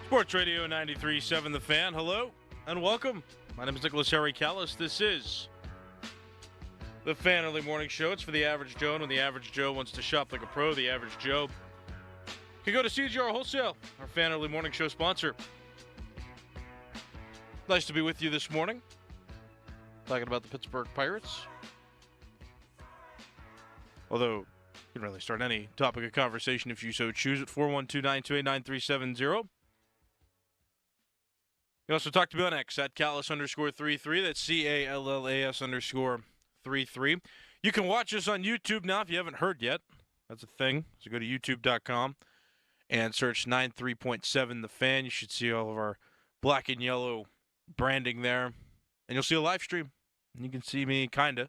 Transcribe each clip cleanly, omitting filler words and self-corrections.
Sports Radio 93.7 The Fan. Hello and welcome. My name is Nicholas Harry Callis. This is the Fan Early Morning Show. It's for the average Joe, and when the average Joe wants to shop like a pro, the average Joe can go to CGR Wholesale, our Fan Early Morning Show sponsor. Nice to be with you this morning, talking about the Pittsburgh Pirates. Although, you can really start any topic of conversation if you so choose at 412-928-9370. You can also talk to me on X at Callis_33. That's CALLAS_33. You can watch us on YouTube now if you haven't heard yet. That's a thing. So go to youtube.com and search 93.7 The Fan. You should see all of our black and yellow branding there. And you'll see a live stream. And you can see me, kind of.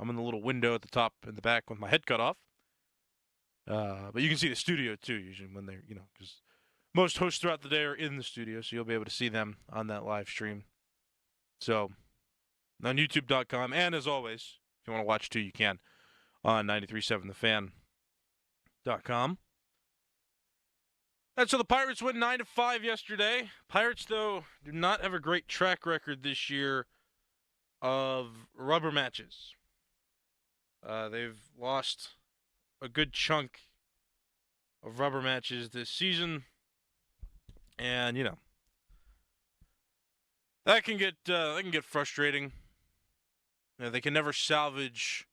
I'm in the little window at the top and the back with my head cut off. But you can see the studio, too, usually when they're, because most hosts throughout the day are in the studio, so you'll be able to see them on that live stream. So, on YouTube.com, and as always, if you want to watch too, you can on 93.7thefan.com. And so the Pirates win 9-5 yesterday. Pirates, though, do not have a great track record this year of rubber matches. They've lost a good chunk of rubber matches this season. And, that can get frustrating. They can never salvage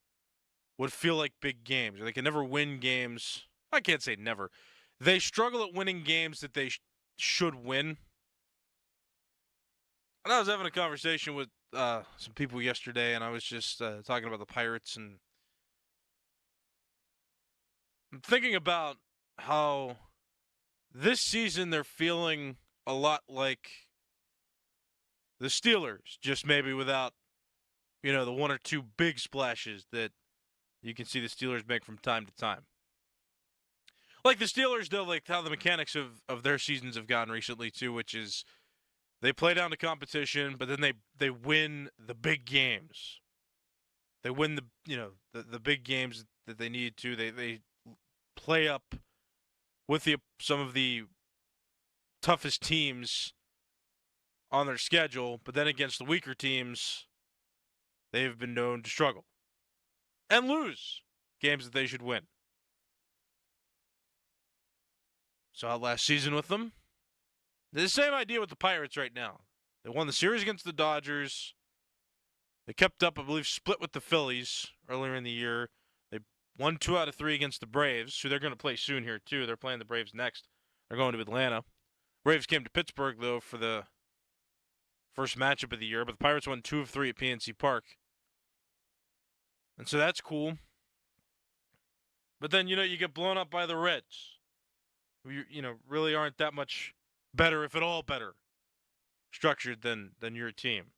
what feel like big games. Or they can never win games. I can't say never. They struggle at winning games that they should win. And I was having a conversation with some people yesterday, and I was just talking about the Pirates, and I'm thinking about how this season they're feeling a lot like the Steelers, just maybe without, the one or two big splashes that you can see the Steelers make from time to time. Like the Steelers, though, like how the mechanics of their seasons have gone recently, too, which is they play down to competition, but then they win the big games. They win the big games that they need to. They play up with some of the toughest teams on their schedule, but then against the weaker teams, they've been known to struggle and lose games that they should win. Saw it last season with them. The same idea with the Pirates right now. They won the series against the Dodgers. They kept up, I believe, split with the Phillies earlier in the year. They won 2 out of 3 against the Braves, who they're going to play soon here, too. They're playing the Braves next. They're going to Atlanta. Braves came to Pittsburgh, though, for the first matchup of the year, but the Pirates won 2 of 3 at PNC Park. And so that's cool. But then, you get blown up by the Reds, who, really aren't that much better, if at all better, structured than your team.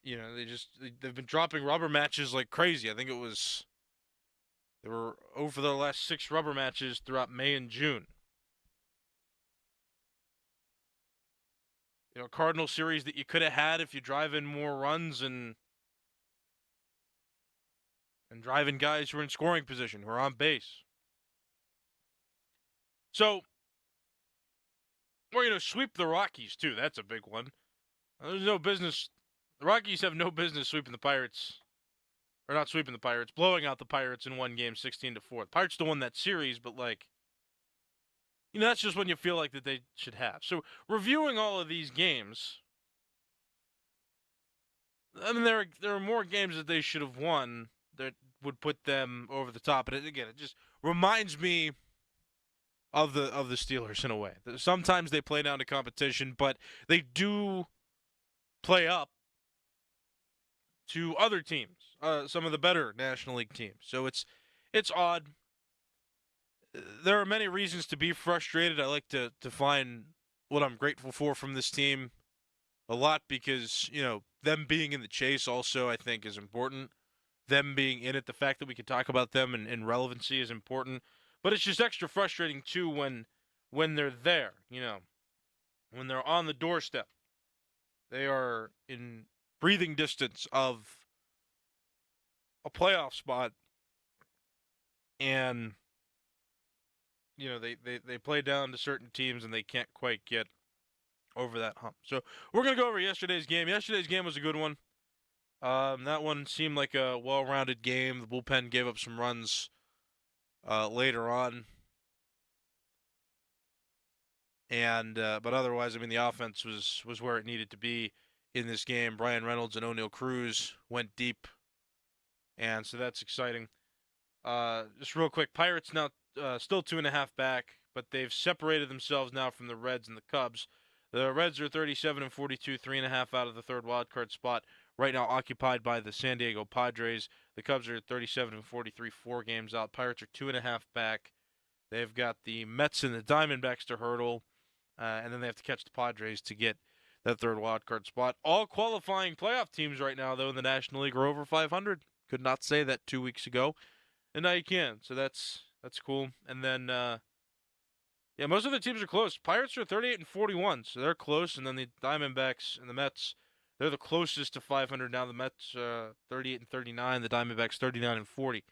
They've been dropping rubber matches like crazy. I think they were over their last 6 rubber matches throughout May and June. Cardinal series that you could have had if you drive in more runs and drive in guys who are in scoring position, who are on base. So, or, sweep the Rockies, too. That's a big one. There's no business. The Rockies have no business sweeping the Pirates. Or not sweeping the Pirates, blowing out the Pirates in one game 16-4. The Pirates still won that series, but, that's just when you feel like that they should have. So, reviewing all of these games, I mean, there are more games that they should have won that would put them over the top. And again, it just reminds me of the Steelers in a way. Sometimes they play down to competition, but they do play up to other teams, some of the better National League teams. So it's odd. There are many reasons to be frustrated. I like to find what I'm grateful for from this team a lot because, them being in the chase also I think is important. Them being in it, the fact that we can talk about them and relevancy is important. But it's just extra frustrating, too, when they're there, when they're on the doorstep. They are in breathing distance of a playoff spot, and they play down to certain teams and they can't quite get over that hump. So we're gonna go over yesterday's game. Yesterday's game was a good one. That one seemed like a well-rounded game. The bullpen gave up some runs later on, and but otherwise, I mean, the offense was where it needed to be in this game. Bryan Reynolds and O'Neal Cruz went deep, and so that's exciting. Just real quick, Pirates now still 2.5 back, but they've separated themselves now from the Reds and the Cubs. The Reds are 37 and 42, 3.5 out of the third wild card spot. Right now occupied by the San Diego Padres. The Cubs are 37 and 43, 4 games out. Pirates are 2.5 back. They've got the Mets and the Diamondbacks to hurdle, and then they have to catch the Padres to get that third wild card spot. All qualifying playoff teams right now, though, in the National League are over 500. Could not say that 2 weeks ago, and now you can. So that's cool. And then, yeah, most of the teams are close. Pirates are 38 and 41, so they're close. And then the Diamondbacks and the Mets, they're the closest to 500 now. The Mets 38 and 39, the Diamondbacks 39 and 40,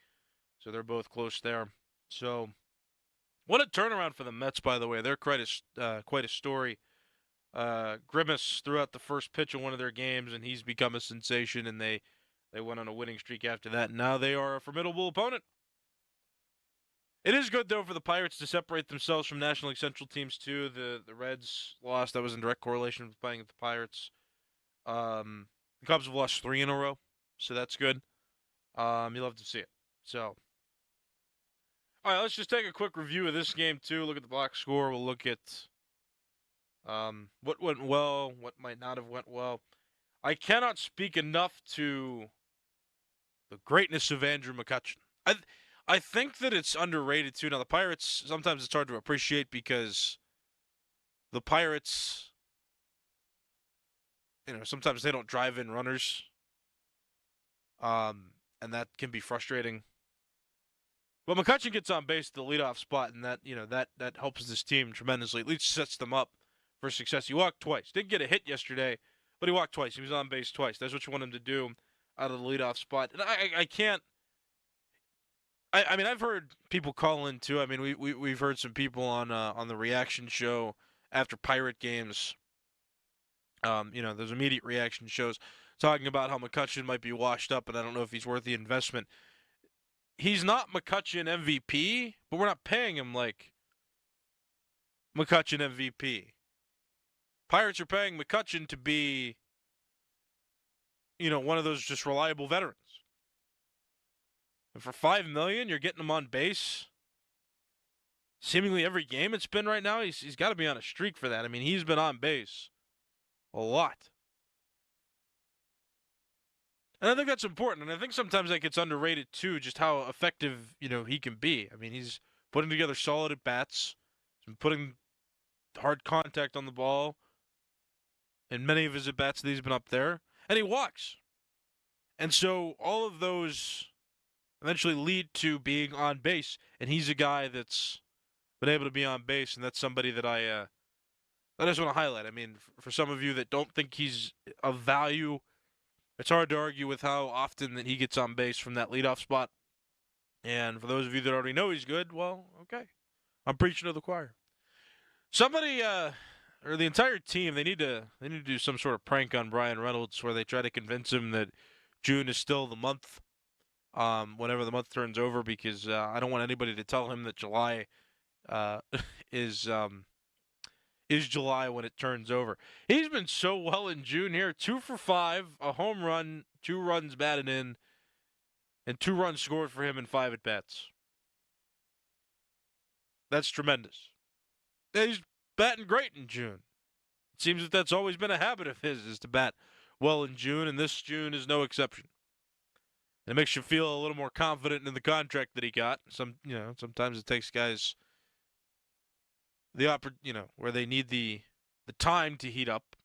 so they're both close there. So, what a turnaround for the Mets, by the way. They're quite a story. Grimace threw out the first pitch of one of their games, and he's become a sensation. And they went on a winning streak after that. Now they are a formidable opponent. It is good, though, for the Pirates to separate themselves from National League Central teams, too. The Reds lost. That was in direct correlation with playing with the Pirates. The Cubs have lost 3 in a row, so that's good. You love to see it. So, all right, let's just take a quick review of this game, too. Look at the box score. We'll look at what went well, what might not have went well. I cannot speak enough to the greatness of Andrew McCutchen. I think that it's underrated, too. Now, the Pirates, sometimes it's hard to appreciate because the Pirates, sometimes they don't drive in runners. And that can be frustrating. But McCutchen gets on base at the leadoff spot, and that helps this team tremendously. At least sets them up for success. He walked twice. Didn't get a hit yesterday, but he walked twice. He was on base twice. That's what you want him to do out of the leadoff spot. And I can't. I mean, I've heard people call in too. I mean, we've heard some people on the reaction show after Pirate games. Those immediate reaction shows talking about how McCutchen might be washed up, and I don't know if he's worth the investment. He's not McCutchen MVP, but we're not paying him like McCutchen MVP. Pirates are paying McCutchen to be, one of those just reliable veterans. And for $5 million, you're getting him on base seemingly every game it's been right now. He's got to be on a streak for that. I mean, he's been on base a lot. And I think that's important. And I think sometimes that gets underrated, too, just how effective, he can be. I mean, he's putting together solid at-bats. He's been putting hard contact on the ball in many of his at-bats that he's been up there. And he walks. And so all of those eventually lead to being on base. And he's a guy that's been able to be on base, and that's somebody that I just want to highlight. I mean, for some of you that don't think he's of value, it's hard to argue with how often that he gets on base from that leadoff spot. And for those of you that already know he's good, well, okay. I'm preaching to the choir. Somebody, or the entire team, they need to do some sort of prank on Bryan Reynolds where they try to convince him that June is still the month, whenever the month turns over, because I don't want anybody to tell him that July is July when it turns over. He's been so well in June here. 2 for 5, a home run, 2 runs batted in, and 2 runs scored for him in 5 at-bats. That's tremendous. He's batting great in June. It seems that that's always been a habit of his, is to bat well in June, and this June is no exception. It makes you feel a little more confident in the contract that he got. Sometimes it takes guys where they need the time to heat up.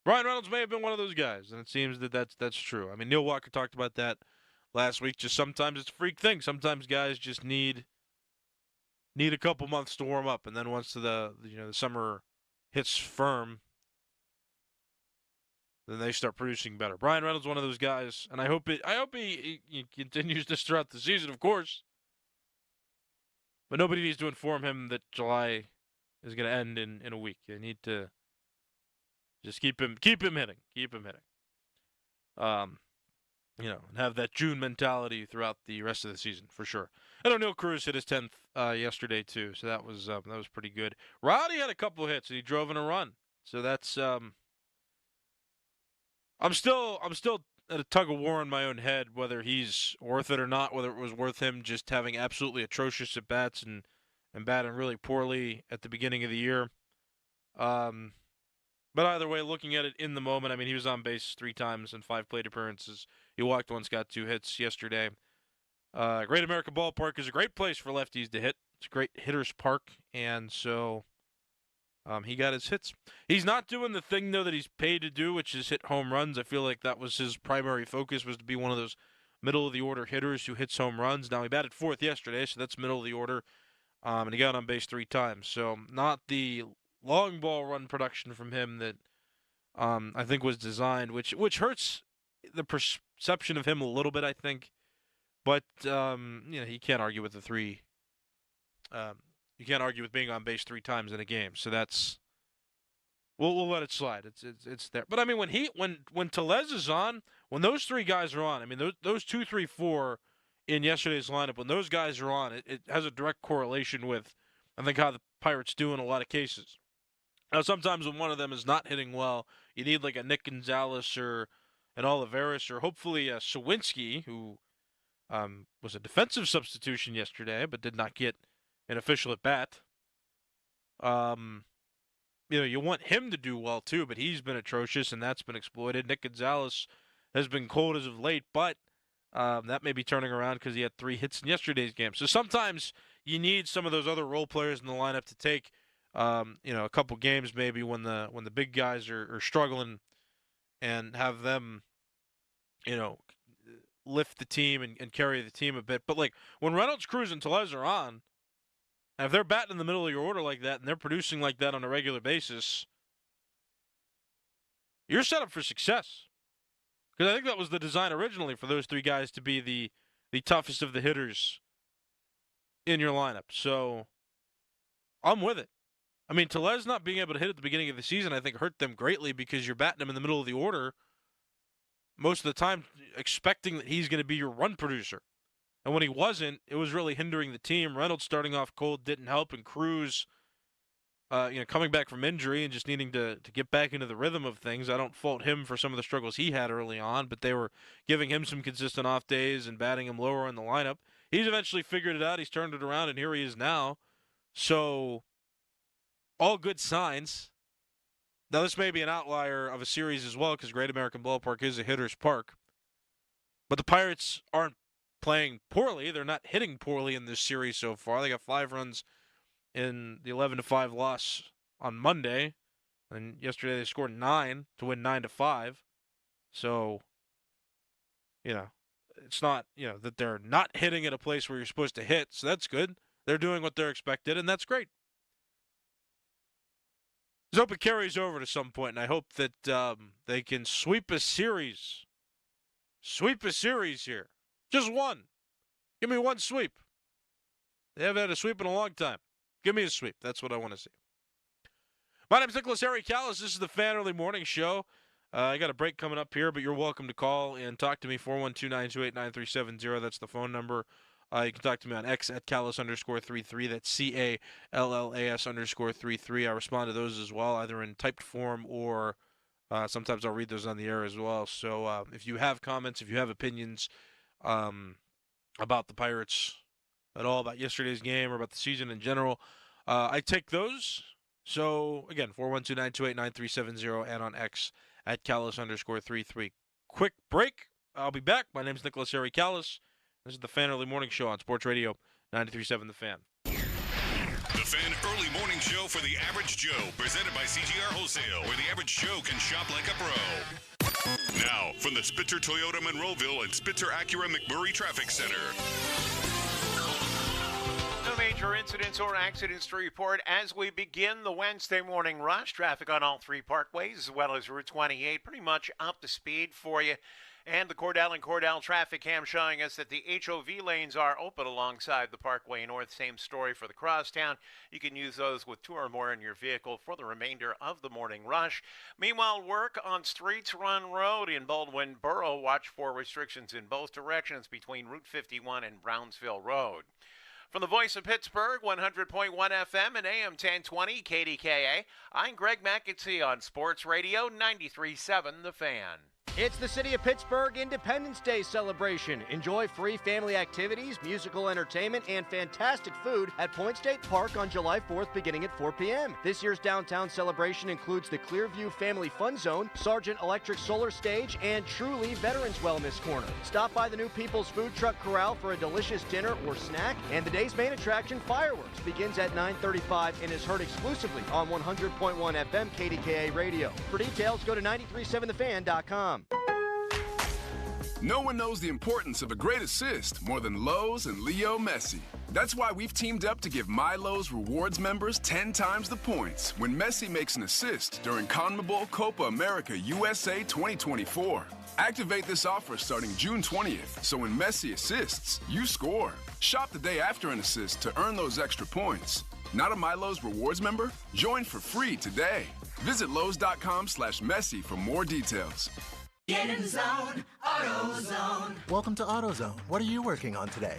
Bryan Reynolds may have been one of those guys, and it seems that that's true. I mean, Neil Walker talked about that last week. Just sometimes it's a freak thing. Sometimes guys just need a couple months to warm up, and then once the summer hits firm, then they start producing better. Bryan Reynolds, one of those guys, and I hope he continues this throughout the season, of course. But nobody needs to inform him that July is going to end in a week. They need to just keep him hitting. And have that June mentality throughout the rest of the season for sure. And O'Neal Cruz hit his 10th yesterday too, so that was pretty good. Rowdy had a couple hits and he drove in a run, so that's I'm still at a tug of war in my own head whether he's worth it or not, whether it was worth him just having absolutely atrocious at bats and batting really poorly at the beginning of the year. But either way, looking at it in the moment, I mean, he was on base 3 times in 5 plate appearances. He walked once, got 2 hits yesterday. Great American Ballpark is a great place for lefties to hit. It's a great hitter's park, and so he got his hits. He's not doing the thing, though, that he's paid to do, which is hit home runs. I feel like that was his primary focus, was to be one of those middle-of-the-order hitters who hits home runs. Now, he batted 4th yesterday, so that's middle of the order, and he got on base 3 times. So not the long ball run production from him that I think was designed, which hurts the perception of him a little bit, I think. But you can't argue with the 3. You can't argue with being on base 3 times in a game. So that's we'll let it slide. It's there. But I mean, when Tellez is on, when those 3 guys are on, I mean those 2, 3, 4 in yesterday's lineup, when those guys are on, it has a direct correlation with, I think, how the Pirates do in a lot of cases. Now, sometimes when one of them is not hitting well, you need like a Nick Gonzalez or an Olivares or hopefully a Sawinski, who was a defensive substitution yesterday but did not get an official at bat. You want him to do well too, but he's been atrocious and that's been exploited. Nick Gonzalez has been cold as of late, but that may be turning around because he had 3 hits in yesterday's game. So sometimes you need some of those other role players in the lineup to take a couple games maybe when the big guys are struggling, and have them, lift the team and carry the team a bit. But like when Reynolds, Cruz, and Tellez are on, and if they're batting in the middle of your order like that and they're producing like that on a regular basis, you're set up for success. Because I think that was the design originally, for those 3 guys to be the toughest of the hitters in your lineup. So I'm with it. I mean, Tellez not being able to hit at the beginning of the season, I think, hurt them greatly, because you're batting him in the middle of the order most of the time, expecting that he's going to be your run producer. And when he wasn't, it was really hindering the team. Reynolds starting off cold didn't help, and Cruz, coming back from injury and just needing to get back into the rhythm of things. I don't fault him for some of the struggles he had early on, but they were giving him some consistent off days and batting him lower in the lineup. He's eventually figured it out. He's turned it around, and here he is now. So all good signs. Now, this may be an outlier of a series as well, because Great American Ballpark is a hitter's park. But the Pirates aren't playing poorly. They're not hitting poorly in this series so far. They got 5 runs in the 11-5 loss on Monday. And yesterday they scored 9 to win 9-5. So, it's not, that they're not hitting at a place where you're supposed to hit. So that's good. They're doing what they're expected, and that's great. Let's hope it carries over to some point, and I hope that they can sweep a series. Sweep a series here. Just one. Give me one sweep. They haven't had a sweep in a long time. Give me a sweep. That's what I want to see. My name is Nicholas Harry Callis. This is the Fan Early Morning Show. I got a break coming up here, but you're welcome to call and talk to me, 412-928-9370. That's the phone number. You can talk to me on X at Callis_33. That's CALLAS_33. I respond to those as well, either in typed form or sometimes I'll read those on the air as well. So if you have comments, if you have opinions about the Pirates at all, about yesterday's game or about the season in general, I take those. So, again, 412-928-9370 and on X at Callis_33. Quick break. I'll be back. My name is Nicholas Harry Callis. This is the Fan Early Morning Show on Sports Radio 93.7 The Fan. The Fan Early Morning Show for the Average Joe, presented by CGR Wholesale, where the average Joe can shop like a pro. Now, from the Spitzer Toyota Monroeville and Spitzer Acura McMurray Traffic Center. Lumi major incidents or accidents to report as we begin the Wednesday morning rush. Traffic on all three parkways as well as Route 28 pretty much up to speed for you. And the Cordell and Cordell traffic cam showing us that the HOV lanes are open alongside the Parkway North. Same story for the Crosstown. You can use those with two or more in your vehicle for the remainder of the morning rush. Meanwhile, work on Streets Run Road in Baldwin Borough. Watch for restrictions in both directions between Route 51 and Brownsville Road. From the voice of Pittsburgh, 100.1 FM and AM 1020 KDKA, I'm Greg McAtee on Sports Radio 93.7 The Fan. It's the City of Pittsburgh Independence Day celebration. Enjoy free family activities, musical entertainment, and fantastic food at Point State Park on July 4th beginning at 4 p.m. This year's downtown celebration includes the Clearview Family Fun Zone, Sargent Electric Solar Stage, and Truly Veterans Wellness Corner. Stop by the new People's Food Truck Corral for a delicious dinner or snack, and the day's main attraction, Fireworks, begins at 9:35 and is heard exclusively on 100.1 FM KDKA Radio. For details, go to 937thefan.com. No one knows the importance of a great assist more than Lowe's and Leo Messi. That's why we've teamed up to give My Lowe's Rewards members 10 times the points when Messi makes an assist during CONMEBOL Copa America USA 2024. Activate this offer starting June 20th, so when Messi assists, you score. Shop the day after an assist to earn those extra points. Not a My Lowe's Rewards member? Join for free today. Visit Lowe's.com/Messi for more details. Get in the zone, AutoZone. Welcome to AutoZone. What are you working on today?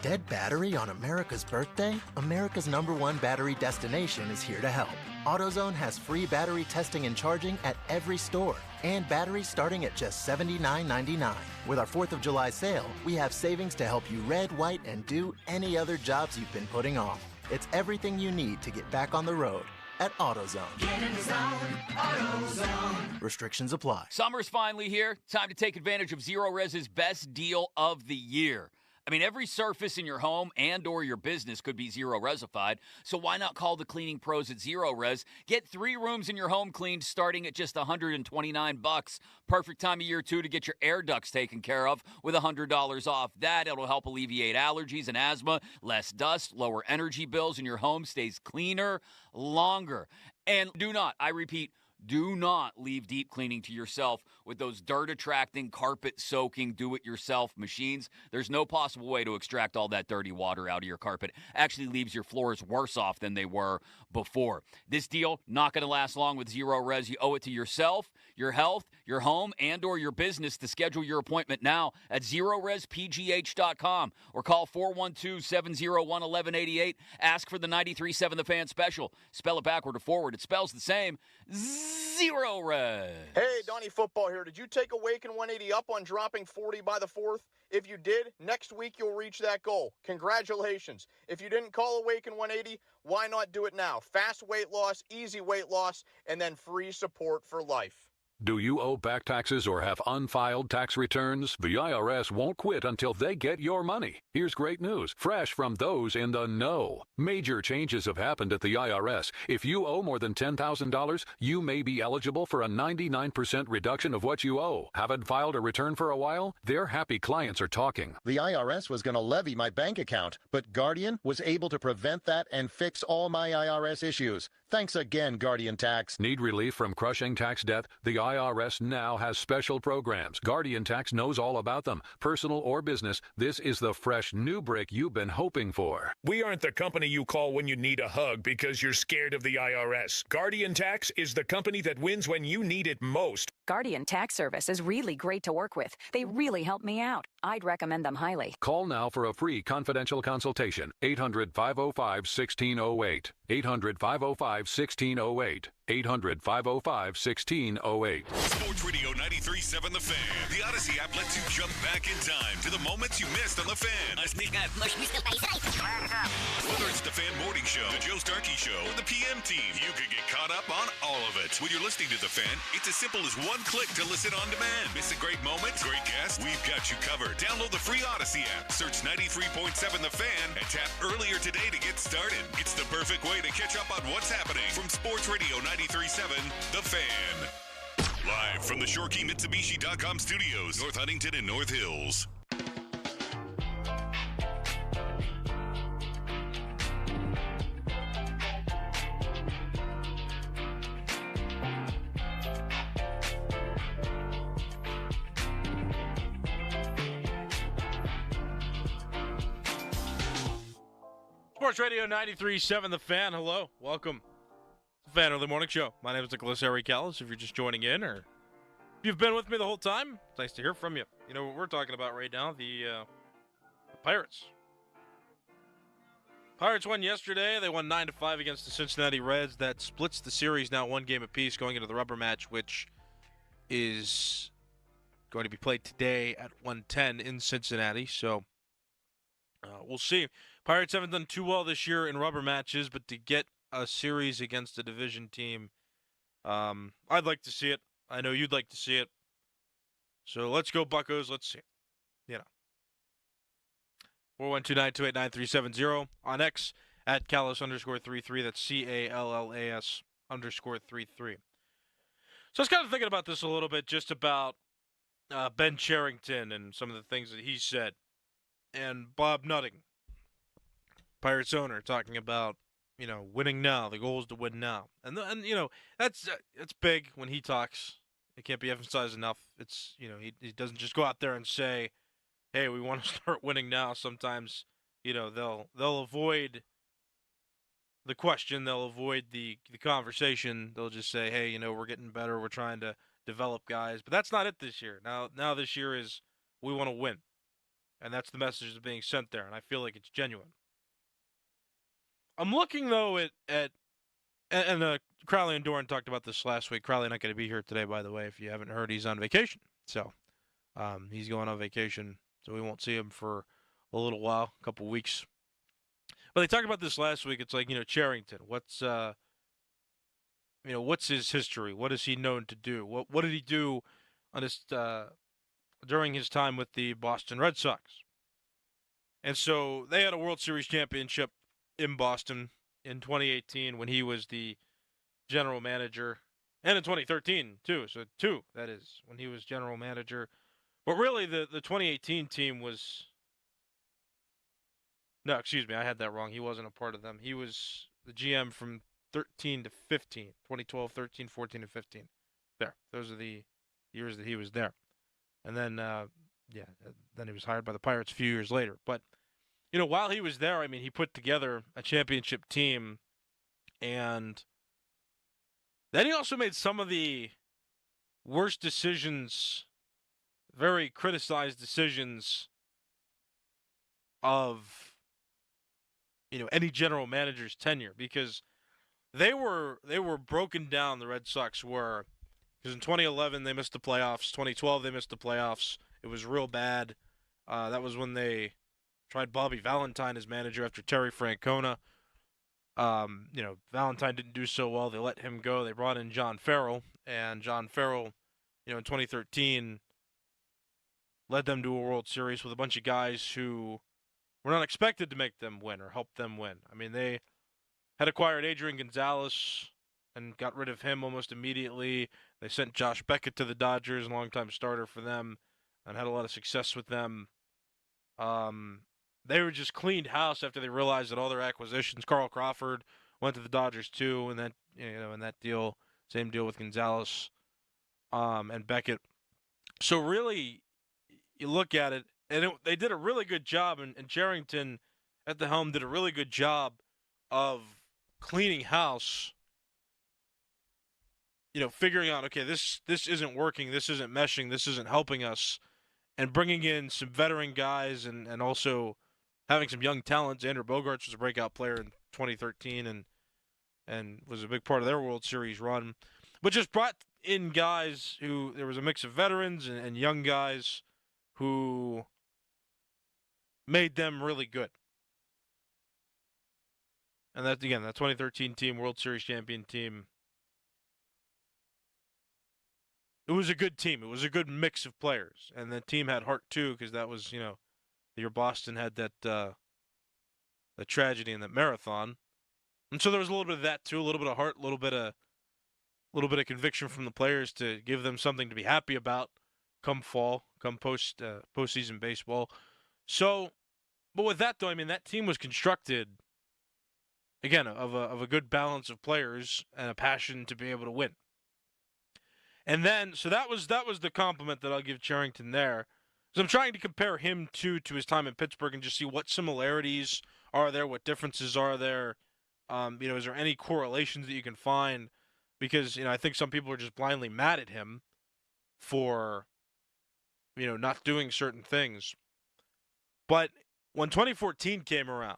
Dead battery on America's birthday? America's #1 battery destination is here to help. AutoZone has free battery testing and charging at every store, and batteries starting at just $79.99. With our 4th of July sale, we have savings to help you red, white, and do any other jobs you've been putting off. It's everything you need to get back on the road at AutoZone. Get in the zone, AutoZone. Restrictions apply. Summer's finally here. Time to take advantage of Zero Res's best deal of the year. I mean, every surface in your home and or your business could be Zero Resified, so why not call the cleaning pros at Zero Res? Get 3 rooms in your home cleaned starting at just $129. Perfect time of year, too, to get your air ducts taken care of with $100 off. It'll help alleviate allergies and asthma, less dust, lower energy bills, and your home stays cleaner longer. And do not, I repeat, do not leave deep cleaning to yourself with those dirt-attracting, carpet-soaking, do-it-yourself machines. There's no possible way to extract all that dirty water out of your carpet. Actually leaves your floors worse off than they were before. This deal, not going to last long with Zero Res. You owe it to yourself, your health, your home, and or your business to schedule your appointment now at ZeroResPGH.com or call 412-701-1188. Ask for the 93.7 The Fan special. Spell it backward or forward. It spells the same. Zero Res. Hey, Donnie Football here. Did you take Awaken 180 up on dropping 40 by the 4th? If you did, next week you'll reach that goal. Congratulations. If you didn't call Awaken 180, why not do it now? Fast weight loss, easy weight loss, and then free support for life. Do you owe back taxes or have unfiled tax returns? The IRS won't quit until they get your money. Here's great news, fresh from those in the know. Major changes have happened at the IRS. If you owe more than $10,000, you may be eligible for a 99% reduction of what you owe. Haven't filed a return for a while? Their happy clients are talking. The IRS was going to levy my bank account, but Guardian was able to prevent that and fix all my IRS issues. Thanks again, Guardian Tax. Need relief from crushing tax debt? The IRS now has special programs. Guardian Tax knows all about them. Personal or business, this is the fresh new brick you've been hoping for. We aren't the company you call when you need a hug because you're scared of the IRS. Guardian Tax is the company that wins when you need it most. Guardian Tax Service is really great to work with. They really help me out. I'd recommend them highly. Call now for a free confidential consultation. 800-505-1608. 800-505-1608. 800-505-1608. Sports Radio 93.7 The Fan. The Odyssey app lets you jump back in time to the moments you missed on The Fan. Whether it's The Fan Morning Show, The Joe Starkey Show, or The PM Team, you can get caught up on all of it. When you're listening to The Fan, it's as simple as one click to listen on demand. Miss a great moment, great guest, we've got you covered. Download the free Odyssey app, search 93.7 The Fan, and tap earlier today to get started. It's the perfect way to catch up on what's happening from Sports Radio 93.7 The Fan. Live from the ShoreKeyMitsubishi.com studios, North Huntington and North Hills. Sports Radio 93.7 The Fan. Hello. Welcome. The Fan Early Morning Show. My name is Nicholas Harry Callis. If you're just joining in or if you've been with me the whole time, it's nice to hear from you. You know what we're talking about right now? The Pirates. Pirates won yesterday. They won 9-5 against the Cincinnati Reds. That splits the series now one game apiece going into the rubber match, which is going to be played today at 1:10 in Cincinnati. So we'll see. Pirates haven't done too well this year in rubber matches, but to get a series against a division team, I'd like to see it. I know you'd like to see it. So let's go Buccos. Let's see it. 412-928-9370 on X at Callis_33. That's CALLAS_33. So I was kind of thinking about this a little bit, just about Ben Cherington and some of the things that he said. And Bob Nutting, Pirates owner, talking about, winning now. The goal is to win now. And that's big when he talks. It can't be emphasized enough. It's, he doesn't just go out there and say, hey, we want to start winning now. Sometimes, they'll avoid the question. They'll avoid the conversation. They'll just say, hey, we're getting better. We're trying to develop guys. But that's not it this year. Now this year is we want to win. And that's the message that's being sent there. And I feel like it's genuine. I'm looking, though, at Crowley and Doran talked about this last week. Crowley not going to be here today, by the way. If you haven't heard, he's on vacation. So he's going on vacation. So we won't see him for a little while, a couple weeks. But they talked about this last week. It's like, Cherington. What's his history? What is he known to do? What did he do on his during his time with the Boston Red Sox? And so they had a World Series championship in Boston in 2018 when he was the general manager, and in 2013 too. So two, that is, when he was general manager. But really, the 2018 team was no, excuse me, I had that wrong. He wasn't a part of them. He was the GM from 13 to 15, 2012, 13, 14, and 15. There, those are the years that he was there. And then, then he was hired by the Pirates a few years later. But, while he was there, he put together a championship team. And then he also made some of the worst decisions, very criticized decisions of, any general manager's tenure. Because they were broken down, the Red Sox were. Because in 2011, they missed the playoffs. 2012, they missed the playoffs. It was real bad. That was when they tried Bobby Valentine as manager after Terry Francona. Valentine didn't do so well. They let him go. They brought in John Farrell. And John Farrell, in 2013, led them to a World Series with a bunch of guys who were not expected to make them win or help them win. They had acquired Adrian Gonzalez and got rid of him almost immediately. They sent Josh Beckett to the Dodgers, a longtime starter for them, and had a lot of success with them. They were just cleaned house after they realized that all their acquisitions. Carl Crawford went to the Dodgers too, and then in that deal, same deal with Gonzalez and Beckett. So really, you look at it, and they did a really good job, and Cherington at the helm did a really good job of cleaning house. Figuring out, okay, this isn't working, this isn't meshing, this isn't helping us, and bringing in some veteran guys and also having some young talents. Xander Bogaerts was a breakout player in 2013 and was a big part of their World Series run, but just brought in guys who, there was a mix of veterans and young guys who made them really good. And that 2013 team, World Series champion team, it was a good team. It was a good mix of players. And the team had heart, too, because that was, the year Boston had that tragedy in that marathon. And so there was a little bit of that, too, a little bit of heart, a little bit of conviction from the players to give them something to be happy about come fall, come postseason baseball. So, but with that, though, that team was constructed, again, of a good balance of players and a passion to be able to win. And then, so that was the compliment that I'll give Cherington there. So I'm trying to compare him to his time in Pittsburgh and just see what similarities are there? What differences are there? Is there any correlations that you can find? Because, I think some people are just blindly mad at him for, not doing certain things. But when 2014 came around,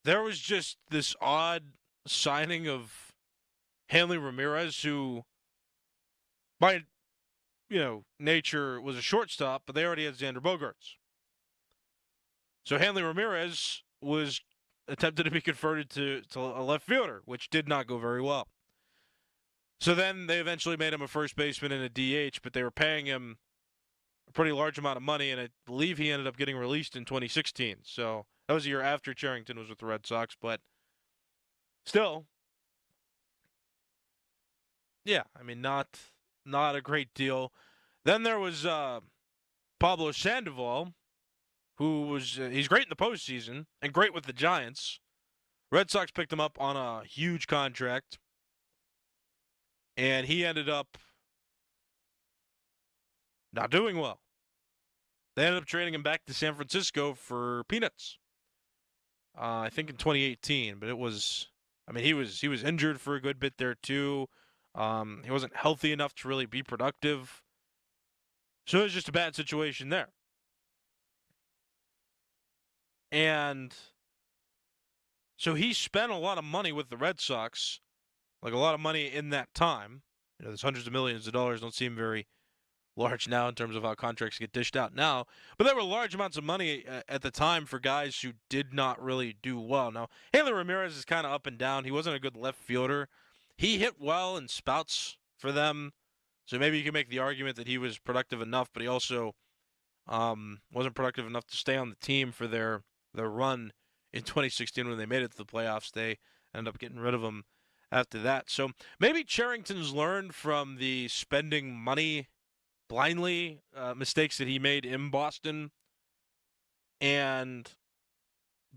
there was just this odd signing of Hanley Ramirez, who, by, nature was a shortstop, but they already had Xander Bogaerts. So Hanley Ramirez was attempted to be converted to a left fielder, which did not go very well. So then they eventually made him a first baseman and a DH, but they were paying him a pretty large amount of money, and I believe he ended up getting released in 2016. So that was a year after Cherington was with the Red Sox, but still, yeah, not a great deal. Then there was Pablo Sandoval, who was he's great in the postseason and great with the Giants. Red Sox picked him up on a huge contract, and he ended up not doing well. They ended up trading him back to San Francisco for peanuts. I think in 2018, but it was, he was injured for a good bit there too. He wasn't healthy enough to really be productive. So it was just a bad situation there. And so he spent a lot of money with the Red Sox, like a lot of money in that time. There's hundreds of millions of dollars, don't seem very large now in terms of how contracts get dished out now. But there were large amounts of money at the time for guys who did not really do well. Now, Hanley Ramirez is kind of up and down. He wasn't a good left fielder. He hit well in spouts for them. So maybe you can make the argument that he was productive enough, but he also wasn't productive enough to stay on the team for their run in 2016 when they made it to the playoffs. They ended up getting rid of him after that. So maybe Cherington's learned from the spending money blindly mistakes that he made in Boston and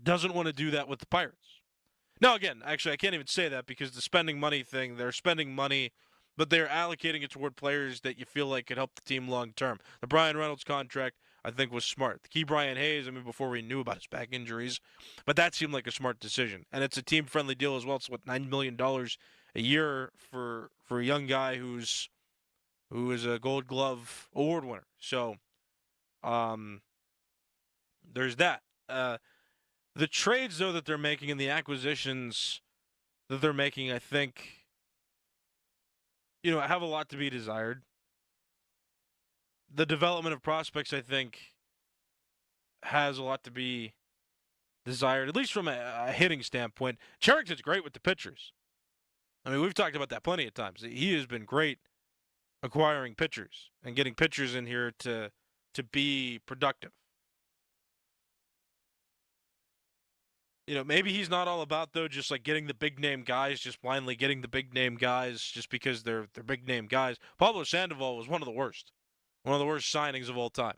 doesn't want to do that with the Pirates. Now, again, actually, I can't even say that because the spending money thing, they're spending money, but they're allocating it toward players that you feel like could help the team long term. The Brian Reynolds contract, I think, was smart. The Key Brian Hayes, before we knew about his back injuries, but that seemed like a smart decision. And it's a team-friendly deal as well. It's, $9 million a year for a young guy who is a Gold Glove award winner. So there's that. The trades, though, that they're making and the acquisitions that they're making, I think, have a lot to be desired. The development of prospects, I think, has a lot to be desired, at least from a hitting standpoint. Cherington's great with the pitchers. We've talked about that plenty of times. He has been great acquiring pitchers and getting pitchers in here to be productive. Maybe he's not all about, though, just like getting the big name guys, just blindly getting the big name guys just because they're big name guys. Pablo Sandoval was one of the worst signings of all time.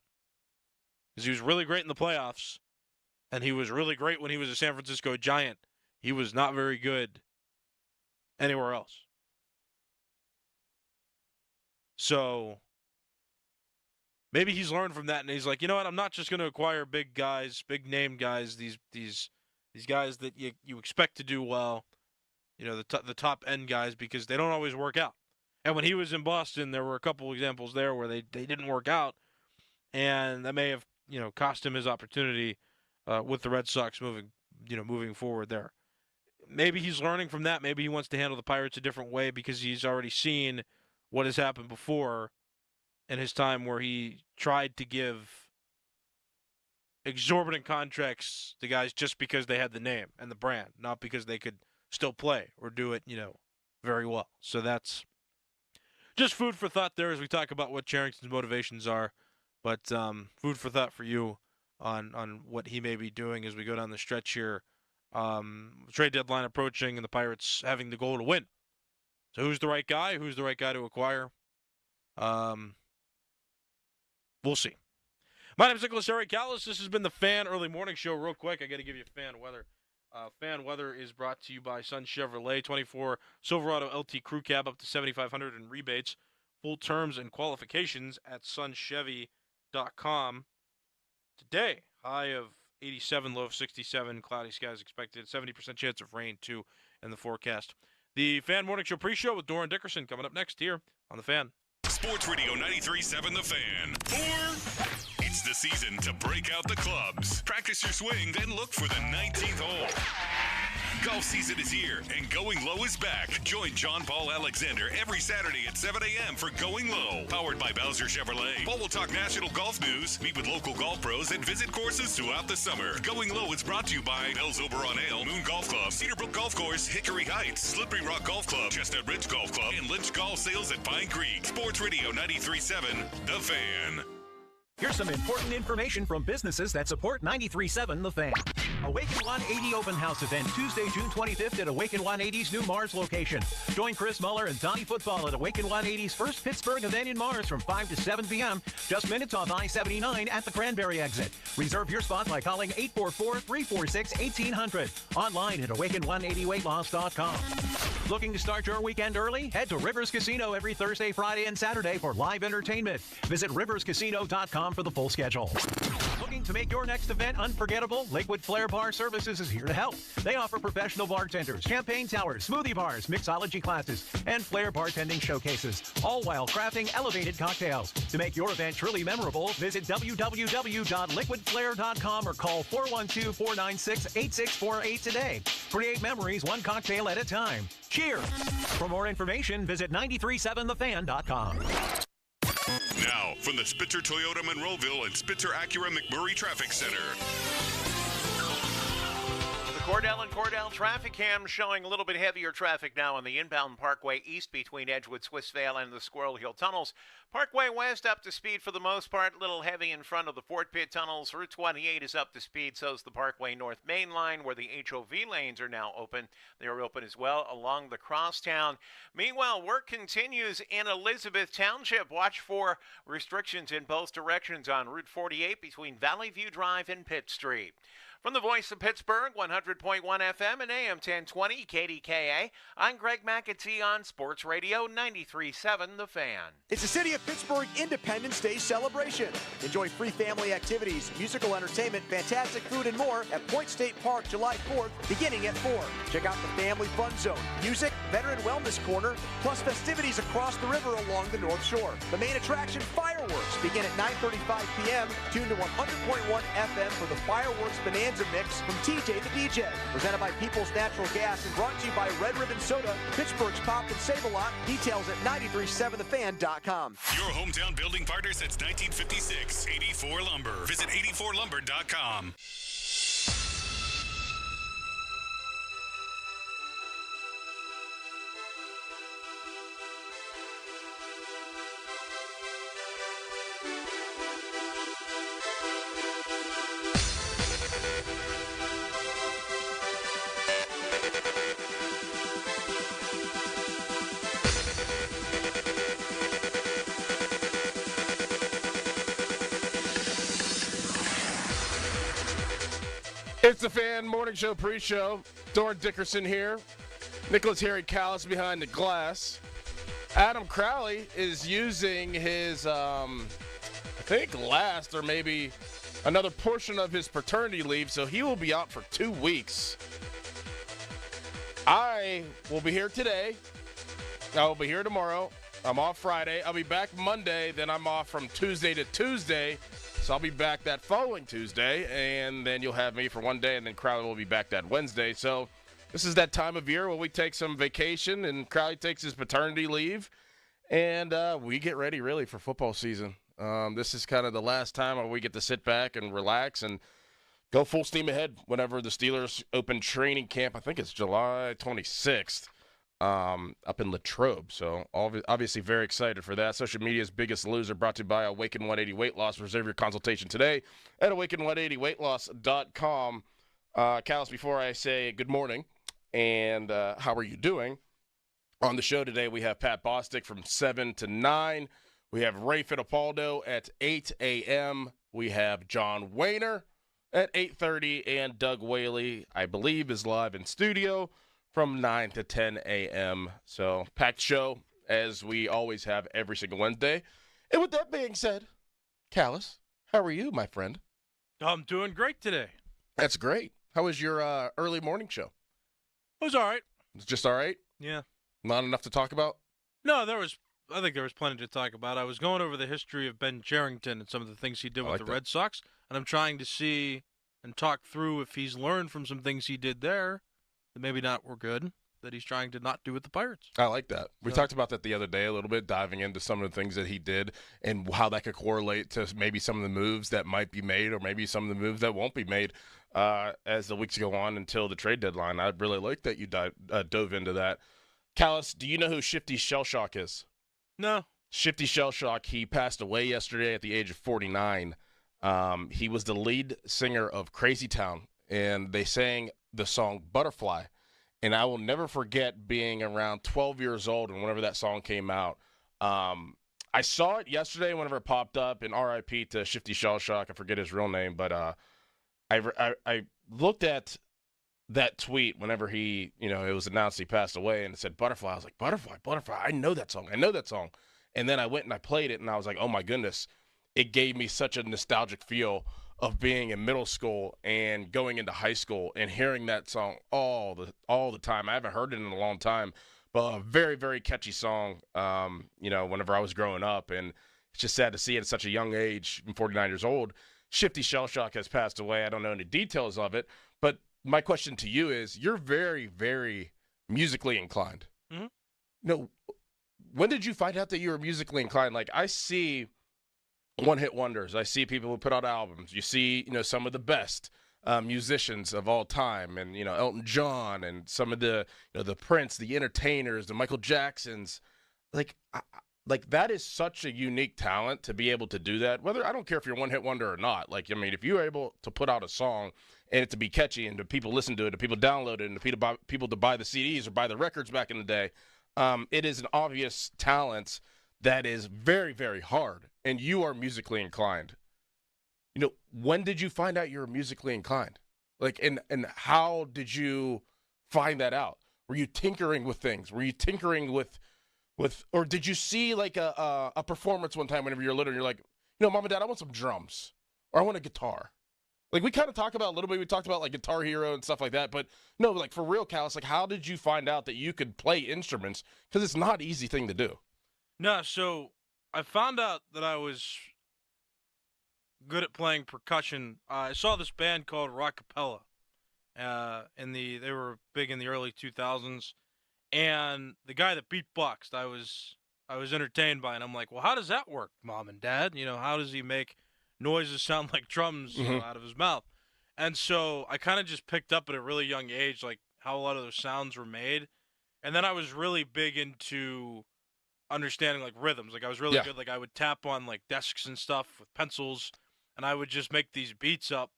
Because he was really great in the playoffs, and he was really great when he was a San Francisco Giant. He was not very good anywhere else. So maybe he's learned from that, and he's like, you know what? I'm not just going to acquire big guys, big name guys, these guys that you expect to do well, the top end guys, because they don't always work out. And when he was in Boston, there were a couple examples there where they didn't work out, and that may have cost him his opportunity with the Red Sox moving forward there. Maybe he's learning from that. Maybe he wants to handle the Pirates a different way because he's already seen what has happened before in his time where he tried to give exorbitant contracts to guys just because they had the name and the brand, not because they could still play or do it, very well. So that's just food for thought there as we talk about what Cherington's motivations are. But food for thought for you on what he may be doing as we go down the stretch here. Trade deadline approaching and the Pirates having the goal to win. So who's the right guy? Who's the right guy to acquire? We'll see. My name is Nicholas Eric Callis. This has been the Fan Early Morning Show. Real quick, I got to give you fan weather. Fan weather is brought to you by Sun Chevrolet. 24 Silverado LT Crew Cab up to $7,500 in rebates. Full terms and qualifications at sunchevy.com. Today, high of 87, low of 67. Cloudy skies expected. 70% chance of rain, too, in the forecast. The Fan Morning Show pre-show with Doran Dickerson coming up next here on The Fan. Sports Radio 93.7 The Fan. It's the season to break out the clubs. Practice your swing, then look for the 19th hole. Golf season is here, and Going Low is back. Join John Paul Alexander every Saturday at 7 a.m. for Going Low, powered by Bowser Chevrolet. Paul will talk national golf news, meet with local golf pros, and visit courses throughout the summer. Going Low is brought to you by Bell's Oberon Ale, Moon Golf Club, Cedarbrook Golf Course, Hickory Heights, Slippery Rock Golf Club, Chestnut Ridge Golf Club, and Lynch Golf Sales at Pine Creek. Sports Radio 93.7 The Fan. Here's some important information from businesses that support 93.7 The Fan. Awaken 180 Open House event Tuesday, June 25th at Awaken 180's new Mars location. Join Chris Muller and Donnie Football at Awaken 180's first Pittsburgh event in Mars from 5 to 7 p.m. Just minutes off I-79 at the Cranberry exit. Reserve your spot by calling 844-346-1800. Online at awaken180weightloss.com. Looking to start your weekend early? Head to Rivers Casino every Thursday, Friday, and Saturday for live entertainment. Visit riverscasino.com for the full schedule. Looking to make your next event unforgettable? Liquid Flair Bar Services is here to help. They offer professional bartenders, champagne towers, smoothie bars, mixology classes, and Flair bartending showcases, all while crafting elevated cocktails. To make your event truly memorable, visit www.liquidflair.com or call 412-496-8648 today. Create memories one cocktail at a time. Cheers! For more information, visit 937thefan.com. Now, from the Spitzer Toyota Monroeville and Spitzer Acura McMurray Traffic Center. The Cordell and Cordell traffic cam showing a little bit heavier traffic now on the inbound Parkway East between Edgewood, Swissvale, and the Squirrel Hill tunnels. Parkway West up to speed for the most part, a little heavy in front of the Fort Pitt tunnels. Route 28 is up to speed, so is the Parkway North Main Line, where the HOV lanes are now open. They are open as well along the crosstown. Meanwhile, work continues in Elizabeth Township. Watch for restrictions in both directions on Route 48 between Valley View Drive and Pitt Street. From the voice of Pittsburgh, 100.1 FM and AM 1020 KDKA, I'm Greg McAtee on Sports Radio 93.7 The Fan. It's the City of Pittsburgh Independence Day celebration. Enjoy free family activities, musical entertainment, fantastic food, and more at Point State Park July 4th, beginning at 4. Check out the Family Fun Zone, music, Veteran Wellness Corner, plus festivities across the river along the North Shore. The main attraction, fireworks, begin at 9:35 p.m. Tune to 100.1 FM for the Fireworks Bonanza Mix from TJ the DJ. Presented by People's Natural Gas and brought to you by Red Ribbon Soda, Pittsburgh's Pop and Save a Lot. Details at 937thefan.com. Your hometown building partner since 1956, 84 Lumber. Visit 84lumber.com. It's the Fan Morning Show pre-show. Doran Dickerson here. Nicholas Harry Callis behind the glass. Adam Crowley is using his, I think, last or maybe another portion of his paternity leave, so he will be out for 2 weeks. I will be here today. I will be here tomorrow. I'm off Friday. I'll be back Monday. Then I'm off from Tuesday to Tuesday. So I'll be back that following Tuesday, and then you'll have me for one day, and then Crowley will be back that Wednesday. So this is that time of year where we take some vacation, and Crowley takes his paternity leave, and we get ready, really, for football season. This is kind of the last time where we get to sit back and relax and go full steam ahead whenever the Steelers open training camp. I think it's July 26th. Up in Latrobe. So obviously very excited for that. Social media's biggest loser, brought to you by Awaken 180 Weight Loss. Reserve your consultation today at awaken180weightloss.com. Callis, before I say good morning and how are you doing, on the show today we have Pat Bostic from 7 to 9. We have Ray Fittipaldo at 8 a.m. We have John Wayner at 8:30, and Doug Whaley, I believe, is live in studio from 9 to 10 a.m. So, packed show, as we always have every single Wednesday. And with that being said, Callis, how are you, my friend? I'm doing great today. That's great. How was your early morning show? It was all right. It's just all right? Yeah. Not enough to talk about? No, I think there was plenty to talk about. I was going over the history of Ben Cherington and some of the things he did with the Red Sox, and I'm trying to see and talk through if he's learned from some things he did there that maybe not were good, that he's trying to not do with the Pirates. I like that. We talked about that the other day a little bit, diving into some of the things that he did and how that could correlate to maybe some of the moves that might be made or maybe some of the moves that won't be made as the weeks go on until the trade deadline. I really like that you dove into that. Callis, do you know who Shifty Shellshock is? No. Shifty Shellshock, he passed away yesterday at the age of 49. He was the lead singer of Crazy Town, and they sang the song Butterfly. And I will never forget being around 12 years old and whenever that song came out. I saw it yesterday whenever it popped up, and R.I.P. to Shifty Shellshock. I forget his real name, but I looked at that tweet whenever it was announced he passed away, and it said Butterfly. I was like, Butterfly, I know that song. And then I went and I played it, and I was like, oh my goodness. It gave me such a nostalgic feel of being in middle school and going into high school and hearing that song all the time. I haven't heard it in a long time, but a very, very catchy song, whenever I was growing up. And it's just sad to see it at such a young age. I'm 49 years old. Shifty Shellshock has passed away. I don't know any details of it, but my question to you is, you're very, very musically inclined. Mm-hmm. No, when did you find out that you were musically inclined? Like, I see one-hit wonders. I see people who put out albums. You see, some of the best musicians of all time, and Elton John, and some of the the Prince, the Entertainers, the Michael Jacksons. Like that is such a unique talent to be able to do that. Whether I don't care if you're one-hit wonder or not. Like, I mean, if you're able to put out a song and it to be catchy and to people listen to it, to people download it, and to people to buy the CDs or buy the records back in the day, it is an obvious talent that is very, very hard. And you are musically inclined. When did you find out you were musically inclined? Like, and how did you find that out? Were you tinkering with things? Were you tinkering with, or did you see like a performance one time whenever you're little and you're like, Mom and Dad, I want some drums, or I want a guitar. Like, we kind of talk about a little bit. We talked about like Guitar Hero and stuff like that, but no, like for real, Callis, like how did you find out that you could play instruments? Because it's not an easy thing to do. No, so I found out that I was good at playing percussion. I saw this band called Rockapella. They were big in the early 2000s, and the guy that beatboxed, I was entertained by, and I'm like, well, how does that work, Mom and Dad? How does he make noises sound like drums out of his mouth? And so I kind of just picked up at a really young age, like how a lot of those sounds were made, and then I was really big into understanding like rhythms. Like I was really good. Like I would tap on like desks and stuff with pencils, and I would just make these beats up.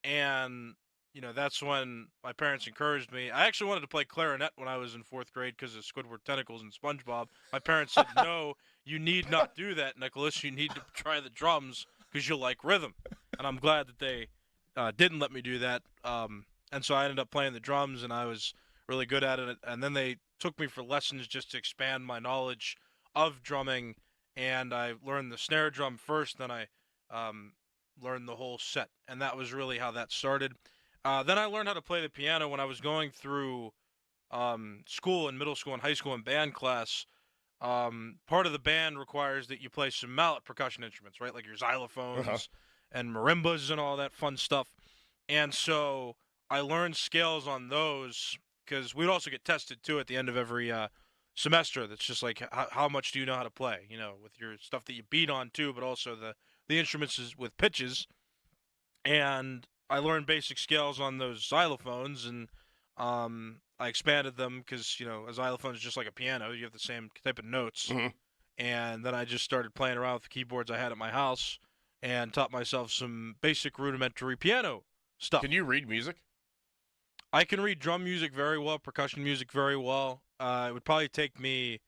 And that's when my parents encouraged me. I actually wanted to play clarinet when I was in 4th grade because of Squidward Tentacles and SpongeBob. My parents said, no, you need not do that, Nicholas. You need to try the drums because you'll like rhythm. And I'm glad that they didn't let me do that. And so I ended up playing the drums, and I was really good at it. And then they took me for lessons just to expand my knowledge of drumming, and I learned the snare drum first, then I learned the whole set, and that was really how that started. Then I learned how to play the piano when I was going through school in middle school and high school in band class. Part of the band requires that you play some mallet percussion instruments, right? Like your xylophones and marimbas and all that fun stuff. And so I learned scales on those, because we'd also get tested too at the end of every semester. That's just like how much do you know how to play, with your stuff that you beat on too, but also the instruments with pitches. And I learned basic scales on those xylophones, and I expanded them because a xylophone is just like a piano. You have the same type of notes. And then I just started playing around with the keyboards I had at my house and taught myself some basic rudimentary piano stuff. Can you read music? I can read drum music very well, percussion music very well. It would probably take me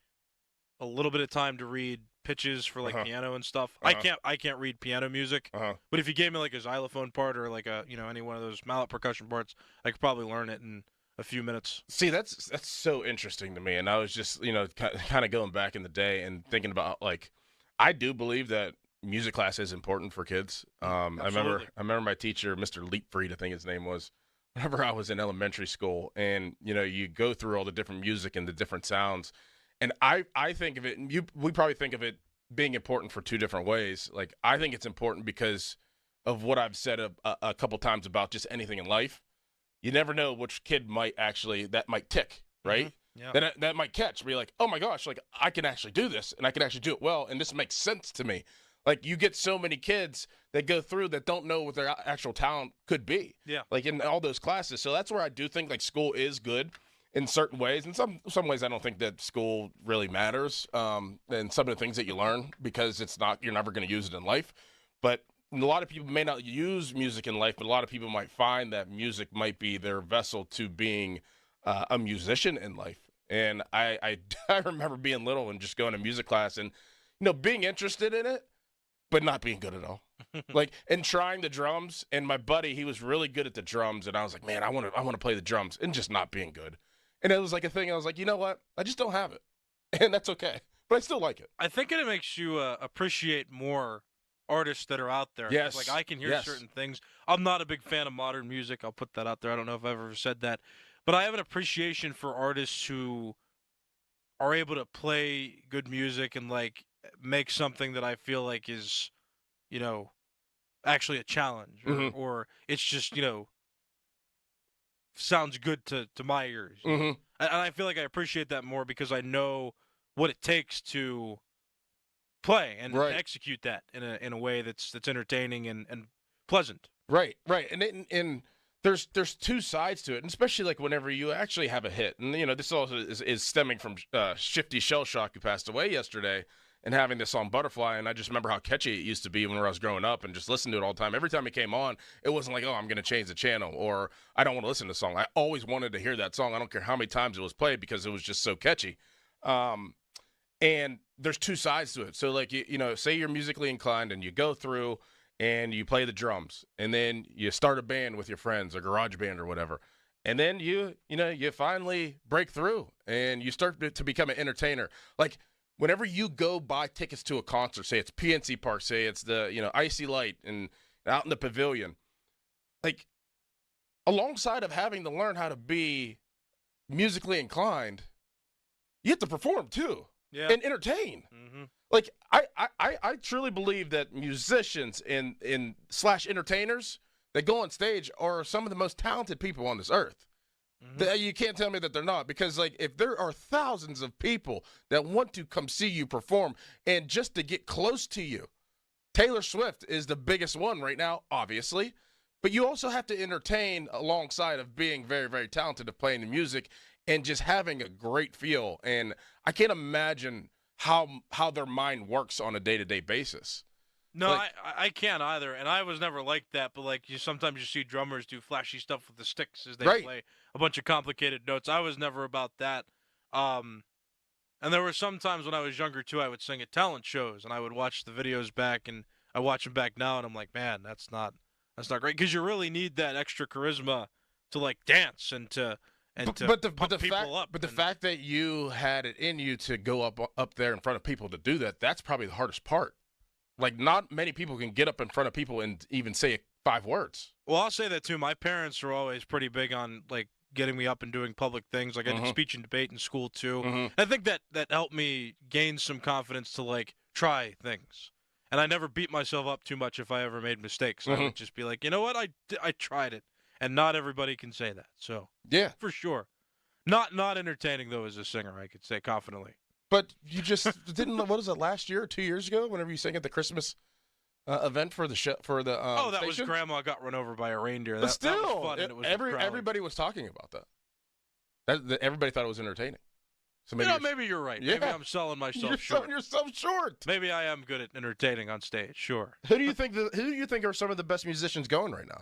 a little bit of time to read pitches for like piano and stuff. I can't read piano music. But if you gave me like a xylophone part or like a any one of those mallet percussion parts, I could probably learn it in a few minutes. See, that's so interesting to me. And I was just kind of going back in the day and thinking about, like, I do believe that music class is important for kids. I remember my teacher, Mr. Leapfried, I think his name was, whenever I was in elementary school, and you go through all the different music and the different sounds, and I think of it, and we probably think of it being important for two different ways. Like, I think it's important because of what I've said a couple times about just anything in life. You never know which kid might tick, right? Mm-hmm. Yeah. That might catch, be like, oh my gosh, like I can actually do this, and I can actually do it well, and this makes sense to me. Like, you get so many kids that go through that don't know what their actual talent could be. Yeah. Like, in all those classes. So that's where I do think, like, school is good in certain ways. In some ways, I don't think that school really matters, and some of the things that you learn, because you're never going to use it in life. But a lot of people may not use music in life, but a lot of people might find that music might be their vessel to being a musician in life. And I remember being little and just going to music class and, being interested in it, but not being good at all. Like, and trying the drums, and my buddy, he was really good at the drums, and I was like, man, I want to play the drums, and just not being good. And it was like a thing, I was like, you know what? I just don't have it. And that's okay. But I still like it. I think it makes you appreciate more artists that are out there. Yes. Like, I can hear certain things. I'm not a big fan of modern music. I'll put that out there. I don't know if I've ever said that. But I have an appreciation for artists who are able to play good music and, like, make something that I feel like is, actually a challenge. Or it's just, sounds good to my ears. Mm-hmm. And I feel like I appreciate that more because I know what it takes to play and execute that in a way that's entertaining and pleasant. Right. And there's two sides to it, and especially like whenever you actually have a hit. And this also is stemming from Shifty Shellshock, who passed away yesterday, and having this song Butterfly. And I just remember how catchy it used to be when I was growing up, and just listening to it all the time. Every time it came on, it wasn't like, oh, I'm going to change the channel, or I don't want to listen to the song. I always wanted to hear that song. I don't care how many times it was played, because it was just so catchy. And there's two sides to it. So, like, say you're musically inclined and you go through and you play the drums, and then you start a band with your friends, a garage band or whatever. And then you finally break through and you start to become an entertainer. Like, whenever you go buy tickets to a concert, say it's PNC Park, say it's the, Icy Light and out in the pavilion, like, alongside of having to learn how to be musically inclined, you have to perform too. Yeah. And entertain. Mm-hmm. Like, I truly believe that musicians and / entertainers that go on stage are some of the most talented people on this earth. Mm-hmm. You can't tell me that they're not, because, like, if there are thousands of people that want to come see you perform and just to get close to you, Taylor Swift is the biggest one right now, obviously, but you also have to entertain alongside of being very, very talented at playing the music and just having a great feel. And I can't imagine how their mind works on a day-to-day basis. No, like, I can't either, and I was never like that. But, like, sometimes you see drummers do flashy stuff with the sticks as they play a bunch of complicated notes. I was never about that. And there were some times when I was younger too, I would sing at talent shows, and I would watch the videos back, and I watch them back now, and I'm like, man, that's not great, because you really need that extra charisma to, like, dance and to pump people up. But the fact that you had it in you to go up there in front of people to do that, that's probably the hardest part. Like, not many people can get up in front of people and even say 5 words. Well, I'll say that too. My parents were always pretty big on, like, getting me up and doing public things. Like, I did speech and debate in school too. Mm-hmm. I think that helped me gain some confidence to, like, try things. And I never beat myself up too much if I ever made mistakes. I would just be like, you know what, I tried it. And not everybody can say that. So, yeah, for sure. Not entertaining, though, as a singer, I could say confidently. But you just didn't. What was it, last year or 2 years ago? Whenever you sang at the Christmas event for the show, for the that station? was Grandma got run over by a reindeer. But that still, was fun, and it was everybody was talking about that. Everybody thought it was entertaining. So maybe you're right. Yeah. Maybe I'm selling myself short. You're selling yourself short. Maybe I am good at entertaining on stage. Sure. Who do you think are some of the best musicians going right now?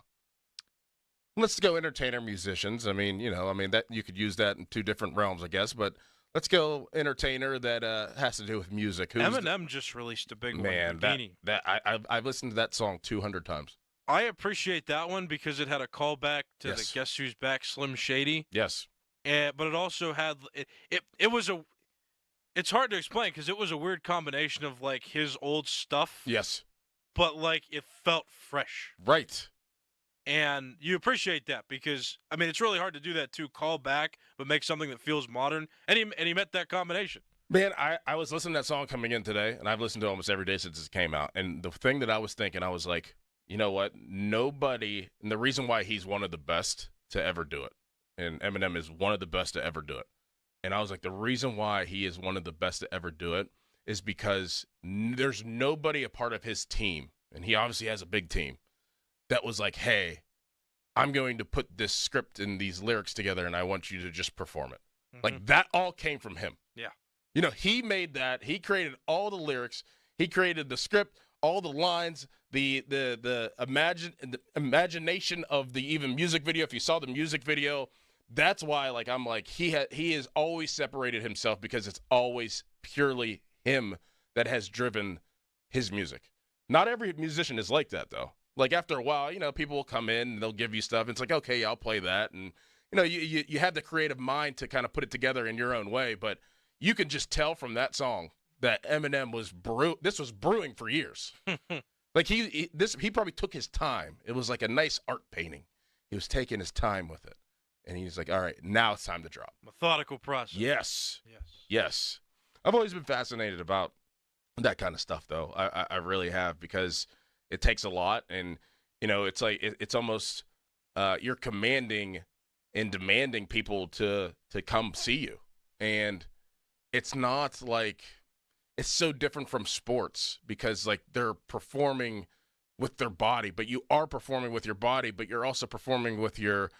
Let's go entertainer musicians. I mean, that you could use that in 2 different realms, I guess. But let's go entertainer that has to do with music. Eminem just released a big one. Man, I've listened to that song 200 times. I appreciate that one because it had a callback to the Guess Who's Back, Slim Shady. Yes. But it also had it's hard to explain because it was a weird combination of, like, his old stuff. Yes. but like it felt fresh. Right. And you appreciate that because, I mean, it's really hard to do that too, call back, but make something that feels modern. And he met that combination. Man, I was listening to that song coming in today, and I've listened to it almost every day since it came out. And the thing that I was thinking, I was like, you know what? Nobody, and the reason why he's one of the best to ever do it, and Eminem is one of the best to ever do it. And I was like, the reason why he is one of the best to ever do it is because there's nobody a part of his team, and he obviously has a big team, that was like, hey, I'm going to put this script and these lyrics together, and I want you to just perform it. Mm-hmm. Like, that all came from him. Yeah. You know, he made that. He created all the lyrics. He created the script, all the lines, the imagination of the even music video. If you saw the music video, that's why, like, I'm like, he has always separated himself because it's always purely him that has driven his music. Not every musician is like that, though. Like, after a while, you know, people will come in and they'll give you stuff. And it's like, okay, I'll play that. And, you know, you have the creative mind to kind of put it together in your own way. But you can just tell from that song that Eminem was this was brewing for years. Like, he probably took his time. It was like a nice art painting. He was taking his time with it. And he's like, all right, now it's time to drop. Methodical process. Yes. I've always been fascinated about that kind of stuff, though. I really have, because it takes a lot. And, you know, it's like it's almost you're commanding and demanding people to come see you. And it's not like it's so different from sports because, like, they're performing with their body, but you are performing with your body, but you're also performing with your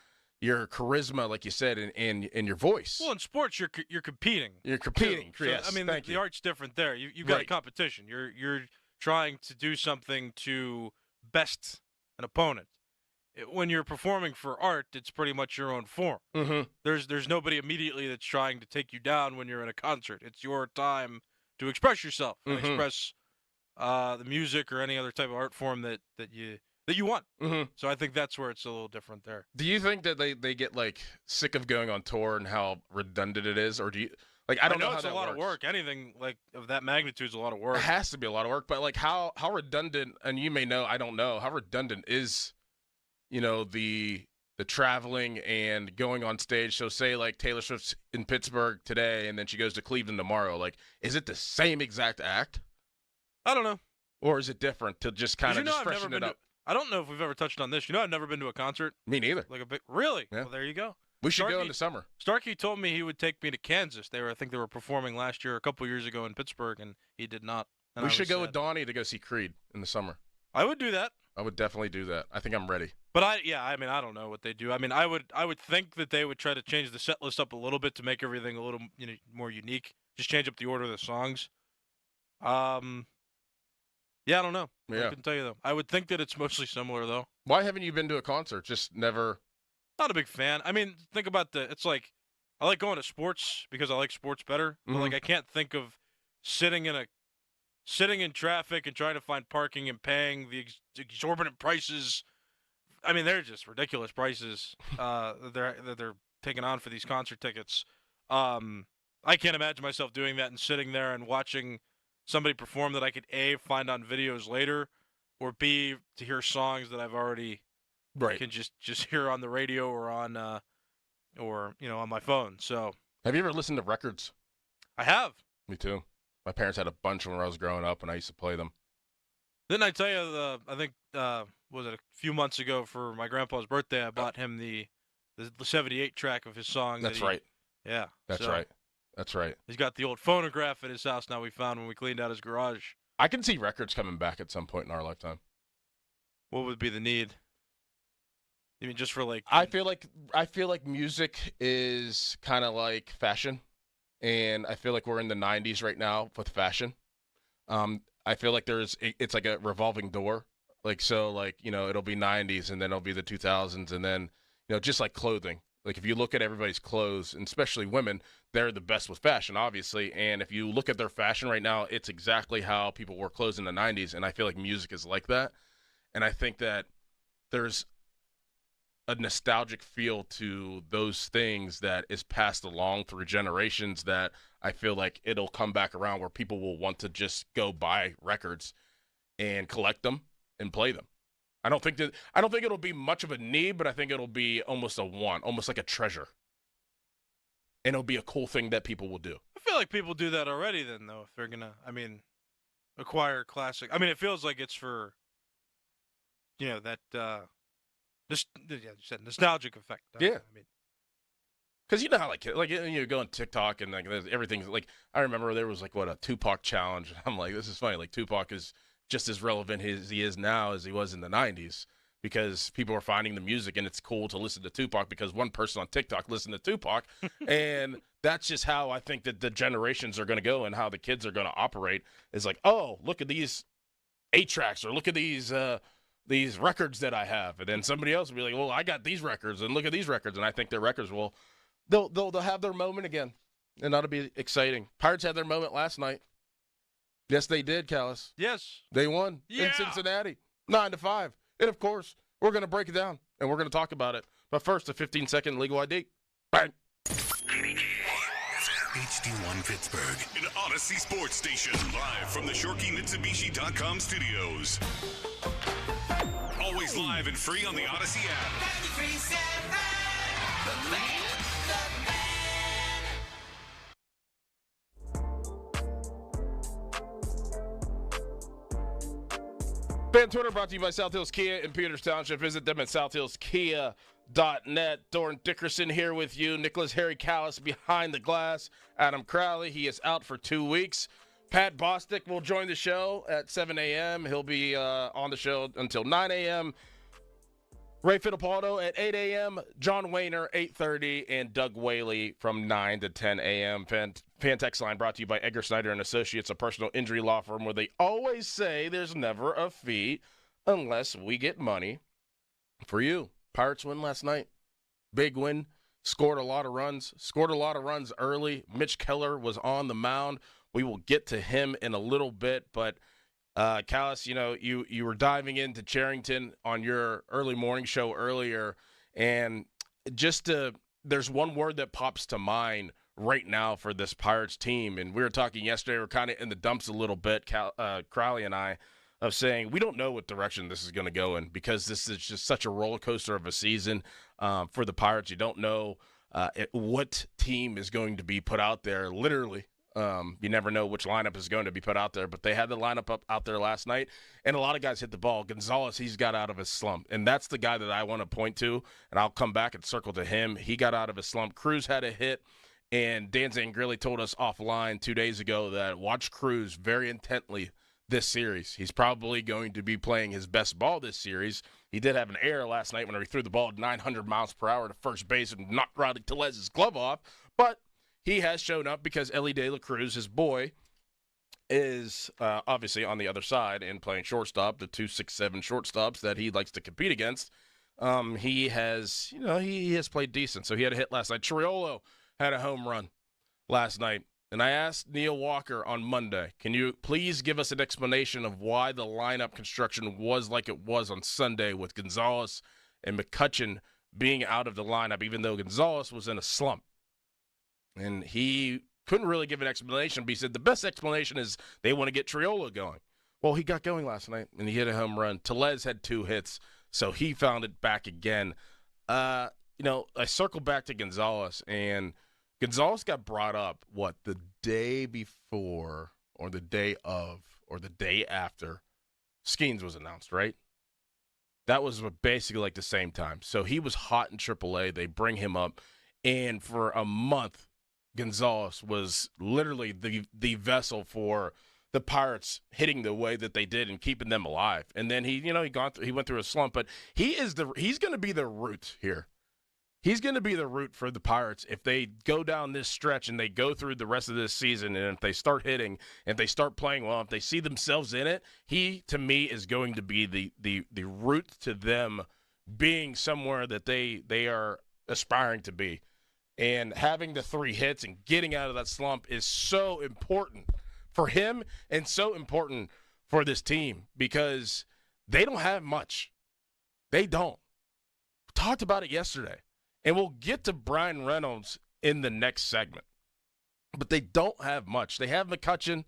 charisma, like you said, and your voice. Well, in sports, you're competing. You're competing. So, yes, I mean, thank the you. art's different there. You've got Right. a competition. You're trying to do something to best an opponent. When you're performing for art, it's pretty much your own form. Mm-hmm. There's nobody immediately that's trying to take you down when you're in a concert. It's your time to express yourself, and express the music or any other type of art form that you want. Mm-hmm. So I think that's where it's a little different there. Do you think that they get, like, sick of going on tour and how redundant it is, or do you I don't know how it's that a lot works. of work. Anything like of that magnitude is a lot of work. It has to be a lot of work, but, like, how redundant, and you may know, I don't know, how redundant is, you know, the traveling and going on stage? So say, like, Taylor Swift's in Pittsburgh today and then she goes to Cleveland tomorrow. Like, is it the same exact act? I don't know. Or is it different to just kind of just I've never freshen been it up? I don't know if we've ever touched on this. You know, I've never been to a concert. Me neither. Like a big, really? Yeah. Well, there you go. We should go in the summer. Starkey told me he would take me to Kansas. I think they were performing last year, a couple years ago in Pittsburgh, and he did not. And We I should was go sad. with Donnie to go see Creed in the summer. I would do that. I would definitely do that. I think I'm ready. But I don't know what they do. I mean, I would think that they would try to change the set list up a little bit to make everything a little, you know, more unique. Just change up the order of the songs. Yeah, I don't know. Yeah. I couldn't tell you though. I would think that it's mostly similar though. Why haven't you been to a concert? Just never. Not a big fan. I mean, think about it's like I like going to sports because I like sports better. But Mhm. like I can't think of sitting in traffic and trying to find parking and paying the exorbitant prices. I mean, they're just ridiculous prices that they're taking on for these concert tickets. I can't imagine myself doing that and sitting there and watching somebody perform that I could A, find on videos later, or B, to hear songs that I've already can just hear on the radio or on on my phone. So Have you ever listened to records? I have. Me too. My parents had a bunch when I was growing up, and I used to play them. Didn't I tell you I think was it a few months ago for my grandpa's birthday? I bought him the 78 track of his songs. That's right. Yeah, That's so right. That's right. He's got the old phonograph at his house now. We found when we cleaned out his garage. I can see records coming back at some point in our lifetime. What would be the need? You mean just for like? I feel like music is kind of like fashion, and I feel like we're in the 90s right now with fashion. I feel like it's like a revolving door. Like, so, like, you know, it'll be 90s and then it'll be the 2000s, and then, you know, just like clothing. Like, if you look at everybody's clothes, and especially women, they're the best with fashion, obviously. And if you look at their fashion right now, it's exactly how people wore clothes in the 90s. And I feel like music is like that. And I think that there's a nostalgic feel to those things that is passed along through generations that I feel like it'll come back around where people will want to just go buy records. and collect them and play them. I don't think it'll be much of a need, but I think it'll be almost a want, almost like a treasure. And it'll be a cool thing that people will do. I feel like people do that already then, though, if they're going to, acquire classic. it feels like it's for, that, you said nostalgic effect. Yeah. Because you know how, you go on TikTok and, everything's, I remember there was, a Tupac challenge. I'm like, this is funny. Tupac is just as relevant as he is now as he was in the 90s because people are finding the music and it's cool to listen to Tupac because one person on TikTok listened to Tupac. And that's just how I think that the generations are going to go and how the kids are going to operate is oh, look at these 8-tracks or look at these records that I have. And then somebody else will be like, well, I got these records and look at these records. And I think their records will they'll have their moment again. And that'll be exciting. Pirates had their moment last night. Yes, they did, Callis. Yes. They won in Cincinnati, 9-5. And, of course, we're going to break it down, and we're going to talk about it. But first, a 15-second legal ID. Bang. HD1 Pittsburgh, an Odyssey sports station, live from the ShorkeyMitsubishi.com studios. Always live and free on the Odyssey app. 93.7, the man. Fan Twitter brought to you by South Hills Kia in Peters Township. Visit them at southhillskia.net. Doran Dickerson here with you. Nicholas Harry Callis behind the glass. Adam Crowley, he is out for 2 weeks. Pat Bostic will join the show at 7 a.m. He'll be on the show until 9 a.m. Ray Fittipaldo at 8 a.m., John Wayner, 8:30, and Doug Whaley from 9 to 10 a.m. Fan Text Line brought to you by Edgar Snyder & Associates, a personal injury law firm where they always say there's never a fee unless we get money for you. Pirates win last night. Big win. Scored a lot of runs early. Mitch Keller was on the mound. We will get to him in a little bit, but Callis, you were diving into Cherington on your early morning show earlier, and there's one word that pops to mind right now for this Pirates team, and we were talking yesterday, we're kind of in the dumps a little bit, Crowley and I, of saying we don't know what direction this is going to go in because this is just such a roller coaster of a season for the Pirates. You don't know what team is going to be put out there, literally. You never know which lineup is going to be put out there, but they had the lineup out there last night, and a lot of guys hit the ball. Gonzalez, he's got out of his slump, and that's the guy that I want to point to, and I'll come back and circle to him. He got out of his slump. Cruz had a hit, and Dan Zangrilli told us offline 2 days ago that watch Cruz very intently this series. He's probably going to be playing his best ball this series. He did have an error last night when he threw the ball at 900 miles per hour to first base and knocked Riley Telez's glove off, but he has shown up because Elly De La Cruz, his boy, is obviously on the other side and playing shortstop, the 2-6-7 shortstops that he likes to compete against. He has played decent. So he had a hit last night. Triolo had a home run last night. And I asked Neil Walker on Monday, can you please give us an explanation of why the lineup construction was like it was on Sunday with Gonzalez and McCutchen being out of the lineup, even though Gonzalez was in a slump? And he couldn't really give an explanation, but he said the best explanation is they want to get Triolo going. Well, he got going last night, and he hit a home run. Telez had 2 hits, so he found it back again. I circled back to Gonzalez, and Gonzalez got brought up, the day before or the day of or the day after Skeens was announced, right? That was basically like the same time. So he was hot in AAA. They bring him up, and for a month, Gonzalez was literally the vessel for the Pirates hitting the way that they did and keeping them alive. And then he went through a slump, but he's going to be the root here. He's going to be the root for the Pirates if they go down this stretch and they go through the rest of this season, and if they start hitting, if they start playing well, if they see themselves in it, he, to me, is going to be the root to them being somewhere that they are aspiring to be. And having the 3 hits and getting out of that slump is so important for him and so important for this team because they don't have much. They don't. We talked about it yesterday. And we'll get to Brian Reynolds in the next segment. But they don't have much. They have McCutchen.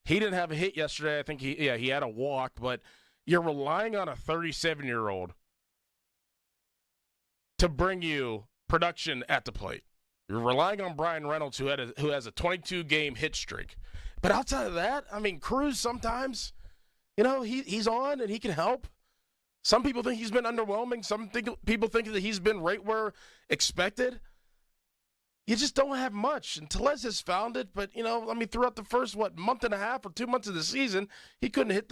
He didn't have a hit yesterday. I think he had a walk, but you're relying on a 37-year-old to bring you production at the plate. You're relying on Brian Reynolds, who has a 22-game hit streak. But outside of that, I mean, Cruz sometimes, he's on and he can help. Some people think he's been underwhelming. People think that he's been right where expected. You just don't have much. And Tellez has found it, but, throughout the first, month and a half or 2 months of the season, he couldn't hit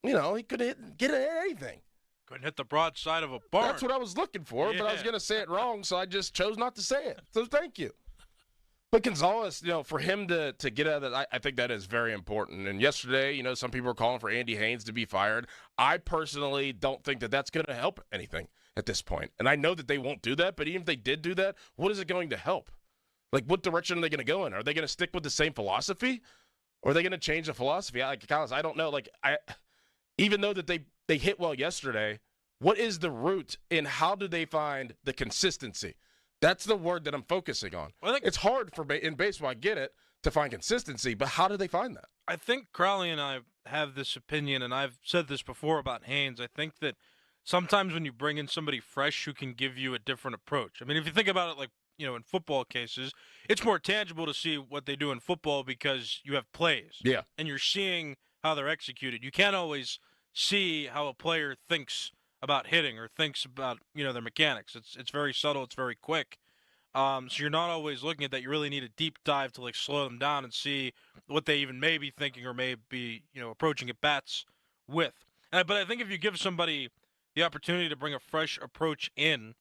get anything. Couldn't hit the broadside of a barn. That's what I was looking for, but I was going to say it wrong, so I just chose not to say it. So thank you. But Gonzalez, for him to get out of that, I think that is very important. And yesterday, some people were calling for Andy Haynes to be fired. I personally don't think that that's going to help anything at this point. And I know that they won't do that, but even if they did do that, what is it going to help? Like, what direction are they going to go in? Are they going to stick with the same philosophy? Or are they going to change the philosophy? I don't know. Even though that they hit well yesterday, what is the root and how do they find the consistency? That's the word that I'm focusing on. Well, I think it's hard in baseball, I get it, to find consistency, but how do they find that? I think Crowley and I have this opinion, and I've said this before about Haynes. I think that sometimes when you bring in somebody fresh who can give you a different approach. I mean, if you think about it in football cases, it's more tangible to see what they do in football because you have plays. Yeah. And you're seeing how they're executed. You can't always see how a player thinks about hitting or thinks about, their mechanics. It's very subtle. It's very quick. So you're not always looking at that. You really need a deep dive to slow them down and see what they even may be thinking or may be, approaching at bats with. But I think if you give somebody the opportunity to bring a fresh approach in,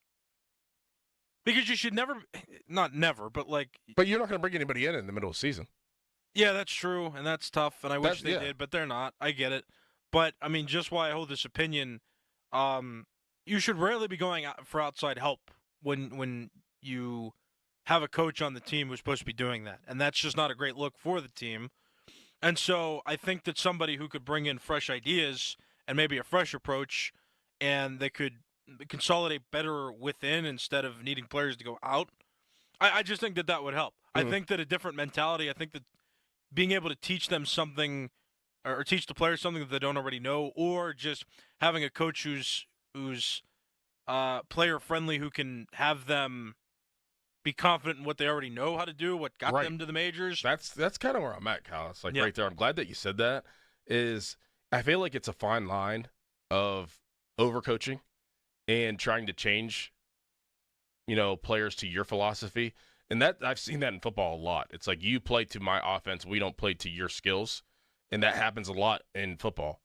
because you should never, not never, but But you're not going to bring anybody in the middle of the season. Yeah, that's true, and that's tough, and I wish they did, but they're not. I get it. But, I mean, just why I hold this opinion, you should rarely be going out for outside help when you have a coach on the team who's supposed to be doing that. And that's just not a great look for the team. And so I think that somebody who could bring in fresh ideas and maybe a fresh approach, and they could consolidate better within instead of needing players to go out, I just think that would help. I think that a different mentality, I think that being able to teach them something or teach the players something that they don't already know, or just having a coach who's player friendly, who can have them be confident in what they already know how to do, what got them to the majors. That's kind of where I'm at, Kyle. It's right there. I'm glad that you said that. I feel like it's a fine line of overcoaching and trying to change, players to your philosophy. And that I've seen that in football a lot. It's like, you play to my offense, we don't play to your skills. And that happens a lot in football.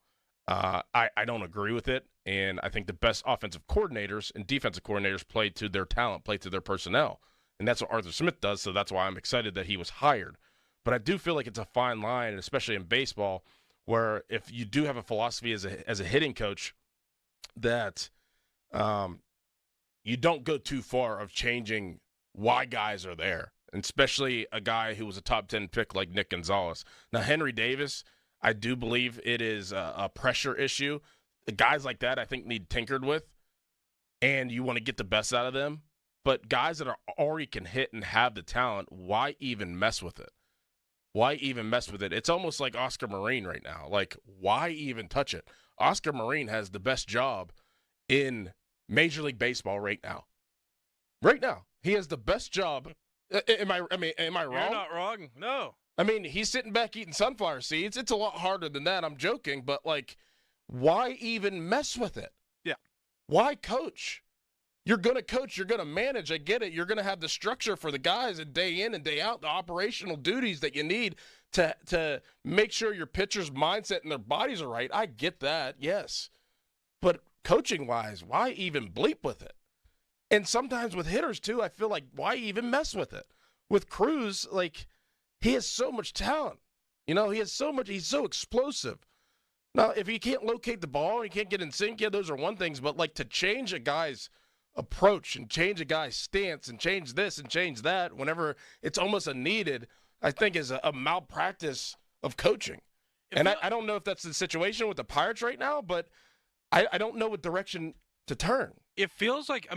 I don't agree with it. And I think the best offensive coordinators and defensive coordinators play to their talent, play to their personnel. And that's what Arthur Smith does, so that's why I'm excited that he was hired. But I do feel like it's a fine line, especially in baseball, where if you do have a philosophy as a hitting coach, that you don't go too far of changing why guys are there, and especially a guy who was a top 10 pick like Nick Gonzalez. Now, Henry Davis, I do believe it is a pressure issue. Guys like that, I think, need tinkered with, and you want to get the best out of them. But guys that already can hit and have the talent, why even mess with it? Why even mess with it? It's almost like Oscar Marin right now. Why even touch it? Oscar Marin has the best job in Major League Baseball right now. Right now. He has the best job. Am I wrong? You're not wrong. No. I mean, he's sitting back eating sunflower seeds. It's a lot harder than that. I'm joking, but why even mess with it? Yeah. Why coach? You're going to coach. You're going to manage. I get it. You're going to have the structure for the guys and day in and day out, the operational duties that you need to make sure your pitcher's mindset and their bodies are right. I get that, yes. But coaching-wise, why even bleep with it? And sometimes with hitters, too, I feel like, why even mess with it? With Cruz, he has so much talent. He has so much. He's so explosive. Now, if he can't locate the ball and he can't get in sync, those are one things. But, to change a guy's approach and change a guy's stance and change this and change that whenever it's almost unneeded, I think is a malpractice of coaching. And I don't know if that's the situation with the Pirates right now, but I don't know what direction to turn. It feels like,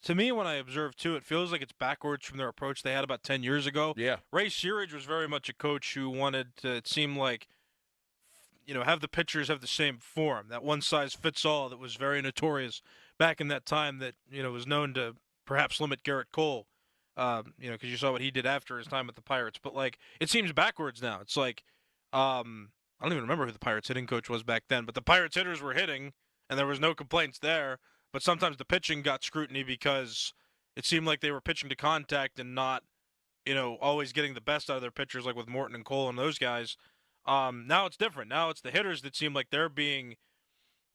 to me, when I observe, too, it feels like it's backwards from their approach they had about 10 years ago. Yeah. Ray Searage was very much a coach who wanted to, it seemed like, have the pitchers have the same form, that one-size-fits-all that was very notorious back in that time that, was known to perhaps limit Garrett Cole, because you saw what he did after his time with the Pirates. But, it seems backwards now. It's like, I don't even remember who the Pirates hitting coach was back then, but the Pirates hitters were hitting, and there was no complaints there. But sometimes the pitching got scrutiny because it seemed like they were pitching to contact and not, always getting the best out of their pitchers, like with Morton and Cole and those guys. Now it's different. Now it's the hitters that seem like they're being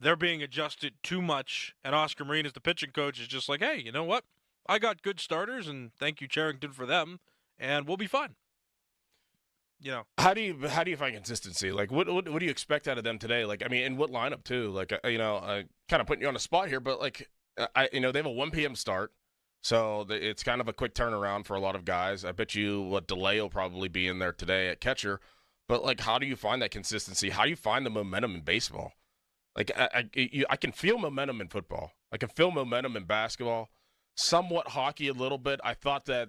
adjusted too much, and Oscar Marin, as the pitching coach, is just like, hey, you know what? I got good starters, and thank you, Charrington, for them, and we'll be fine. How do you find consistency? Like, what do you expect out of them today? Like, I mean, in what lineup too? Like, I kind of putting you on the spot here, but they have a 1 p.m. start, so it's kind of a quick turnaround for a lot of guys. I bet you DeLay will probably be in there today at catcher. But, how do you find that consistency? How do you find the momentum in baseball? Like, I can feel momentum in football. I can feel momentum in basketball. Somewhat hockey a little bit. I thought that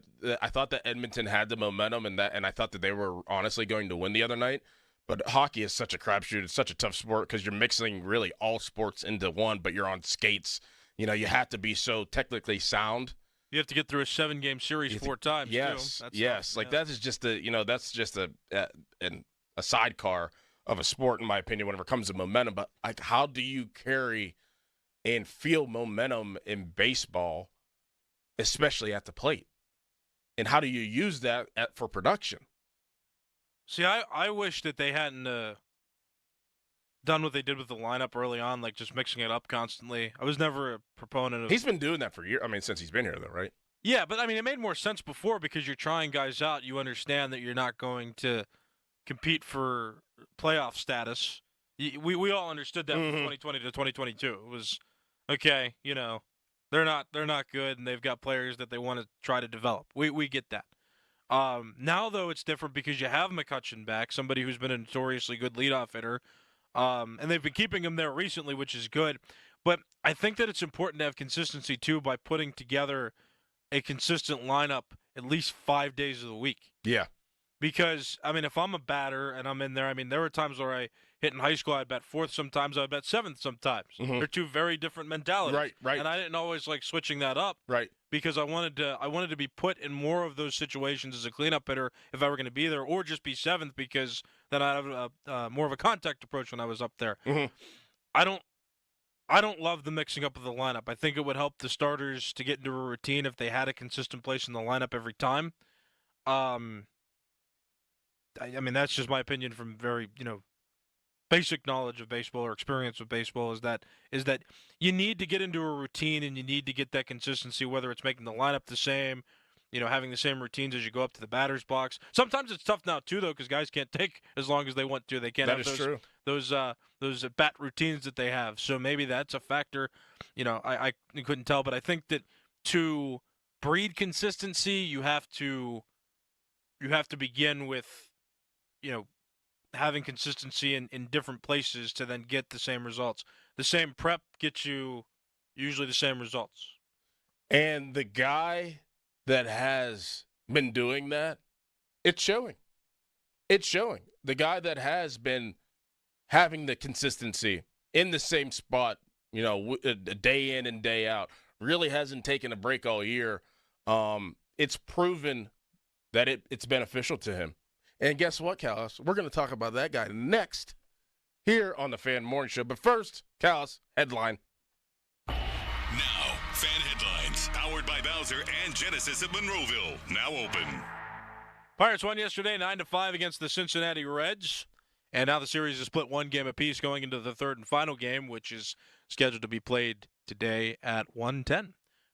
Edmonton had the momentum, and I thought that they were honestly going to win the other night. But hockey is such a crapshoot. It's such a tough sport because you're mixing really all sports into one, but you're on skates. You have to be so technically sound. You have to get through a 7-game series 4 times. Yes, too. yes. That is just a sidecar of a sport, in my opinion, whenever it comes to momentum. But how do you carry and feel momentum in baseball, especially at the plate? And how do you use that for production? See, I wish that they hadn't done what they did with the lineup early on, like just mixing it up constantly. I was never a proponent of... He's been doing that for years. I mean, since he's been here, though, right? Yeah, but, it made more sense before because you're trying guys out. You understand that you're not going to compete for playoff status. We all understood that from 2020 to 2022. It was, okay, they're not good, and they've got players that they want to try to develop. We get that. Now, though, it's different because you have McCutchen back, somebody who's been a notoriously good leadoff hitter. And they've been keeping him there recently, which is good. But I think that it's important to have consistency, too, by putting together a consistent lineup at least 5 days of the week. Yeah. Because, if I'm a batter and I'm in there, there were times where I hit in high school, I'd bat 4th sometimes, I'd bat 7th sometimes. Mm-hmm. They're two very different mentalities. Right. And I didn't always like switching that up. Right. Because I wanted to be put in more of those situations as a cleanup hitter if I were going to be there, or just be 7th because then I have more of a contact approach when I was up there. Mm-hmm. I don't love the mixing up of the lineup. I think it would help the starters to get into a routine if they had a consistent place in the lineup every time. That's just my opinion from very, basic knowledge of baseball or experience with baseball is that you need to get into a routine and you need to get that consistency, whether it's making the lineup the same, having the same routines as you go up to the batter's box. Sometimes it's tough now too, though, because guys can't take as long as they want to. They can't have those bat routines that they have. So maybe that's a factor. I couldn't tell, but I think that to breed consistency, you have to begin with, having consistency in different places to then get the same results. The same prep gets you usually the same results. And the guy that has been doing that, it's showing. It's showing. The guy that has been having the consistency in the same spot, day in and day out, really hasn't taken a break all year. It's proven that it's beneficial to him. And guess what, Callis? We're going to talk about that guy next here on the Fan Morning Show. But first, Callis, headline. Now, Fan Headlines, powered by Bowser and Genesis of Monroeville. Now open. Pirates won yesterday 9-5 against the Cincinnati Reds. And now the series is split 1 game apiece going into the third and final game, which is scheduled to be played today at 1:10.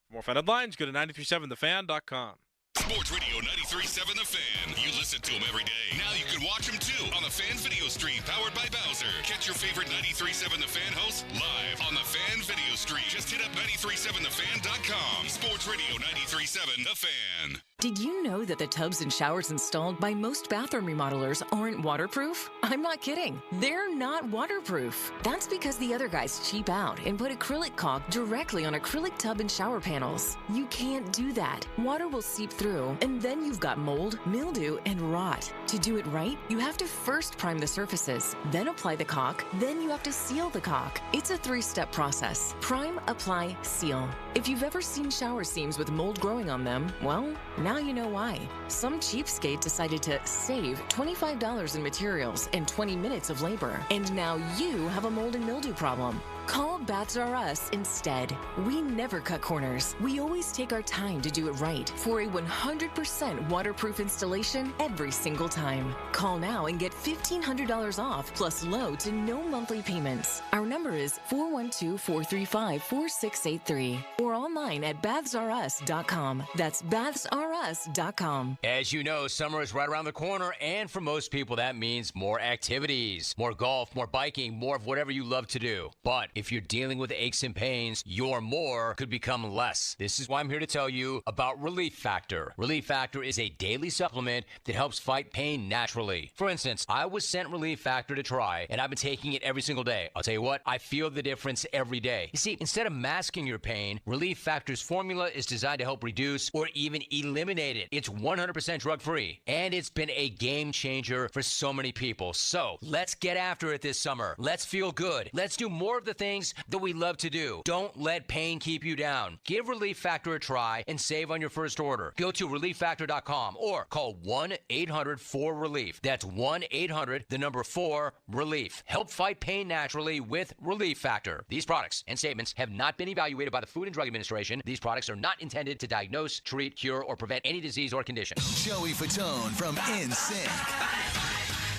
For more Fan Headlines, go to 937thefan.com. Sports Radio 93.7 The Fan. You listen to them every day. Now you can watch them too on the Fan Video Stream powered by Bowser. Catch your favorite 93.7 The Fan hosts live on the Fan Video Stream. Just hit up 937thefan.com. Sports Radio 93.7 The Fan. Did you know that the tubs and showers installed by most bathroom remodelers aren't waterproof? I'm not kidding. They're not waterproof. That's because the other guys cheap out and put acrylic caulk directly on acrylic tub and shower panels. You can't do that. Water will seep through, and then you've got mold, mildew, and rot. To do it right, you have to first prime the surfaces, then apply the caulk, then you have to seal the caulk. It's a 3-step process. Prime, apply, seal. If you've ever seen shower seams with mold growing on them, well, now you know why. Some cheapskate decided to save $25 in materials and 20 minutes of labor, and now you have a mold and mildew problem. Call Baths R Us instead. We never cut corners. We always take our time to do it right for a 100% waterproof installation every single time. Call now and get $1,500 off plus low to no monthly payments. Our number is 412-435-4683 or online at bathsrus.com. That's bathsrus.com. As you know, summer is right around the corner, and for most people, that means more activities, more golf, more biking, more of whatever you love to do. But if you're dealing with aches and pains, your more could become less. This is why I'm here to tell you about Relief Factor. Relief Factor is a daily supplement that helps fight pain naturally. For instance, I was sent Relief Factor to try, and I've been taking it every single day. I'll tell you what, I feel the difference every day. You see, instead of masking your pain, Relief Factor's formula is designed to help reduce or even eliminate it. It's 100% drug-free, and it's been a game changer for so many people. So let's get after it this summer. Let's feel good. Let's do more of the things that we love to do. Don't let pain keep you down. Give Relief Factor a try and save on your first order. Go to ReliefFactor.com or call 1-800-4RELIEF. That's 1-800-4-RELIEF. Help fight pain naturally with Relief Factor. These products and statements have not been evaluated by the Food and Drug Administration. These products are not intended to diagnose, treat, cure, or prevent any disease or condition. Joey Fatone from NSYNC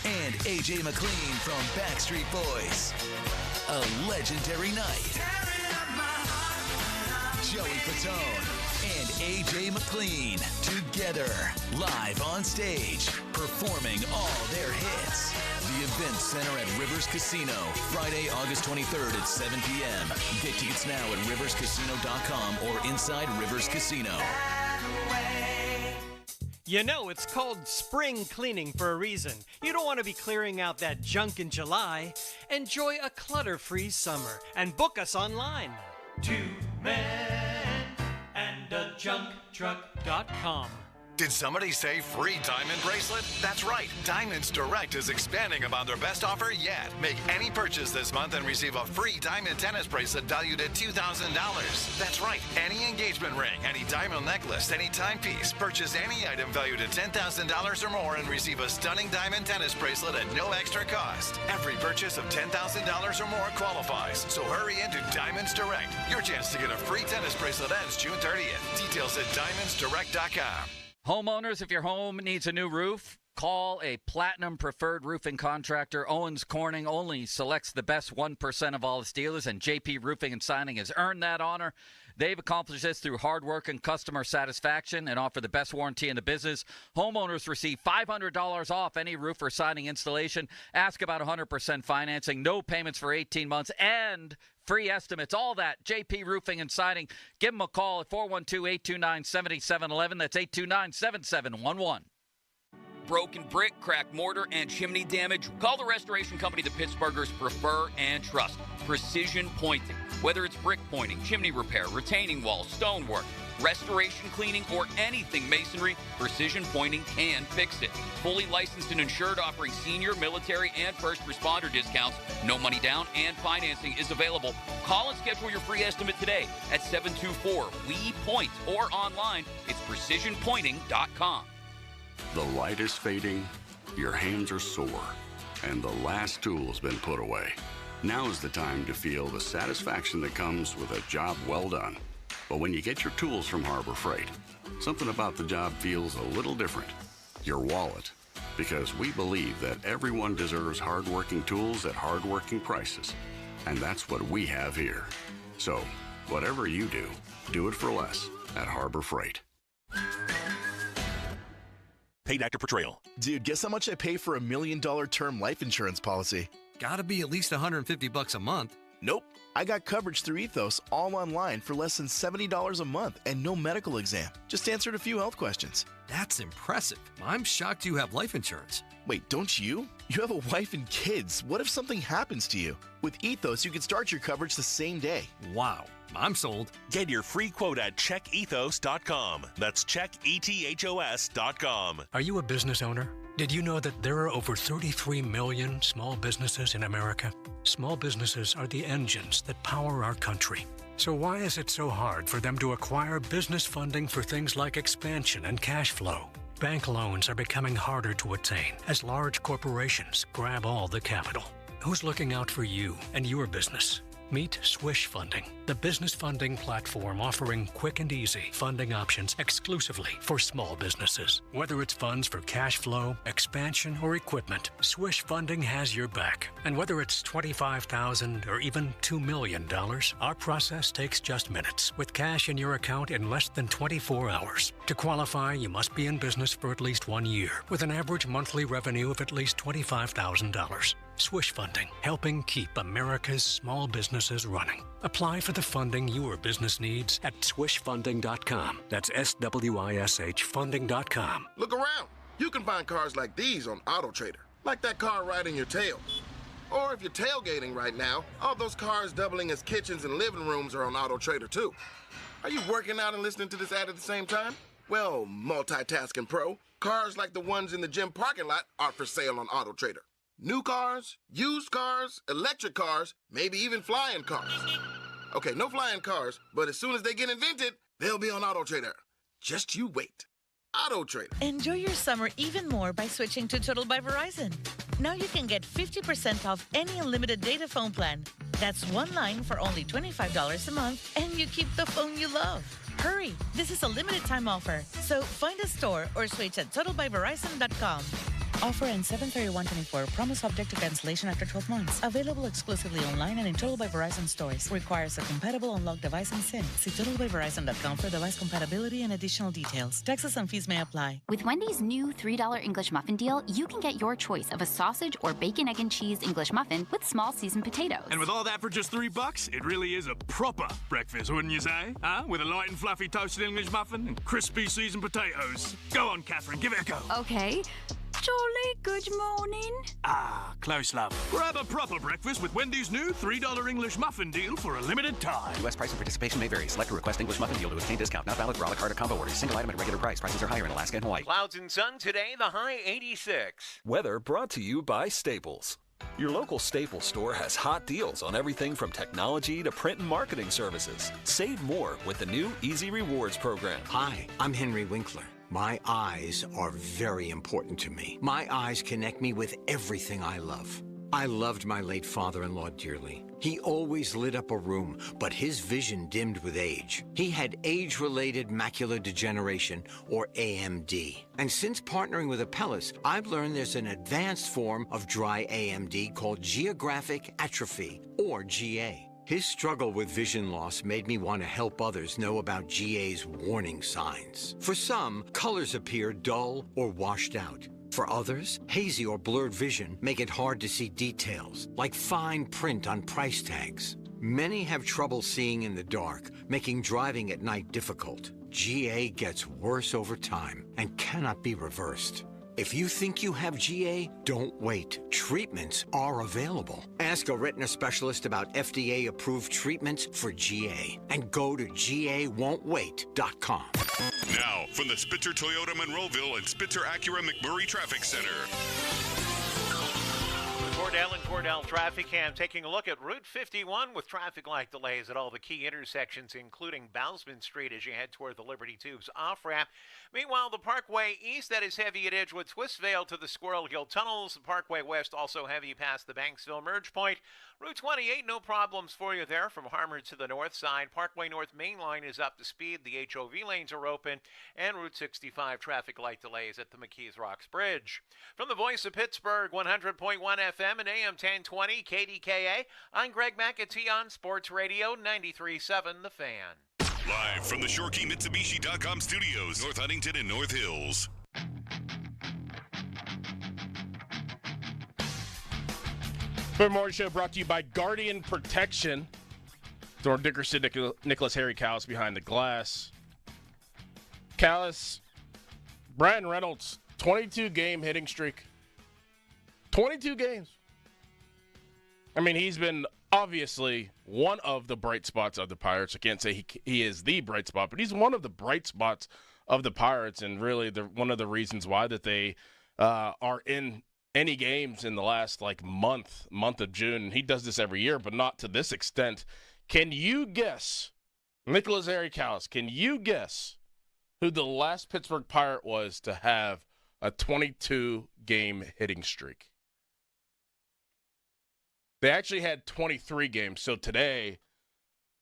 and AJ McLean from Backstreet Boys. A legendary night. Joey Fatone and AJ McLean together, live on stage, performing all their hits. The Event Center at Rivers Casino, Friday, August 23rd at 7 p.m. Get tickets now at riverscasino.com or inside Rivers Casino. You know, it's called spring cleaning for a reason. You don't want to be clearing out that junk in July. Enjoy a clutter-free summer and book us online. 2 men and a junk truck.com. Did somebody say free diamond bracelet? That's right. Diamonds Direct is expanding upon their best offer yet. Make any purchase this month and receive a free diamond tennis bracelet valued at $2,000. That's right. Any engagement ring, any diamond necklace, any timepiece. Purchase any item valued at $10,000 or more and receive a stunning diamond tennis bracelet at no extra cost. Every purchase of $10,000 or more qualifies. So hurry into Diamonds Direct. Your chance to get a free tennis bracelet ends June 30th. Details at diamondsdirect.com. Homeowners, if your home needs a new roof, call a Platinum Preferred Roofing Contractor. Owens Corning only selects the best 1% of all its dealers, and JP Roofing and Signing has earned that honor. They've accomplished this through hard work and customer satisfaction and offer the best warranty in the business. Homeowners receive $500 off any roof or siding installation. Ask about 100% financing, no payments for 18 months, and free estimates. All that, JP Roofing and Siding. Give them a call at 412-829-7711. That's 829-7711. Broken brick, cracked mortar, and chimney damage? Call the restoration company the Pittsburghers prefer and trust. Precision Pointing. Whether it's brick pointing, chimney repair, retaining walls, stonework, restoration cleaning, or anything masonry, Precision Pointing can fix it. Fully licensed and insured, offering senior, military, and first responder discounts. No money down, and financing is available. Call and schedule your free estimate today at 724-WE-POINT or online. It's precisionpointing.com. The light is fading, your hands are sore, and the last tool's been put away. Now is the time to feel the satisfaction that comes with a job well done. But when you get your tools from Harbor Freight, something about the job feels a little different. Your wallet. Because we believe that everyone deserves hardworking tools at hardworking prices. And that's what we have here. So, whatever you do, do it for less at Harbor Freight. Paid actor portrayal. Dude, guess how much I pay for $1 million term life insurance policy? Gotta be at least $150 a month. Nope. I got coverage through Ethos all online for less than $70 a month and no medical exam. Just answered a few health questions. That's impressive. I'm shocked you have life insurance. Wait, don't you? You have a wife and kids. What if something happens to you? With Ethos, you can start your coverage the same day. Wow. I'm sold. Get your free quote at checkethos.com. That's checkethos.com. Are you a business owner? Did you know that there are over 33 million small businesses in America? Small businesses are the engines that power our country. So why is it so hard for them to acquire business funding for things like expansion and cash flow? Bank loans are becoming harder to attain as large corporations grab all the capital. Who's looking out for you and your business? Meet Swish Funding, the business funding platform offering quick and easy funding options exclusively for small businesses. Whether it's funds for cash flow, expansion, or equipment, Swish Funding has your back. And whether it's $25,000 or even $2 million, our process takes just minutes, with cash in your account in less than 24 hours. To qualify, you must be in business for at least 1 year, with an average monthly revenue of at least $25,000. Swish Funding, helping keep America's small businesses running. Apply for the funding your business needs at swishfunding.com. That's SWISH funding.com. Look around. You can find cars like these on AutoTrader, like that car right in your tail. Or if you're tailgating right now, all those cars doubling as kitchens and living rooms are on AutoTrader too. Are you working out and listening to this ad at the same time? Well, multitasking pro, cars like the ones in the gym parking lot are for sale on AutoTrader. New cars, used cars, electric cars, maybe even flying cars. Okay, no flying cars, but as soon as they get invented, they'll be on AutoTrader. Just you wait. AutoTrader. Enjoy your summer even more by switching to Total by Verizon. Now you can get 50% off any unlimited data phone plan. That's one line for only $25 a month, and you keep the phone you love. Hurry, this is a limited time offer, so find a store or switch at TotalByVerizon.com. Offer ends 7/31/24. Promo subject to cancellation after 12 months. Available exclusively online and in Total by Verizon stores. Requires a compatible unlocked device and SIM. See TotalByVerizon.com for device compatibility and additional details. Taxes and fees may apply. With Wendy's new $3 English muffin deal, you can get your choice of a sausage or bacon, egg, and cheese English muffin with small seasoned potatoes. And with all that for just $3, it really is a proper breakfast, wouldn't you say? Huh? With a light and fluffy toasted English muffin and crispy seasoned potatoes. Go on, Catherine, give it a go. Okay. Jolly good morning. Ah, close, love. Grab a proper breakfast with Wendy's new $3 English muffin deal for a limited time. U.S. price and participation may vary. Select a request English muffin deal to obtain discount. Not valid for a la carte or combo orders. Single item at regular price. Prices are higher in Alaska and Hawaii. Clouds and sun today, the high 86. Weather brought to you by Staples. Your local Staples store has hot deals on everything from technology to print and marketing services. Save more with the new Easy Rewards program. Hi, I'm Henry Winkler. My eyes are very important to me. My eyes connect me with everything I love. I loved my late father-in-law dearly. He always lit up a room, but his vision dimmed with age. He had age-related macular degeneration, or AMD. And since partnering with Apellis, I've learned there's an advanced form of dry AMD called geographic atrophy, or GA. His struggle with vision loss made me want to help others know about GA's warning signs. For some, colors appear dull or washed out. For others, hazy or blurred vision make it hard to see details, like fine print on price tags. Many have trouble seeing in the dark, making driving at night difficult. GA gets worse over time and cannot be reversed. If you think you have GA, don't wait. Treatments are available. Ask a retina specialist about FDA-approved treatments for GA and go to GAWon'tWait.com. Now, from the Spitzer Toyota Monroeville and Spitzer Acura McMurray Traffic Center. Cordell and Cordell Traffic Cam taking a look at Route 51 with traffic light delays at all the key intersections, including Bousman Street as you head toward the Liberty Tubes off-ramp. Meanwhile, the Parkway East, that is heavy at Edgewood Swistvale to the Squirrel Hill Tunnels. The Parkway West also heavy past the Banksville Merge Point. Route 28, no problems for you there from Harmer to the north side. Parkway North Main Line is up to speed. The HOV lanes are open. And Route 65 traffic light delays at the McKees Rocks Bridge. From the Voice of Pittsburgh, 100.1 FM and AM 1020 KDKA, I'm Greg McAtee on Sports Radio 93.7 The Fan. Live from the ShoreKeyMitsubishi.com studios, North Huntington and North Hills. Spring Morning Show brought to you by Guardian Protection. Thor Dickerson, Nicholas Harry Callis behind the glass. Callis, Brian Reynolds, 22-game hitting streak. 22 games. I mean, he's been obviously one of the bright spots of the Pirates. I can't say he is the bright spot, but he's one of the bright spots of the Pirates, and really one of the reasons why that they are in any games in the last month of June. He does this every year, but not to this extent. Can you guess, Nicholas Harry Callis, can you guess who the last Pittsburgh Pirate was to have a 22-game hitting streak? They actually had 23 games, so today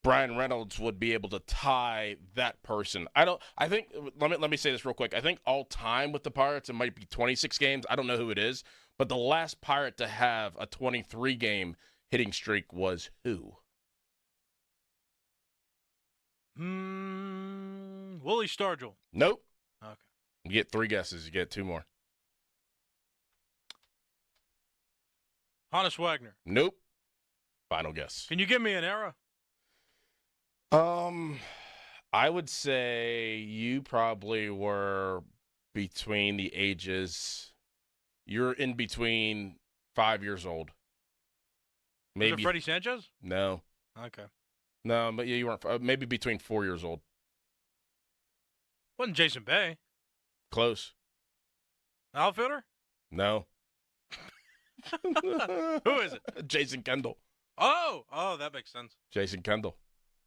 Brian Reynolds would be able to tie that person. Let me say this real quick. I think all time with the Pirates, it might be 26 games. I don't know who it is, but the last Pirate to have a 23-game hitting streak was who? Willie Stargell. Nope. Okay. You get 3 guesses. You get 2 more. Honus Wagner. Nope. Final guess. Can you give me an era? I would say you probably were between the ages. You're in between 5 years old. Maybe. Was it Freddie Sanchez? No. Okay. No, but yeah, you weren't. Maybe between 4 years old. Wasn't Jason Bay? Close. Outfielder? No. Who is it? Jason Kendall. Oh, that makes sense. Jason Kendall.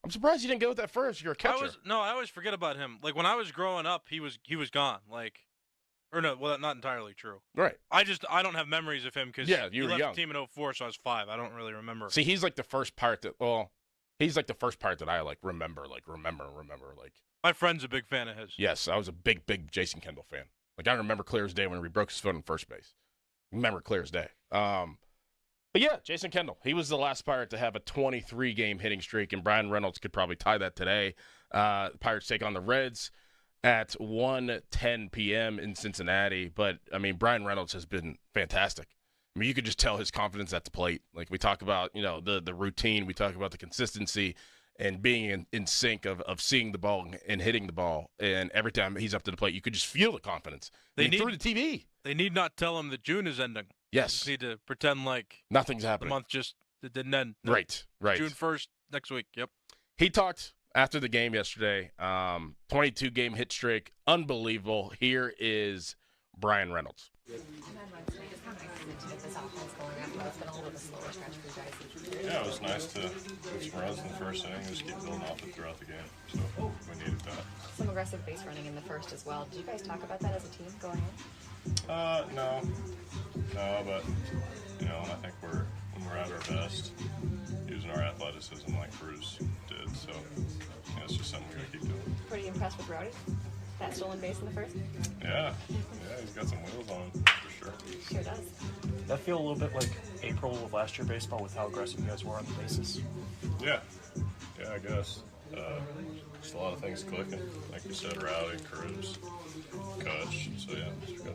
I'm surprised you didn't go with that first. You're a catcher. I always forget about him. Like when I was growing up, he was gone. Not entirely true. Right. I don't have memories of him because you he were left young. the team in 04, so I was 5. I don't really remember. See, he's like the first part that. Well, he's like the first part that I remember. Remember. My friend's a big fan of his. Yes, I was a big Jason Kendall fan. I remember clear as day when he broke his foot on first base. Remember clear as day. But yeah, Jason Kendall. He was the last Pirate to have a 23-game hitting streak, and Brian Reynolds could probably tie that today. Pirates take on the Reds at 1:10 p.m. in Cincinnati. But, I mean, Brian Reynolds has been fantastic. I mean, you could just tell his confidence at the plate. Like we talk about, the routine. We talk about the consistency and being in sync of seeing the ball and hitting the ball. And every time he's up to the plate, you could just feel the confidence. Through the TV. They need not tell him that June is ending. Yes. They just need to pretend like nothing's happening. The month it didn't end. No. Right. June 1st, next week. Yep. He talked after the game yesterday. 22-game hit streak. Unbelievable. Here is Brian Reynolds. Yeah, it was nice to get some runs in the first inning and just keep building off it throughout the game. So we needed that. Some aggressive base running in the first as well. Did you guys talk about that as a team going in? No, but I think when we're at our best, using our athleticism like Cruz did. So it's just something we gotta keep doing. Pretty impressed with Rowdy. That stolen base in the first. Yeah, he's got some wheels on him for sure. Sure does. Did that feel a little bit like April of last year baseball with how aggressive you guys were on the bases? Yeah, I guess. Just a lot of things clicking. Like you said, Rowdy, Cruz, Kutch. So yeah, it's good.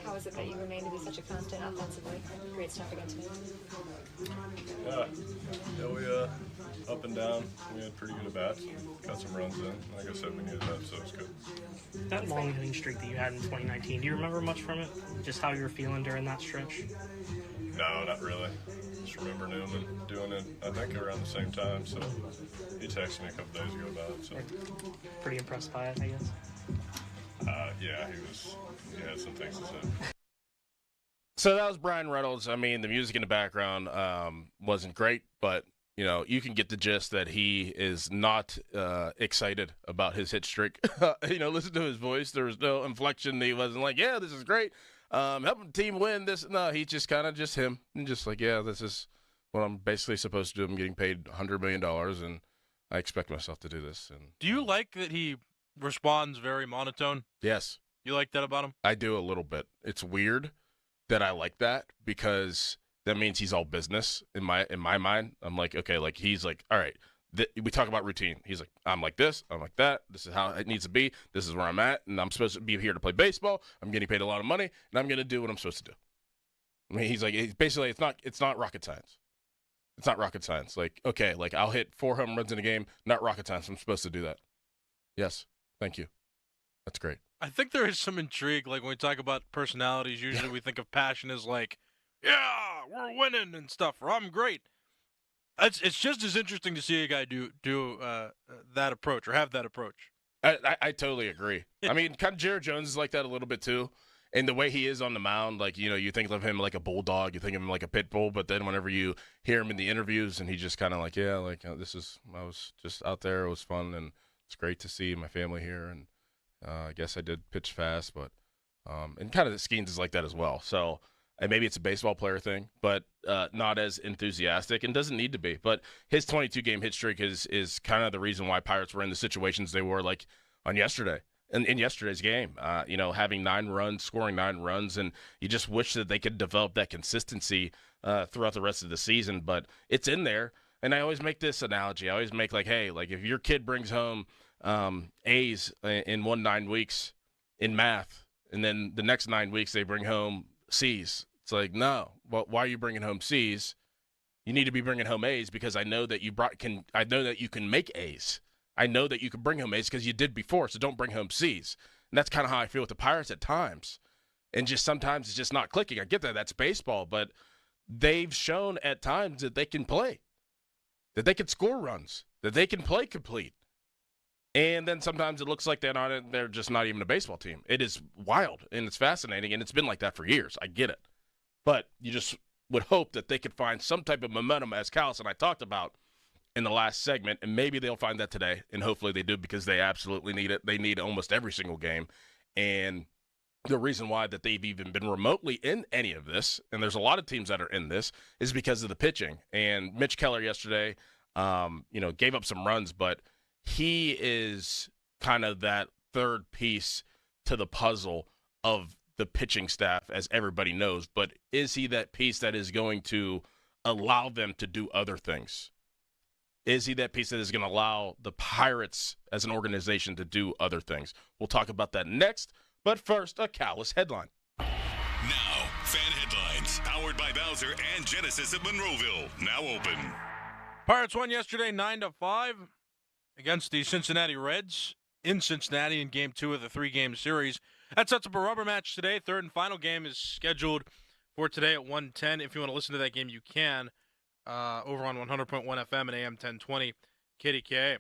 How is it that you remain to be such a constant offensively? Great stuff against me. Yeah, we up and down. We had pretty good at-bats and got some runs in. Like I said, we needed that, so it's good. That long hitting streak that you had in 2019, do you remember much from it? Just how you were feeling during that stretch? No, not really. Just remember Newman doing it, I think, around the same time. So he texted me a couple days ago about it. So pretty impressed by it, I guess. Yeah, he had some things to say. So that was Brian Reynolds. I mean, the music in the background wasn't great, but you can get the gist that he is not excited about his hit streak. Listen to his voice. There was no inflection. He wasn't like, yeah, this is great. Helping the team win this. No, he's just kind of just him. And just like, yeah, this is what I'm basically supposed to do. I'm getting paid $100 million, and I expect myself to do this. And do you like that he responds very monotone? Yes. You like that about him? I do a little bit. It's weird that I like that because that means he's all business in my mind. I'm like, okay, like he's like, all right, we talk about routine. He's like, I'm like this, I'm like that. This is how it needs to be. This is where I'm at, and I'm supposed to be here to play baseball. I'm getting paid a lot of money, and I'm going to do what I'm supposed to do. I mean, he's basically it's not rocket science. It's not rocket science. Like, okay, like I'll hit 4 home runs in a game, not rocket science. I'm supposed to do that. Yes, thank you. That's great. I think there is some intrigue. Like when we talk about personalities, usually we think of passion as like, yeah, we're winning and stuff, or I'm great. It's just as interesting to see a guy do that approach or have that approach. I totally agree. I mean, kind of Jared Jones is like that a little bit too. And the way he is on the mound, like, you know, you think of him like a bulldog, you think of him like a pit bull, but then whenever you hear him in the interviews and he's just kind of like, yeah, like, I was just out there, it was fun, and it's great to see my family here, and I guess I did pitch fast, but and kind of the Skeens is like that as well. So, and maybe it's a baseball player thing, but not as enthusiastic and doesn't need to be. But his 22-game hit streak is kind of the reason why Pirates were in the situations they were like on yesterday. In yesterday's game, you know, having 9 runs, scoring 9 runs, and you just wish that they could develop that consistency throughout the rest of the season. But it's in there, and I always make this analogy. I always make like, hey, like if your kid brings home A's in 9 weeks in math, and then the next 9 weeks they bring home C's. It's like, no, well, why are you bringing home C's? You need to be bringing home A's because I know that I know that you can make A's. I know that you can bring home A's because you did before, so don't bring home C's. And that's kind of how I feel with the Pirates at times. And just sometimes it's just not clicking. I get that. That's baseball. But they've shown at times that they can play, that they can score runs, that they can play complete. And then sometimes it looks like they're just not even a baseball team. It is wild, and it's fascinating, and it's been like that for years. I get it. But you just would hope that they could find some type of momentum, as Callis and I talked about in the last segment, and maybe they'll find that today, and hopefully they do because they absolutely need it. They need almost every single game, and the reason why that they've even been remotely in any of this, and there's a lot of teams that are in this, is because of the pitching. And Mitch Keller yesterday, gave up some runs, but he is kind of that third piece to the puzzle of the pitching staff, as everybody knows. But is he that piece that is going to allow them to do other things? Is he that piece that is going to allow the Pirates as an organization to do other things? We'll talk about that next. But first, a Callis headline. Now, fan headlines, powered by Bowser and Genesis of Monroeville. Now open. Pirates won yesterday 9-5 against the Cincinnati Reds in Cincinnati in Game 2 of the 3-game series. That sets up a rubber match today. Third and final game is scheduled for today at 1:10. If you want to listen to that game, you can. Over on 100.1 FM and AM 1020 KDKA.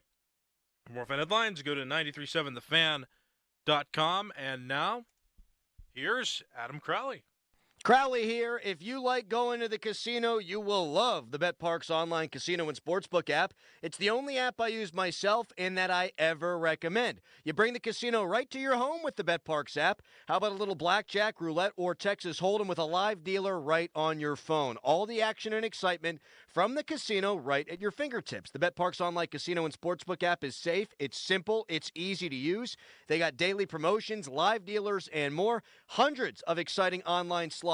For more fan headlines, go to 937thefan.com. And now, here's Adam Crowley. Crowley here. If you like going to the casino, you will love the BetParx online casino and sportsbook app. It's the only app I use myself and that I ever recommend. You bring the casino right to your home with the BetParx app. How about a little blackjack, roulette, or Texas Hold'em with a live dealer right on your phone? All the action and excitement from the casino right at your fingertips. The BetParx online casino and sportsbook app is safe, it's simple, it's easy to use. They got daily promotions, live dealers, and more. Hundreds of exciting online slots.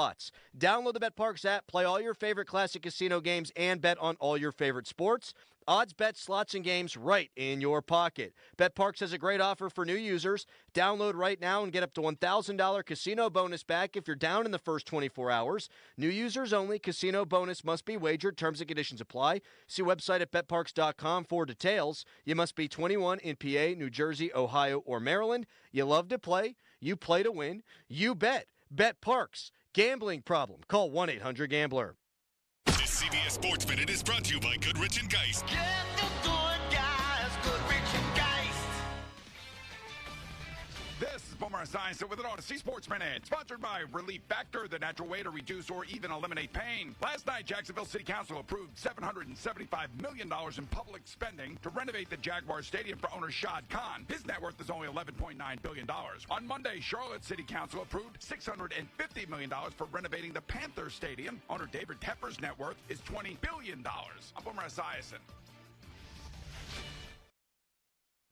Download the BetParx app, play all your favorite classic casino games, and bet on all your favorite sports. Odds, bets, slots, and games right in your pocket. BetParx has a great offer for new users. Download right now and get up to $1,000 casino bonus back if you're down in the first 24 hours. New users only. Casino bonus must be wagered. Terms and conditions apply. See website at betparx.com for details. You must be 21 in PA, New Jersey, Ohio, or Maryland. You love to play. You play to win. You bet. BetParx. Gambling problem? Call 1-800-GAMBLER. This CBS Sports Minute is brought to you by Goodrich & Geist. Get the good guys, Goodrich & Geist. This is Boomer Esiason with an Odyssey Sports Minute, sponsored by Relief Factor, the natural way to reduce or even eliminate pain. Last night, Jacksonville City Council approved $775 million in public spending to renovate the Jaguar Stadium for owner Shad Khan. His net worth is only $11.9 billion. On Monday, Charlotte City Council approved $650 million for renovating the Panther Stadium. Owner David Tepper's net worth is $20 billion. I'm Boomer Esiason.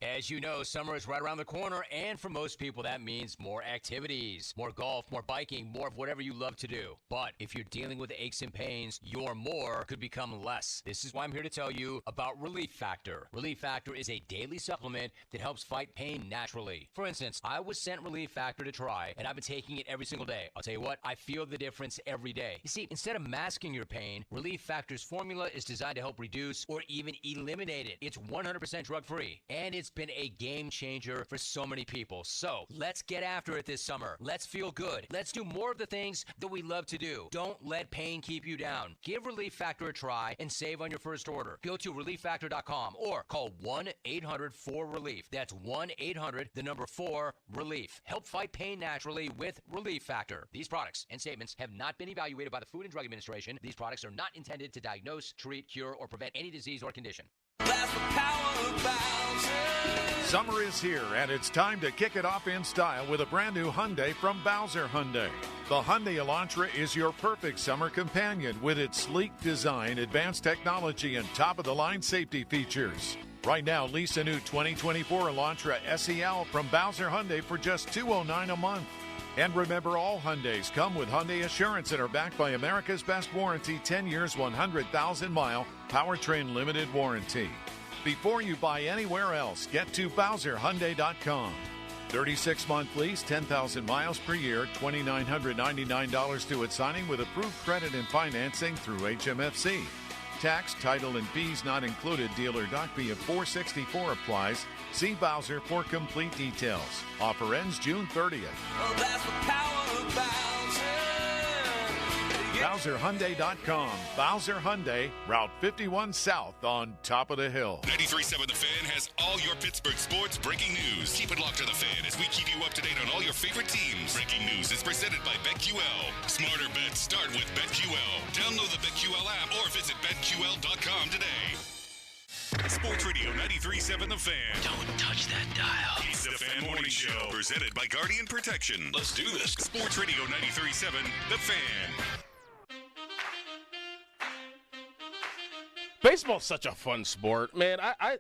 As you know, summer is right around the corner, and for most people, that means more activities, more golf, more biking, more of whatever you love to do. But if you're dealing with aches and pains, your more could become less. This is why I'm here to tell you about Relief Factor. Relief Factor is a daily supplement that helps fight pain naturally. For instance, I was sent Relief Factor to try, and I've been taking it every single day. I'll tell you what, I feel the difference every day. You see, instead of masking your pain, Relief Factor's formula is designed to help reduce or even eliminate it. It's 100% drug-free, and it's been a game changer for so many people. So let's get after it this summer. Let's feel good. Let's do more of the things that we love to do. Don't let pain keep you down. Give Relief Factor a try and save on your first order. Go to ReliefFactor.com or call 1-800-4RELIEF. That's 1-800-4RELIEF. Help fight pain naturally with Relief Factor. These products and statements have not been evaluated by the Food and Drug Administration. These products are not intended to diagnose, treat, cure, or prevent any disease or condition. Summer is here, and it's time to kick it off in style with a brand new Hyundai from Bowser Hyundai. The Hyundai Elantra is your perfect summer companion with its sleek design, advanced technology, and top-of-the-line safety features. Right now, lease a new 2024 Elantra SEL from Bowser Hyundai for just $209 a month. And remember, all Hyundais come with Hyundai Assurance and are backed by America's Best Warranty, 10 years, 100,000-mile powertrain limited warranty. Before you buy anywhere else, get to BowserHyundai.com. 36-month lease, 10,000 miles per year, $2,999 due at signing with approved credit and financing through HMFC. Tax, title, and fees not included. Dealer doc fee of $464 applies. See Bowser for complete details. Offer ends June 30th. Oh, that's the power of BowserHyundai.com. Bowser Hyundai, Route 51 South on top of the hill. 93.7 The Fan has all your Pittsburgh sports breaking news. Keep it locked to The Fan as we keep you up to date on all your favorite teams. Breaking news is presented by BetQL. Smarter bets start with BetQL. Download the BetQL app or visit BetQL.com today. Sports Radio 93.7 The Fan. Don't touch that dial. It's The Fan Morning Show, presented by Guardian Protection. Let's do this. Sports Radio 93.7 The Fan. Baseball's such a fun sport, man. I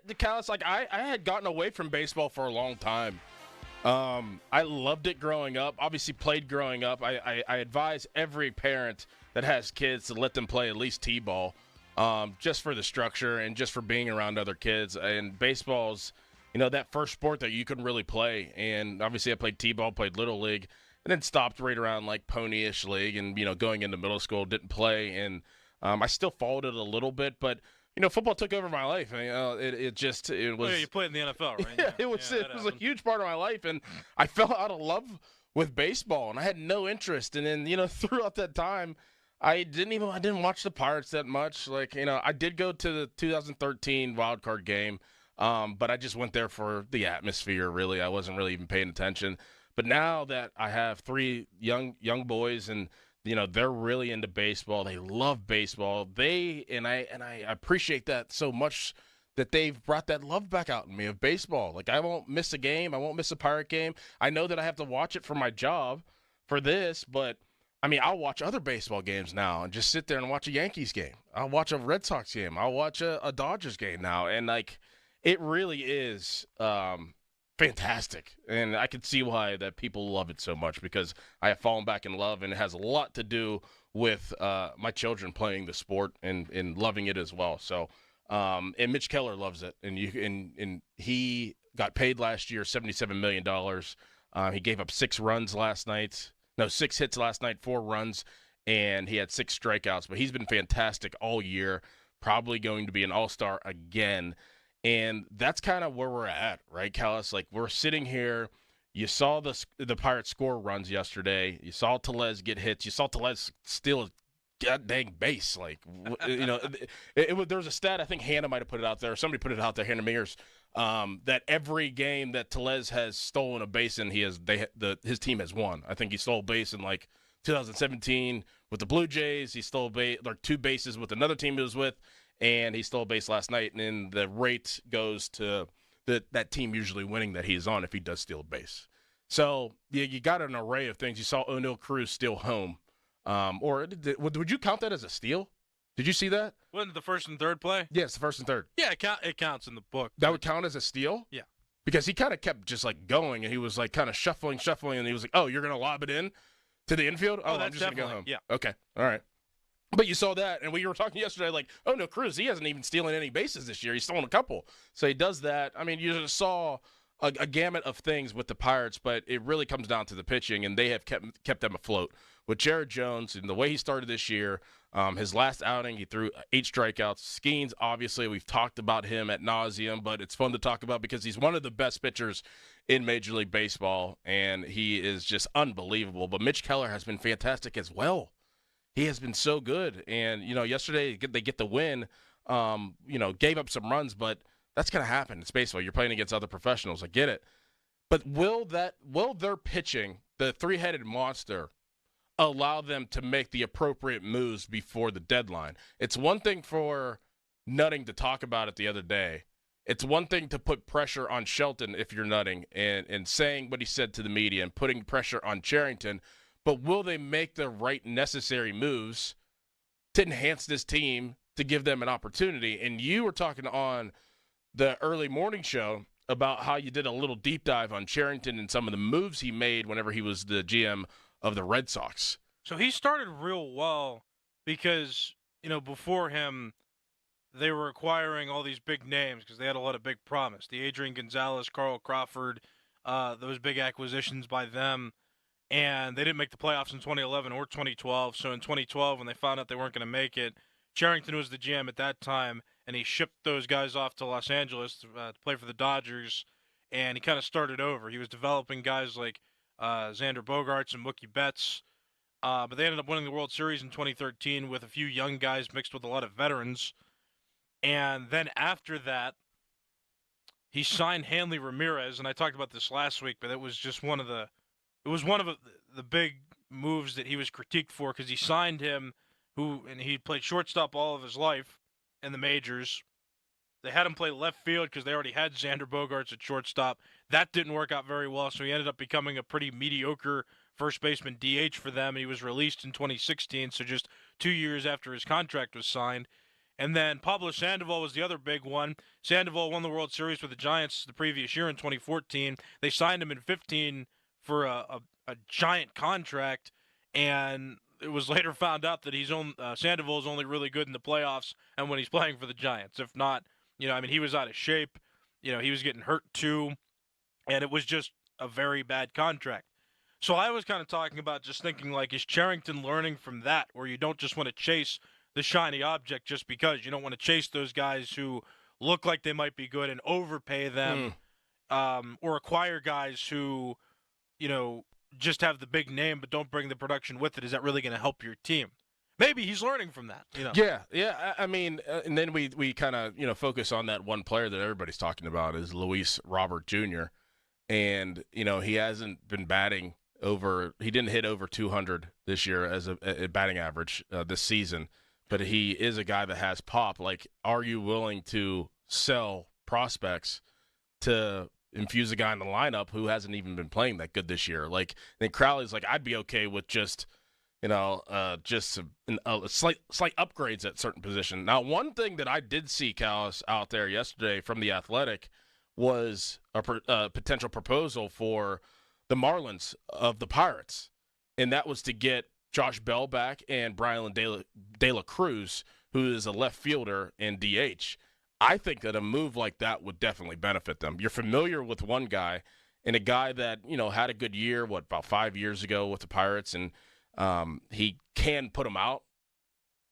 had gotten away from baseball for a long time. I loved it growing up. Obviously, played growing up. I advise every parent that has kids to let them play at least t-ball, just for the structure and just for being around other kids. And baseball's, that first sport that you couldn't really play. And obviously, I played t-ball, played little league, and then stopped right around like pony-ish league. And going into middle school, didn't play and. I still followed it a little bit, but football took over my life. It was. Oh, yeah, you played in the NFL, right? Yeah, it was a huge part of my life, and I fell out of love with baseball, and I had no interest. And then throughout that time, I didn't watch the Pirates that much. I did go to the 2013 wild card game, but I just went there for the atmosphere. Really, I wasn't really even paying attention. But now that I have 3 young boys and they're really into baseball. They love baseball. I appreciate that so much that they've brought that love back out in me of baseball. I won't miss a game. I won't miss a Pirate game. I know that I have to watch it for my job for this, but I'll watch other baseball games now and just sit there and watch a Yankees game. I'll watch a Red Sox game. I'll watch a Dodgers game now. And it really is, fantastic, and I can see why that people love it so much because I have fallen back in love, and it has a lot to do with my children playing the sport and loving it as well. So, and Mitch Keller loves it, and he got paid last year $77 million. He gave up 6 hits last night, 4 runs, and he had 6 strikeouts. But he's been fantastic all year. Probably going to be an all-star again. And that's kind of where we're at, right, Callis? We're sitting here. You saw the Pirates score runs yesterday. You saw Tellez get hits. You saw Tellez steal a goddamn base. There was a stat. I think Hannah might have put it out there. Or somebody put it out there, Hannah Mears, that every game that Tellez has stolen a base in, his team has won. I think he stole a base in 2017 with the Blue Jays. He stole 2 bases with another team he was with. And he stole a base last night, and then the rate goes to that team usually winning that he's on if he does steal a base. So you got an array of things. You saw O'Neal Cruz steal home. Would you count that as a steal? Did you see that? Wasn't it the first and third play? Yes, the first and third. Yeah, it counts in the book. That would count as a steal? Yeah. because he kind of kept just like going, and he was like kind of shuffling, and he was like, oh, you're going to lob it in to the infield? Oh, I'm just going to go home. Yeah. Okay. All right. But you saw that, and we were talking yesterday, like, oh, no, Cruz, he hasn't even stolen any bases this year. He's stolen a couple. So he does that. I mean, you just saw a gamut of things with the Pirates, but it really comes down to the pitching, and they have kept them afloat. With Jared Jones and the way he started this year, his last outing, he threw 8 strikeouts. Skeens, obviously, we've talked about him ad nauseum, but it's fun to talk about because he's one of the best pitchers in Major League Baseball, and he is just unbelievable. But Mitch Keller has been fantastic as well. He has been so good. And, yesterday they get the win, gave up some runs, but that's going to happen. It's baseball. You're playing against other professionals. I get it. But will their pitching, the three-headed monster, allow them to make the appropriate moves before the deadline? It's one thing for Nutting to talk about it the other day. It's one thing to put pressure on Shelton if you're Nutting and saying what he said to the media and putting pressure on Cherington. But will they make the right necessary moves to enhance this team to give them an opportunity? And you were talking on the early morning show about how you did a little deep dive on Cherington and some of the moves he made whenever he was the GM of the Red Sox. So he started real well because, before him, they were acquiring all these big names because they had a lot of big promise. The Adrian Gonzalez, Carl Crawford, those big acquisitions by them. And they didn't make the playoffs in 2011 or 2012. So in 2012, when they found out they weren't going to make it, Cherington was the GM at that time, and he shipped those guys off to Los Angeles to play for the Dodgers, and he kind of started over. He was developing guys like Xander Bogaerts and Mookie Betts, but they ended up winning the World Series in 2013 with a few young guys mixed with a lot of veterans. And then after that, he signed Hanley Ramirez, and I talked about this last week, but it was just one of the big moves that he was critiqued for because he signed him, and he played shortstop all of his life in the majors. They had him play left field because they already had Xander Bogaerts at shortstop. That didn't work out very well, so he ended up becoming a pretty mediocre first baseman DH for them. He was released in 2016, so just 2 years after his contract was signed. And then Pablo Sandoval was the other big one. Sandoval won the World Series with the Giants the previous year in 2014. They signed him in 2015 for a giant contract, and it was later found out that Sandoval is only really good in the playoffs and when he's playing for the Giants. If not, he was out of shape. He was getting hurt too, and it was just a very bad contract. So I was kind of talking about just thinking, like, is Cherington learning from that, where you don't just want to chase the shiny object just because? You don't want to chase those guys who look like they might be good and overpay them, or acquire guys who, just have the big name but don't bring the production with it. Is that really going to help your team? Maybe he's learning from that. Yeah. I mean, and then we kind of focus on that one player that everybody's talking about is Luis Robert Jr. And he hasn't been batting over. He didn't hit over 200 this year as a batting average this season. But he is a guy that has pop. Like, are you willing to sell prospects to infuse a guy in the lineup who hasn't even been playing that good this year? Like, then Crowley's like, I'd be okay with just some slight upgrades at certain position. Now, one thing that I did see, Callis, out there yesterday from The Athletic was a potential proposal for the Marlins of the Pirates, and that was to get Josh Bell back and Brian De La Cruz, who is a left fielder and DH. I think that a move like that would definitely benefit them. You're familiar with one guy, and a guy that had a good year, about 5 years ago with the Pirates, and he can put them out.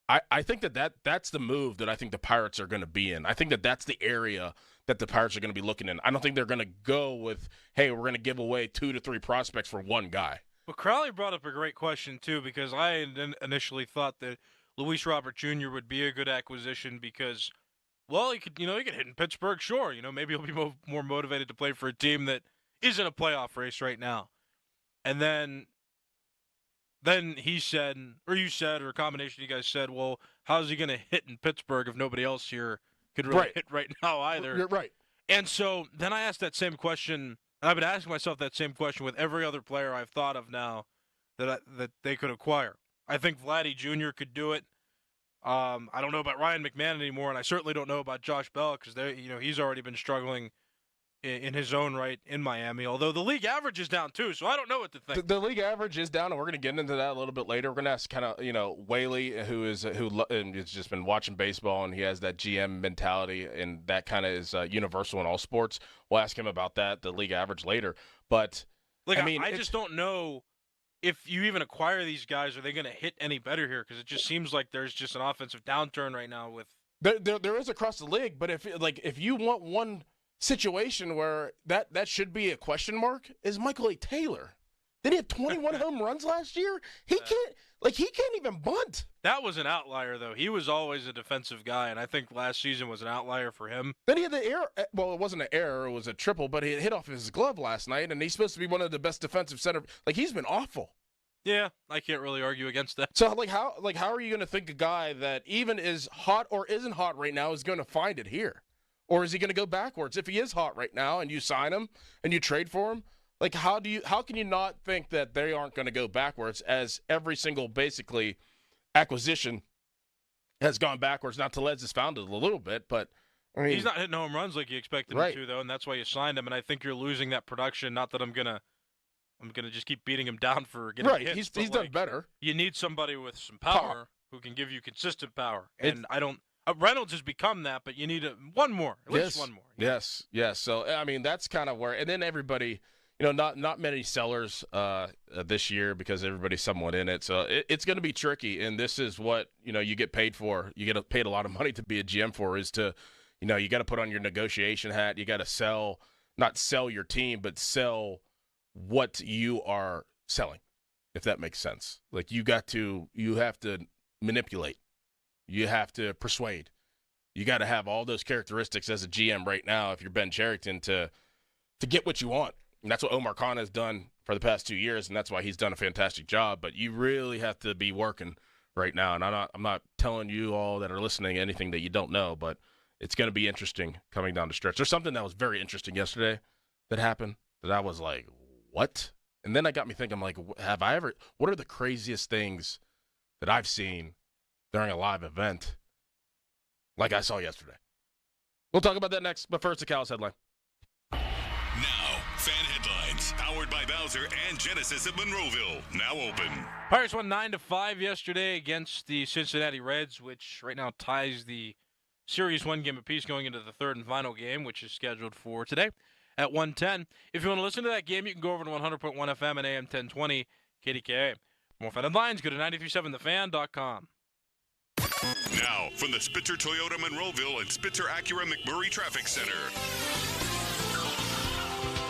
I think that's the move that I think the Pirates are going to be in. I think that's the area that the Pirates are going to be looking in. I don't think they're going to go with, hey, we're going to give away 2 to 3 prospects for one guy. Well, Crowley brought up a great question, too, because I initially thought that Luis Robert Jr. would be a good acquisition because, well, he could hit in Pittsburgh, sure. Maybe he'll be more motivated to play for a team that is in a playoff race right now. And then he said, or you said, or a combination of you guys said, well, how's he going to hit in Pittsburgh if nobody else here could really hit right now either? You're right. And so then I asked that same question. And I've been asking myself that same question with every other player I've thought of now that they could acquire. I think Vladdy Jr. could do it. I don't know about Ryan McMahon anymore, and I certainly don't know about Josh Bell because he's already been struggling in his own right in Miami, although the league average is down too, so I don't know what to think. The league average is down, and we're going to get into that a little bit later. We're going to ask Whaley, who has just been watching baseball, and he has that GM mentality, and that kind of is universal in all sports. We'll ask him about that, the league average, later. But I just don't know if you even acquire these guys, are they going to hit any better here? Because it just seems like there's just an offensive downturn right now. With there is across the league, but if you want one situation where that should be a question mark, is Michael A. Taylor. Did he have 21 home runs last year? He can't even bunt. That was an outlier, though. He was always a defensive guy, and I think last season was an outlier for him. Then he had the error. Well, it wasn't an error. It was a triple, but he hit off his glove last night, and he's supposed to be one of the best defensive center. He's been awful. Yeah, I can't really argue against that. So, how are you going to think a guy that even is hot or isn't hot right now is going to find it here? Or is he going to go backwards? If he is hot right now and you sign him and you trade for him, how can you not think that they aren't going to go backwards, as every single basically acquisition has gone backwards? Now, Tellez has found it a little bit, but I mean, he's not hitting home runs like you expected him to, though, and that's why you signed him. And I think you're losing that production. Not that I'm gonna just keep beating him down for getting hits. He's done better. You need somebody with some power who can give you consistent power, and I don't. Reynolds has become that, but you need one more, at least one more. Yes. So, I mean, that's kind of where – and then everybody, not many sellers this year because everybody's somewhat in it. So, it's going to be tricky, and this is what, you get paid for. You get paid a lot of money to be a GM for, is to, you got to put on your negotiation hat. You got to not sell your team, but sell what you are selling, if that makes sense. You have to manipulate. You have to persuade. You got to have all those characteristics as a GM right now if you're Ben Cherington to get what you want. And that's what Omar Khan has done for the past 2 years, and that's why he's done a fantastic job. But you really have to be working right now. And I'm not telling you all that are listening anything that you don't know, but it's going to be interesting coming down the stretch. There's something that was very interesting yesterday that happened that I was like, what? And then that got me thinking, what are the craziest things that I've seen during a live event like I saw yesterday? We'll talk about that next, but first, the Cal's headline. Now, fan headlines, powered by Bowser and Genesis of Monroeville, now open. Pirates won 9-5 yesterday against the Cincinnati Reds, which right now ties the series one game apiece going into the third and final game, which is scheduled for today at 1:10. If you want to listen to that game, you can go over to 100.1 FM and AM 1020 KDKA. More fan headlines, go to 937thefan.com. Now, from the Spitzer Toyota Monroeville and Spitzer Acura McMurray Traffic Center.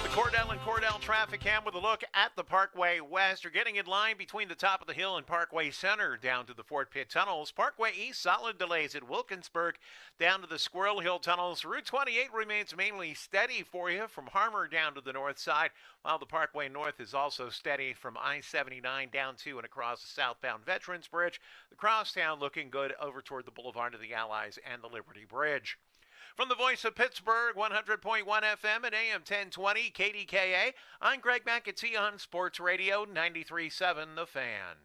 The Cordell traffic cam with a look at the Parkway West. You're getting in line between the top of the hill and Parkway Center down to the Fort Pitt tunnels. Parkway East, solid delays at Wilkinsburg down to the Squirrel Hill tunnels. Route 28 remains mainly steady for you from Harmer down to the north side, while the Parkway North is also steady from I-79 down to and across the southbound Veterans Bridge. The Crosstown looking good over toward the Boulevard of the Allies and the Liberty Bridge. From the voice of Pittsburgh, 100.1 FM and AM 1020 KDKA, I'm Greg McAtee on Sports Radio 93.7 The Fan.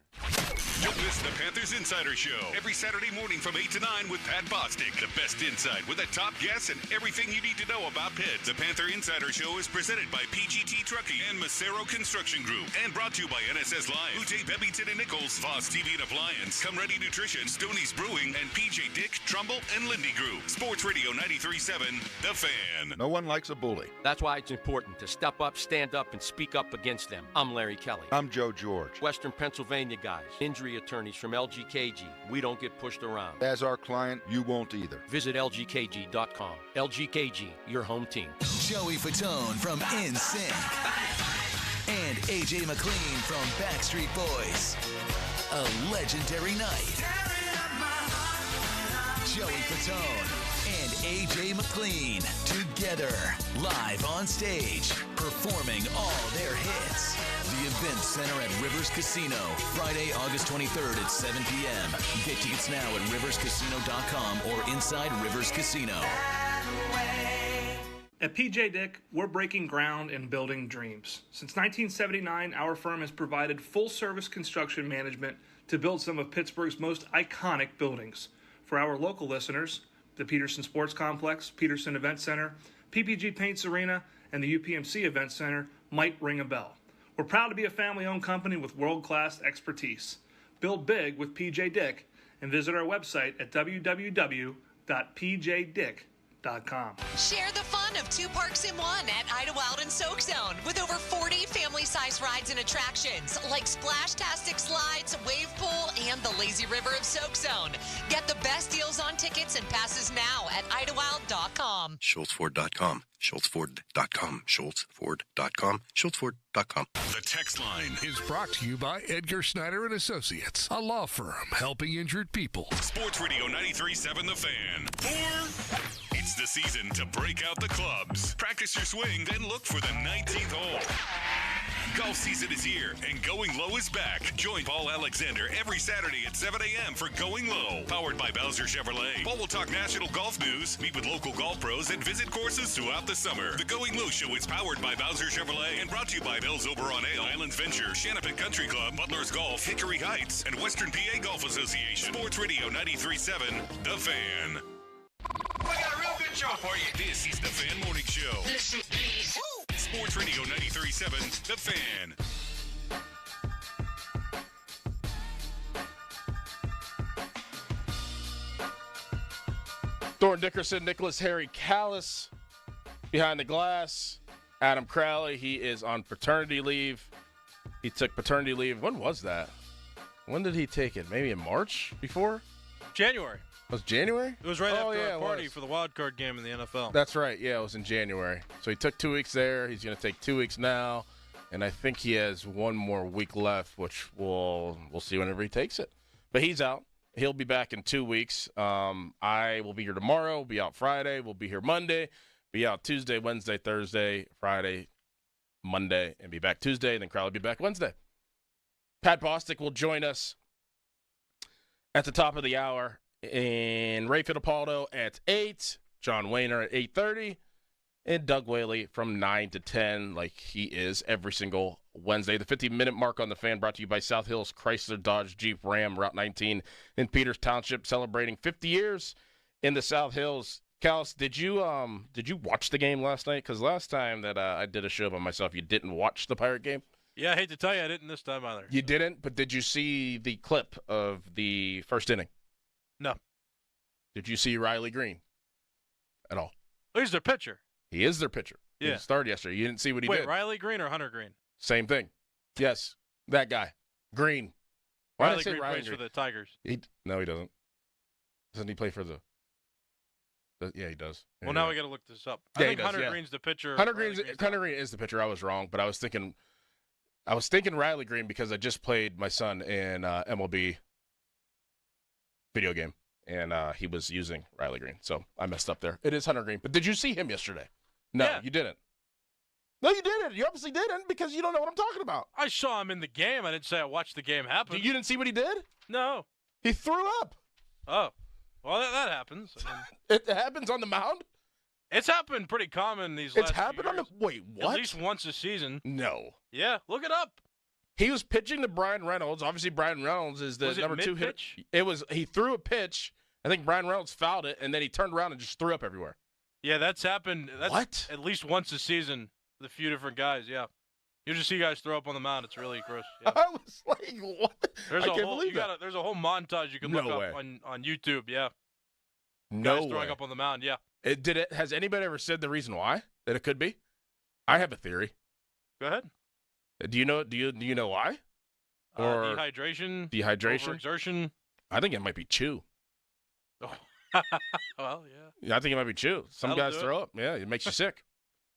Don't miss the Panthers Insider Show every Saturday morning from 8 to 9 with Pat Bostic. The best insight with the top guests and everything you need to know about Pitt. The Panther Insider Show is presented by PGT Trucking and Macero Construction Group and brought to you by NSS Live, Ute Bebington and Nichols, Voss TV and Appliance, Come Ready Nutrition, Stoney's Brewing, and PJ Dick, Trumbull, and Lindy Group. Sports Radio 93.7 The Fan. No one likes a bully. That's why it's important to step up, stand up, and speak up against them. I'm Larry Kelly. I'm Joe George. Western Pennsylvania guys. Injury attorneys from LGKG. We don't get pushed around. As our client, you won't either. Visit LGKG.com. LGKG, your home team. Joey Fatone from NSYNC and AJ McLean from Backstreet Boys. A legendary night. Joey Fatone and AJ McLean together, live on stage, performing all their hits. The Event Center at Rivers Casino, Friday, August 23rd at 7 p.m. Get tickets now at riverscasino.com or inside Rivers Casino. At PJ Dick, we're breaking ground and building dreams. Since 1979, our firm has provided full-service construction management to build some of Pittsburgh's most iconic buildings. For our local listeners, the Peterson Sports Complex, Peterson Event Center, PPG Paints Arena, and the UPMC Event Center might ring a bell. We're proud to be a family-owned company with world-class expertise. Build big with PJ Dick and visit our website at www.pjdick.com. Share the fun of 2 parks in one at Idlewild and Soak Zone with over 40 family-size rides and attractions like Splashtastic Slides, Wave Pool, and the Lazy River of Soak Zone. Get the best deals on tickets and passes now at Idlewild.com. SchultzFord.com. SchultzFord.com. SchultzFord.com. SchultzFord.com. The text line is brought to you by Edgar Snyder and Associates, a law firm helping injured people. Sports Radio 93.7 The Fan. It's the season to break out the clubs. Practice your swing, then look for the 19th hole. Golf season is here, and Going Low is back. Join Paul Alexander every Saturday at 7 a.m. for Going Low, powered by Bowser Chevrolet. Paul will talk national golf news, meet with local golf pros, and visit courses throughout the summer. The Going Low Show is powered by Bowser Chevrolet and brought to you by Bell's Oberon Ale, Islands Venture, Shanapin Country Club, Butler's Golf, Hickory Heights, and Western PA Golf Association. Sports Radio 93.7 The Fan. We got a real good show for you. This is The Fan Morning Show. Listen, please. Sports Radio 93.7 The Fan. Thornton Dickerson, Nicholas Harry Callis behind the glass. Adam Crowley, he is on paternity leave. He took paternity leave. When was that? When did he take it? Maybe in March before? January. Was it January? It was right after our party for the wild card game in the NFL. That's right. Yeah, it was in January. So he took 2 weeks there. He's going to take 2 weeks now. And I think he has one more week left, which we'll see whenever he takes it. But he's out. He'll be back in 2 weeks. I will be here tomorrow. We'll be out Friday. We'll be here Monday. Be out Tuesday, Wednesday, Thursday, Friday, Monday, and be back Tuesday. And then Crowley will be back Wednesday. Pat Bostic will join us at the top of the hour. And Ray Fittipaldo at 8, John Wayner at 8:30, and Doug Whaley from 9 to 10, like he is every single Wednesday. The 50-minute mark on the Fan brought to you by South Hills Chrysler Dodge Jeep Ram, Route 19 in Peters Township, celebrating 50 years in the South Hills. Callis, did you watch the game last night? Because last time that I did a show by myself, you didn't watch the Pirate game. Yeah, I hate to tell you, I didn't this time either. You didn't, but did you see the clip of the first inning? No. Did you see Riley Green at all? He's their pitcher. He is their pitcher. Yeah. He started yesterday. You didn't see what he did. Wait, Riley Green or Hunter Green? Same thing. Yes, that guy. Green. Why did I say Green Riley plays Green? for the Tigers. No, he doesn't. Doesn't he play for the yeah, he does. Well, now we got to look this up. Yeah, I think he does, Hunter yeah. Green's the pitcher. Hunter Green is the pitcher. I was wrong, but I was thinking Riley Green because I just played my son in MLB video game. And he was using Riley Green, so I messed up there. It is Hunter Green. But did you see him yesterday? No, Yeah. You didn't. No, you didn't. You obviously didn't because you don't know what I'm talking about. I saw him in the game. I didn't say I watched the game happen. You didn't see what he did? No. He threw up. Oh. Well, that happens. I mean, It happens on the mound? it's happened pretty common these It's last few happened on the... years. Wait, what? At least once a season. No. Yeah, look it up. He was pitching to Brian Reynolds. Obviously, Brian Reynolds is the Was it number 2 hitter. mid-pitch? He threw a pitch. I think Brian Reynolds fouled it, and then he turned around and just threw up everywhere. Yeah, that's happened. That's What? At least once a season with a few different guys, yeah. You just see guys throw up on the mound. It's really gross. Yeah. I was like, what? There's I a can't whole believe that. there's a whole montage you can No look way. up on YouTube, yeah. No Guys throwing way. up on the mound, yeah. Has anybody ever said the reason why that it could be? I have a theory. Go ahead. Do you know why? Or Dehydration. Dehydration. Overexertion. I think it might be chew. Well, yeah. Yeah, I think it might be chew. Some That'll guys do throw it. up. Yeah, it makes you sick.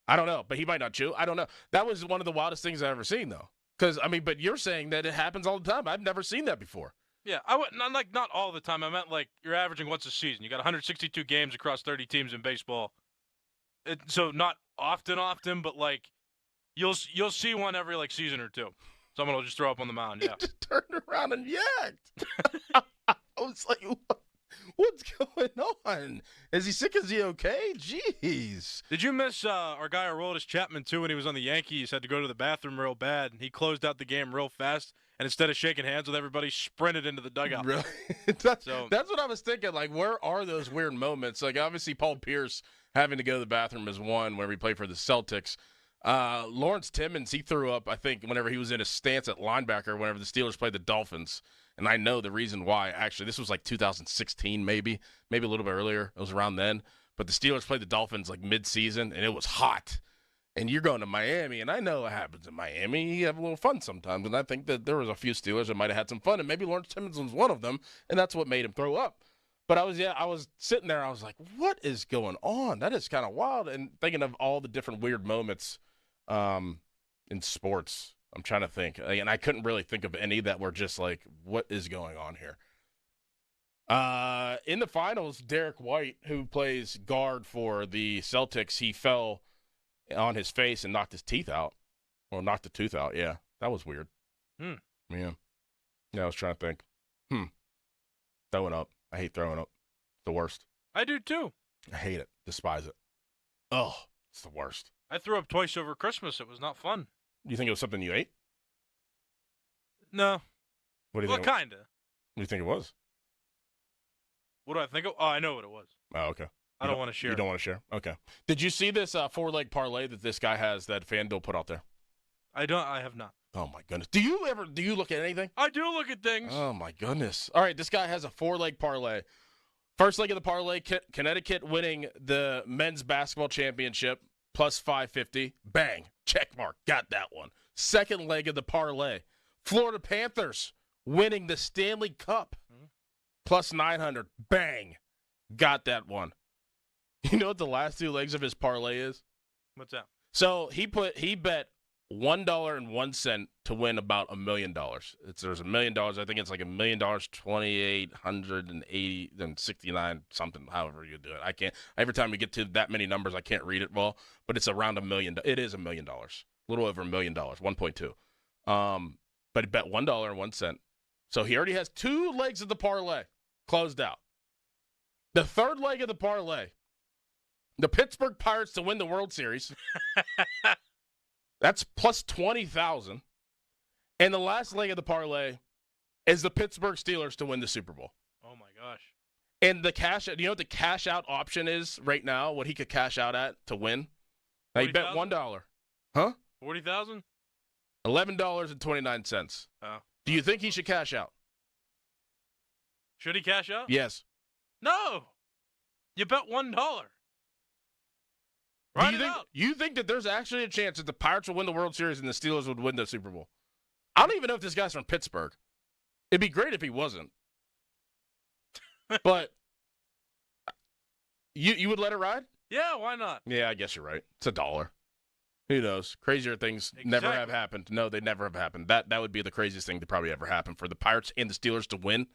I don't know, but he might not chew. I don't know. That was one of the wildest things I've ever seen, though. Because but you're saying that it happens all the time. I've never seen that before. Yeah, I would not all the time. I meant like you're averaging once a season. You got 162 games across 30 teams in baseball. So not often, but like you'll see one every like season or two. Someone will just throw up on the mound. Yeah. He just turned around and yacked. I was like, what? What's going on? Is he sick? Is he okay? Jeez. Did you miss our guy Aroldis Chapman, too, when he was on the Yankees? Had to go to the bathroom real bad. He closed out the game real fast, and instead of shaking hands with everybody, sprinted into the dugout. Really? That's what I was thinking. Like, where are those weird moments? Like, obviously, Paul Pierce having to go to the bathroom is one where we played for the Celtics. Lawrence Timmons, he threw up, I think, whenever he was in his stance at linebacker whenever the Steelers played the Dolphins. And I know the reason why. Actually, this was like 2016 maybe a little bit earlier. It was around then. But the Steelers played the Dolphins like mid-season, and it was hot. And you're going to Miami, and I know what happens in Miami. You have a little fun sometimes. And I think that there was a few Steelers that might have had some fun, and maybe Lawrence Timmons was one of them, and that's what made him throw up. But I was sitting there. I was like, what is going on? That is kind of wild. And thinking of all the different weird moments in sports. I'm trying to think. And I couldn't really think of any that were just like, what is going on here? In the finals, Derek White, who plays guard for the Celtics, he fell on his face and knocked his teeth out. Or knocked the tooth out, yeah. That was weird. Yeah. Yeah, I was trying to think. Throwing up. I hate throwing up. It's the worst. I do, too. I hate it. Despise it. Oh, it's the worst. I threw up twice over Christmas. It was not fun. You think it was something you ate? No. What do you think? Kind of. What do you think it was? What do I think? Oh, I know what it was. Oh, okay. I don't want to share. You don't want to share? Okay. Did you see this four-leg parlay that this guy has that FanDuel put out there? I have not. Oh, my goodness. Do you look at anything? I do look at things. Oh, my goodness. All right, this guy has a four-leg parlay. First leg of the parlay, Connecticut winning the men's basketball championship, plus 550. Bang. Check mark. Got that one. Second leg of the parlay, Florida Panthers winning the Stanley Cup, plus 900. Bang. Got that one. You know what the last two legs of his parlay is? What's that? So he bet $1.01 to win about $1 million. There's $1 million. I think it's like $1 million, 2,880 and 69 something. However you do it, I can't. Every time we get to that many numbers, I can't read it well. But it's around $1 million. It is $1 million, a little over $1 million, 1.2. But he bet $1.01. So he already has two legs of the parlay closed out. The third leg of the parlay, the Pittsburgh Pirates to win the World Series. That's plus 20,000. And the last leg of the parlay is the Pittsburgh Steelers to win the Super Bowl. Oh, my gosh. And the cash, you know what the cash out option is right now? What he could cash out at to win? Now, he bet $1. Huh? 40,000? $11.29. Oh. Do you think he should cash out? Should he cash out? Yes. No. You bet $1. You think that there's actually a chance that the Pirates will win the World Series and the Steelers would win the Super Bowl? I don't even know if this guy's from Pittsburgh. It'd be great if he wasn't. But you would let it ride? Yeah, why not? Yeah, I guess you're right. It's $1. Who knows? Crazier things never have happened. No, they never have happened. That would be the craziest thing to probably ever happen for the Pirates and the Steelers to win.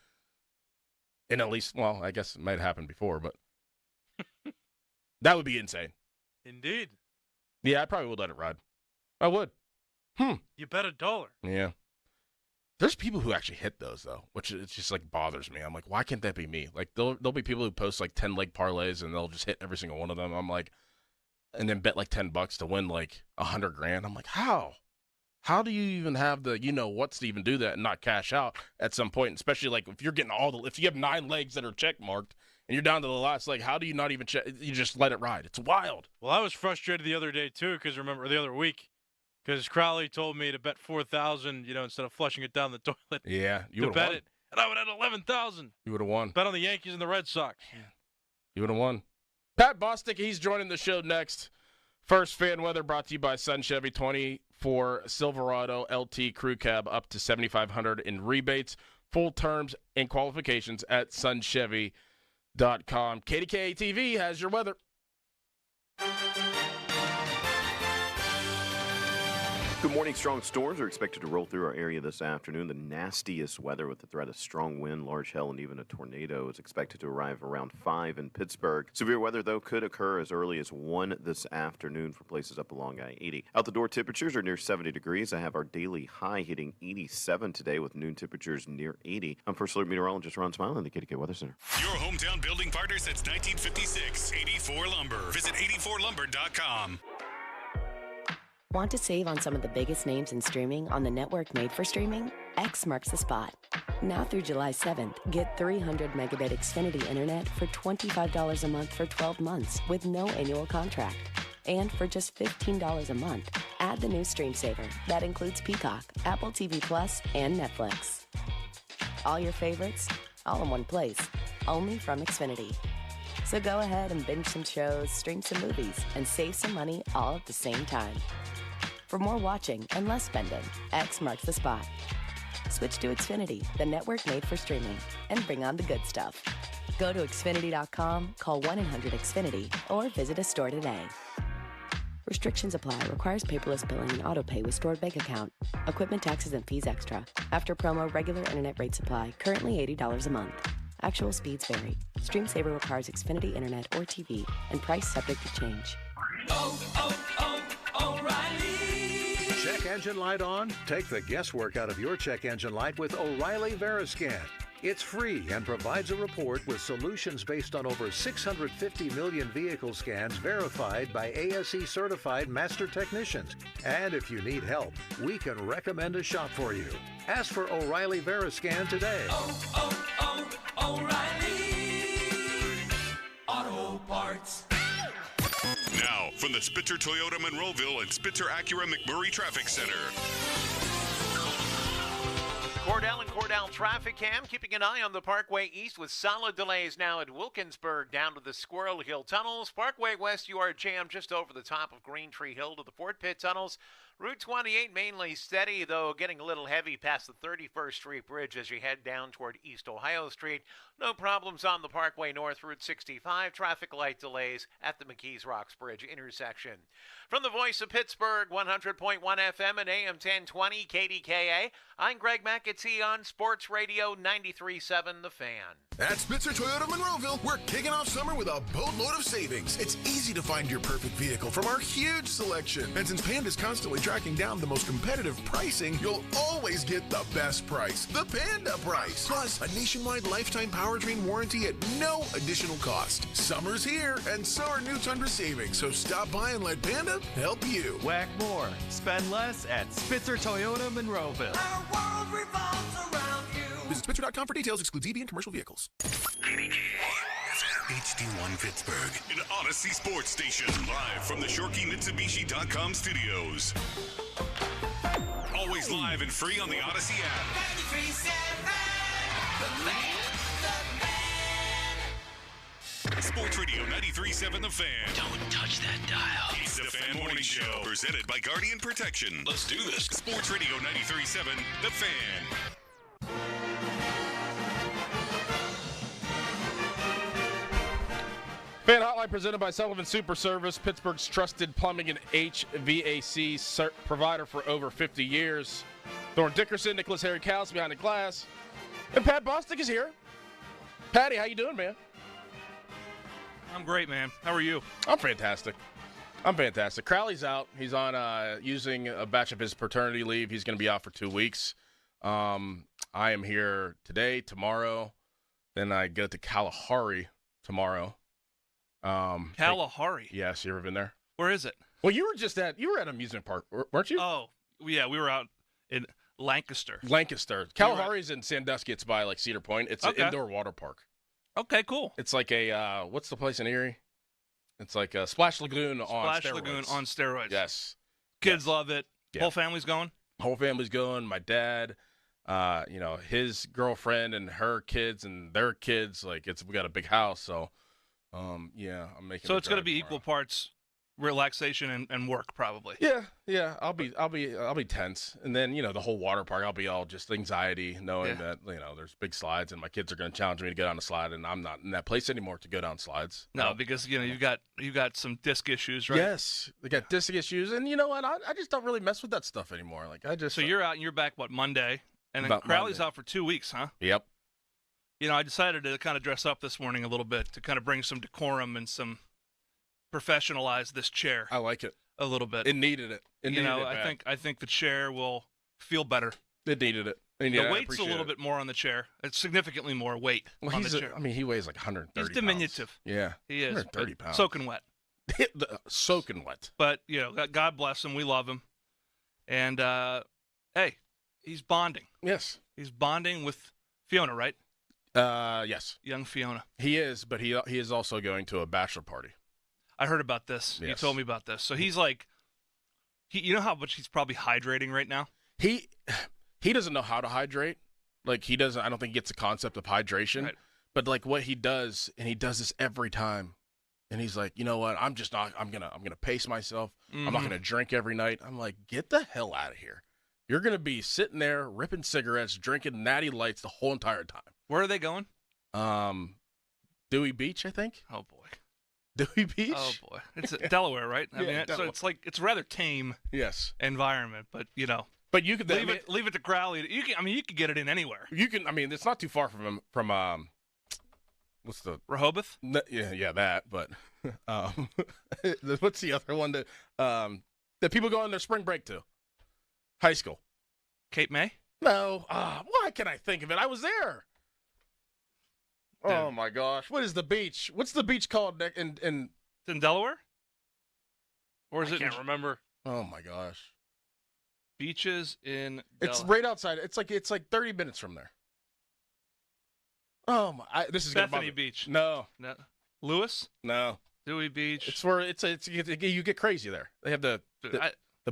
And at least, well, I guess it might have happened before, but that would be insane. Indeed. Yeah, I probably would let it ride. I would. You bet $1. Yeah. There's people who actually hit those, though, which it just, like, bothers me. I'm like, why can't that be me? Like, there'll be people who post, like, 10-leg parlays, and they'll just hit every single one of them. I'm like, and then bet, like, $10 to win, like, $100,000. I'm like, how? How do you even have the, what's to even do that and not cash out at some point? Especially, like, if you're getting if you have 9 legs that are check-marked, and you're down to the last leg, how do you not even check? You just let it ride. It's wild. Well, I was frustrated the other day, too, the other week, because Crowley told me to bet 4,000, instead of flushing it down the toilet. Yeah, you would have won. Bet it, and I would have had 11,000. You would have won. Bet on the Yankees and the Red Sox. You would have won. Pat Bostic, he's joining the show next. First fan weather brought to you by Sun Chevy 24 Silverado LT Crew Cab up to $7,500 in rebates. Full terms and qualifications at sunchevy.com. KDKA TV has your weather. Good morning. Strong storms are expected to roll through our area this afternoon. The nastiest weather with the threat of strong wind, large hail, and even a tornado is expected to arrive around 5 in Pittsburgh. Severe weather, though, could occur as early as 1 this afternoon for places up along I-80. Out the door temperatures are near 70 degrees. I have our daily high hitting 87 today with noon temperatures near 80. I'm First Alert Meteorologist Ron Smiley in the KDK Weather Center. Your hometown building partner since 1956, 84 Lumber. Visit 84lumber.com. Want to save on some of the biggest names in streaming on the network made for streaming? X marks the spot. Now through July 7th, get 300 megabit Xfinity Internet for $25 a month for 12 months with no annual contract. And for just $15 a month, add the new Stream Saver. That includes Peacock, Apple TV Plus, and Netflix. All your favorites, all in one place, only from Xfinity. So go ahead and binge some shows, stream some movies, and save some money all at the same time. For more watching and less spending, X marks the spot. Switch to Xfinity, the network made for streaming, and bring on the good stuff. Go to Xfinity.com, call 1-800-XFINITY, or visit a store today. Restrictions apply. Requires paperless billing and auto-pay with stored bank account. Equipment taxes and fees extra. After promo, regular internet rates apply. Currently $80 a month. Actual speeds vary. Stream Saver requires Xfinity Internet or TV, and price subject to change. Check engine light on? Take the guesswork out of your check engine light with O'Reilly Veriscan. It's free and provides a report with solutions based on over 650 million vehicle scans verified by ASE certified master technicians. And if you need help, we can recommend a shop for you. Ask for O'Reilly Veriscan today. O'Reilly Auto Parts. Now, from the Spitzer Toyota Monroeville and Spitzer Acura McMurray Traffic Center. Cordell and Cordell Traffic Cam keeping an eye on the Parkway East with solid delays now at Wilkinsburg down to the Squirrel Hill Tunnels. Parkway West, you are jammed just over the top of Green Tree Hill to the Fort Pitt Tunnels. Route 28 mainly steady, though getting a little heavy past the 31st Street Bridge as you head down toward East Ohio Street. No problems on the Parkway North, Route 65. Traffic light delays at the McKees Rocks Bridge intersection. From the voice of Pittsburgh, 100.1 FM and AM 1020 KDKA, I'm Greg McAtee on Sports Radio 93.7 The Fan. At Spitzer Toyota Monroeville, we're kicking off summer with a boatload of savings. It's easy to find your perfect vehicle from our huge selection. And since Panda's constantly tracking down the most competitive pricing, you'll always get the best price, the Panda price. Plus, a nationwide lifetime powertrain warranty at no additional cost. Summer's here, and so are new Tundra savings. So stop by and let Panda help you. Whack more. Spend less at Spitzer Toyota Monroeville. Our world revolves around you. Visit Spitzer.com for details. Excludes EV and commercial vehicles. HD1 Pittsburgh, an Odyssey Sports Station, live from the ShorkeyMitsubishi.com studios. Always live and free on the Odyssey app. 93.7 Sports Radio 93.7 The Fan. Don't touch that dial. It's the Fan Morning Show, presented by Guardian Protection. Let's do this. Sports Radio 93.7 The Fan. Fan Hotline presented by Sullivan Super Service, Pittsburgh's trusted plumbing and HVAC provider for over 50 years. Thorne Dickerson, Nicholas Harry Cowles behind the glass. And Pat Bostic is here. Patty, how you doing, man? I'm great, man. How are you? I'm fantastic. Crowley's out. He's on using a batch of his paternity leave. He's going to be out for 2 weeks. I am here today, tomorrow. Then I go to Kalahari tomorrow. Kalahari? Yes, you ever been there? Where is it? Well, you were at an amusement park, weren't you? Oh, yeah, we were out in Lancaster. Kalahari's in Sandusky. It's by, like, Cedar Point. It's an indoor water park. Okay, cool. It's like a, what's the place in Erie? It's like a Splash Lagoon on steroids. Splash Lagoon on steroids. Yes. Kids love it. Yeah. Whole family's going? Whole family's going. My dad, his girlfriend and her kids and their kids. Like, we got a big house, so, I'm making. So it's going to be equal parts relaxation and work probably. Yeah. I'll be tense, and then the whole water park. I'll be all just anxiety, knowing that there's big slides, and my kids are going to challenge me to get on a slide, and I'm not in that place anymore to go down slides. No, because you've got some disc issues, right? Yes, they got disc issues, and you know what? I just don't really mess with that stuff anymore. Like So you're out and you're back Monday, and then Crowley's out for 2 weeks, huh? Yep. I decided to kind of dress up this morning a little bit to kind of bring some decorum and some professionalize this chair. I like it a little bit. It needed it. I think the chair will feel better. It needed it. The weight's a little bit more on the chair. It's significantly more weight on the chair. He weighs like 130 He's diminutive. Pounds. Yeah. He is. 130 pounds. Soaking wet. Soaking wet. But, God bless him. We love him. And, hey, he's bonding. Yes. He's bonding with Fiona, right? Yes. Young Fiona. He is, but he is also going to a bachelor party. I heard about this. Yes. You told me about this. So he's like, you know how much he's probably hydrating right now? He doesn't know how to hydrate. Like I don't think he gets the concept of hydration. Right. But like what he does, and he does this every time. And he's like, you know what? I'm gonna pace myself. Mm-hmm. I'm not gonna drink every night. I'm like, get the hell out of here. You're gonna be sitting there ripping cigarettes, drinking Natty Lights the whole entire time. Where are they going? Dewey Beach, I think. Oh boy. Dewey Beach? Oh boy. It's Delaware, right? I mean, Delaware. So it's a rather tame environment, but But you could leave it to Crowley. You could get it in anywhere. You can. I mean, it's not too far from what's the Rehoboth? Yeah, that. But what's the other one that people go on their spring break to? High school. Cape May? No. Why can I think of it? I was there. Dude. Oh my gosh! What is the beach? What's the beach called? In It's in Delaware? Or is I can't remember. Oh my gosh! Beaches in It's right outside. It's like 30 minutes from there. Oh my! This is Bethany Beach. No. Lewis? No. Dewey Beach. It's where you get crazy there. They have the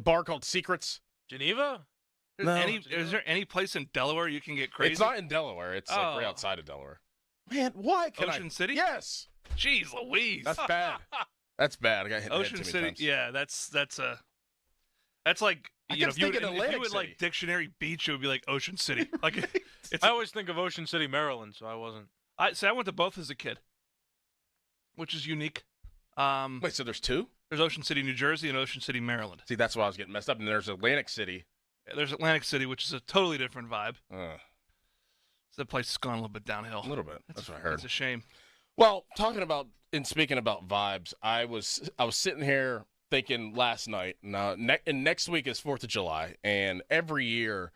bar called Secrets. Geneva? No. Is there any place in Delaware you can get crazy? It's not in Delaware. It's like right outside of Delaware. Man, why can Ocean City? Yes. Jeez Louise. That's bad. That's bad. I got hit Ocean in the head too City. many times. Yeah, that's like I if you Atlantic would like Dictionary Beach, it would be like Ocean City. Like I always think of Ocean City, Maryland, so I wasn't. I went to both as a kid, which is unique. Wait, so there's two? There's Ocean City, New Jersey, and Ocean City, Maryland. See, that's why I was getting messed up. And there's Atlantic City. There's Atlantic City, which is a totally different vibe. The place has gone a little bit downhill. A little bit. That's what I heard. It's a shame. Well, speaking about vibes, I was sitting here thinking last night. Now, next week is 4th of July, and every year,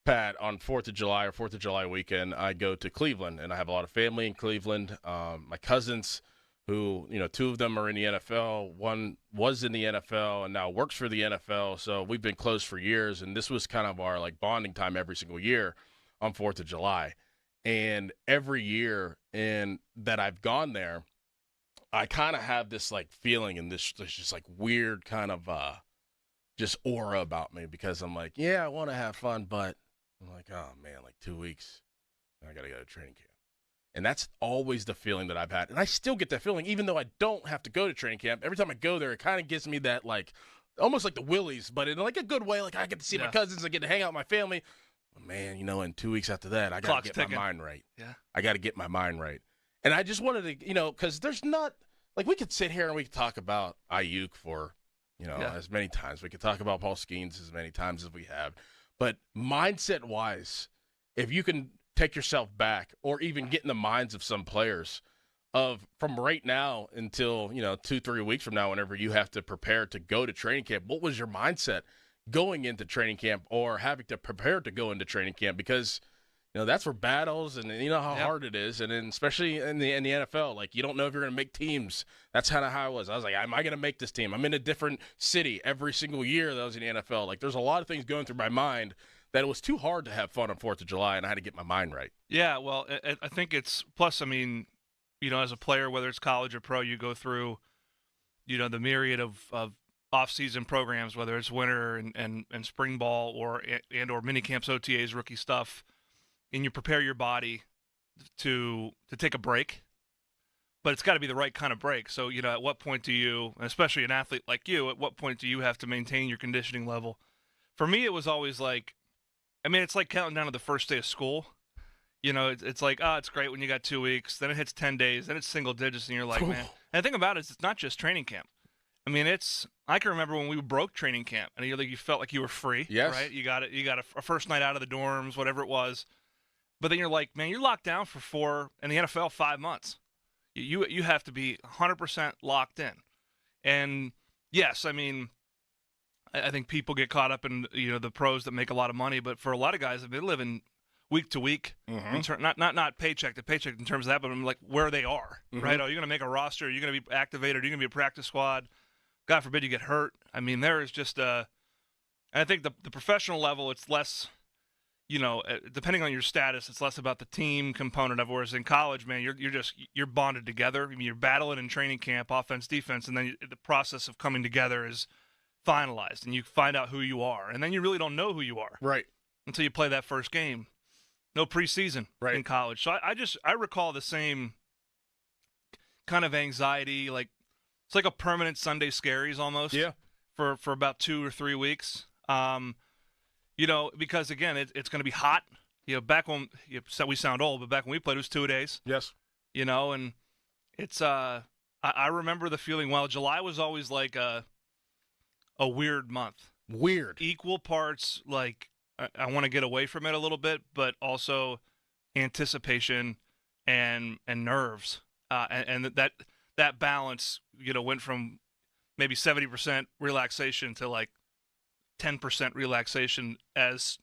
Pat, on 4th of July or 4th of July weekend, I go to Cleveland, and I have a lot of family in Cleveland. My cousins, who, two of them are in the NFL. One was in the NFL and now works for the NFL. So we've been close for years, and this was kind of our like bonding time every single year on 4th of July. And every year that I've gone there, I kind of have this like feeling and this just like weird kind of just aura about me, because I'm like, yeah, I want to have fun, but I'm like, oh man, like 2 weeks, I got to go to training camp. And that's always the feeling that I've had. And I still get that feeling, even though I don't have to go to training camp. Every time I go there, it kind of gives me that, like, almost like the willies, but in like a good way. Like, I get to see my cousins, I get to hang out with my family. But man, in 2 weeks after that, I got to get my mind right. Yeah. I got to get my mind right. And I just wanted to, because there's not, like, we could sit here and we could talk about Ayuk for, as many times. We could talk about Paul Skeens as many times as we have. But mindset-wise, if you can take yourself back, or even get in the minds of some players from right now until, 2-3 weeks from now, whenever you have to prepare to go to training camp, what was your mindset going into training camp or having to prepare to go into training camp? Because, that's where battles and how hard it is. And then especially in the NFL, like, you don't know if you're going to make teams. That's kind of how I was. I was like, am I going to make this team? I'm in a different city every single year that I was in the NFL. Like, there's a lot of things going through my mind that it was too hard to have fun on 4th of July, and I had to get my mind right. Yeah, well, I think it's – plus, I mean, as a player, whether it's college or pro, you go through, the myriad of off-season programs, whether it's winter and spring ball or mini camps, OTAs, rookie stuff, and you prepare your body to take a break. but it's got to be the right kind of break. So, at what point do you, especially an athlete like you, at what point do you have to maintain your conditioning level? For me, it was always like, it's like counting down to the first day of school. It's like, it's great when you got 2 weeks. Then it hits 10 days. Then it's single digits, and you're like, man. And the thing about it is it's not just training camp. I can remember when we broke training camp, and you felt like you were free. Yes. Right? You got a first night out of the dorms, whatever it was. But then you're like, man, you're locked down for in the NFL 5 months. You have to be 100% locked in. And yes, I think people get caught up in the pros that make a lot of money, but for a lot of guys, they live in week to week, not paycheck to paycheck in terms of that, but like where they are, right? Are you going to make a roster? Are you going to be activated? Are you going to be a practice squad? God forbid you get hurt. There is just I think the professional level, it's less. Depending on your status, it's less about the team component of it. Whereas in college, man, you're bonded together. You're battling in training camp, offense, defense, and then the process of coming together is finalized, and you find out who you are. And then you really don't know who you are, right, until you play that first game. No preseason in college. So I recall the same kind of anxiety, like it's like a permanent Sunday scaries almost. Yeah. For about 2 or 3 weeks. Because again, it's going to be hot. Back when we sound old, but back when we played, it was 2 days. Yes. And it's I remember the feeling. Well, July was always like a weird month. Weird. Equal parts like I want to get away from it a little bit, but also anticipation and nerves. And that balance, went from maybe 70% relaxation to like 10% relaxation as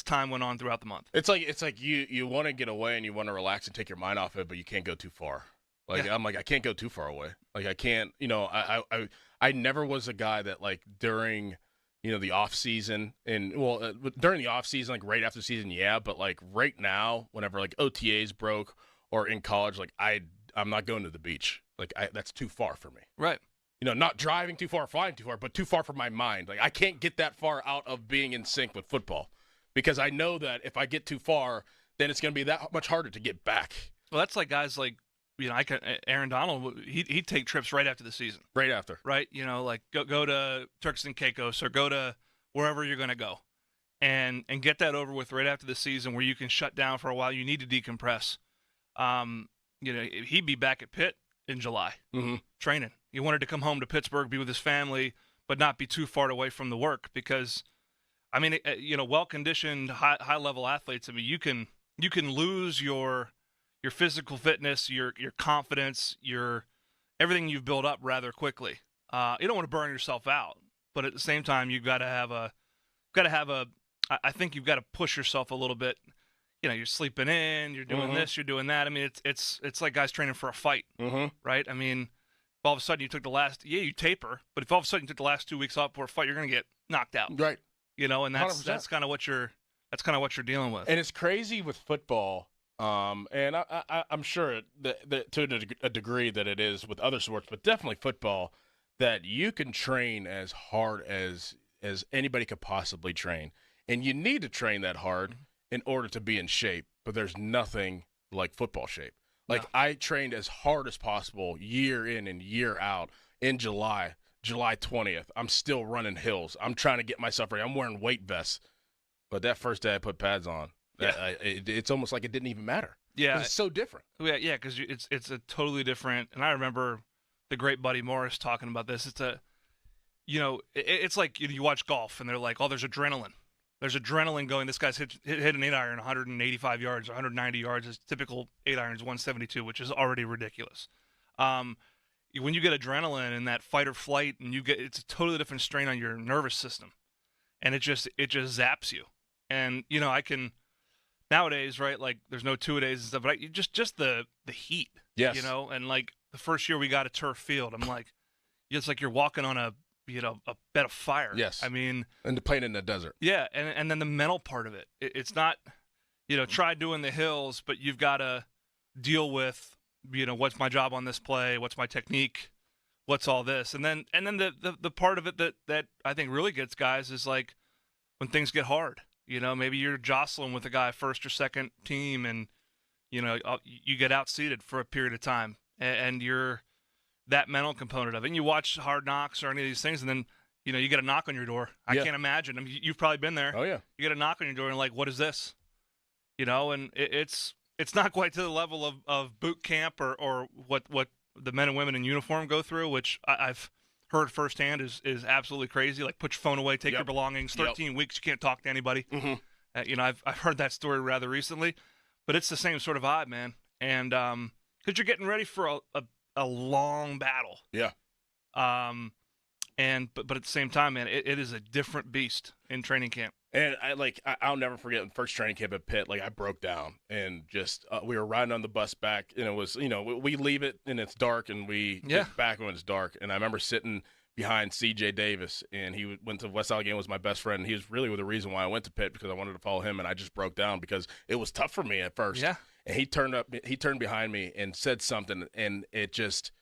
time went on throughout the month. It's like you want to get away and you want to relax and take your mind off it, but you can't go too far. I'm like, I can't go too far away. Like I can't, I never was a guy that like during, the off season and during the off season, like right after the season. Yeah. But like right now, whenever like OTAs broke or in college, like I'm not going to the beach. Like that's too far for me. Right. Not driving too far, flying too far, but too far from my mind. Like I can't get that far out of being in sync with football because I know that if I get too far, then it's going to be that much harder to get back. Well, that's like guys like, Aaron Donald, he'd take trips right after the season. Right after. Right? Like go to Turks and Caicos or go to wherever you're going to go and get that over with right after the season where you can shut down for a while. You need to decompress. He'd be back at Pitt in July training. He wanted to come home to Pittsburgh, be with his family, but not be too far away from the work because, well-conditioned, high-level athletes, you can lose your physical fitness, your confidence, your everything you've built up rather quickly. You don't want to burn yourself out, but at the same time, you've got to have I think you've got to push yourself a little bit. You're sleeping in, you're doing this, you're doing that. It's like guys training for a fight, right? If all of a sudden you took you taper, but if all of a sudden you took the last 2 weeks off for a fight, you're going to get knocked out. Right. And that's kind of what you're dealing with. And it's crazy with football. And I'm sure that to a degree that it is with other sports, but definitely football, that you can train as hard as anybody could possibly train. And you need to train that hard in order to be in shape, but there's nothing like football shape. Like I trained as hard as possible year in and year out. In July 20th, I'm still running hills. I'm trying to get myself ready. I'm wearing weight vests. But that first day I put pads on, it's almost like it didn't even matter. Yeah. It's so different. Yeah, because it's a totally different. And I remember the great Buddy Morris talking about this. It's like you watch golf and they're like, oh, there's adrenaline. There's adrenaline going. This guy's hit an 8-iron 185 yards, 190 yards. His typical 8-iron's 172, which is already ridiculous. When you get adrenaline and that fight or flight, and it's a totally different strain on your nervous system, and it just zaps you. And I can nowadays, right? Like there's no 2-a-days and stuff, but just the heat, yes, And like the first year we got a turf field, I'm like, it's like you're walking on a bed of fire. Yes. And playing in the desert. Yeah, and then the mental part of it. It's not, try doing the hills, but you've got to deal with, what's my job on this play? What's my technique? What's all this? And then the part of it that I think really gets guys is like when things get hard. Maybe you're jostling with a guy first or second team and, you get outseated for a period of time. and you're that mental component of it. And you watch Hard Knocks or any of these things, and then you get a knock on your door. I can't imagine. I mean, you've probably been there. Oh yeah. You get a knock on your door and like, what is this? And it's not quite to the level of boot camp or what the men and women in uniform go through, which I've heard firsthand is absolutely crazy. Like, put your phone away, take your belongings. 13 weeks, you can't talk to anybody. Mm-hmm. I've heard that story rather recently, but it's the same sort of vibe, man. And because you're getting ready for a long battle. Yeah. But at the same time, man, it is a different beast in training camp. And I'll never forget the first training camp at Pitt. Like, I broke down and just we were riding on the bus back, and it was we leave it and it's dark, and we get back when it's dark. And I remember sitting behind C.J. Davis, and he went to West Allegheny, was my best friend. And he was really the reason why I went to Pitt, because I wanted to follow him, and I just broke down because it was tough for me at first. Yeah. And he turned behind me and said something, and it just.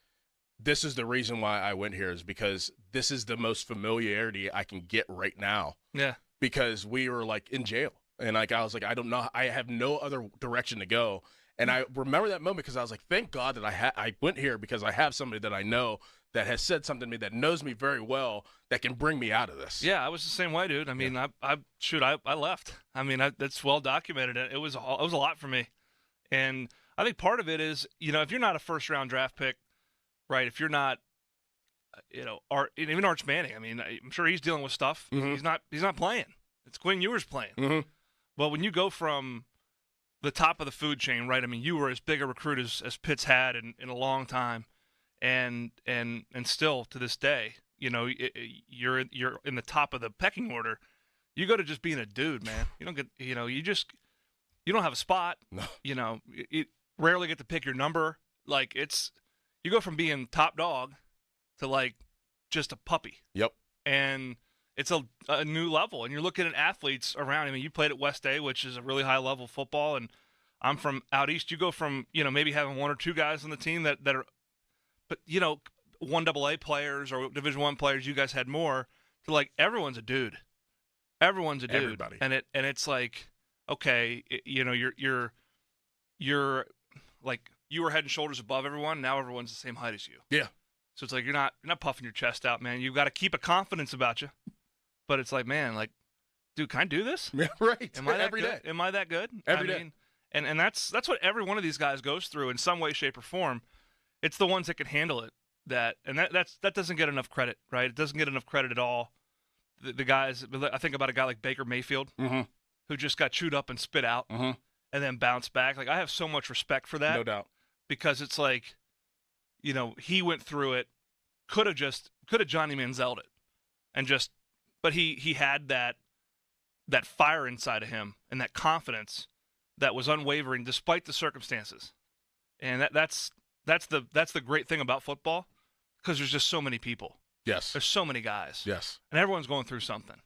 This is the reason why I went here, is because this is the most familiarity I can get right now. Yeah. Because we were like in jail, and like I was like, I don't know, I have no other direction to go. And I remember that moment because I was like, thank God that I went here, because I have somebody that I know that has said something to me, that knows me very well, that can bring me out of this. Yeah, I was the same way, dude. I mean, I left. I mean, that's well documented. It was a lot for me, and I think part of it is, if you're not a first round draft pick, right? If you're not, even Arch Manning. I mean, I'm sure he's dealing with stuff. Mm-hmm. He's not playing. It's Quinn Ewers playing. Mm-hmm. Well, when you go from the top of the food chain, right? I mean, you were as big a recruit as Pitt's had in a long time, and still to this day, you're in the top of the pecking order. You go to just being a dude, man. You don't get, you don't have a spot. No. You rarely get to pick your number. Like, you go from being top dog to like just a puppy. Yep. And it's a new level. And you're looking at athletes around. I mean, you played at West A, which is a really high level football, and I'm from out east. You go from, maybe having one or two guys on the team that are, but 1AA players or Division I players, you guys had more, to like everyone's a dude. Everyone's a dude. Everybody. And it's like, okay, you're like, you were head and shoulders above everyone. Now everyone's the same height as you. Yeah. So it's like you're not puffing your chest out, man. You've got to keep a confidence about you. But it's like, man, like, dude, can I do this? Yeah, right. Am I that Every good? day. Am I that good? Every day. And that's what every one of these guys goes through in some way, shape, or form. It's the ones that can handle it that doesn't get enough credit, right? It doesn't get enough credit at all. The guys, I think about a guy like Baker Mayfield, mm-hmm. who just got chewed up and spit out, mm-hmm. and then bounced back. Like, I have so much respect for that. No doubt. Because it's like, he went through it, could have Johnny Manziel'd it, but he had that fire inside of him and that confidence that was unwavering despite the circumstances, and that's the great thing about football, because there's just so many people. Yes. There's so many guys. Yes. And everyone's going through something,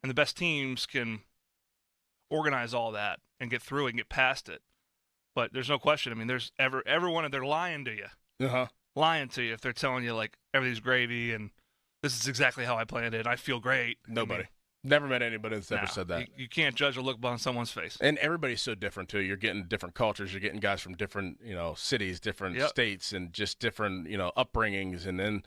and the best teams can organize all that and get through it and get past it. But there's no question. I mean, there's everyone, they're lying to you. Uh-huh. Lying to you if they're telling you, like, everything's gravy and this is exactly how I planned it. I feel great. Nobody. Never met anybody that's ever said that. You can't judge a look on someone's face. And everybody's so different, too. You're getting different cultures. You're getting guys from different, cities, different states, and just different, upbringings. And then,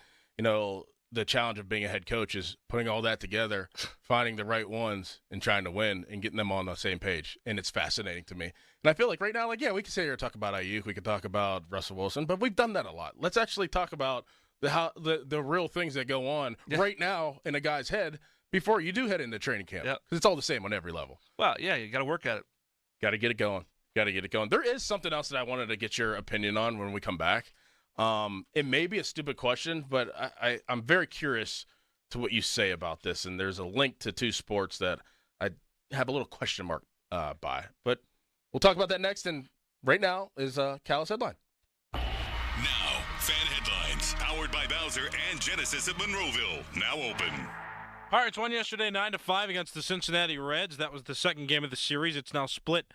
the challenge of being a head coach is putting all that together, finding the right ones and trying to win and getting them on the same page. And it's fascinating to me. And I feel like right now, we can sit here and talk about Ayuk. We can talk about Russell Wilson, but we've done that a lot. Let's actually talk about the real things that go on right now in a guy's head before you do head into training camp. Yep. Because it's all the same on every level. Well, yeah, you got to work at it. Got to get it going. There is something else that I wanted to get your opinion on when we come back. It may be a stupid question, but I'm very curious to what you say about this. And there's a link to two sports that I have a little question mark by. But we'll talk about that next. And right now is Cal's Headline. Now, Fan Headlines, powered by Bowser and Genesis of Monroeville. Now open. Pirates won yesterday 9-5 against the Cincinnati Reds. That was the second game of the series. It's now split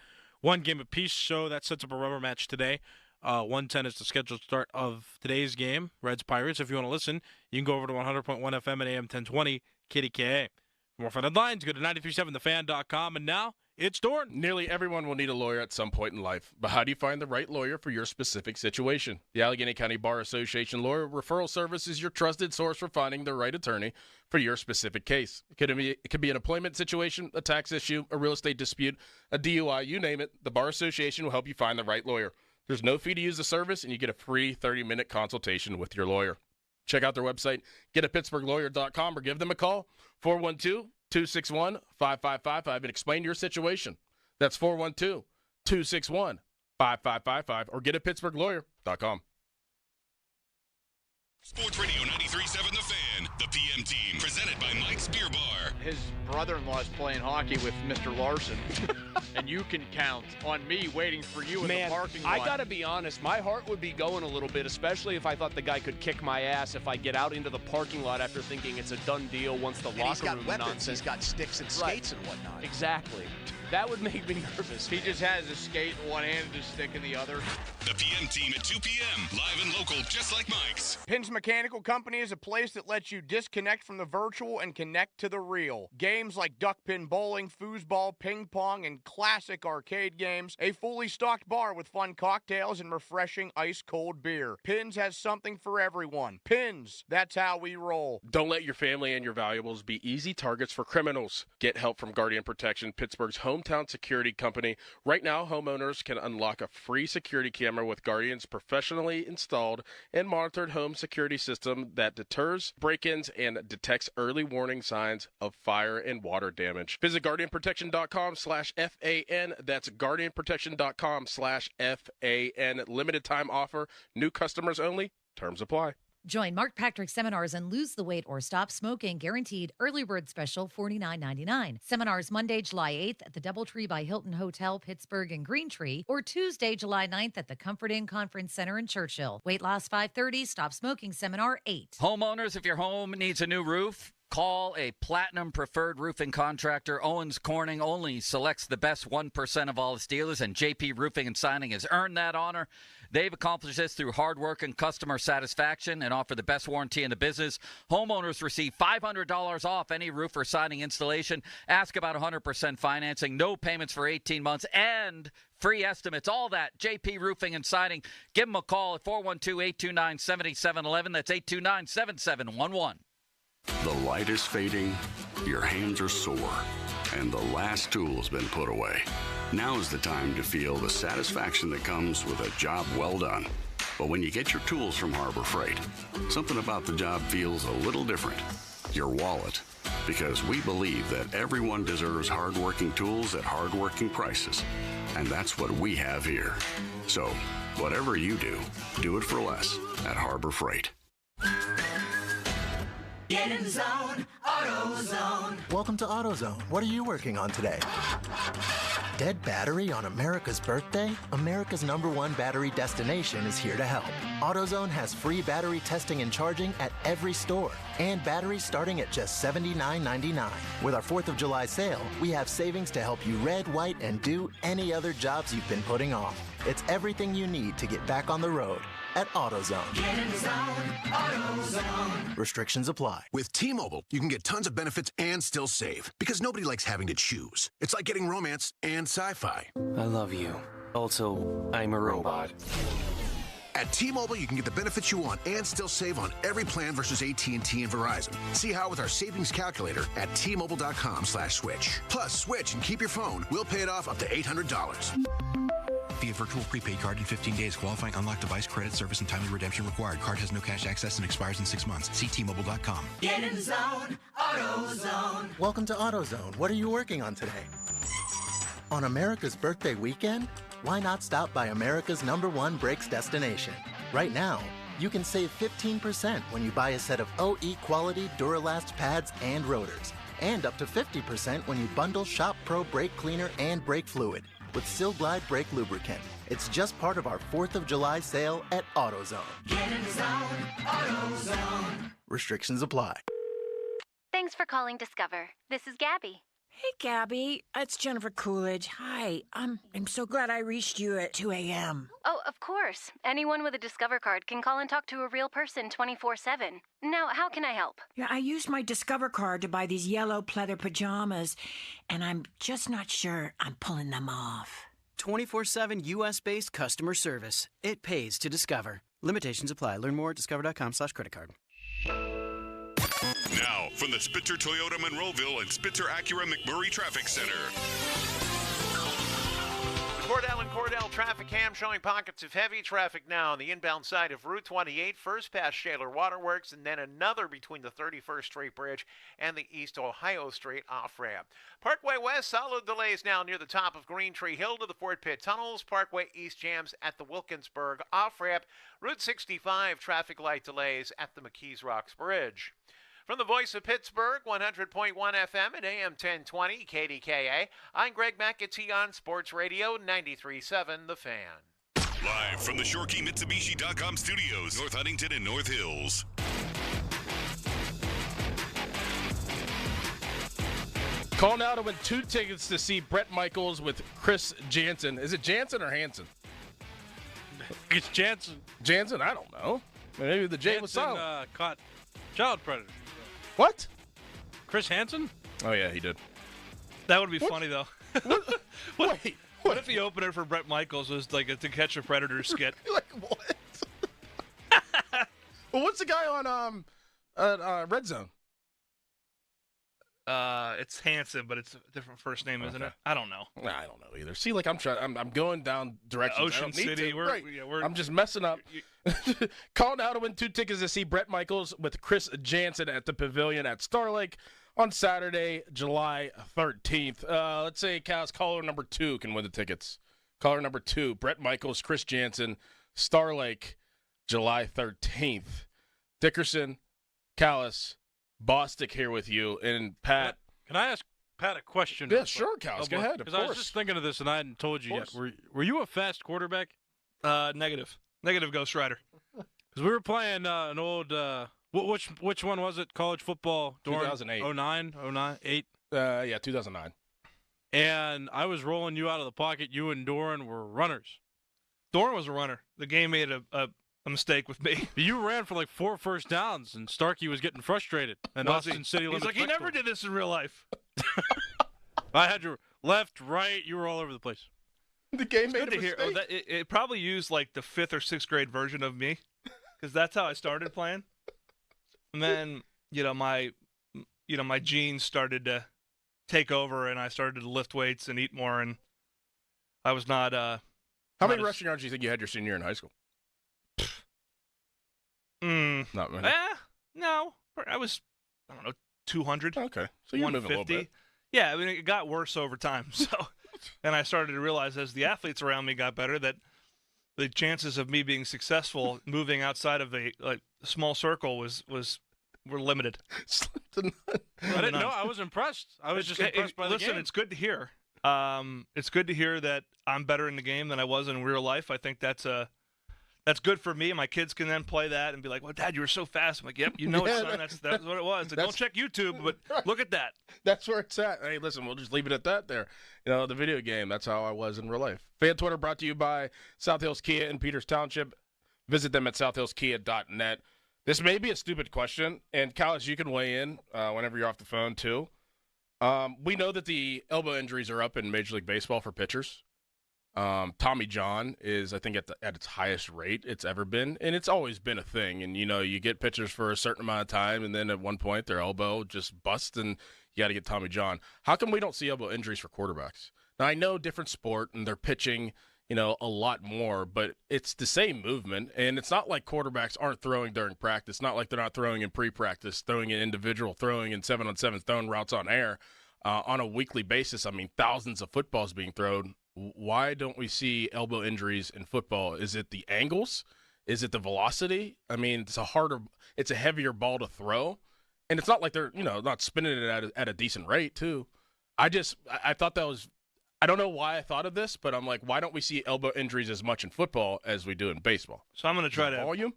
one game apiece, so that sets up a rubber match today. 1:10 is the scheduled start of today's game, Reds-Pirates. If you want to listen, you can go over to 100.1 FM at AM 1020, KDKA. For more Fan Headlines, go to 937thefan.com. And now It's Dorn. Nearly everyone will need a lawyer at some point in life, but how do you find the right lawyer for your specific situation? The Allegheny County Bar Association Lawyer Referral Service is your trusted source for finding the right attorney for your specific case. It could be an employment situation, a tax issue, a real estate dispute, a DUI, you name it. The Bar Association will help you find the right lawyer. There's no fee to use the service, and you get a free 30-minute consultation with your lawyer. Check out their website, getaPittsburghlawyer.com, or give them a call, 412-261-5555, and explain your situation. That's 412-261-5555, or getaPittsburghlawyer.com. Sports Radio 93.7 The Fan, the PM team, presented by Mike's Beer Bar. His brother-in-law is playing hockey with Mr. Larson, and you can count on me waiting for you in the parking lot. I got to be honest, my heart would be going a little bit, especially if I thought the guy could kick my ass if I get out into the parking lot after thinking it's a done deal once the locker room weapons. nonsense. He's got sticks and skates and whatnot. Exactly. That would make me nervous. He just has a skate in one hand and a stick in the other. The PM team at 2 p.m., live and local, just like Mike's. Pins Mechanical Company is a place that lets you disconnect from the virtual and connect to the real. Games like duck pin bowling, foosball, ping pong, and classic arcade games. A fully stocked bar with fun cocktails and refreshing ice-cold beer. Pins has something for everyone. Pins, that's how we roll. Don't let your family and your valuables be easy targets for criminals. Get help from Guardian Protection, Pittsburgh's hometown security company. Right now, homeowners can unlock a free security camera with Guardian's professionally installed and monitored home security system that deters break-ins and detects early warning signs of fire and water damage. Visit GuardianProtection.com/FAN. That's GuardianProtection.com/FAN. Limited time offer. New customers only. Terms apply. Join Mark Patrick Seminars and lose the weight or stop smoking. Guaranteed early bird special $49.99. Seminars Monday, July 8th at the Doubletree by Hilton Hotel, Pittsburgh and Greentree, or Tuesday, July 9th at the Comfort Inn Conference Center in Churchill. Weight loss 5:30, stop smoking seminar 8. Homeowners, if your home needs a new roof, call a Platinum Preferred Roofing Contractor. Owens Corning only selects the best 1% of all its dealers, and JP Roofing and Signing has earned that honor. They've accomplished this through hard work and customer satisfaction and offer the best warranty in the business. Homeowners receive $500 off any roof or siding installation. Ask about 100% financing, no payments for 18 months, and free estimates. All that, JP Roofing and Siding. Give them a call at 412-829-7711. That's 829-7711. The light is fading, your hands are sore, and the last tool's been put away. Now is the time to feel the satisfaction that comes with a job well done. But when you get your tools from Harbor Freight, something about the job feels a little different. Your wallet. Because we believe that everyone deserves hardworking tools at hardworking prices. And that's what we have here. So, whatever you do, do it for less at Harbor Freight. Get in the zone, AutoZone. Welcome to AutoZone. What are you working on today? Dead battery on America's birthday? America's #1 battery destination is here to help. AutoZone has free battery testing and charging at every store, and batteries starting at just $79.99. With our 4th of July sale, we have savings to help you red, white, and do any other jobs you've been putting off. It's everything you need to get back on the road at AutoZone. Get in the zone, AutoZone. Restrictions apply. With T-Mobile, you can get tons of benefits and still save, because nobody likes having to choose. It's like getting romance and sci-fi. I love you. Also, I'm a robot. At T-Mobile, you can get the benefits you want and still save on every plan versus AT&T and Verizon. See how with our savings calculator at T-Mobile.com/switch. Plus, switch and keep your phone. We'll pay it off up to $800. Via virtual prepaid card in 15 days. Qualifying unlocked device, credit, service, and timely redemption required. Card has no cash access and expires in 6 months. See T-Mobile.com. Get in the zone, AutoZone. Welcome to AutoZone. What are you working on today? On America's birthday weekend? Why not stop by America's #1 brakes destination? Right now, you can save 15% when you buy a set of OE quality Duralast pads and rotors, and up to 50% when you bundle Shop Pro brake cleaner and brake fluid with Sil-Glide brake lubricant. It's just part of our 4th of July sale at AutoZone. Get in the zone, AutoZone. Restrictions apply. Thanks for calling Discover. This is Gabby. Hey, Gabby. It's Jennifer Coolidge. Hi. I'm so glad I reached you at 2 a.m. Oh, of course. Anyone with a Discover card can call and talk to a real person 24/7. Now, how can I help? Yeah, I used my Discover card to buy these yellow pleather pajamas, and I'm just not sure I'm pulling them off. 24/7 U.S.-based customer service. It pays to Discover. Limitations apply. Learn more at discover.com/creditcard. Now, from the Spitzer Toyota Monroeville and Spitzer Acura McMurray Traffic Center. Cordell and Cordell traffic cam showing pockets of heavy traffic now on the inbound side of Route 28, first past Shaler Waterworks, and then another between the 31st Street Bridge and the East Ohio Street off-ramp. Parkway West, solid delays now near the top of Green Tree Hill to the Fort Pitt Tunnels. Parkway East jams at the Wilkinsburg off-ramp. Route 65, traffic light delays at the McKees Rocks Bridge. From the voice of Pittsburgh, 100.1 FM at AM 1020, KDKA, I'm Greg McAtee on Sports Radio 93.7 The Fan. Live from the ShoreKeyMitsubishi.com studios, North Huntington and North Hills. Calling out to win 2 tickets to see Bret Michaels with Chris Jansen. Is it Jansen or Hansen? It's Jansen. Jansen? I don't know. Maybe the J was silent. Jansen caught child predators. What? Chris Hansen? Oh, yeah, he did. That would be funny, though. Wait. What if the opener for Bret Michaels was like a To Catch a Predator skit? Like, what? Well, what's the guy on Red Zone? It's Hansen, but it's a different first name, isn't it? I don't know. I don't know either. See, like I'm going down directions. Ocean City. I'm just messing up. Calling out to win 2 tickets to see Bret Michaels with Chris Jansen at the Pavilion at Star Lake on Saturday, July 13th. Let's say caller number 2 can win the tickets. Caller number 2, Bret Michaels, Chris Jansen, Star Lake, July 13th. Dickerson, Callis, Bostic here with you, and Pat. Can I ask Pat a question? Yeah, sure, Callis. Go ahead, of course. I was just thinking of this, and I hadn't told you yet. Were you a fast quarterback? Negative, Ghost Rider. Because we were playing an old, which one was it? College football? 2008. 09, 8? Yeah, 2009. And I was rolling you out of the pocket. You and Doran were runners. Doran was a runner. The game made a mistake with me. You ran for like 4 first downs, and Starkey was getting frustrated. And Austin City He's like, he never did this in real life. I had your left, right. You were all over the place. The game made a mistake. It probably used like the 5th or 6th grade version of me, because that's how I started playing. And then my genes started to take over, and I started to lift weights and eat more, and I was not. How many rushing yards do you think you had your senior year in high school? Not many. No. I was, 200. Okay. So you're moving a little bit. Yeah, I mean, it got worse over time. So, and I started to realize as the athletes around me got better that the chances of me being successful moving outside of a small circle were limited. I didn't know. I was impressed. I was just impressed by the game. Listen, it's good to hear. It's good to hear that I'm better in the game than I was in real life. I think that's good for me. My kids can then play that and be like, "Well, Dad, you were so fast." I'm like, "Yep, son. That's what it was." Like, don't check YouTube, but look at that. That's where it's at. Hey, listen, we'll just leave it at that there. The video game, that's how I was in real life. Fan Twitter brought to you by South Hills Kia in Peters Township. Visit them at southhillskia.net. This may be a stupid question, and Callis, you can weigh in whenever you're off the phone, too. We know that the elbow injuries are up in Major League Baseball for pitchers. Tommy John is, I think, at its highest rate it's ever been, and it's always been a thing. And, you get pitchers for a certain amount of time, and then at one point their elbow just busts, and you got to get Tommy John. How come we don't see elbow injuries for quarterbacks? Now, I know different sport, and they're pitching, a lot more, but it's the same movement, and it's not like quarterbacks aren't throwing during practice. Not like they're not throwing in pre-practice, throwing in individual, throwing in 7-on-7, throwing routes on air on a weekly basis. I mean, thousands of footballs being thrown. Why don't we see elbow injuries in football? Is it the angles? Is it the velocity? I mean, it's a heavier ball to throw, and it's not like they're not spinning it at a decent rate too. I thought that was, I don't know why I thought of this, but I'm like, why don't we see elbow injuries as much in football as we do in baseball? So I'm going to try to volume.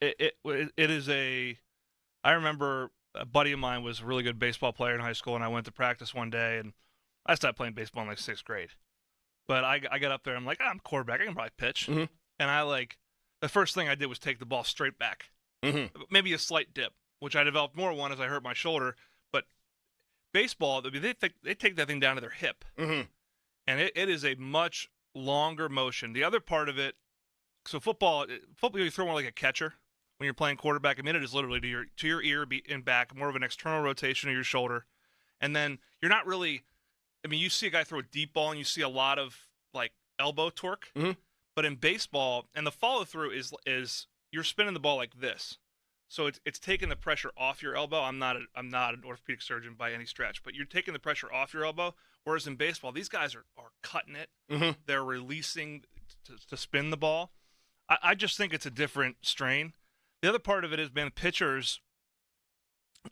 It is I remember a buddy of mine was a really good baseball player in high school, and I went to practice one day, and I started playing baseball in like 6th grade. But I got up there, I'm like, I'm quarterback, I can probably pitch. Mm-hmm. And the first thing I did was take the ball straight back. Mm-hmm. Maybe a slight dip, which I developed more one as I hurt my shoulder. But baseball, they take that thing down to their hip. Mm-hmm. And it is a much longer motion. The other part of it, so football you throw more like a catcher when you're playing quarterback. I mean, it is literally to your ear and back, more of an external rotation of your shoulder. And then you're not really, I mean, you see a guy throw a deep ball and you see a lot of like elbow torque. Mm-hmm. But in baseball, and the follow through is you're spinning the ball like this. So it's taking the pressure off your elbow. I'm not an orthopedic surgeon by any stretch, but you're taking the pressure off your elbow. Whereas in baseball, these guys are cutting it. Mm-hmm. They're releasing to spin the ball. I just think it's a different strain. The other part of it is, man, pitchers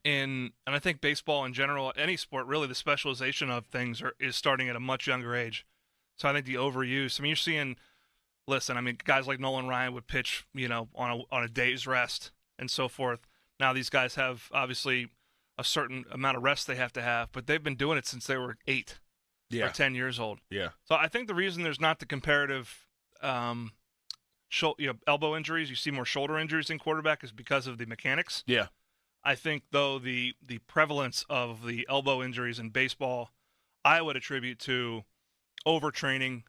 and I think baseball in general, any sport really, the specialization of things is starting at a much younger age. So I think the overuse. I mean, you're seeing. Listen, I mean, guys like Nolan Ryan would pitch, on a day's rest and so forth. Now these guys have obviously a certain amount of rest they have to have, but they've been doing it since they were 8 or 10 years old. Yeah. So I think the reason there's not the comparative elbow injuries, you see more shoulder injuries in quarterback, is because of the mechanics. Yeah. I think, though, the prevalence of the elbow injuries in baseball, I would attribute to overtraining,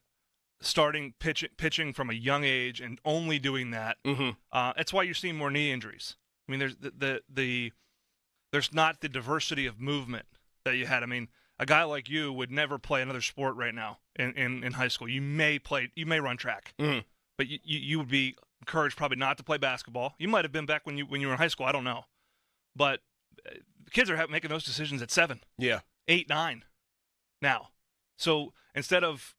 starting pitching from a young age and only doing that. Mm-hmm. That's why you're seeing more knee injuries. I mean, there's not the diversity of movement that you had. I mean, a guy like you would never play another sport right now in high school. You may run track, mm-hmm. but you would be encouraged probably not to play basketball. You might have been back when you were in high school. I don't know, but kids are making those decisions at 7, 8, 9 now. So instead of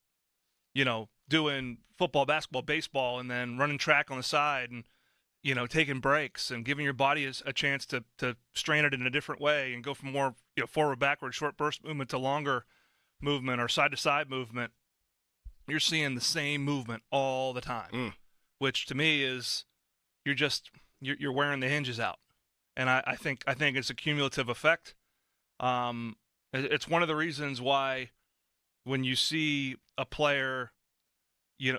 doing football, basketball, baseball, and then running track on the side and, taking breaks and giving your body a chance to strain it in a different way and go from more, forward, backward, short burst movement to longer movement or side-to-side movement, you're seeing the same movement all the time, which to me is you're wearing the hinges out. And I think it's a cumulative effect. It's one of the reasons why when you see a player,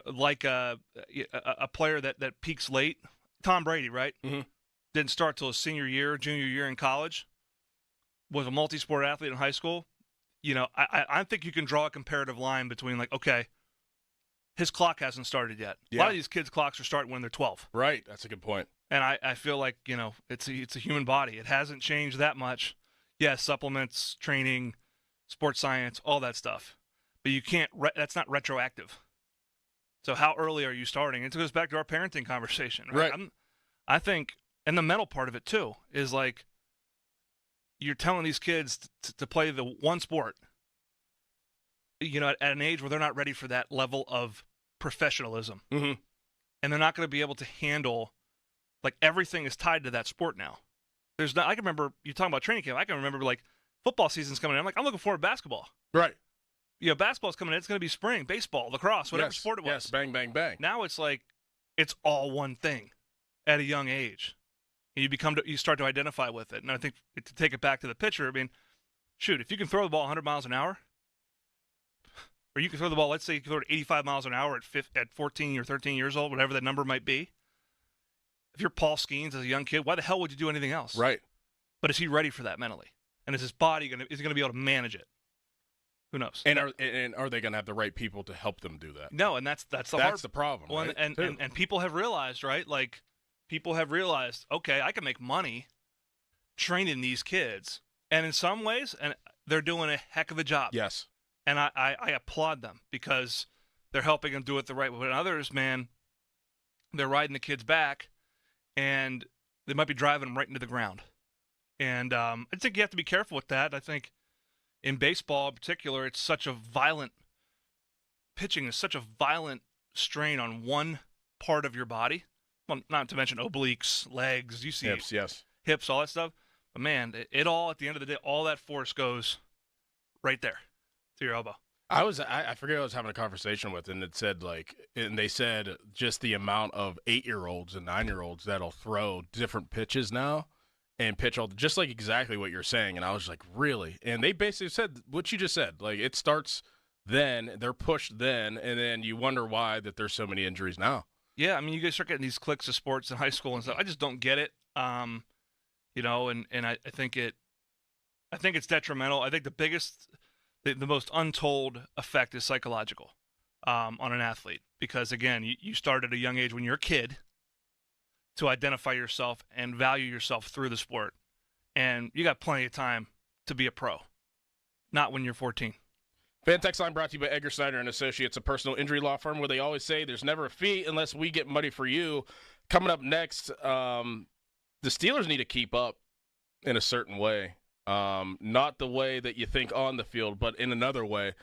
like a player that peaks late, Tom Brady, right? Mm-hmm. Didn't start till his junior year in college, was a multi-sport athlete in high school. I think you can draw a comparative line between okay, his clock hasn't started yet. Yeah. A lot of these kids' clocks are starting when they're 12. Right. That's a good point. And I feel like, it's a human body. It hasn't changed that much. Yes, supplements, training, sports science, all that stuff. But you can't, that's not retroactive. So how early are you starting? It goes back to our parenting conversation, right? I think, and the mental part of it too, is you're telling these kids to play the one sport, at an age where they're not ready for that level of professionalism. Mm-hmm. And they're not going to be able to handle, everything is tied to that sport now. I can remember, you talking about training camp, I can remember, football season's coming in. I'm looking forward to basketball. Right. Basketball's coming in. It's going to be spring, baseball, lacrosse, whatever sport it was. Yes, bang, bang, bang. Now it's it's all one thing at a young age. And you start to identify with it. And I think to take it back to the pitcher, I mean, shoot, if you can throw the ball 100 miles an hour, or you can throw the ball, let's say you can throw it 85 miles an hour at 14 or 13 years old, whatever that number might be. If you're Paul Skeens as a young kid, why the hell would you do anything else? Right. But is he ready for that mentally? And is his body is he going to be able to manage it? Who knows? And are they going to have the right people to help them do that? No, and that's the problem. Well, right? and people have realized, right? People have realized, okay, I can make money training these kids, and in some ways, and they're doing a heck of a job. Yes. And I applaud them because they're helping them do it the right way. But others, man, they're riding the kids back, and they might be driving them right into the ground. And I think you have to be careful with that. I think in baseball in particular, it's such a violent – pitching is such a violent strain on one part of your body. Well, not to mention obliques, legs, you see hips, yes. Hips, all that stuff. But, man, it all, at the end of the day, all that force goes right there to your elbow. I forget who I was having a conversation with, and it said and they said just the amount of 8-year-olds and 9-year-olds that'll throw different pitches now and pitch all just like exactly what you're saying. And I was like, really? And they basically said what you just said. Like, it starts then, they're pushed then, and then you wonder why that there's so many injuries now. Yeah, I mean, you guys start getting these cliques of sports in high school and stuff. I just don't get it. You know, and I think it's detrimental. I think the most untold effect is psychological on an athlete, because again, you start at a young age when you're a kid to identify yourself and value yourself through the sport, and you got plenty of time to be a pro, not when you're 14. Fan Text Line brought to you by Edgar Snyder and Associates, a personal injury law firm where they always say there's never a fee unless we get money for you. Coming up next, the Steelers need to keep up in a certain way. Not the way that you think on the field, but in another way.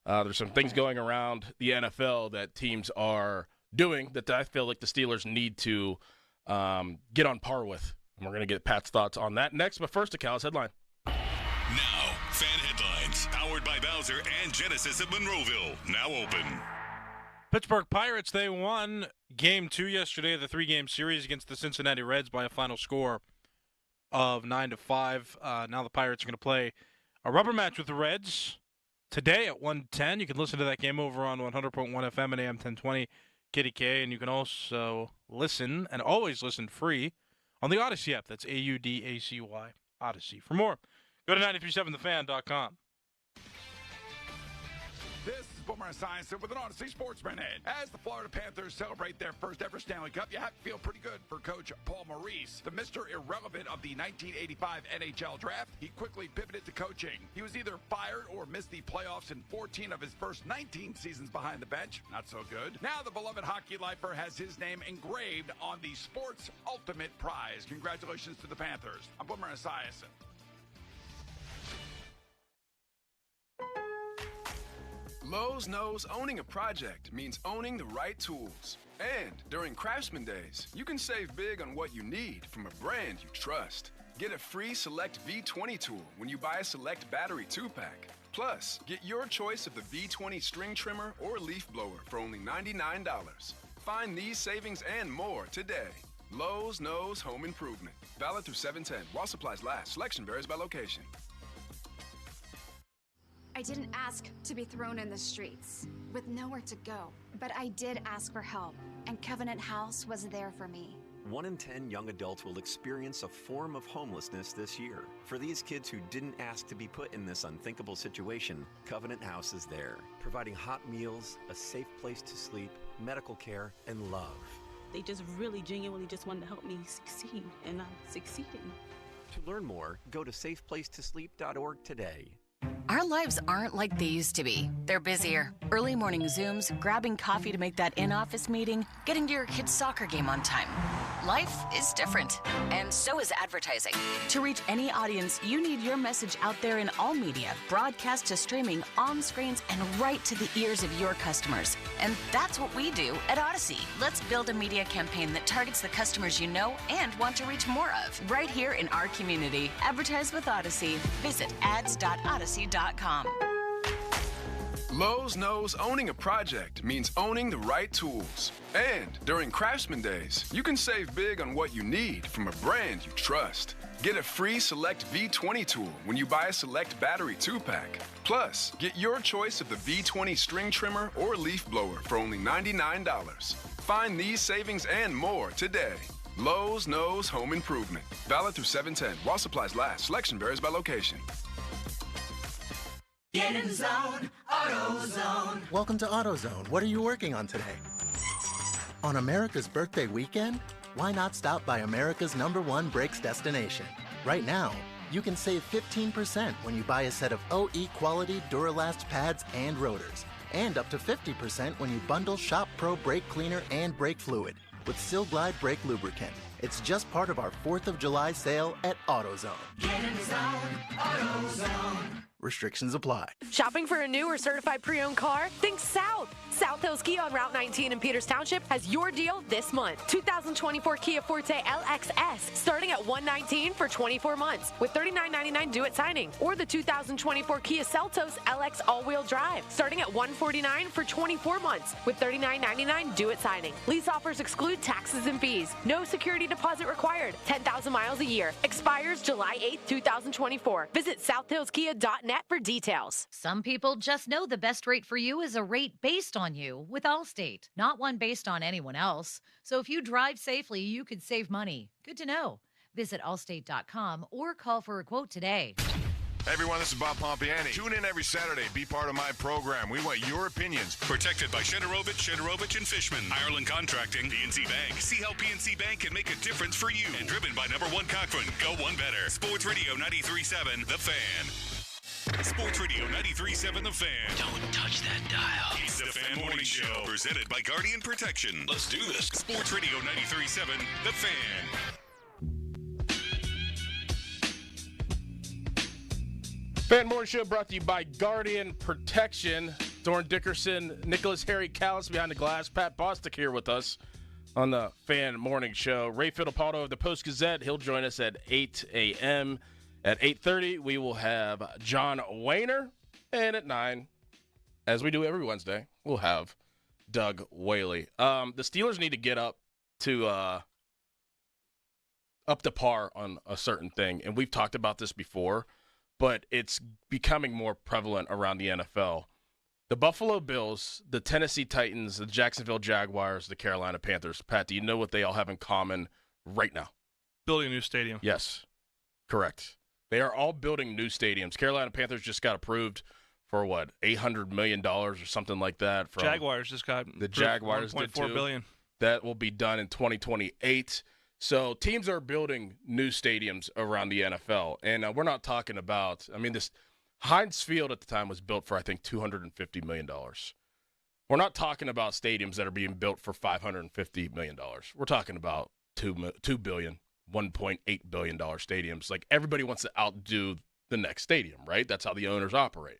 There's some things going around the NFL that teams are doing that I feel like the Steelers need to get on par with. And we're going to get Pat's thoughts on that next. But first, a Cal's headline. Now, fan headlines, powered by Bowser and Genesis of Monroeville, now open. Pittsburgh Pirates, they won Game 2 yesterday of the 3-game series against the Cincinnati Reds by a final score of 9-5. Now the Pirates are going to play a rubber match with the Reds today at 1:10. You can listen to that game over on 100.1 FM and AM 1020 KDK, and you can also listen, and always listen free, on the Odyssey app. That's AUDACY, Odyssey. For more, go to 937thefan.com. This is Boomer Esiason with an Odyssey Sportsman Head. As the Florida Panthers celebrate their first ever Stanley Cup, you have to feel pretty good for Coach Paul Maurice, the Mr. Irrelevant of the 1985 NHL Draft. He quickly pivoted to coaching. He was either fired or missed the playoffs in 14 of his first 19 seasons behind the bench. Not so good. Now the beloved hockey lifer has his name engraved on the Sports Ultimate Prize. Congratulations to the Panthers. I'm Boomer Esiason. Lowe's knows owning a project means owning the right tools. And during Craftsman Days, you can save big on what you need from a brand you trust. Get a free Select V20 tool when you buy a Select battery 2-pack. Plus, get your choice of the V20 string trimmer or leaf blower for only $99. Find these savings and more today. Lowe's knows home improvement. Valid through 7/10 while supplies last. Selection varies by location. I didn't ask to be thrown in the streets with nowhere to go, but I did ask for help, and Covenant House was there for me. 1 in 10 young adults will experience a form of homelessness this year. For these kids who didn't ask to be put in this unthinkable situation, Covenant House is there, providing hot meals, a safe place to sleep, medical care, and love. They just really genuinely just wanted to help me succeed, and I'm succeeding. To learn more, go to safeplacetosleep.org today. Our lives aren't like they used to be. They're busier. Early morning Zooms, grabbing coffee to make that in-office meeting, getting to your kid's soccer game on time. Life is different, and so is advertising. To reach any audience, you need your message out there in all media, broadcast to streaming, on screens, and right to the ears of your customers. And that's what we do at Odyssey. Let's build a media campaign that targets the customers you know and want to reach more of, right here in our community. Advertise with Odyssey. Visit ads.odyssey.com. Lowe's knows owning a project means owning the right tools. And during Craftsman Days, you can save big on what you need from a brand you trust. Get a free Select V20 tool when you buy a Select battery 2-pack. Plus, get your choice of the V20 string trimmer or leaf blower for only $99. Find these savings and more today. Lowe's knows home improvement. Valid through 7/10 while supplies last. Selection varies by location. Get in the zone, AutoZone. Welcome to AutoZone. What are you working on today? On America's birthday weekend? Why not stop by America's #1 brakes destination? Right now, you can save 15% when you buy a set of OE quality Duralast pads and rotors, and up to 50% when you bundle Shop Pro brake cleaner and brake fluid with Sil Glide brake lubricant. It's just part of our 4th of July sale at AutoZone. Get in the zone, AutoZone. Restrictions apply. Shopping for a new or certified pre-owned car? Think South. South Hills Kia on Route 19 in Peters Township has your deal this month. 2024 Kia Forte LXS starting at $119 for 24 months with $39.99 due at signing. Or the 2024 Kia Seltos LX all-wheel drive starting at $149 for 24 months with $39.99 due at signing. Lease offers exclude taxes and fees. No security deposit required. 10,000 miles a year. Expires July 8th, 2024. Visit SouthHillsKia.net for details. Some people just know the best rate for you is a rate based on you with Allstate, not one based on anyone else. So if you drive safely, you could save money. Good to know. Visit allstate.com or call for a quote today. Hey everyone, this is Bob Pompiani. Tune in every Saturday. Be part of my program. We want your opinions. Protected by Shederovich and Fishman. Ireland Contracting, PNC Bank. See how PNC Bank can make a difference for you. And driven by number one Cochran. Go one better. Sports Radio 93.7, The Fan. Sports Radio 93.7, The Fan. Don't touch that dial. It's the Fan Morning Show. Presented by Guardian Protection. Let's do this. Sports Radio 93.7, The Fan. Fan Morning Show brought to you by Guardian Protection. Doran Dickerson, Nicholas Harry Callis behind the glass. Pat Bostic here with us on the Fan Morning Show. Ray Fittipaldo of the Post-Gazette. He'll join us at 8 a.m. At 8:30, we will have John Wayner. And at 9, as we do every Wednesday, we'll have Doug Whaley. The Steelers need to get up to par on a certain thing. And we've talked about this before, but it's becoming more prevalent around the NFL. The Buffalo Bills, the Tennessee Titans, the Jacksonville Jaguars, the Carolina Panthers. Pat, do you know what they all have in common right now? Building a new stadium. Yes, correct. They are all building new stadiums. Carolina Panthers just got approved for, what, $800 million or something like that. Jaguars just got the Jaguars did too. $1.4 billion. That will be done in 2028. So teams are building new stadiums around the NFL. And we're not talking about, this Heinz Field at the time was built for, I think, $250 million. We're not talking about stadiums that are being built for $550 million. We're talking about $2 billion, $1.8 billion stadiums. Like, everybody wants to outdo the next stadium, right? That's how the owners operate.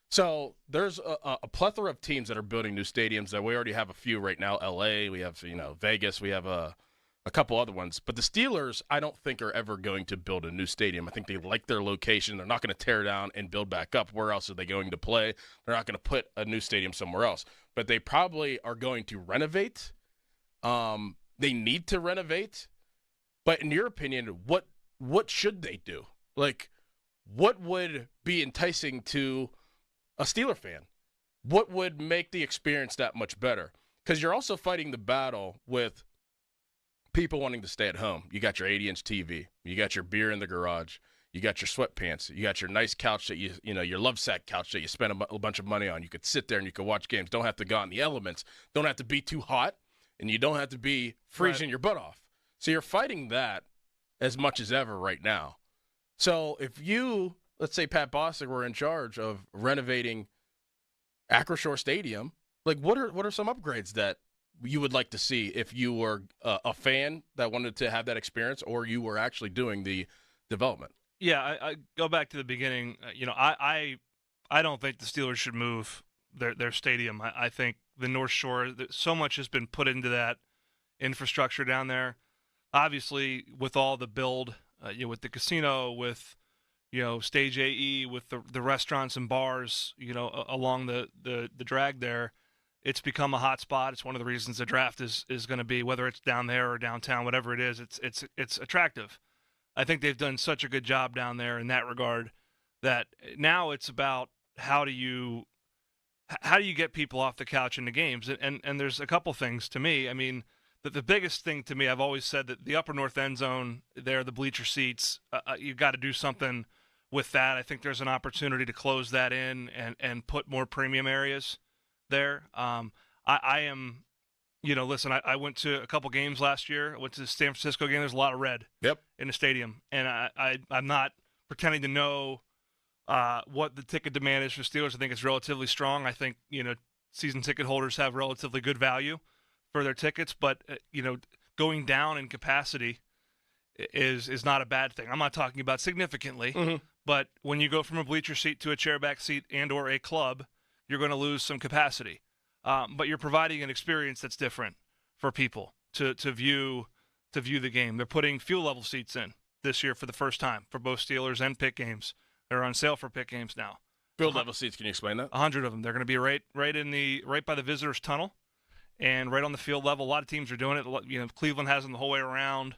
So there's a plethora of teams that are building new stadiums. That we already have a few right now. LA, we have, Vegas, we have a couple other ones. But the Steelers, I don't think, are ever going to build a new stadium. I think they like their location. They're not going to tear down and build back up. Where else are they going to play? They're not going to put a new stadium somewhere else. But they probably are going to renovate. They need to renovate. But in your opinion, what should they do? Like, what would be enticing to a Steeler fan? What would make the experience that much better? Because you're also fighting the battle with people wanting to stay at home. You got your 80-inch TV. You got your beer in the garage. You got your sweatpants. You got your nice couch that your love sack couch that you spend a bunch of money on. You could sit there and you could watch games. Don't have to go out in the elements. Don't have to be too hot, and you don't have to be freezing your butt off. So you're fighting that as much as ever right now. So if you, let's say Pat Bostic were in charge of renovating Acrisure Stadium, like what are some upgrades that you would like to see if you were a fan that wanted to have that experience, or you were actually doing the development? Yeah, I go back to the beginning. I don't think the Steelers should move their stadium. I think the North Shore, so much has been put into that infrastructure down there. Obviously, with all the build, with the casino, with Stage AE, with the restaurants and bars, along the drag there, it's become a hot spot. It's one of the reasons the draft is going to be, whether it's down there or downtown, whatever it is, it's attractive. I think they've done such a good job down there in that regard that now it's about how do you get people off the couch into games? And there's a couple things to me. The biggest thing to me, I've always said that the upper north end zone there, the bleacher seats, you've got to do something with that. I think there's an opportunity to close that in and put more premium areas there. I am, listen, I went to a couple games last year. I went to the San Francisco game. There's a lot of red in the stadium. And I'm not pretending to know what the ticket demand is for Steelers. I think it's relatively strong. I think, season ticket holders have relatively good value for their tickets, but going down in capacity is not a bad thing. I'm not talking about significantly, But when you go from a bleacher seat to a chairback seat and or a club, you're going to lose some capacity. But you're providing an experience that's different for people to view the game. They're putting field level seats in this year for the first time for both Steelers and Pitt games. They're on sale for Pitt games now. Field level seats, can you explain that? 100 of them. They're going to be right by the visitors' tunnel and right on the field level. A lot of teams are doing it. Cleveland has them the whole way around.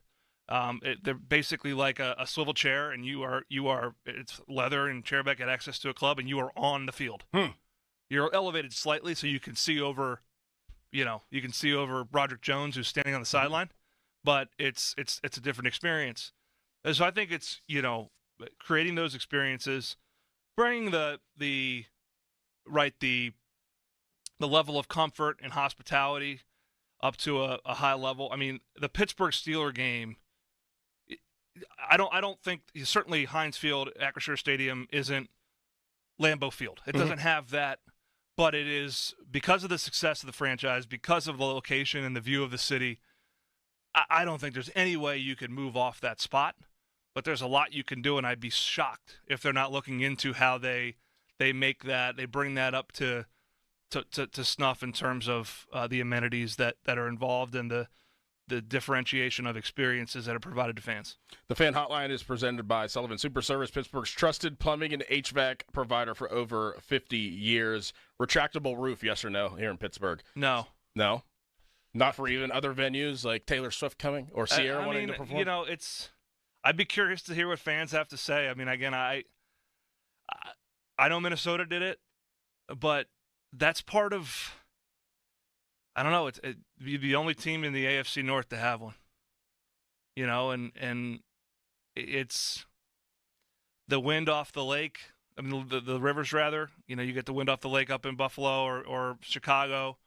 They're basically like a swivel chair, and it's leather and chairback get access to a club, and you are on the field. You're elevated slightly so you can see over, Broderick Jones who's standing on the sideline, but it's a different experience. And so I think it's creating those experiences, bringing the level of comfort and hospitality up to a high level. I mean, the Pittsburgh Steelers game. I don't think certainly Heinz Field, Acrisure Stadium isn't Lambeau Field. It doesn't have that, but it is because of the success of the franchise, because of the location and the view of the city. I don't think there's any way you could move off that spot, but there's a lot you can do, and I'd be shocked if they're not looking into how they make that, they bring that up to snuff in terms of the amenities that are involved and the differentiation of experiences that are provided to fans. The Fan Hotline is presented by Sullivan Super Service, Pittsburgh's trusted plumbing and HVAC provider for over 50 years. Retractable roof, yes or no, here in Pittsburgh? No. No? Not for even other venues like Taylor Swift coming or Sierra wanting to perform? I'd be curious to hear what fans have to say. I mean, again, I know Minnesota did it, but that's part of, I don't know, it'd be the only team in the AFC North to have one. And it's the wind off the lake. I mean, the rivers, rather. You get the wind off the lake up in Buffalo or Chicago.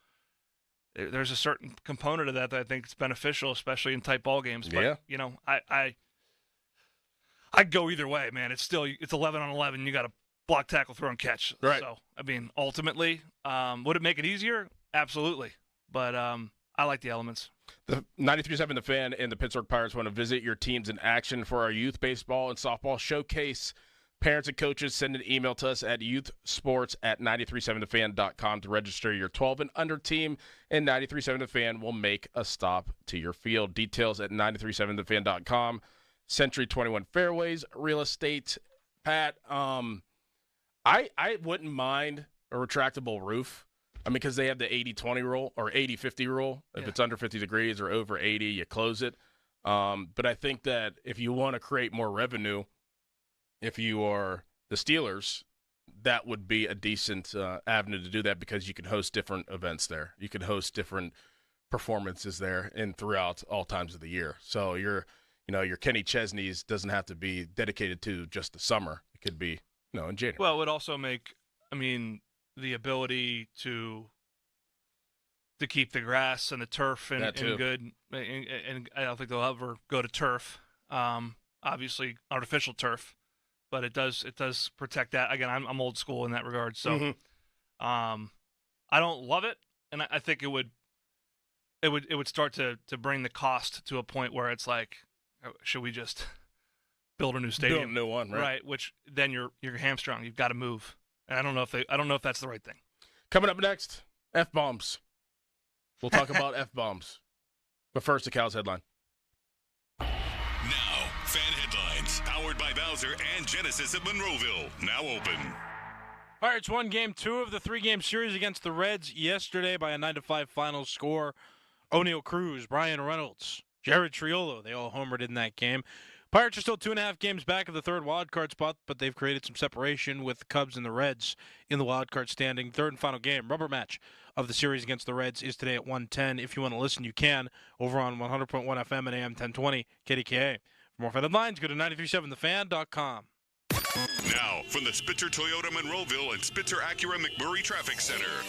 There's a certain component of that I think is beneficial, especially in tight ball games. But, I'd go either way, man. It's 11 on 11. You got to block, tackle, throw, and catch. Right. So, I mean, ultimately, would it make it easier? Absolutely. But I like the elements. The 93.7 The Fan and the Pittsburgh Pirates want to visit your teams in action for our youth baseball and softball showcase. Parents and coaches, send an email to us at youthsports@937thefan.com to register your 12 and under team, and 93.7 The Fan will make a stop to your field. Details at 937thefan.com. Century 21 Fairways Real Estate. Pat, I wouldn't mind a retractable roof. I mean, because they have the 80-20 rule or 80-50 rule. If it's under 50 degrees or over 80, you close it. But I think that if you want to create more revenue, if you are the Steelers, that would be a decent avenue to do that because you can host different events there. You can host different performances there and throughout all times of the year. So your Kenny Chesney's doesn't have to be dedicated to just the summer. It could be, in January. Well, it would also make, the ability to keep the grass and the turf in good, and I don't think they'll ever go to turf. Obviously, artificial turf, but it does protect that. Again, I'm old school in that regard, so I don't love it, and I think it would start to bring the cost to a point where it's like, should we just build a new stadium, build a new one, right? Which then you're hamstrung. You've got to move. And I don't know if that's the right thing. Coming up next, F-bombs. We'll talk about F-bombs. But first, the Cal's headline. Now, Fan Headlines, powered by Bowser and Genesis of Monroeville. Now open. Pirates won Game 2 of the 3-game series against the Reds yesterday by a 9-5 final score. O'Neal Cruz, Brian Reynolds, Jared Triolo, they all homered in that game. Pirates are still 2.5 games back of the third wildcard spot, but they've created some separation with the Cubs and the Reds in the wildcard standing. Third and final game, rubber match of the series against the Reds is today at 1:10. If you want to listen, you can over on 100.1 FM and AM 1020 KDKA. For more Fan Headlines, go to 937thefan.com. Now, from the Spitzer Toyota Monroeville and Spitzer Acura McMurray Traffic Center.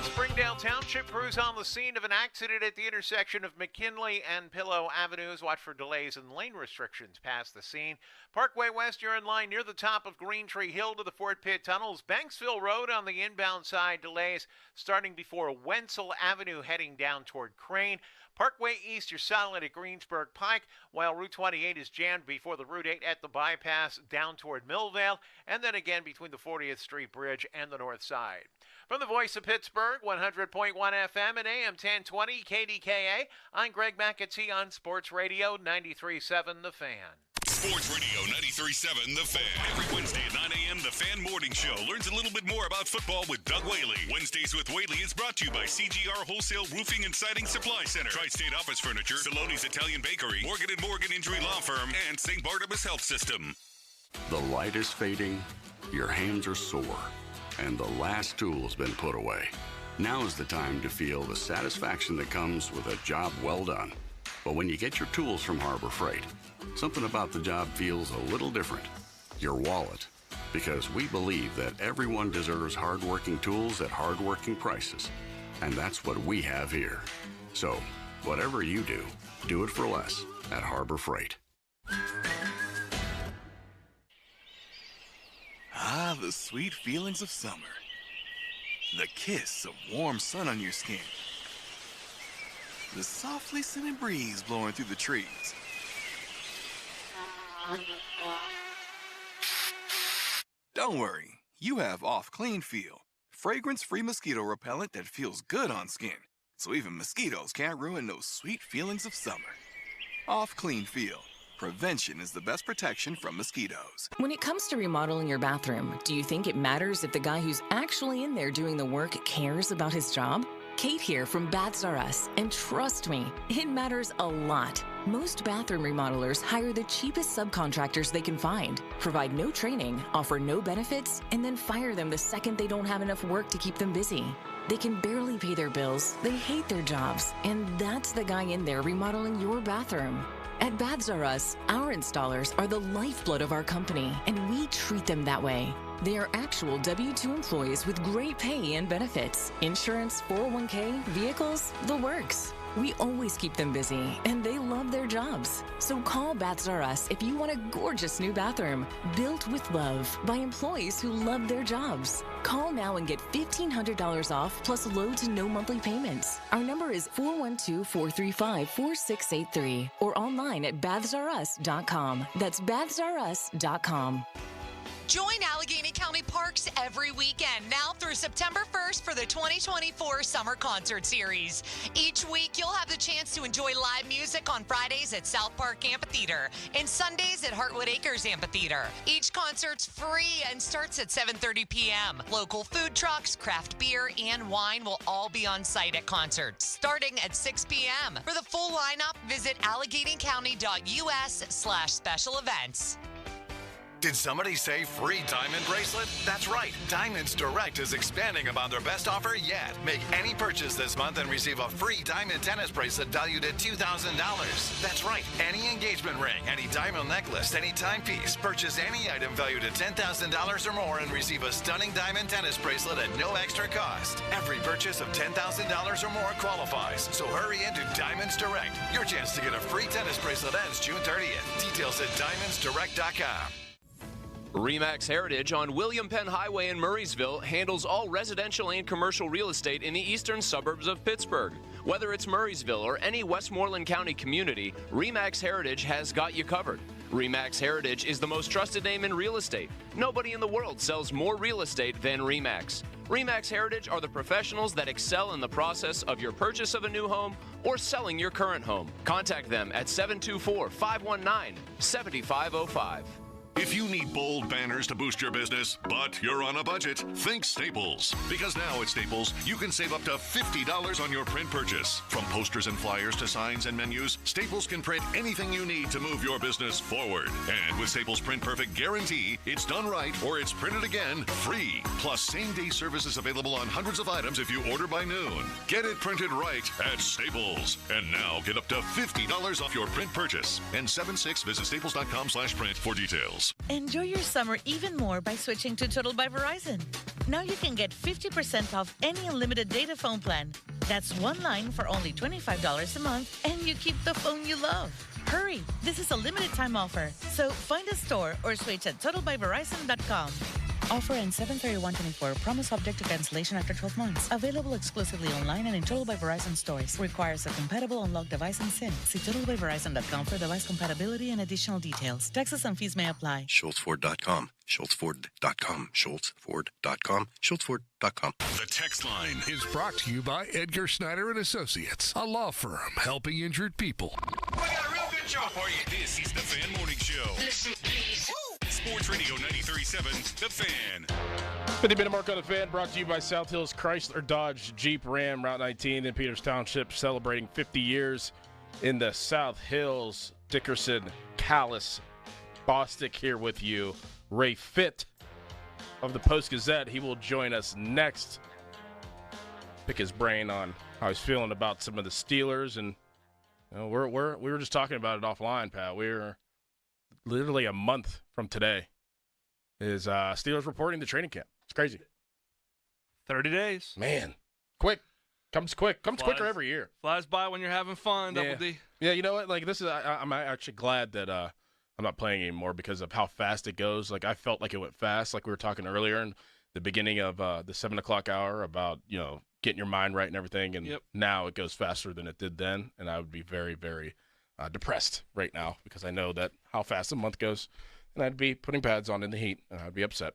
Springdale Township crews on the scene of an accident at the intersection of McKinley and Pillow Avenues. Watch for delays and lane restrictions past the scene. Parkway West, you're in line near the top of Green Tree Hill to the Fort Pitt Tunnels. Banksville Road on the inbound side, delays starting before Wenzel Avenue heading down toward Crane. Parkway East, you're solid at Greensburg Pike, while Route 28 is jammed before the Route 8 at the bypass down toward Millvale, and then again between the 40th Street Bridge and the north side. From the voice of Pittsburgh, 100.1 FM and AM 1020 KDKA, I'm Greg McAtee on Sports Radio 93.7 The Fan. Sports Radio 93.7 The Fan. Every Wednesday at 9 a.m., The Fan Morning Show learns a little bit more about football with Doug Whaley. Wednesdays with Whaley is brought to you by CGR Wholesale Roofing and Siding Supply Center, Tri-State Office Furniture, Saloni's Italian Bakery, Morgan & Morgan Injury Law Firm, and St. Barnabas Health System. The light is fading, your hands are sore, and the last tool's been put away. Now is the time to feel the satisfaction that comes with a job well done. But when you get your tools from Harbor Freight, something about the job feels a little different. Your wallet. Because we believe that everyone deserves hardworking tools at hardworking prices. And that's what we have here. So, whatever you do, do it for less at Harbor Freight. Ah, the sweet feelings of summer. The kiss of warm sun on your skin. The softly scented breeze blowing through the trees. Don't worry, you have Off Clean Feel, fragrance-free mosquito repellent that feels good on skin, so even mosquitoes can't ruin those sweet feelings of summer. Off Clean Feel. Prevention is the best protection from mosquitoes. When it comes to remodeling your bathroom, do you think it matters if the guy who's actually in there doing the work cares about his job? Kate here from Baths R Us, and trust me, it matters a lot. Most bathroom remodelers hire the cheapest subcontractors they can find, provide no training, offer no benefits, and then fire them the second they don't have enough work to keep them busy. They can barely pay their bills, they hate their jobs, and that's the guy in there remodeling your bathroom. At Baths R Us, our installers are the lifeblood of our company, and we treat them that way. They are actual W-2 employees with great pay and benefits, insurance, 401k, vehicles, the works. We always keep them busy, and they love their jobs. So call Baths R Us if you want a gorgeous new bathroom, built with love by employees who love their jobs. Call now and get $1,500 off plus low to no monthly payments. Our number is 412-435-4683 or online at bathsrus.com. That's bathsrus.com. Join Allegheny County Parks every weekend, now through September 1st for the 2024 Summer Concert Series. Each week, you'll have the chance to enjoy live music on Fridays at South Park Amphitheater and Sundays at Heartwood Acres Amphitheater. Each concert's free and starts at 7:30 p.m. Local food trucks, craft beer, and wine will all be on site at concerts, starting at 6 p.m. For the full lineup, visit AlleghenyCounty.us/special events. Did somebody say free diamond bracelet? That's right. Diamonds Direct is expanding upon their best offer yet. Make any purchase this month and receive a free diamond tennis bracelet valued at $2,000. That's right. Any engagement ring, any diamond necklace, any timepiece. Purchase any item valued at $10,000 or more and receive a stunning diamond tennis bracelet at no extra cost. Every purchase of $10,000 or more qualifies. So hurry into Diamonds Direct. Your chance to get a free tennis bracelet ends June 30th. Details at diamondsdirect.com. RE/MAX Heritage on William Penn Highway in Murraysville handles all residential and commercial real estate in the eastern suburbs of Pittsburgh. Whether it's Murraysville or any Westmoreland County community, RE/MAX Heritage has got you covered. RE/MAX Heritage is the most trusted name in real estate. Nobody in the world sells more real estate than RE/MAX. RE/MAX Heritage are the professionals that excel in the process of your purchase of a new home or selling your current home. Contact them at 724-519-7505. If you need bold banners to boost your business, but you're on a budget, think Staples. Because now at Staples, you can save up to $50 on your print purchase. From posters and flyers to signs and menus, Staples can print anything you need to move your business forward. And with Staples Print Perfect Guarantee, it's done right or it's printed again free. Plus, same-day service is available on hundreds of items if you order by noon. Get it printed right at Staples. And now get up to $50 off your print purchase. N76, visit staples.com/print for details. Enjoy your summer even more by switching to Total by Verizon. Now you can get 50% off any unlimited data phone plan. That's one line for only $25 a month, and you keep the phone you love. Hurry, this is a limited time offer, so find a store or switch at totalbyverizon.com. Offer ends 7/31/24. Promo subject to cancellation after 12 months. Available exclusively online and in Total by Verizon stores. Requires a compatible unlocked device and SIM. See TotalByVerizon.com for device compatibility and additional details. Taxes and fees may apply. SchultzFord.com. SchultzFord.com. SchultzFord.com. SchultzFord.com. The text line is brought to you by Edgar Snyder and Associates, a law firm helping injured people. We got a real good show for you. This is the Fan Morning Show. Listen, please. Sports Radio 93.7, The Fan. 50-minute mark on The Fan brought to you by South Hills Chrysler Dodge Jeep Ram Route 19 in Peters Township, celebrating 50 years in the South Hills. Dickerson, Callis, Bostic here with you. Ray Fitt of the Post-Gazette. He will join us next. Pick his brain on how he's feeling about some of the Steelers. And you know, we were just talking about it offline, Pat. We're literally a month from today is Steelers reporting the training camp. It's crazy. 30 days. Man, quick. Comes quick. Comes quicker every year. Flies by when you're having fun, Double D. Yeah, you know what? Like, this is I'm actually glad that I'm not playing anymore because of how fast it goes. Like, I felt like it went fast, like we were talking earlier in the beginning of the 7 o'clock hour about, you know, getting your mind right and everything. And now it goes faster than it did then. And I would be very, very depressed right now because I know that how fast a month goes. And I'd be putting pads on in the heat, and I'd be upset.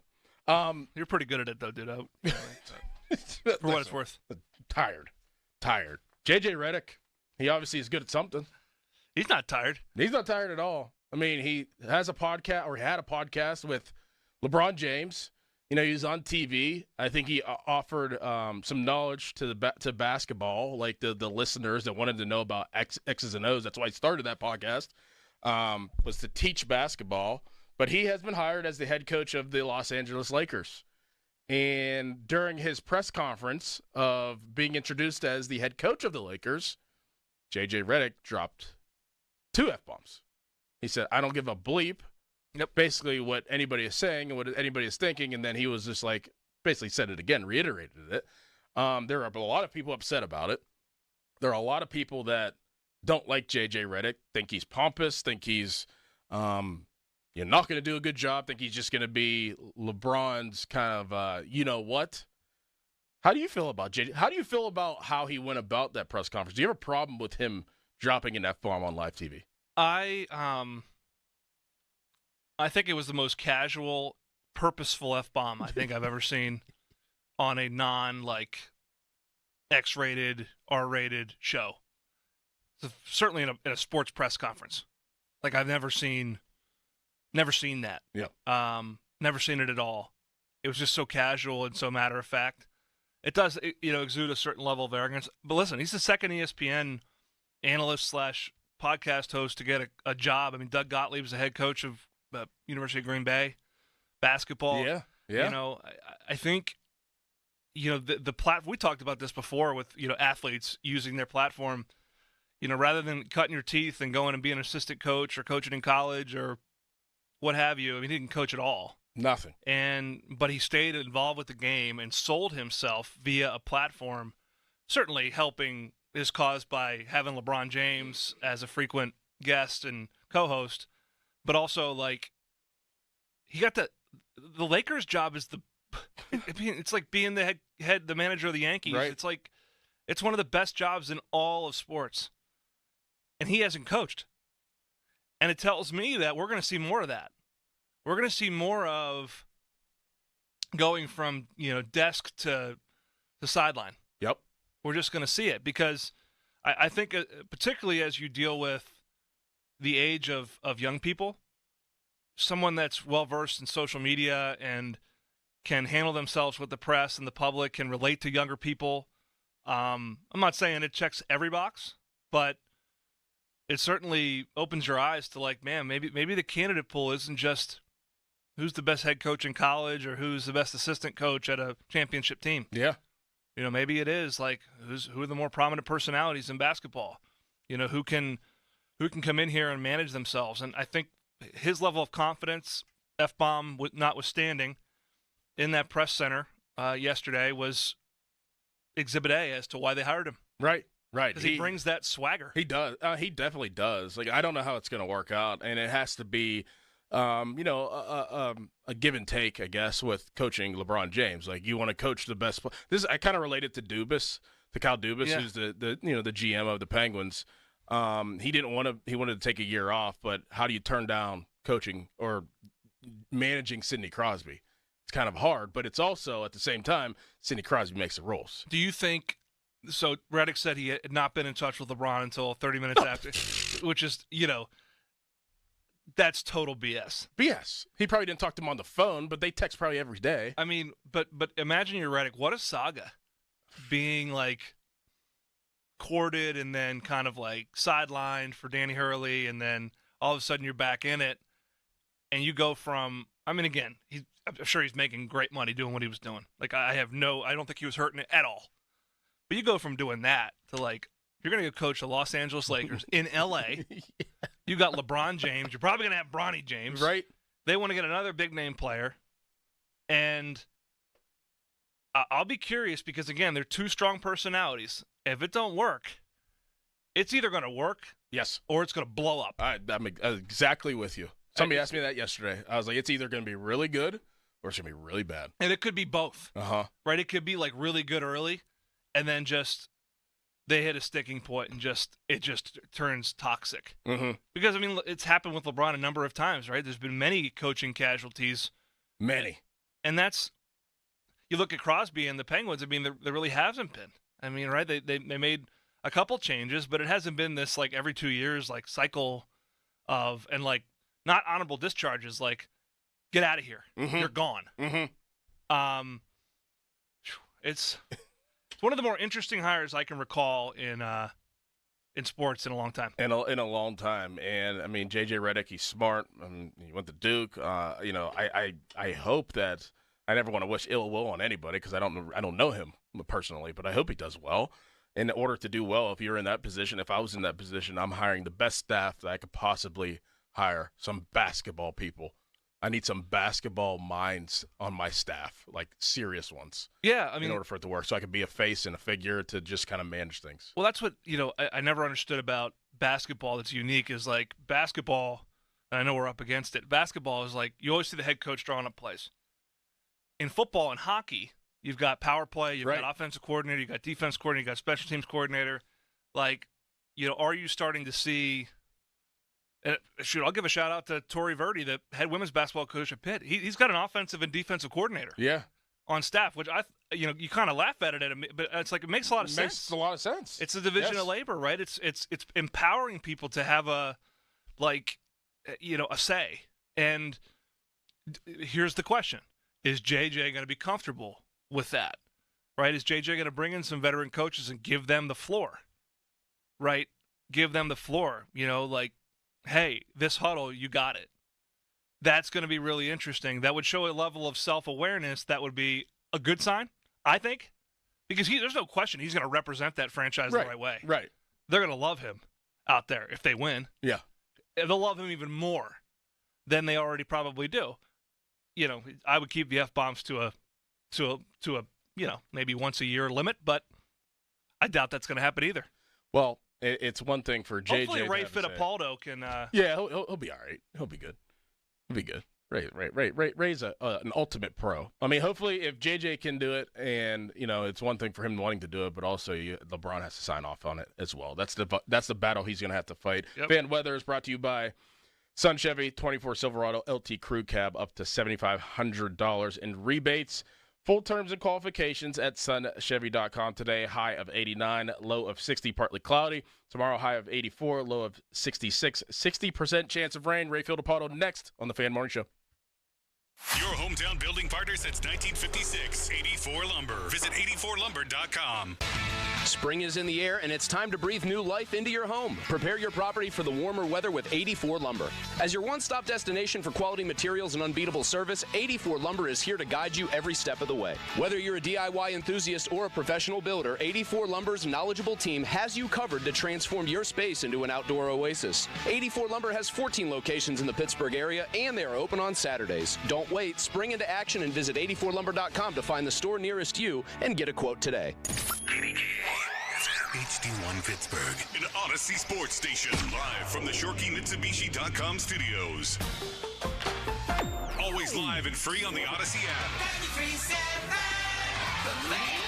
You're pretty good at it, though, dude. For what it's worth. Tired. J.J. Redick, he obviously is good at something. He's not tired. He's not tired at all. I mean, he has a podcast, or he had a podcast with LeBron James. You know, he was on TV. I think he offered some knowledge to basketball, like the listeners that wanted to know about X's and O's. That's why I started that podcast, was to teach basketball. But he has been hired as the head coach of the Los Angeles Lakers. And during his press conference of being introduced as the head coach of the Lakers, J.J. Redick dropped 2 F-bombs. He said, I don't give a bleep. Yep. Basically what anybody is saying and what anybody is thinking, and then he was just like, basically said it again, reiterated it. There are a lot of people upset about it. There are a lot of people that don't like J.J. Redick, think he's pompous, think he's you're not going to do a good job, think he's just going to be LeBron's kind of you-know-what. How do you feel about J.J.? How do you feel about how he went about that press conference? Do you have a problem with him dropping an F-bomb on live TV? I think it was the most casual, purposeful F-bomb I think I've ever seen on a X-rated, R-rated show. So certainly in a sports press conference. Like, I've never seen that. Yeah. Never seen it at all. It was just so casual and so matter of fact. It does, exude a certain level of arrogance. But listen, he's the second ESPN analyst / podcast host to get a job. I mean, Doug Gottlieb's the head coach of the University of Green Bay basketball. Yeah. I think, the platform, we talked about this before with, athletes using their platform, rather than cutting your teeth and going and being an assistant coach or coaching in college or what have you. I mean, he didn't coach at all. Nothing. But he stayed involved with the game and sold himself via a platform, certainly helping his cause by having LeBron James as a frequent guest and co-host, but also he got the Lakers job is it's like being the the manager of the Yankees. Right. It's one of the best jobs in all of sports, and he hasn't coached. And it tells me that we're going to see more of that. We're going to see more of going from, desk to the sideline. Yep. We're just going to see it because I think particularly as you deal with the age of young people, someone that's well-versed in social media and can handle themselves with the press and the public, can relate to younger people. I'm not saying it checks every box, but it certainly opens your eyes to maybe the candidate pool isn't just who's the best head coach in college or who's the best assistant coach at a championship team. Yeah. Maybe it is who are the more prominent personalities in basketball, who can come in here and manage themselves. And I think his level of confidence, F-bomb notwithstanding, in that press center yesterday was Exhibit A as to why they hired him. Right. Because he brings that swagger. He does. He definitely does. I don't know how it's going to work out, and it has to be a give and take, I guess, with coaching LeBron James. Like, you want to coach the best. I kind of related to Dubas, to Kyle Dubas, who's the GM of the Penguins. He wanted to take a year off, but how do you turn down coaching or managing Sidney Crosby? It's kind of hard, but it's also, at the same time, Sidney Crosby makes the rules. Do you think – so Redick said he had not been in touch with LeBron until 30 minutes after, which is, that's total BS. BS. He probably didn't talk to him on the phone, but they text probably every day. I mean, but imagine you're Redick. What a saga being, like, courted and then kind of, like, sidelined for Danny Hurley, and then all of a sudden you're back in it, and you go from – I mean, again, I'm sure he's making great money doing what he was doing. Like, I don't think he was hurting it at all. But you go from doing that to, like, you're going to go coach the Los Angeles Lakers in L.A. Yeah. You got LeBron James. You're probably going to have Bronny James. Right. They want to get another big-name player. And I'll be curious because, again, they're two strong personalities. If it don't work, it's either going to work or it's going to blow up. I'm exactly with you. Somebody asked me that yesterday. I was like, it's either going to be really good or it's going to be really bad. And it could be both. Right? It could be, like, really good early, and then just they hit a sticking point and it just turns toxic. Mm-hmm. Because, I mean, it's happened with LeBron a number of times, right? There's been many coaching casualties. Many. And that's – you look at Crosby and the Penguins, I mean, there really hasn't been. I mean, right, they made a couple changes, but it hasn't been this, like, every 2 years, like, cycle of – and, like, not honorable discharges, like, get out of here. Mm-hmm. You're gone. Mm-hmm. It's one of the more interesting hires I can recall in sports in a long time. In a long time. And, I mean, J.J. Redick, he's smart. He went to Duke. I hope that – I never want to wish ill will on anybody because I don't know him personally, but I hope he does well. In order to do well, if you're in that position, if I was in that position, I'm hiring the best staff that I could possibly hire, some basketball people. I need some basketball minds on my staff, like serious ones. Yeah, I mean, in order for it to work, so I could be a face and a figure to just kind of manage things. Well, that's what I never understood about basketball. That's unique is like basketball. And I know we're up against it. Basketball is like you always see the head coach drawing up plays. In football and hockey, you've got power play, you've got offensive coordinator, you've got defense coordinator, you've got special teams coordinator. Like, are you starting to see? I'll give a shout out to Tori Verdi, the head women's basketball coach at Pitt. He's got an offensive and defensive coordinator. Yeah. On staff, which you kind of laugh at it, but it's like it makes a lot of sense. Makes a lot of sense. It's a division of labor, right? It's empowering people to have a say. And here's the question: is JJ going to be comfortable with that? Right? Is JJ going to bring in some veteran coaches and give them the floor? Right? Give them the floor. Hey, this huddle, you got it. That's going to be really interesting. That would show a level of self-awareness that would be a good sign, I think, because there's no question he's going to represent that franchise the right way. Right. They're going to love him out there if they win. Yeah. They'll love him even more than they already probably do. I would keep the F-bombs to a maybe once a year limit, but I doubt that's going to happen either. Well, it's one thing for JJ. Hopefully Ray Fittipaldo can. Yeah, he'll be all right. He'll be good. He'll be good. Ray's an ultimate pro. I mean, hopefully if JJ can do it, and it's one thing for him wanting to do it, but also LeBron has to sign off on it as well. That's the battle he's going to have to fight. Yep. Fan weather is brought to you by Sun Chevy 24 Silverado LT Crew Cab, up to $7,500 in rebates. Full terms and qualifications at sunchevy.com today. High of 89, low of 60, partly cloudy. Tomorrow, high of 84, low of 66. 60% chance of rain. Ray Fittipaldo next on the Fan Morning Show. Your hometown building partner since 1956, 84 Lumber. Visit 84lumber.com. Spring is in the air, and it's time to breathe new life into your home. Prepare your property for the warmer weather with 84 Lumber. As your one-stop destination for quality materials and unbeatable service, 84 Lumber is here to guide you every step of the way. Whether you're a DIY enthusiast or a professional builder, 84 Lumber's knowledgeable team has you covered to transform your space into an outdoor oasis. 84 Lumber has 14 locations in the Pittsburgh area, and they are open on Saturdays. Don't wait. Spring into action and visit 84lumber.com to find the store nearest you and get a quote today. HD1 Pittsburgh, an Odyssey Sports Station, live from the ShoreKeyMitsubishi.com studios. Always live and free on the Odyssey app. 93.7 The Fan.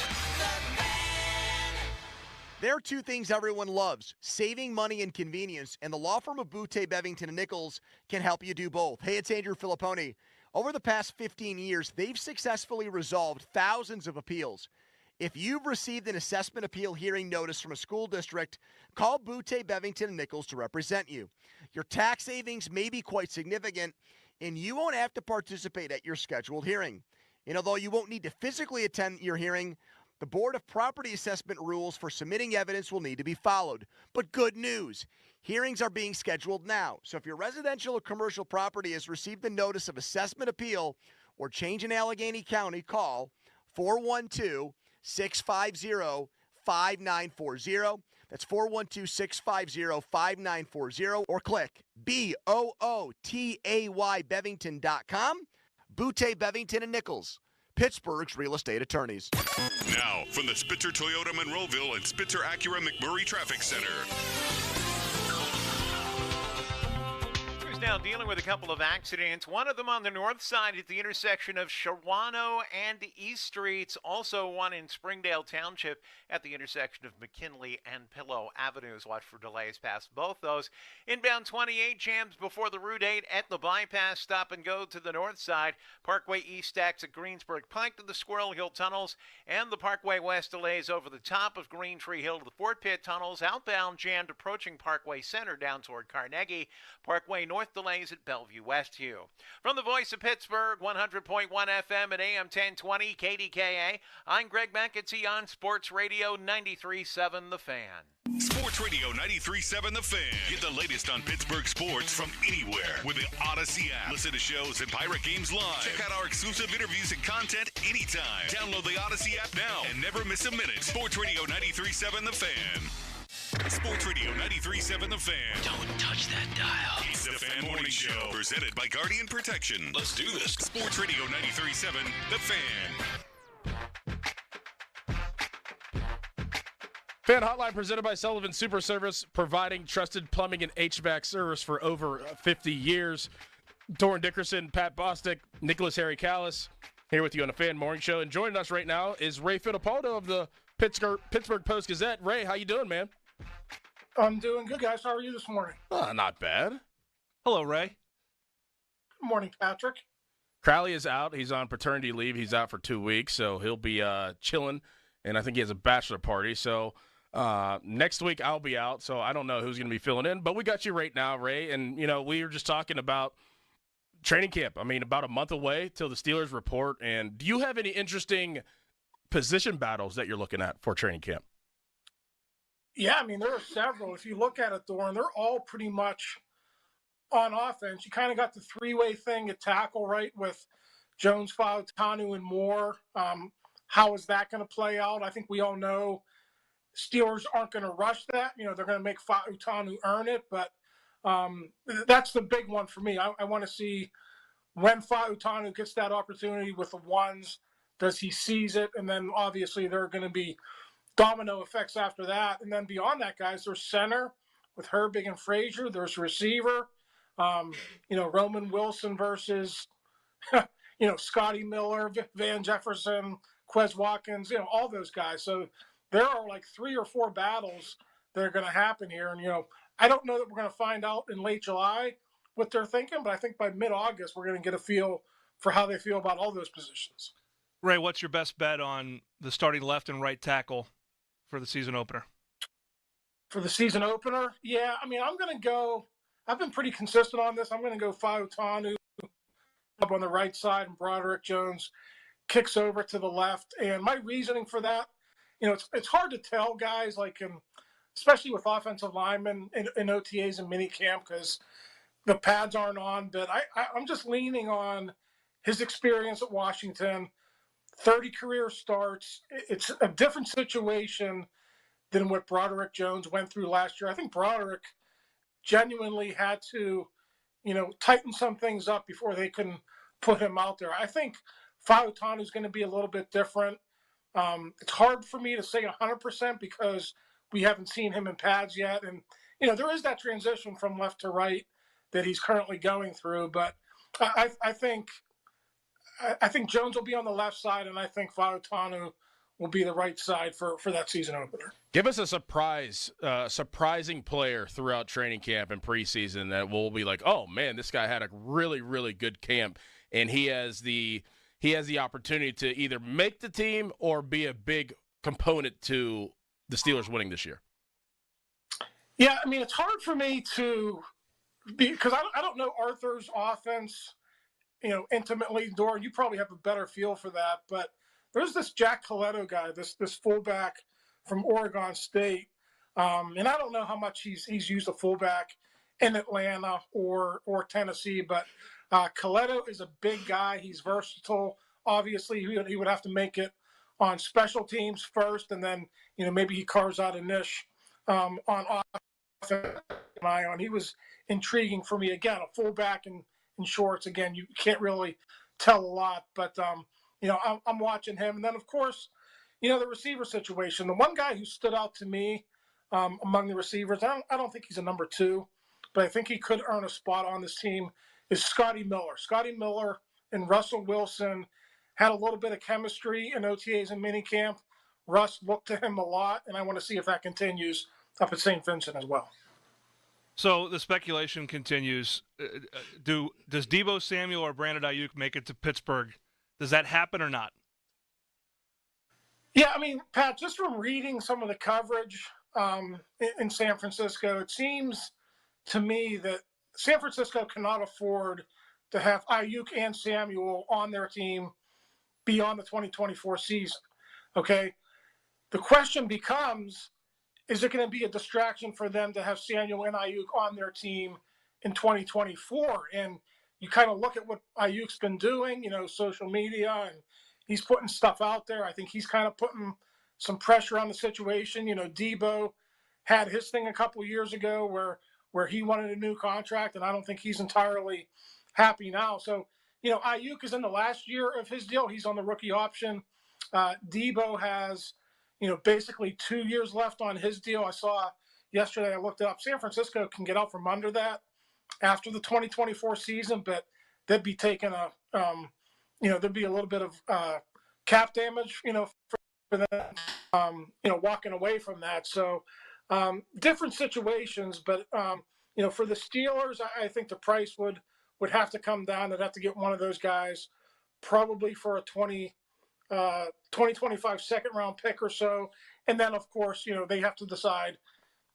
There are two things everyone loves, saving money and convenience, and the law firm of Butte, Bevington & Nichols can help you do both. Hey, it's Andrew Filipponi. Over the past 15 years, they've successfully resolved thousands of appeals. If you've received an assessment appeal hearing notice from a school district, call Butte, Bevington & Nichols to represent you. Your tax savings may be quite significant, and you won't have to participate at your scheduled hearing. And although you won't need to physically attend your hearing, the Board of Property Assessment rules for submitting evidence will need to be followed. But good news, hearings are being scheduled now. So if your residential or commercial property has received a notice of assessment appeal or change in Allegheny County, call 412-650-5940. That's 412-650-5940 or click BOOTAY Bevington.com. Butte, Bevington & Nichols, Pittsburgh's real estate attorneys. Now, from the Spitzer Toyota Monroeville and Spitzer Acura McMurray Traffic Center. Crews now dealing with a couple of accidents. One of them on the north side at the intersection of Shawano and East Streets. Also one in Springdale Township at the intersection of McKinley and Pillow Avenues. Watch for delays past both those. Inbound 28 jams before the Route 8 at the bypass. Stop and go to the north side. Parkway East stacks at Greensburg Pike to the Squirrel Hill tunnels. And the Parkway West delays over the top of Green Tree Hill to the Fort Pitt tunnels. Outbound jammed approaching Parkway Center down toward Carnegie. Parkway North delays at Bellevue Westview. From the voice of Pittsburgh, 100.1 FM at AM 1020 KDKA, I'm Greg McAtee on Sports Radio 93.7 The Fan. Sports Radio 93.7 The Fan. Get the latest on Pittsburgh sports from anywhere with the Odyssey app. Listen to shows and Pirate Games live. Check out our exclusive interviews and content anytime. Download the Odyssey app now and never miss a minute. Sports Radio 93.7 The Fan. Sports Radio 93.7 The Fan. Don't touch that dial. It's the Fan Morning Show, presented by Guardian Protection. Let's do this. Sports Radio 93.7 The Fan. Fan Hotline presented by Sullivan Super Service, providing trusted plumbing and HVAC service for over 50 years. Doran Dickerson, Pat Bostic, Nicholas Harry Callis here with you on the Fan Morning Show. And joining us right now is Ray Fittipaldo of the Pittsburgh Post-Gazette. Ray, how you doing, man? I'm doing good, guys. How are you this morning? Not bad. Hello, Ray. Good morning, Patrick. Crowley is out. He's on paternity leave. He's out for 2 weeks, so he'll be chilling. And I think he has a bachelor party. So next week I'll be out, so I don't know who's going to be filling in. But we got you right now, Ray. And, we were just talking about training camp. I mean, about a month away till the Steelers report. And do you have any interesting position battles that you're looking at for training camp? Yeah, I mean, there are several. If you look at it, Doran, they're all pretty much on offense. You kind of got the three-way thing at tackle, right, with Jones, Fautanu, and Moore. How is that going to play out? I think we all know Steelers aren't going to rush that. They're going to make Fautanu earn it, but that's the big one for me. I want to see when Fautanu gets that opportunity with the ones, does he seize it? And then obviously there are going to be domino effects after that. And then beyond that, guys, there's center with Herbig and Frazier. There's receiver, Roman Wilson versus, Scotty Miller, Van Jefferson, Quez Watkins, all those guys. So there are like 3 or 4 battles that are going to happen here. And, I don't know that we're going to find out in late July what they're thinking, but I think by mid-August we're going to get a feel for how they feel about all those positions. Ray, what's your best bet on the starting left and right tackle for the season opener? For the season opener? Yeah, I mean, I'm going to go – I've been pretty consistent on this. I'm going to go Fautanu up on the right side and Broderick Jones kicks over to the left. And my reasoning for that, it's hard to tell, guys, especially with offensive linemen in OTAs and minicamp because the pads aren't on. But I'm just leaning on his experience at Washington, 30 career starts. It's a different situation than what Broderick Jones went through last year. I think Broderick genuinely had to, tighten some things up before they can put him out there. I think Fautanu is going to be a little bit different. It's hard for me to say 100% because we haven't seen him in pads yet. And, there is that transition from left to right that he's currently going through. But I think Jones will be on the left side, and I think Fautanu will be the right side for that season opener. Give us a surprising player throughout training camp and preseason that will be like, oh man, this guy had a really, really good camp, and he has the opportunity to either make the team or be a big component to the Steelers winning this year. Yeah, I mean, it's hard for me to because I don't know Arthur's offense, intimately. Doran, you probably have a better feel for that, but there's this Jack Coletto guy, this fullback from Oregon State, and I don't know how much he's used a fullback in Atlanta or Tennessee, but Coletto is a big guy. He's versatile. Obviously, he would have to make it on special teams first, and then maybe he carves out a niche on offense. He was intriguing for me. Again, a fullback in shorts. Again, you can't really tell a lot, but I'm watching him. And then, of course, the receiver situation. The one guy who stood out to me among the receivers, I don't think he's a number 2, but I think he could earn a spot on this team, is Scotty Miller. Scotty Miller and Russell Wilson had a little bit of chemistry in OTAs and minicamp. Russ looked to him a lot, and I want to see if that continues up at St. Vincent as well. So the speculation continues. Does Deebo Samuel or Brandon Ayuk make it to Pittsburgh? Does that happen or not? Yeah, I mean, Pat, just from reading some of the coverage in San Francisco, it seems to me that San Francisco cannot afford to have Ayuk and Samuel on their team beyond the 2024 season. Okay? The question becomes, is it going to be a distraction for them to have Samuel and Ayuk on their team in 2024? And you kind of look at what Ayuk's been doing, social media, and he's putting stuff out there. I think he's kind of putting some pressure on the situation. Deebo had his thing a couple of years ago where he wanted a new contract, and I don't think he's entirely happy now. So, Ayuk is in the last year of his deal. He's on the rookie option. Deebo has basically 2 years left on his deal. I saw yesterday, I looked it up, San Francisco can get out from under that after the 2024 season, but they'd be taking there'd be a little bit of cap damage, for them, walking away from that. So different situations, but, for the Steelers, I think the price would have to come down. They'd have to get one of those guys probably for a 2025 second round pick or so. And then, of course, they have to decide,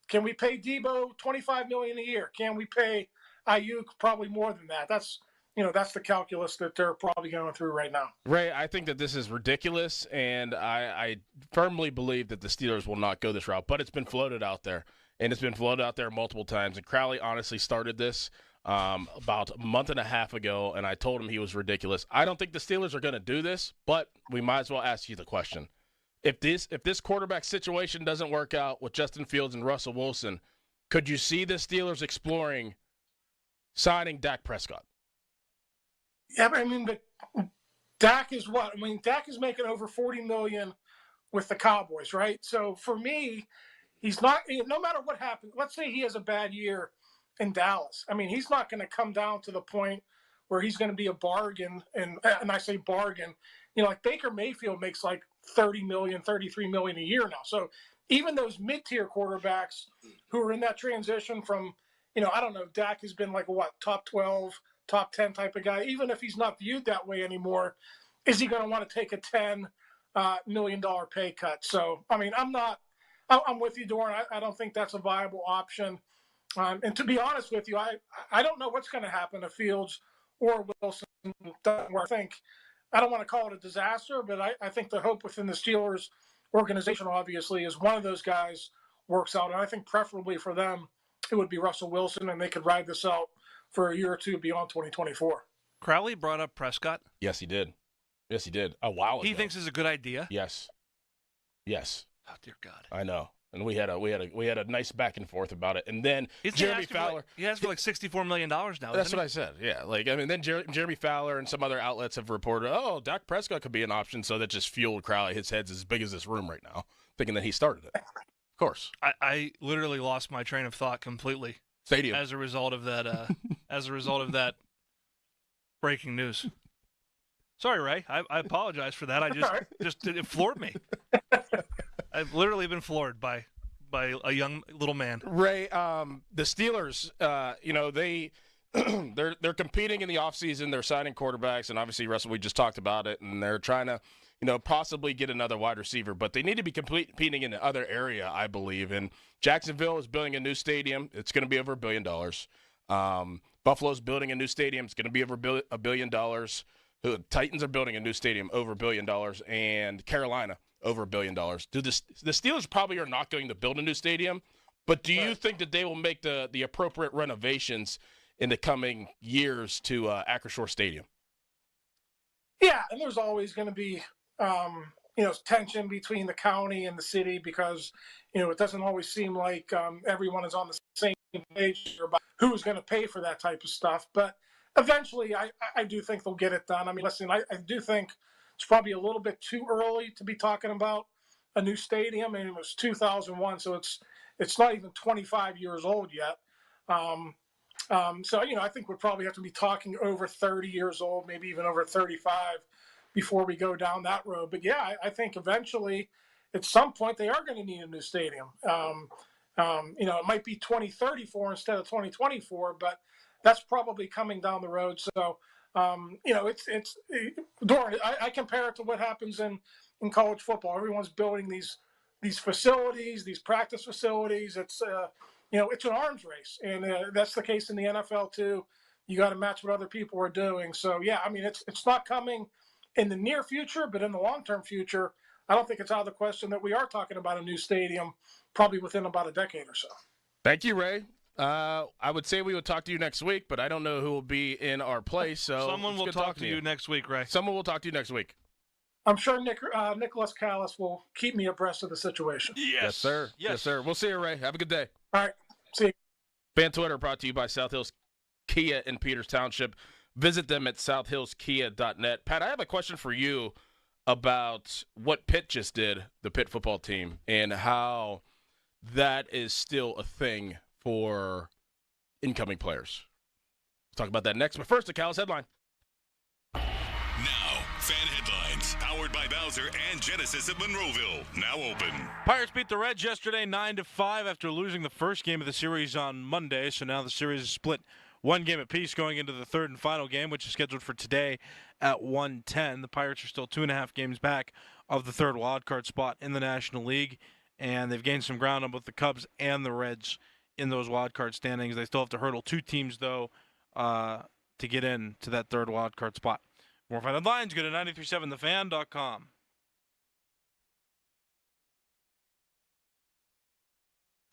can we pay Deebo $25 million a year? Can we pay Ayuk probably more than that? That's the calculus that they're probably going through right now. Ray, I think that this is ridiculous, and I firmly believe that the Steelers will not go this route, but it's been floated out there, and it's been floated out there multiple times, and Crowley honestly started this about a month and a half ago, and I told him he was ridiculous. I don't think the Steelers are going to do this, but we might as well ask you the question. If this quarterback situation doesn't work out with Justin Fields and Russell Wilson, could you see the Steelers exploring signing Dak Prescott? Yeah, but I mean, but Dak is what? I mean, Dak is making over $40 million with the Cowboys, right? So for me, he's not. No matter what happens, let's say he has a bad year in Dallas. I mean, he's not going to come down to the point where he's going to be a bargain, and I say bargain. Like Baker Mayfield makes like $30 million, $33 million a year now. So even those mid-tier quarterbacks who are in that transition from, I don't know, Dak has been like what, top 12, top 10 type of guy. Even if he's not viewed that way anymore, is he going to want to take a $10 million pay cut? So, I mean, I'm with you, Doran. I don't think that's a viable option. And to be honest with you, I don't know what's going to happen to Fields or Wilson. I don't want to call it a disaster, but I think the hope within the Steelers organization, obviously, is one of those guys works out. And I think preferably for them, it would be Russell Wilson, and they could ride this out for a year or two beyond 2024. Crowley brought up Prescott. Yes, he did. Yes, he did. A while ago. He thinks it's a good idea. Yes. Oh dear God. I know. And we had a nice back and forth about it. And then Jeremy Fowler. He has for like $64 million now. That's what I said. Yeah. Then Jeremy Fowler and some other outlets have reported, Dak Prescott could be an option. So that just fueled Crowley. His head's as big as this room right now, thinking that he started it. Of course. I literally lost my train of thought completely. Stadium. As a result of that. breaking news. Sorry, Ray. I apologize for that. I just it floored me. I've literally been floored by a young little man. Ray, the Steelers, they're competing in the offseason. They're signing quarterbacks, and obviously, Russell, we just talked about it, and they're trying to, possibly get another wide receiver. But they need to be competing in the other area, I believe. And Jacksonville is building a new stadium. It's going to be over $1 billion. Buffalo's building a new stadium. It's going to be over $1 billion. The Titans are building a new stadium over $1 billion, and Carolina over $1 billion. The Steelers probably are not going to build a new stadium, but do you think that they will make the appropriate renovations in the coming years to Acrisure Stadium? Yeah, and there's always going to be tension between the county and the city because it doesn't always seem like everyone is on the same page about who's going to pay for that type of stuff. But eventually, I do think they'll get it done. I mean, listen, I do think it's probably a little bit too early to be talking about a new stadium. I mean, it was 2001, so it's not even 25 years old yet. So, I think we'd probably have to be talking over 30 years old, maybe even over 35 before we go down that road. But, yeah, I think eventually at some point they are going to need a new stadium. It might be 2034 instead of 2024, but that's probably coming down the road. So, it's Doran, I compare it to what happens in college football. Everyone's building these facilities, these practice facilities. It's it's an arms race, and that's the case in the NFL too. You got to match what other people are doing. So yeah, I mean it's not coming in the near future, but in the long-term future, I don't think it's out of the question that we are talking about a new stadium probably within about a decade or so. Thank you, Ray. I would say we would talk to you next week, but I don't know who will be in our place. So someone will talk to you next week, Ray. Someone will talk to you next week. I'm sure Nicholas Callis will keep me abreast of the situation. Yes, sir. Yes, sir. We'll see you, Ray. Have a good day. All right. See you. Fan Twitter brought to you by South Hills Kia in Peters Township. Visit them at southhillskia.net. Pat, I have a question for you about what Pitt just did, the Pitt football team, and how that is still a thing for incoming players. We'll talk about that next. But first, the Callis headline. Now, fan headlines, powered by Bowser and Genesis of Monroeville. Now open. Pirates beat the Reds yesterday 9-5 after losing the first game of the series on Monday. So now the series is split one game apiece going into the third and final game, which is scheduled for today at 1:10. The Pirates are still 2.5 games back of the third wildcard spot in the National League, and they've gained some ground on both the Cubs and the Reds in those wildcard standings. They still have to hurdle two teams, though, to get into that third wildcard spot. For more fan headlines, go to 937thefan.com.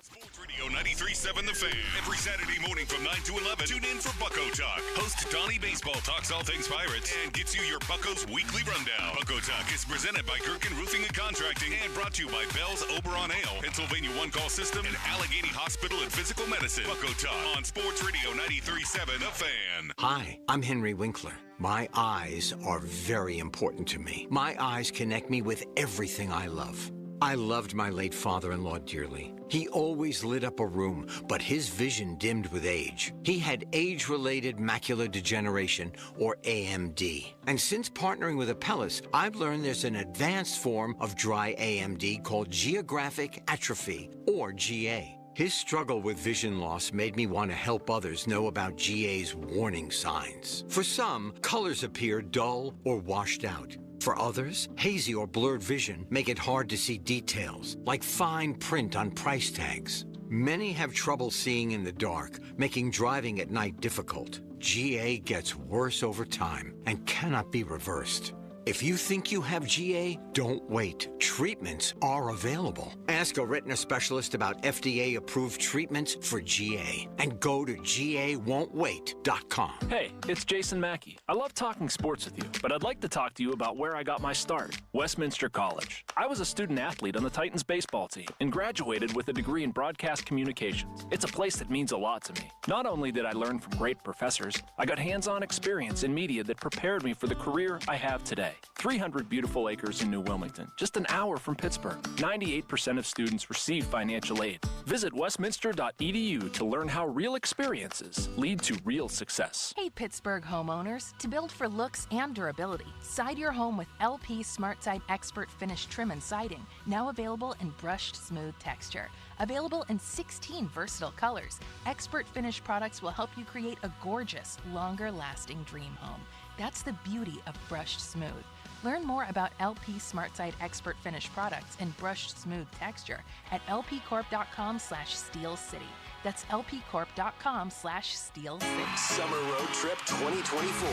Sports Radio 93.7 The Fan. Every Saturday morning from 9 to 11, tune in for Bucko Talk. Host Donnie Baseball talks all things Pirates and gets you your Buccos weekly rundown. Bucko Talk is presented by Gerken Roofing and Contracting and brought to you by Bell's Oberon Ale, Pennsylvania One Call System, and Allegheny Hospital and Physical Medicine. Bucko Talk on Sports Radio 93.7 The Fan. Hi, I'm Henry Winkler. My eyes are very important to me. My eyes connect me with everything I love. I loved my late father-in-law dearly. He always lit up a room, but his vision dimmed with age. He had age-related macular degeneration, or AMD. And since partnering with Apellis, I've learned there's an advanced form of dry AMD called geographic atrophy, or GA. His struggle with vision loss made me want to help others know about GA's warning signs. For some, colors appear dull or washed out. For others, hazy or blurred vision make it hard to see details, like fine print on price tags. Many have trouble seeing in the dark, making driving at night difficult. GA gets worse over time and cannot be reversed. If you think you have GA, don't wait. Treatments are available. Ask a retina specialist about FDA-approved treatments for GA and go to GAWon'tWait.com. Hey, it's Jason Mackey. I love talking sports with you, but I'd like to talk to you about where I got my start, Westminster College. I was a student athlete on the Titans baseball team and graduated with a degree in broadcast communications. It's a place that means a lot to me. Not only did I learn from great professors, I got hands-on experience in media that prepared me for the career I have today. 300 beautiful acres in New Wilmington, just an hour from Pittsburgh. 98% of students receive financial aid. Visit westminster.edu to learn how real experiences lead to real success. Hey Pittsburgh homeowners, to build for looks and durability, side your home with LP SmartSide Expert Finish Trim and Siding, now available in brushed smooth texture. Available in 16 versatile colors, Expert Finish products will help you create a gorgeous, longer-lasting dream home. That's the beauty of brushed smooth. Learn more about LP SmartSide Expert Finish products in brushed smooth texture at lpcorp.com/Steel City. That's lpcorp.com/Steel City. Summer Road Trip 2024.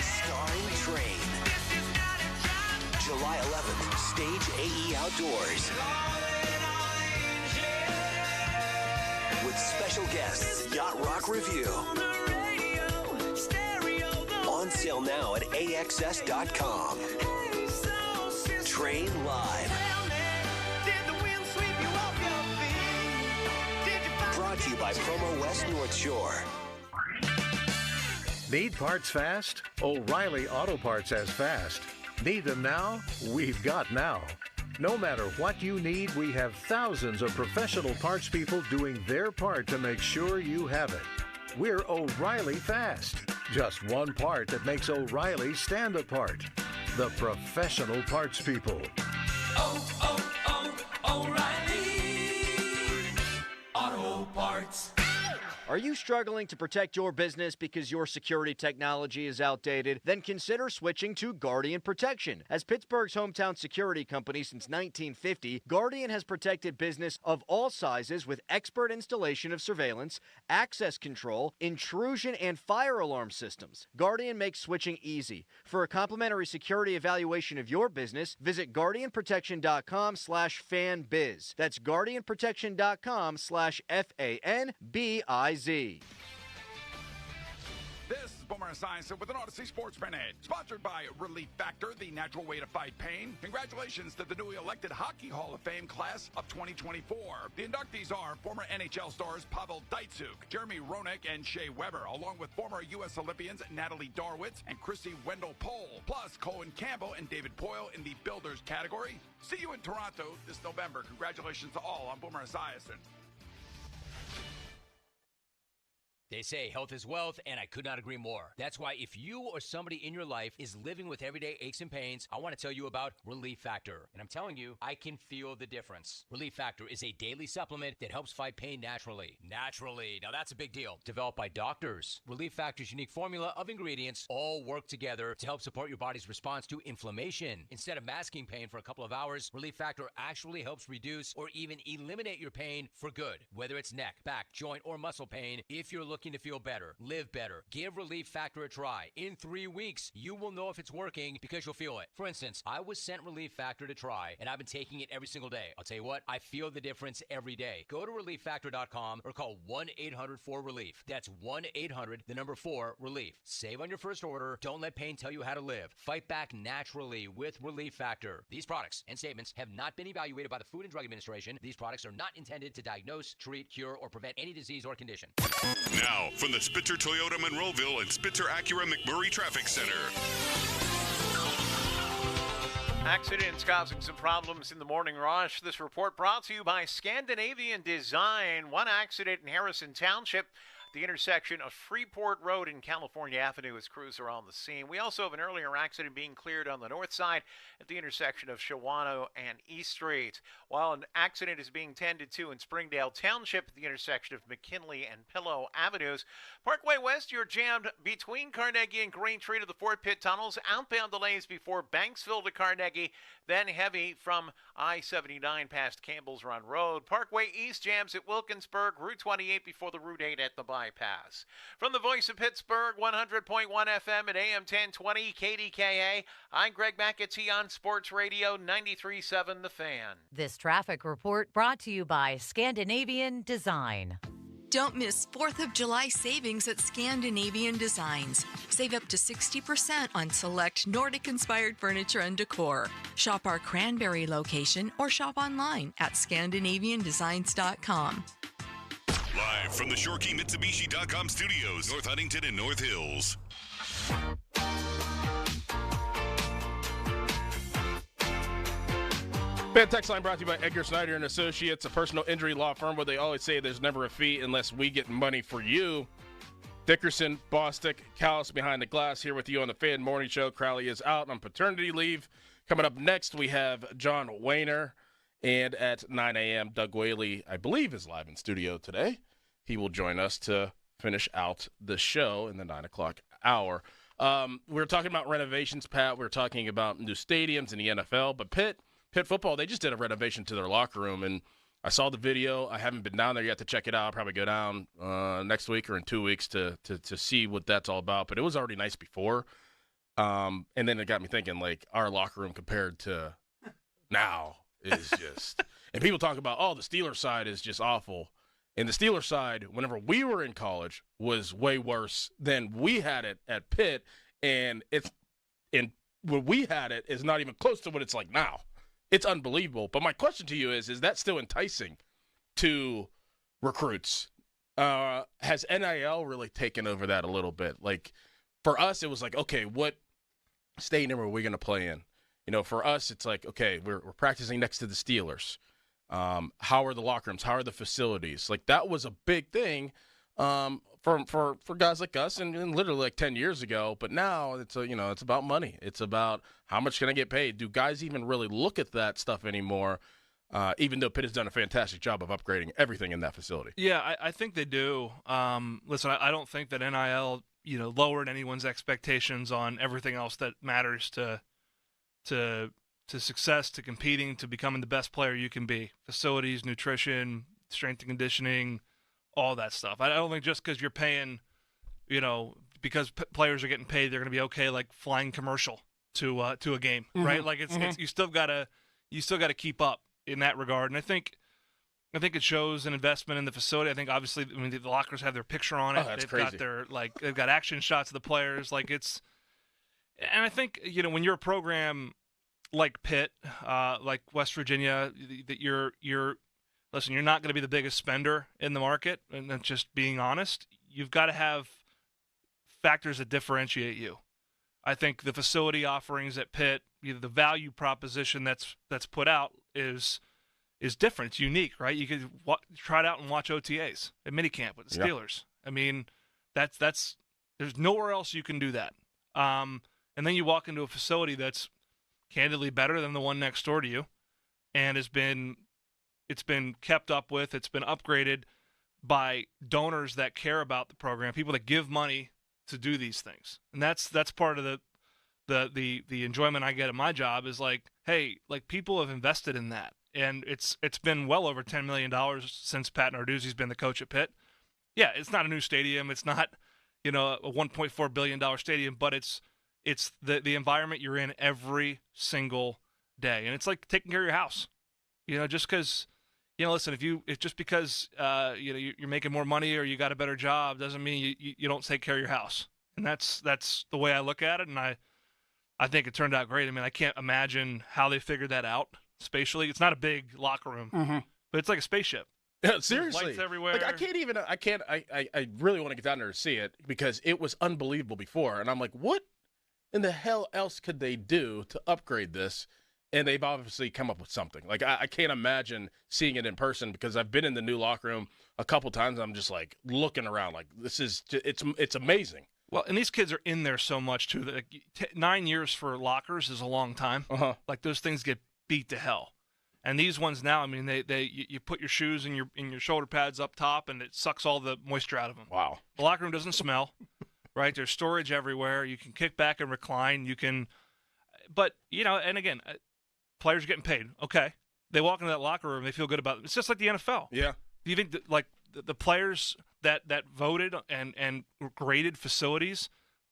Starring Train. July 11th, Stage AE Outdoors. With special guests, Yacht Rock Review. On sale now at AXS.com. Train Live. Brought to you by Promo West North Shore. Need parts fast? O'Reilly Auto Parts has fast. Need them now? We've got now. No matter what you need, we have thousands of professional parts people doing their part to make sure you have it. We're O'Reilly Fast. Just one part that makes O'Reilly stand apart. The professional parts people. O'Reilly Auto Parts. Are you struggling to protect your business because your security technology is outdated? Then consider switching to Guardian Protection. As Pittsburgh's hometown security company since 1950, Guardian has protected business of all sizes with expert installation of surveillance, access control, intrusion, and fire alarm systems. Guardian makes switching easy. For a complimentary security evaluation of your business, visit guardianprotection.com/fanbiz. That's guardianprotection.com/FANBIZ. This is Boomer Esiason with an Odyssey Sports Minute, sponsored by Relief Factor, the natural way to fight pain. Congratulations to the newly elected Hockey Hall of Fame class of 2024. The inductees are former NHL stars Pavel Datsyuk, Jeremy Roenick, and Shea Weber, along with former U.S. Olympians Natalie Darwitz and Chrissy Wendell-Pole, plus Colin Campbell and David Poyle in the Builders category. See you in Toronto this November. Congratulations to all on Boomer Esiason. They say health is wealth, and I could not agree more. That's why if you or somebody in your life is living with everyday aches and pains, I want to tell you about Relief Factor. And I'm telling you, I can feel the difference. Relief Factor is a daily supplement that helps fight pain naturally. Naturally. Now that's a big deal. Developed by doctors. Relief Factor's unique formula of ingredients all work together to help support your body's response to inflammation. Instead of masking pain for a couple of hours, Relief Factor actually helps reduce or even eliminate your pain for good. Whether it's neck, back, joint, or muscle pain, if you're looking to feel better, live better, give Relief Factor a try. In 3 weeks, you will know if it's working because you'll feel it. For instance, I was sent Relief Factor to try, and I've been taking it every single day. I'll tell you what, I feel the difference every day. Go to ReliefFactor.com or call 1-800-4RELIEF. That's 1-800-4-RELIEF. Save on your first order. Don't let pain tell you how to live. Fight back naturally with Relief Factor. These products and statements have not been evaluated by the Food and Drug Administration. These products are not intended to diagnose, treat, cure, or prevent any disease or condition. Now, from the Spitzer Toyota Monroeville and Spitzer Acura McMurray Traffic Center. Accidents causing some problems in the morning rush. This report brought to you by Scandinavian Design. One accident in Harrison Township, the intersection of Freeport Road and California Avenue, as crews are on the scene. We also have an earlier accident being cleared on the north side at the intersection of Shawano and East Street, while an accident is being tended to in Springdale Township at the intersection of McKinley and Pillow Avenues. Parkway West, you're jammed between Carnegie and Green Tree to the Fort Pitt tunnels. Outbound delays before Banksville to Carnegie, then heavy from I-79 past Campbell's Run Road. Parkway East jams at Wilkinsburg, Route 28 before the Route 8 at the bypass. From the voice of Pittsburgh, 100.1 FM at AM 1020 KDKA, I'm Greg McAtee on Sports Radio 93.7 The Fan. This traffic report brought to you by Scandinavian Design. Don't miss 4th of July savings at Scandinavian Designs. Save up to 60% on select Nordic-inspired furniture and decor. Shop our Cranberry location or shop online at ScandinavianDesigns.com. Live from the ShoreKeyMitsubishi.com studios, North Huntington and North Hills. Fan Text Line brought to you by Edgar Snyder and Associates, a personal injury law firm where they always say there's never a fee unless we get money for you. Dickerson, Bostic, Callis behind the glass here with you on the Fan Morning Show. Crowley is out on paternity leave. Coming up next, we have John Wehner. And at 9 a.m., Doug Whaley, I believe, is live in studio today. He will join us to finish out the show in the 9 o'clock hour. We were talking about renovations, Pat. We were talking about new stadiums in the NFL. But Pitt football, they just did a renovation to their locker room, and I saw the video. I haven't been down there yet to check it out. I'll probably go down next week or in 2 weeks to see what that's all about. But it was already nice before. And then it got me thinking, like, our locker room compared to now is just – and people talk about, oh, the Steelers side is just awful. And the Steelers side, whenever we were in college, was way worse than we had it at Pitt. And when we had it is not even close to what it's like now. It's unbelievable. But my question to you is that still enticing to recruits? Has NIL really taken over that a little bit? Like, for us, it was like, okay, what stadium are we going to play in? You know, for us, it's like, okay, we're practicing next to the Steelers. How are the locker rooms? How are the facilities? Like, that was a big thing for guys like us and literally like 10 years ago. But now it's about money. It's about how much can I get paid? Do guys even really look at that stuff anymore? Even though Pitt has done a fantastic job of upgrading everything in that facility. Yeah, I think they do. Listen, I don't think that NIL, lowered anyone's expectations on everything else that matters to success, to competing, to becoming the best player you can be. Facilities, nutrition, strength and conditioning, all that stuff. I don't think just because you're paying, because players are getting paid, they're going to be okay, like flying commercial to a game, right? Like it's you still gotta keep up in that regard. And I think it shows an investment in the facility. I think obviously, the lockers have their picture on it. That's they've crazy. got they've got action shots of the players. Like it's, and I think when you're a program like Pitt, like West Virginia, that you're not going to be the biggest spender in the market, and that's just being honest. You've got to have factors that differentiate you. I think the facility offerings at Pitt, the value proposition that's put out is different. It's unique, right? You could try it out and watch OTAs at minicamp with the Steelers. I mean, that's there's nowhere else you can do that. And then you walk into a facility that's candidly better than the one next door to you, and it's been kept up with, it's been upgraded by donors that care about the program, people that give money to do these things. And that's part of the enjoyment I get at my job is like, hey, like people have invested in that. And it's been well over $10 million since Pat Narduzzi's been the coach at Pitt. Yeah, it's not a new stadium. It's not, a $1.4 billion stadium, but it's the environment you're in every single day. And it's like taking care of your house. Just because, listen, just because you're making more money or you got a better job doesn't mean you don't take care of your house. And that's the way I look at it. And I think it turned out great. I mean, I can't imagine how they figured that out spatially. It's not a big locker room, but it's like a spaceship. Yeah, seriously. Lights everywhere. Like, I really want to get down there to see it because it was unbelievable before. And I'm like, what in the hell else could they do to upgrade this? And they've obviously come up with something. Like, I can't imagine seeing it in person because I've been in the new locker room a couple times. And I'm just like looking around like this is it's amazing. Well, and these kids are in there so much too. That 9 years for lockers is a long time. Like those things get beat to hell. And these ones now, I mean, you put your shoes and your shoulder pads up top, and it sucks all the moisture out of them. Wow. The locker room doesn't smell, right? There's storage everywhere. You can kick back and recline. But and again, players are getting paid. Okay, they walk into that locker room, they feel good about it. It's just like the NFL. Yeah. Do you think that, like the players that voted and graded facilities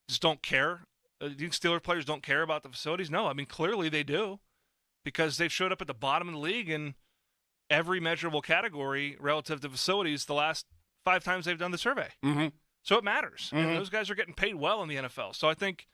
just don't care? Do you think Steelers players don't care about the facilities? No, I mean clearly they do. Because they've showed up at the bottom of the league in every measurable category relative to facilities the last 5 times they've done the survey. Mm-hmm. So it matters. And those guys are getting paid well in the NFL. So I think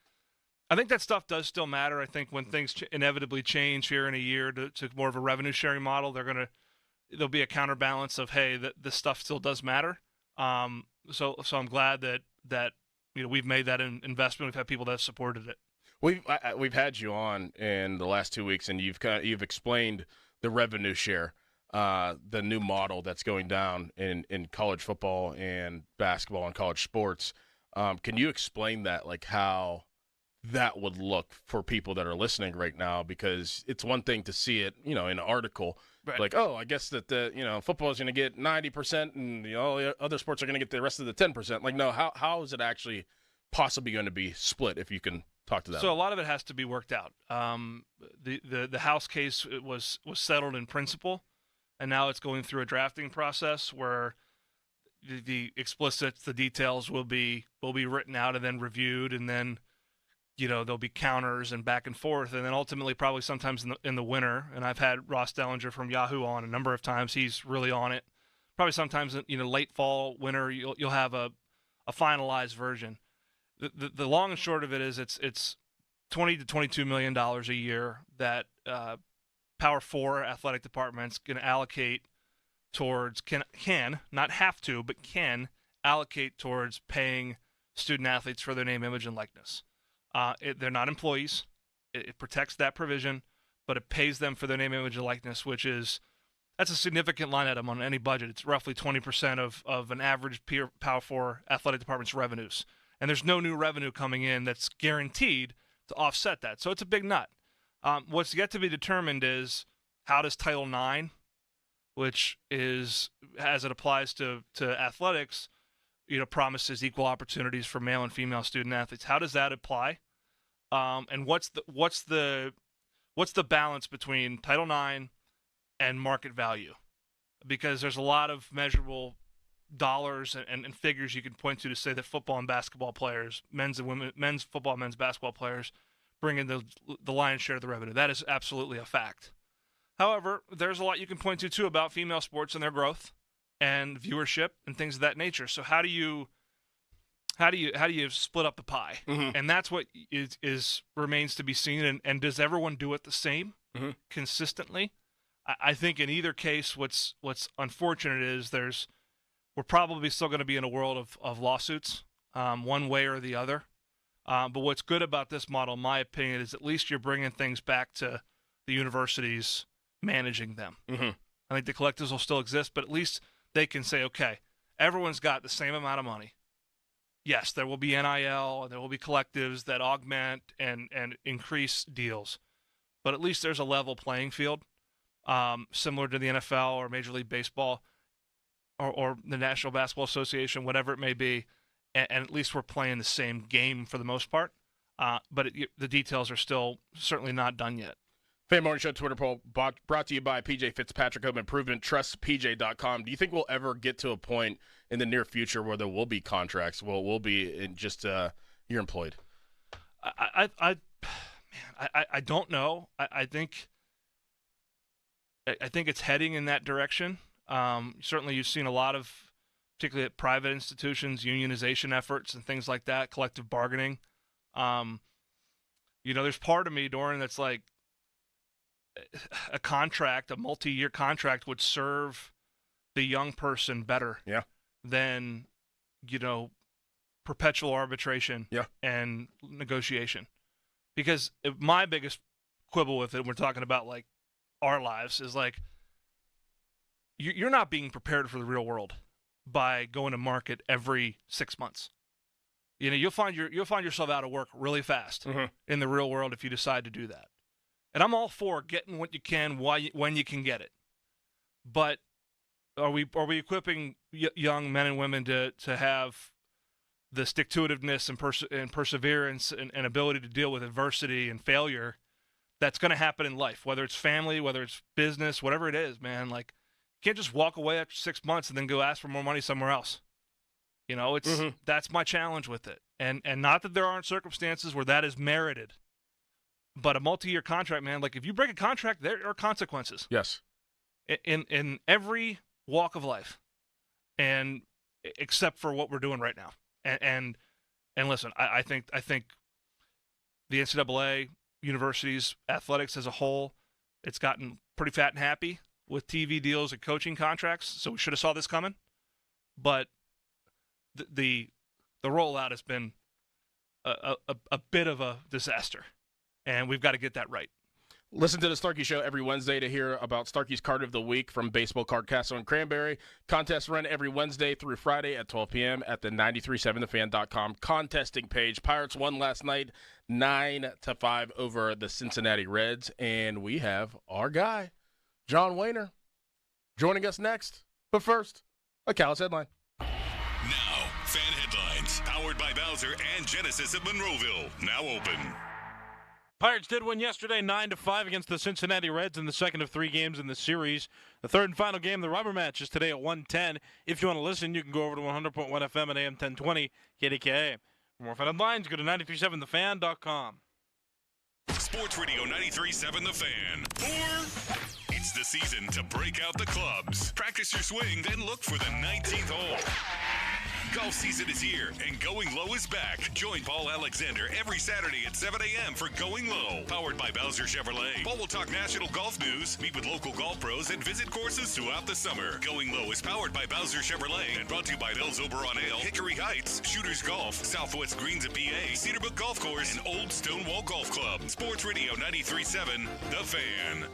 that stuff does still matter. I think when things inevitably change here in a year to more of a revenue sharing model, there'll be a counterbalance of, hey, this stuff still does matter. So I'm glad that we've made that investment. We've had people that have supported it. We've had you on in the last 2 weeks, and you've explained the revenue share, the new model that's going down in college football and basketball and college sports. Can you explain that, like how that would look for people that are listening right now? Because it's one thing to see it, in an article, Right. like, oh, I guess that football is going to get 90% and all the other sports are going to get the rest of the 10%. Like, no, how is it actually possibly going to be split, if you can talk to that? So a lot of it has to be worked out. The House case was settled in principle, and now it's going through a drafting process where the details will be written out and then reviewed, and then there'll be counters and back and forth, and then ultimately probably sometimes in the winter. And I've had Ross Dellinger from Yahoo on a number of times. He's really on it. Probably sometimes late fall, winter, you'll have a finalized version. The long and short of it is it's $20 to $22 million a year that Power 4 athletic departments can allocate towards can not have to, but can allocate towards paying student athletes for their name, image, and likeness. They're not employees. It protects that provision, but it pays them for their name, image, and likeness, that's a significant line item on any budget. It's roughly 20% of an average Power 4 athletic department's revenues. And there's no new revenue coming in that's guaranteed to offset that. So it's a big nut. What's yet to be determined is how does Title IX, which is, as it applies to athletics, promises equal opportunities for male and female student athletes. How does that apply? And what's the balance between Title IX and market value? Because there's a lot of measurable dollars and figures you can point to say that football and basketball players, men's football, men's basketball players, bring in the lion's share of the revenue. That is absolutely a fact. However, there's a lot you can point to too about female sports and their growth and viewership and things of that nature. So how do you split up the pie? Mm-hmm. And that's what remains to be seen. And does everyone do it the same consistently? I think in either case, what's unfortunate is we're probably still going to be in a world of lawsuits, one way or the other. But what's good about this model, in my opinion, is at least you're bringing things back to the universities managing them. Mm-hmm. I think the collectives will still exist, but at least they can say, okay, everyone's got the same amount of money. Yes, there will be NIL, and there will be collectives that augment and increase deals, but at least there's a level playing field, similar to the NFL or Major League Baseball or the National Basketball Association, whatever it may be, and at least we're playing the same game for the most part, but the details are still certainly not done yet. Fan Morning Show Twitter poll brought to you by PJ Fitzpatrick Home Improvement. TrustPJ.com. Do you think we'll ever get to a point in the near future where there will be contracts? Well, we'll be in just you're employed. I don't know. I think it's heading in that direction. Certainly, you've seen a lot of, particularly at private institutions, unionization efforts and things like that, collective bargaining. There's part of me, Doran, that's like, a multi-year contract would serve the young person better than, perpetual arbitration and negotiation. Because my biggest quibble with it, we're talking about like our lives, is like you're not being prepared for the real world by going to market every 6 months. You'll find yourself out of work really fast in the real world if you decide to do that. And I'm all for getting what you can when you can get it. But are we equipping young men and women to have the stick-to-itiveness and perseverance and ability to deal with adversity and failure that's going to happen in life, whether it's family, whether it's business, whatever it is, man? Like, you can't just walk away after 6 months and then go ask for more money somewhere else. That's my challenge with it. And not that there aren't circumstances where that is merited. But a multi-year contract, man, like if you break a contract, there are consequences. Yes. In every walk of life, and except for what we're doing right now. And listen, I think the NCAA, universities, athletics as a whole, it's gotten pretty fat and happy with TV deals and coaching contracts. So we should have saw this coming. But the rollout has been a bit of a disaster. And we've got to get that right. Listen to the Starkey Show every Wednesday to hear about Starkey's Card of the Week from Baseball Card Castle and Cranberry. Contests run every Wednesday through Friday at 12 p.m. at the 937thefan.com contesting page. Pirates won last night 9-5 over the Cincinnati Reds, and we have our guy, John Wehner, joining us next. But first, a Callis headline. Now, fan headlines, powered by Bowser and Genesis of Monroeville, now open. Pirates did win yesterday 9-5 against the Cincinnati Reds in the second of 3 games in the series. The third and final game, the rubber match, is today at 1:10. If you want to listen, you can go over to 100.1 FM at AM 1020 KDKA. For more fan headlines, go to 937thefan.com. Sports Radio 93.7 The Fan. It's the season to break out the clubs. Practice your swing, then look for the 19th hole. Golf season is here, and Going Low is back. Join Paul Alexander every Saturday at 7 a.m. for Going Low, powered by Bowser Chevrolet. Paul will talk national golf news, meet with local golf pros, and visit courses throughout the summer. Going Low is powered by Bowser Chevrolet and brought to you by Bell's Oberon Ale, Hickory Heights, Shooters Golf, Southwest Greens at PA, Cedarbrook Golf Course, and Old Stonewall Golf Club. Sports Radio 93.7 The Fan.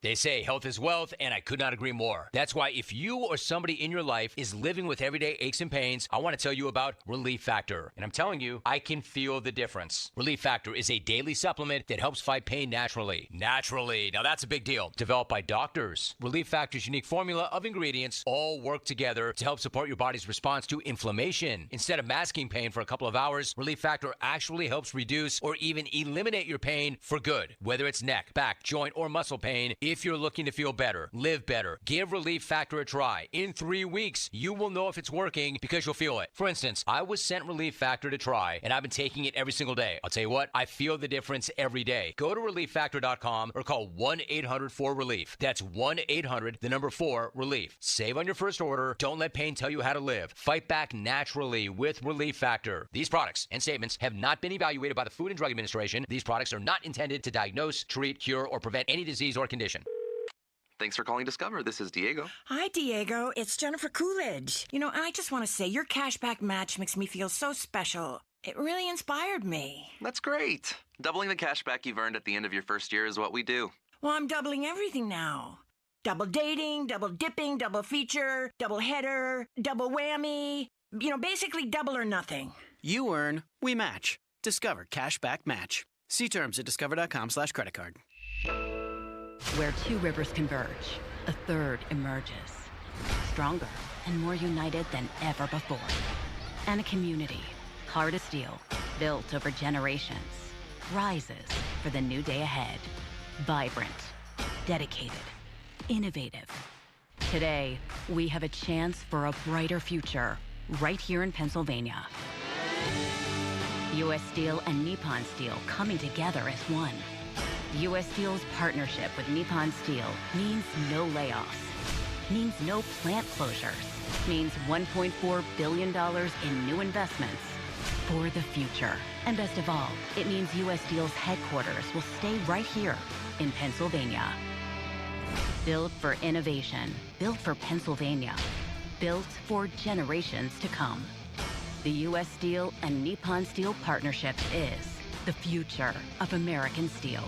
They say health is wealth, and I could not agree more. That's why if you or somebody in your life is living with everyday aches and pains, I want to tell you about Relief Factor. And I'm telling you, I can feel the difference. Relief Factor is a daily supplement that helps fight pain naturally. Naturally. Now that's a big deal. Developed by doctors. Relief Factor's unique formula of ingredients all work together to help support your body's response to inflammation. Instead of masking pain for a couple of hours, Relief Factor actually helps reduce or even eliminate your pain for good. Whether it's neck, back, joint, or muscle pain, if you're looking to feel better, live better, give Relief Factor a try. In 3 weeks, you will know if it's working because you'll feel it. For instance, I was sent Relief Factor to try, and I've been taking it every single day. I'll tell you what, I feel the difference every day. Go to ReliefFactor.com or call 1-800-4RELIEF. That's 1-800-4-RELIEF. Save on your first order. Don't let pain tell you how to live. Fight back naturally with Relief Factor. These products and statements have not been evaluated by the Food and Drug Administration. These products are not intended to diagnose, treat, cure, or prevent any disease or condition. Thanks for calling Discover. This is Diego. Hi, Diego. It's Jennifer Coolidge. You know, I just want to say your cashback match makes me feel so special. It really inspired me. That's great. Doubling the cashback you've earned at the end of your first year is what we do. Well, I'm doubling everything now. Double dating, double dipping, double feature, double header, double whammy. You know, basically double or nothing. You earn, we match. Discover Cashback Match. See terms at discover.com/creditcard. Where 2 rivers converge, a third emerges. Stronger and more united than ever before. And a community, hard as steel, built over generations, rises for the new day ahead. Vibrant, dedicated, innovative. Today, we have a chance for a brighter future right here in Pennsylvania. U.S. Steel and Nippon Steel coming together as one. U.S. Steel's partnership with Nippon Steel means no layoffs, means no plant closures, means $1.4 billion in new investments for the future. And best of all, it means U.S. Steel's headquarters will stay right here in Pennsylvania. Built for innovation, built for Pennsylvania, built for generations to come. The U.S. Steel and Nippon Steel partnership is the future of American steel.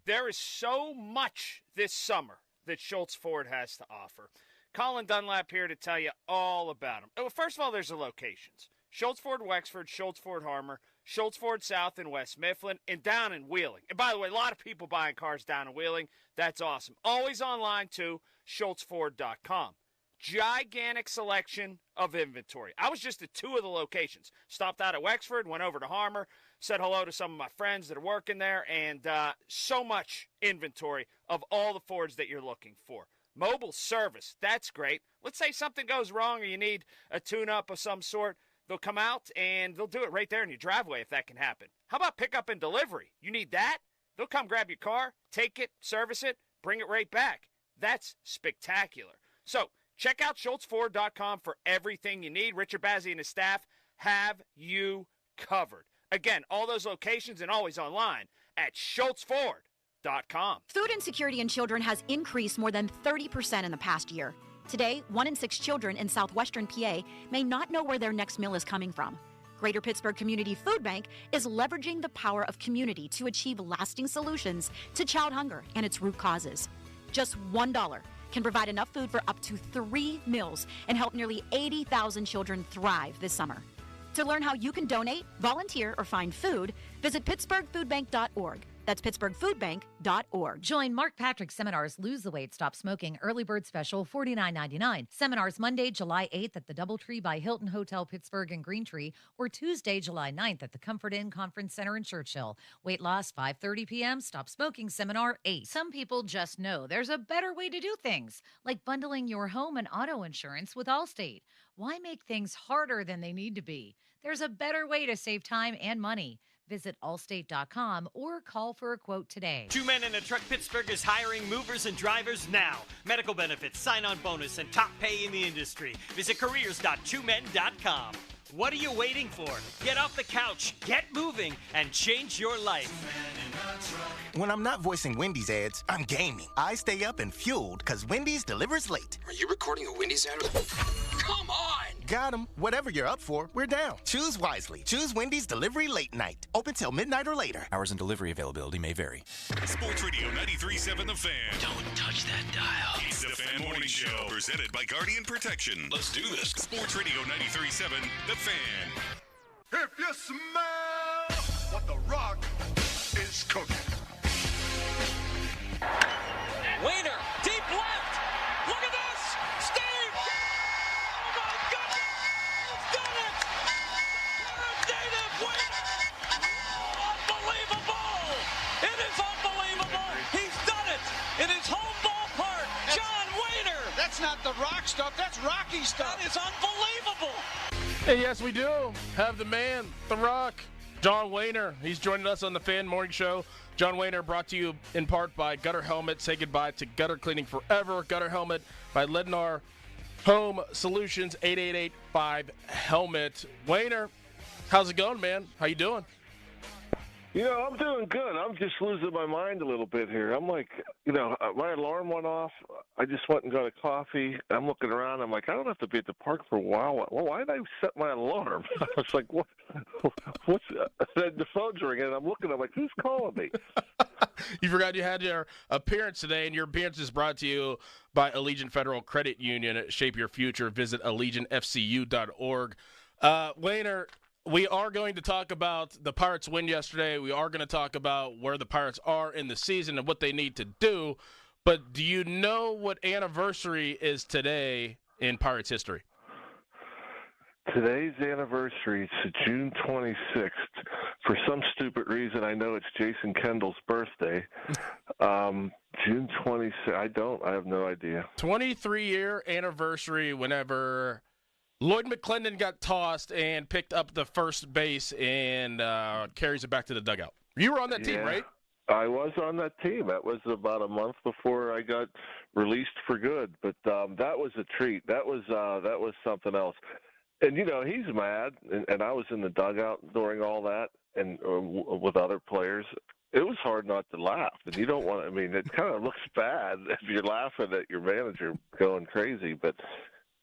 There is so much this summer that Schultz Ford has to offer. Colin Dunlap here to tell you all about them. Well, first of all, there's the locations. Schultz Ford Wexford, Schultz Ford Harmer, Schultz Ford South in West Mifflin, and down in Wheeling. And by the way, a lot of people buying cars down in Wheeling. That's awesome. Always online too, schultzford.com. Gigantic selection of inventory. I was just at 2 of the locations. Stopped out at Wexford, went over to Harmer, said hello to some of my friends that are working there, and so much inventory of all the Fords that you're looking for. Mobile service, that's great. Let's say something goes wrong or you need a tune-up of some sort. They'll come out and they'll do it right there in your driveway if that can happen. How about pickup and delivery? You need that? They'll come grab your car, take it, service it, bring it right back. That's spectacular. So, check out schultzford.com for everything you need. Richard Bazzi and his staff have you covered. Again, all those locations and always online at schultzford.com. Food insecurity in children has increased more than 30% in the past year. Today, 1 in 6 children in southwestern PA may not know where their next meal is coming from. Greater Pittsburgh Community Food Bank is leveraging the power of community to achieve lasting solutions to child hunger and its root causes. Just $1 can provide enough food for up to 3 meals and help nearly 80,000 children thrive this summer. To learn how you can donate, volunteer, or find food, visit pittsburghfoodbank.org. That's pittsburghfoodbank.org. Join Mark Patrick Seminars Lose the Weight, Stop Smoking Early Bird Special, $49.99. Seminars Monday, July 8th at the Doubletree by Hilton Hotel Pittsburgh and Greentree, or Tuesday, July 9th at the Comfort Inn Conference Center in Churchill. Weight loss 5:30 p.m. Stop Smoking Seminar 8. Some people just know there's a better way to do things, like bundling your home and auto insurance with Allstate. Why make things harder than they need to be? There's a better way to save time and money. Visit allstate.com or call for a quote today. 2 Men in a Truck Pittsburgh is hiring movers and drivers now. Medical benefits, sign-on bonus, and top pay in the industry. Visit careers.2men.com. What are you waiting for? Get off the couch, get moving, and change your life. When I'm not voicing Wendy's ads, I'm gaming. I stay up and fueled because Wendy's delivers late. Are you recording a Wendy's ad? Come on! Got 'em. Whatever you're up for, we're down. Choose wisely. Choose Wendy's Delivery Late Night. Open till midnight or later. Hours and delivery availability may vary. Sports Radio 93.7 The Fan. Don't touch that dial. It's the Fan Morning Show, presented by Guardian Protection. Let's do this. Sports Radio 93.7 The Fan. If you smell what The Rock is cooking. Wiener, deep left. Look at this. Steve. Oh, my goodness. He's done it. David Wiener. Unbelievable. It is unbelievable. He's done it in his home ballpark. John Wiener. That's not The Rock stuff. That's Rocky stuff. That is unbelievable. Hey, yes, we do have the man, The Rock, John Wehner. He's joining us on the Fan Morning Show. John Wehner brought to you in part by Gutter Helmet. Say goodbye to gutter cleaning forever. Gutter Helmet by Lednar Home Solutions, 888-5-HELMET. Wehner, how's it going, man? How you doing? You know, I'm doing good. I'm just losing my mind a little bit here. I'm like, my alarm went off. I just went and got a coffee. I'm looking around. I'm like, I don't have to be at the park for a while. Well, why did I set my alarm? I was like, what? What's then the phone's ringing, and I'm looking. I'm like, who's calling me? You forgot you had your appearance today, and your appearance is brought to you by Allegiant Federal Credit Union. Shape your future. Visit AllegiantFCU.org. Wehner, we are going to talk about the Pirates' win yesterday. We are going to talk about where the Pirates are in the season and what they need to do. But do you know what anniversary is today in Pirates history? Today's anniversary is June 26th. For some stupid reason, I know it's Jason Kendall's birthday. June 26th. I have no idea. 23-year anniversary whenever Lloyd McClendon got tossed and picked up the first base and carries it back to the dugout. You were on that team, right? I was on that team. That was about a month before I got released for good. But that was a treat. That was something else. And, he's mad, and I was in the dugout during all that and with other players. It was hard not to laugh. And you don't want to – it kind of looks bad if you're laughing at your manager going crazy. But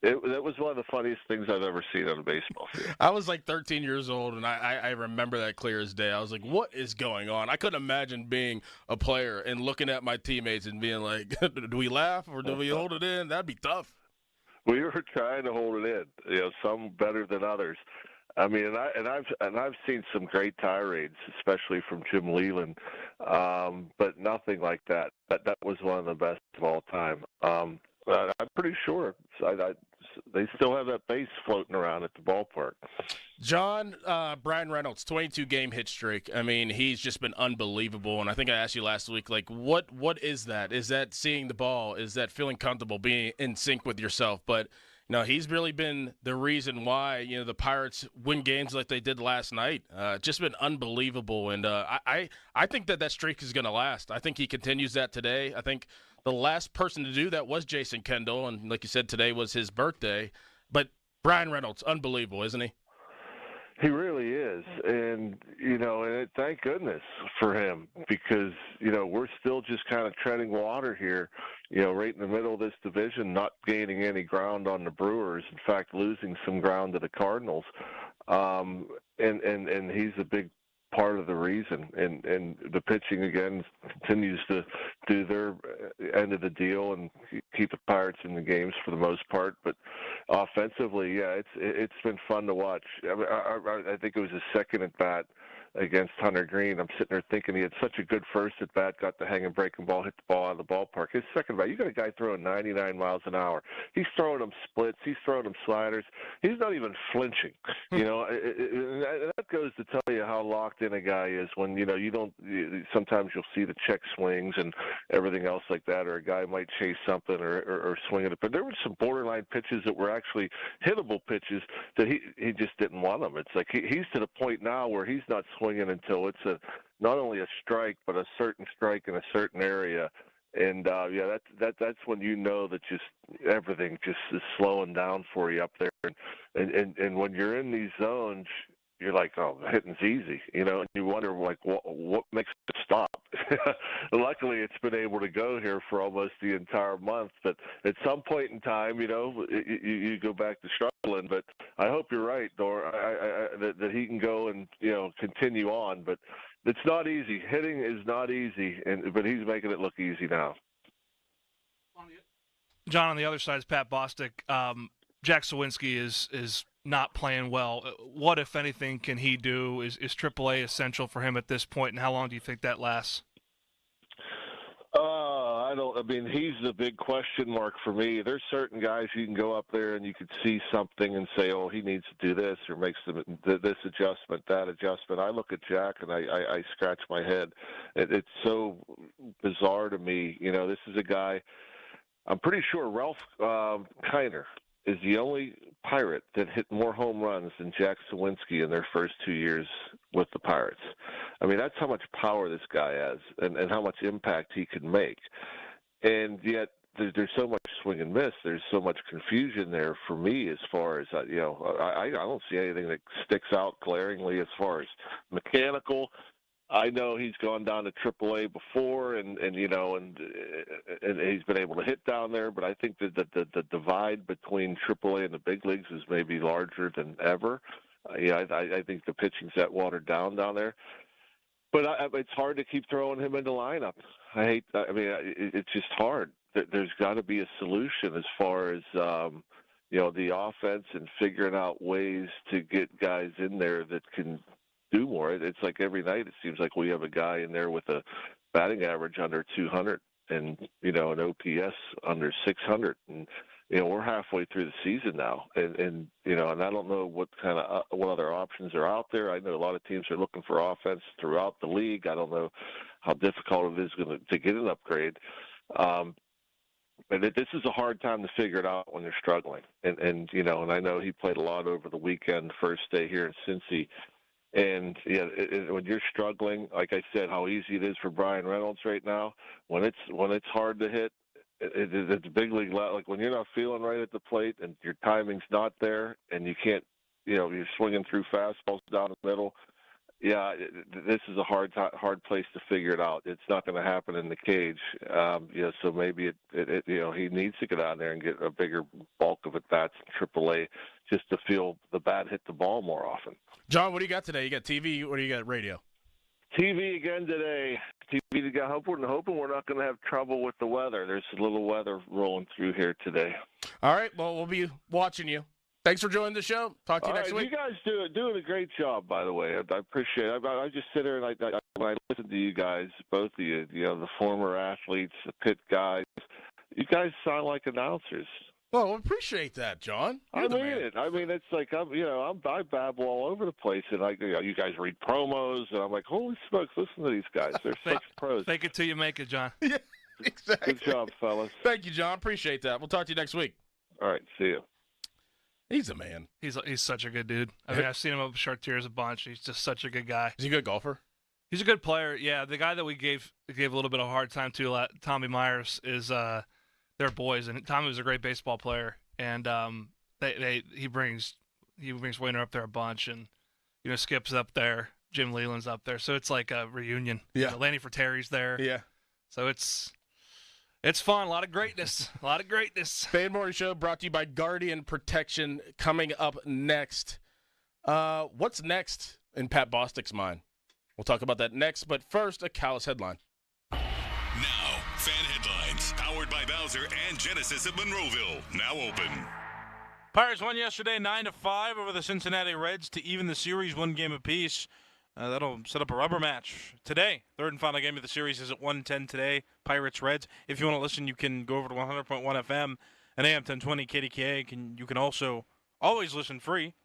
it was one of the funniest things I've ever seen on a baseball field. I was like 13 years old, and I remember that clear as day. I was like, what is going on? I couldn't imagine being a player and looking at my teammates and being like, do we laugh or do we hold it in? That'd be tough. We were trying to hold it in, some better than others. I've seen some great tirades, especially from Jim Leland, but nothing like that. That was one of the best of all time. I'm pretty sure they still have that base floating around at the ballpark. John, Brian Reynolds, 22-game hit streak. He's just been unbelievable. And I think I asked you last week, what is that? Is that seeing the ball? Is that feeling comfortable, being in sync with yourself? But, he's really been the reason why, the Pirates win games like they did last night. Just been unbelievable. And I think that streak is going to last. I think he continues that today. I think the last person to do that was Jason Kendall, and like you said, today was his birthday. But Brian Reynolds, unbelievable, isn't he? He really is, and thank goodness for him, because we're still just kind of treading water here, right in the middle of this division, not gaining any ground on the Brewers. In fact, losing some ground to the Cardinals, and he's a big part of the reason. And the pitching again continues to do their end of the deal and keep the Pirates in the games for the most part. But offensively, yeah, it's been fun to watch. I think it was his second at bat against Hunter Green. I'm sitting there thinking he had such a good first at bat, got the hanging breaking ball, hit the ball out of the ballpark. His second bat, you got a guy throwing 99 miles an hour. He's throwing them splits. He's throwing them sliders. He's not even flinching. And that goes to tell you how locked in a guy is when, you don't, sometimes you'll see the check swings and everything else like that, or a guy might chase something or swing at it. But there were some borderline pitches that were actually hittable pitches that he just didn't want them. It's like he's to the point now where he's not swinging until it's not only a strike, but a certain strike in a certain area. And that's when that just everything just is slowing down for you up there. And when you're in these zones, you're like, oh, hitting's easy, and you wonder, like, what makes it stop? Luckily, it's been able to go here for almost the entire month. But at some point in time, you go back to struggling. But I hope you're right, Dor, that he can go and, continue on. But it's not easy. Hitting is not easy, but he's making it look easy now. John, on the other side is Pat Bostic. Jack Sawinski is not playing well. What, if anything, can he do? Is AAA essential for him at this point, and how long do you think that lasts? He's the big question mark for me. There's certain guys you can go up there and you could see something and say, oh, he needs to do this or makes this adjustment, that adjustment. I look at Jack and I scratch my head. It's so bizarre to me. This is a guy, I'm pretty sure Ralph Kiner is the only Pirate that hit more home runs than Jack Sawinski in their first 2 years with the Pirates. That's how much power this guy has and how much impact he can make. And yet there's so much swing and miss. There's so much confusion there for me as far as, I don't see anything that sticks out glaringly as far as mechanical. I know he's gone down to AAA before, and he's been able to hit down there. But I think that the divide between AAA and the big leagues is maybe larger than ever. I think the pitching's that watered down there. But it's hard to keep throwing him in the lineup. It's just hard. There's got to be a solution as far as the offense and figuring out ways to get guys in there that can do more. It's like every night it seems like we have a guy in there with a batting average under 200 and an OPS under 600, and we're halfway through the season now, and I don't know what other options are out there. I know a lot of teams are looking for offense throughout the league. I don't know how difficult it is to get an upgrade. But this is a hard time to figure it out when you're struggling, and I know he played a lot over the weekend, first day here in Cincy. And when you're struggling, like I said, how easy it is for Bryan Reynolds right now. When it's hard to hit, it's big league. Like when you're not feeling right at the plate and your timing's not there, and you can't, you're swinging through fastballs down the middle. Yeah, this is a hard place to figure it out. It's not going to happen in the cage. So maybe he needs to get out there and get a bigger bulk of at bats in AAA just to feel the bat hit the ball more often. John, what do you got today? You got TV? What do you got? Radio? TV again today. TV again. Hoping we're not going to have trouble with the weather. There's a little weather rolling through here today. All right. Well, we'll be watching you. Thanks for joining the show. Talk to you next week. You guys doing a great job, by the way. I appreciate it. I just sit there and when I listen to you guys, both of you, the former athletes, the pit guys, you guys sound like announcers. Well, we appreciate that, John. I mean it. It's like I babble all over the place, and you guys read promos, and I'm like, holy smokes, listen to these guys. They're such pros. Fake it till you make it, John. Yeah, exactly. Good job, fellas. Thank you, John. Appreciate that. We'll talk to you next week. All right, see you. He's a man. He's such a good dude. I've seen him up with Chartiers a bunch. He's just such a good guy. Is he a good golfer? He's a good player. Yeah, the guy that we gave a little bit of a hard time to, Tommy Myers, is they're boys, and Tommy was a great baseball player, and he brings Wainer up there a bunch, and Skip's up there, Jim Leland's up there, so it's like a reunion. Yeah. Lanny Frateri's there. Yeah. So it's fun. A lot of greatness. Fan Morning Show brought to you by Guardian Protection. Coming up next. What's next in Pat Bostic's mind? We'll talk about that next, but first, a Callus headline. Now, fan headlines, powered by Bowser and Genesis of Monroeville. Now open. Pirates won yesterday 9-5 over the Cincinnati Reds to even the series 1 game apiece. That'll set up a rubber match today. Third and final game of the series is at 1:10 today. Pirates-Reds. If you want to listen, you can go over to 100.1 FM and AM 1020 KDKA. You can also always listen free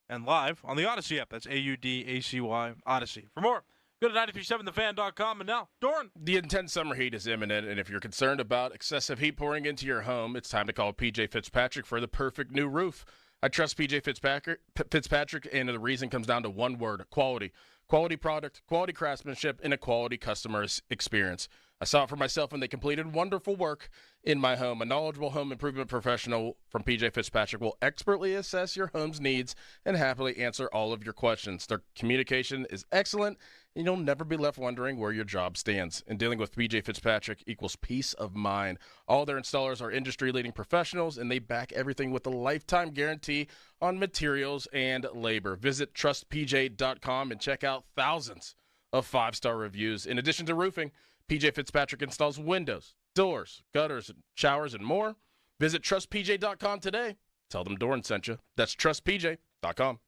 and live on the Odyssey app. That's AUDACY Odyssey. For more, go to 937thefan.com. And now, Doran. The intense summer heat is imminent, and if you're concerned about excessive heat pouring into your home, it's time to call PJ Fitzpatrick for the perfect new roof. I trust PJ Fitzpatrick, and the reason comes down to one word: quality. Quality product, quality craftsmanship, and a quality customer experience. I saw it for myself, and they completed wonderful work in my home. A knowledgeable home improvement professional from PJ Fitzpatrick will expertly assess your home's needs and happily answer all of your questions. Their communication is excellent, and you'll never be left wondering where your job stands. And dealing with PJ Fitzpatrick equals peace of mind. All their installers are industry-leading professionals, and they back everything with a lifetime guarantee on materials and labor. Visit trustpj.com and check out thousands of 5-star reviews. In addition to roofing, PJ Fitzpatrick installs windows, doors, gutters, showers, and more. Visit trustpj.com today. Tell them Doran sent you. That's trustpj.com.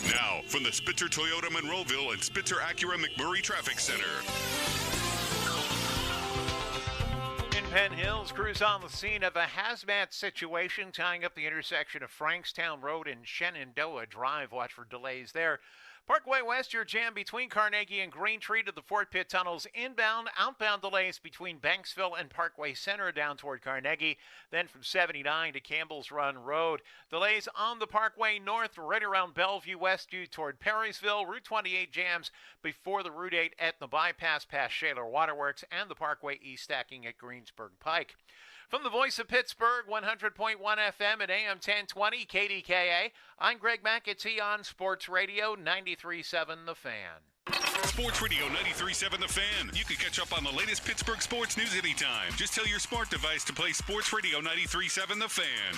Now, from the Spitzer Toyota Monroeville and Spitzer Acura McMurray Traffic Center. In Penn Hills, crews on the scene of a hazmat situation tying up the intersection of Frankstown Road and Shenandoah Drive. Watch for delays there. Parkway West, your jam between Carnegie and Green Tree to the Fort Pitt tunnels. Inbound, outbound delays between Banksville and Parkway Center down toward Carnegie. Then from 79 to Campbell's Run Road. Delays on the Parkway North right around Bellevue West due toward Perrysville. Route 28 jams before the Route 8 Etna bypass past Shaler Waterworks and the Parkway East stacking at Greensburg Pike. From the voice of Pittsburgh, 100.1 FM at AM 1020 KDKA, I'm Greg McAtee on Sports Radio 93.7 The Fan. Sports Radio 93.7 The Fan. You can catch up on the latest Pittsburgh sports news anytime. Just tell your smart device to play Sports Radio 93.7 The Fan.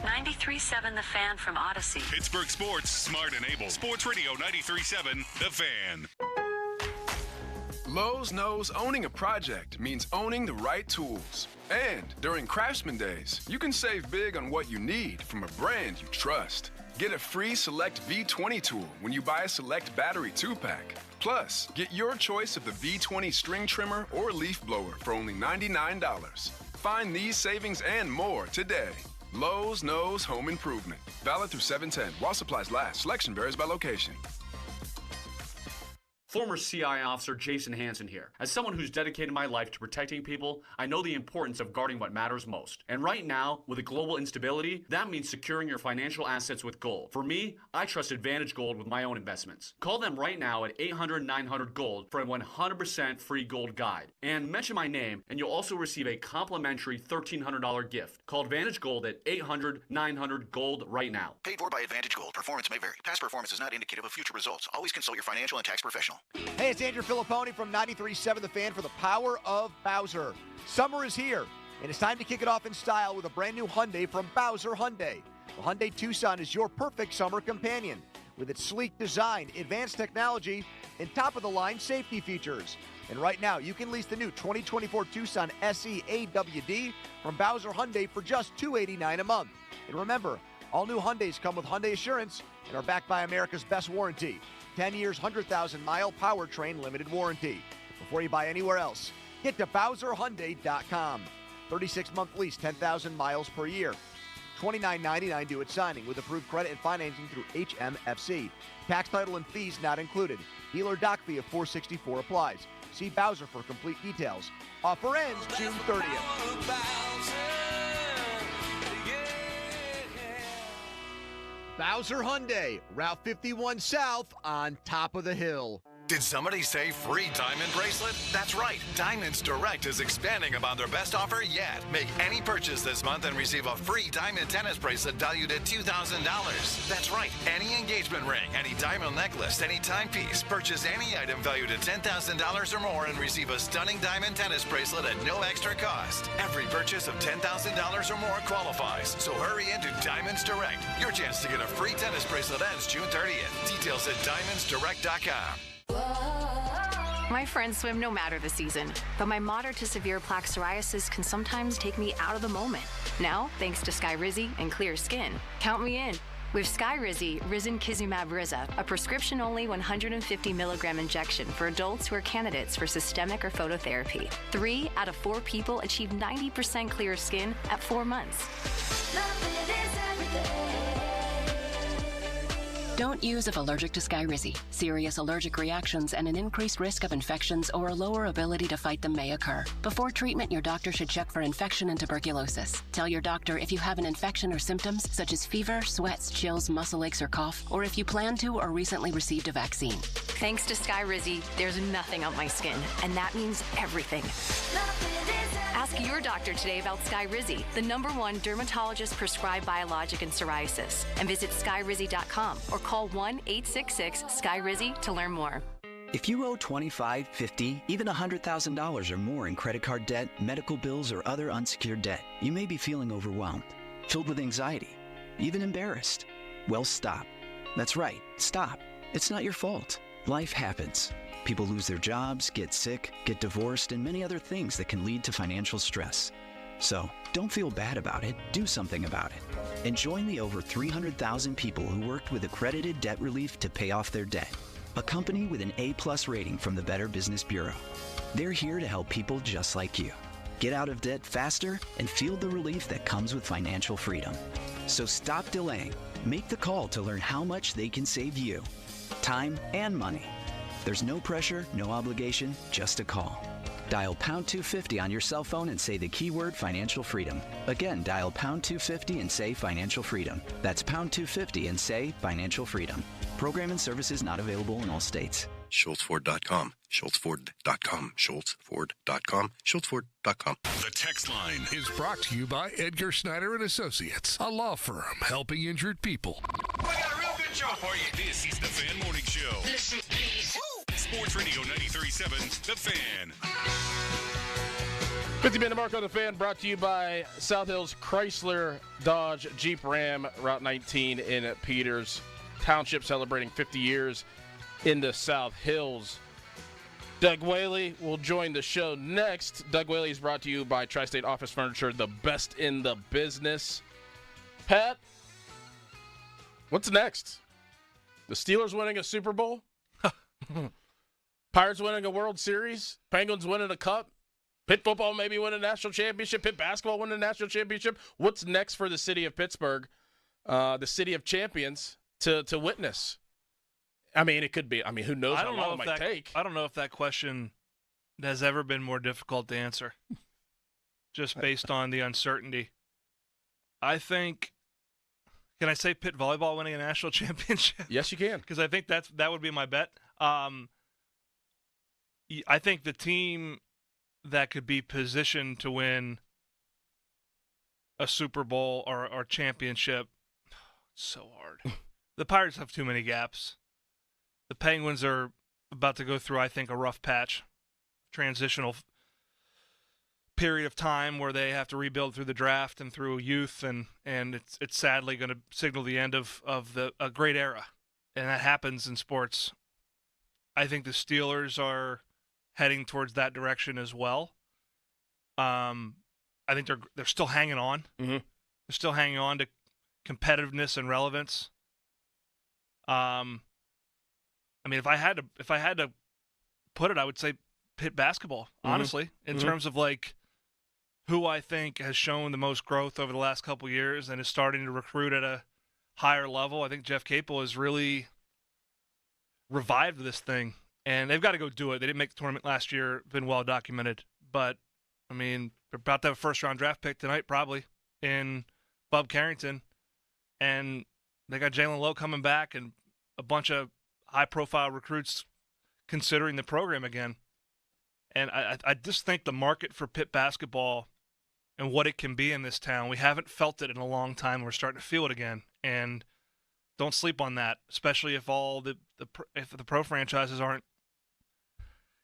93.7 The Fan from Odyssey. Pittsburgh sports, smart and able. Sports Radio 93.7 The Fan. Lowe's knows owning a project means owning the right tools. And during Craftsman Days, you can save big on what you need from a brand you trust. Get a free Select V20 tool when you buy a Select Battery 2-pack. Plus, get your choice of the V20 string trimmer or leaf blower for only $99. Find these savings and more today. Lowe's knows home improvement. Valid through 7/10 while supplies last. Selection varies by location. Former CI officer Jason Hansen here. As someone who's dedicated my life to protecting people, I know the importance of guarding what matters most. And right now, with a global instability, that means securing your financial assets with gold. For me, I trust Advantage Gold with my own investments. Call them right now at 800-900-GOLD for a 100% free gold guide. And mention my name, and you'll also receive a complimentary $1,300 gift. Call Advantage Gold at 800-900-GOLD right now. Paid for by Advantage Gold. Performance may vary. Past performance is not indicative of future results. Always consult your financial and tax professional. Hey, it's Andrew Filipponi from 93.7 The Fan for the power of Bowser. Summer is here, and it's time to kick it off in style with a brand new Hyundai from Bowser Hyundai. The Hyundai Tucson is your perfect summer companion with its sleek design, advanced technology, and top-of-the-line safety features. And right now, you can lease the new 2024 Tucson SE AWD from Bowser Hyundai for just $289 a month. And remember, all new Hyundais come with Hyundai Assurance and are backed by America's best warranty. 10 years, 100,000-mile powertrain limited warranty. Before you buy anywhere else, get to BowserHyundai.com. 36-month lease, 10,000 miles per year. $29.99 due at signing with approved credit and financing through HMFC. Tax, title, and fees not included. Dealer doc fee of $464 applies. See Bowser for complete details. Offer ends June 30th. Bowser Hyundai, Route 51 South on top of the hill. Did somebody say free diamond bracelet? That's right. Diamonds Direct is expanding upon their best offer yet. Make any purchase this month and receive a free diamond tennis bracelet valued at $2,000. That's right. Any engagement ring, any diamond necklace, any timepiece. Purchase any item valued at $10,000 or more and receive a stunning diamond tennis bracelet at no extra cost. Every purchase of $10,000 or more qualifies. So hurry into Diamonds Direct. Your chance to get a free tennis bracelet ends June 30th. Details at diamondsdirect.com. My friends swim no matter the season, but my moderate to severe plaque psoriasis can sometimes take me out of the moment. Now, thanks to Skyrizi and clear skin, count me in. With Skyrizi, Risankizumab Riza, a prescription-only 150 milligram injection for adults who are candidates for systemic or phototherapy. 3 out of 4 people achieve 90% clear skin at 4 months. Don't use if allergic to Skyrizi. Serious allergic reactions and an increased risk of infections or a lower ability to fight them may occur. Before treatment, your doctor should check for infection and tuberculosis. Tell your doctor if you have an infection or symptoms such as fever, sweats, chills, muscle aches, or cough, or if you plan to or recently received a vaccine. Thanks to Skyrizi, there's nothing on my skin, and that means everything. Ask your doctor today about Skyrizi, the #1 dermatologist-prescribed biologic in psoriasis, and visit skyrizi.com or call 1-866-SKYRIZI to learn more. If you owe $25,000, $50,000, even $100,000 or more in credit card debt, medical bills, or other unsecured debt, you may be feeling overwhelmed, filled with anxiety, even embarrassed. Well, stop. That's right, stop. It's not your fault. Life happens. People lose their jobs, get sick, get divorced, and many other things that can lead to financial stress. So, don't feel bad about it. Do something about it. And join the over 300,000 people who worked with Accredited Debt Relief to pay off their debt. A company with an A+ rating from the Better Business Bureau. They're here to help people just like you. Get out of debt faster and feel the relief that comes with financial freedom. So stop delaying. Make the call to learn how much they can save you. Time and money. There's no pressure, no obligation, just a call. Dial pound 250 on your cell phone and say the keyword financial freedom. Again, dial pound 250 and say financial freedom. That's pound 250 and say financial freedom. Program and services not available in all states. SchultzFord.com. SchultzFord.com. SchultzFord.com. SchultzFord.com. The text line is brought to you by Edgar Snyder and Associates, a law firm helping injured people. We got a real good show for you. This is the Fan Morning Show. Listen, please. Sports Radio 93.7, The Fan. 50-minute mark on The Fan brought to you by South Hills Chrysler Dodge Jeep Ram, Route 19 in Peters Township, celebrating 50 years in the South Hills. Doug Whaley will join the show next. Doug Whaley is brought to you by Tri-State Office Furniture, the best in the business. Pat, what's next? The Steelers winning a Super Bowl? Pirates winning a World Series? Penguins winning a cup? Pitt football maybe win a national championship? Pitt basketball win a national championship? What's next for the city of Pittsburgh, the city of champions, to witness? I mean, it could be. I mean, who knows how long it might take. I don't know if that question has ever been more difficult to answer, just based on the uncertainty. I think, can I say Pitt volleyball winning a national championship? Yes, you can. Because I think that would be my bet. I think the team that could be positioned to win a Super Bowl or championship, so hard. The Pirates have too many gaps. The Penguins are about to go through, I think, a rough patch, transitional period of time where they have to rebuild through the draft and through youth, and it's sadly going to signal the end of a great era, and that happens in sports. I think the Steelers are heading towards that direction as well. I think they're still hanging on. Mm-hmm. They're still hanging on to competitiveness and relevance. I mean, if I had to put it, I would say Pitt basketball, honestly, in terms of like who I think has shown the most growth over the last couple of years and is starting to recruit at a higher level. I think Jeff Capel has really revived this thing, and they've got to go do it. They didn't make the tournament last year, been well documented, but I mean, they're about to have a first-round draft pick tonight, probably, in Bub Carrington, and they got Jalen Lowe coming back and a bunch of high-profile recruits considering the program again. And I just think the market for Pitt basketball and what it can be in this town, we haven't felt it in a long time. We're starting to feel it again. And don't sleep on that, especially if if the pro franchises aren't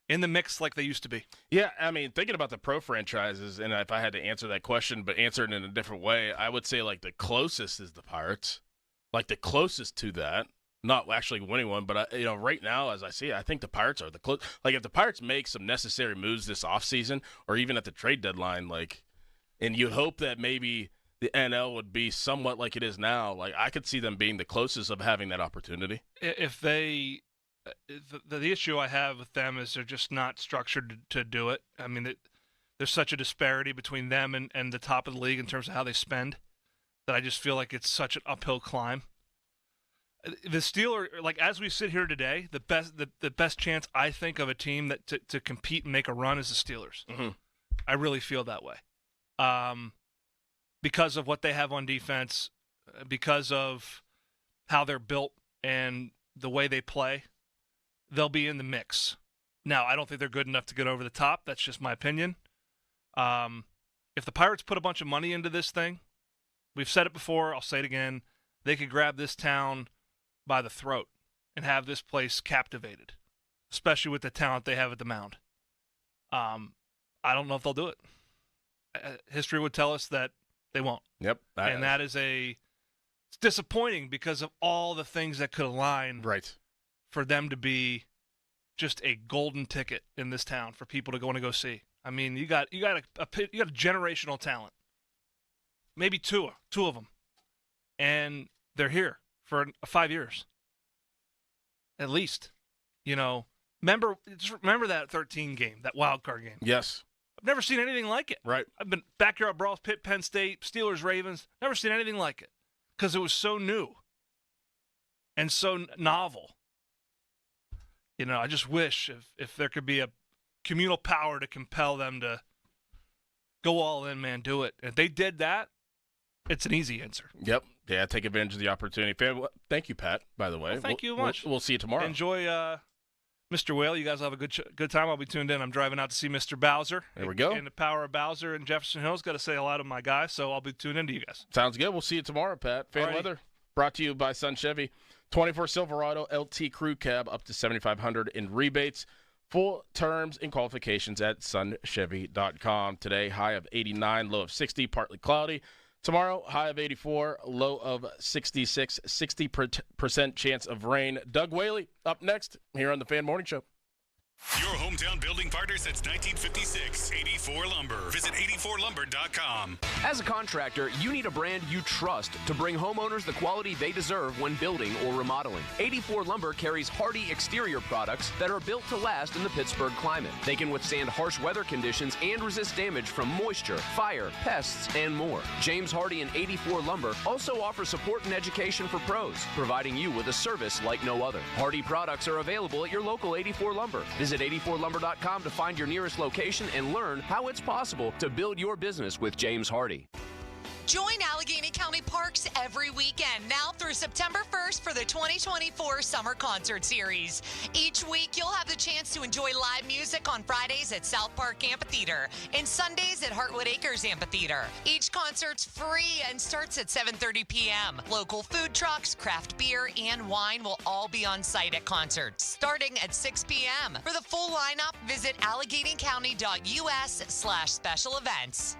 in the mix like they used to be. Yeah, I mean, thinking about the pro franchises, and if I had to answer that question, but answer it in a different way, I would say, like, the closest is the Pirates. Like, the closest to that. Not actually winning one, but, right now, as I see it, I think the Pirates are the close. Like, if the Pirates make some necessary moves this offseason, or even at the trade deadline, like, and you hope that maybe the NL would be somewhat like it is now, like, I could see them being the closest of having that opportunity. If they the issue I have with them is they're just not structured to do it. I mean, there's such a disparity between them and the top of the league in terms of how they spend that I just feel like it's such an uphill climb. The Steelers, like, as we sit here today, the best chance I think of a team that to compete and make a run is the Steelers. Mm-hmm. I really feel that way, because of what they have on defense, because of how they're built and the way they play. They'll be in the mix. Now, I don't think they're good enough to get over the top. That's just my opinion. If the Pirates put a bunch of money into this thing, we've said it before, I'll say it again, they could grab this town by the throat and have this place captivated, especially with the talent they have at the mound. I don't know if they'll do it. History would tell us that they won't. Yep. And that is it's disappointing because of all the things that could align for them to be just a golden ticket in this town for people to want to go see. I mean, you got a generational talent, maybe two of them, and they're here for 5 years, at least. Remember that 13 game, that wild card game. Yes, I've never seen anything like it. Right, I've been backyard brawls, Pitt, Penn State, Steelers, Ravens. Never seen anything like it because it was so new and so novel. I just wish if there could be a communal power to compel them to go all in, man, do it. If they did that, it's an easy answer. Yep. Yeah, take advantage of the opportunity. Thank you, Pat, by the way. Well, thank you much. We'll see you tomorrow. Enjoy Mr. Whale. You guys have a good time. I'll be tuned in. I'm driving out to see Mr. Bowser. There we go. And the power of Bowser in Jefferson Hills. Got to say hello to my guys, so I'll be tuned in to you guys. Sounds good. We'll see you tomorrow, Pat. Fan Alrighty. Weather brought to you by Sun Chevy. 24 Silverado LT Crew Cab up to $7,500 in rebates. Full terms and qualifications at sunchevy.com. Today, high of 89, low of 60, partly cloudy. Tomorrow, high of 84, low of 66, 60% chance of rain. Doug Whaley up next here on the Fan Morning Show. Your hometown building partner since 1956, 84 Lumber. Visit 84lumber.com. As a contractor, you need a brand you trust to bring homeowners the quality they deserve when building or remodeling. 84 Lumber carries hardy exterior products that are built to last in the Pittsburgh climate. They can withstand harsh weather conditions and resist damage from moisture, fire, pests, and more. James Hardy and 84 Lumber also offer support and education for pros, providing you with a service like no other. Hardy products are available at your local 84 Lumber. Visit 84lumber.com to find your nearest location and learn how it's possible to build your business with James Hardy. Join Allegheny County Parks every weekend now through September 1st for the 2024 Summer Concert Series. Each week, you'll have the chance to enjoy live music on Fridays at South Park Amphitheater and Sundays at Heartwood Acres Amphitheater. Each concert's free and starts at 7:30 p.m. Local food trucks, craft beer, and wine will all be on site at concerts starting at 6 p.m. For the full lineup, visit AlleghenyCounty.us/special events.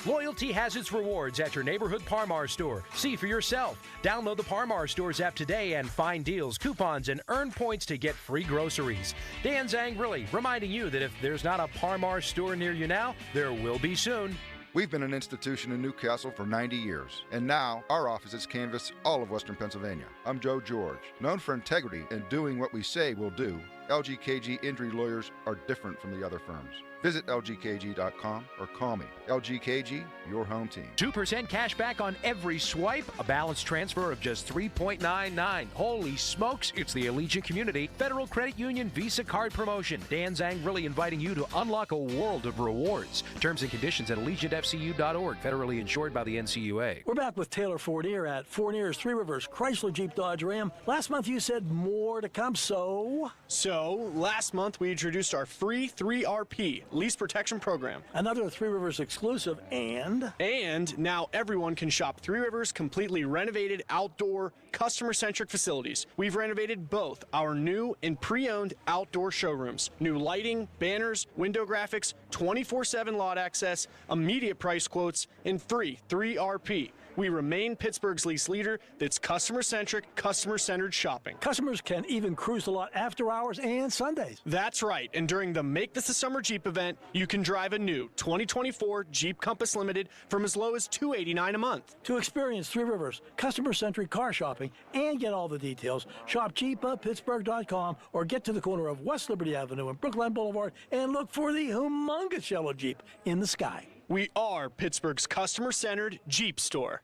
Loyalty has its rewards at your neighborhood Par-Mar store. See for yourself. Download the Par-Mar stores app today and find deals, coupons, and earn points to get free groceries. Dan Zangrilli reminding you that if there's not a Par-Mar store near you now, there will be soon. We've been an institution in Newcastle for 90 years, and now our offices canvass all of Western Pennsylvania. I'm Joe George. Known for integrity and doing what we say we'll do, LGKG Injury Lawyers are different from the other firms. Visit LGKG.com or call me. LGKG, your home team. 2% cash back on every swipe. A balance transfer of just $3.99. Holy smokes, it's the Allegiant Community Federal Credit Union Visa Card Promotion. Dan Zangrilli inviting you to unlock a world of rewards. Terms and conditions at AllegiantFCU.org. Federally insured by the NCUA. We're back with Taylor Fournier at Fournier's Three Rivers Chrysler Jeep Dodge Ram. Last month you said more to come, so So, last month we introduced our free 3RP, Lease Protection Program. Another Three Rivers exclusive, And now everyone can shop Three Rivers' completely renovated outdoor, customer-centric facilities. We've renovated both our new and pre-owned outdoor showrooms. New lighting, banners, window graphics, 24/7 lot access, immediate price quotes, and free 3RP. We remain Pittsburgh's lease leader that's customer-centric, customer-centered shopping. Customers can even cruise the lot after hours and Sundays. That's right, and during the Make This a Summer Jeep event, you can drive a new 2024 Jeep Compass Limited from as low as $289 a month. To experience Three Rivers customer-centric car shopping and get all the details, shop JeepUpPittsburgh.com or get to the corner of West Liberty Avenue and Brookline Boulevard and look for the humongous yellow Jeep in the sky. We are Pittsburgh's customer-centered Jeep store.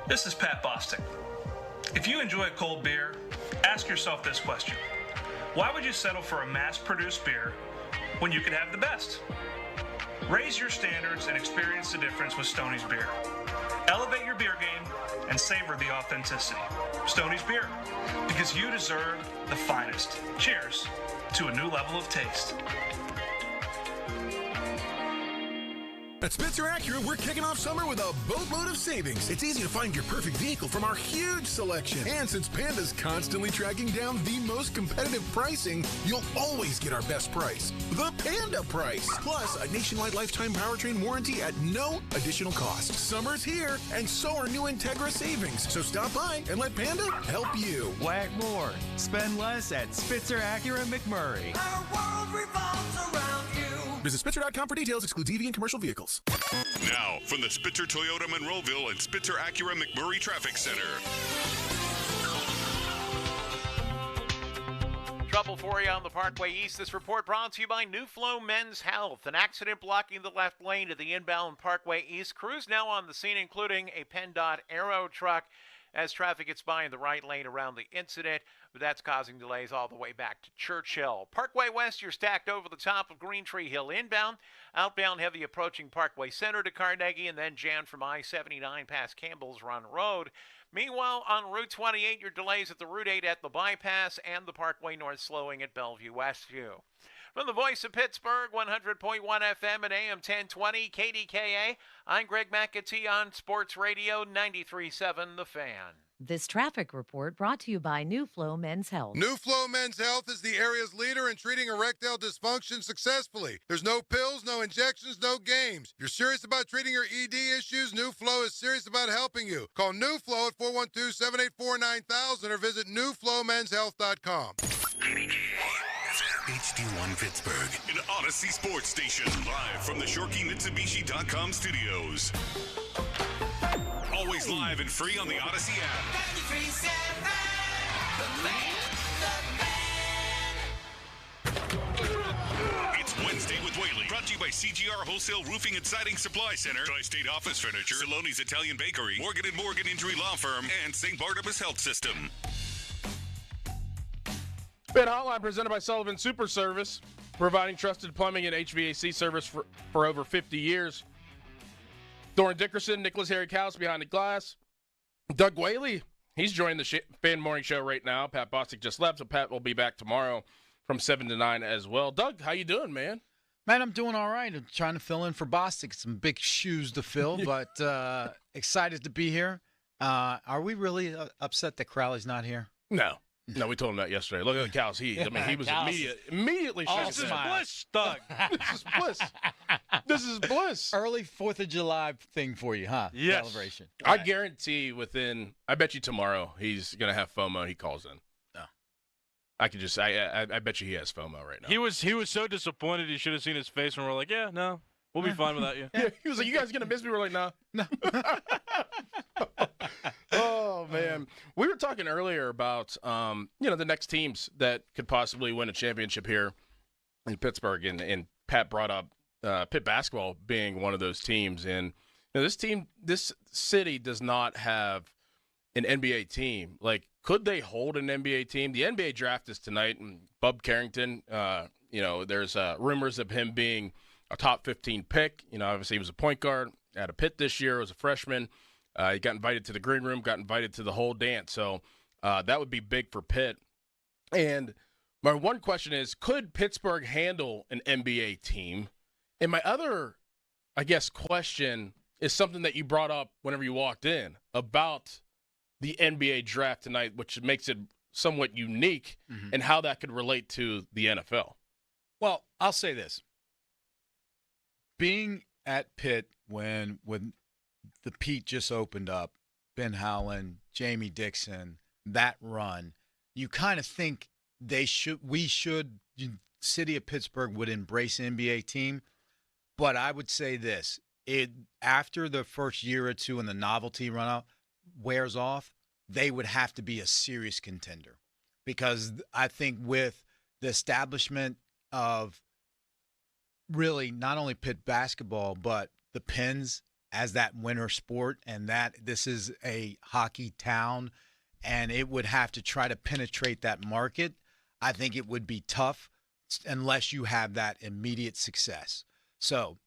This is Pat Bostic. If you enjoy a cold beer, ask yourself this question. Why would you settle for a mass-produced beer when you could have the best? Raise your standards and experience the difference with Stoney's Beer. Elevate your beer game and savor the authenticity. Stoney's Beer, because you deserve the finest. Cheers to a new level of taste. At Spitzer Acura, we're kicking off summer with a boatload of savings. It's easy to find your perfect vehicle from our huge selection. And since Panda's constantly tracking down the most competitive pricing, you'll always get our best price. The Panda price. Plus, a nationwide lifetime powertrain warranty at no additional cost. Summer's here, and so are new Integra savings. So stop by and let Panda help you. Whack more. Spend less at Spitzer Acura McMurray. Our world revolves around you. Visit Spitzer.com for details. Excludes EV and commercial vehicles. Now, from the Spitzer Toyota Monroeville and Spitzer Acura McMurray Traffic Center. Trouble for you on the Parkway East. This report brought to you by New Flow Men's Health. An accident blocking the left lane of the inbound Parkway East. Crews now on the scene, including a PennDOT Aero truck, as traffic gets by in the right lane around the incident, but that's causing delays all the way back to Churchill. Parkway West, you're stacked over the top of Green Tree Hill inbound. Outbound heavy approaching Parkway Center to Carnegie, and then jammed from I-79 past Campbell's Run Road. Meanwhile, on Route 28, your delays at the Route 8 at the bypass and the Parkway North slowing at Bellevue Westview. From the voice of Pittsburgh, 100.1 FM and AM 1020, KDKA, I'm Greg McAtee on Sports Radio 93.7 The Fan. This traffic report brought to you by New Flow Men's Health. New Flow Men's Health is the area's leader in treating erectile dysfunction successfully. There's no pills, no injections, no games. If you're serious about treating your ED issues, New Flow is serious about helping you. Call New Flow at 412-784-9000 or visit newflowmenshealth.com. HD1 Pittsburgh, an Odyssey Sports Station, live from the ShorkeyMitsubishi.com studios. Always live and free on the Odyssey app. 93.7 It's Wednesday with Whaley, brought to you by CGR Wholesale Roofing and Siding Supply Center, Tri-State Office Furniture, Saloni's Italian Bakery, Morgan & Morgan Injury Law Firm, and St. Barnabas Health System. Fan Hotline presented by Sullivan Super Service, providing trusted plumbing and HVAC service for over 50 years. Doran Dickerson, Nicholas Harry Kaus behind the glass. Doug Whaley, he's joining the Fan Morning Show right now. Pat Bostic just left, so Pat will be back tomorrow from 7 to 9 as well. Doug, how you doing, man? Man, I'm doing all right. I'm trying to fill in for Bostic. Some big shoes to fill, but excited to be here. Are we really upset that Crowley's not here? No, we told him that yesterday. Look at the Cows. He was immediately Oh, shaking this is his head. bliss, Doug. This is bliss. This is bliss. Early 4th of July thing for you, huh? Yes. Celebration. I guarantee I bet you tomorrow he's going to have FOMO. He calls in. No. I could just, I bet you he has FOMO right now. He was so disappointed. You should have seen his face when we're like, yeah, no, we'll be fine without you. Yeah, he was like, you guys going to miss me? We're like, no. Oh, man. We were talking earlier about, the next teams that could possibly win a championship here in Pittsburgh. And Pat brought up Pitt basketball being one of those teams. And this city does not have an NBA team. Like, could they hold an NBA team? The NBA draft is tonight, and Bub Carrington, there's rumors of him being a top 15 pick. Obviously he was a point guard out of Pitt this year as a freshman. He got invited to the green room, got invited to the whole dance. So That would be big for Pitt. And my one question is, could Pittsburgh handle an NBA team? And my other, I guess, question is something that you brought up whenever you walked in about the NBA draft tonight, which makes it somewhat unique, and how that could relate to the NFL. Well, I'll say this. Being at Pitt when the Pete just opened up, Ben Howland, Jamie Dixon, that run, you kind of think City of Pittsburgh would embrace an NBA team. But I would say this, after the first year or two and the novelty run-out wears off, they would have to be a serious contender. Because I think with the establishment of really not only Pitt basketball, but the Pens as that winter sport, and that this is a hockey town, and it would have to try to penetrate that market. I think it would be tough unless you have that immediate success. So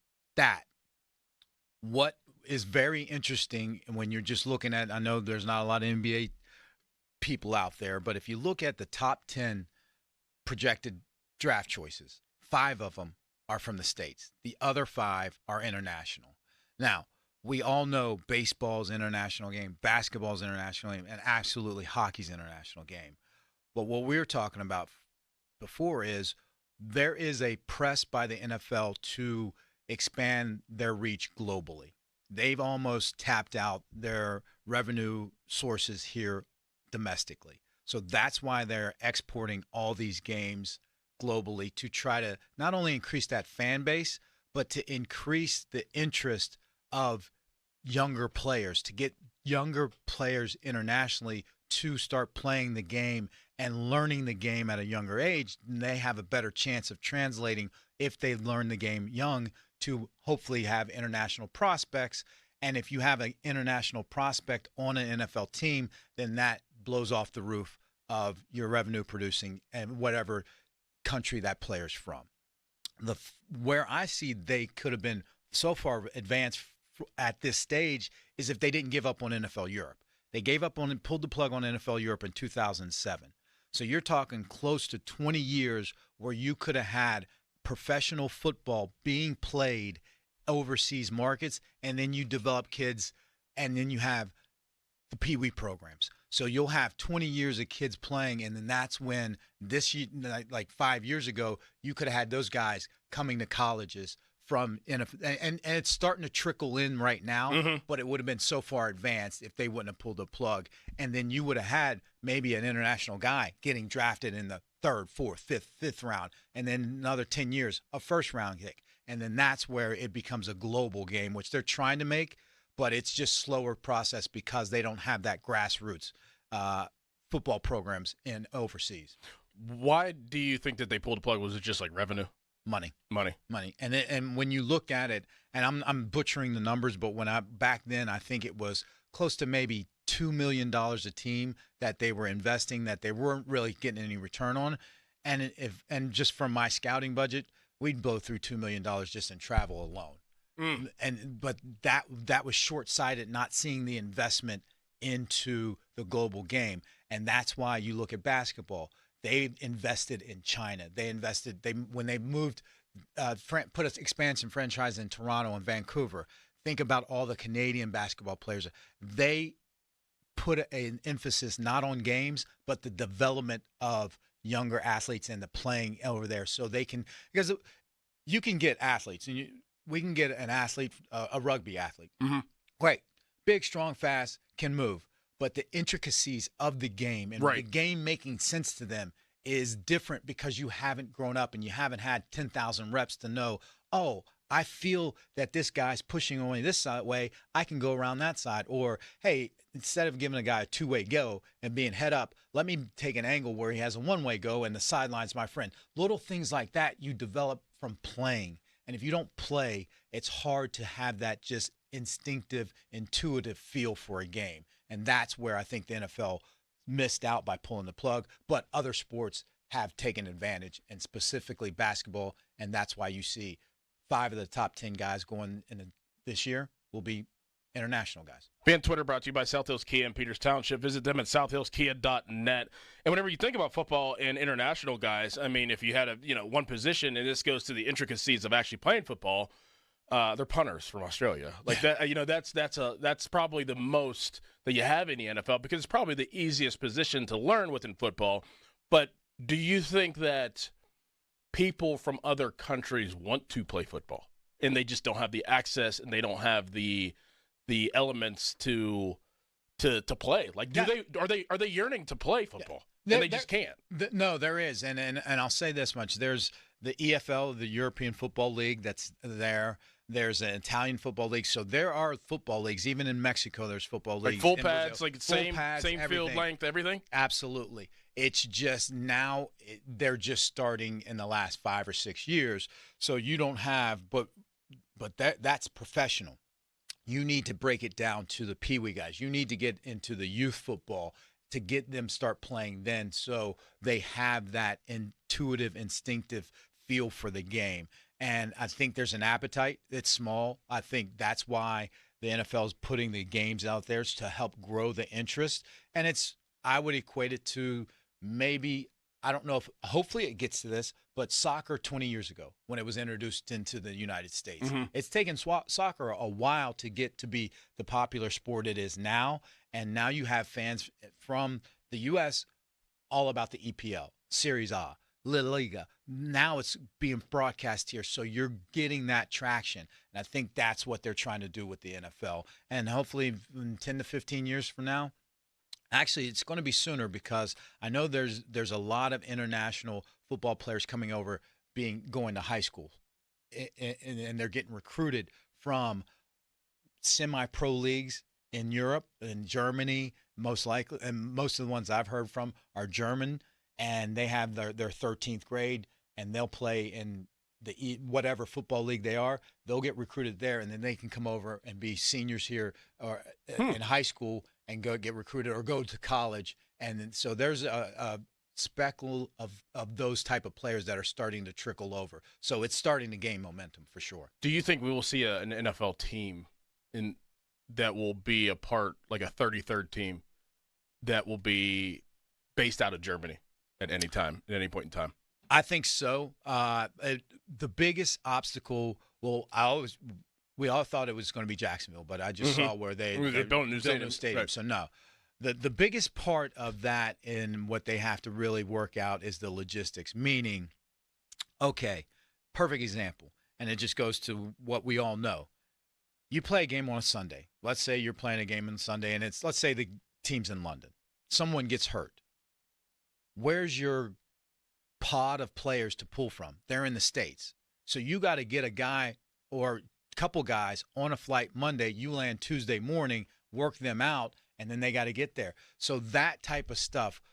what is very interesting when you're just looking at, I know there's not a lot of NBA people out there, but if you look at the top 10 projected draft choices, 5 of them are from the States. The other 5 are international. Now, we all know baseball's international game, basketball's international game, and absolutely hockey's international game. But what we were talking about before is there is a press by the NFL to expand their reach globally. They've almost tapped out their revenue sources here domestically. So that's why they're exporting all these games globally to try to not only increase that fan base, but to increase the interest of younger players, to get younger players internationally to start playing the game and learning the game at a younger age. And they have a better chance of translating, if they learn the game young, to hopefully have international prospects. And if you have an international prospect on an NFL team, then that blows off the roof of your revenue producing and whatever country that player's from. Where I see they could have been so far advanced at this stage is if they didn't give up on NFL Europe. They gave up on and pulled the plug on NFL Europe in 2007. So you're talking close to 20 years where you could have had professional football being played overseas markets, and then you develop kids, and then you have the Pee Wee programs. So you'll have 20 years of kids playing, and then that's when this year, like 5 years ago, you could have had those guys coming to colleges from NFL, and it's starting to trickle in right now, but it would have been so far advanced if they wouldn't have pulled the plug. And then you would have had maybe an international guy getting drafted in the 3rd, 4th, 5th round, and then another 10 years, a first-round pick. And then that's where it becomes a global game, which they're trying to make, but it's just slower process because they don't have that grassroots football programs in overseas. Why do you think that they pulled the plug? Was it just like revenue? Money. And And when you look at it, and I'm butchering the numbers, but back then I think it was close to maybe $2 million a team that they were investing that they weren't really getting any return on. And just from my scouting budget, we'd blow through $2 million just in travel alone. But that was short-sighted, not seeing the investment into the global game. And that's why you look at basketball. They invested in China. When they moved, put an expansion franchise in Toronto and Vancouver. Think about all the Canadian basketball players. They put an emphasis not on games, but the development of younger athletes and the playing over there, so they can, because you can get athletes, and we can get an athlete, a rugby athlete. Great, big, strong, fast, can move. But the intricacies of the game and the game making sense to them is different because you haven't grown up and you haven't had 10,000 reps to know, oh, I feel that this guy's pushing only this side way, I can go around that side. Or, hey, instead of giving a guy a two-way go and being head up, let me take an angle where he has a one-way go and the sideline's my friend. Little things like that you develop from playing. And if you don't play, it's hard to have that just instinctive, intuitive feel for a game. And that's where I think the NFL missed out by pulling the plug. But other sports have taken advantage, and specifically basketball. And that's why you see 5 of the top 10 guys going in this year will be international guys. Fan Twitter brought to you by South Hills Kia in Peters Township. Visit them at southhillskia.net. And whenever you think about football and international guys, I mean, if you had one position, and this goes to the intricacies of actually playing football, they're punters from Australia. Like that, that's probably the most that you have in the NFL because it's probably the easiest position to learn within football. But do you think that people from other countries want to play football and they just don't have the access and they don't have the elements to play? Like, are they yearning to play football? And they just can't. No, there is, and I'll say this much: there's the EFL, the European Football League, that's there. There's an Italian football league, so there are football leagues. Even in Mexico, there's football leagues. Like full pads, like same field length, everything. Absolutely. It's just now they're just starting in the last 5 or 6 years, so you don't have. But that's professional. You need to break it down to the peewee guys. You need to get into the youth football to get them start playing then, so they have that intuitive, instinctive feel for the game. And I think there's an appetite. It's small. I think that's why the NFL is putting the games out there to help grow the interest. And I would equate it to maybe, I don't know if, hopefully it gets to this, but soccer 20 years ago when it was introduced into the United States. Mm-hmm. It's taken soccer a while to get to be the popular sport it is now. And now you have fans from the U.S. all about the EPL, Serie A, La Liga. Now it's being broadcast here, so you're getting that traction. And I think that's what they're trying to do with the NFL. And hopefully in 10 to 15 years from now, actually it's going to be sooner because I know there's a lot of international football players coming over going to high school. And they're getting recruited from semi-pro leagues in Europe and Germany, most likely. And most of the ones I've heard from are German. And they have their 13th grade, and they'll play in the whatever football league they are. They'll get recruited there, and then they can come over and be seniors here or in high school and go get recruited or go to college. And so there's a speckle of those type of players that are starting to trickle over. So it's starting to gain momentum for sure. Do you think we will see an NFL team that will be a part, like a 33rd team, that will be based out of Germany? At any point in time? I think so. The biggest obstacle, we all thought it was going to be Jacksonville, but I just saw where they built a new stadium. Right. So no. The biggest part of that and what they have to really work out is the logistics, meaning, okay, perfect example, and it just goes to what we all know. You play a game on a Sunday. Let's say you're playing a game on Sunday, and let's say the team's in London. Someone gets hurt. Where's your pod of players to pull from? They're in the States. So you got to get a guy or a couple guys on a flight Monday. You land Tuesday morning, work them out, and then they got to get there. So that type of stuff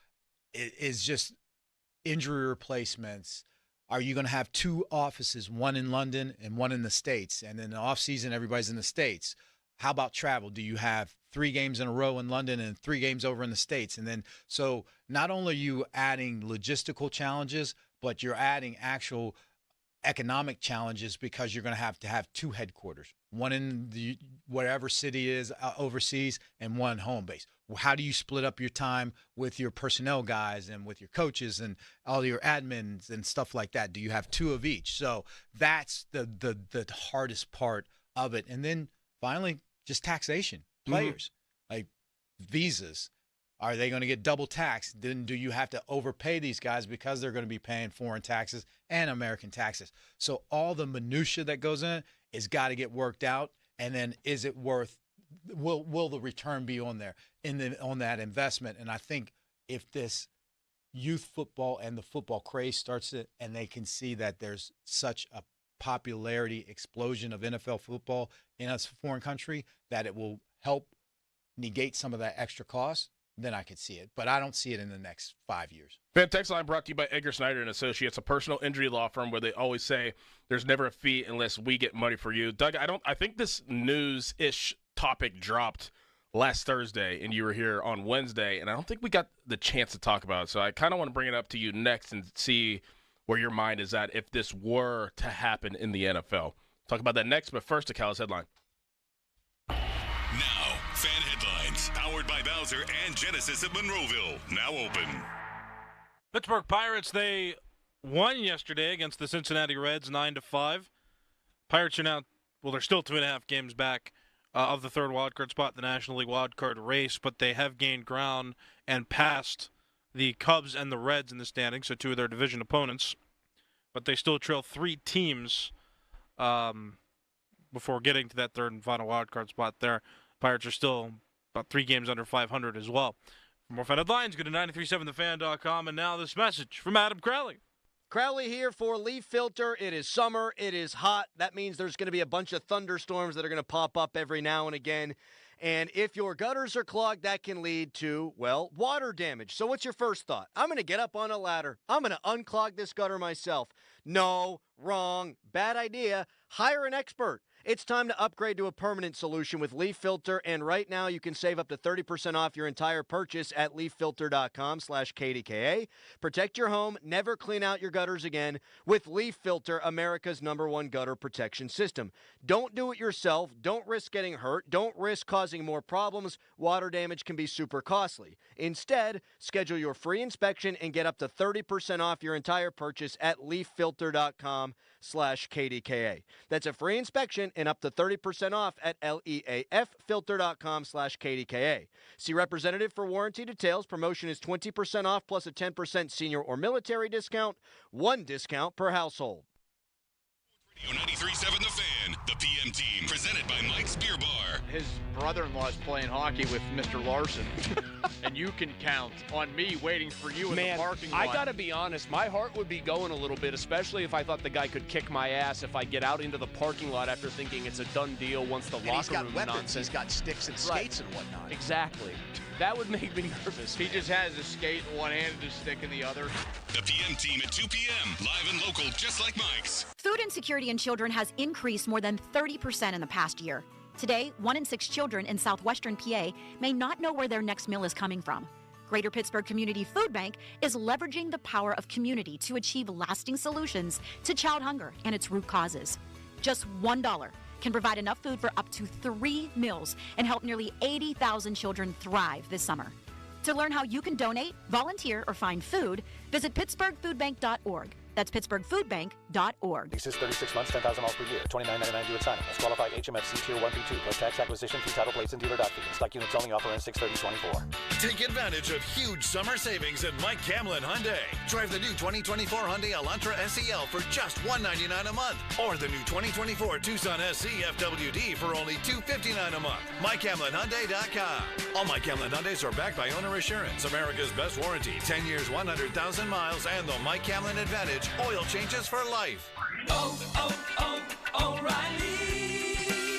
is just injury replacements. Are you going to have two offices, one in London and one in the States? And in the offseason, everybody's in the States. How about travel? Do you have 3 games in a row in London and 3 games over in the States? And then, so not only are you adding logistical challenges, but you're adding actual economic challenges because you're going to have 2 headquarters, one in the whatever city is overseas and one home base. How do you split up your time with your personnel guys and with your coaches and all your admins and stuff like that? Do you have 2 of each? So that's the hardest part of it. And then finally, just taxation. Players, like visas, are they going to get double taxed? Then do you have to overpay these guys because they're going to be paying foreign taxes and American taxes? So all the minutia that goes in it is got to get worked out. And then is it worth? Will the return be on there on that investment? And I think if this youth football and the football craze starts it, and they can see that there's such a popularity explosion of NFL football in a foreign country that it will help negate some of that extra cost, then I could see it. But I don't see it in the next 5 years. Fan Text Line brought to you by Edgar Snyder & Associates, a personal injury law firm where they always say there's never a fee unless we get money for you. Doug, I think this news-ish topic dropped last Thursday, and you were here on Wednesday, and I don't think we got the chance to talk about it. So I kind of want to bring it up to you next and see where your mind is at if this were to happen in the NFL. Talk about that next, but first, a Callus headline. Powered by Bowser and Genesis of Monroeville. Now open. Pittsburgh Pirates, they won yesterday against the Cincinnati Reds 9-5. Pirates are now, well, they're still 2.5 games back of the third wildcard spot, the National League wildcard race, but they have gained ground and passed the Cubs and the Reds in the standings, so two of their division opponents. But they still trail 3 teams before getting to that third and final wildcard spot there. Pirates are still about 3 games under 500 as well. For more Fan headlines, go to 937thefan.com. And now this message from Adam Crowley. Crowley here for Leaf Filter. It is summer. It is hot. That means there's going to be a bunch of thunderstorms that are going to pop up every now and again. And if your gutters are clogged, that can lead to, well, water damage. So what's your first thought? I'm going to get up on a ladder. I'm going to unclog this gutter myself. No, wrong, bad idea. Hire an expert. It's time to upgrade to a permanent solution with Leaf Filter, and right now you can save up to 30% off your entire purchase at leaffilter.com/KDKA. Protect your home, never clean out your gutters again with Leaf Filter, America's #1 gutter protection system. Don't do it yourself. Don't risk getting hurt. Don't risk causing more problems. Water damage can be super costly. Instead, schedule your free inspection and get up to 30% off your entire purchase at leaffilter.com/KDKA. That's a free inspection and up to 30% off at leaffilter.com/KDKA. See representative for warranty details. Promotion is 20% off plus a 10% senior or military discount. 1 discount per household. 93.7 The Fan, the PM team, presented by Mike's Beer Bar. His brother-in-law is playing hockey with Mr. Larson, and you can count on me waiting for you in the parking lot. I got to be honest, my heart would be going a little bit, especially if I thought the guy could kick my ass if I get out into the parking lot after thinking it's a done deal once the locker room nonsense. He's got sticks and skates and whatnot. Exactly. That would make me nervous. He just has a skate in one hand and a stick in the other. The PM team at 2 p.m., live and local, just like Mike's. Food insecurity in children has increased more than 30% in the past year. Today, 1 in 6 children in southwestern PA may not know where their next meal is coming from. Greater Pittsburgh Community Food Bank is leveraging the power of community to achieve lasting solutions to child hunger and its root causes. Just $1 can provide enough food for up to 3 meals and help nearly 80,000 children thrive this summer. To learn how you can donate, volunteer, or find food, visit pittsburghfoodbank.org. That's pittsburghfoodbank.org. Leases 36 months, $10,000 per year, $29.99 due at signing. Must qualify HMFC Tier 1 through 2 plus tax, acquisition fee, title plates, and dealer doc fee. Stock units only. Offer ends 6/30/24. Take advantage of huge summer savings at Mike Camlin Hyundai. Drive the new 2024 Hyundai Elantra SEL for just $199 a month, or the new 2024 Tucson SC FWD for only $259 a month. MikeCamlinHyundai.com. All Mike Camlin Hyundais are backed by Owner Assurance, America's best warranty, 10 years, 100,000 miles, and the Mike Camlin Advantage. Oil changes for life. O'Reilly.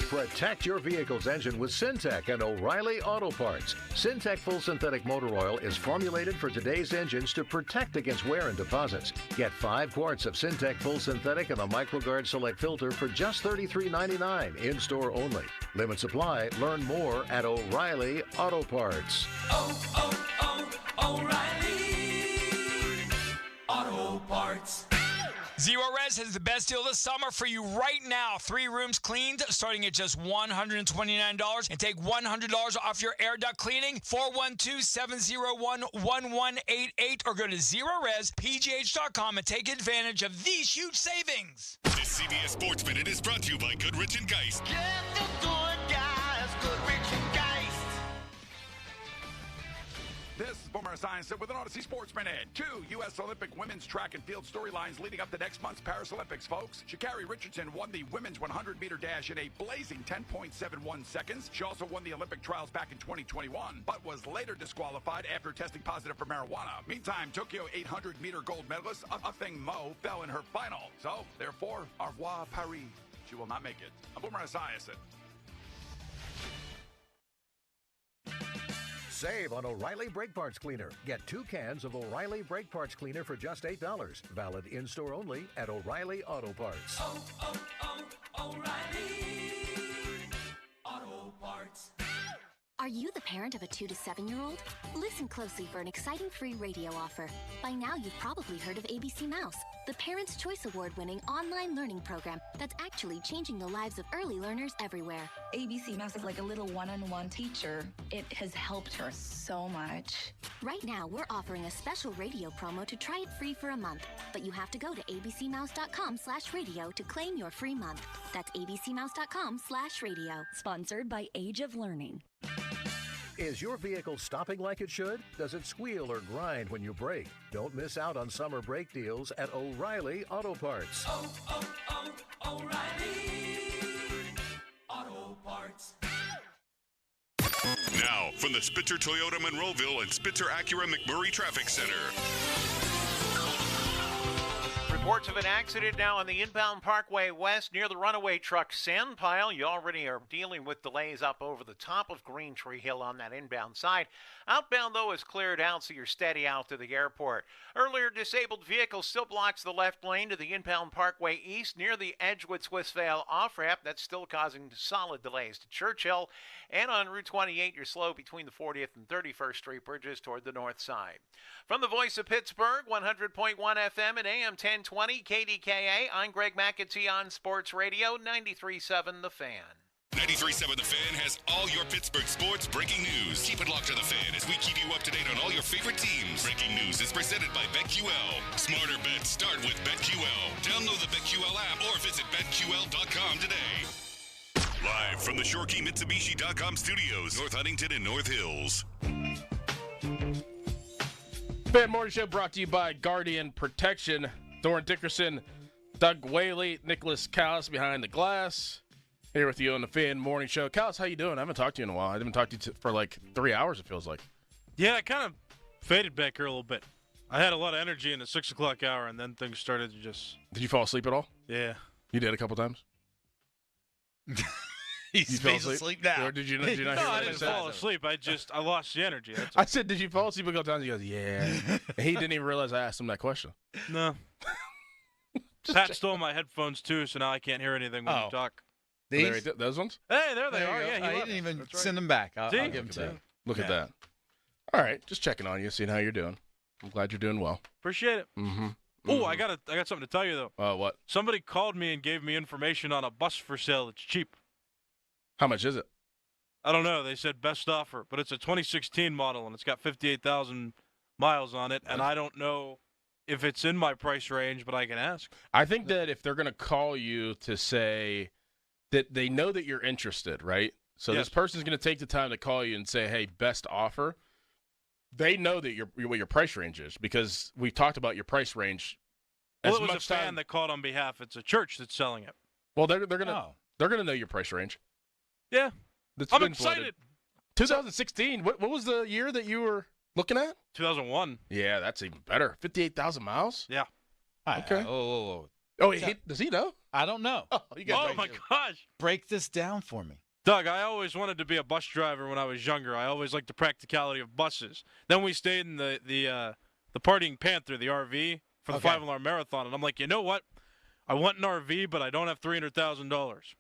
Protect your vehicle's engine with Syntec and O'Reilly Auto Parts. Syntec Full Synthetic Motor Oil is formulated for today's engines to protect against wear and deposits. Get 5 quarts of Syntec Full Synthetic and the MicroGuard Select Filter for just $33.99 in-store only. Limit supply. Learn more at O'Reilly Auto Parts. O'Reilly Auto Parts. Zero Res has the best deal this summer for you right now. 3 rooms cleaned starting at just $129, and take $100 off your air duct cleaning. 412-701-1188 or go to ZeroResPGH.com and take advantage of these huge savings. This CBS Sports Minute is brought to you by Goodrich & Geist. Get the good guys, Goodrich & Geist. This is Boomer Esiason with an Odyssey Sports Minute. 2 U.S. Olympic women's track and field storylines leading up to next month's Paris Olympics, folks. Sha'Carri Richardson won the women's 100-meter dash in a blazing 10.71 seconds. She also won the Olympic trials back in 2021, but was later disqualified after testing positive for marijuana. Meantime, Tokyo 800-meter gold medalist Afeng Mo fell in her final. So, therefore, au revoir, Paris. She will not make it. I'm Boomer Esiason. Save on O'Reilly Brake Parts Cleaner. Get 2 cans of O'Reilly Brake Parts Cleaner for just $8. Valid in-store only at O'Reilly Auto Parts. O'Reilly Auto Parts. Are you the parent of a 2 to 7-year-old? Listen closely for an exciting free radio offer. By now, you've probably heard of ABC Mouse, the Parents' Choice Award-winning online learning program that's actually changing the lives of early learners everywhere. ABC Mouse is like a little one-on-one teacher. It has helped her so much. Right now, we're offering a special radio promo to try it free for a month, but you have to go to abcmouse.com/radio to claim your free month. That's abcmouse.com/radio. Sponsored by Age of Learning. Is your vehicle stopping like it should? Does it squeal or grind when you brake? Don't miss out on summer brake deals at O'Reilly Auto Parts. O'Reilly Auto Parts. Now, from the Spitzer Toyota Monroeville and Spitzer Acura McMurray Traffic Center. Reports of an accident now on the inbound Parkway West near the runaway truck sand pile. You already are dealing with delays up over the top of Green Tree Hill on that inbound side. Outbound, though, is cleared out, so you're steady out to the airport. Earlier, disabled vehicle still blocks the left lane to the inbound Parkway East near the Edgewood-Swissvale off-ramp. That's still causing solid delays to Churchill. And on Route 28, you're slow between the 40th and 31st Street bridges toward the north side. From the voice of Pittsburgh, 100.1 FM and AM 1020 KDKA, I'm Greg McAtee on Sports Radio, 93.7 The Fan. 93.7 The Fan has all your Pittsburgh sports breaking news. Keep it locked to The Fan as we keep you up to date on all your favorite teams. Breaking news is presented by BetQL. Smarter bets start with BetQL. Download the BetQL app or visit BetQL.com today. Live from the ShoreKeyMitsubishi.com studios, North Huntington and North Hills. Fan Morning Show brought to you by Guardian Protection. Doran Dickerson, Doug Whaley, Nicholas Callis behind the glass. Here with you on the Fan Morning Show. Callis, how you doing? I haven't talked to you in a while. I haven't talked to you for like 3 hours, it feels like. Yeah, I kind of faded back here a little bit. I had a lot of energy in the 6 o'clock hour, and then things started to just... Did you fall asleep at all? Yeah. You did a couple times? He's asleep now. Or did you not hear No, what I didn't fall asleep. I lost the energy. That's I said, did you fall asleep a couple times? He goes, yeah. And he didn't even realize I asked him that question. No. Pat stole my headphones, too, so now I can't hear anything when you talk. These? Those ones? Hey, there they are. Yeah, he didn't even send them back. I'll give them to you. Look at that. All right, just checking on you, seeing how you're doing. I'm glad you're doing well. Appreciate it. Mm-hmm. Oh, I got something to tell you, though. What? Somebody called me and gave me information on a bus for sale. It's cheap. How much is it? I don't know. They said best offer, but it's a 2016 model, and it's got 58,000 miles on it, and I don't know if it's in my price range, but I can ask. I think that if they're going to call you to say that they know that you're interested, right? So Yes. this person's going to take the time to call you and say, hey, best offer. They know that what your price range is because we've talked about your price range. Well, as it was much a fan time. that called on behalf. It's a church that's selling it. Well, they're gonna know your price range. Yeah, That's I'm been excited. flooded. 2016. What was the year that you were looking at? 2001. Yeah, that's even better. 58,000 miles. Yeah. Okay. Oh, does he know? I don't know. Oh, my gosh. Break this down for me. Doug, I always wanted to be a bus driver when I was younger. I always liked the practicality of buses. Then we stayed in the Partying Panther, the RV, for the 5-mile marathon. And I'm like, you know what? I want an RV, but I don't have $300,000.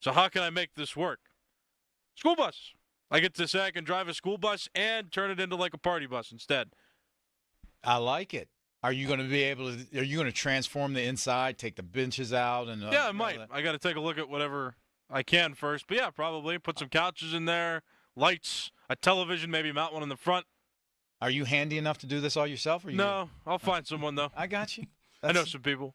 So how can I make this work? School bus. I get to say I can drive a school bus and turn it into like a party bus instead. I like it. Are you going to be able to? Are you going to transform the inside, take the benches out, and Yeah, I might. I got to take a look at whatever I can first. But yeah, probably put some couches in there, lights, a television, maybe mount one in the front. Are you handy enough to do this all yourself? Or No, I'll find someone though. I got you. I know some people.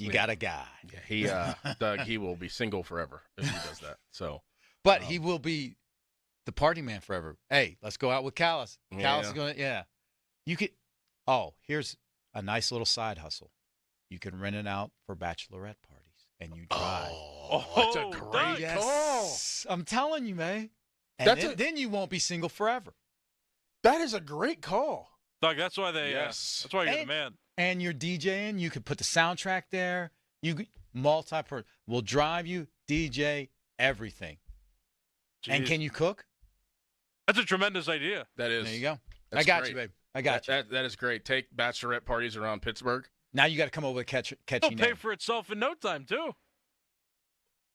You got a guy. Yeah, Doug, he will be single forever if he does that. So, but he will be the party man forever. Hey, let's go out with Callis. Callis is going to, You could, here's a nice little side hustle. You can rent it out for bachelorette parties, and you drive. That's a great call. I'm telling you, man. And then you won't be single forever. That is a great call. Doug, that's why they. That's why you're the man. And you're DJing. You could put the soundtrack there. You could multi-person. We'll drive you, DJ, everything. Jeez. And can you cook? That's a tremendous idea. That is. There you go. That's I got great. you, babe. I got you. That is great. Take bachelorette parties around Pittsburgh. Now you got to come up with a catchy It'll name. pay for itself in no time too.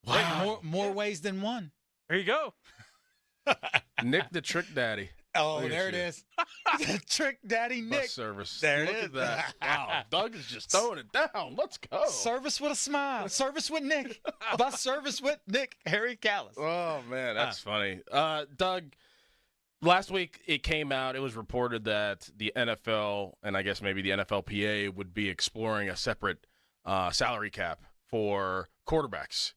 Wow. More ways than one. There you go. Nick the Trick Daddy. Oh, Look at there it you. is. Trick Daddy Nick. Bus service. There Look it is. at that. Wow, Doug is just throwing it down. Let's go. Service with a smile. Service with Nick. Bus service with Nick. Harry Callis. Oh, man, that's funny. Doug, last week it came out, it was reported that the NFL and I guess maybe the NFLPA would be exploring a separate salary cap for quarterbacks.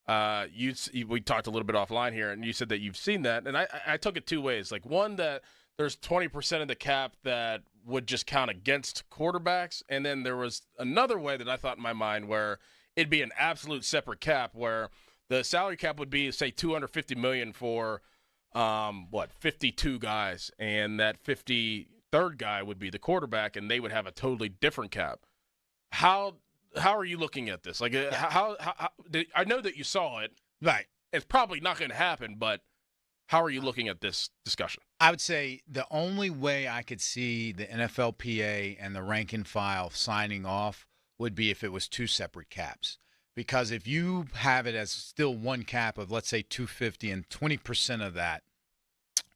We talked a little bit offline here, and you said that you've seen that, and I took it two ways. Like, one, that there's 20% of the cap that would just count against quarterbacks, and then there was another way that I thought in my mind where it'd be an absolute separate cap, where the salary cap would be, say, $250 million for 52 guys, and that 53rd guy would be the quarterback, and they would have a totally different cap. How are you looking at this? Like, how I know that you saw it. Right. It's probably not going to happen, but how are you looking at this discussion? I would say the only way I could see the NFLPA and the rank and file signing off would be if it was two separate caps. Because if you have it as still one cap of, let's say, 250 and 20% of that,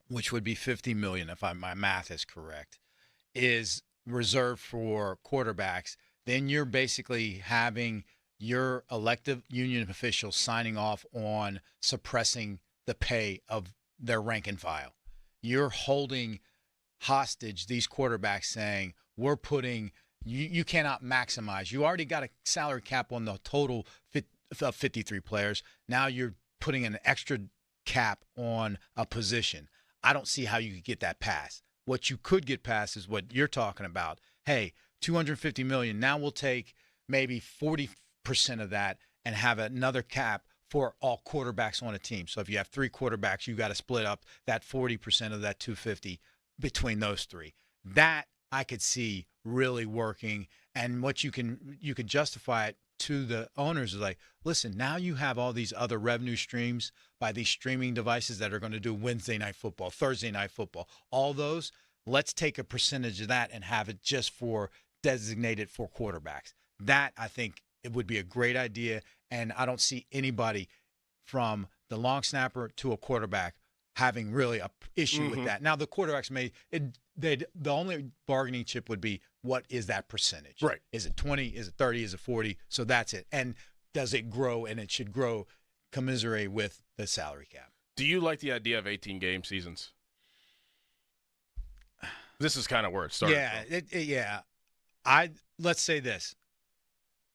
which would be $50 million, if my math is correct, is reserved for quarterbacks, then you're basically having your elective union officials signing off on suppressing the pay of their rank and file. You're holding hostage these quarterbacks, saying, we're putting you cannot maximize. You already got a salary cap on the total of 53 players. Now you're putting an extra cap on a position. I don't see how you could get that passed. What you could get passed is what you're talking about. Hey, $250 million. Now we'll take maybe 40% of that and have another cap for all quarterbacks on a team. So if you have three quarterbacks, you got to split up that 40% of that 250 between those three. That I could see really working, and what you could justify it to the owners is like, listen, now you have all these other revenue streams by these streaming devices that are going to do Wednesday night football, Thursday night football, all those. Let's take a percentage of that and have it just for designated for quarterbacks. That, I think, it would be a great idea, and I don't see anybody from the long snapper to a quarterback having really a issue with that. Now, the quarterbacks the only bargaining chip would be, what is that percentage? Right. Is it 20? Is it 30? Is it 40? So that's it. And does it grow? And it should grow commiserate with the salary cap. Do you like the idea of 18-game seasons? This is kind of where it started. Yeah, let's say this.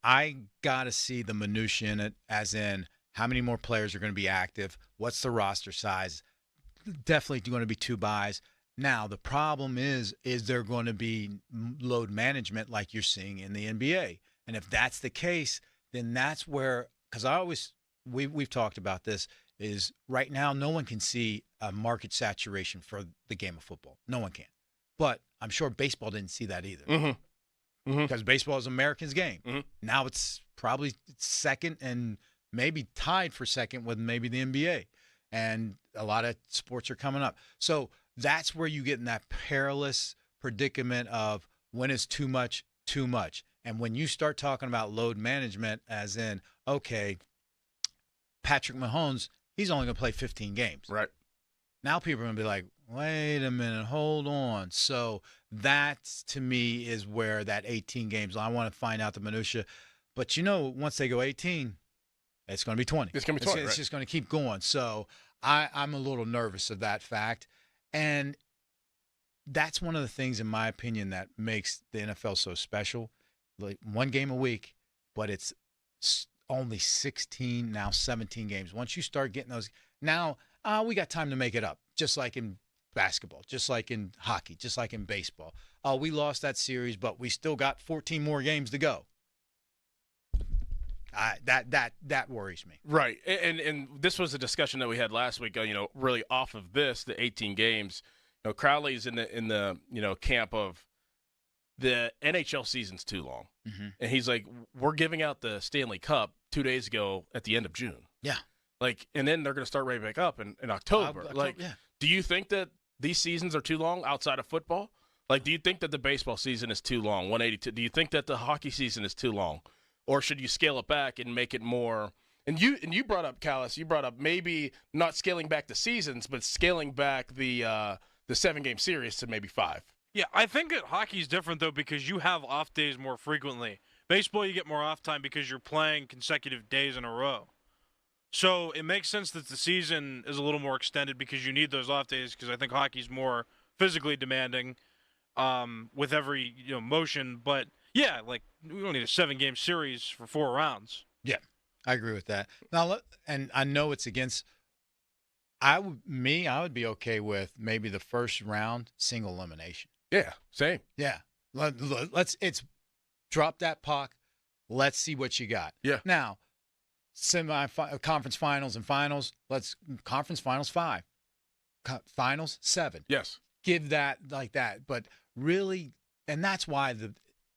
I got to see the minutia in it, as in how many more players are going to be active, what's the roster size. Definitely going to be two buys. Now, the problem is there going to be load management like you're seeing in the NBA? And if that's the case, then that's where, because we've talked about this, is right now no one can see a market saturation for the game of football. No one can. But I'm sure baseball didn't see that either. Because baseball is Americans' game. Now it's probably second and maybe tied for second with maybe the NBA. And a lot of sports are coming up. So that's where you get in that perilous predicament of when is too much, too much. And when you start talking about load management, as in, okay, Patrick Mahomes, he's only going to play 15 games. Right. Now people are going to be like, wait a minute, hold on. So that, to me, is where that 18 games, I want to find out the minutia. But, once they go 18, it's going to be 20. It's going to be 20, It's just going to keep going. So I'm a little nervous of that fact. And that's one of the things, in my opinion, that makes the NFL so special. Like, one game a week, but it's only 16, now 17 games. Once you start getting those, now we got time to make it up, just like in basketball, just like in hockey, just like in baseball. We lost that series, but we still got 14 more games to go. That worries me. Right. And this was a discussion that we had last week, really off of this, the 18 games. Crowley's in the camp of the NHL season's too long. And he's like, we're giving out the Stanley Cup 2 days ago at the end of June. Yeah. Like, and then they're going to start right back up in October. Do you think that these seasons are too long outside of football? Like, do you think that the baseball season is too long, 182? Do you think that the hockey season is too long? Or should you scale it back and make it more And you brought up, Callis, you brought up maybe not scaling back the seasons, but scaling back the 7-game series to maybe 5. Yeah, I think that hockey's different, though, because you have off days more frequently. Baseball, you get more off time because you're playing consecutive days in a row. So it makes sense that the season is a little more extended because you need those off days, because I think hockey's more physically demanding with every motion. But, yeah, like we don't need a 7-game series for 4 rounds. Yeah, I agree with that. Now, and I know it's against I would be okay with maybe the first round single elimination. Yeah, same. Yeah. It's drop that puck. Let's see what you got. Yeah. Now, conference finals and finals. Conference finals 5. Finals 7. Yes. Give that like that. But really, and that's why the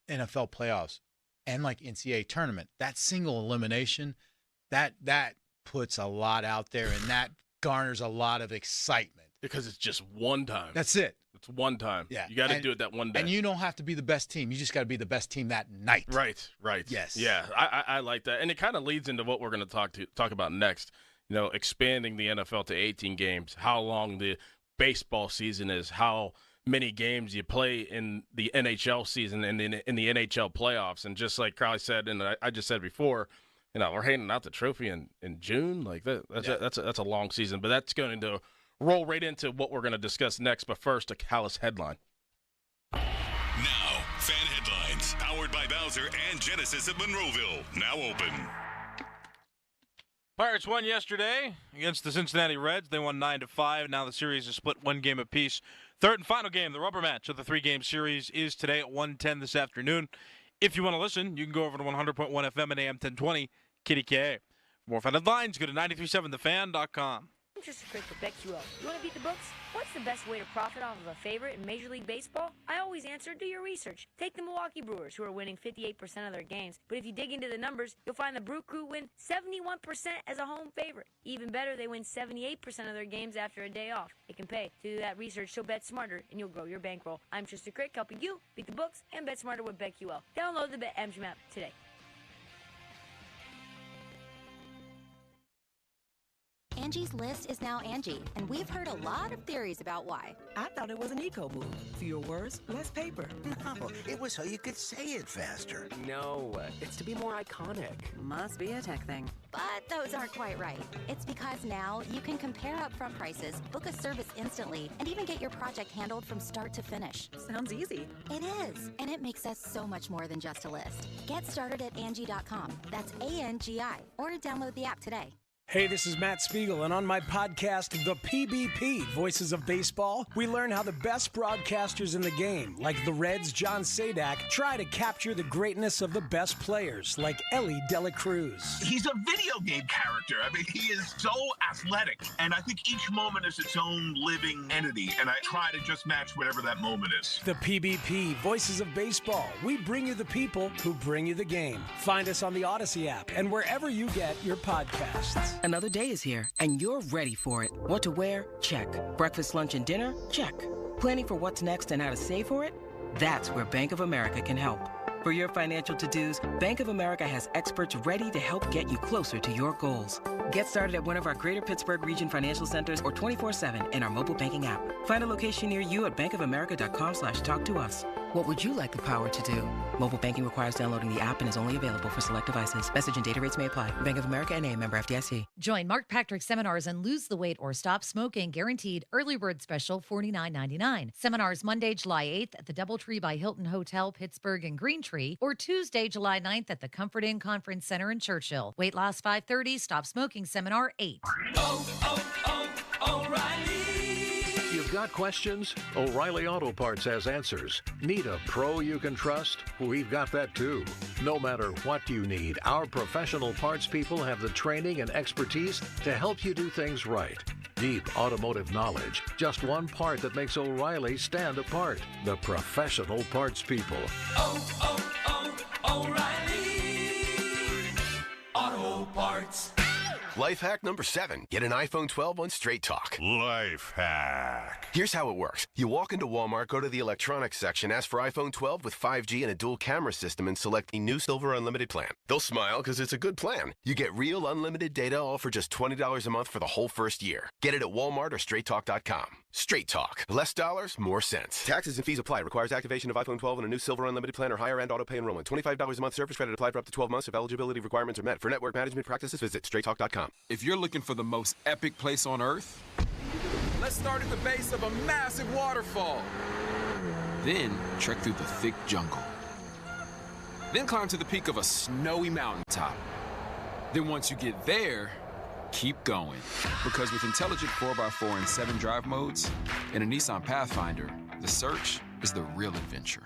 NFL playoffs and like NCAA tournament, that single elimination, that puts a lot out there, and that garners a lot of excitement. Because it's just one time. That's it. It's one time. Yeah. You got to do it that one day. And you don't have to be the best team. You just got to be the best team that night. Right. Yes. Yeah, I like that. And it kind of leads into what we're going to talk about next. Expanding the NFL to 18 games, how long the baseball season is, how many games you play in the NHL season and in the NHL playoffs. And just like Crowley said, and I just said before, we're handing out the trophy in June. Like that's a long season, but that's going to roll right into what we're going to discuss next. But first, a Callis headline. Now, fan headlines powered by Bowser and Genesis of Monroeville. Now open. Pirates won yesterday against the Cincinnati Reds. They won 9-5. Now the series is split 1 game apiece. Third and final game, the rubber match of the 3-game series, is today at 1:10 this afternoon. If you want to listen, you can go over to 100.1 FM and AM 1020, KDKA. For more fan headlines, go to 937thefan.com. I'm just a quick with BetQL. You want to beat the books? What's the best way to profit off of a favorite in Major League Baseball? I always answer, do your research. Take the Milwaukee Brewers, who are winning 58% of their games. But if you dig into the numbers, you'll find the Brew Crew win 71% as a home favorite. Even better, they win 78% of their games after a day off. It can pay to do that research, so bet smarter, and you'll grow your bankroll. I'm Trista Crick, helping you beat the books and bet smarter with BetQL. Download the BetMGM app today. Angie's List is now Angie, and we've heard a lot of theories about why. I thought it was an eco move. Fewer words, less paper. No, it was so you could say it faster. No, it's to be more iconic. Must be a tech thing. But those aren't quite right. It's because now you can compare upfront prices, book a service instantly, and even get your project handled from start to finish. Sounds easy. It is, and it makes us so much more than just a list. Get started at Angie.com. That's ANGI, or download the app today. Hey, this is Matt Spiegel, and on my podcast, The PBP, Voices of Baseball, we learn how the best broadcasters in the game, like the Reds' John Sadak, try to capture the greatness of the best players, like Ellie Dela Cruz. He's a video game character. I mean, he is so athletic, and I think each moment is its own living entity, and I try to just match whatever that moment is. The PBP, Voices of Baseball. We bring you the people who bring you the game. Find us on the Odyssey app and wherever you get your podcasts. Another day is here, and you're ready for it. What to wear? Check. Breakfast, lunch, and dinner? Check. Planning for what's next and how to save for it? That's where Bank of America can help. For your financial to-dos, Bank of America has experts ready to help get you closer to your goals. Get started at one of our Greater Pittsburgh Region financial centers or 24/7 in our mobile banking app. Find a location near you at bankofamerica.com/talktous. What would you like the power to do? Mobile banking requires downloading the app and is only available for select devices. Message and data rates may apply. Bank of America NA, member FDIC. Join Mark Patrick seminars and lose the weight or stop smoking. Guaranteed early bird special $49.99. Seminars Monday, July 8th at the Doubletree by Hilton Hotel, Pittsburgh and Greentree, or Tuesday, July 9th at the Comfort Inn Conference Center in Churchill. Weight loss 5:30, stop smoking seminar 8. O'Reilly. You've got questions? O'Reilly Auto Parts has answers. Need a pro you can trust? We've got that too. No matter what you need, our professional parts people have the training and expertise to help you do things right. Deep automotive knowledge. Just one part that makes O'Reilly stand apart. The professional parts people. O'Reilly Auto Parts. Life hack number 7. Get an iPhone 12 on Straight Talk. Life hack. Here's how it works. You walk into Walmart, go to the electronics section, ask for iPhone 12 with 5G and a dual camera system, and select the new Silver Unlimited plan. They'll smile because it's a good plan. You get real unlimited data all for just $20 a month for the whole first year. Get it at Walmart or StraightTalk.com. Straight Talk. Less dollars, more sense. Taxes and fees apply. Requires activation of iPhone 12 and a new Silver Unlimited plan or higher end auto pay enrollment. $25 a month service credit applied for up to 12 months if eligibility requirements are met. For network management practices, visit StraightTalk.com. If you're looking for the most epic place on earth, let's start at the base of a massive waterfall. Then trek through the thick jungle. Then climb to the peak of a snowy mountaintop. Then once you get there, keep going. Because with intelligent 4x4 and 7 drive modes and a Nissan Pathfinder, the search is the real adventure.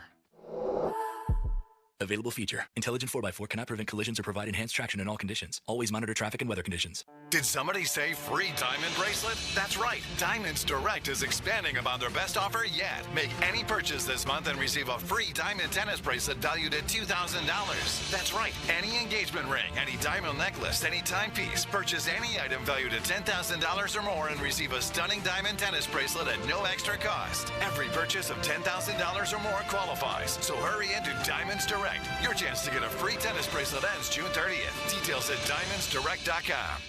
Available feature. Intelligent 4x4 cannot prevent collisions or provide enhanced traction in all conditions. Always monitor traffic and weather conditions. Did somebody say free diamond bracelet? That's right. Diamonds Direct is expanding upon their best offer yet. Make any purchase this month and receive a free diamond tennis bracelet valued at $2,000. That's right. Any engagement ring, any diamond necklace, any timepiece. Purchase any item valued at $10,000 or more and receive a stunning diamond tennis bracelet at no extra cost. Every purchase of $10,000 or more qualifies. So hurry into Diamonds Direct. Your chance to get a free tennis bracelet ends June 30th. Details at diamondsdirect.com.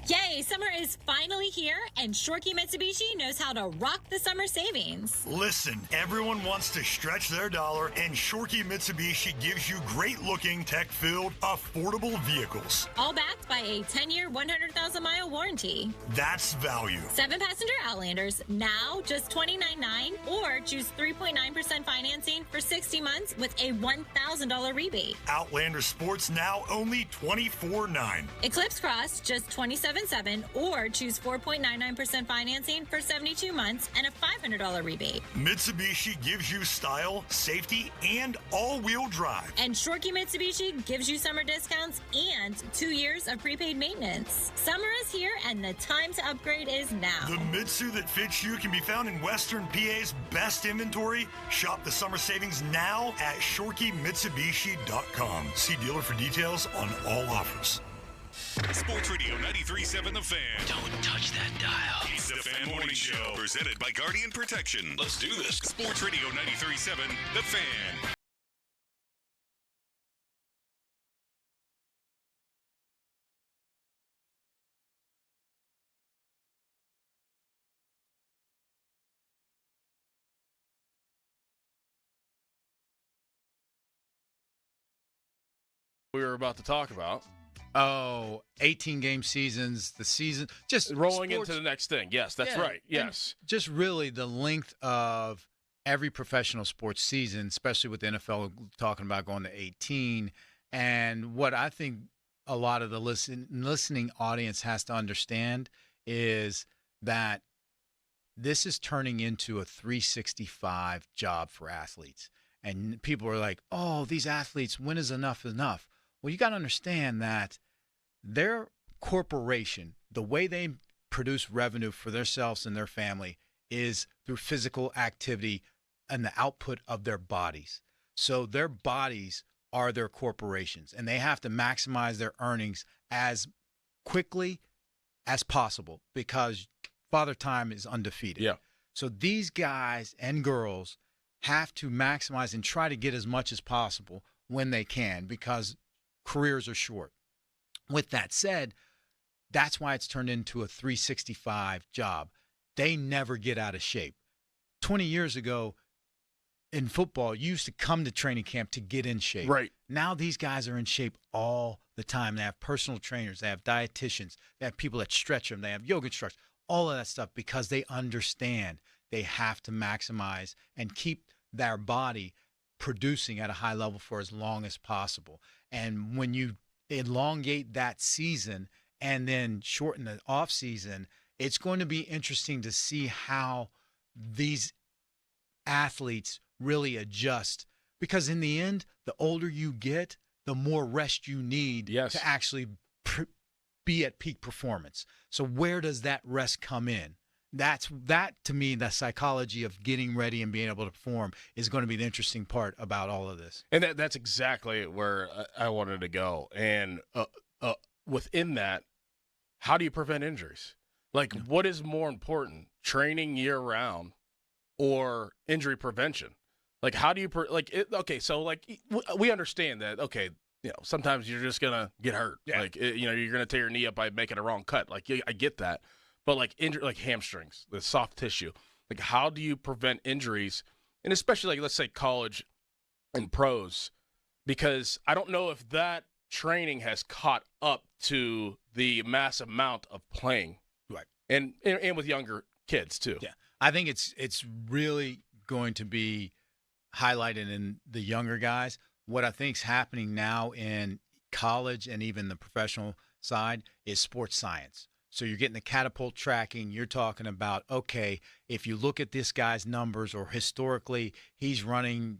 Yay, summer is finally here, and Shorkey Mitsubishi knows how to rock the summer savings. Listen, everyone wants to stretch their dollar, and Shorkey Mitsubishi gives you great-looking, tech-filled, affordable vehicles. All backed by a 10-year, 100,000-mile warranty. That's value. 7-passenger Outlanders, now just $29,900, or choose 3.9% financing for 60 months with a $1,000 rebate. Outlander Sports now only $24,900. Eclipse Cross, just $27,700, or choose 4.99% financing for 72 months and a $500 rebate. Mitsubishi gives you style, safety, and all-wheel drive. And Shorkey Mitsubishi gives you summer discounts and 2 years of prepaid maintenance. Summer is here, and the time to upgrade is now. The Mitsu that fits you can be found in Western PA's best inventory. Shop the summer savings now at ShorkeyMitsubishi.com. See dealer for details on all offers. Sports Radio 93.7 The Fan. Don't touch that dial. It's the Fan Morning Show, presented by Guardian Protection. Let's do this. Sports Radio 93.7 The Fan. We were about to talk about. 18-game seasons, the season, just rolling into the next thing. Yes, that's right. Yes. And just really the length of every professional sports season, especially with the NFL talking about going to 18. And what I think a lot of the listening audience has to understand is that this is turning into a 365 job for athletes. And people are like, oh, these athletes, when is enough enough? Well, you got to understand that their corporation, the way they produce revenue for themselves and their family is through physical activity and the output of their bodies. So their bodies are their corporations, and they have to maximize their earnings as quickly as possible because Father Time is undefeated. Yeah. So these guys and girls have to maximize and try to get as much as possible when they can because careers are short. With that said, that's why it's turned into a 365 job. They never get out of shape. 20 years ago in football, you used to come to training camp to get in shape. Right. Now these guys are in shape all the time. They have personal trainers. They have dietitians. They have people that stretch them. They have yoga instructors, all of that stuff because they understand they have to maximize and keep their body producing at a high level for as long as possible. And when you elongate that season and then shorten the off season, it's going to be interesting to see how these athletes really adjust because in the end, the older you get, the more rest you need to actually be at peak performance. So where does that rest come in? That to me, the psychology of getting ready and being able to perform is going to be the interesting part about all of this. And that's exactly where I wanted to go. And within that, how do you prevent injuries? Like, what is more important, training year-round or injury prevention? Like, how do you okay, so, like, we understand that, okay, you know, sometimes you're just going to get hurt. Yeah. Like, you know, you're going to tear your knee up by making a wrong cut. Like, I get that. But, like, like hamstrings, the soft tissue, like, how do you prevent injuries? And especially, like, let's say college and pros, because I don't know if that training has caught up to the mass amount of playing. Right. And with younger kids, too. Yeah. I think it's really going to be highlighted in the younger guys. What I think is happening now in college and even the professional side is sports science. So you're getting the catapult tracking. You're talking about, okay, if you look at this guy's numbers, or historically he's running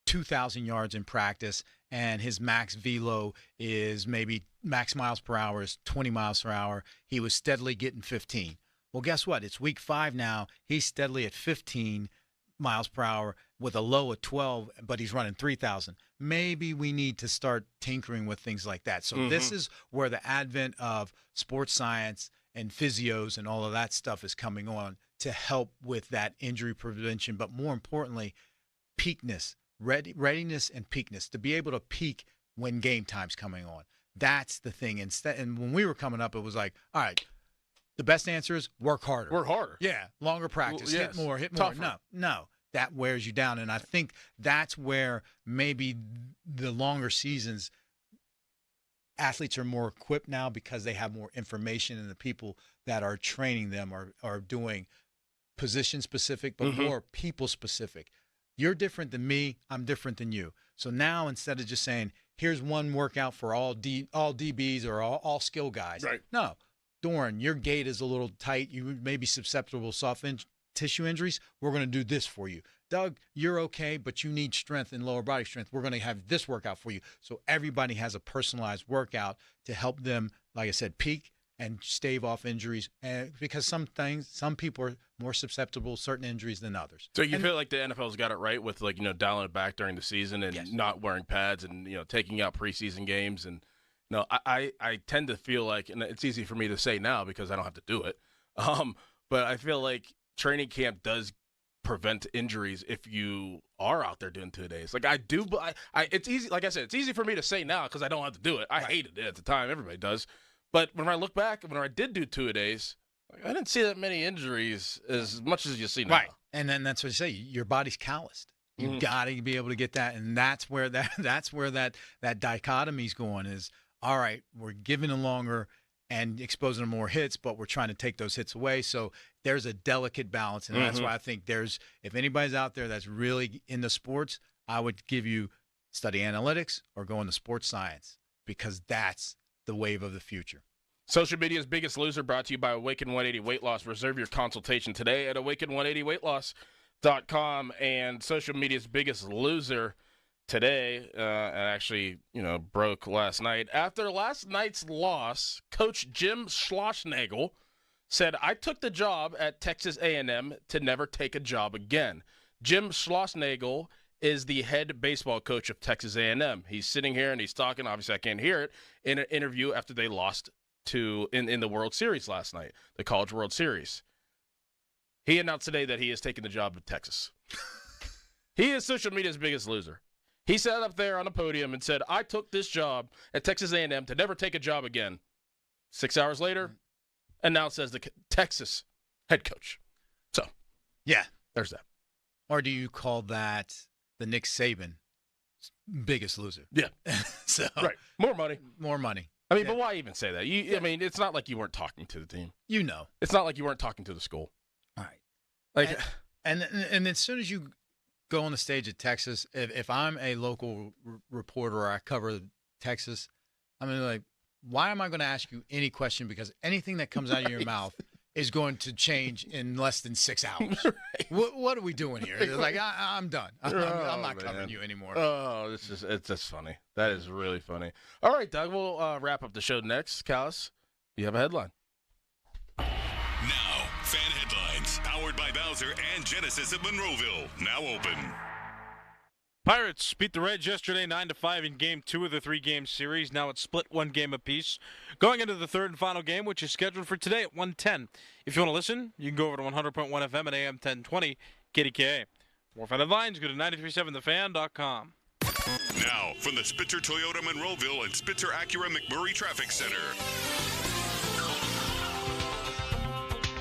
2,000 yards in practice and his max velo is maybe max miles per hour is 20 miles per hour. He was steadily getting 15. Well, guess what? It's week 5 now. He's steadily at 15 miles per hour with a low of 12, but he's running 3,000. Maybe we need to start tinkering with things like that. So this is where the advent of sports science and physios and all of that stuff is coming on to help with that injury prevention, but more importantly, peakness, readiness and peakness, to be able to peak when game time's coming on. That's the thing. And when we were coming up, it was like, all right, the best answer is work harder. Work harder. Yeah, longer practice, Well, hit more. Tougher. No, that wears you down. And I think that's where maybe the longer seasons, athletes are more equipped now because they have more information, and the people that are training them are doing position specific, but more people specific. You're different than me. I'm different than you. So now, instead of just saying, here's one workout for all DBs or all skill guys. Right. No, Doran, your gait is a little tight. You may be susceptible to soft tissue injuries. We're going to do this for you. Doug, you're okay, but you need strength and lower body strength. We're going to have this workout for you. So everybody has a personalized workout to help them, like I said, peak and stave off injuries. And because some people are more susceptible to certain injuries than others. So you feel like the NFL's got it right with, like, you know, dialing it back during the season and not wearing pads and, you know, taking out preseason games. And, you know, I tend to feel like, and it's easy for me to say now because I don't have to do it, but I feel like training camp does prevent injuries if you are out there doing 2 days. Like, I do, but it's easy. Like I said, it's easy for me to say now because I don't have to do it. I hated it at the time. Everybody does. But when I look back, when I did do 2 days, I didn't see that many injuries as much as you see now. Right. And then that's what you say. Your body's calloused. You got to be able to get that. And that's where that dichotomy's going is, all right, we're giving them longer and exposing them more hits, but we're trying to take those hits away. So there's a delicate balance. And that's why I think if anybody's out there that's really into sports, I would give you study analytics or go into sports science, because that's the wave of the future. Social media's biggest loser, brought to you by Awaken 180 Weight Loss. Reserve your consultation today at awaken180weightloss.com. And social media's biggest loser today, actually, you know, broke last night. After last night's loss, Coach Jim Schlossnagle said, "I took the job at Texas A&M to never take a job again." Jim Schlossnagle is the head baseball coach of Texas A&M. He's sitting here and he's talking. Obviously, I can't hear it, in an interview after they lost in the World Series last night, the College World Series. He announced today that he is taking the job at Texas. He is social media's biggest loser. He sat up there on a podium and said, "I took this job at Texas A&M to never take a job again." 6 hours later, announced as the Texas head coach. So, yeah, there's that. Or do you call that the Nick Saban biggest loser? Yeah. So right. More money. More money. I mean, but why even say that? I mean, it's not like you weren't talking to the team. You know. It's not like you weren't talking to the school. All right. Like, and as soon as you go on the stage at Texas, if I'm a local reporter or I cover Texas, I'm gonna be like, why am I going to ask you any question? Because anything that comes out of your mouth is going to change in less than 6 hours. Right. What are we doing here? It's like, I'm done. I'm not covering you anymore. Oh, it's just funny. That is really funny. All right, Doug, we'll wrap up the show next. Callis, you have a headline. Now, fan headlines, powered by Bowser and Genesis of Monroeville. Now open. Pirates beat the Reds yesterday 9-5 in Game 2 of the 3-game series. Now it's split 1 game apiece. Going into the third and final game, which is scheduled for today at 1:10. If you want to listen, you can go over to 100.1 FM at AM 1020 KDKA. More fan headlines, go to 937thefan.com. Now, from the Spitzer Toyota Monroeville and Spitzer Acura McMurray Traffic Center.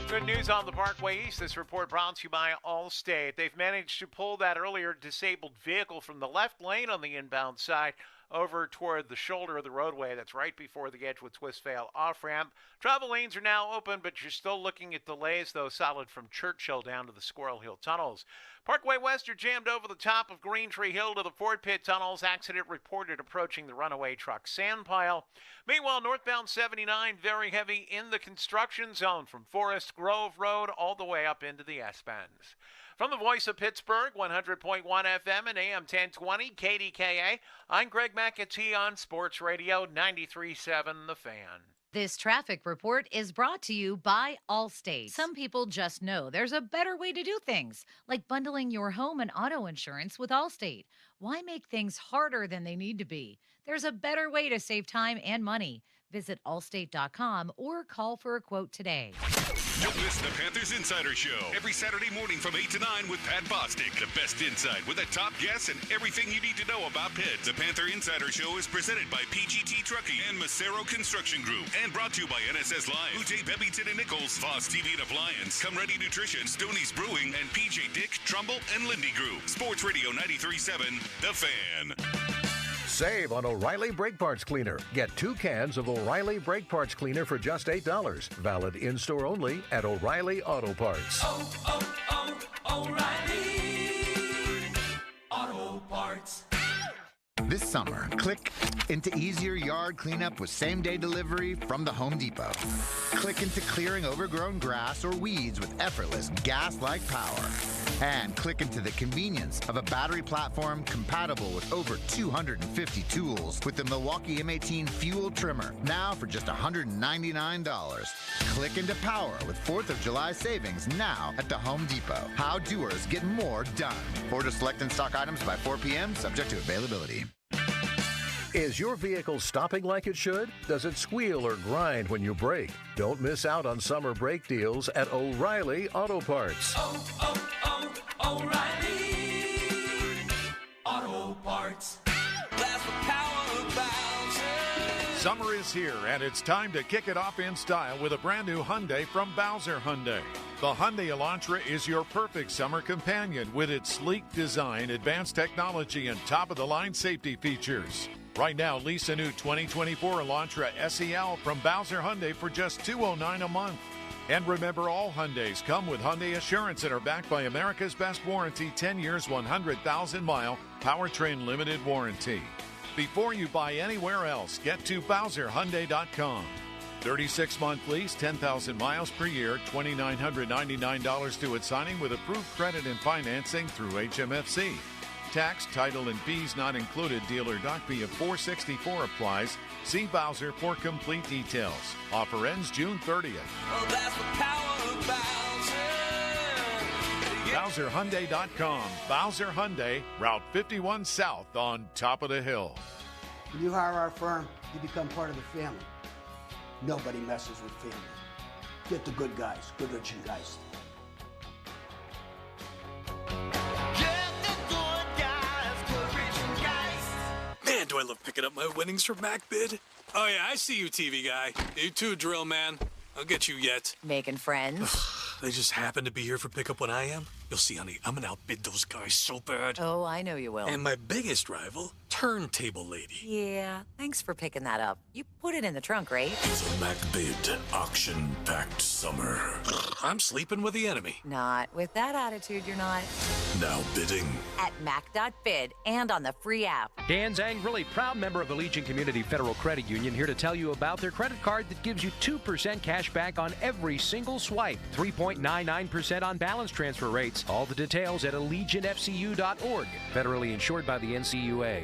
Good news on the Parkway East. This report brought to you by Allstate. They've managed to pull that earlier disabled vehicle from the left lane on the inbound side over toward the shoulder of the roadway. That's right before the Edgewood Twistfail off-ramp. Travel lanes are now open, but you're still looking at delays, though, solid from Churchill down to the Squirrel Hill tunnels. Parkway West, you're jammed over the top of Green Tree Hill to the Fort Pitt tunnels. Accident reported approaching the runaway truck sand pile. Meanwhile, northbound 79, very heavy in the construction zone from Forest Grove Road all the way up into the S-Bends. From the Voice of Pittsburgh, 100.1 FM and AM 1020 KDKA, I'm Greg McAtee on Sports Radio 93.7 The Fan. This traffic report is brought to you by Allstate. Some people just know there's a better way to do things, like bundling your home and auto insurance with Allstate. Why make things harder than they need to be? There's a better way to save time and money. Visit allstate.com or call for a quote today. Don't miss the Panthers Insider Show every Saturday morning from 8 to 9 with Pat Bostic. The best insight with the top guests and everything you need to know about Pitt. The Panther Insider Show is presented by PGT Trucking and Macero Construction Group and brought to you by NSS Live, UJ Bebington and Nichols, Voss TV and Appliance, Come Ready Nutrition, Stoney's Brewing, and PJ Dick, Trumbull, and Lindy Group. Sports Radio 93.7 The Fan. Save on O'Reilly Brake Parts Cleaner. Get 2 cans of O'Reilly Brake Parts Cleaner for just $8. Valid in-store only at O'Reilly Auto Parts. O'Reilly Auto Parts. This summer, click into easier yard cleanup with same-day delivery from the Home Depot. Click into clearing overgrown grass or weeds with effortless gas-like power. And click into the convenience of a battery platform compatible with over 250 tools with the Milwaukee M18 Fuel Trimmer, now for just $199. Click into power with 4th of July savings now at the Home Depot. How doers get more done. Order select and stock items by 4 p.m., subject to availability. Is your vehicle stopping like it should? Does it squeal or grind when you brake? Don't miss out on summer brake deals at O'Reilly Auto Parts. O'Reilly Auto Parts. That's the power of Bowser. Summer is here, and it's time to kick it off in style with a brand new Hyundai from Bowser Hyundai. The Hyundai Elantra is your perfect summer companion with its sleek design, advanced technology, and top-of-the-line safety features. Right now, lease a new 2024 Elantra SEL from Bowser Hyundai for just $209 a month. And remember, all Hyundais come with Hyundai Assurance and are backed by America's Best Warranty, 10 years, 100,000-mile powertrain limited warranty. Before you buy anywhere else, get to BowserHyundai.com. 36-month lease, 10,000 miles per year, $2,999 due at signing with approved credit and financing through HMFC. Tax, title, and fees not included. Dealer doc fee of $464 applies. See Bowser for complete details. Offer ends June 30th. Oh, that's the power of Bowser. BowserHyundai.com. Bowser Hyundai, Route 51 South on top of the hill. When you hire our firm, you become part of the family. Nobody messes with family. Get the good guys, Goodrich & Geist. Man, do I love picking up my winnings from MacBid. Oh, yeah, I see you, TV guy. You too, Drill Man. I'll get you yet. Making friends? They just happen to be here for pickup when I am. You'll see, honey, I'm gonna outbid those guys so bad. Oh, I know you will. And my biggest rival, Turntable Lady. Yeah, thanks for picking that up. You put it in the trunk, right? It's a MacBid auction-packed summer. I'm sleeping with the enemy. Not with that attitude, you're not. Now bidding. At Mac.bid and on the free app. Dan Zangrili, proud member of the Legion Community Federal Credit Union, here to tell you about their credit card that gives you 2% cash back on every single swipe, 3.99% on balance transfer rates. All the details at allegionfcu.org. Federally insured by the NCUA.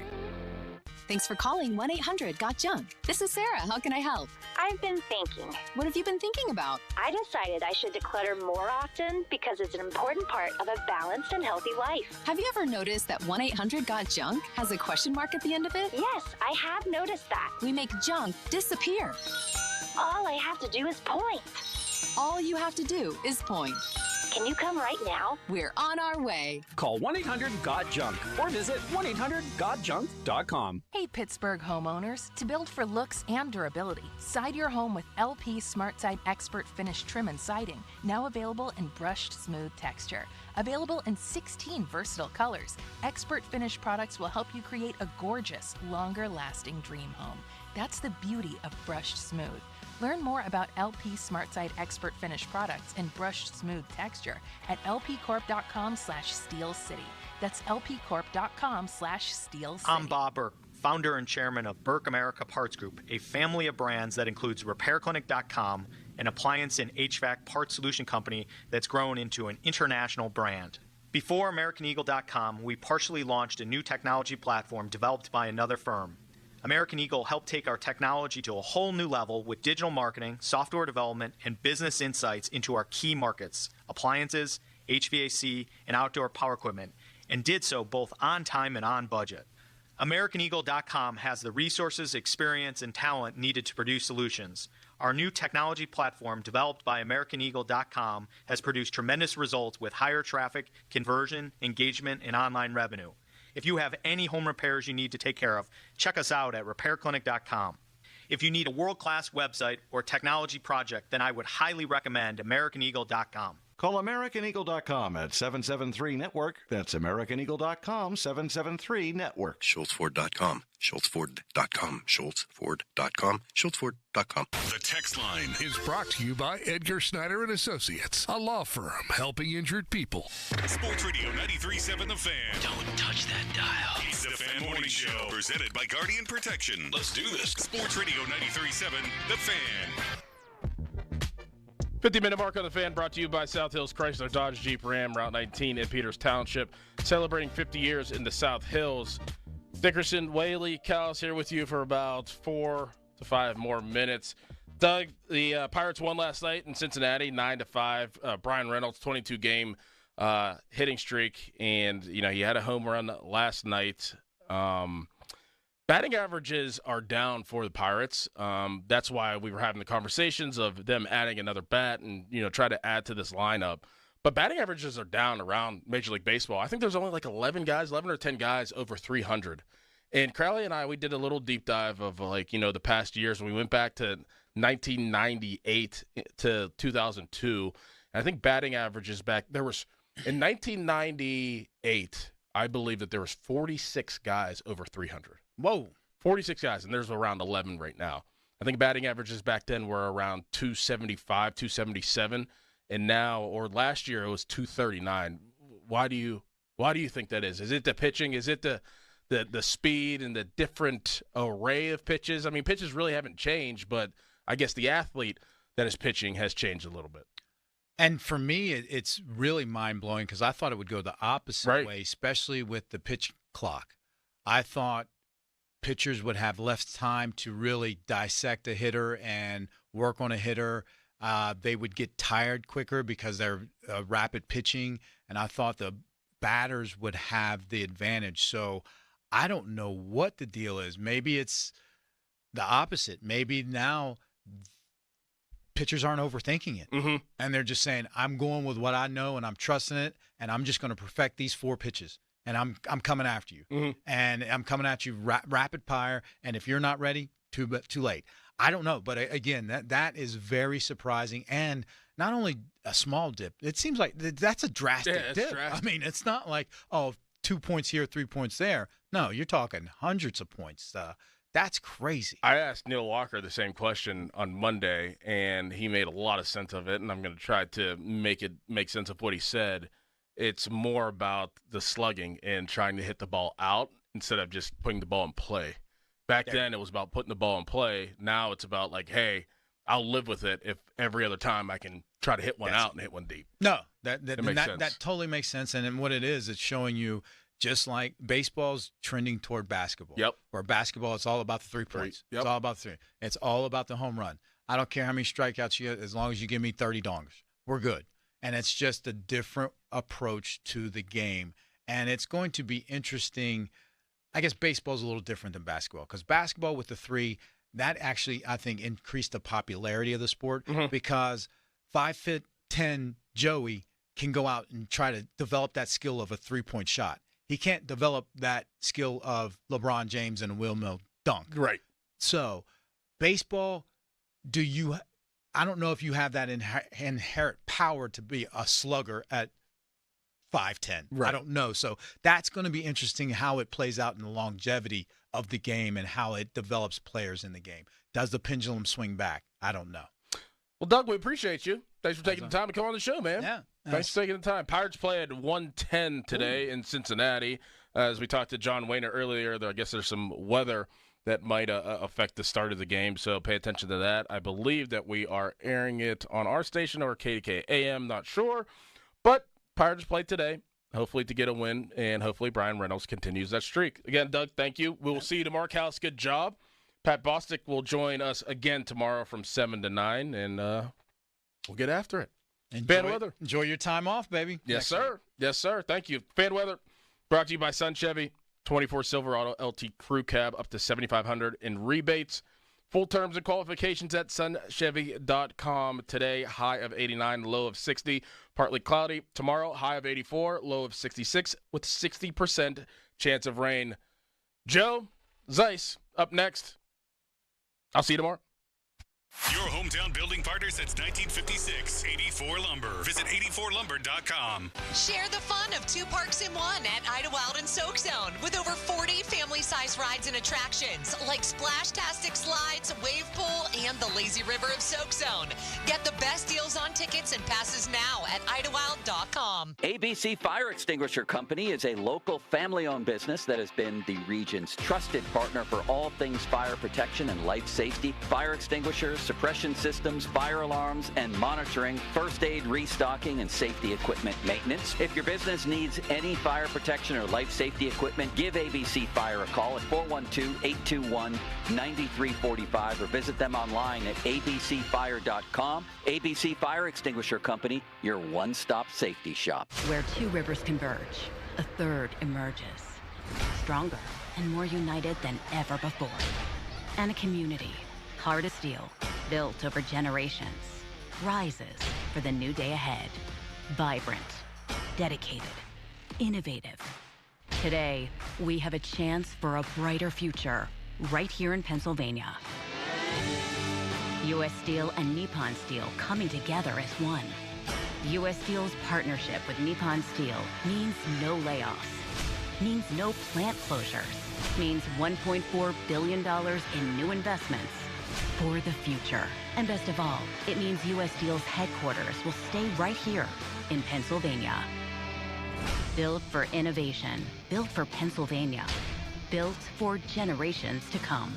Thanks for calling 1-800-GOT-JUNK. This is Sarah. How can I help? I've been thinking. What have you been thinking about? I decided I should declutter more often because it's an important part of a balanced and healthy life. Have you ever noticed that 1-800-GOT-JUNK has a question mark at the end of it? Yes, I have noticed that. We make junk disappear. All I have to do is point. All you have to do is point. Can you come right now? We're on our way. Call 1-800-GOT-JUNK or visit 1-800-GOT-JUNK.com. Hey, Pittsburgh homeowners. To build for looks and durability, side your home with LP SmartSide Expert Finish Trim and Siding, now available in brushed smooth texture. Available in 16 versatile colors, Expert Finish products will help you create a gorgeous, longer-lasting dream home. That's the beauty of brushed smooth. Learn more about LP SmartSide Expert Finish products in brushed smooth texture at lpcorp.com/Steel City. That's lpcorp.com/Steel City. I'm Bob Burke, founder and chairman of Burke America Parts Group, a family of brands that includes RepairClinic.com, an appliance and HVAC parts solution company that's grown into an international brand. Before AmericanEagle.com, we partially launched a new technology platform developed by another firm. American Eagle helped take our technology to a whole new level with digital marketing, software development, and business insights into our key markets, appliances, HVAC, and outdoor power equipment, and did so both on time and on budget. AmericanEagle.com has the resources, experience, and talent needed to produce solutions. Our new technology platform, developed by AmericanEagle.com, has produced tremendous results with higher traffic, conversion, engagement, and online revenue. If you have any home repairs you need to take care of, check us out at RepairClinic.com. If you need a world-class website or technology project, then I would highly recommend AmericanEagle.com. Call AmericanEagle.com at 773-NETWORK. That's AmericanEagle.com, 773-NETWORK. SchultzFord.com. SchultzFord.com. SchultzFord.com. SchultzFord.com. The text line is brought to you by Edgar Snyder and Associates, a law firm helping injured people. Sports Radio 93.7 The Fan. Don't touch that dial. It's the Fan Morning Show, presented by Guardian Protection. Let's do this. Sports Radio 93.7 The Fan. 50-minute mark on the Fan, brought to you by South Hills Chrysler Dodge Jeep Ram, Route 19 in Peters Township, celebrating 50 years in the South Hills. Dickerson, Whaley, Callis here with you for about 4 to 5 more minutes. Doug, the Pirates won last night in Cincinnati, 9-5. Brian Reynolds, 22-game hitting streak, and he had a home run last night. Batting averages are down for the Pirates. That's why we were having the conversations of them adding another bat and, try to add to this lineup. But batting averages are down around Major League Baseball. I think there's only like 11 or 10 guys over 300. And Crowley and I, we did a little deep dive of the past years. When we went back to 1998 to 2002. And I think batting averages back, in 1998, I believe that there was 46 guys over 300. Whoa. 46 guys, and there's around 11 right now. I think batting averages back then were around 275, 277, and now, or last year, it was 239. Why do you think that is? Is it the pitching? Is it the speed and the different array of pitches? I mean, pitches really haven't changed, but I guess the athlete that is pitching has changed a little bit. And for me, it's really mind-blowing because I thought it would go the opposite way, especially with the pitch clock. I thought pitchers would have less time to really dissect a hitter and work on a hitter. They would get tired quicker because they're rapid pitching, and I thought the batters would have the advantage. So I don't know what the deal is. Maybe it's the opposite. Maybe now pitchers aren't overthinking it, and they're just saying, I'm going with what I know, and I'm trusting it, and I'm just going to perfect these 4 pitches. And I'm coming after you, and I'm coming at you rapid fire. And if you're not ready, too late. I don't know, but again, that is very surprising, and not only a small dip. It seems like that's a drastic dip. I mean, it's not like 2 points here, 3 points there. No, you're talking hundreds of points. That's crazy. I asked Neil Walker the same question on Monday, and he made a lot of sense of it. And I'm going to try to make sense of what he said. It's more about the slugging and trying to hit the ball out instead of just putting the ball in play. Back then, it was about putting the ball in play. Now it's about hey, I'll live with it if every other time I can try to hit one out and hit one deep. No, that totally makes sense. And what it is, it's showing you just like baseball's trending toward basketball. Yep. Where basketball, it's all about the 3 points. Yep. It's all about the 3. It's all about the home run. I don't care how many strikeouts you get, as long as you give me 30 dongers. We're good. And it's just a different approach to the game. And it's going to be interesting. I guess baseball's a little different than basketball because basketball with the 3, that actually, I think, increased the popularity of the sport because 5'10" Joey can go out and try to develop that skill of a 3-point shot. He can't develop that skill of LeBron James and a windmill dunk. Right. So, baseball, I don't know if you have that inherent power to be a slugger at 5'10". Right. I don't know. So that's going to be interesting how it plays out in the longevity of the game and how it develops players in the game. Does the pendulum swing back? I don't know. Well, Doug, we appreciate you. Thanks for taking the time to come on the show, man. Yeah. Thanks for taking the time. Pirates play at 1:10 today in Cincinnati. As we talked to John Wayner earlier, I guess there's some weather that might affect the start of the game, so pay attention to that. I believe that we are airing it on our station or KDK AM, not sure. But Pirates play today, hopefully to get a win, and hopefully Brian Reynolds continues that streak. Again, Doug, thank you. We will see you tomorrow, Cal. Good job. Pat Bostic will join us again tomorrow from 7 to 9, and we'll get after it. Fan weather. Enjoy your time off, baby. Yes, sir. Yes, sir. Thank you. Fan weather brought to you by Sun Chevy. 24 Silverado LT Crew Cab up to $7,500 in rebates. Full terms and qualifications at sunchevy.com. Today, high of 89, low of 60. Partly cloudy. Tomorrow, high of 84, low of 66 with 60% chance of rain. Joe Zeiss up next. I'll see you tomorrow. Your hometown building partner since 1956, 84 Lumber. Visit 84lumber.com. Share the fun of 2 parks in 1 at Idlewild and Soak Zone with over 40 family-size rides and attractions like Splash-tastic Slides, Wave Pool, and the Lazy River of Soak Zone. Get the best deals on tickets and passes now at Idlewild.com. ABC Fire Extinguisher Company is a local family-owned business that has been the region's trusted partner for all things fire protection and life safety, fire extinguishers, suppression systems, fire alarms, and monitoring, first aid, restocking, and safety equipment maintenance. If your business needs any fire protection or life safety equipment, give ABC Fire a call at 412-821-9345 or visit them online at abcfire.com. ABC Fire Extinguisher Company, your one-stop safety shop. Where 2 rivers converge, a third emerges, stronger and more united than ever before. And a community, hard as steel, built over generations, rises for the new day ahead. Vibrant, dedicated, innovative. Today, we have a chance for a brighter future right here in Pennsylvania. U.S. Steel and Nippon Steel coming together as one. U.S. Steel's partnership with Nippon Steel means no layoffs, means no plant closures, means $1.4 billion in new investments for the future. And best of all, it means U.S. Steel's headquarters will stay right here in Pennsylvania. Built for innovation, built for Pennsylvania, built for generations to come.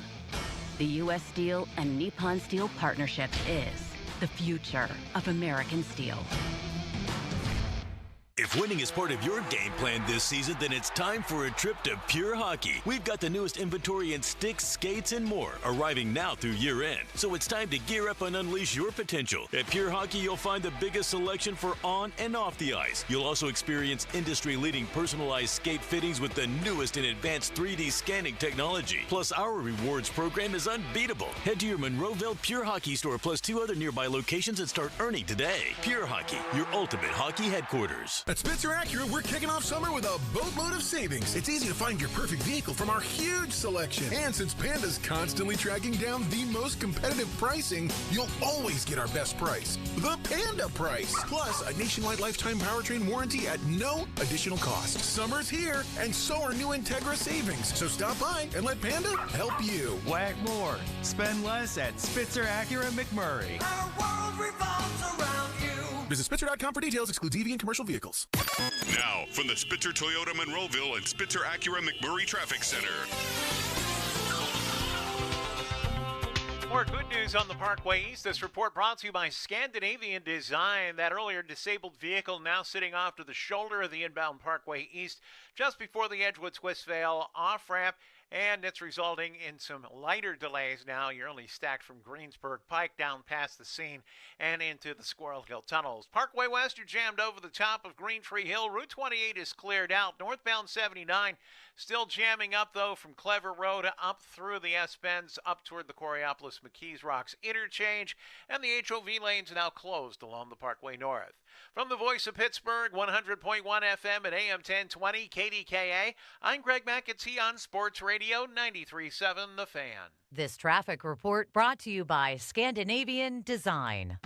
The U.S. Steel and Nippon Steel partnership is the future of American steel. If winning is part of your game plan this season, then it's time for a trip to Pure Hockey. We've got the newest inventory in sticks, skates, and more arriving now through year end. So it's time to gear up and unleash your potential. At Pure Hockey, you'll find the biggest selection for on and off the ice. You'll also experience industry-leading personalized skate fittings with the newest in advanced 3D scanning technology. Plus, our rewards program is unbeatable. Head to your Monroeville Pure Hockey store plus 2 other nearby locations and start earning today. Pure Hockey, your ultimate hockey headquarters. At Spitzer Acura, we're kicking off summer with a boatload of savings. It's easy to find your perfect vehicle from our huge selection. And since Panda's constantly tracking down the most competitive pricing, you'll always get our best price. The Panda price. Plus, a nationwide lifetime powertrain warranty at no additional cost. Summer's here, and so are new Integra savings. So stop by and let Panda help you. Whack more. Spend less at Spitzer Acura McMurray. Our world revolves around you. Visit Spitzer.com for details. Excludes EV and commercial vehicles. Now, from the Spitzer Toyota Monroeville and Spitzer Acura McMurray Traffic Center. more good news on the Parkway East. This report brought to you by Scandinavian Design. That earlier disabled vehicle now sitting off to the shoulder of the inbound Parkway East just before the Edgewood-Swistvale off-ramp. And it's resulting in some lighter delays now. You're only stacked from Greensburg Pike down past the scene and into the Squirrel Hill tunnels. Parkway West, you're jammed over the top of Green Tree Hill. Route 28 is cleared out. Northbound 79 still jamming up, though, from Clever Road up through the S-Bends up toward the Coriopolis-McKees Rocks interchange. And the HOV lanes now closed along the Parkway North. From the voice of Pittsburgh, 100.1 FM at AM 1020 KDKA, I'm Greg McAtee on Sports Radio 93.7 The Fan. This traffic report brought to you by Scandinavian Design.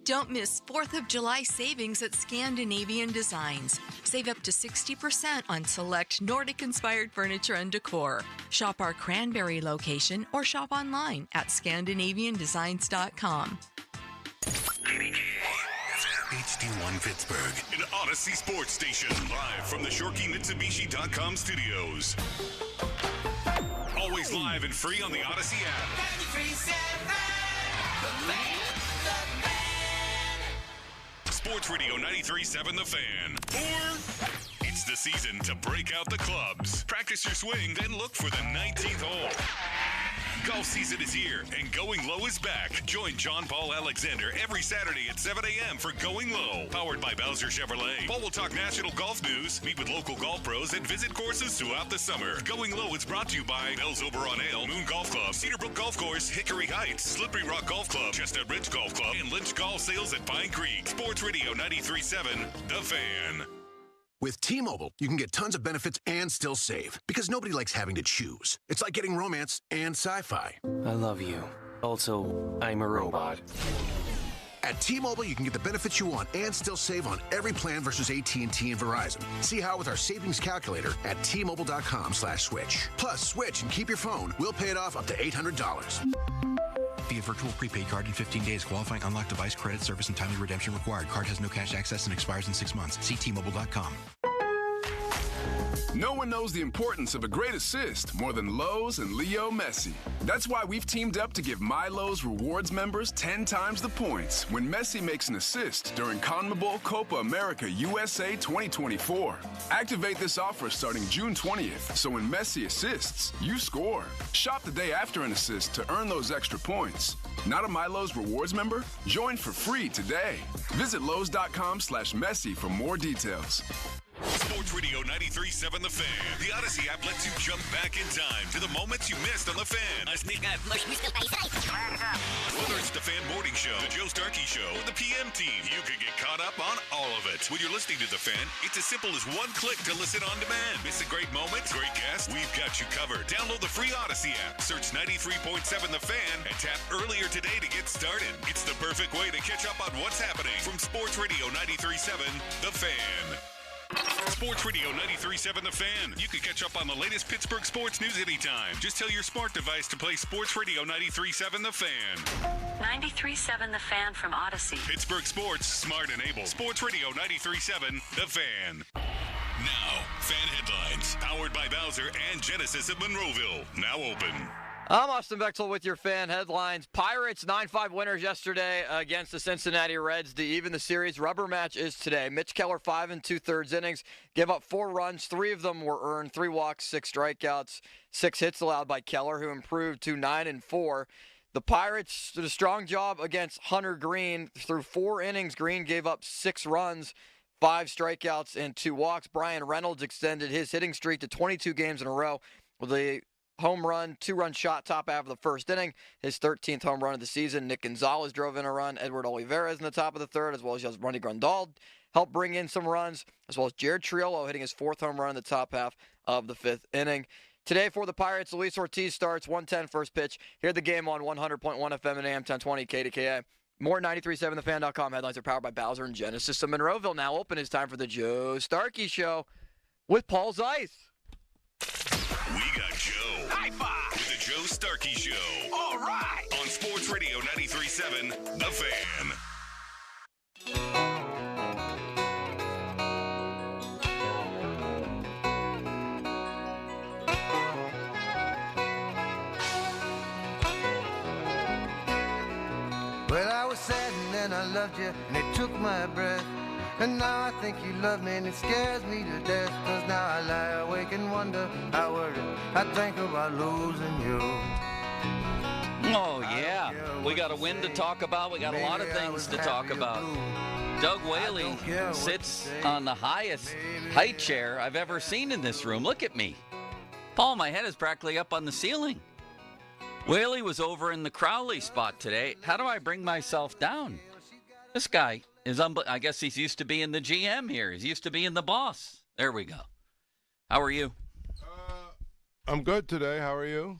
Don't miss 4th of July savings at Scandinavian Designs. Save up to 60% on select Nordic-inspired furniture and decor. Shop our Cranberry location or shop online at ScandinavianDesigns.com. HD1 Pittsburgh, an Odyssey Sports Station, live from the ShorkeyMitsubishi.com studios. Always live and free on the Odyssey app. 93.7 Sports Radio 93.7 The Fan. Or it's the season to break out the clubs. Practice your swing, then look for the 19th hole. Golf season is here, and Going Low is back. Join John Paul Alexander every Saturday at 7 a.m. for Going Low, powered by Bowser Chevrolet. Paul will talk national golf news, meet with local golf pros, and visit courses throughout the summer. Going Low is brought to you by Bell's Oberon Ale, Moon Golf Club, Cedarbrook Golf Course, Hickory Heights, Slippery Rock Golf Club, Chestnut Ridge Golf Club, and Lynch Golf Sales at Pine Creek. Sports Radio 93.7 The Fan. With T-Mobile, you can get tons of benefits and still save, because nobody likes having to choose. It's like getting romance and sci-fi. I love you. Also, I'm a robot. At T-Mobile, you can get the benefits you want and still save on every plan versus AT&T and Verizon. See how with our savings calculator at T-Mobile.com/switch. Plus, switch and keep your phone. We'll pay it off up to $800. Via virtual prepaid card in 15 days. Qualifying unlocked device credit service and timely redemption required. Card has no cash access and expires in 6 months. See T-Mobile.com. No one knows the importance of a great assist more than Lowe's and Leo Messi. That's why we've teamed up to give My Lowe's Rewards members 10 times the points when Messi makes an assist during CONMEBOL Copa America USA 2024. Activate this offer starting June 20th, so when Messi assists, you score. Shop the day after an assist to earn those extra points. Not a My Lowe's Rewards member? Join for free today. Visit Lowe's.com/Messi for more details. Sports Radio 93.7 The Fan. The Odyssey app lets you jump back in time to the moments you missed on The Fan. Whether it's the Fan Morning Show, the Joe Starkey Show, or the PM team, you can get caught up on all of it. When you're listening to The Fan, it's as simple as one click to listen on demand. Miss a great moment, great guest, we've got you covered. Download the free Odyssey app, search 93.7 The Fan, and tap earlier today to get started. It's the perfect way to catch up on what's happening from Sports Radio 93.7 The Fan. Sports Radio 93.7 The Fan. You can catch up on the latest Pittsburgh sports news anytime. Just tell your smart device to play Sports Radio 93.7 The Fan. 93.7 The Fan from Odyssey. Pittsburgh sports, smart and able. Sports Radio 93.7 The Fan. Now, fan headlines. Powered by Bowser and Genesis of Monroeville. Now open. I'm Austin Bechtel with your fan headlines. Pirates 9-5 winners yesterday against the Cincinnati Reds to even the series. Rubber match is today. Mitch Keller, 5 2/3 innings, gave up 4 runs. 3 of them were earned, 3 walks, 6 strikeouts, 6 hits allowed by Keller, who improved to 9-4. The Pirates did a strong job against Hunter Green. Through 4 innings, Green gave up 6 runs, 5 strikeouts, and 2 walks. Brian Reynolds extended his hitting streak to 22 games in a row with a home run, 2-run shot top half of the first inning, his 13th home run of the season. Nick Gonzalez drove in a run. Edward Olivares in the top of the third, as well as Ronnie Grandal helped bring in some runs, as well as Jared Triolo hitting his 4th home run in the top half of the 5th inning. Today for the Pirates, Luis Ortiz starts, 1:10 first pitch. Hear the game on 100.1 FM and AM 1020 KDKA. More 93.7thefan.com. Headlines are powered by Bowser and Genesis of Monroeville. Now open. It's time for the Joe Starkey Show with Paul Zeiss. We got Joe. High five. With the Joe Starkey Show. All right. On Sports Radio 93.7 The Fan. Well, I was sad and then I loved you, and it took my breath. And now I think you love me, and it scares me to death. 'Cause now I lie awake and wonder, I worry, I think about losing you. Oh, yeah. We got a win to talk about. We got a lot of things to talk about. Doug Whaley sits on the highest height chair I've ever seen in this room. Look at me. Paul, my head is practically up on the ceiling. Whaley was over in the Crowley spot today. How do I bring myself down? This guy is I guess he's used to being the GM here. He's used to being the boss. There we go. How are you? I'm good today. How are you?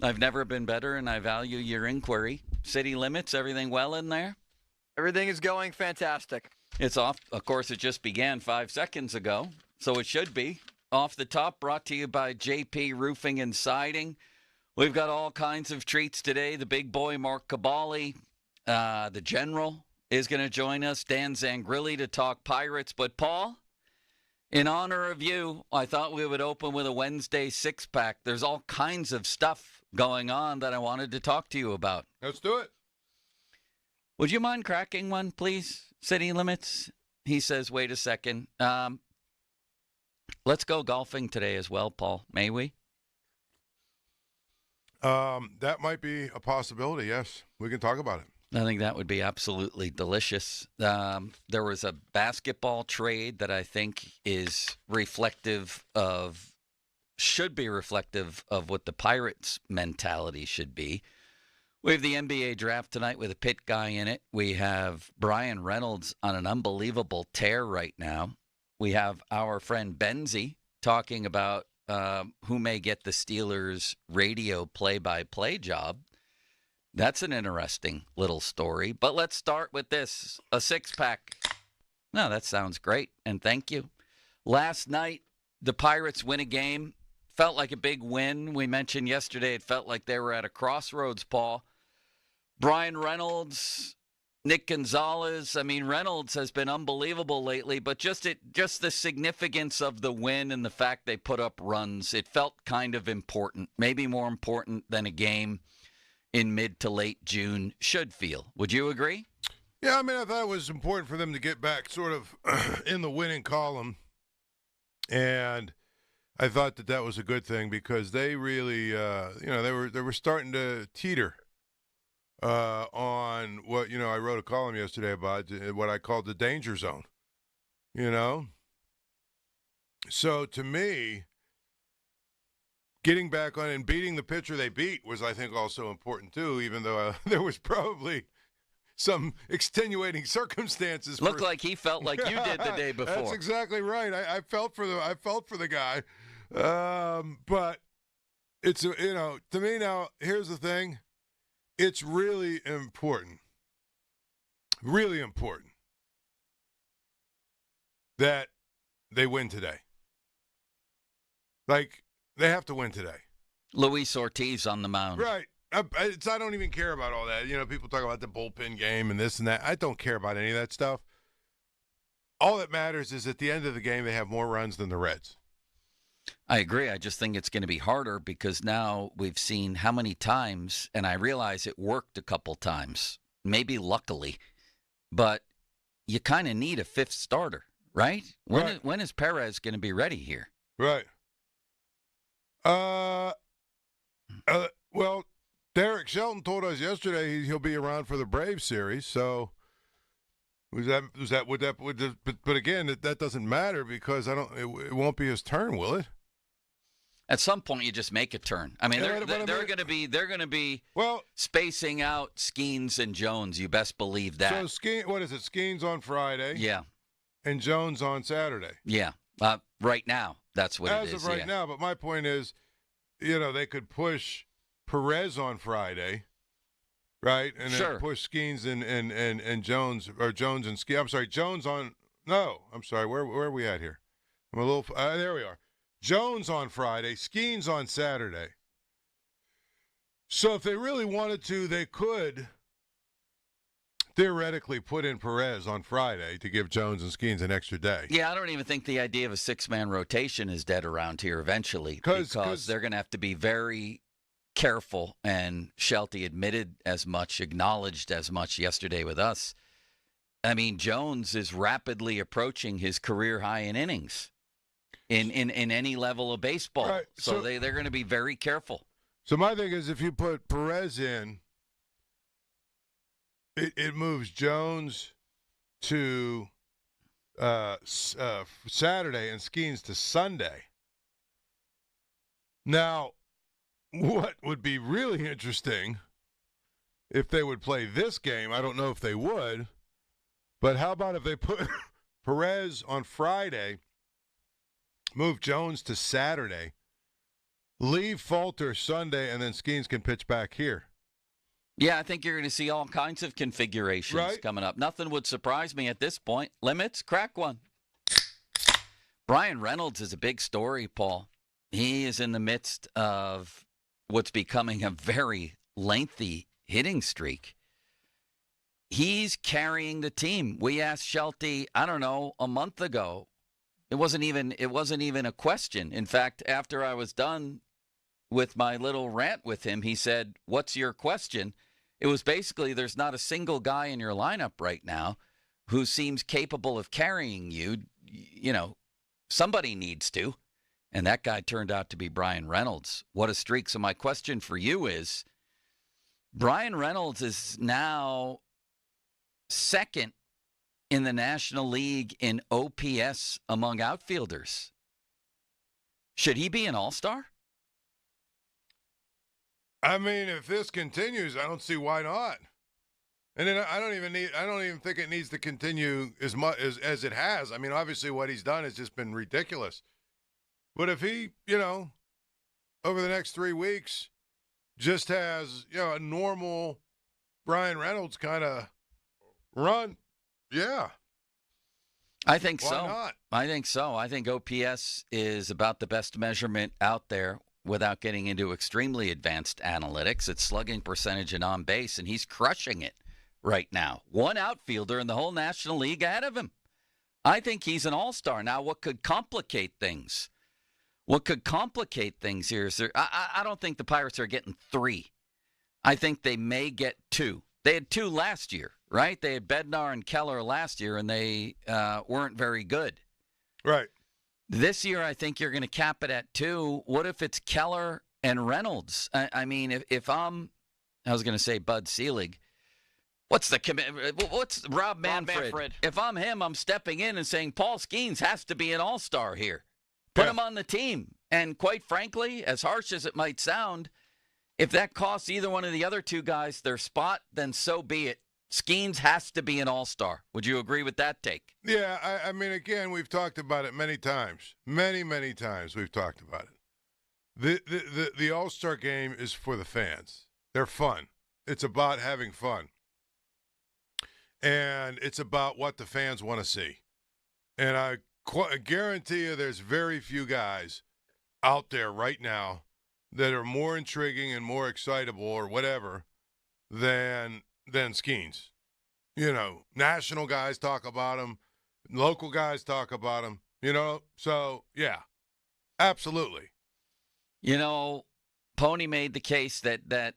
I've never been better, and I value your inquiry. City limits, everything well in there? Everything is going fantastic. It's off. Of course, it just began 5 seconds ago, so it should be. Off the top, brought to you by JP Roofing and Siding. We've got all kinds of treats today. The big boy, Mark Cabali, the general, is going to join us. Dan Zangrilli to talk Pirates. But, Paul, in honor of you, I thought we would open with a Wednesday six-pack. There's all kinds of stuff going on that I wanted to talk to you about. Let's do it. Would you mind cracking one, please? City limits? He says, wait a second. Let's go golfing today as well, Paul. May we? That might be a possibility, yes. We can talk about it. I think that would be absolutely delicious. There was a basketball trade that I think is should be reflective of what the Pirates' mentality should be. We have the NBA draft tonight with a Pitt guy in it. We have Brian Reynolds on an unbelievable tear right now. We have our friend Benzie talking about who may get the Steelers' radio play-by-play job. That's an interesting little story. But let's start with this, a six-pack. No, that sounds great, and thank you. Last night, the Pirates win a game. Felt like a big win. We mentioned yesterday it felt like they were at a crossroads, Paul. Brian Reynolds, Nick Gonzalez. I mean, Reynolds has been unbelievable lately, but just the significance of the win and the fact they put up runs, it felt kind of important, maybe more important than a game in mid to late June should feel. Would you agree? Yeah, I mean, I thought it was important for them to get back sort of in the winning column, and I thought that was a good thing because they really, they were starting to teeter on what, I wrote a column yesterday about what I called the danger zone, So to me, getting back on and beating the pitcher they beat was, I think, also important too, even though there was probably some extenuating circumstances. Looked like he felt like you did the day before. That's exactly right. I felt for the guy. But it's, to me now, here's the thing. It's really important that they win today. Like, they have to win today. Luis Ortiz on the mound. Right. I don't even care about all that. People talk about the bullpen game and this and that. I don't care about any of that stuff. All that matters is at the end of the game, they have more runs than the Reds. I agree. I just think it's going to be harder because now we've seen how many times, and I realize it worked a couple times, maybe luckily, but you kind of need a fifth starter, right? When is Perez going to be ready here? Right. Well, Derek Shelton told us yesterday he'll be around for the Braves series, so but again, that doesn't matter because it won't be his turn, will it? At some point, you just make a turn. I mean, they're going to be spacing out Skeens and Jones. You best believe that. So what is it? Skeens on Friday. Yeah. And Jones on Saturday. Yeah. Right now, that's what it is. As of right now, but my point is, they could push Perez on Friday, right? And then push Skeens and Jones, or Jones and Skeens. I'm sorry, Jones on. No, I'm sorry. Where are we at here? I'm a little. There we are. Jones on Friday, Skeens on Saturday. So if they really wanted to, they could theoretically put in Perez on Friday to give Jones and Skeens an extra day. Yeah, I don't even think the idea of a six-man rotation is dead around here eventually because they're going to have to be very careful, and Shelty admitted as much, acknowledged as much yesterday with us. I mean, Jones is rapidly approaching his career high in innings in any level of baseball. Right. So they're going to be very careful. So my thing is, if you put Perez in, it moves Jones to Saturday and Skeens to Sunday. Now, what would be really interesting if they would play this game, I don't know if they would, but how about if they put Perez on Friday, move Jones to Saturday, leave Falter Sunday, and then Skeens can pitch back here? Yeah, I think you're going to see all kinds of configurations coming up. Nothing would surprise me at this point. Limits, crack one. Bryan Reynolds is a big story, Paul. He is in the midst of what's becoming a very lengthy hitting streak. He's carrying the team. We asked Shelty, I don't know, a month ago. It wasn't even a question. In fact, after I was done with my little rant with him, he said, "What's your question?" It was basically, there's not a single guy in your lineup right now who seems capable of carrying you. You know, somebody needs to. And that guy turned out to be Bryan Reynolds. What a streak. So my question for you is, Bryan Reynolds is now second in the National League in OPS among outfielders. Should he be an all-star? I mean, if this continues, I don't see why not. And then I don't even think it needs to continue as much as it has. I mean, obviously what he's done has just been ridiculous. But if he, over the next 3 weeks just has, a normal Bryan Reynolds kind of run, yeah. I think Why so. not? I think so. I think OPS is about the best measurement out there without getting into extremely advanced analytics. It's slugging percentage and on base, and he's crushing it right now. One outfielder in the whole National League ahead of him. I think he's an all-star. Now, what could complicate things? What could complicate things here is I don't think the Pirates are getting 3. I think they may get 2. They had 2 last year, right? They had Bednar and Keller last year, and they weren't very good. Right. This year, I think you're going to cap it at 2. What if it's Keller and Reynolds? I mean, if I was going to say Bud Selig. What's Rob Manfred? If I'm him, I'm stepping in and saying Paul Skeens has to be an all-star here. Put him on the team. And quite frankly, as harsh as it might sound, if that costs either one of the other 2 guys their spot, then so be it. Skeens has to be an all-star. Would you agree with that take? Yeah, I mean, again, we've talked about it many times. Many times we've talked about it. The all-star game is for the fans. They're fun. It's about having fun. And it's about what the fans want to see. And I guarantee you there's very few guys out there right now that are more intriguing and more excitable or whatever than Skeens. National guys talk about him. Local guys talk about him. So, yeah, absolutely. Pony made the case that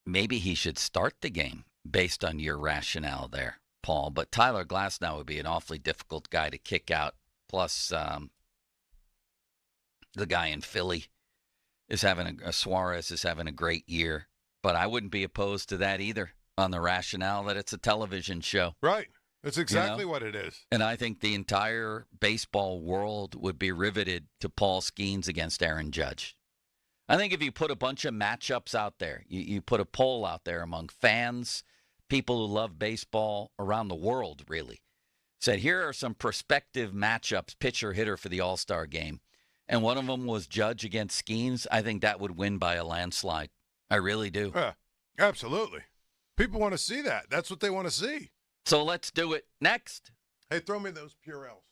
maybe he should start the game based on your rationale there, Paul. But Tyler Glasnow would be an awfully difficult guy to kick out. Plus, the guy in Philly Suarez is having a great year. But I wouldn't be opposed to that either on the rationale that it's a television show. Right. That's exactly what it is. And I think the entire baseball world would be riveted to Paul Skeens against Aaron Judge. I think if you put a bunch of matchups out there, you put a poll out there among fans, people who love baseball around the world, really, said, here are some prospective matchups, pitcher-hitter for the All-Star game, and one of them was Judge against Skeens, I think that would win by a landslide. I really do. Yeah, absolutely. People want to see that. That's what they want to see. So let's do it next. Hey, throw me those Purells.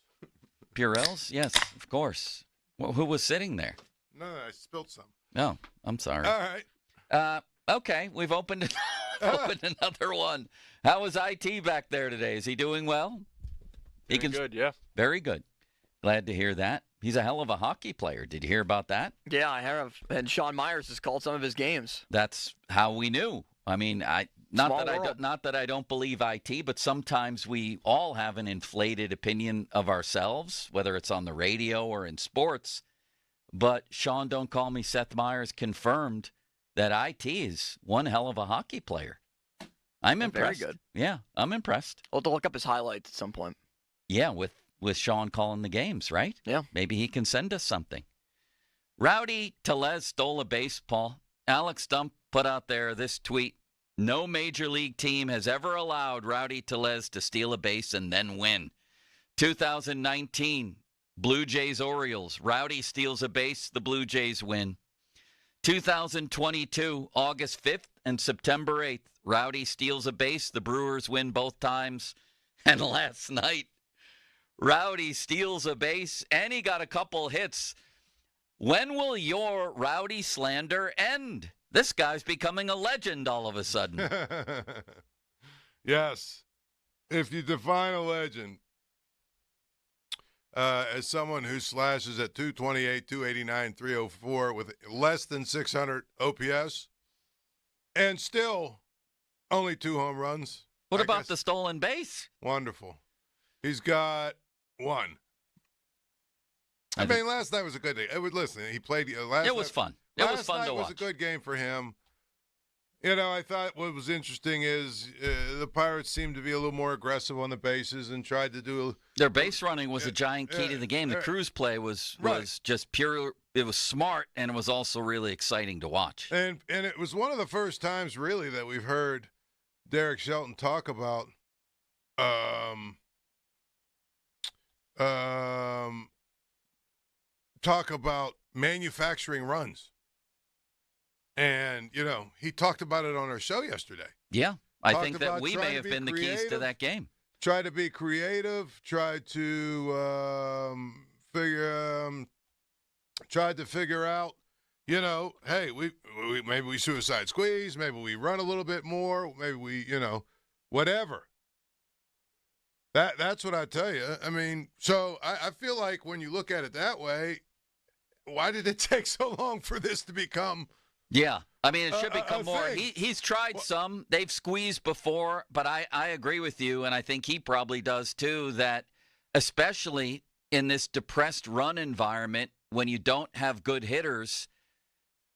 Purells? Yes, of course. Well, who was sitting there? No, I spilled some. No, I'm sorry. All right. Okay, we've opened another one. How was IT back there today? Is he doing well? Good, yeah. Very good. Glad to hear that. He's a hell of a hockey player. Did you hear about that? Yeah, I have. And Sean Myers has called some of his games. That's how we knew. I mean, not that I don't believe IT, but sometimes we all have an inflated opinion of ourselves, whether it's on the radio or in sports. But Sean Don't Call Me Seth Meyers confirmed that IT is one hell of a hockey player. I'm impressed. Very good. Yeah, I'm impressed. We'll have to look up his highlights at some point. Yeah, with Sean calling the games, right? Yeah. Maybe he can send us something. Rowdy Tellez stole a base, Paul. Alex Stump put out there this tweet. No major league team has ever allowed Rowdy Tellez to steal a base and then win. 2019, Blue Jays Orioles. Rowdy steals a base, the Blue Jays win. 2022, August 5th and September 8th. Rowdy steals a base, the Brewers win both times. And last night, Rowdy steals a base, and he got a couple hits. When will your Rowdy slander end? This guy's becoming a legend all of a sudden. Yes. If you define a legend as someone who slashes at 228, 289, 304 with less than 600 OPS and still only 2 home runs. What about the stolen base? Wonderful. He's got 1. I mean, last night was a good day. Listen, he played last night. It was fun. It was fun to watch. It was a good game for him. You know, I thought what was interesting is the Pirates seemed to be a little more aggressive on the bases and tried to do. Their base running was a giant key to the game. The Cruz play was just pure. It was smart, and it was also really exciting to watch. And it was one of the first times, really, that we've heard Derek Shelton talk about manufacturing runs. And, you know, he talked about it on our show yesterday. Yeah, I think that we may have been the keys to that game. Try to be creative, tried to figure out, you know, hey, we maybe we suicide squeeze, maybe we run a little bit more, maybe we, you know, whatever. That's what I tell you. I mean, so I feel like when you look at it that way, why did it take so long for this to become? Yeah, I mean, it should become more. He's tried some. They've squeezed before, but I agree with you, and I think he probably does too, that especially in this depressed run environment, when you don't have good hitters,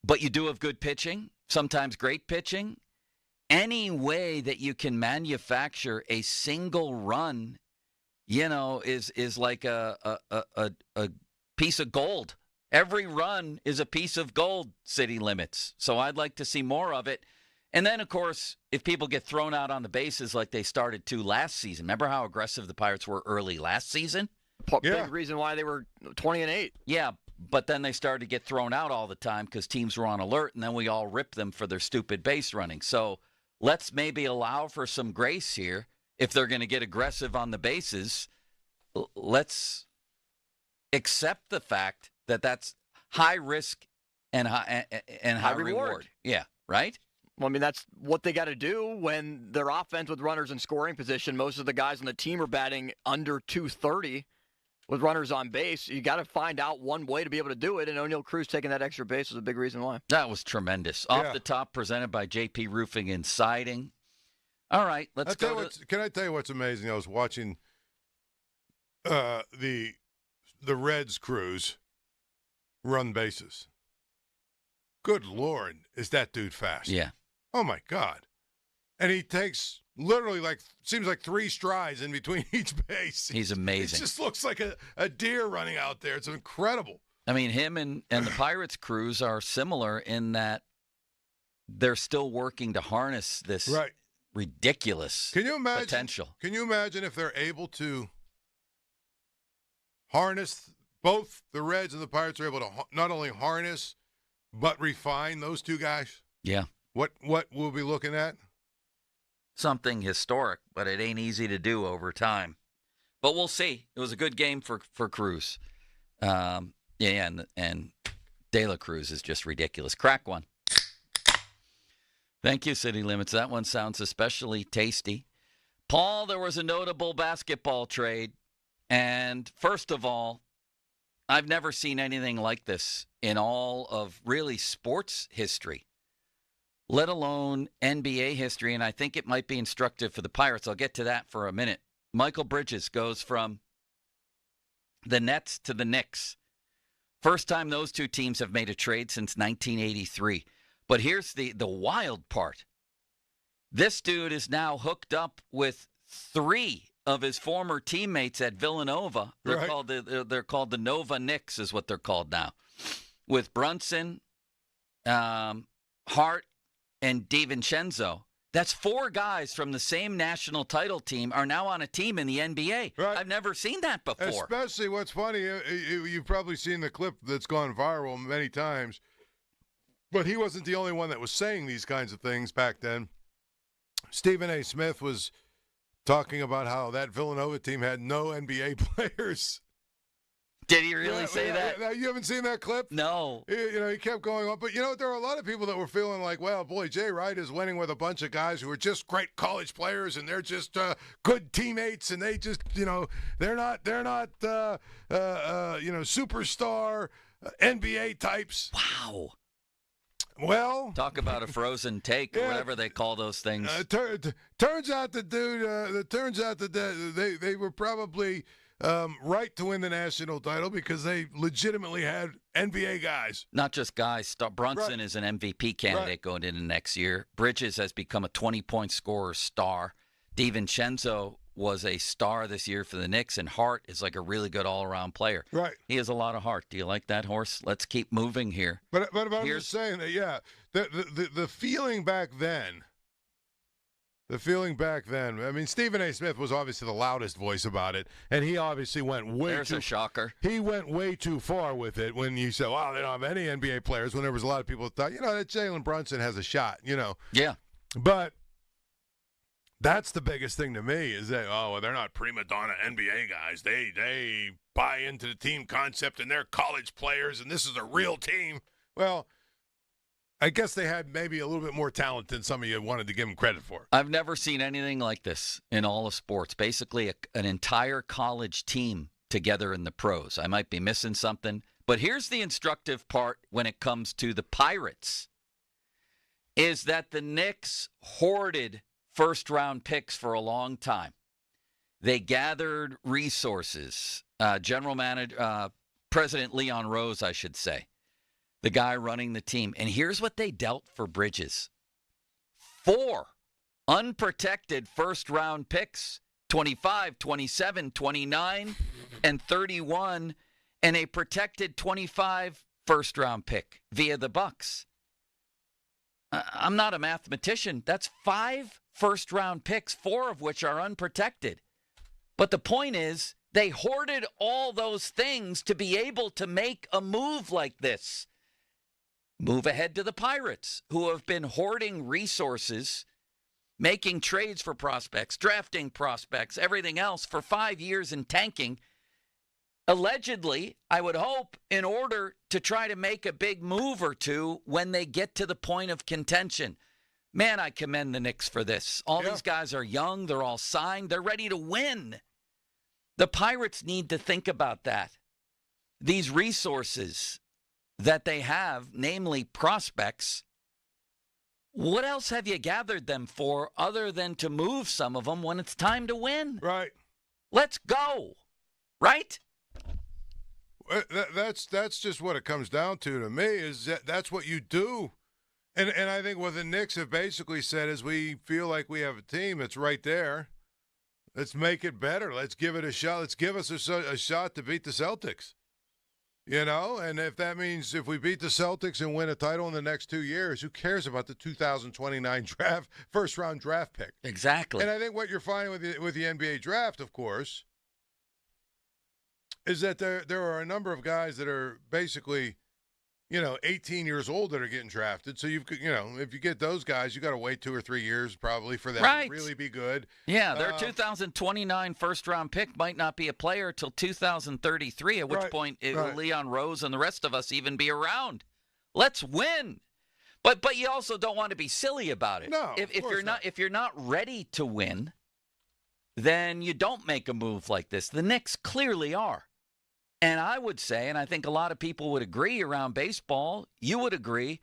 but you do have good pitching, sometimes great pitching, any way that you can manufacture a single run, you know, is like a piece of gold. Every run is a piece of gold, City Limits. So I'd like to see more of it. And then, of course, if people get thrown out on the bases like they started to last season, remember how aggressive the Pirates were early last season? Big reason why they were 20-8. Yeah, but then they started to get thrown out all the time because teams were on alert, and then we all ripped them for their stupid base running. So let's maybe allow for some grace here. If they're going to get aggressive on the bases, let's accept the fact that that's high risk and high reward. Yeah, right? Well, I mean, that's what they got to do when their offense with runners in scoring position. Most of the guys on the team are batting under 230 with runners on base. You got to find out one way to be able to do it, and O'Neal Cruz taking that extra base was a big reason why. That was tremendous. Off the top, presented by JP Roofing and Siding. All right, let's go. Can I tell you what's amazing? I was watching the Reds crews run bases. Good Lord, is that dude fast? Yeah. Oh, my God. And he takes literally seems like 3 strides in between each base. He's amazing. It just looks like a deer running out there. It's incredible. I mean, him and the Pirates crews are similar in that they're still working to harness this ridiculous potential. Can you imagine if they're able to harness – both the Reds and the Pirates are able to not only harness but refine those two guys? Yeah. What we'll be looking at? Something historic, but it ain't easy to do over time. But we'll see. It was a good game for Cruz. And De La Cruz is just ridiculous. Crack one. Thank you, City Limits. That one sounds especially tasty. Paul, there was a notable basketball trade. And first of all, I've never seen anything like this in all of really sports history, let alone NBA history, and I think it might be instructive for the Pirates. I'll get to that for a minute. Michael Bridges goes from the Nets to the Knicks. First time those two teams have made a trade since 1983. But here's the wild part. This dude is now hooked up with 3 of his former teammates at Villanova. They're called the Nova Knicks is what they're called now. With Brunson, Hart, and DiVincenzo. That's 4 guys from the same national title team are now on a team in the NBA. Right. I've never seen that before. Especially what's funny, you've probably seen the clip that's gone viral many times, but he wasn't the only one that was saying these kinds of things back then. Stephen A. Smith was talking about how that Villanova team had no NBA players. Did he really say that? You haven't seen that clip? No. He kept going on. But, there are a lot of people that were feeling like, well, boy, Jay Wright is winning with a bunch of guys who are just great college players, and they're just good teammates, and they just, they're not superstar NBA types. Wow. Well, talk about a frozen take, or whatever they call those things. Turns out the dude. They were probably right to win the national title because they legitimately had NBA guys. Not just guys. Brunson is an MVP candidate going into next year. Bridges has become a 20-point scorer star. DiVincenzo was a star this year for the Knicks, and Hart is like a really good all-around player. Right. He has a lot of heart. Do you like that horse? Let's keep moving here. But I'm just saying that, the feeling back then. The feeling back then, I mean, Stephen A. Smith was obviously the loudest voice about it, and he obviously went There's a shocker. He went way too far with it when you said, wow, they don't have any NBA players, when there was a lot of people that thought, that Jalen Brunson has a shot, Yeah. But that's the biggest thing to me is that, they're not prima donna NBA guys. They buy into the team concept, and they're college players, and this is a real team. Well, I guess they had maybe a little bit more talent than some of you wanted to give them credit for. I've never seen anything like this in all of sports. Basically, an entire college team together in the pros. I might be missing something. But here's the instructive part when it comes to the Pirates, is that the Knicks hoarded first-round picks for a long time. They gathered resources. President Leon Rose, I should say, the guy running the team. And here's what they dealt for Bridges. 4 unprotected first-round picks, 25, 27, 29, and 31, and a protected 25 first-round pick via the Bucks. I'm not a mathematician. That's 5 first-round picks, 4 of which are unprotected. But the point is, they hoarded all those things to be able to make a move like this. Move ahead to the Pirates, who have been hoarding resources, making trades for prospects, drafting prospects, everything else for 5 years and tanking. Allegedly, I would hope, in order to try to make a big move or two when they get to the point of contention. Man, I commend the Knicks for this. All these guys are young. They're all signed. They're ready to win. The Pirates need to think about that. These resources that they have, namely prospects, what else have you gathered them for other than to move some of them when it's time to win? Right. Let's go. Right? That's just what it comes down to me, is that's what you do. And I think what the Knicks have basically said is, we feel like we have a team that's right there. Let's make it better. Let's give it a shot. Let's give us a shot to beat the Celtics. And if that means if we beat the Celtics and win a title in the next 2 years, who cares about the 2029 first-round draft pick? Exactly. And I think what you're finding with the NBA draft, of course, is that there are a number of guys that are basically, 18 years old that are getting drafted. So if you get those guys, you got to wait 2 or 3 years probably for them to really be good. Yeah, their 2029 first-round pick might not be a player till 2033, at which point will Leon Rose and the rest of us even be around. Let's win. But you also don't want to be silly about it. No, if you're not ready to win, then you don't make a move like this. The Knicks clearly are. And I would say, and I think a lot of people would agree around baseball, you would agree,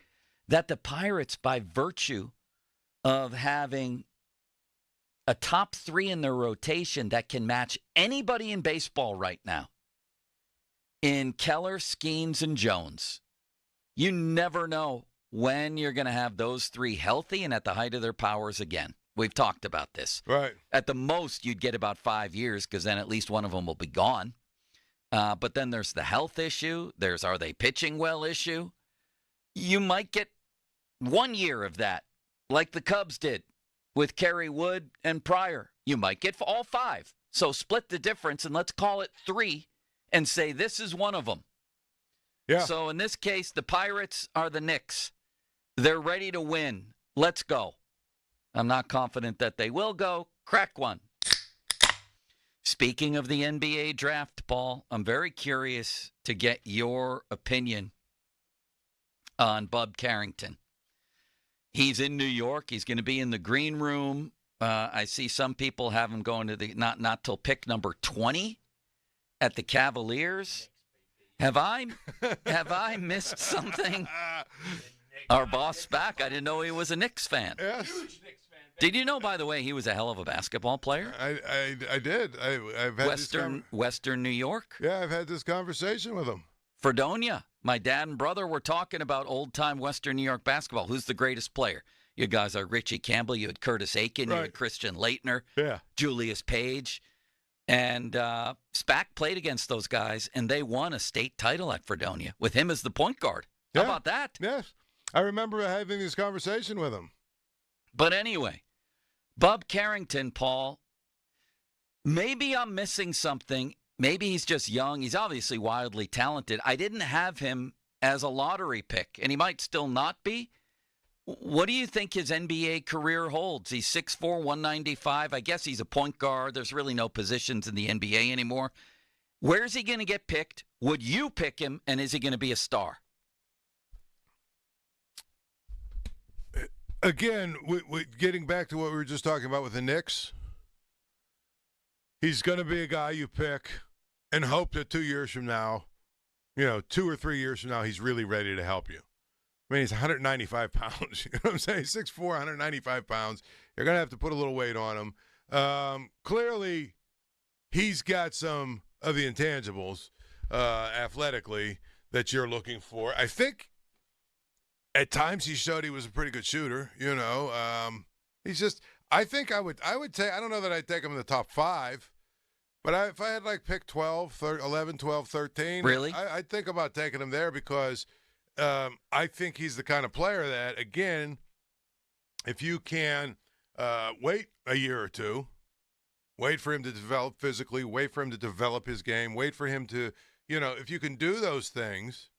that the Pirates, by virtue of having a top 3 in their rotation that can match anybody in baseball right now, in Keller, Skeens, and Jones, you never know when you're going to have those 3 healthy and at the height of their powers again. We've talked about this. Right. At the most, you'd get about 5 years because then at least one of them will be gone. But then there's the health issue. There's are they pitching well issue. You might get 1 year of that, like the Cubs did with Kerry Wood and Pryor. You might get all 5. So split the difference and let's call it 3 and say this is one of them. Yeah. So in this case, the Pirates are the Knicks. They're ready to win. Let's go. I'm not confident that they will go. Crack one. Speaking of the NBA draft, Paul, I'm very curious to get your opinion on Bub Carrington. He's in New York. He's going to be in the green room. I see some people have him going to the not till pick number 20 at the Cavaliers. Have I missed something? Our boss back. I didn't know he was a Knicks fan. Yes. Did you know, by the way, he was a hell of a basketball player? I did. I've had Western New York. Yeah, I've had this conversation with him. Fredonia. My dad and brother were talking about old-time Western New York basketball. Who's the greatest player? You guys are Richie Campbell. You had Curtis Aiken. Right. You had Christian Laettner. Yeah. Julius Page. And Spack played against those guys, and they won a state title at Fredonia with him as the point guard. How about that? Yes. I remember having this conversation with him. But anyway, Bub Carrington, Paul, maybe I'm missing something. Maybe he's just young. He's obviously wildly talented. I didn't have him as a lottery pick, and he might still not be. What do you think his NBA career holds? He's 6'4", 195. I guess he's a point guard. There's really no positions in the NBA anymore. Where's he going to get picked? Would you pick him, and is he going to be a star? Again, getting back to what we were just talking about with the Knicks, he's going to be a guy you pick and hope that 2 years from now, 2 or 3 years from now, he's really ready to help you. I mean, he's 195 pounds. You know what I'm saying? 6'4", 195 pounds. You're going to have to put a little weight on him. Clearly, he's got some of the intangibles athletically that you're looking for. I think at times he showed he was a pretty good shooter. He's just. I think I would take. I don't know that I'd take him in the top 5, but if I had pick 12, 11, 12, 13, really, I'd think about taking him there because I think he's the kind of player that, again, if you can wait a year or two, wait for him to develop physically, wait for him to develop his game, wait for him to, if you can do those things,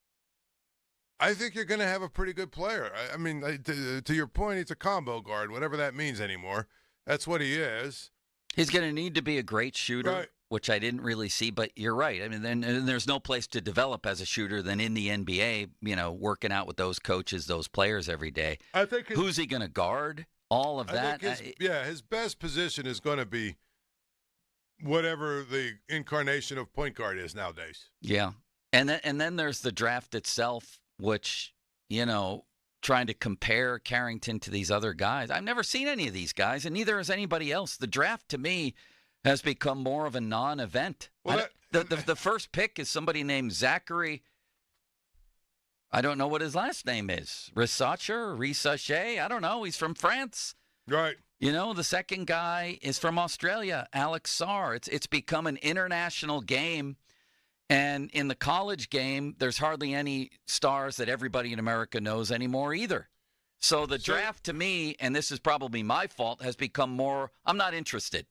I think you're going to have a pretty good player. I mean, to your point, he's a combo guard, whatever that means anymore. That's what he is. He's going to need to be a great shooter, right, which I didn't really see, but you're right. I mean, then there's no place to develop as a shooter than in the NBA, working out with those coaches, those players every day. I think who's he going to guard? All of that? His best position is going to be whatever the incarnation of point guard is nowadays. Yeah. And then there's the draft itself, which, trying to compare Carrington to these other guys. I've never seen any of these guys, and neither has anybody else. The draft, to me, has become more of a non-event. Well, the first pick is somebody named Zachary. I don't know what his last name is. Rissacher? I don't know. He's from France. Right. The second guy is from Australia, Alex Sarr. It's become an international game. And in the college game, there's hardly any stars that everybody in America knows anymore either. So the draft, to me, and this is probably my fault, has become more, I'm not interested.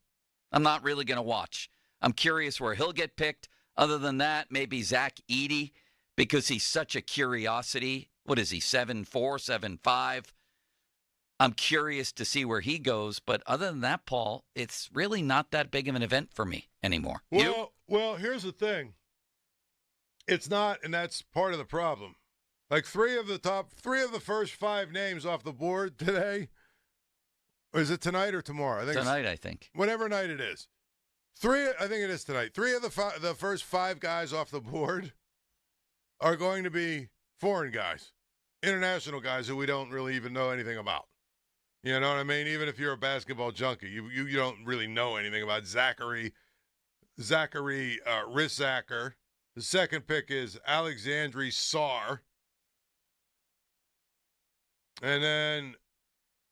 I'm not really going to watch. I'm curious where he'll get picked. Other than that, maybe Zach Edey, because he's such a curiosity. What is he, 7'4", 7'5"? I'm curious to see where he goes. But other than that, Paul, it's really not that big of an event for me anymore. Well, here's the thing. It's not, and that's part of the problem. Three of the first 5 names off the board today. Or is it tonight or tomorrow? Tonight, I think. Whatever night it is. I think it is tonight. 3 of the first 5 guys off the board are going to be foreign guys, international guys who we don't really even know anything about. You know what I mean? Even if you're a basketball junkie, you don't really know anything about Zachary Rissacker. The second pick is Alexandre Sarr. And then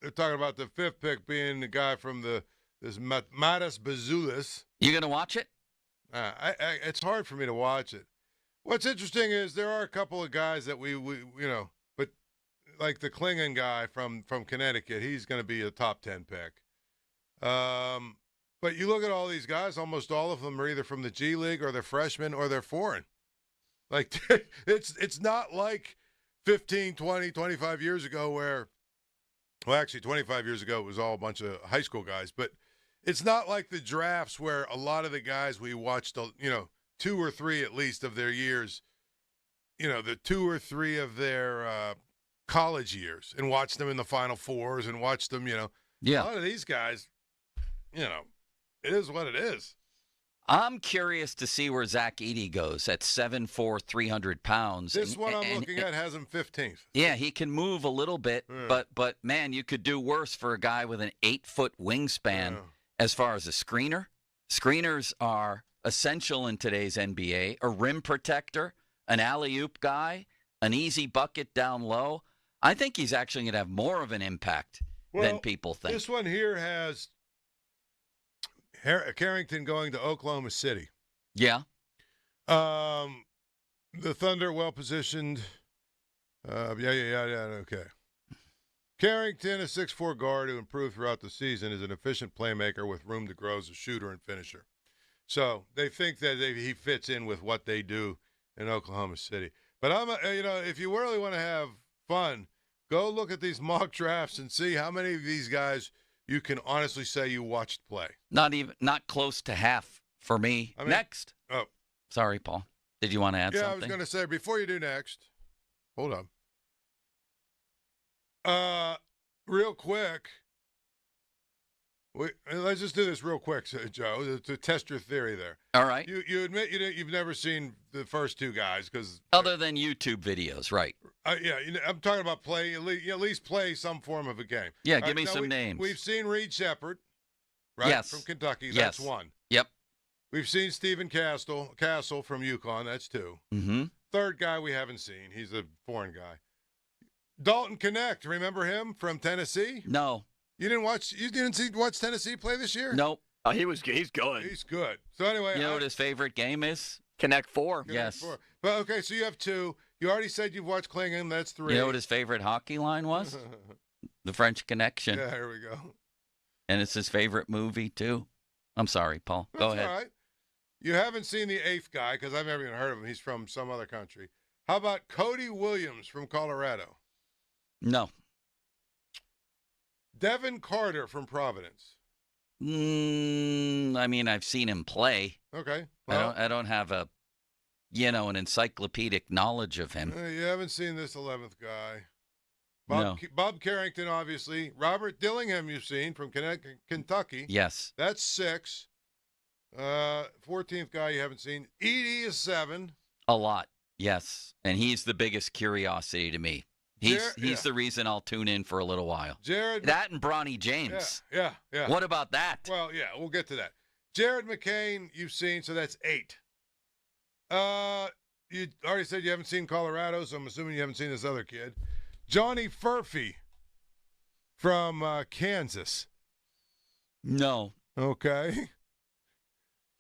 they're talking about the 5th pick being the guy from this Matas Bazulis. You going to watch it? It's hard for me to watch it. What's interesting is there are a couple of guys that we but like the Klingon guy from Connecticut, he's going to be a top 10 pick. But you look at all these guys, almost all of them are either from the G League or they're freshmen or they're foreign. Like, it's not like 15, 20, 25 years ago where, well, actually 25 years ago it was all a bunch of high school guys, but it's not like the drafts where a lot of the guys we watched, 2 or 3 at least of their years, the 2 or 3 of their college years and watched them in the Final Fours and watched them, Yeah. A lot of these guys, it is what it is. I'm curious to see where Zach Edey goes at 7'4", 300 pounds. This one I'm looking at has him 15th. Yeah, he can move a little bit, but man, you could do worse for a guy with an 8-foot wingspan as far as a screener. Screeners are essential in today's NBA. A rim protector, an alley-oop guy, an easy bucket down low. I think he's actually going to have more of an impact than people think. This one here has Carrington going to Oklahoma City. Yeah. The Thunder well-positioned. Okay. Carrington, a 6'4" guard who improved throughout the season, is an efficient playmaker with room to grow as a shooter and finisher. So they think that he fits in with what they do in Oklahoma City. But if you really want to have fun, go look at these mock drafts and see how many of these guys you can honestly say you watched play. Not close to half for me. Next. Oh. Sorry, Paul. Did you want to add something? Yeah, I was going to say, before you do next, hold on. Real quick, let's just do this real quick, Joe, to test your theory there. All right. You admit you've never seen the first 2 guys because other than YouTube videos, right? Yeah, I'm talking about play at least play some form of a game. Yeah, give me some names. We've seen Reed Shepherd, right? Yes. From Kentucky. That's 1. Yep. We've seen Stephen Castle from UConn. That's 2. Mm-hmm. Third guy we haven't seen. He's a foreign guy. Dalton Connect. Remember him from Tennessee? No. You didn't watch Tennessee play this year? Nope. He's good. He's good. So anyway, you know what his favorite game is? Connect 4. Yes. 4. But okay, so you have 2. You already said you've watched Klingon. That's 3. You know what his favorite hockey line was? The French Connection. Yeah, here we go. And it's his favorite movie too. I'm sorry, Paul. Go ahead. All right. You haven't seen the 8th guy because I've never even heard of him. He's from some other country. How about Cody Williams from Colorado? No. Devin Carter from Providence. I've seen him play. Okay. Well, I don't have an encyclopedic knowledge of him. You haven't seen this 11th guy. No. Bob Carrington, obviously. Robert Dillingham, you've seen from Kentucky. Yes. That's 6. 14th guy you haven't seen. Edey is 7. A lot, yes. And he's the biggest curiosity to me. He's the reason I'll tune in for a little while. That and Bronny James. Yeah. What about that? Well, yeah, we'll get to that. Jared McCain, you've seen, so that's 8. You already said you haven't seen Colorado, so I'm assuming you haven't seen this other kid. Johnny Furphy from Kansas. No. Okay.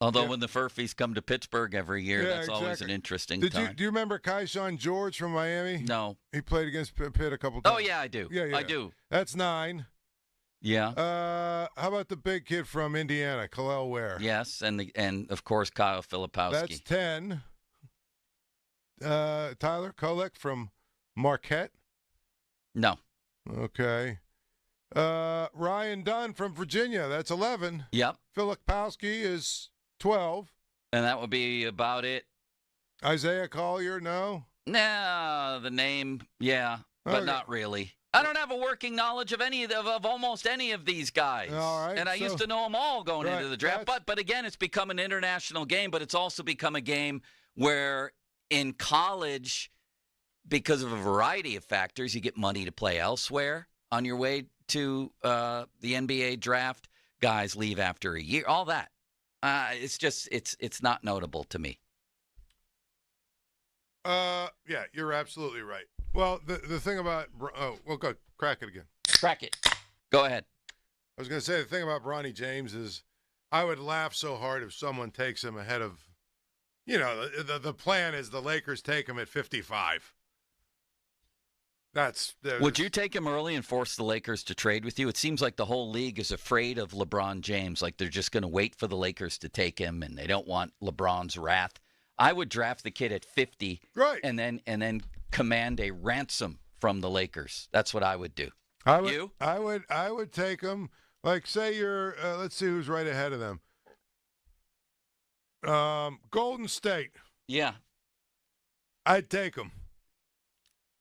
Although when the Furphys come to Pittsburgh every year, that's always an interesting time. Do you remember Keyshawn George from Miami? No. He played against Pitt a couple times. Oh, yeah, I do. Yeah. I do. That's 9. Yeah. How about the big kid from Indiana, Khalil Ware? Yes, and of course Kyle Filipowski. That's 10. Tyler Kolek from Marquette? No. Okay. Ryan Dunn from Virginia. That's 11. Yep. Filipowski is 12. And that would be about it. Isaiah Collier, no? Nah, the name, yeah, but not really. I don't have a working knowledge of of almost any of these guys. All right, and I used to know them all going into the draft. But again, it's become an international game, but it's also become a game where in college, because of a variety of factors, you get money to play elsewhere on your way to the NBA draft. Guys leave after a year, all that. It's not notable to me. Yeah, you're absolutely right. Well, the thing about go crack it again. Crack it. Go ahead. I was going to say the thing about Bronny James is I would laugh so hard if someone takes him ahead of, the plan is the Lakers take him at 55. Would you take him early and force the Lakers to trade with you? It seems like the whole league is afraid of LeBron James. Like they're just going to wait for the Lakers to take him, and they don't want LeBron's wrath. I would draft the kid at 50, right, and then command a ransom from the Lakers. That's what I would do. I would take him. Like, say you're. Let's see who's right ahead of them. Golden State. Yeah, I'd take him.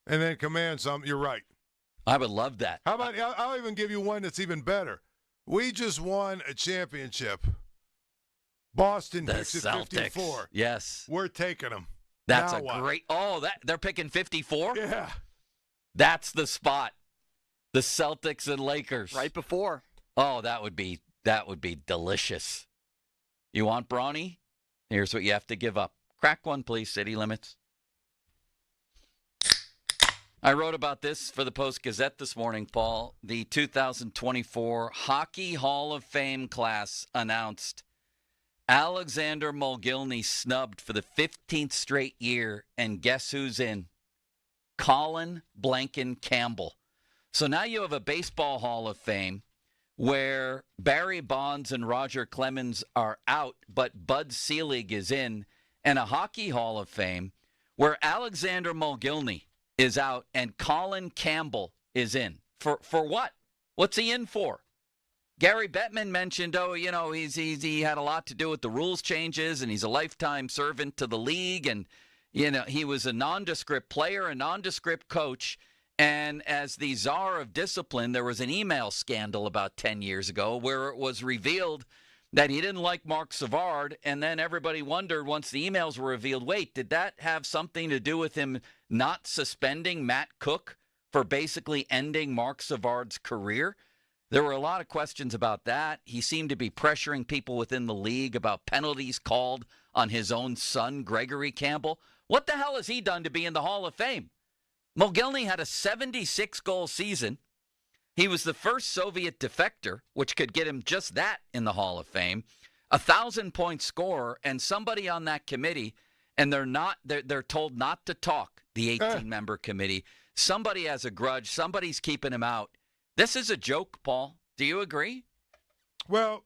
And then command some. You're right. I would love that. How about I'll even give you one that's even better. We just won a championship. Boston picks at 54. Yes. We're taking them. That's now great. Oh, they're picking 54? Yeah. That's the spot. The Celtics and Lakers. Right before. Oh, that would be delicious. You want Bronny? Here's what you have to give up. Crack one, please, City Limits. I wrote about this for the Post-Gazette this morning, Paul. The 2024 Hockey Hall of Fame class announced Alexander Mogilny snubbed for the 15th straight year, and guess who's in? Colin Blanken Campbell. So now you have a baseball Hall of Fame where Barry Bonds and Roger Clemens are out, but Bud Selig is in, and a Hockey Hall of Fame where Alexander Mogilny is out and Colin Campbell is in. For what? What's he in for? Gary Bettman mentioned, he had a lot to do with the rules changes, and he's a lifetime servant to the league, and he was a nondescript player, a nondescript coach, and as the czar of discipline, there was an email scandal about 10 years ago where it was revealed that he didn't like Marc Savard, and then everybody wondered once the emails were revealed, wait, did that have something to do with him not suspending Matt Cook for basically ending Marc Savard's career? There were a lot of questions about that. He seemed to be pressuring people within the league about penalties called on his own son, Gregory Campbell. What the hell has he done to be in the Hall of Fame? Mogilny had a 76-goal season. He was the first Soviet defector, which could get him just that in the Hall of Fame, 1,000-point scorer, and somebody on that committee, and they're told not to talk, the 18-member committee. Somebody has a grudge. Somebody's keeping him out. This is a joke, Paul. Do you agree? Well,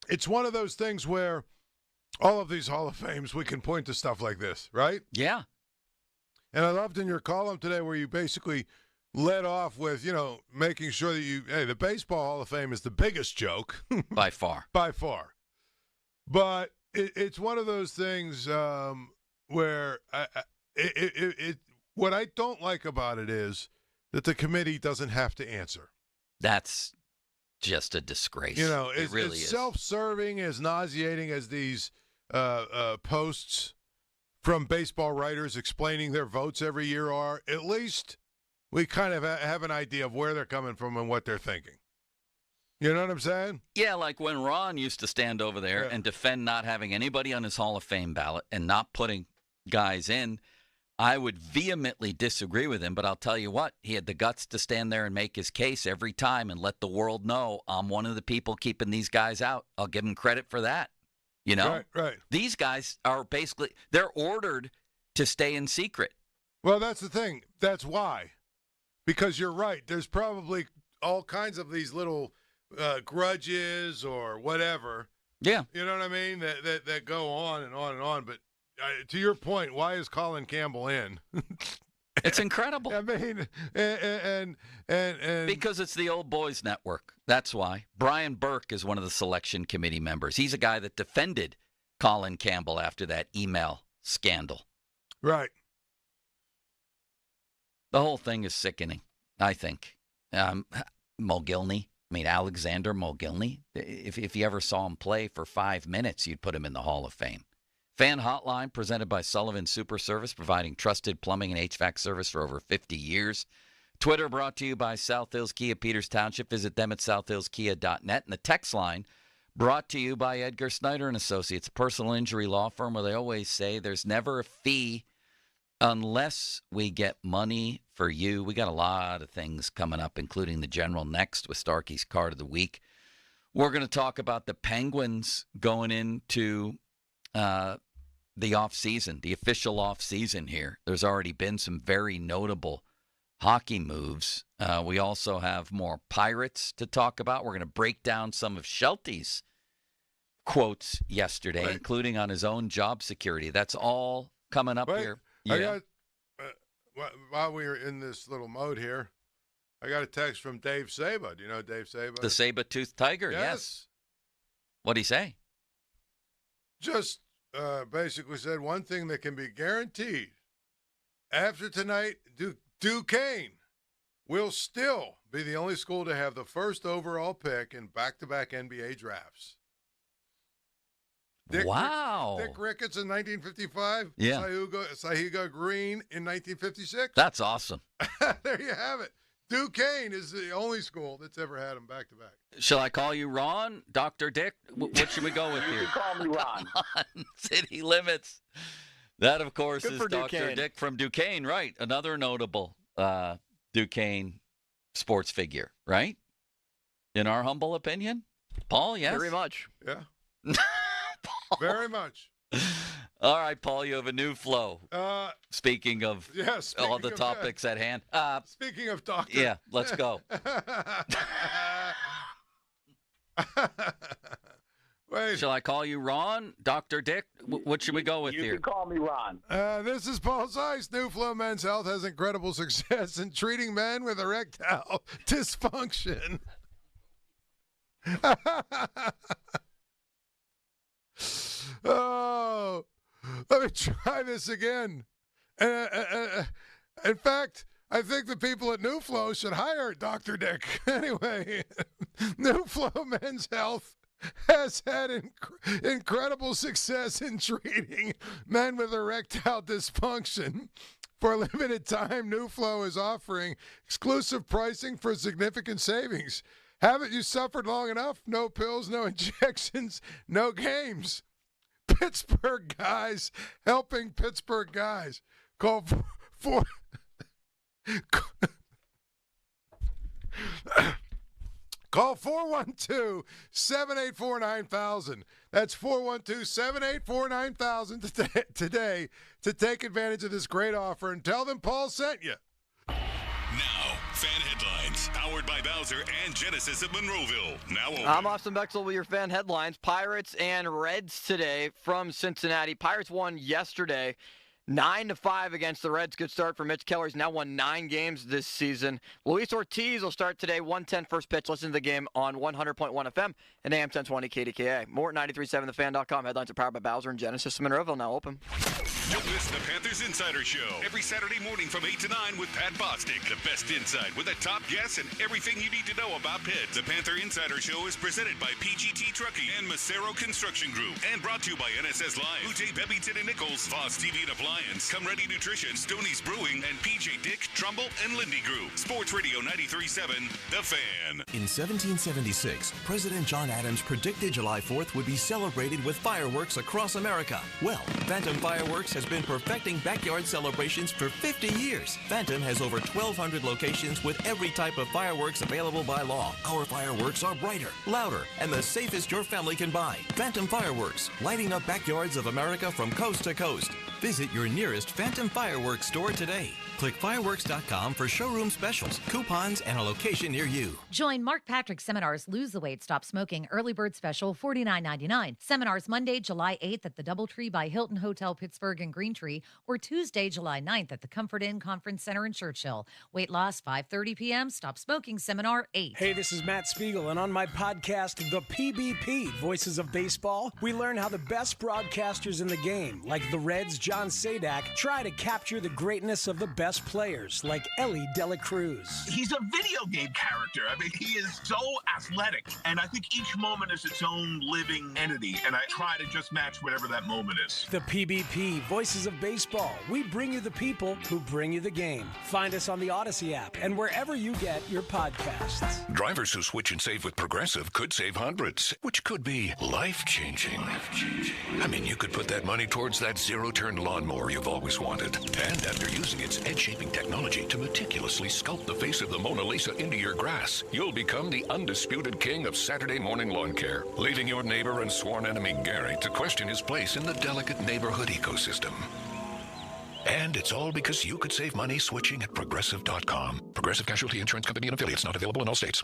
it's one of those things where all of these Hall of Fames, we can point to stuff like this, right? Yeah. And I loved in your column today where you basically led off with, making sure that the Baseball Hall of Fame is the biggest joke. By far. By far. But it's one of those things where what I don't like about it is that the committee doesn't have to answer. That's just a disgrace. It really is is. Self-serving, as nauseating as these posts from baseball writers explaining their votes every year are. At least we kind of have an idea of where they're coming from and what they're thinking. You know what I'm saying? Yeah, like when Ron used to stand over there and defend not having anybody on his Hall of Fame ballot and not putting guys in, I would vehemently disagree with him, but I'll tell you what, he had the guts to stand there and make his case every time and let the world know I'm one of the people keeping these guys out. I'll give him credit for that. Right. These guys are basically, they're ordered to stay in secret. Well, that's the thing. That's why. Because you're right. There's probably all kinds of these little grudges or whatever. Yeah. You know what I mean? That go on and on and on. But to your point, why is Colin Campbell in? It's incredible. I mean, and because it's the old boys network. That's why. Brian Burke is one of the selection committee members. He's a guy that defended Colin Campbell after that email scandal. Right. The whole thing is sickening. I think. Mogilny. I mean, Alexander Mogilny. If you ever saw him play for 5 minutes, you'd put him in the Hall of Fame. Fan Hotline, presented by Sullivan Super Service, providing trusted plumbing and HVAC service for over 50 years. Twitter brought to you by South Hills Kia Peters Township. Visit them at southhillskia.net. And the text line brought to you by Edgar Snyder & Associates, a personal injury law firm where they always say there's never a fee unless we get money for you. We got a lot of things coming up, including the General next with Starkey's Card of the Week. We're going to talk about the Penguins going into the off-season, the official off-season here. There's already been some very notable hockey moves. We also have more Pirates to talk about. We're going to break down some of Shelty's quotes yesterday, including on his own job security. That's all coming up here. Yeah. While we were in this little mode here, I got a text from Dave Saba. Do you know Dave Saba? The saber-toothed tiger, yes. What'd he say? Just basically said one thing that can be guaranteed. After tonight, Duquesne will still be the only school to have the first overall pick in back-to-back NBA drafts. Wow. Dick Ricketts in 1955. Yeah. Sahiga Green in 1956. That's awesome. There you have it. Duquesne is the only school that's ever had them back-to-back. Shall I call you Ron, Dr. Dick? What should we go with here? You can call me Ron. City Limits. That, of course, Good is for Dr. Duquesne. Dick from Duquesne, right? Another notable Duquesne sports figure, right? In our humble opinion. Paul, yes? Very much. Yeah. Very much. All right, Paul, you have a new flow. Speaking of all the of topics at hand. Speaking of doctor. Yeah, let's go. Wait. Shall I call you Ron, Dr. Dick? What should we go with You here? can call me Ron. This is Paul Zeiss. New Flow Men's Health has incredible success in treating men with erectile dysfunction. Oh, let me try this again. In fact, I think the people at New Flow should hire Dr. Dick. Anyway, New Flow Men's Health has had incredible success in treating men with erectile dysfunction. For a limited time, New Flow is offering exclusive pricing for significant savings. Haven't you suffered long enough? No pills, no injections, no games. Pittsburgh guys helping Pittsburgh guys. Call Call 412-784-9000. That's 412-784-9000 today to take advantage of this great offer and tell them Paul sent you. Now, fan headlines, powered by Bowser and Genesis of Monroeville. Now open. I'm Austin Bexel with your fan headlines. Pirates and Reds today from Cincinnati. Pirates won yesterday 9-5 against the Reds. Good start for Mitch Keller. He's now won 9 games this season. Luis Ortiz will start today, 1:10 first pitch. Listen to the game on 100.1 FM and AM 1020 KDKA. More at 93.7thefan.com. Headlines are powered by Bowser and Genesis of Monroeville. Now open. Don't miss the Panthers Insider Show every Saturday morning from 8 to 9 with Pat Bostic. The best insight with the top guests and everything you need to know about Pitt. The Panther Insider Show is presented by PGT Trucking and Macero Construction Group and brought to you by NSS Live, Ute Bebington and Nichols, Voss TV and Appliance, Come Ready Nutrition, Stoney's Brewing, and PJ Dick, Trumbull, and Lindy Group. Sports Radio 93.7, The Fan. In 1776, President John Adams predicted July 4th would be celebrated with fireworks across America. Well, Phantom Fireworks has been perfecting backyard celebrations for 50 years. Phantom has over 1,200 locations with every type of fireworks available by law. Our fireworks are brighter, louder, and the safest your family can buy. Phantom Fireworks, lighting up backyards of America from coast to coast. Visit your nearest Phantom Fireworks store today. Click fireworks.com for showroom specials, coupons, and a location near you. Join Mark Patrick Seminars Lose the Weight, Stop Smoking Early Bird Special, $49.99. Seminars Monday, July 8th at the Doubletree by Hilton Hotel Pittsburgh and Greentree, or Tuesday, July 9th at the Comfort Inn Conference Center in Churchill. Weight loss, 5:30 p.m. Stop Smoking Seminar, 8. Hey, this is Matt Spiegel, and on my podcast, The PBP, Voices of Baseball, we learn how the best broadcasters in the game, like the Reds' John Sater Zadak, try to capture the greatness of the best players like Ellie Dela Cruz. He's a video game character. I mean, he is so athletic, and I think each moment is its own living entity, and I try to just match whatever that moment is. The PBP, Voices of Baseball. We bring you the people who bring you the game. Find us on the Odyssey app and wherever you get your podcasts. Drivers who switch and save with Progressive could save hundreds, which could be life-changing. I mean, you could put that money towards that zero-turn lawnmower you've always wanted. And after using its edge-shaping technology to meticulously sculpt the face of the Mona Lisa into your grass, you'll become the undisputed king of Saturday morning lawn care, leaving your neighbor and sworn enemy Gary to question his place in the delicate neighborhood ecosystem. And it's all because you could save money switching at Progressive.com. Progressive Casualty Insurance Company and affiliates, not available in all states.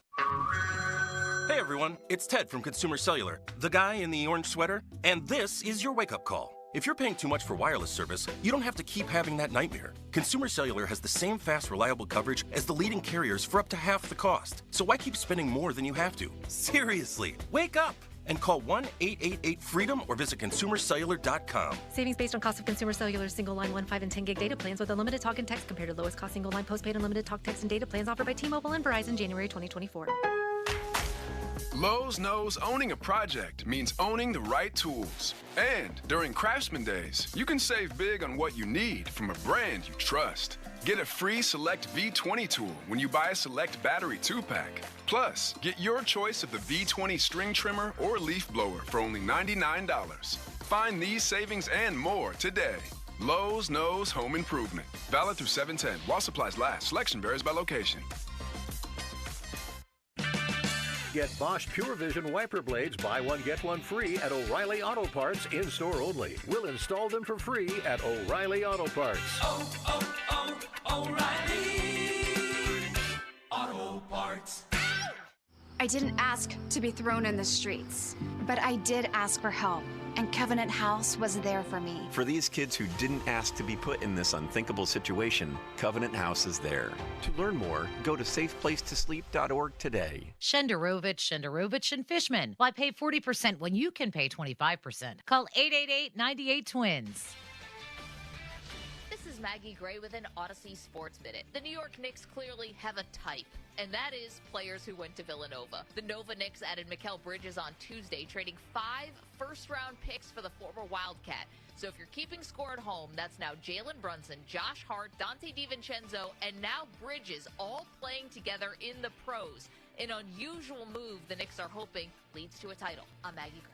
Hey everyone, it's Ted from Consumer Cellular, the guy in the orange sweater, and this is your wake-up call. If you're paying too much for wireless service, you don't have to keep having that nightmare. Consumer Cellular has the same fast, reliable coverage as the leading carriers for up to half the cost. So why keep spending more than you have to? Seriously, wake up! And call 1-888-FREEDOM or visit consumercellular.com. Savings based on cost of Consumer Cellular single line 1, 5, and 10 gig data plans with unlimited talk and text compared to lowest cost single line postpaid unlimited talk, text, and data plans offered by T-Mobile and Verizon January 2024. Lowe's knows owning a project means owning the right tools. And during Craftsman Days, you can save big on what you need from a brand you trust. Get a free Select V20 tool when you buy a Select battery 2-pack. Plus, get your choice of the V20 string trimmer or leaf blower for only $99. Find these savings and more today. Lowe's knows home improvement. Valid through 7/10 while supplies last. Selection varies by location. Get Bosch Pure Vision wiper blades, buy one, get one free at O'Reilly Auto Parts, in-store only. We'll install them for free at O'Reilly Auto Parts. O'Reilly Auto Parts. I didn't ask to be thrown in the streets, but I did ask for help, and Covenant House was there for me. For these kids who didn't ask to be put in this unthinkable situation, Covenant House is there. To learn more, go to safeplacetosleep.org today. Shenderovich, and Fishman. Why pay 40% when you can pay 25%? Call 888-98-TWINS. This is Maggie Gray with an Odyssey Sports Minute. The New York Knicks clearly have a type, and that is players who went to Villanova. The Nova Knicks added Mikal Bridges on Tuesday, trading 5 first-round picks for the former Wildcat. So if you're keeping score at home, that's now Jalen Brunson, Josh Hart, Dante DiVincenzo, and now Bridges all playing together in the pros. An unusual move the Knicks are hoping leads to a title. I'm Maggie Gray.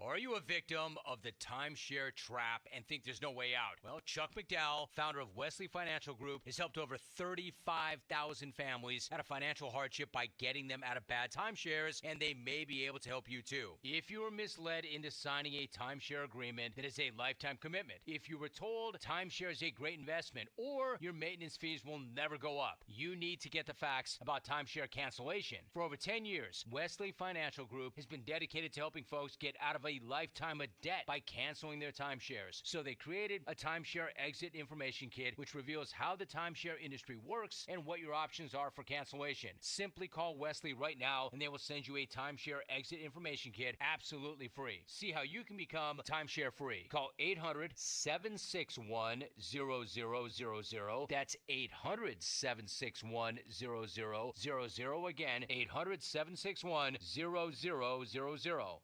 Are you a victim of the timeshare trap and think there's no way out? Well, Chuck McDowell, founder of Wesley Financial Group, has helped over 35,000 families out of financial hardship by getting them out of bad timeshares, and they may be able to help you too. If you were misled into signing a timeshare agreement that is a lifetime commitment, if you were told timeshare is a great investment or your maintenance fees will never go up, you need to get the facts about timeshare cancellation. For over 10 years, Wesley Financial Group has been dedicated to helping folks get out of a lifetime of debt by canceling their timeshares. So they created a timeshare exit information kit, which reveals how the timeshare industry works and what your options are for cancellation. Simply call Wesley right now and they will send you a timeshare exit information kit absolutely free. See how you can become timeshare free. Call 800-761-0000. That's 800-761-0000. Again, 800-761-0000.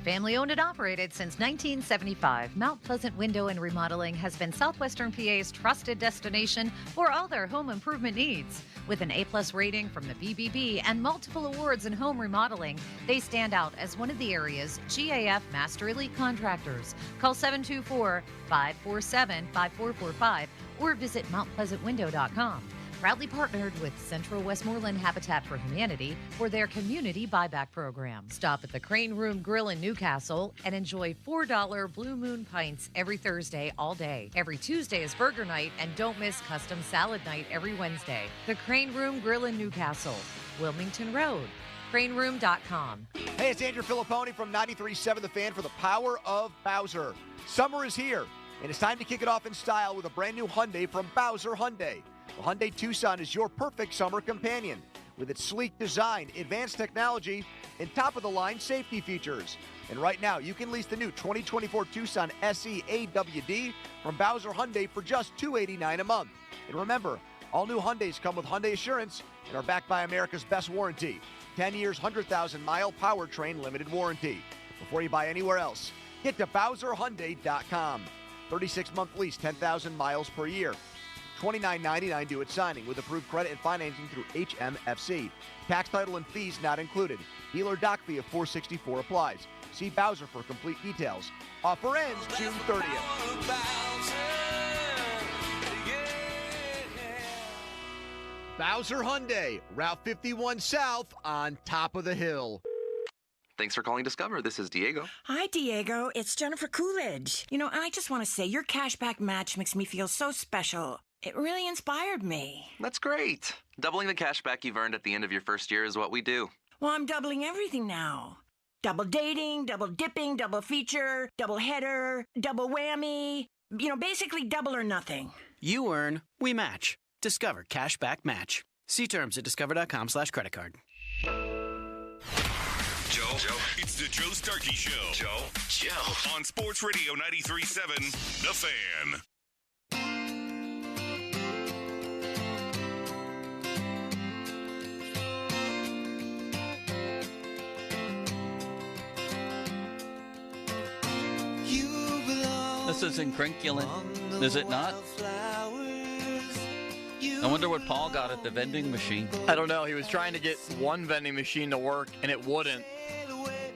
Family owned and operated since 1975, Mount Pleasant Window and Remodeling has been Southwestern PA's trusted destination for all their home improvement needs. With an A+ rating from the BBB and multiple awards in home remodeling, they stand out as one of the area's GAF Master Elite contractors. Call 724-547-5445 or visit mountpleasantwindow.com. Proudly partnered with Central Westmoreland Habitat for Humanity for their community buyback program. Stop at the Crane Room Grill in Newcastle and enjoy $4 Blue Moon pints every Thursday all day. Every Tuesday is burger night, and don't miss custom salad night every Wednesday. The Crane Room Grill in Newcastle, Wilmington Road. CraneRoom.com. Hey, it's Andrew Filipponi from 93.7 The Fan for the Power of Bowser. Summer is here, and it's time to kick it off in style with a brand new Hyundai from Bowser Hyundai. The Hyundai Tucson is your perfect summer companion. with its sleek design, advanced technology, and top-of-the-line safety features. And right now, you can lease the new 2024 Tucson SE AWD from Bowser Hyundai for just $289 a month. And remember, all new Hyundais come with Hyundai Assurance and are backed by America's best warranty. 10 years, 100,000-mile powertrain limited warranty. Before you buy anywhere else, get to BowserHyundai.com. 36-month lease, 10,000 miles per year. $29.99 due at signing with approved credit and financing through HMFC. Tax, title, and fees not included. Dealer doc fee of $464 applies. See Bowser for complete details. Offer ends June 30th. Bowser Hyundai, Route 51 South on top of the hill. Thanks for calling Discover. This is Diego. Hi, Diego. It's Jennifer Coolidge. You know, I just want to say your cashback match makes me feel so special. It really inspired me. That's great. Doubling the cashback you've earned at the end of your first year is what we do. Well, I'm doubling everything now. Double dating, double dipping, double feature, double header, double whammy. You know, basically double or nothing. You earn, we match. Discover Cashback Match. See terms at discover.com/creditcard. Joe. It's the Joe Starkey Show. Joe. On Sports Radio 93.7, The Fan. This is incrinculant, is it not? I wonder what Paul got at the vending machine. I don't know. He was trying to get one vending machine to work, and it wouldn't.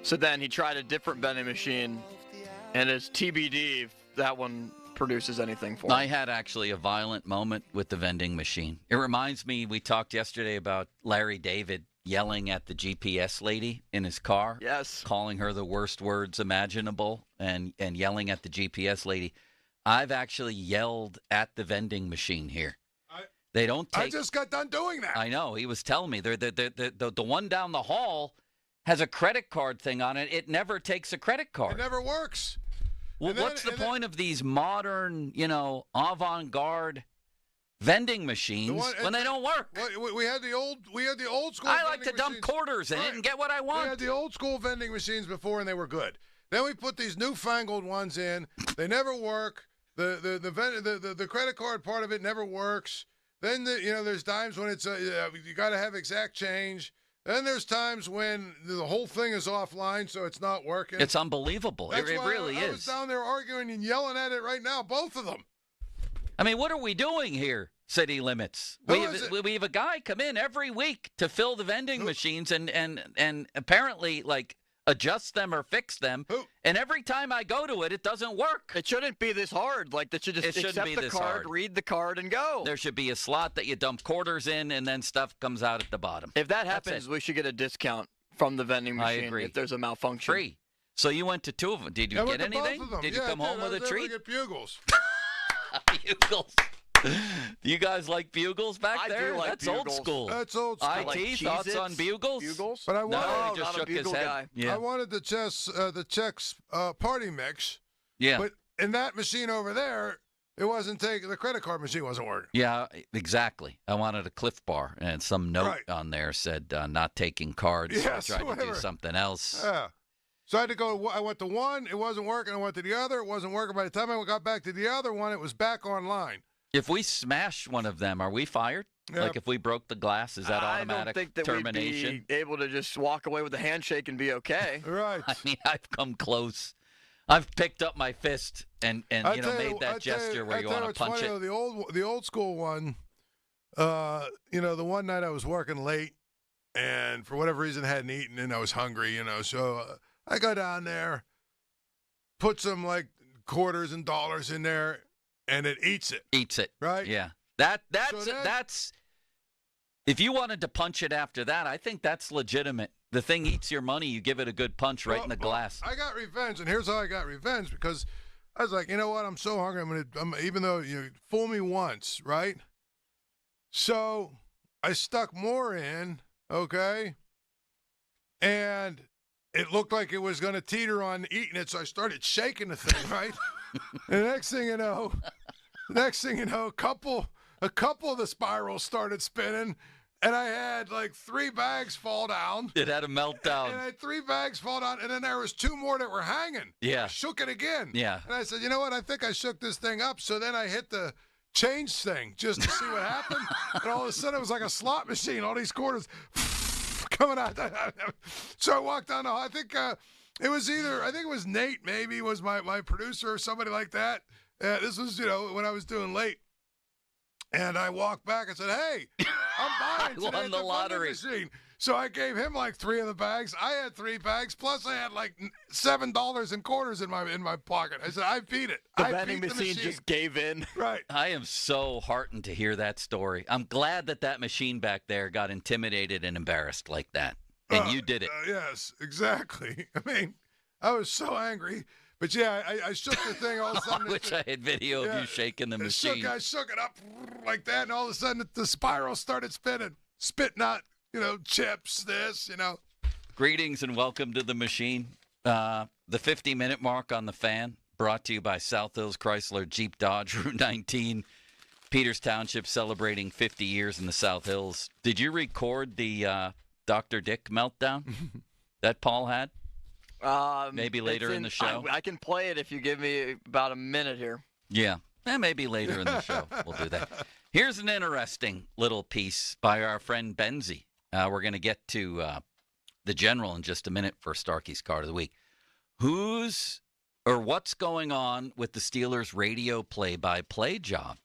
So then he tried a different vending machine, and it's TBD if that one produces anything for him. I had actually a violent moment with the vending machine. It reminds me, we talked yesterday about Larry David yelling at the GPS lady in his car. Yes. Calling her the worst words imaginable and yelling at the GPS lady. I've actually yelled at the vending machine here. They don't take. I just got done doing that. I know. He was telling me the one down the hall has a credit card thing on it. It never takes a credit card. It never works. Well, what's the point of these modern, avant-garde vending machines when they don't work? We had the old school. I like to dump quarters in it and get what I want. We had the old school vending machines before, and they were good. Then we put these newfangled ones in. They never work. The credit card part of it never works. Then there's times when it's you got to have exact change. Then there's times when the whole thing is offline, so it's not working. It's unbelievable. It really is. I was down there arguing and yelling at it right now, both of them. I mean, what are we doing here, City Limits? We have a guy come in every week to fill the vending machines and apparently, adjust them or fix them. And every time I go to it, it doesn't work. It shouldn't be this hard. They should just accept the card, read the card, and go. There should be a slot that you dump quarters in, and then stuff comes out at the bottom. If that happens, we should get a discount from the vending machine. I agree. If there's a malfunction. Free. So you went to two of them. Did you get anything? Did you come home with a treat? I get Bugles. Bugles. Do you guys like Bugles back there? I do like That's Bugles. old school. That's old school. IT, thoughts on Bugles? But I wanted, no, he just shook his head. Guy. Yeah. I wanted the Chex party mix. Yeah. But in that machine over there, it wasn't taking. The credit card machine wasn't working. Yeah, exactly. I wanted a Cliff Bar, and some note on there said not taking cards. Yes, so I tried to do something else. Yeah. So I had to go. I went to one. It wasn't working. I went to the other. It wasn't working. By the time I got back to the other one, it was back online. If we smash one of them, are we fired? Yeah. Like if we broke the glass, is that automatic I don't think that termination? we'd be able to just walk away with a handshake and be okay. Right. I mean, I've come close. I've picked up my fist and made that gesture where you want to punch it. The old school one, the one night I was working late and for whatever reason hadn't eaten and I was hungry, so I go down there, put some quarters and dollars in there, and it eats it. Eats it. Right? Yeah. That's if you wanted to punch it after that, I think that's legitimate. The thing eats your money, you give it a good punch right in the glass. I got revenge, and here's how I got revenge, because I was like, you know what, I'm so hungry, even though you fool me once, right? So I stuck more in, okay? And it looked like it was going to teeter on eating it, so I started shaking the thing, right? And next thing you know, a couple of the spirals started spinning, and I had like 3 bags fall down. It had a meltdown. And I had 3 bags fall down, and then there was 2 more that were hanging. Yeah. I shook it again. Yeah. And I said, you know what? I think I shook this thing up. So then I hit the change thing just to see what happened. And all of a sudden, it was like a slot machine. All these quarters coming out. So I walked down the hall. I think it was Nate, maybe, was my producer or somebody like that. This was, when I was doing late. And I walked back and said, hey, I'm buying today won at the the lottery. machine. So I gave him like 3 of the bags. I had 3 bags, plus I had like $7 in quarters in my pocket. I said, I beat it. The I vending beat the machine just gave in. Right. I am so heartened to hear that story. I'm glad that machine back there got intimidated and embarrassed like that. And you did it. Yes, exactly. I mean, I was so angry. But yeah, I shook the thing all of a sudden. I wish I had video of you shaking the machine. I shook it up like that, and all of a sudden the spiral started spinning, spitting out, chips, Greetings and welcome to the machine. The 50-minute mark on the Fan, brought to you by South Hills Chrysler Jeep Dodge, Route 19, Peters Township, celebrating 50 years in the South Hills. Did you record the Dr. Dick meltdown that Paul had? Maybe later in the show. I can play it if you give me about a minute here. Yeah, maybe later in the show we'll do that. Here's an interesting little piece by our friend Benzie. We're going to get to the General in just a minute for Starkey's Card of the Week. What's going on with the Steelers' radio play-by-play job?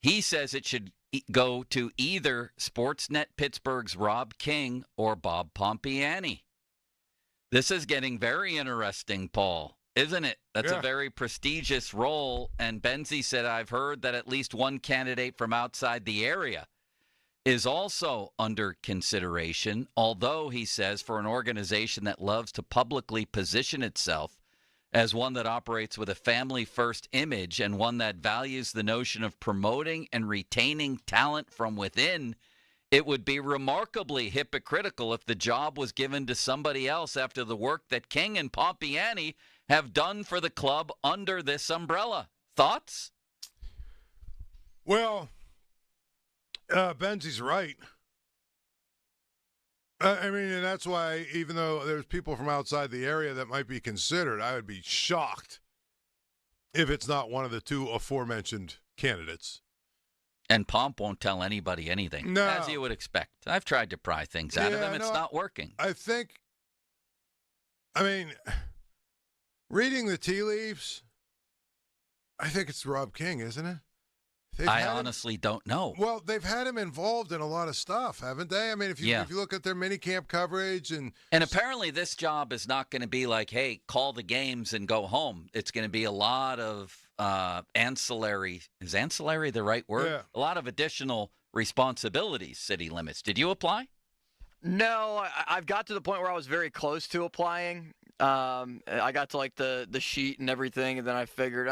He says it should go to either Sportsnet Pittsburgh's Rob King or Bob Pompiani. This is getting very interesting, Paul, isn't it? That's a very prestigious role. And Benzie said, I've heard that at least one candidate from outside the area is also under consideration, although, he says, for an organization that loves to publicly position itself as one that operates with a family-first image and one that values the notion of promoting and retaining talent from within, it would be remarkably hypocritical if the job was given to somebody else after the work that King and Pompiani have done for the club under this umbrella. Thoughts? Well, Benzie's right. I mean, and that's why, even though there's people from outside the area that might be considered, I would be shocked if it's not one of the 2 aforementioned candidates. And Pomp won't tell anybody anything, as you would expect. I've tried to pry things out of him. It's not working. I mean, reading the tea leaves, I think it's Rob King, isn't it? I honestly don't know. Well, they've had him involved in a lot of stuff, haven't they? I mean, if you look at their minicamp coverage and apparently this job is not going to be like, hey, call the games and go home. It's going to be a lot of ancillary. Is ancillary the right word? Yeah. A lot of additional responsibilities, city limits. Did you apply? No, I've got to the point where I was very close to applying. I got to like the sheet and everything, and then I figured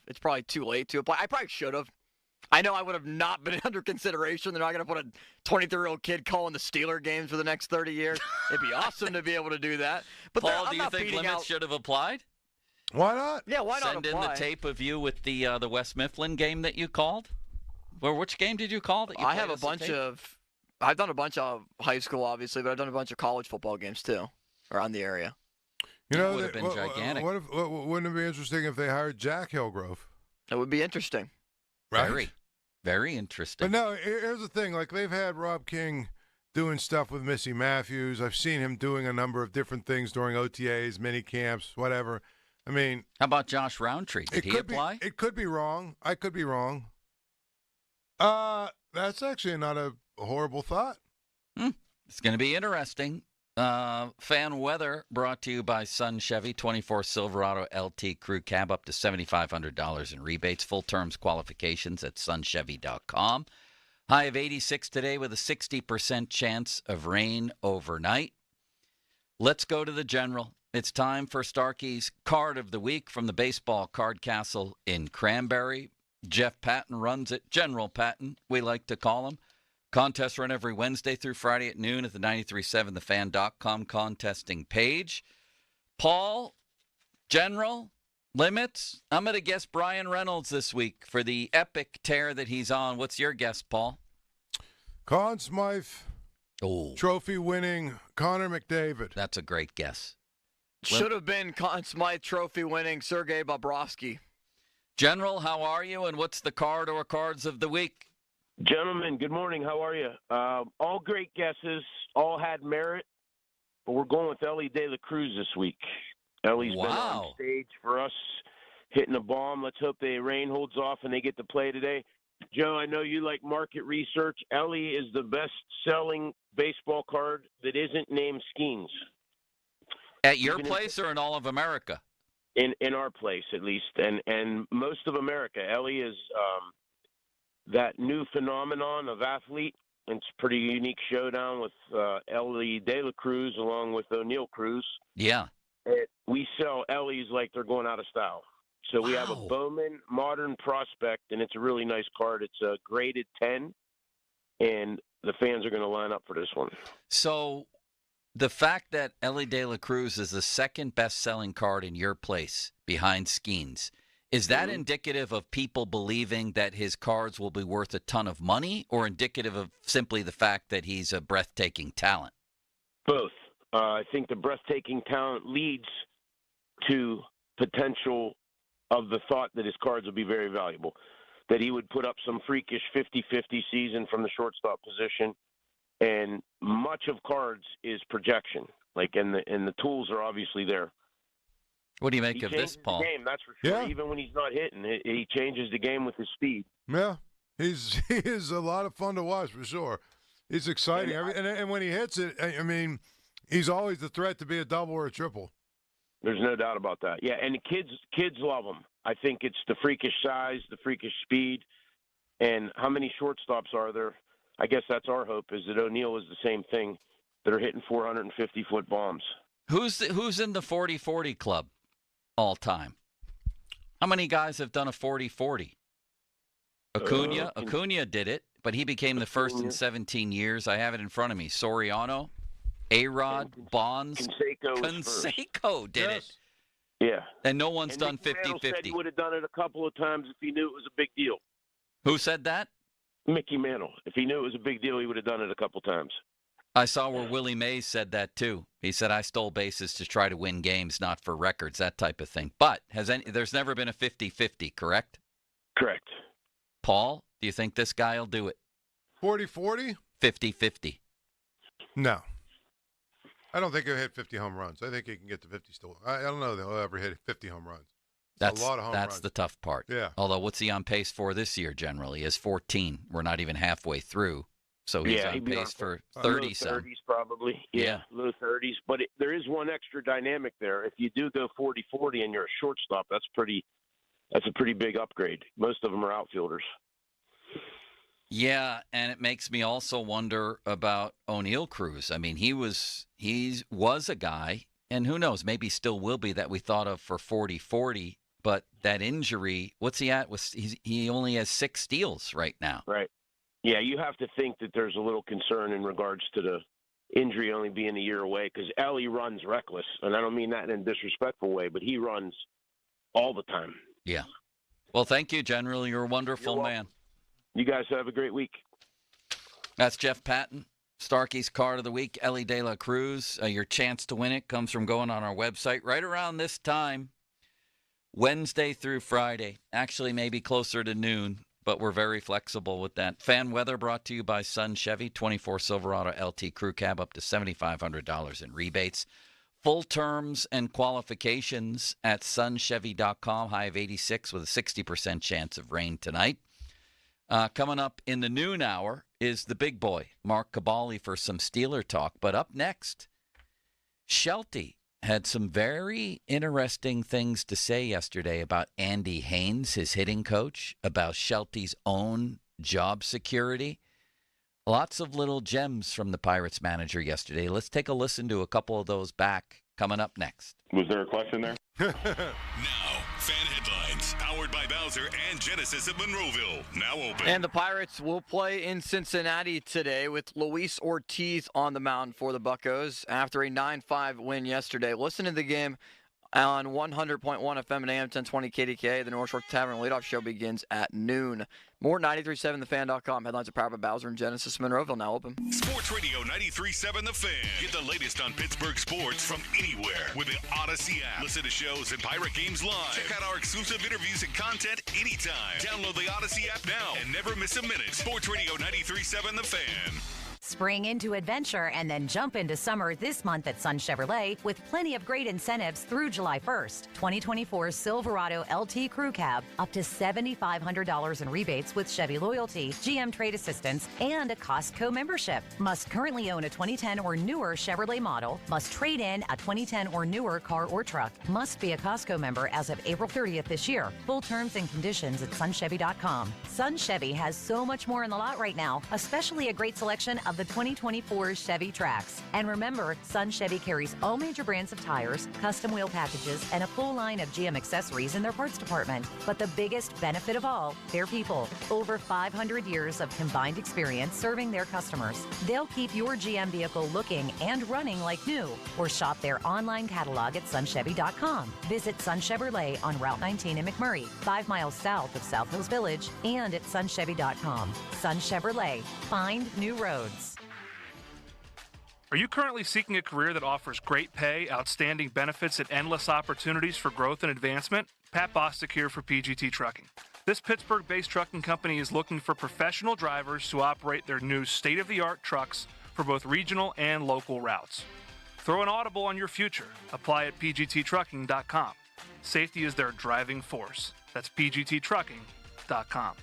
it's probably too late to apply. I probably should have. I know I would have not been under consideration. They're not going to put a 23-year-old kid calling the Steeler games for the next 30 years. It'd be awesome to be able to do that. But Paul, do you think Limits should have applied? Why not? Yeah, why not Send apply? in the tape of you with the West Mifflin game that you called? Or which game did you call? That you I have a bunch of – I've done a bunch of high school, obviously, but I've done a bunch of college football games too around the area. That would have been gigantic. Wouldn't it be interesting if they hired Jack Hillgrove? That would be interesting. Right? Very interesting. But no, here's the thing. Like, they've had Rob King doing stuff with Missy Matthews. I've seen him doing a number of different things during OTAs, mini camps, whatever. I mean, how about Josh Roundtree? Did he apply? It could be wrong. I could be wrong. That's actually not a horrible thought. It's going to be interesting. Fan weather brought to you by Sun Chevy, 24 Silverado LT Crew Cab, up to $7,500 in rebates. Full terms qualifications at sunchevy.com. High of 86 today with a 60% chance of rain overnight. Let's go to the General. It's time for Starkey's Card of the Week from the Baseball Card Castle in Cranberry. Jeff Patton runs it. General Patton, we like to call him. Contests run every Wednesday through Friday at noon at the 937thefan.com contesting page. Paul, General, Limits. I'm going to guess Brian Reynolds this week for the epic tear that he's on. What's your guess, Paul? Conn Smythe Trophy-winning Connor McDavid. That's a great guess. Should have been Conn Smythe Trophy-winning Sergei Bobrovsky. General, how are you, and what's the card or cards of the week? Gentlemen, good morning. How are you? All great guesses, all had merit, but we're going with Ellie De La Cruz this week. Ellie's been on stage for us, hitting a bomb. Let's hope the rain holds off and they get to play today. Joe, I know you like market research. Ellie is the best-selling baseball card that isn't named Skeens. At your place or in all of America? In our place, at least, and most of America. Ellie is that new phenomenon of athlete. It's a pretty unique showdown with Ellie De La Cruz along with O'Neill Cruz. Yeah. We sell Ellies like they're going out of style. So we have a Bowman Modern Prospect, and it's a really nice card. It's a graded 10, and the fans are going to line up for this one. So the fact that Ellie De La Cruz is the second best-selling card in your place behind Skeens, is that indicative of people believing that his cards will be worth a ton of money, or indicative of simply the fact that he's a breathtaking talent? Both. I think the breathtaking talent leads to potential of the thought that his cards will be very valuable, that he would put up some freakish 50-50 season from the shortstop position, and much of cards is projection. And the tools are obviously there. What do you make of this, Paul? The game, that's for sure. Yeah. Even when he's not hitting, he changes the game with his speed. Yeah, he is a lot of fun to watch for sure. He's exciting, and when he hits it, I mean, he's always the threat to be a double or a triple. There's no doubt about that. Yeah, and the kids love him. I think it's the freakish size, the freakish speed, and how many shortstops are there? I guess that's our hope, is that O'Neill is the same thing, that are hitting 450-foot bombs. Who's in the 40-40 club all time? How many guys have done a 40-40? Acuna did it, but he became the first in 17 years. I have it in front of me. Soriano. A-Rod, Bonds, Canseco did it. Yeah. And no one's done 50-50. Said he would have done it a couple of times if he knew it was a big deal. Who said that? Mickey Mantle. If he knew it was a big deal, he would have done it a couple times. I saw where Willie Mays said that too. He said, I stole bases to try to win games, not for records, that type of thing. But there's never been a 50-50, correct? Correct. Paul, do you think this guy will do it? 40-40? 50-50. No. I don't think he'll hit 50 home runs. I think he can get to 50 still. I don't know that he'll ever hit 50 home runs. That's a lot of home runs. That's the tough part. Yeah. Although, what's he on pace for this year generally? Is 14. We're not even halfway through. So he's on pace for 30-some. Low 30s probably. Yeah, low 30s. But there is one extra dynamic there. If you do go 40-40 and you're a shortstop, that's a pretty big upgrade. Most of them are outfielders. Yeah, and it makes me also wonder about O'Neill Cruz. I mean, he was a guy, and who knows, maybe still will be, that we thought of for 40-40, but that injury, what's he at? He only has 6 steals right now. Right. Yeah, you have to think that there's a little concern in regards to the injury only being a year away, because Ellie runs reckless, and I don't mean that in a disrespectful way, but he runs all the time. Yeah. Well, thank you, General. You're a wonderful man. You guys have a great week. That's Jeff Patton, Starkey's Card of the Week, Ellie De La Cruz. Your chance to win it comes from going on our website right around this time, Wednesday through Friday. Actually, maybe closer to noon, but we're very flexible with that. Fan weather brought to you by Sun Chevy, 24 Silverado LT Crew Cab, up to $7,500 in rebates. Full terms and qualifications at sunchevy.com. High of 86 with a 60% chance of rain tonight. Coming up in the noon hour is the big boy, Mark Cabali, for some Steeler talk. But up next, Shelty had some very interesting things to say yesterday about Andy Haynes, his hitting coach, about Shelty's own job security. Lots of little gems from the Pirates manager yesterday. Let's take a listen to a couple of those back coming up next. Was there a question there? Now, fan headlines, powered by Bowser and Genesis of Monroeville, now open. And the Pirates will play in Cincinnati today with Luis Ortiz on the mound for the Buccos after a 9-5 win yesterday. Listen to the game On 100.1 FM and AM 1020 KDKA, the North Shore Tavern leadoff show begins at noon. More 93.7thefan.com. Headlines are powered by Bowser and Genesis. Monroeville now open. Sports Radio 93.7 The Fan. Get the latest on Pittsburgh sports from anywhere with the Odyssey app. Listen to shows and Pirate games live. Check out our exclusive interviews and content anytime. Download the Odyssey app now and never miss a minute. Sports Radio 93.7 The Fan. Spring into adventure and then jump into summer this month at Sun Chevrolet with plenty of great incentives through July 1st. 2024 Silverado LT Crew Cab, up to $7,500 in rebates with Chevy Loyalty, GM Trade Assistance, and a Costco membership. Must currently own a 2010 or newer Chevrolet model. Must trade in a 2010 or newer car or truck. Must be a Costco member as of April 30th this year. Full terms and conditions at sunchevy.com. Sun Chevy has so much more in the lot right now, especially a great selection of the 2024 Chevy Trax. And remember, Sun Chevy carries all major brands of tires, custom wheel packages, and a full line of GM accessories in their parts department. But the biggest benefit of all, their people. Over 500 years of combined experience serving their customers. They'll keep your GM vehicle looking and running like new. Or shop their online catalog at sunchevy.com. Visit Sun Chevrolet on Route 19 in McMurray, 5 miles south of South Hills Village, and at sunchevy.com. Sun Chevrolet. Find new roads. Are you currently seeking a career that offers great pay, outstanding benefits, and endless opportunities for growth and advancement? Pat Bostic here for PGT Trucking. This Pittsburgh-based trucking company is looking for professional drivers to operate their new state-of-the-art trucks for both regional and local routes. Throw an audible on your future. Apply at pgttrucking.com. Safety is their driving force. That's pgttrucking.com.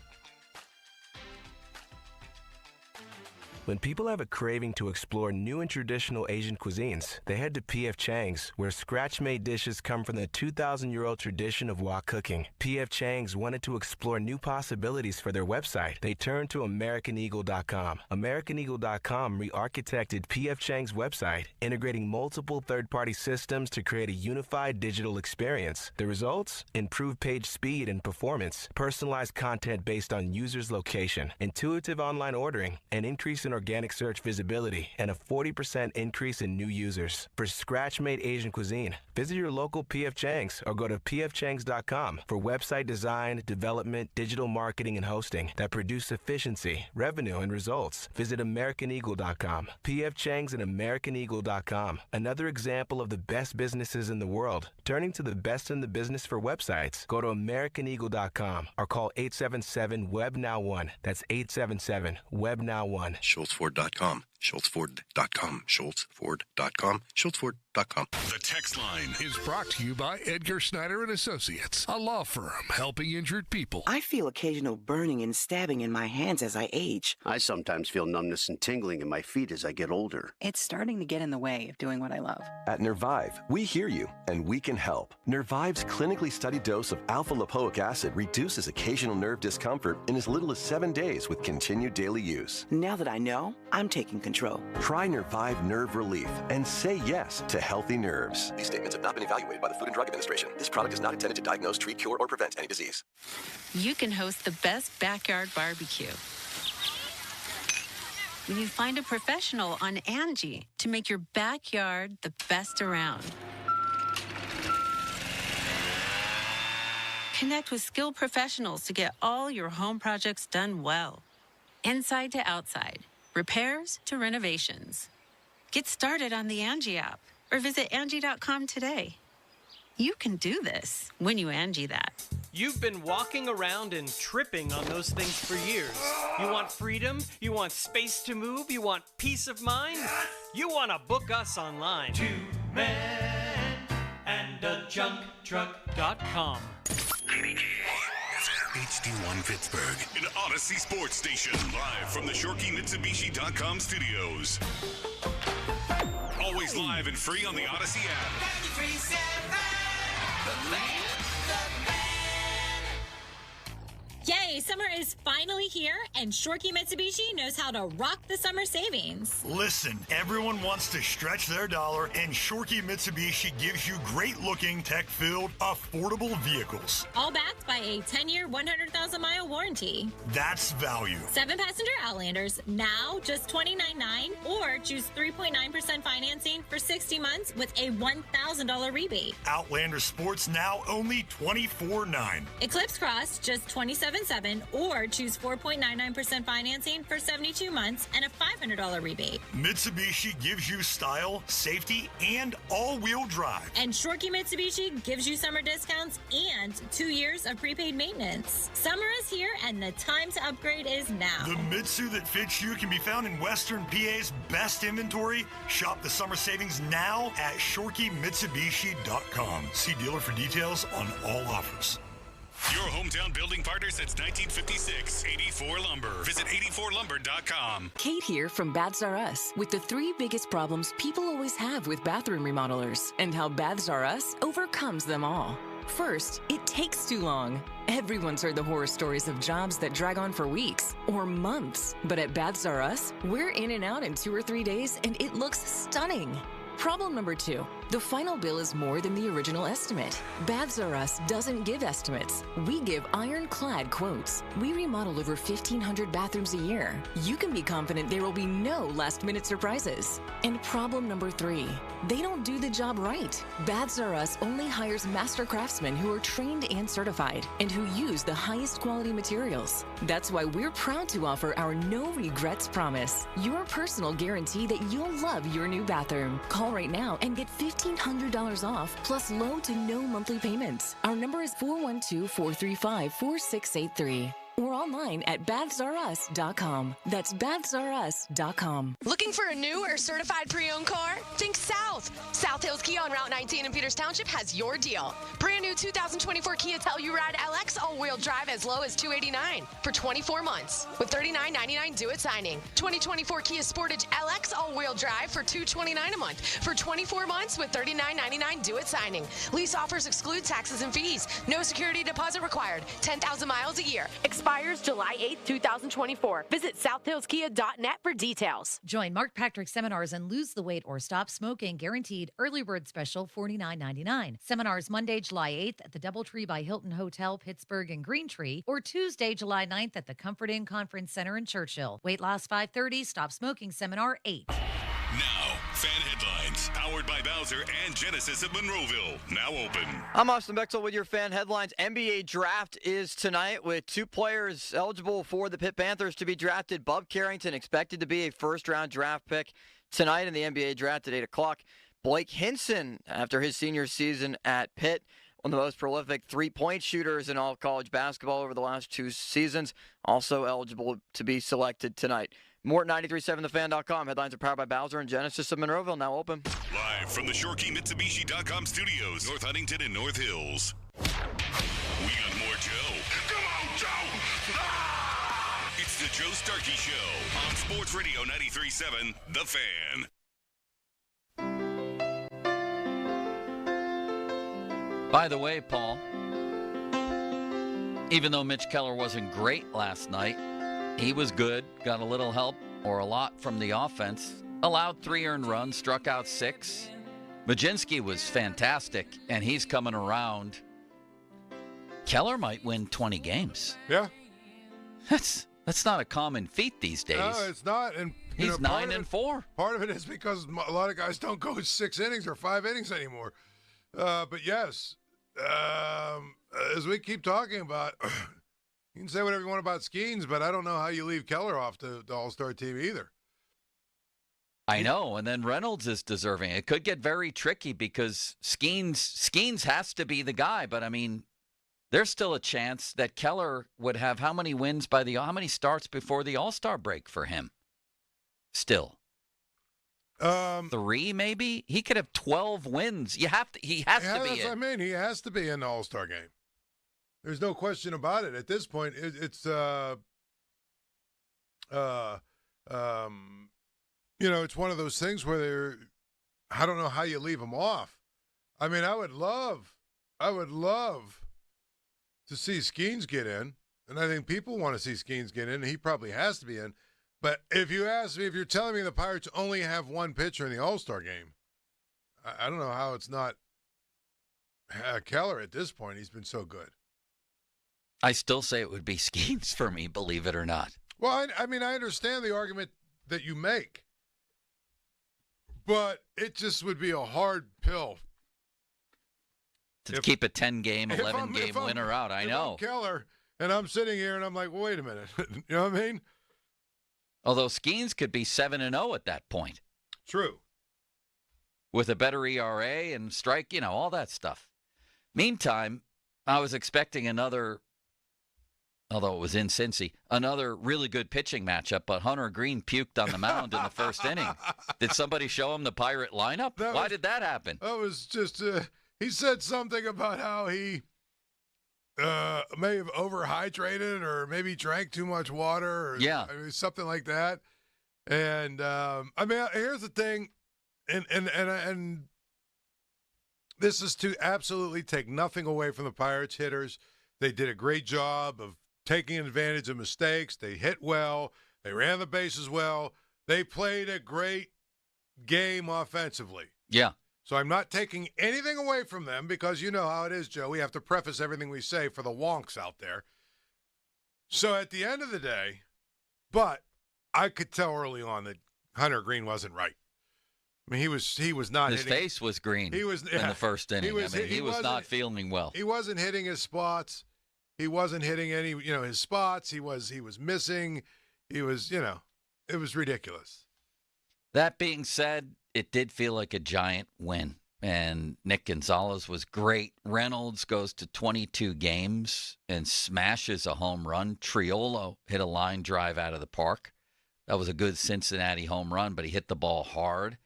When people have a craving to explore new and traditional Asian cuisines, they head to P.F. Chang's, where scratch-made dishes come from the 2,000-year-old tradition of wok cooking. P.F. Chang's wanted to explore new possibilities for their website. They turned to AmericanEagle.com. AmericanEagle.com re-architected P.F. Chang's website, integrating multiple third-party systems to create a unified digital experience. The results? Improved page speed and performance, personalized content based on users' location, intuitive online ordering, an increase in organic search visibility, and a 40% increase in new users. For scratch-made Asian cuisine, visit your local P.F. Chang's or go to pfchangs.com for website design, development, digital marketing, and hosting that produce efficiency, revenue, and results. Visit AmericanEagle.com. P.F. Chang's and AmericanEagle.com. Another example of the best businesses in the world, turning to the best in the business for websites. Go to AmericanEagle.com or call 877-WEB-NOW1. That's 877-WEB-NOW1. SchultzFord.com. SchultzFord.com. SchultzFord.com. SchultzFord.com. The text line is brought to you by Edgar Snyder and Associates, a law firm helping injured people. I feel occasional burning and stabbing in my hands as I age. I sometimes feel numbness and tingling in my feet as I get older. It's starting to get in the way of doing what I love. At Nervive, we hear you, and we can help. Nervive's clinically studied dose of alpha-lipoic acid reduces occasional nerve discomfort in as little as 7 days with continued daily use. Now that I know, I'm taking control. Try Nervive Nerve Relief and say yes to healthy nerves. These statements have not been evaluated by the Food and Drug Administration. This product is not intended to diagnose, treat, cure, or prevent any disease. You can host the best backyard barbecue when you find a professional on Angie to make your backyard the best around. Connect with skilled professionals to get all your home projects done well. Inside to outside, repairs to renovations. Get started on the Angie app or visit Angie.com today. You can do this when you Angie that. You've been walking around and tripping on those things for years. You want freedom? You want space to move? You want peace of mind? You want to book us online. 2 men and a junk truck.com. HD1 Pittsburgh, an Odyssey Sports Station, live from the ShorkeyMitsubishi.com studios. Always live and free on the Odyssey app. 93.7, the man. Yay! Hey, summer is finally here, and Shorkey Mitsubishi knows how to rock the summer savings. Listen, everyone wants to stretch their dollar, and Shorkey Mitsubishi gives you great-looking, tech-filled, affordable vehicles. All backed by a 10-year, 100,000-mile warranty. That's value. 7-passenger Outlanders, now just $29.9, or choose 3.9% financing for 60 months with a $1,000 rebate. Outlander Sports, now only $24.9. Eclipse Cross, just $27.7, or choose 4.99% financing for 72 months and a $500 rebate. Mitsubishi gives you style, safety, and all-wheel drive. And Shorkey Mitsubishi gives you summer discounts and 2 years of prepaid maintenance. Summer is here, and the time to upgrade is now. The Mitsu that fits you can be found in Western PA's best inventory. Shop the summer savings now at ShorkeyMitsubishi.com. See dealer for details on all offers. Your hometown building partner since 1956, 84 Lumber. Visit 84lumber.com. Kate here from Baths R Us with the 3 biggest problems people always have with bathroom remodelers and how Baths R Us overcomes them all. First, it takes too long. Everyone's heard the horror stories of jobs that drag on for weeks or months. But at Baths R Us, we're in and out in 2 or 3 days, and it looks stunning. Problem number 2, the final bill is more than the original estimate. Baths R Us doesn't give estimates. We give ironclad quotes. We remodel over 1,500 bathrooms a year. You can be confident there will be no last-minute surprises. And problem number 3, they don't do the job right. Baths R Us only hires master craftsmen who are trained and certified and who use the highest quality materials. That's why we're proud to offer our no regrets promise, your personal guarantee that you'll love your new bathroom. Call right now and get $1,500 off plus low to no monthly payments. Our number is 412-435-4683. Or online at bathsrus.com. That's bathsrus.com. Looking for a new or certified pre-owned car? Think South. South Hills Kia on Route 19 in Peters Township has your deal. Brand new 2024 Kia Telluride LX all-wheel drive as low as $289 for 24 months with $39.99 due at signing. 2024 Kia Sportage LX all-wheel drive for $229 a month for 24 months with $39.99 due at signing. Lease offers exclude taxes and fees. No security deposit required. 10,000 miles a year. Expires July 8th, 2024. Visit southhillskia.net for details. Join Mark Patrick seminars and lose the weight or stop smoking. Guaranteed early bird special $49.99. Seminars Monday, July 8th at the DoubleTree by Hilton Hotel, Pittsburgh and Greentree, or Tuesday, July 9th at the Comfort Inn Conference Center in Churchill. Weight loss 5:30, stop smoking seminar 8. Now, fan headlines, powered by Bowser and Genesis of Monroeville. Now open. I'm Austin Bexel with your fan headlines. NBA draft is tonight with 2 players eligible for the Pitt Panthers to be drafted. Bub Carrington expected to be a first-round draft pick tonight in the NBA draft at 8 o'clock. Blake Hinson, after his senior season at Pitt, one of the most prolific three-point shooters in all of college basketball over the last 2 seasons, also eligible to be selected tonight. More at 937thefan.com. Headlines are powered by Bowser and Genesis of Monroeville, now open. Live from the ShorkeyMitsubishi.com studios, North Huntington and North Hills. We got more Joe. Come on, Joe! Ah! It's the Joe Starkey Show on Sports Radio 93.7, The Fan. By the way, Paul, even though Mitch Keller wasn't great last night, he was good, got a little help or a lot from the offense, allowed 3 earned runs, struck out 6. Majinski was fantastic, and he's coming around. Keller might win 20 games. Yeah. That's not a common feat these days. No, it's not. And he's 9-4. Part of it is because a lot of guys don't go 6 innings or 5 innings anymore. But yes, as we keep talking about, you can say whatever you want about Skeens, but I don't know how you leave Keller off the All-Star team either. I know, and then Reynolds is deserving. It could get very tricky because Skeens has to be the guy, but I mean, there's still a chance that Keller would have how many wins how many starts before the All-Star break for him? Still. 3 maybe? He could have 12 wins. He has to be in. I mean, he has to be in the All-Star game. There's no question about it. At this point, it's it's one of those things where I don't know how you leave him off. I mean, I would love to see Skeens get in. And I think people want to see Skeens get in. He probably has to be in. But if you ask me, if you're telling me the Pirates only have one pitcher in the All-Star game, I don't know how it's not Keller at this point. He's been so good. I still say it would be Skeens for me, believe it or not. Well, I mean, I understand the argument that you make, but it just would be a hard pill. To keep a 10-game, 11-game winner out, I know. I'm Keller, and I'm sitting here, and I'm like, well, wait a minute. You know what I mean? Although Skeens could be 7-0 at that point. True. With a better ERA and strike, all that stuff. Meantime, I was expecting another, although it was in Cincy, another really good pitching matchup, but Hunter Green puked on the mound in the first inning. Did somebody show him the Pirate lineup? Why did that happen? That was just, he said something about how he may have overhydrated or maybe drank too much water or something like that. And, here's the thing, and this is to absolutely take nothing away from the Pirates hitters. They did a great job of taking advantage of mistakes. They hit well. They ran the bases well. They played a great game offensively. Yeah. So I'm not taking anything away from them because you know how it is, Joe. We have to preface everything we say for the wonks out there. So at the end of the day, but I could tell early on that Hunter Green wasn't right. I mean, he was not. His face was green. In the first inning. He was not feeling well. He wasn't hitting his spots. He wasn't hitting any, his spots. He was missing. He was, it was ridiculous. That being said, it did feel like a giant win, and Nick Gonzalez was great. Reynolds goes to 22 games and smashes a home run. Triolo hit a line drive out of the park. That was a good Cincinnati home run, but he hit the ball hard.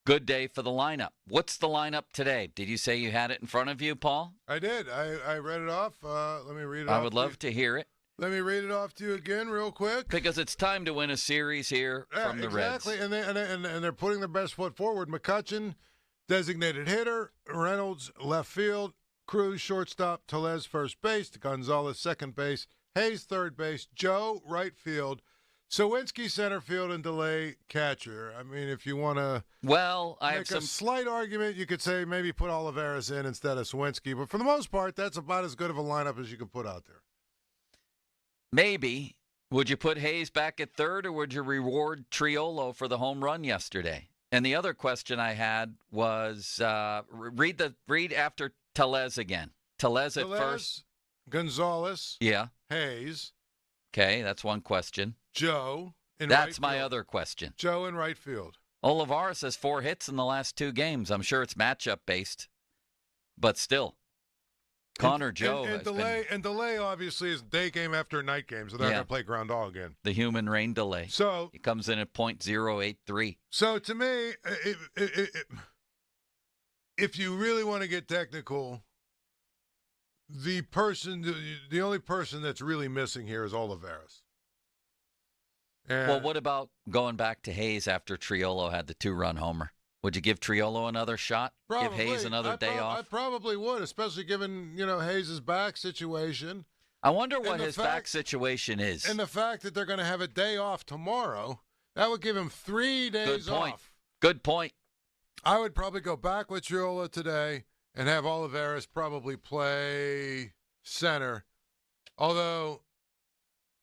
Good day for the lineup. What's the lineup today? Did you say you had it in front of you, Paul? I did. I read it off. Let me read it off. I would love to hear it. Let me read it off to you again real quick. Because it's time to win a series here from the Reds. Exactly, and they're putting their best foot forward. McCutchen, designated hitter. Reynolds, left field. Cruz, shortstop. Tellez, first base. Gonzalez, second base. Hayes, third base. Joe, right field. Sawinski, center field, and Delay, catcher. I mean, if you want to make a slight argument, you could say maybe put Olivares in instead of Sawinski. But for the most part, that's about as good of a lineup as you can put out there. Maybe. Would you put Hayes back at third, or would you reward Triolo for the home run yesterday? And the other question I had was read after Tellez again. Tellez at first. Gonzalez. Yeah. Hayes. Okay, that's one question. Joe in That's right my field. other question. Joe in right field. Olivares has 4 hits in the last 2 games. I'm sure it's matchup based, but still. Connor Joe and Delay obviously is day game after night game, so they're going to play ground ball again. The human rain delay. So he comes in at .083. So to me, if you really want to get technical, the only person that's really missing here is Olivares. Well, what about going back to Hayes after Triolo had the 2-run homer? Would you give Triolo another shot? Probably. Give Hayes another day off? I probably would, especially given, Hayes' back situation. I wonder what his back situation is. And the fact that they're going to have a day off tomorrow, that would give him 3 days off. Good point. I would probably go back with Triolo today and have Olivares probably play center. Although,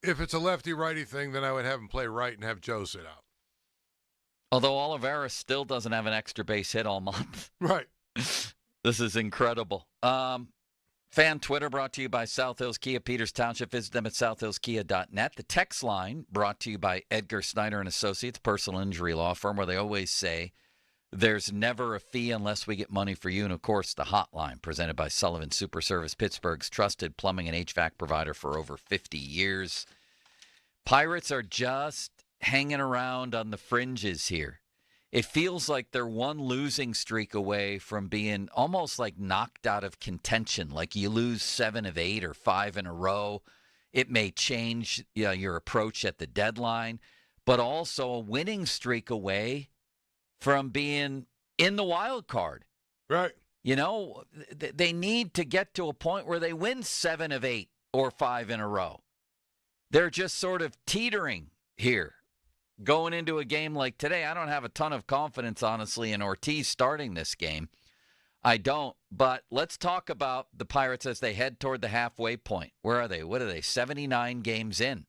if it's a lefty-righty thing, then I would have him play right and have Joe sit out. Although Olivares still doesn't have an extra base hit all month. Right. This is incredible. Fan Twitter brought to you by South Hills Kia, Peters Township. Visit them at southhillskia.net. The text line brought to you by Edgar Snyder and Associates, personal injury law firm, where they always say there's never a fee unless we get money for you. And, of course, the hotline presented by Sullivan Super Service, Pittsburgh's trusted plumbing and HVAC provider for over 50 years. Pirates are just hanging around on the fringes here. It feels like they're one losing streak away from being almost like knocked out of contention, like you lose 7 of 8 or 5 in a row. It may change your approach at the deadline, but also a winning streak away from being in the wild card. Right. They need to get to a point where they win 7 of 8 or 5 in a row. they're just sort of teetering here. Going into a game like today, I don't have a ton of confidence, honestly, in Ortiz starting this game. I don't, but let's talk about the Pirates as they head toward the halfway point. Where are they? What are they? 79 games in.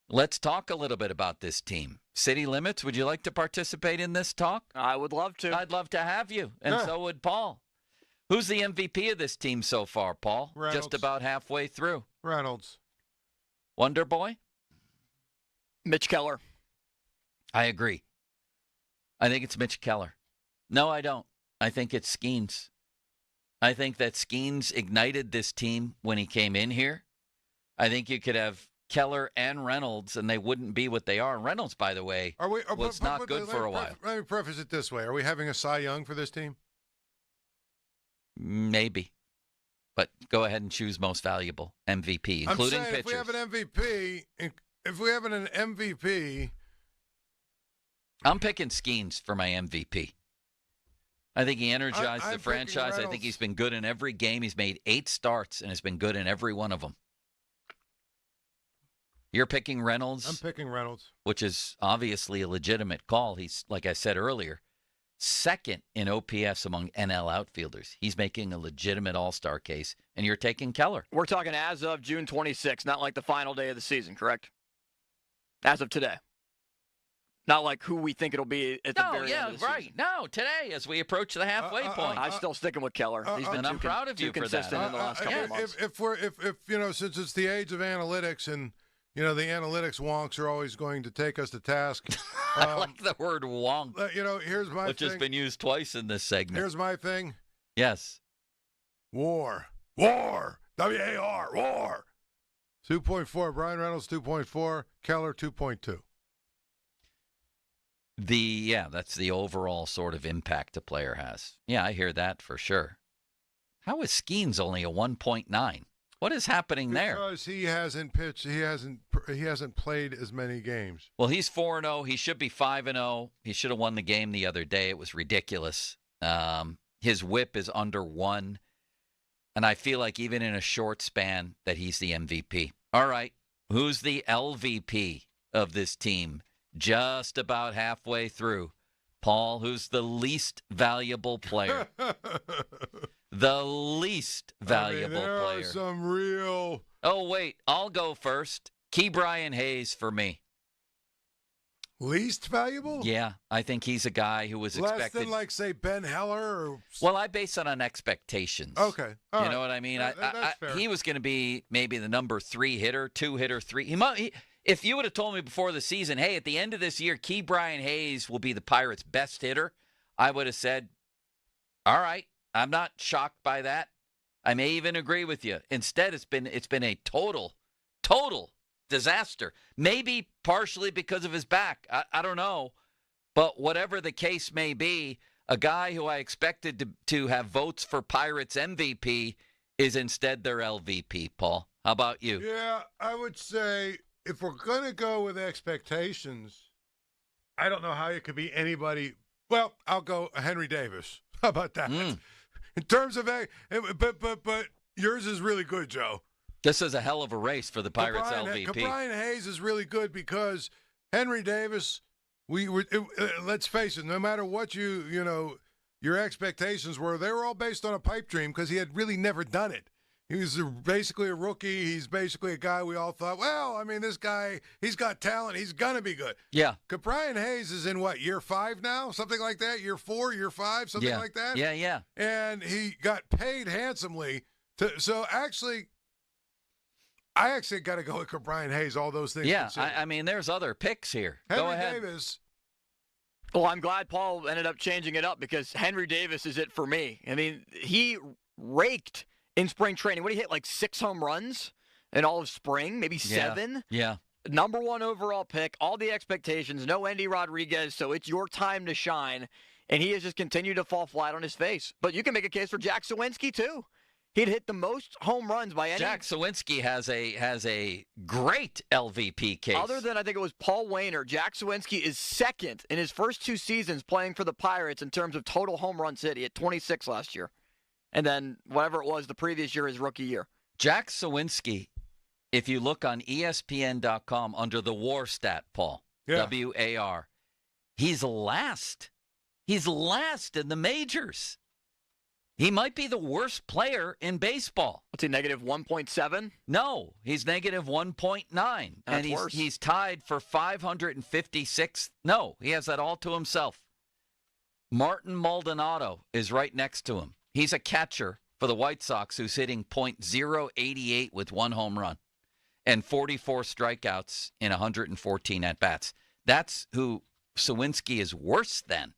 Let's talk a little bit about this team. City Limits, would you like to participate in this talk? I would love to. I'd love to have you, and so would Paul. Who's the MVP of this team so far, Paul? Reynolds. Just about halfway through. Reynolds. Wonder Boy? Mitch Keller. I agree. I think it's Mitch Keller. No, I don't. I think it's Skeens. I think that Skeens ignited this team when he came in here. I think you could have Keller and Reynolds, and they wouldn't be what they are. And Reynolds, by the way, was not good for a while. Let me preface it this way. Are we having a Cy Young for this team? Maybe. But go ahead and choose most valuable MVP, including I'm saying pitchers. If we have an MVP, I'm picking Skeens for my MVP. I think he energized the franchise. I think he's been good in every game. He's made 8 starts and has been good in every one of them. You're picking Reynolds? I'm picking Reynolds. Which is obviously a legitimate call. He's, like I said earlier, second in OPS among NL outfielders. He's making a legitimate all-star case, and you're taking Keller. We're talking as of June 26th, not like the final day of the season, correct? As of today. Not like who we think it'll be at the very end of the season. No, today as we approach the halfway point. I'm still sticking with Keller. He's been I'm proud of you for consistent that. in the last couple of months. If since it's the age of analytics and the analytics wonks are always going to take us to task. I like the word wonk. Here's my which thing. has been used twice in this segment. Here's my thing. Yes. War. W-A-R. War. 2.4. Brian Reynolds 2.4. Keller 2.2. That's the overall sort of impact a player has. Yeah, I hear that for sure. How is Skeens only a 1.9? What is happening there? Because he hasn't pitched. He hasn't played as many games. Well, he's 4-0. He should be 5-0. He should have won the game the other day. It was ridiculous. His whip is under 1. And I feel like even in a short span that he's the MVP. All right. Who's the LVP of this team? Just about halfway through. Paul, who's the least valuable player? The least valuable there player. Are some real. Oh, wait. I'll go first. Ke'Bryan Hayes for me. Least valuable? Yeah. I think he's a guy who was less expected. Than, say, Ben Heller? Well, I base it on expectations. Okay. You know what I mean? That's fair. He was going to be maybe the number 3 hitter, 2 hitter, 3. If you would have told me before the season, hey, at the end of this year, Ke'Bryan Hayes will be the Pirates' best hitter, I would have said, all right, I'm not shocked by that. I may even agree with you. Instead, it's been a total disaster. Maybe partially because of his back. I don't know. But whatever the case may be, a guy who I expected to have votes for Pirates MVP is instead their LVP, Paul. How about you? Yeah, I would say if we're going to go with expectations, I don't know how it could be anybody. Well, I'll go Henry Davis. How about that? In terms of but yours is really good, Joe. This is a hell of a race for the Pirates LVP. Ke'Bryan Hayes is really good because Henry Davis, let's face it, no matter what your expectations were, they were all based on a pipe dream because he had really never done it. He was basically a rookie. He's basically a guy we all thought, well, I mean, this guy, he's got talent. He's going to be good. Yeah. Ke'Bryan Hayes is in what, year 5 now? Something like that? Year 4, year 5, something like that? Yeah. And he got paid handsomely. So actually, I actually got to go with Ke'Bryan Hayes, all those things. Yeah, I mean, there's other picks here. Henry go ahead. Davis. Well, I'm glad Paul ended up changing it up because Henry Davis is it for me. I mean, he raked in spring training. What did he hit, like 6 home runs in all of spring? Maybe 7? Yeah. Number 1 overall pick, all the expectations, no Endy Rodriguez, so it's your time to shine. And he has just continued to fall flat on his face. But you can make a case for Jack Suwinski, too. He'd hit the most home runs by any. Jack Suwinski has a great LVP case. Other than I think it was Paul Wainer, Jack Suwinski is second in his first 2 seasons playing for the Pirates in terms of total home runs hit. He hit 26 last year. And then whatever it was the previous year, his rookie year. Jack Suwinski if you look on ESPN.com under the WAR stat, Paul, WAR, he's last. He's last in the majors. He might be the worst player in baseball. What's he, negative 1.7? No, he's negative 1.9. And worse. he's tied for 556. No, he has that all to himself. Martin Maldonado is right next to him. He's a catcher for the White Sox who's hitting .088 with 1 home run and 44 strikeouts in 114 at-bats. That's who Suwinski is worse than.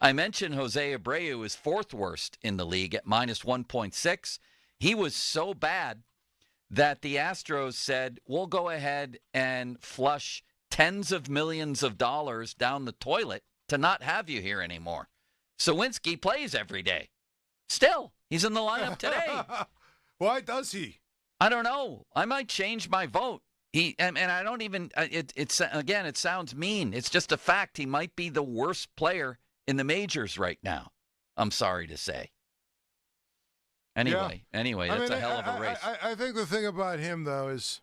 I mentioned Jose Abreu is 4th worst in the league at minus 1.6. He was so bad that the Astros said, we'll go ahead and flush tens of millions of dollars down the toilet to not have you here anymore. Suwinski plays every day. Still, he's in the lineup today. Why does he? I don't know. I might change my vote. And I don't even, again, it sounds mean. It's just a fact. He might be the worst player in the majors right now, I'm sorry to say. Anyway, that's a hell of a race. I think the thing about him, though, is,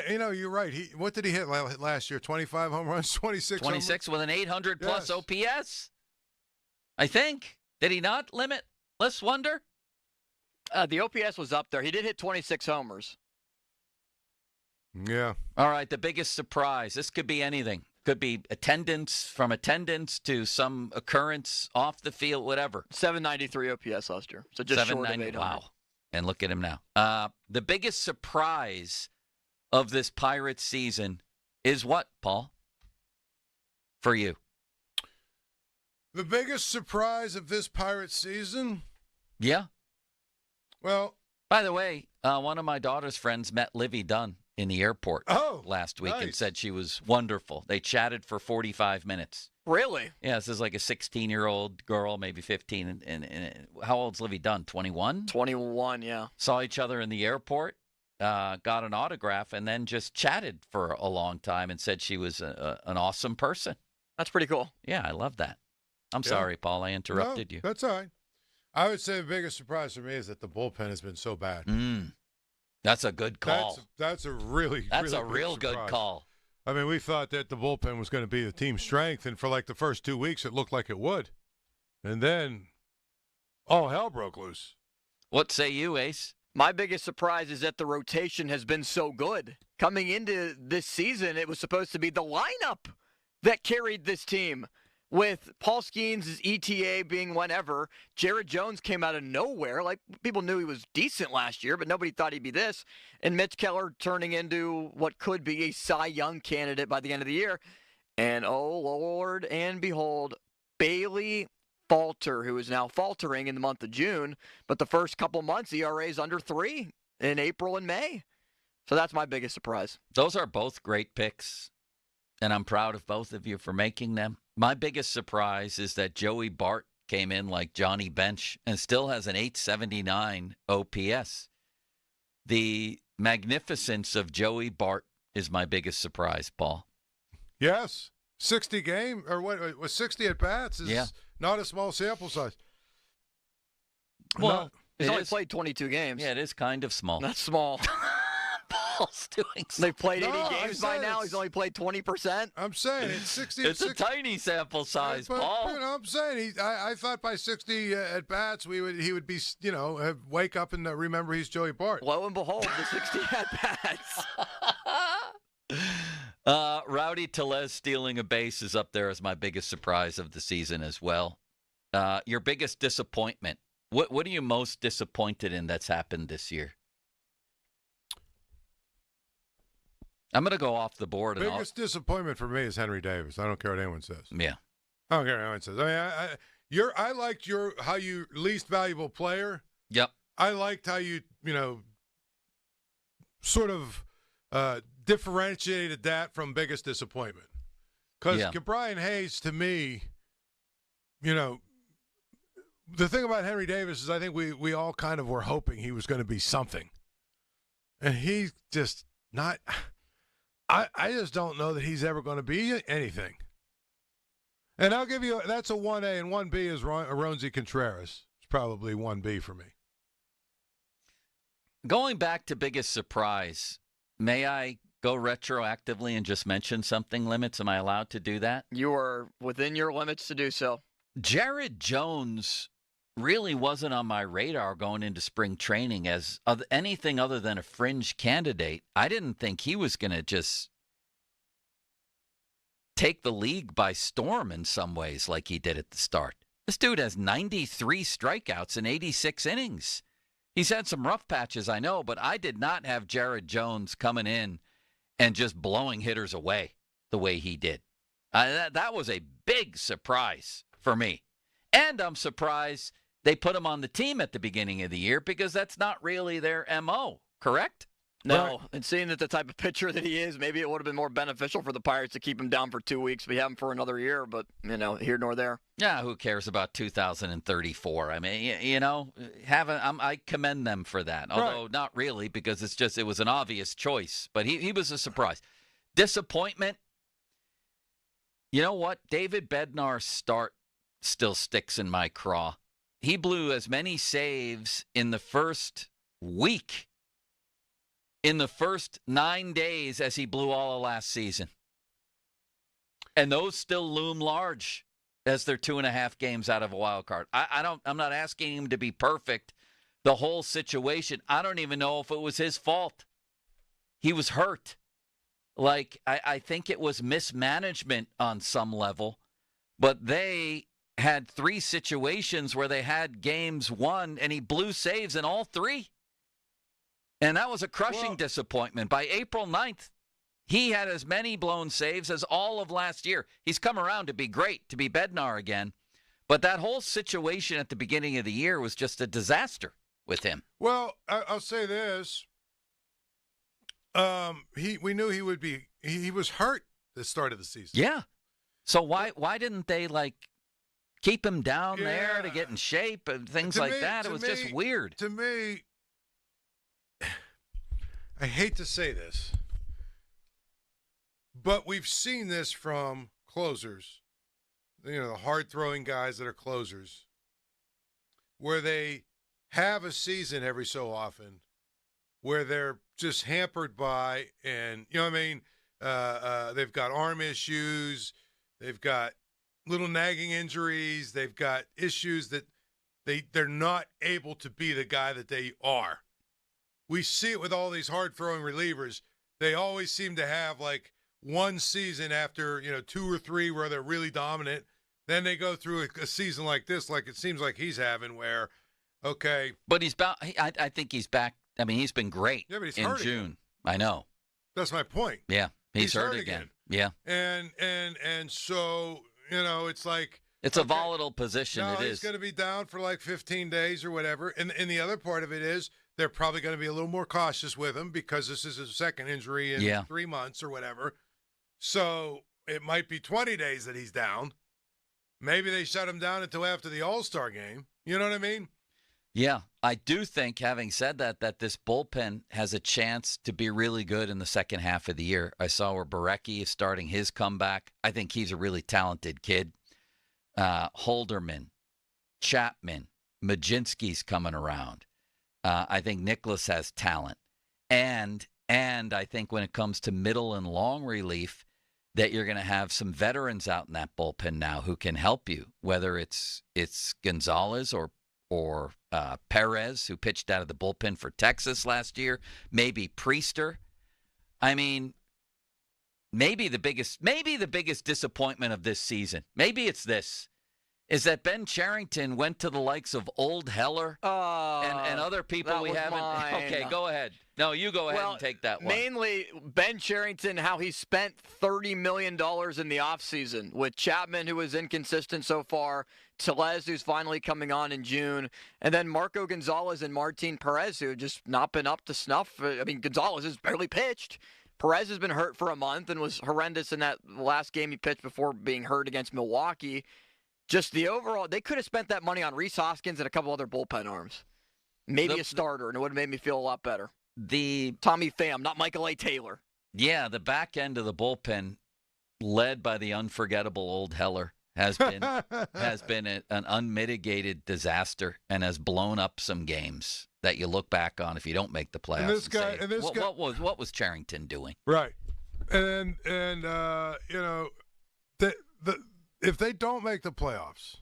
you're right. What did he hit last year? 25 home runs, 26 26 with an 800-plus OPS, I think. Did he not limit? Let's wonder. The OPS was up there. He did hit 26 homers. Yeah. All right, the biggest surprise. This could be anything. Could be attendance to some occurrence off the field, whatever. 793 OPS last year. So just short of 800. Wow. And look at him now. The biggest surprise of this Pirates season is what, Paul? For you. The biggest surprise of this Pirates season? Yeah. Well. By the way, one of my daughter's friends met Livy Dunn in the airport last week and said she was wonderful. They chatted for 45 minutes. Really? Yeah, this is like a 16-year-old girl, maybe 15. And how old's Livy Dunn, 21? 21, yeah. Saw each other in the airport, got an autograph, and then just chatted for a long time and said she was an awesome person. That's pretty cool. Yeah, I love that. I'm sorry, Paul, I interrupted you. That's all right. I would say the biggest surprise for me is that the bullpen has been so bad. That's a good call. That's a really real good call. I mean, we thought that the bullpen was going to be the team's strength, and for like the first 2 weeks, it looked like it would. And then all hell broke loose. What say you, Ace? My biggest surprise is that the rotation has been so good. Coming into this season, it was supposed to be the lineup that carried this team. With Paul Skeens' ETA being whenever, Jared Jones came out of nowhere. Like, people knew he was decent last year, but nobody thought he'd be this. And Mitch Keller turning into what could be a Cy Young candidate by the end of the year. And, oh, Lord and behold, Bailey Falter, who is now faltering in the month of June. But the first couple months, ERA is under 3 in April and May. So that's my biggest surprise. Those are both great picks, and I'm proud of both of you for making them. My biggest surprise is that Joey Bart came in like Johnny Bench and still has an 879 OPS. The magnificence of Joey Bart is my biggest surprise, Paul. Yes. 60 game, or what was 60 at bats is not a small sample size. Well, he's only played 22 games. Yeah, it is kind of small. That's small. Paul's doing They've played 80 games by now. He's only played 20%. I'm saying it's 60. It's a tiny sample size, Paul. You know, I'm saying I thought by 60 at bats he would be wake up and remember he's Joey Bart. Lo and behold, the 60 at bats. Rowdy Tellez stealing a base is up there as my biggest surprise of the season as well. Your biggest disappointment. What are you most disappointed in that's happened this year? I'm going to go off the board. Biggest disappointment for me is Henry Davis. I don't care what anyone says. Yeah. I don't care what anyone says. I mean, I liked how you least valuable player. Yep. I liked how you sort of differentiated that from biggest disappointment. Because Brian Hayes, to me, the thing about Henry Davis is I think we all kind of were hoping he was going to be something. And he's just not – I just don't know that he's ever going to be anything. And I'll give you – that's a 1A, and 1B is Roansy Contreras. It's probably 1B for me. Going back to biggest surprise, may I go retroactively and just mention something limits? Am I allowed to do that? You are within your limits to do so. Jared Jones really wasn't on my radar going into spring training as anything other than a fringe candidate. I didn't think he was going to just take the league by storm in some ways like he did at the start. This dude has 93 strikeouts in 86 innings. He's had some rough patches, I know, but I did not have Jared Jones coming in and just blowing hitters away the way he did. That was a big surprise for me. And I'm surprised they put him on the team at the beginning of the year because that's not really their MO, correct? No, and seeing that the type of pitcher that he is, maybe it would have been more beneficial for the Pirates to keep him down for 2 weeks. We have him for another year, but, here nor there. Yeah, who cares about 2034? I mean, I commend them for that, although not really because it was an obvious choice. But he was a surprise. Disappointment, you know what? David Bednar's start still sticks in my craw. He blew as many saves in the first week, in the first 9 days, as he blew all of last season. And those still loom large as they're 2.5 games out of a wild card. I'm not asking him to be perfect. The whole situation, I don't even know if it was his fault. He was hurt. I think it was mismanagement on some level, but they had 3 situations where they had games won, and he blew saves in all 3. And that was a crushing disappointment. By April 9th, he had as many blown saves as all of last year. He's come around to be great, to be Bednar again. But that whole situation at the beginning of the year was just a disaster with him. Well, I'll say this. We knew he would be. He was hurt at the start of the season. Yeah. So why didn't they, keep him down there to get in shape and things like that? It was just weird. To me, I hate to say this, but we've seen this from closers, the hard-throwing guys that are closers, where they have a season every so often where they're just hampered by, and, they've got arm issues, they've got little nagging injuries, they've got issues that they're not able to be the guy that they are. We see it with all these hard-throwing relievers. They always seem to have, one season after, 2 or 3 where they're really dominant. Then they go through a season like this, like it seems like he's having, where, okay. But he's back. I think he's back. I mean, he's been great in June. Again. I know. That's my point. Yeah, he's hurt again. Yeah. And so, it's like. It's a volatile position. No, it is. He's going to be down for 15 days or whatever. And the other part of it is they're probably going to be a little more cautious with him because this is his second injury in 3 months or whatever. So it might be 20 days that he's down. Maybe they shut him down until after the All-Star game. You know what I mean? Yeah, I do think, having said that this bullpen has a chance to be really good in the second half of the year. I saw where Barecki is starting his comeback. I think he's a really talented kid. Holderman, Chapman, Majinski's coming around. I think Nicholas has talent. And I think when it comes to middle and long relief, that you're going to have some veterans out in that bullpen now who can help you, whether it's Gonzalez or Perez, who pitched out of the bullpen for Texas last year, maybe Priester. I mean, maybe the biggest disappointment of this season, maybe it's this, is that Ben Cherington went to the likes of Old Heller and other people we haven't. Mine. Okay, go ahead. No, you go ahead and take that one. Mainly Ben Cherington, how he spent $30 million in the offseason with Chapman, who was inconsistent so far, Tellez, who's finally coming on in June, and then Marco Gonzalez and Martin Perez, who have just not been up to snuff. I mean, Gonzalez has barely pitched. Perez has been hurt for a month and was horrendous in that last game he pitched before being hurt against Milwaukee. Just the overall, they could have spent that money on Rhys Hoskins and a couple other bullpen arms. Maybe a starter, and it would have made me feel a lot better. The Tommy Pham, not Michael A. Taylor. Yeah, the back end of the bullpen, led by the unforgettable Old Heller, has been an unmitigated disaster and has blown up some games. that you look back on if you don't make the playoffs. And this guy, what was Cherington doing? Right, and you know, if they don't make the playoffs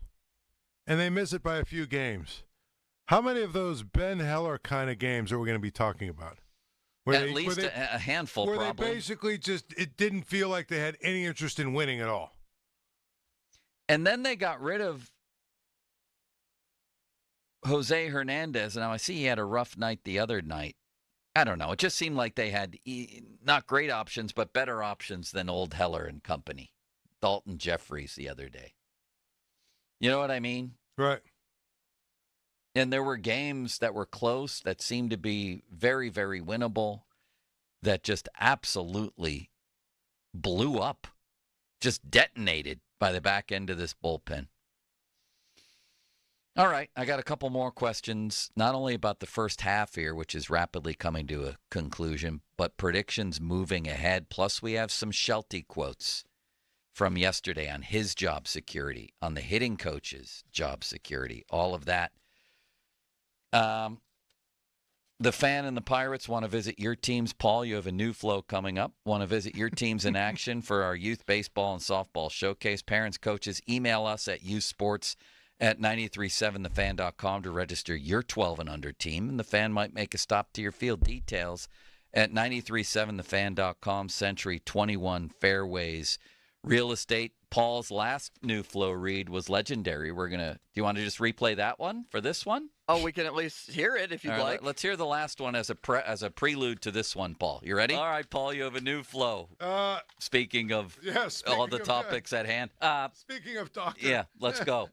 and they miss it by a few games, how many of those Ben Heller kind of games are we going to be talking about? At least a handful, where probably. They basically it didn't feel like they had any interest in winning at all. And then they got rid of Jose Hernandez. Now, I see he had a rough night the other night. I don't know. It just seemed like they had not great options, but better options than old Heller and company. Dalton Jeffries the other day. You know what I mean? Right. And there were games that were close that seemed to be very, very winnable that just absolutely blew up, just detonated by the back end of this bullpen. All right, I got a couple more questions, not only about the first half here, which is rapidly coming to a conclusion, but predictions moving ahead. Plus, we have some Shelty quotes from yesterday on his job security, on the hitting coach's job security, all of that. The Fan and the Pirates want to visit your teams. Paul, you have a new flow coming up. Want to visit your teams in action for our youth baseball and softball showcase. Parents, coaches, email us at youthsports@937thefan.com to register your 12 and under team, and the Fan might make a stop to your field. Details at 937thefan.com. Century 21 Fairways Real Estate. Paul's last new flow read was legendary. Do you want to just replay that one for this one? Oh, we can at least hear it if you'd like. Let's hear the last one as a prelude to this one, Paul. You ready? All right, Paul, you have a new flow. Speaking of all the topics at hand. Speaking of doctor. Yeah, let's go.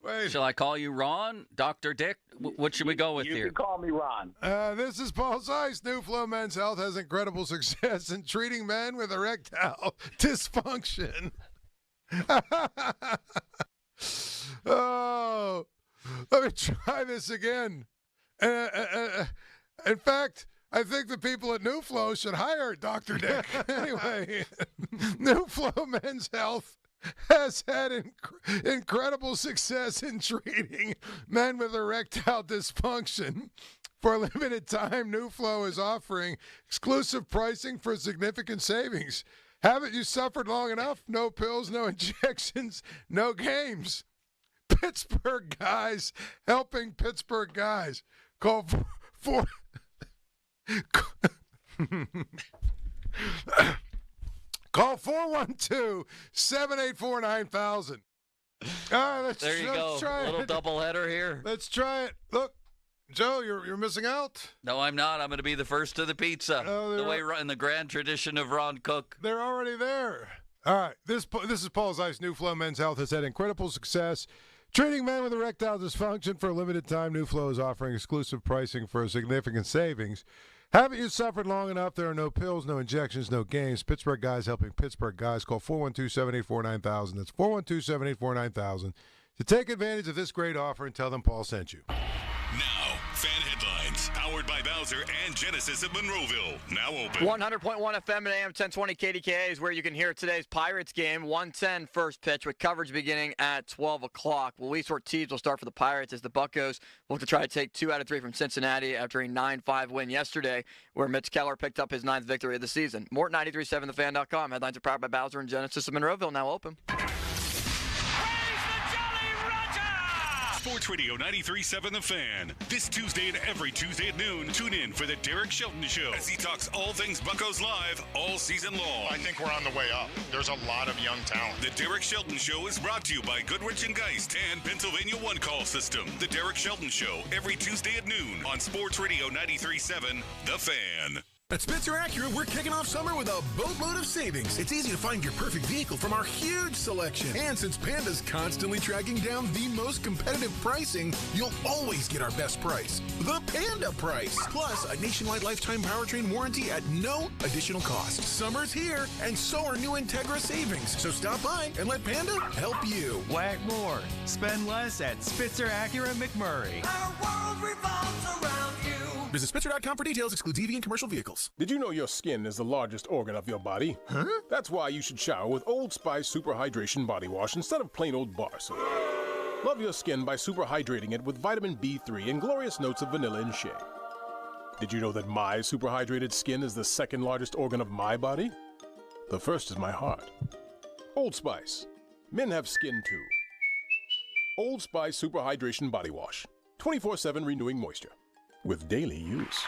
Wait. Shall I call you Ron, Dr. Dick? What should we go with here? You can call me Ron. This is Paul Zeiss. New Flow Men's Health has incredible success in treating men with erectile dysfunction. Oh, let me try this again. In fact, I think the people at New Flow should hire Dr. Dick. Anyway, New Flow Men's Health has had incredible success in treating men with erectile dysfunction. For a limited time, New Flow is offering exclusive pricing for significant savings. Haven't you suffered long enough? No pills, no injections, no games. Pittsburgh guys helping Pittsburgh guys. Call Call 412-784-9000. All right, there you go. Try a little it. Doubleheader here. Let's try it. Look, Joe, you're missing out. No, I'm not. I'm going to be the first to the pizza. In the grand tradition of Ron Cook. They're already there. All right, this is Paul Zeiss. New Flow Men's Health has had incredible success treating men with erectile dysfunction. For a limited time, New Flow is offering exclusive pricing for significant savings. Haven't you suffered long enough? There are no pills, no injections, no games. Pittsburgh guys helping Pittsburgh guys. Call 412-784-9000. That's 412-784-9000 to take advantage of this great offer and tell them Paul sent you. Now, Fan Headlines, powered by Bowser and Genesis of Monroeville. Now open. 100.1 FM and AM 1020 KDKA is where you can hear today's Pirates game. 1:10 first pitch with coverage beginning at 12 o'clock. Luis Ortiz will start for the Pirates as the Buccos look to try to take 2 out of 3 from Cincinnati after a 9-5 win yesterday, where Mitch Keller picked up his 9th victory of the season. More at 937thefan.com. Headlines are powered by Bowser and Genesis of Monroeville. Now open. Sports Radio 93.7 The Fan. This Tuesday and every Tuesday at noon, tune in for the Derek Shelton Show as he talks all things Buccos live all season long. I think we're on the way up. There's a lot of young talent. The Derek Shelton Show is brought to you by Goodrich & Geist and Pennsylvania One Call System. The Derek Shelton Show every Tuesday at noon on Sports Radio 93.7 The Fan. At Spitzer Acura, we're kicking off summer with a boatload of savings. It's easy to find your perfect vehicle from our huge selection. And since Panda's constantly tracking down the most competitive pricing, you'll always get our best price. The Panda price. Plus, a nationwide lifetime powertrain warranty at no additional cost. Summer's here, and so are new Integra savings. So stop by and let Panda help you. Whack more. Spend less at Spitzer Acura McMurray. Our world revolves around you. Visit Spitzer.com for details. Excludes EV and commercial vehicles. Did you know your skin is the largest organ of your body? Huh? That's why you should shower with Old Spice Super Hydration Body Wash instead of plain old bar soap. Love your skin by super hydrating it with vitamin B3 and glorious notes of vanilla and shea. Did you know that my super hydrated skin is the second largest organ of my body? The first is my heart. Old Spice. Men have skin too. Old Spice Super Hydration Body Wash. 24/7 renewing moisture. With daily use.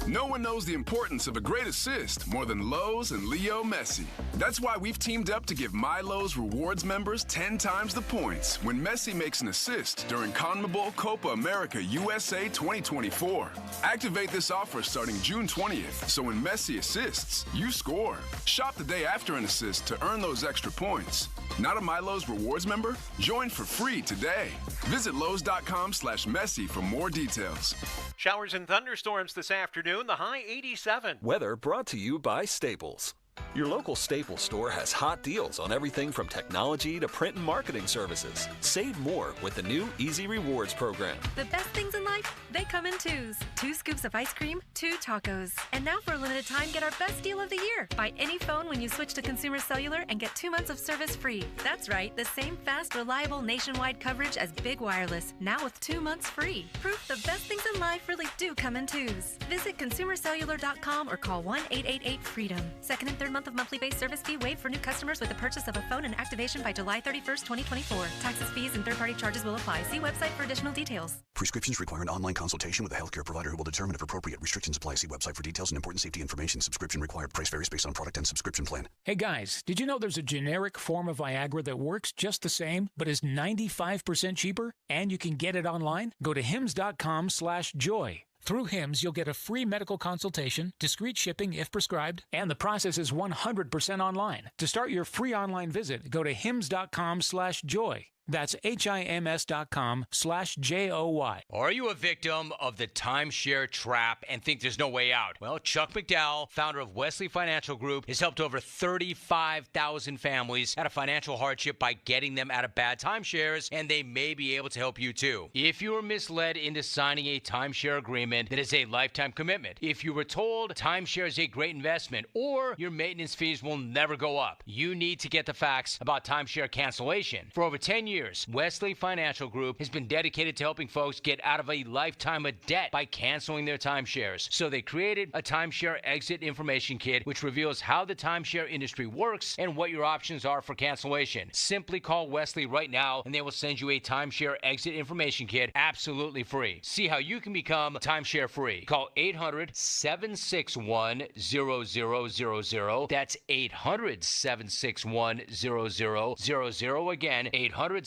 No one knows the importance of a great assist more than Lowe's and Leo Messi. That's why we've teamed up to give My Lowe's Rewards members 10 times the points when Messi makes an assist during CONMEBOL Copa America USA 2024. Activate this offer starting June 20th, so when Messi assists, you score. Shop the day after an assist to earn those extra points. Not a My Lowe's Rewards member? Join for free today. Visit Lowe's.com/Messi for more details. Showers and thunderstorms this afternoon, the high 87. Weather brought to you by Staples. Your local Staples store has hot deals on everything from technology to print and marketing services. Save more with the new Easy Rewards program. The best things in life, they come in twos. 2 scoops of ice cream, 2 tacos. And now for a limited time, get our best deal of the year. Buy any phone when you switch to Consumer Cellular and get 2 months of service free. That's right, the same fast, reliable nationwide coverage as Big Wireless, now with 2 months free. Proof the best things in life really do come in twos. Visit ConsumerCellular.com or call 1-888-FREEDOM. Second and third month of monthly base service fee waived for new customers with the purchase of a phone and activation by July 31st, 2024. Taxes, fees, and third-party charges will apply. See website for additional details. Prescriptions require an online consultation with a healthcare provider who will determine if appropriate. Restrictions apply. See website for details and important safety information. Subscription required. Price varies based on product and subscription plan. Hey guys, did you know there's a generic form of Viagra that works just the same, but is 95% cheaper? And you can get it online? Go to hims.com/joy. Through HIMS, you'll get a free medical consultation, discreet shipping if prescribed, and the process is 100% online. To start your free online visit, go to hims.com/joy. That's HIMS.com/JOY. Are you a victim of the timeshare trap and think there's no way out? Well, Chuck McDowell, founder of Wesley Financial Group, has helped over 35,000 families out of financial hardship by getting them out of bad timeshares, and they may be able to help you too. If you were misled into signing a timeshare agreement that is a lifetime commitment, if you were told timeshare is a great investment or your maintenance fees will never go up, you need to get the facts about timeshare cancellation. For over 10 years, Wesley Financial Group has been dedicated to helping folks get out of a lifetime of debt by canceling their timeshares. So they created a timeshare exit information kit, which reveals how the timeshare industry works and what your options are for cancellation. Simply call Wesley right now, and they will send you a timeshare exit information kit absolutely free. See how you can become timeshare free. Call 800-761-0000. That's 800-761-0000. Again, 800-761-0000.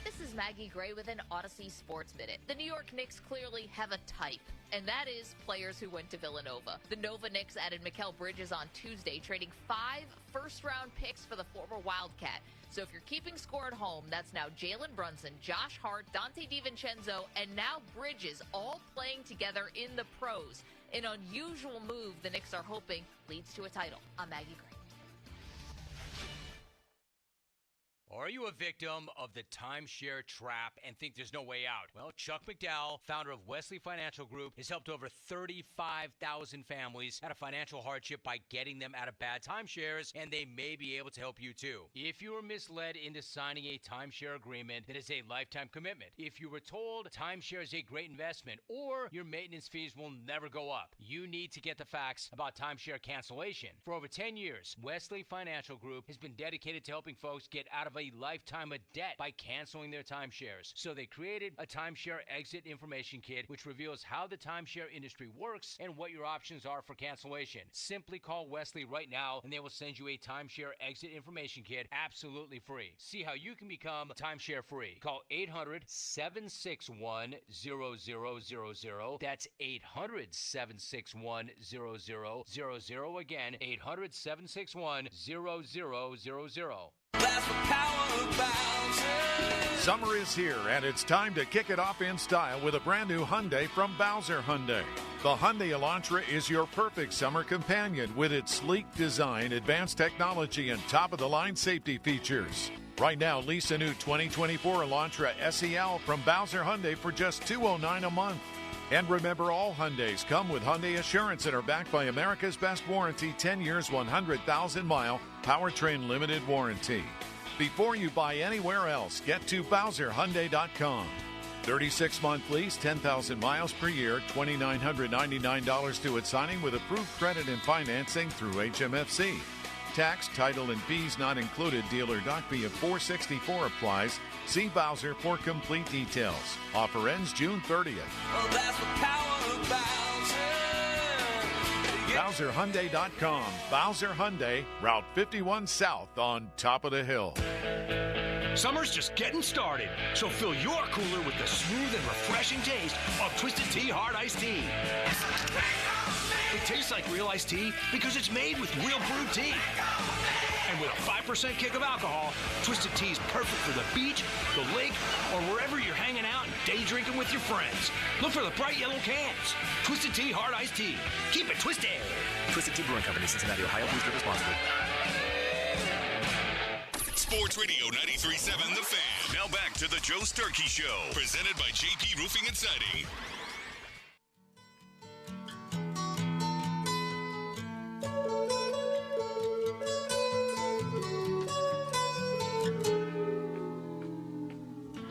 This is Maggie Gray with an Odyssey Sports Minute. The New York Knicks clearly have a type, and that is players who went to Villanova. The Nova Knicks added Mikal Bridges on Tuesday, trading 5 first-round picks for the former Wildcat. So if you're keeping score at home, that's now Jalen Brunson, Josh Hart, Dante DiVincenzo, and now Bridges all playing together in the pros. An unusual move the Knicks are hoping leads to a title. I'm Maggie Gray. Are you a victim of the timeshare trap and think there's no way out? Well, Chuck McDowell, founder of Wesley Financial Group, has helped over 35,000 families out of financial hardship by getting them out of bad timeshares, and they may be able to help you too. If you were misled into signing a timeshare agreement that is a lifetime commitment, if you were told timeshare is a great investment or your maintenance fees will never go up, you need to get the facts about timeshare cancellation. For over 10 years, Wesley Financial Group has been dedicated to helping folks get out of a lifetime of debt by canceling their timeshares. So they created a timeshare exit information kit, which reveals how the timeshare industry works and what your options are for cancellation. Simply call Wesley right now, and they will send you a timeshare exit information kit absolutely free. See how you can become timeshare free. Call 800-761-0000. That's 800-761-0000. Again, 800-761-0000. Summer is here, and it's time to kick it off in style with a brand new Hyundai from Bowser Hyundai. The Hyundai Elantra is your perfect summer companion with its sleek design, advanced technology, and top-of-the-line safety features. Right now, lease a new 2024 Elantra SEL from Bowser Hyundai for just $209 a month. And remember, all Hyundais come with Hyundai Assurance and are backed by America's best warranty, 10 years, 100,000-mile powertrain limited warranty. Before you buy anywhere else, get to BowserHyundai.com. 36-month lease, 10,000 miles per year, $2,999 due at signing with approved credit and financing through HMFC. Tax, title, and fees not included. Dealer doc fee of $464 applies. See Bowser for complete details. Offer ends June 30th. Oh, that's the power of Bowser. BowserHyundai.com. Bowser Hyundai, Route 51 South on top of the hill. Summer's just getting started, so fill your cooler with the smooth and refreshing taste of Twisted Tea Hard Iced Tea. It tastes like real iced tea because it's made with real brewed tea. And with a 5% kick of alcohol, Twisted Tea is perfect for the beach, the lake, or wherever you're hanging out and day drinking with your friends. Look for the bright yellow cans. Twisted Tea Hard Iced Tea. Keep it twisted. Twisted Tea Brewing Company, Cincinnati, Ohio. Please drink responsibly. Sports Radio 93.7 The Fan. Now back to the Joe Starkey Show, presented by JP Roofing and Siding.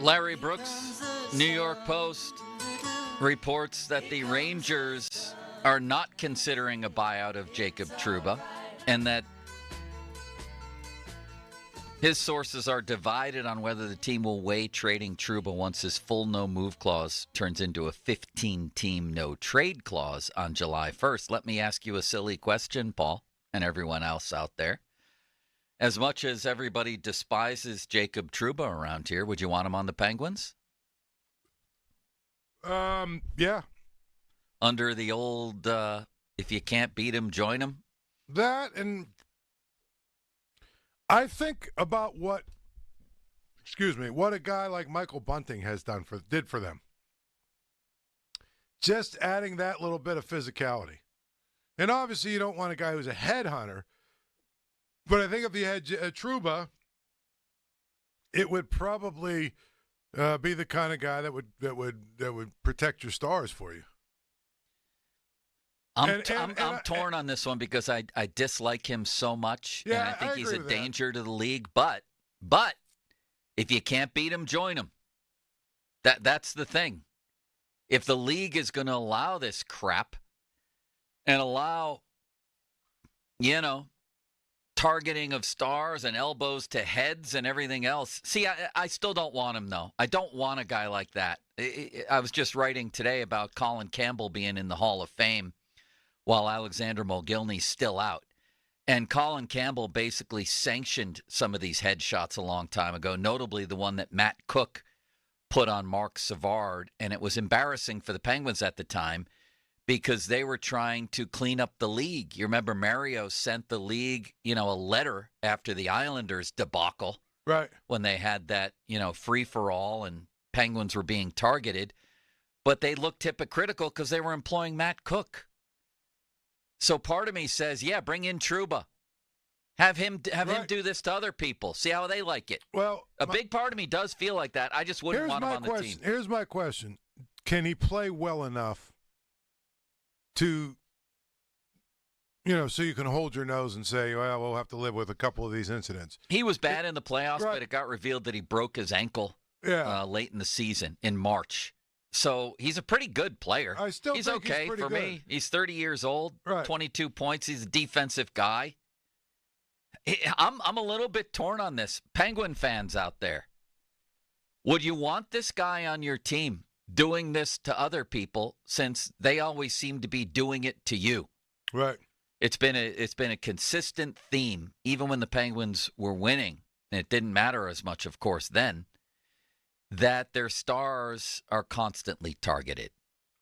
Larry Brooks, New York Post, reports that the Rangers are not considering a buyout of Jacob Trouba, and that his sources are divided on whether the team will weigh trading Trouba once his full no-move clause turns into a 15-team no-trade clause on July 1st. Let me ask you a silly question, Paul, and everyone else out there. As much as everybody despises Jacob Trouba around here, would you want him on the Penguins? Yeah. Under the old, if you can't beat him, join him? That, and I think about what a guy like Michael Bunting did for them. Just adding that little bit of physicality. And obviously you don't want a guy who's a headhunter, but I think if you had Trouba, it would probably be the kind of guy that would protect your stars for you. I'm torn on this one because I dislike him so much, and I think he's a danger to the league. But if you can't beat him, join him. That's the thing. If the league is going to allow this crap and allow, targeting of stars and elbows to heads and everything else. See, I still don't want him, though. I don't want a guy like that. I was just writing today about Colin Campbell being in the Hall of Fame while Alexander Mogilny's still out. And Colin Campbell basically sanctioned some of these headshots a long time ago, notably the one that Matt Cook put on Mark Savard. And it was embarrassing for the Penguins at the time, because they were trying to clean up the league. You remember Mario sent the league, a letter after the Islanders debacle. Right. When they had that, free-for-all and Penguins were being targeted. But they looked hypocritical because they were employing Matt Cook. So part of me says, yeah, bring in Trouba. Have him do this to other people. See how they like it. Well, a big part of me does feel like that. I just wouldn't want him on the team. Here's my question. Can he play well enough to, so you can hold your nose and say, well, we'll have to live with a couple of these incidents? He was bad in the playoffs, but it got revealed that he broke his ankle late in the season in March. So he's a pretty good player. I still he's think okay he's pretty for good. me. He's 30 years old, 22 points. He's a defensive guy. I'm a little bit torn on this. Penguin fans out there, would you want this guy on your team doing this to other people, since they always seem to be doing it to you? Right. It's been a consistent theme, even when the Penguins were winning, and it didn't matter as much, of course, then, that their stars are constantly targeted,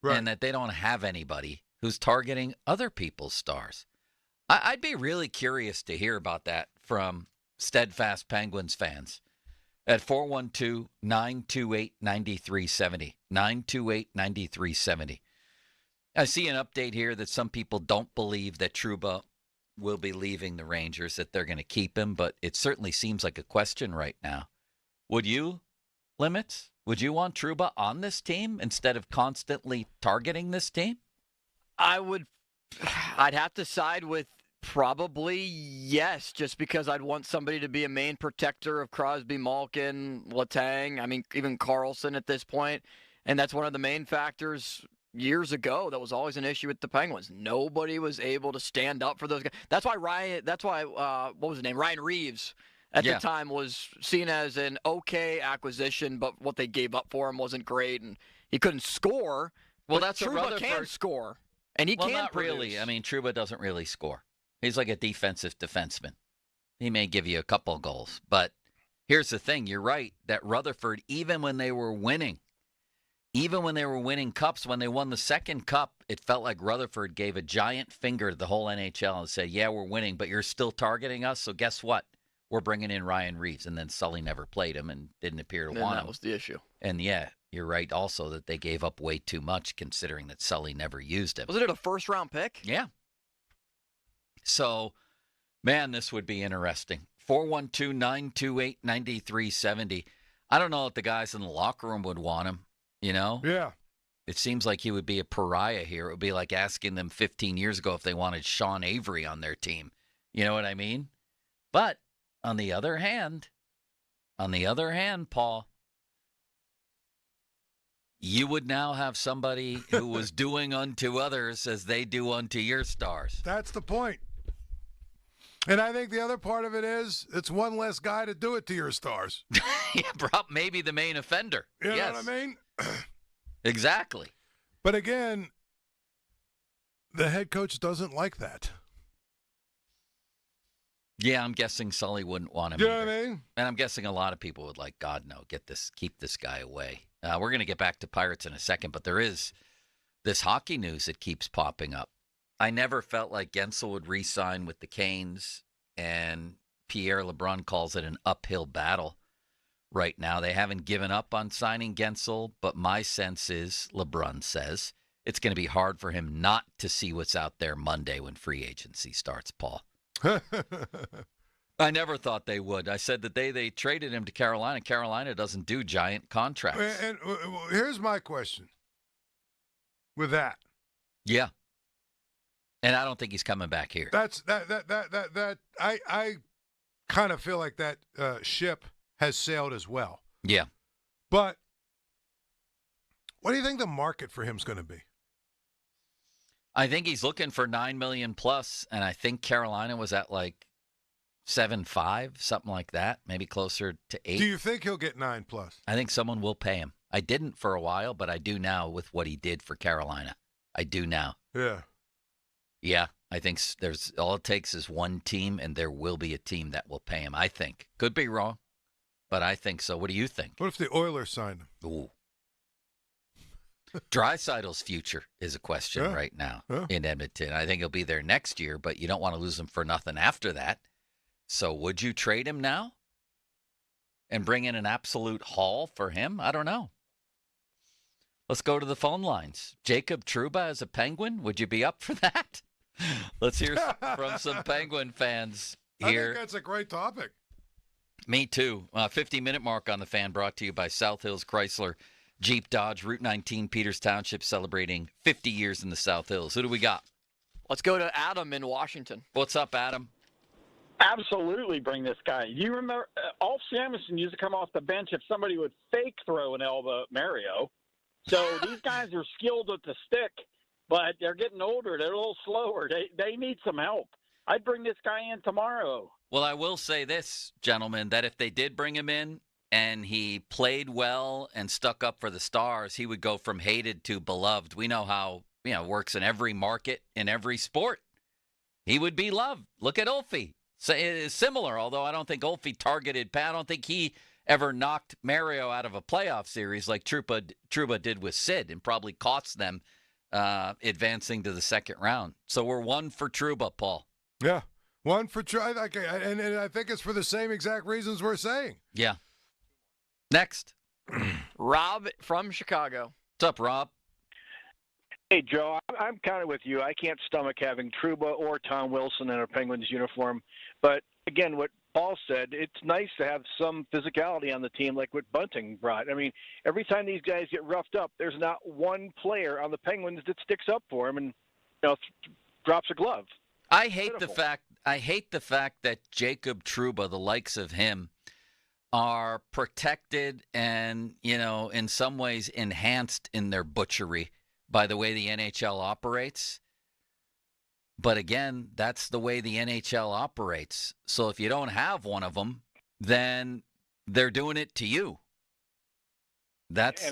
and that they don't have anybody who's targeting other people's stars. I'd be really curious to hear about that from steadfast Penguins fans at 412-928-9370, 928-9370. I see an update here that some people don't believe that Trouba will be leaving the Rangers, that they're going to keep him, but it certainly seems like a question right now. Would you, Limits? Would you want Trouba on this team instead of constantly targeting this team? I'd have to side with probably yes, just because I'd want somebody to be a main protector of Crosby, Malkin, Letang. I mean, even Carlson at this point. And that's one of the main factors years ago that was always an issue with the Penguins. Nobody was able to stand up for those guys. That's why what was his name? Ryan Reeves at the time was seen as an okay acquisition, but what they gave up for him wasn't great, and he couldn't score. Well, that's Trouba what Rutherford can score, and he can not produce. really. I mean, Trouba doesn't really score. He's like a defensive defenseman. He may give you a couple goals, but here's the thing. You're right that Rutherford, even when they were winning cups, when they won the second cup, it felt like Rutherford gave a giant finger to the whole NHL and said, yeah, we're winning, but you're still targeting us, so guess what? We're bringing in Ryan Reeves. And then Sully never played him and didn't appear to want him. That was the issue. And, yeah, you're right also that they gave up way too much considering that Sully never used him. Wasn't it a first-round pick? Yeah. So, man, this would be interesting. 412-928-9370. I don't know if the guys in the locker room would want him, you know? Yeah. It seems like he would be a pariah here. It would be like asking them 15 years ago if they wanted Sean Avery on their team. You know what I mean? But on the other hand, Paul, you would now have somebody who was doing unto others as they do unto your stars. That's the point. And I think the other part of it is it's one less guy to do it to your stars. Yeah, maybe the main offender. You know what I mean? Exactly. But again, the head coach doesn't like that. Yeah, I'm guessing Sully wouldn't want him. You know what I mean? And I'm guessing a lot of people would like, God, no, keep this guy away. We're going to get back to Pirates in a second, but there is this hockey news that keeps popping up. I never felt like Gensel would re-sign with the Canes, and Pierre LeBrun calls it an uphill battle right now. They haven't given up on signing Gensel, but my sense is, LeBrun says, it's going to be hard for him not to see what's out there Monday when free agency starts, Paul. I never thought they would. I said that they traded him to Carolina. Carolina doesn't do giant contracts. And here's my question with that. Yeah. And I don't think he's coming back here. I kind of feel like that ship has sailed as well. Yeah. But what do you think the market for him is going to be? I think he's looking for $9 million plus, and I think Carolina was at like 7.5, something like that, maybe closer to 8. Do you think he'll get 9 plus? I think someone will pay him. I didn't for a while, but I do now with what he did for Carolina. I do now. Yeah. Yeah, I think there's all it takes is one team, and there will be a team that will pay him. I think. Could be wrong, but I think so. What do you think? What if the Oilers sign him? Ooh. Dreisaitl's future is a question right now in Edmonton. I think he'll be there next year, but you don't want to lose him for nothing after that. So would you trade him now and bring in an absolute haul for him? I don't know. Let's go to the phone lines. Jacob Trouba as a Penguin, would you be up for that? Let's hear from some Penguin fans here. I think that's a great topic. Me too. 50-minute mark on the Fan brought to you by South Hills Chrysler Jeep Dodge, Route 19, Peters Township, celebrating 50 years in the South Hills. Who do we got? Let's go to Adam in Washington. What's up, Adam? Absolutely bring this guy. You remember, Ulf Samuelsson used to come off the bench if somebody would fake throw an elbow at Mario. So these guys are skilled with the stick, but they're getting older. They're a little slower. They need some help. I'd bring this guy in tomorrow. Well, I will say this, gentlemen, that if they did bring him in, and he played well and stuck up for the Stars, he would go from hated to beloved. We know how it works in every market, in every sport. He would be loved. Look at Ulfie. So it's similar, although I don't think Ulfie targeted Pat. I don't think he ever knocked Mario out of a playoff series like Trouba did with Sid and probably cost them advancing to the second round. So we're one for Trouba, Paul. Yeah, one for Trouba. And I think it's for the same exact reasons we're saying. Yeah. Next. Rob from Chicago. What's up, Rob? Hey, Joe, I'm kind of with you. I can't stomach having Trouba or Tom Wilson in a Penguins uniform. But, again, what Paul said, it's nice to have some physicality on the team like what Bunting brought. I mean, every time these guys get roughed up, there's not one player on the Penguins that sticks up for him and drops a glove. I hate the fact that Jacob Trouba, the likes of him, are protected and, in some ways enhanced in their butchery by the way the NHL operates. But again, that's the way the NHL operates. So if you don't have one of them, then they're doing it to you. That's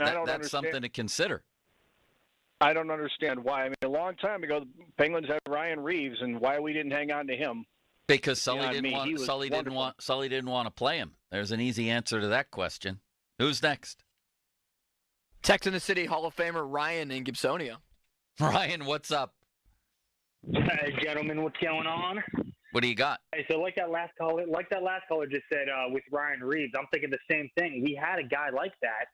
something to consider. I don't understand why. I mean, a long time ago, the Penguins had Ryan Reeves, and why we didn't hang on to him. Because Sully didn't want to play him. There's an easy answer to that question. Who's next? Texting the City Hall of Famer Ryan in Gibsonia. Ryan, what's up? Hey, gentlemen, what's going on? What do you got? Hey, so like that last caller just said with Ryan Reeves, I'm thinking the same thing. We had a guy like that.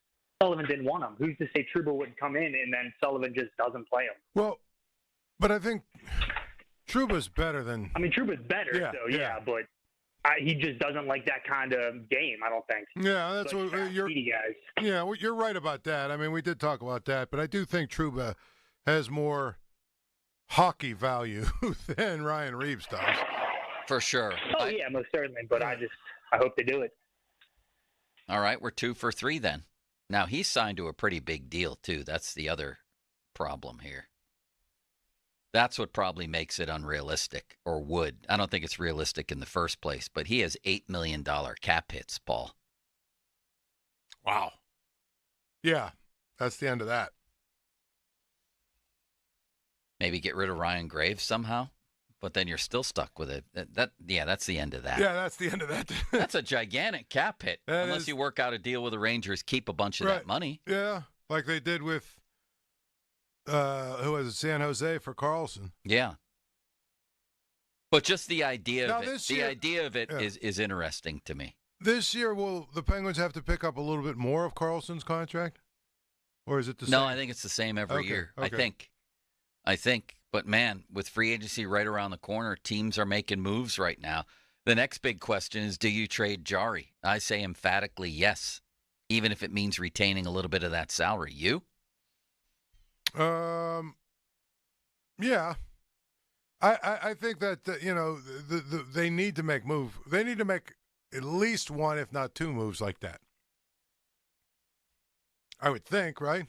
Sullivan didn't want him. Who's to say Trouba wouldn't come in and then Sullivan just doesn't play him? Well, but I think Trouba's better than. I mean, Trouba's better, but he just doesn't like that kind of game, I don't think. Yeah, that's what you're. Guys. Yeah, well, you're right about that. I mean, we did talk about that, but I do think Trouba has more hockey value than Ryan Reeves does. For sure. Oh, yeah, most certainly, but I hope they do it. All right, we're 2 for 3 then. Now, he's signed to a pretty big deal, too. That's the other problem here. That's what probably makes it unrealistic, or would. I don't think it's realistic in the first place, but he has $8 million cap hits, Paul. Wow. Yeah, that's the end of that. Maybe get rid of Ryan Graves somehow, but then you're still stuck with it. That's the end of that. Yeah, that's the end of that. That's a gigantic cap hit. Unless you work out a deal with the Rangers, keep a bunch of that money. Yeah, like they did with who was it, San Jose for Carlson. Yeah. But just the idea of it, is interesting to me. This year, will the Penguins have to pick up a little bit more of Carlson's contract? Or is it the same? No, I think it's the same every year. Okay. I think. But, man, with free agency right around the corner, teams are making moves right now. The next big question is, do you trade Jari? I say emphatically yes, even if it means retaining a little bit of that salary. You? Yeah. I think that, they need to make move. They need to make at least one, if not two moves like that. I would think, right?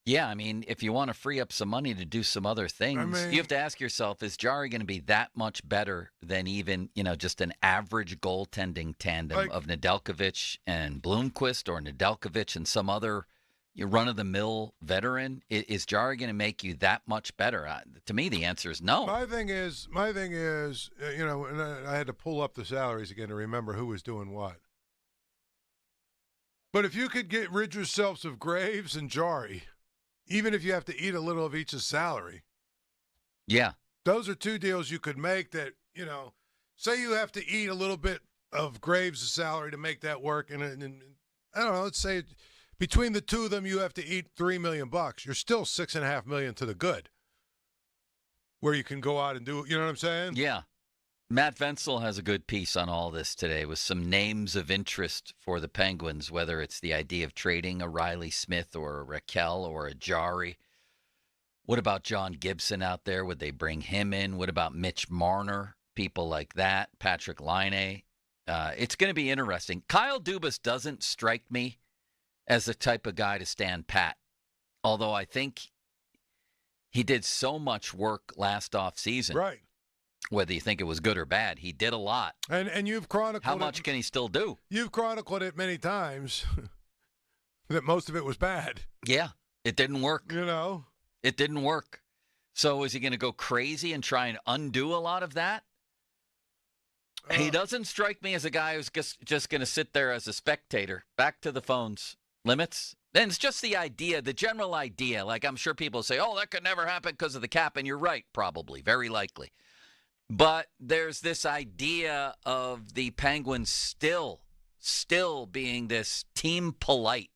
Yeah, I mean, if you want to free up some money to do some other things, you have to ask yourself, is Jari going to be that much better than even, just an average goaltending tandem of Nedeljkovic and Blomqvist, or Nedeljkovic and some other run-of-the-mill veteran? Is Jari going to make you that much better? To me, the answer is no. My thing is, and I had to pull up the salaries again to remember who was doing what. But if you could get rid yourselves of Graves and Jari, even if you have to eat a little of each's salary. Yeah. Those are two deals you could make that, say you have to eat a little bit of Graves' salary to make that work. And I don't know, let's say between the two of them, you have to eat $3 million. You're still $6.5 million to the good, where you can go out and do, you know what I'm saying? Yeah. Matt Vensel has a good piece on all this today with some names of interest for the Penguins, whether it's the idea of trading a Riley Smith or a Raquel or a Jari. What about John Gibson out there? Would they bring him in? What about Mitch Marner? People like that. Patrick Laine. It's going to be interesting. Kyle Dubas doesn't strike me as the type of guy to stand pat, although I think he did so much work last offseason. Right. Whether you think it was good or bad, he did a lot. And you've chronicled how much can he still do? You've chronicled it many times that most of it was bad. Yeah, it didn't work. It didn't work. So is he going to go crazy and try and undo a lot of that? He doesn't strike me as a guy who's just going to sit there as a spectator. Back to the phones. Limits? And it's just the idea, the general idea. Like, I'm sure people say, oh, that could never happen because of the cap. And you're right, probably, very likely. But there's this idea of the Penguins still being this team polite.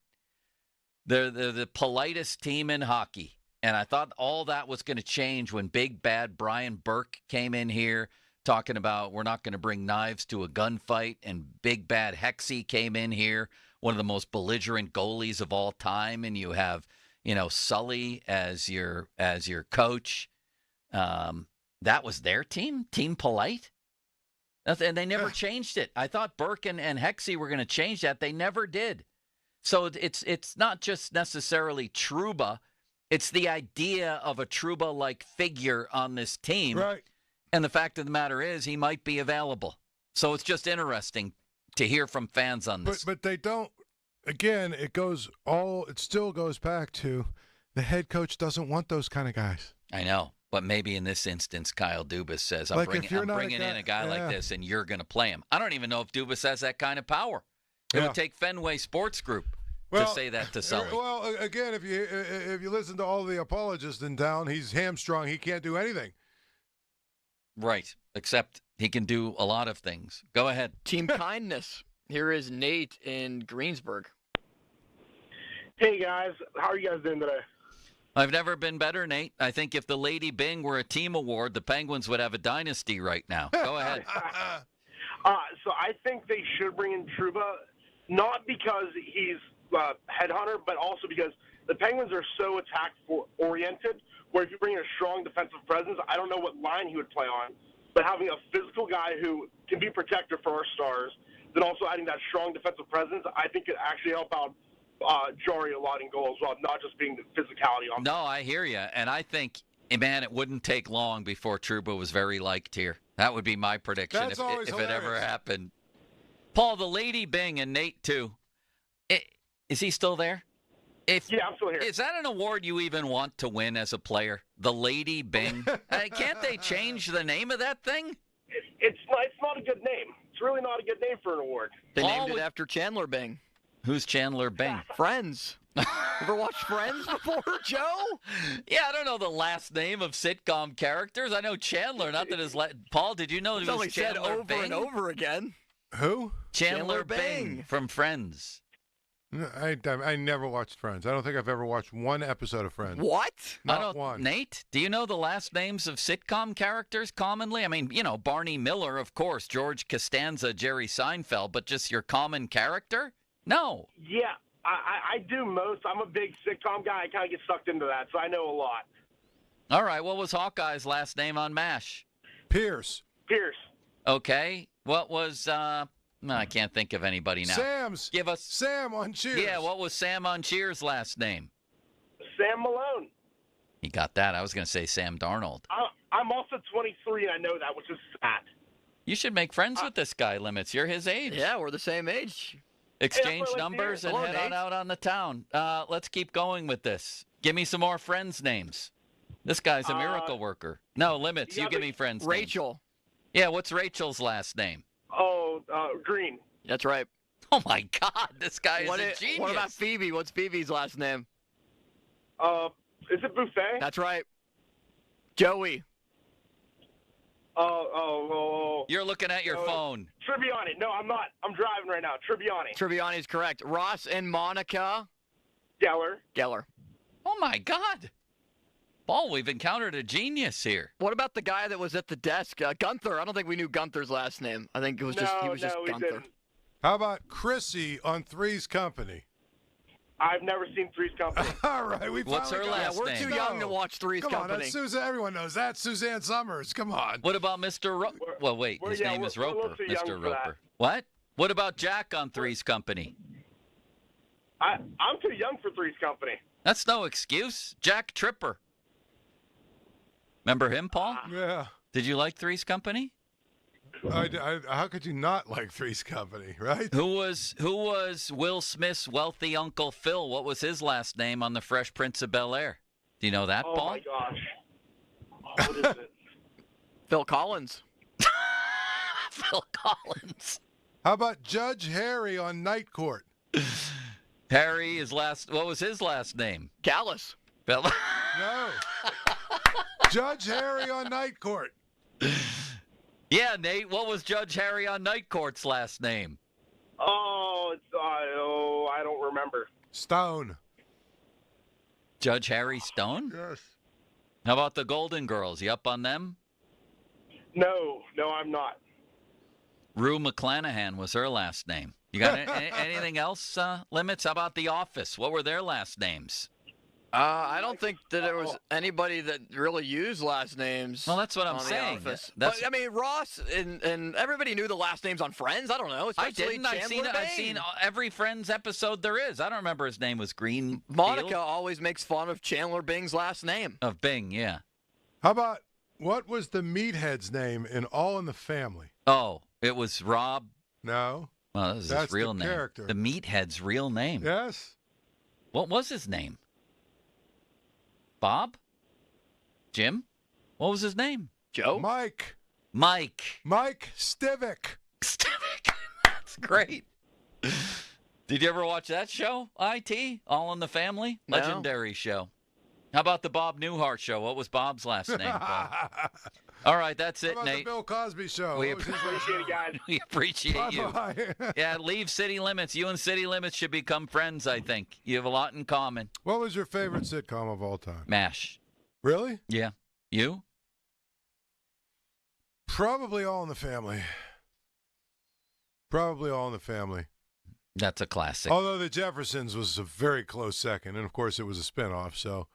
They're the politest team in hockey. And I thought all that was going to change when big bad Brian Burke came in here talking about we're not going to bring knives to a gunfight. And big bad Hexie came in here, one of the most belligerent goalies of all time. And you have, Sully as your coach. That was their team, Team Polite. And they never changed it. I thought Burke and Hexie were going to change that. They never did. So it's not just necessarily Trouba. It's the idea of a Trouba-like figure on this team. Right. And the fact of the matter is he might be available. So it's just interesting to hear from fans on this. But they don't. Again, it still goes back to the head coach doesn't want those kind of guys. I know. But maybe in this instance, Kyle Dubas says, I'm bringing in a guy like this, and you're going to play him. I don't even know if Dubas has that kind of power. It would take Fenway Sports Group to say that to Sully. Well, again, if you listen to all the apologists in town, he's hamstrung. He can't do anything. Right, except he can do a lot of things. Go ahead. Team kindness. Here is Nate in Greensburg. Hey, guys. How are you guys doing today? I've never been better, Nate. I think if the Lady Bing were a team award, the Penguins would have a dynasty right now. Go ahead. So I think they should bring in Trouba, not because he's a headhunter, but also because the Penguins are so attack-oriented, where if you bring in a strong defensive presence, I don't know what line he would play on, but having a physical guy who can be protector for our stars, then also adding that strong defensive presence, I think could actually help out Jari a lot in goal as well, not just being the physicality on. No, I hear you, and I think, man, it wouldn't take long before Trouba was very liked here. That would be my prediction if it ever happened. Paul, the Lady Bing, and Nate too. Is he still there? Yeah, I'm still here. Is that an award you even want to win as a player? The Lady Bing? Can't they change the name of that thing? It's not a good name. It's really not a good name for an award. They named it after Chandler Bing. Who's Chandler Bing? Friends. Ever watched Friends before, Joe? Yeah, I don't know the last name of sitcom characters. I know Chandler, not that his Paul, did you know it was Chandler over Bing? and over again. Who? Chandler Bing from Friends. I never watched Friends. I don't think I've ever watched one episode of Friends. What? Not one. Nate, do you know the last names of sitcom characters commonly? I mean, Barney Miller, of course, George Costanza, Jerry Seinfeld, but just your common character? No. Yeah, I do most. I'm a big sitcom guy. I kind of get sucked into that, so I know a lot. All right. What was Hawkeye's last name on MASH? Pierce. Okay. What was, I can't think of anybody now. Give us Sam on Cheers. Yeah, what was Sam on Cheers' last name? Sam Malone. He got that. I was going to say Sam Darnold. I'm also 23, and I know that, which is sad. You should make friends with this guy, Limits. You're his age. Yeah, we're the same age. Exchange numbers and head on out on the town. Let's keep going with this. Give me some more friends' names. This guy's a miracle worker. No, Limits. You give me friends' names. Rachel. Yeah, what's Rachel's last name? Oh, Green. That's right. Oh, my God. This guy is a genius. What about Phoebe? What's Phoebe's last name? Is it Buffet? That's right. Joey. You're looking at your phone. Tribbiani. No, I'm not. I'm driving right now. Tribbiani is correct. Ross and Monica. Geller. Oh, my God. Paul, we've encountered a genius here. What about the guy that was at the desk? Gunther. I don't think we knew Gunther's last name. I think it was just Gunther. Didn't. How about Chrissy on Three's Company? I've never seen Three's Company. All right, what's her last name? We're too young to watch Three's Company. Come on, Susan. Everyone knows that. Suzanne Summers. Come on. What about Mr. Well, wait. His name is Roper. Mr. Roper. What? What about Jack on Three's Company? I'm too young for Three's Company. That's no excuse. Jack Tripper. Remember him, Paul? Yeah. Did you like Three's Company? How could you not like Three's Company, right? Who was Will Smith's wealthy Uncle Phil? What was his last name on The Fresh Prince of Bel-Air? Do you know that, Paul? Oh, my gosh. What is it? Phil Collins. Phil Collins. How about Judge Harry on Night Court? Harry, what was his last name? Gallus. No. Judge Harry on Night Court. Yeah, Nate, what was Judge Harry on Night Court's last name? I don't remember. Stone. Judge Harry Stone? Yes. How about the Golden Girls? You up on them? No, I'm not. Rue McClanahan was her last name. You got anything else, Limits? How about The Office? What were their last names? I don't think that there was anybody that really used last names. Well, that's what I'm on The saying. Office. But, I mean, Ross and everybody knew the last names on Friends. I don't know. I didn't. I've seen every Friends episode there is. I don't remember his name was Green. Monica always makes fun of Chandler Bing's last name. Of Bing, yeah. How about what was the meathead's name in All in the Family? Oh, it was Rob. No. Well, that was his real name. Character. The meathead's real name. Yes. What was his name? Bob? Jim? What was his name? Joe? Mike. Mike Stivic. Stivic. That's great. Did you ever watch that show, IT? All in the Family? No. Legendary show. How about the Bob Newhart show? What was Bob's last name, Paul? All right, that's it, How about Nate. the Bill Cosby show? We Appreciate it, guys. We appreciate you. Bye-bye. Yeah, leave City Limits. You and City Limits should become friends, I think. You have a lot in common. What was your favorite sitcom of all time? MASH. Really? Yeah. You? Probably All in the Family. Probably All in the Family. That's a classic. Although The Jeffersons was a very close second, and of course it was a spinoff, so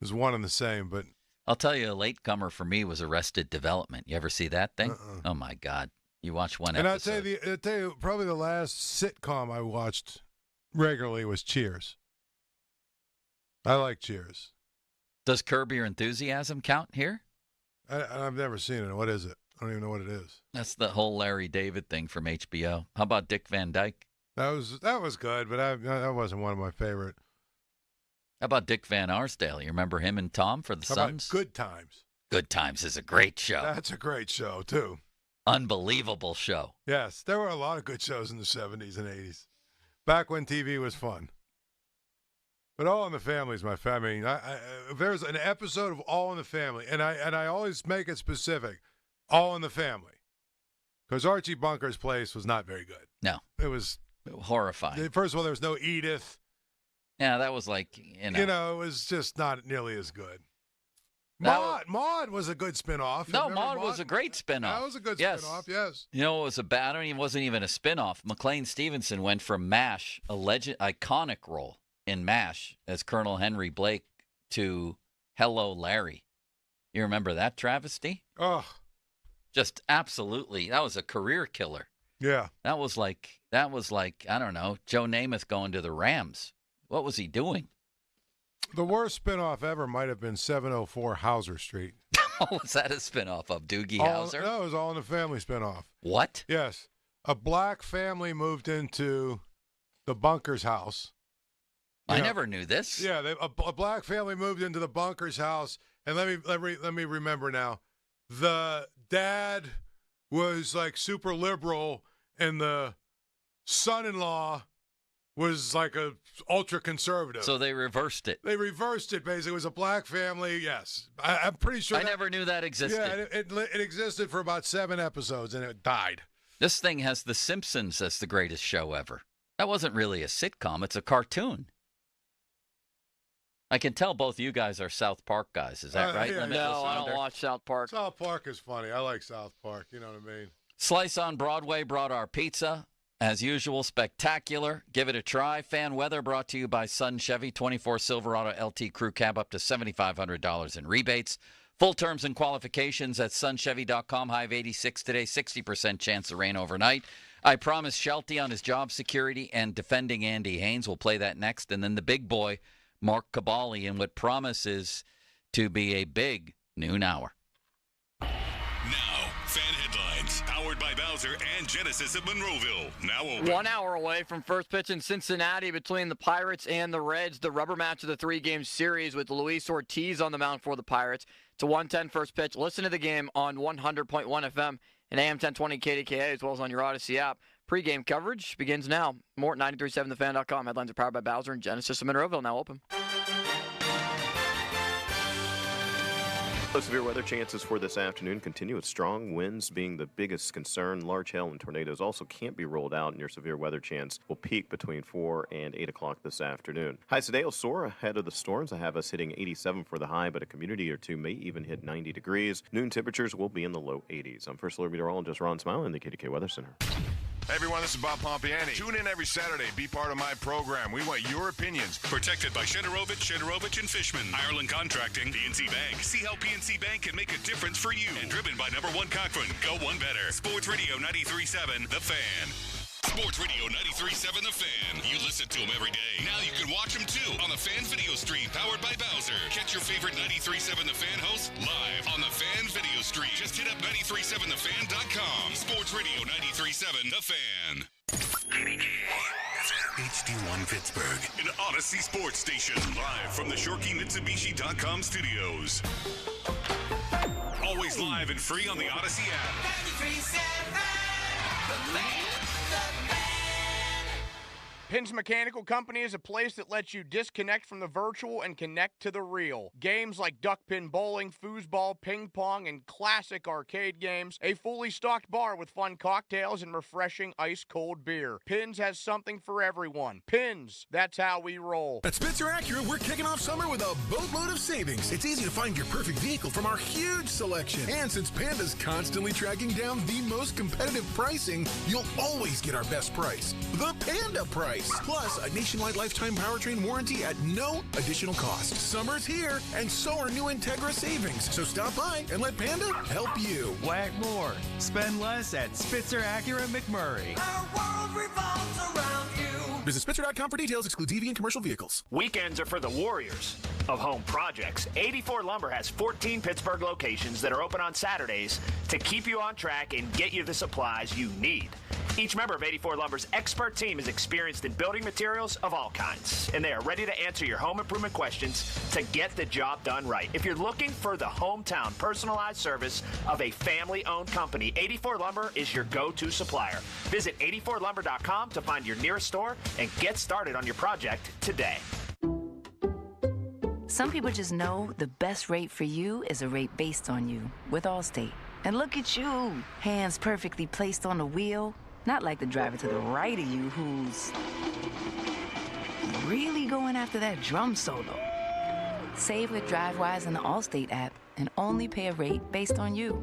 it was one and the same. But I'll tell you, a latecomer for me was Arrested Development. You ever see that thing? Uh-uh. Oh my God! You watch one and episode. I'll tell you, probably the last sitcom I watched regularly was Cheers. I like Cheers. Does Curb Your Enthusiasm count here? I've never seen it. What is it? I don't even know what it is. That's the whole Larry David thing from HBO. How about Dick Van Dyke? That was good, but that wasn't one of my favorite. How about Dick Van Arsdale? You remember him and Tom for the How Suns? about Good Times? Good Times is a great show. That's a great show, too. Unbelievable show. Yes, there were a lot of good shows in the 70s and 80s, back when TV was fun. But All in the Family is my family. If there's an episode of All in the Family, and I always make it specific, All in the Family, because Archie Bunker's Place was not very good. No. It was horrifying. First of all, there was no Edith. Yeah, that was like, it was just not nearly as good. Maude was a good spinoff. No, Maude was a great spinoff. That was a good spinoff, yes. You know, it wasn't even a spinoff. McLean Stevenson went from MASH, a iconic role in MASH as Colonel Henry Blake, to Hello, Larry. You remember that travesty? Oh. Just absolutely. That was a career killer. Yeah. That was like, I don't know, Joe Namath going to the Rams. What was he doing? The worst spinoff ever might have been 704 Hauser Street. Oh, was that a spinoff of Doogie Howser? No, it was All in the Family spinoff. What? Yes. A black family moved into the Bunker's house. I never knew this. Yeah, a black family moved into the Bunker's house, and let me remember now. The dad was like super liberal, and the son-in-law was like a ultra conservative. So they reversed it. They reversed it, basically. It was a black family, yes. I'm pretty sure. I never knew that existed. Yeah, it existed for about 7 episodes, and it died. This thing has The Simpsons as the greatest show ever. That wasn't really a sitcom. It's a cartoon. I can tell both you guys are South Park guys. Is that right? Yeah, no, I don't watch South Park. South Park is funny. I like South Park. You know what I mean? Slice on Broadway brought our pizza. As usual, spectacular. Give it a try. Fan weather brought to you by Sun Chevy. 24 Silverado LT Crew Cab up to $7,500 in rebates. Full terms and qualifications at sunchevy.com. High of 86 today. 60% chance of rain overnight. I promise Shelty on his job security and defending Andy Haynes. We'll play that next. And then the big boy, Mark Cabali, in what promises to be a big noon hour. Now, fan headlines, powered by Bowser and Genesis of Monroeville. Now open. 1 hour away from first pitch in Cincinnati between the Pirates and the Reds. The rubber match of the 3-game series with Luis Ortiz on the mound for the Pirates. It's a 1:10 first pitch. Listen to the game on 100.1 FM and AM 1020 KDKA, as well as on your Odyssey app. Pre-game coverage begins now. More at 937thefan.com. Headlines are powered by Bowser and Genesis of Monroeville. Now open. The severe weather chances for this afternoon continue with strong winds being the biggest concern. Large hail and tornadoes also can't be ruled out, and your severe weather chance will peak between 4 and 8 o'clock this afternoon. Highs today will soar ahead of the storms. I have us hitting 87 for the high, but a community or two may even hit 90 degrees. Noon temperatures will be in the low 80s. I'm First Alert Meteorologist Ron Smiley in the KDK Weather Center. Hey everyone, this is Bob Pompiani. Tune in every Saturday. Be part of my program. We want your opinions. Protected by Shederovich and Fishman. Ireland Contracting, PNC Bank. See how PNC Bank can make a difference for you. And driven by number one Cochran. Go one better. Sports Radio 93.7, The Fan. Sports Radio 93.7 The Fan. You listen to them every day. Now you can watch them too on the Fan video stream powered by Bowser. Catch your favorite 93.7 The Fan hosts live on the Fan video stream. Just hit up 937thefan.com. Sports Radio 93.7 The Fan. HD1 Pittsburgh, an Odyssey Sports Station, live from the ShorkeyMitsubishi.com studios. Always live and free on the Odyssey app. 93.7 The Fan. Pins Mechanical Company is a place that lets you disconnect from the virtual and connect to the real. Games like duck pin bowling, foosball, ping pong, and classic arcade games. A fully stocked bar with fun cocktails and refreshing ice-cold beer. Pins has something for everyone. Pins, that's how we roll. At Spitzer Acura, we're kicking off summer with a boatload of savings. It's easy to find your perfect vehicle from our huge selection. And since Panda's constantly tracking down the most competitive pricing, you'll always get our best price. The Panda price. Plus, a nationwide lifetime powertrain warranty at no additional cost. Summer's here, and so are new Integra savings. So stop by and let Panda help you. Whack more. Spend less at Spitzer Acura McMurray. Our world revolves around you. Visit Spitzer.com for details. Excludes EV and commercial vehicles. Weekends are for the warriors of home projects. 84 Lumber has 14 Pittsburgh locations that are open on Saturdays to keep you on track and get you the supplies you need. Each member of 84 Lumber's expert team is experienced in building materials of all kinds, and they are ready to answer your home improvement questions to get the job done right. If you're looking for the hometown personalized service of a family-owned company, 84 Lumber is your go-to supplier. Visit 84lumber.com to find your nearest store and get started on your project today. Some people just know the best rate for you is a rate based on you with Allstate. And look at you, hands perfectly placed on the wheel. Not like the driver to the right of you who's really going after that drum solo. Save with DriveWise in the Allstate app and only pay a rate based on you.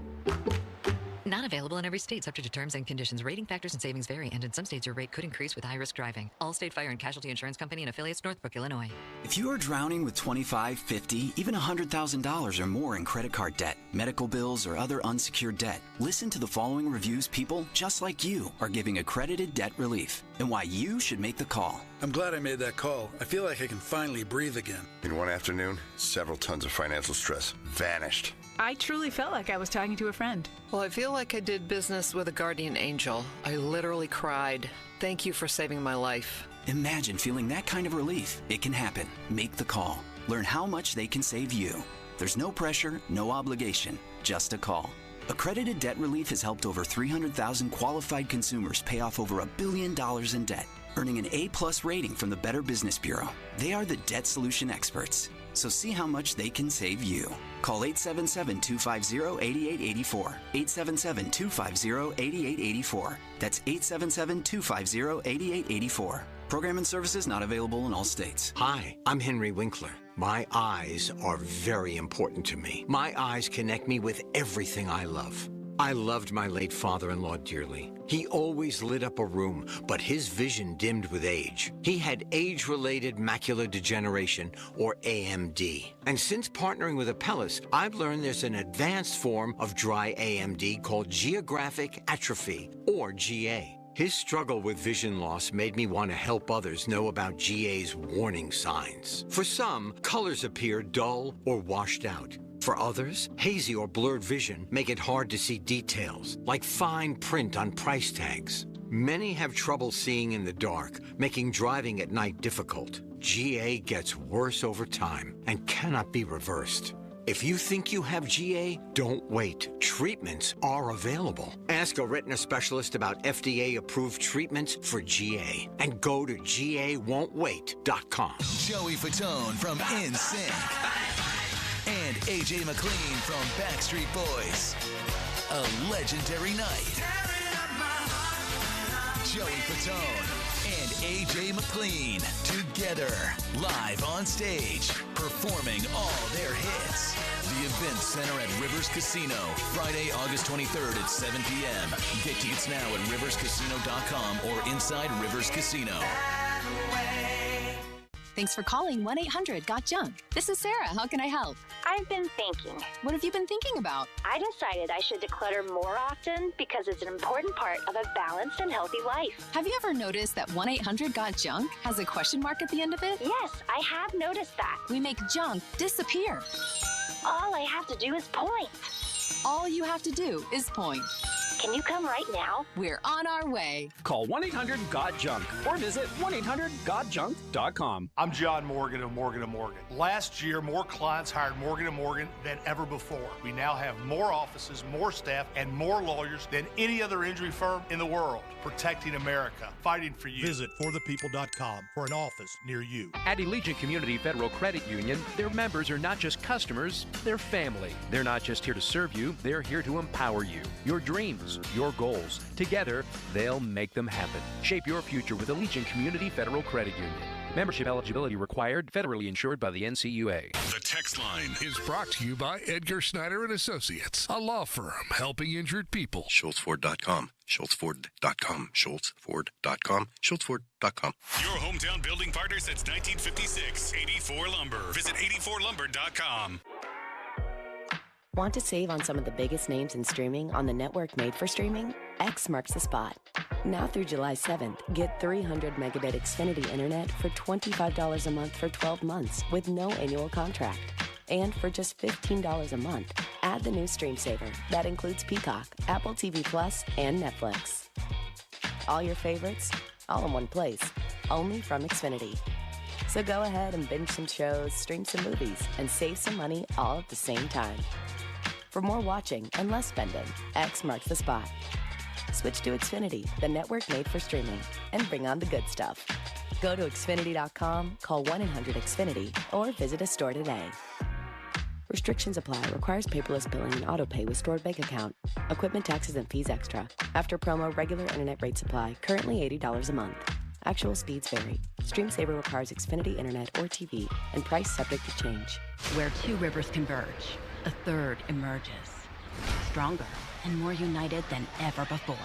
Not available in every state, subject to terms and conditions. Rating factors and savings vary, and in some states your rate could increase with high-risk driving. Allstate Fire and Casualty Insurance Company and affiliates, Northbrook, Illinois. If you are drowning with $25, $50, even $100,000 or more in credit card debt, medical bills, or other unsecured debt, listen to the following reviews people just like you are giving accredited debt relief and why you should make the call. I'm glad I made that call. I feel like I can finally breathe again. In one afternoon, several tons of financial stress vanished. I truly felt like I was talking to a friend. Well, I feel like I did business with a guardian angel. I literally cried. Thank you for saving my life. Imagine feeling that kind of relief. It can happen. Make the call. Learn how much they can save you. There's no pressure, no obligation, just a call. Accredited Debt Relief has helped over 300,000 qualified consumers pay off over $1 billion in debt, earning an A+ rating from the Better Business Bureau. They are the debt solution experts. So see how much they can save you. Call 877-250-8884. 877-250-8884. That's 877-250-8884. Program and services not available in all states. Hi, I'm Henry Winkler. My eyes are very important to me. My eyes connect me with everything I love. I loved my late father-in-law dearly. He always lit up a room, but his vision dimmed with age. He had age-related macular degeneration, or AMD. And since partnering with Apellis, I've learned there's an advanced form of dry AMD called geographic atrophy, or GA. His struggle with vision loss made me want to help others know about GA's warning signs. For some, colors appear dull or washed out. For others, hazy or blurred vision make it hard to see details, like fine print on price tags. Many have trouble seeing in the dark, making driving at night difficult. GA gets worse over time and cannot be reversed. If you think you have GA, don't wait. Treatments are available. Ask a retina specialist about FDA-approved treatments for GA and go to GAWon'tWait.com. Joey Fatone from NSYNC. and AJ McLean from Backstreet Boys. A legendary night. Joey Fatone and AJ McLean together, live on stage, performing all their hits. The Event Center at Rivers Casino, Friday, August 23rd at 7 p.m. Get tickets now at riverscasino.com or inside Rivers Casino. Thanks for calling 1-800-GOT-JUNK. This is Sarah. How can I help? I've been thinking. What have you been thinking about? I decided I should declutter more often because it's an important part of a balanced and healthy life. Have you ever noticed that 1-800-GOT-JUNK has a question mark at the end of it? Yes, I have noticed that. We make junk disappear. All I have to do is point. All you have to do is point. Can you come right now? We're on our way. Call 1-800-GOT-JUNK or visit 1-800-GOT-JUNK.com. I'm John Morgan of Morgan & Morgan. Last year, more clients hired Morgan & Morgan than ever before. We now have more offices, more staff, and more lawyers than any other injury firm in the world. Protecting America, fighting for you. Visit forthepeople.com for an office near you. At Allegiant Community Federal Credit Union, their members are not just customers, they're family. They're not just here to serve you, they're here to empower you. Your dreams, your goals. Together, they'll make them happen. Shape your future with Allegiant Community Federal Credit Union. Membership eligibility required, federally insured by the NCUA. The text line is brought to you by Edgar Snyder and Associates, a law firm helping injured people. SchultzFord.com. SchultzFord.com. SchultzFord.com. SchultzFord.com. Your hometown building partner since 1956. 84 Lumber. Visit 84lumber.com. Want to save on some of the biggest names in streaming on the network made for streaming? X marks the spot. Now through July 7th, get 300 megabit Xfinity internet for $25 a month for 12 months with no annual contract. And for just $15 a month, add the new Stream Saver. That includes Peacock, Apple TV Plus, and Netflix. All your favorites, all in one place, only from Xfinity. So go ahead and binge some shows, stream some movies, and save some money all at the same time. For more watching and less spending, X marks the spot. Switch to Xfinity, the network made for streaming, and bring on the good stuff. Go to Xfinity.com, call 1-800-XFINITY, or visit a store today. Restrictions apply. Requires paperless billing and auto pay with stored bank account. Equipment taxes and fees extra. After promo, regular internet rates apply. Currently $80 a month. Actual speeds vary. Stream Saver requires Xfinity internet or TV, and price subject to change. Where two rivers converge, a third emerges. Stronger and more united than ever before.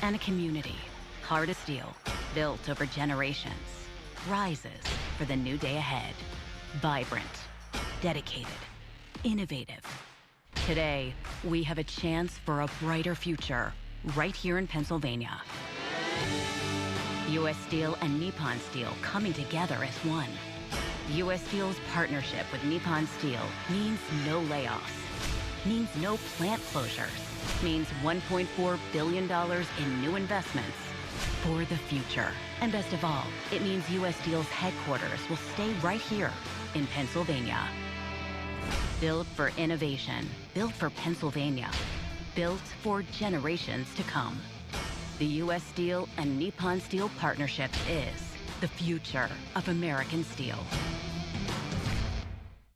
And a community, hard as steel, built over generations, rises for the new day ahead. Vibrant, dedicated, innovative. Today, we have a chance for a brighter future right here in Pennsylvania. U.S. Steel and Nippon Steel coming together as one. U.S. Steel's partnership with Nippon Steel means no layoffs, means no plant closures, means $1.4 billion in new investments for the future. And best of all, it means U.S. Steel's headquarters will stay right here in Pennsylvania. Built for innovation, built for Pennsylvania, built for generations to come. The U.S. Steel and Nippon Steel partnership is the future of American steel.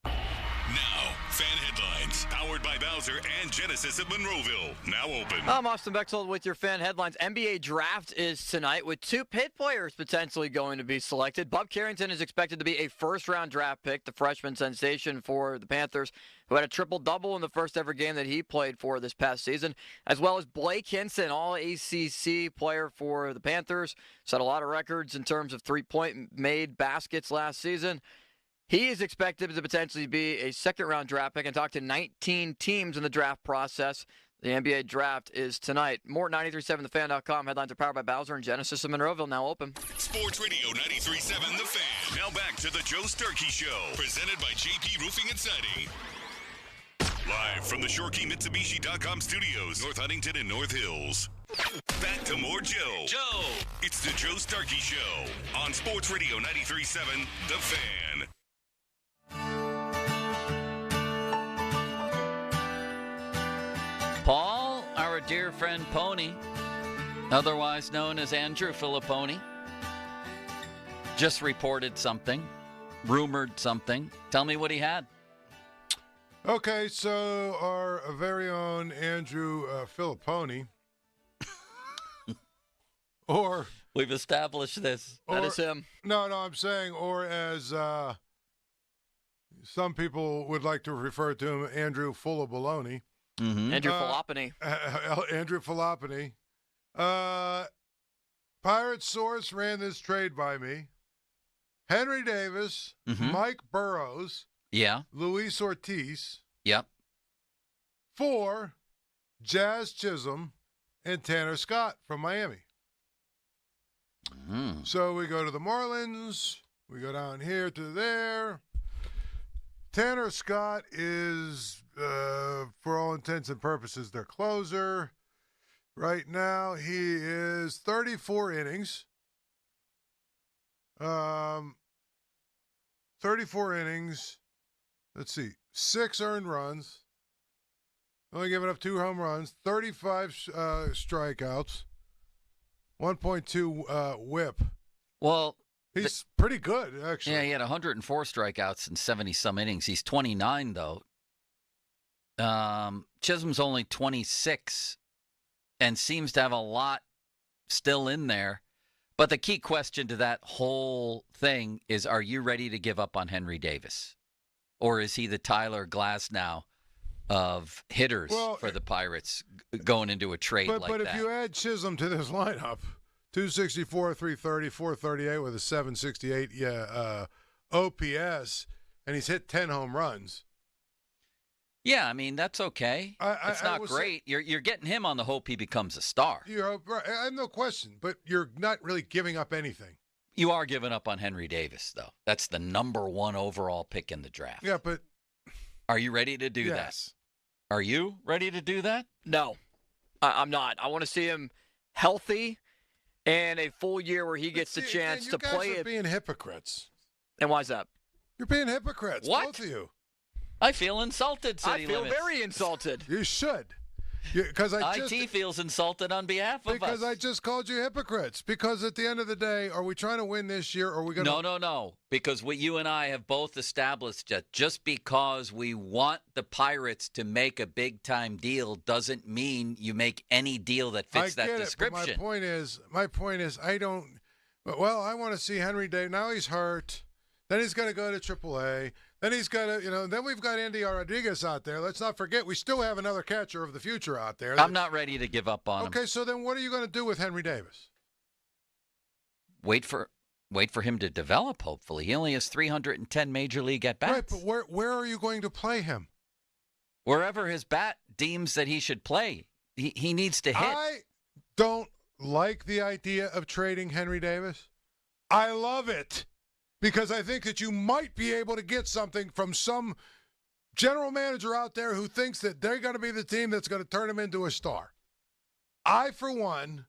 Now, fan headlines, powered by Bowser and Genesis of Monroeville. Now open. I'm Austin Bexel with your fan headlines. NBA draft is tonight with two Pitt players potentially going to be selected. Bub Carrington is expected to be a first-round draft pick, the freshman sensation for the Panthers, who had a triple-double in the first ever game that he played for this past season, as well as Blake Hinson, all-ACC player for the Panthers, set a lot of records in terms of three-point made baskets last season. He is expected to potentially be a second-round draft pick and talk to 19 teams in the draft process. The NBA draft is tonight. More at 937thefan.com. Headlines are powered by Bowser and Genesis of Monroeville, now open. Sports Radio 93.7 The Fan. Now back to the Joe Starkey Show, presented by JP Roofing and Siding. Live from the ShoreKeyMitsubishi.com studios, North Huntington and North Hills. Back to more Joe. It's the Joe Starkey Show on Sports Radio 93.7 The Fan. Paul, our dear friend Pony, otherwise known as Andrew Filipponi, just reported something, rumored something. Tell me what he had. Okay, so our very own Andrew Filipponi, or we've established this. That is him. No, I'm saying, or as some people would like to refer to him, Andrew Full of Baloney. Mm-hmm. Andrew Filopony. Andrew Filopony. Pirate Source ran this trade by me. Henry Davis, Mike Burrows, Luis Ortiz. Yep. For Jazz Chisholm and Tanner Scott from Miami. So we go to the Marlins. We go down here to there. Tanner Scott is, for all intents and purposes, their closer. Right now, he is 34 innings. 34 innings. Let's see. 6 earned runs. Only giving up 2 home runs. 35 strikeouts. 1.2 whip. Well, he's pretty good, actually. Yeah, he had 104 strikeouts in 70-some innings. He's 29, though. Chisholm's only 26 and seems to have a lot still in there. But the key question to that whole thing is, are you ready to give up on Henry Davis? Or is he the Tyler Glasnow of hitters for the Pirates going into a trade like that? But if you add Chisholm to this lineup, 264, 330, 438 with a 768 OPS, and he's hit 10 home runs. Yeah, I mean, that's okay. It's not great. You're getting him on the hope he becomes a star. I have no question, but you're not really giving up anything. You are giving up on Henry Davis, though. That's the number 1 overall pick in the draft. Yeah, but are you ready to do that? Are you ready to do that? No, I'm not. I want to see him healthy and a full year where he gets the chance to play it. You guys are being hypocrites. And why's that? You're being hypocrites, both of you. I feel insulted, City I feel Limits. very insulted. You should. IT feels insulted on behalf of us. Because I just called you hypocrites. Because at the end of the day, are we trying to win this year, or are we going to... No. Because what you and I have both established, that just because we want the Pirates to make a big-time deal doesn't mean you make any deal that fits that description. But my point is, I don't... Well, I want to see Henry Davis. Now he's hurt. Then he's going to go to AAA. Then he's got to, then we've got Andy Rodriguez out there. Let's not forget, we still have another catcher of the future out there. I'm not ready to give up on him. Okay, so then what are you going to do with Henry Davis? Wait for him to develop, hopefully. He only has 310 major league at-bats. Right, but where are you going to play him? Wherever his bat deems that he should play. He needs to hit. I don't like the idea of trading Henry Davis. I love it. Because I think that you might be able to get something from some general manager out there who thinks that they're going to be the team that's going to turn him into a star. I, for one,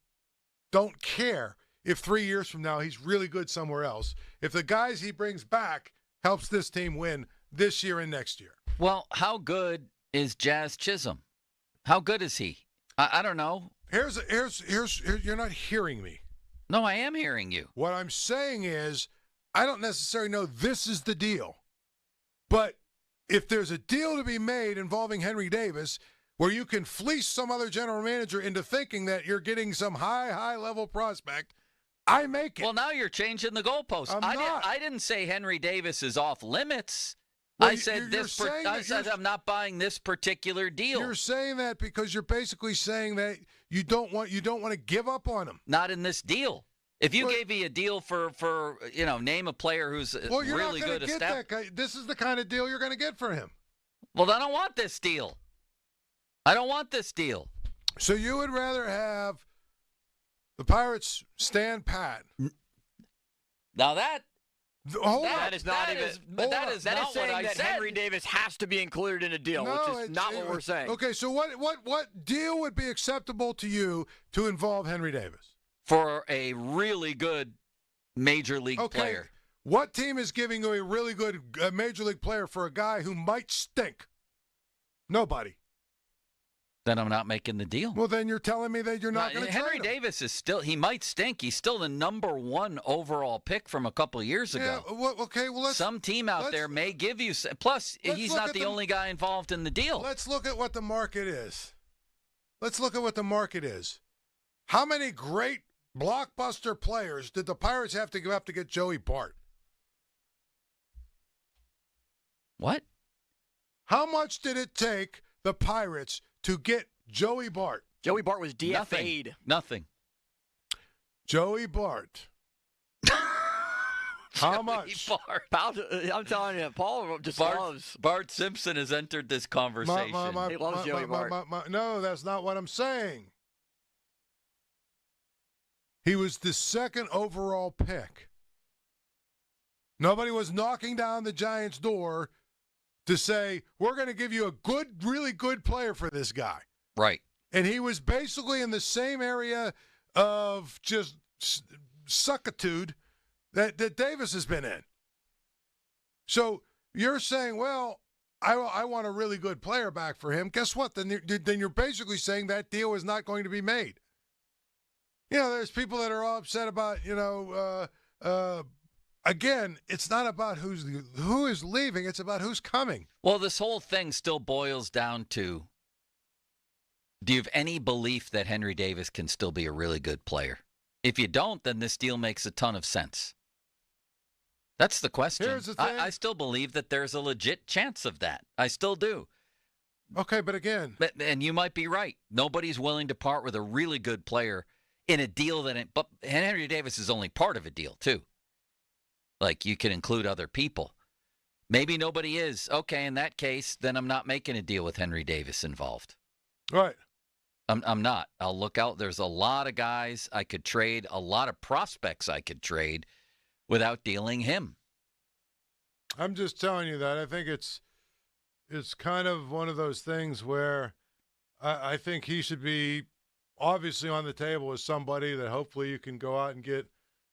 don't care if 3 years from now he's really good somewhere else. If the guys he brings back helps this team win this year and next year. Well, how good is Jazz Chisholm? How good is he? I don't know. Here's you're not hearing me. No, I am hearing you. What I'm saying is, I don't necessarily know this is the deal, but if there's a deal to be made involving Henry Davis where you can fleece some other general manager into thinking that you're getting some high-level prospect, I make it. Well, now you're changing the goalposts. I didn't say Henry Davis is off limits. Well, I said I'm not buying this particular deal. You're saying that because you're basically saying that you don't want to give up on him. Not in this deal. If you gave me a deal for name a player who's really good at that guy. This is the kind of deal you're going to get for him. Well, I don't want this deal. I don't want this deal. So you would rather have the Pirates stand pat. Now that is not saying what I that said. Henry Davis has to be included in a deal, which is not what we're saying. Okay, so what deal would be acceptable to you to involve Henry Davis? For a really good major league player. What team is giving you a really good major league player for a guy who might stink? Nobody. then I'm not making the deal. Well, then you're telling me that you're not going to trade him. Henry Davis is still, he might stink. He's still the number 1 overall pick from a couple of years ago. Okay, well, some team out there may give you, plus he's not the only guy involved in the deal. Let's look at what the market is. How many great blockbuster players did the Pirates have to give up to get Joey Bart? What? How much did it take the Pirates to get Joey Bart? Joey Bart was DFA'd. Nothing. Joey Bart. How much? I'm telling you, Paul just loves. Bart Simpson has entered this conversation. He loves Joey Bart. No, that's not what I'm saying. He was the 2nd overall pick. Nobody was knocking down the Giants' door to say, we're going to give you a good, really good player for this guy. Right. And he was basically in the same area of just suckitude that Davis has been in. So you're saying, well, I want a really good player back for him. Guess what? Then you're basically saying that deal is not going to be made. You know, there's people that are all upset about, again, it's not about who is leaving. It's about who's coming. Well, this whole thing still boils down to, do you have any belief that Henry Davis can still be a really good player? If you don't, then this deal makes a ton of sense. That's the question. Here's the thing. I still believe that there's a legit chance of that. I still do. Okay, but again. And you might be right. Nobody's willing to part with a really good player in a deal but Henry Davis is only part of a deal, too. Like, you can include other people. Maybe nobody is. Okay, in that case, then I'm not making a deal with Henry Davis involved. Right. I'm not. I'll look out. There's a lot of guys I could trade, a lot of prospects I could trade without dealing him. I'm just telling you that. I think it's kind of one of those things where I think he should be obviously on the table as somebody that hopefully you can go out and get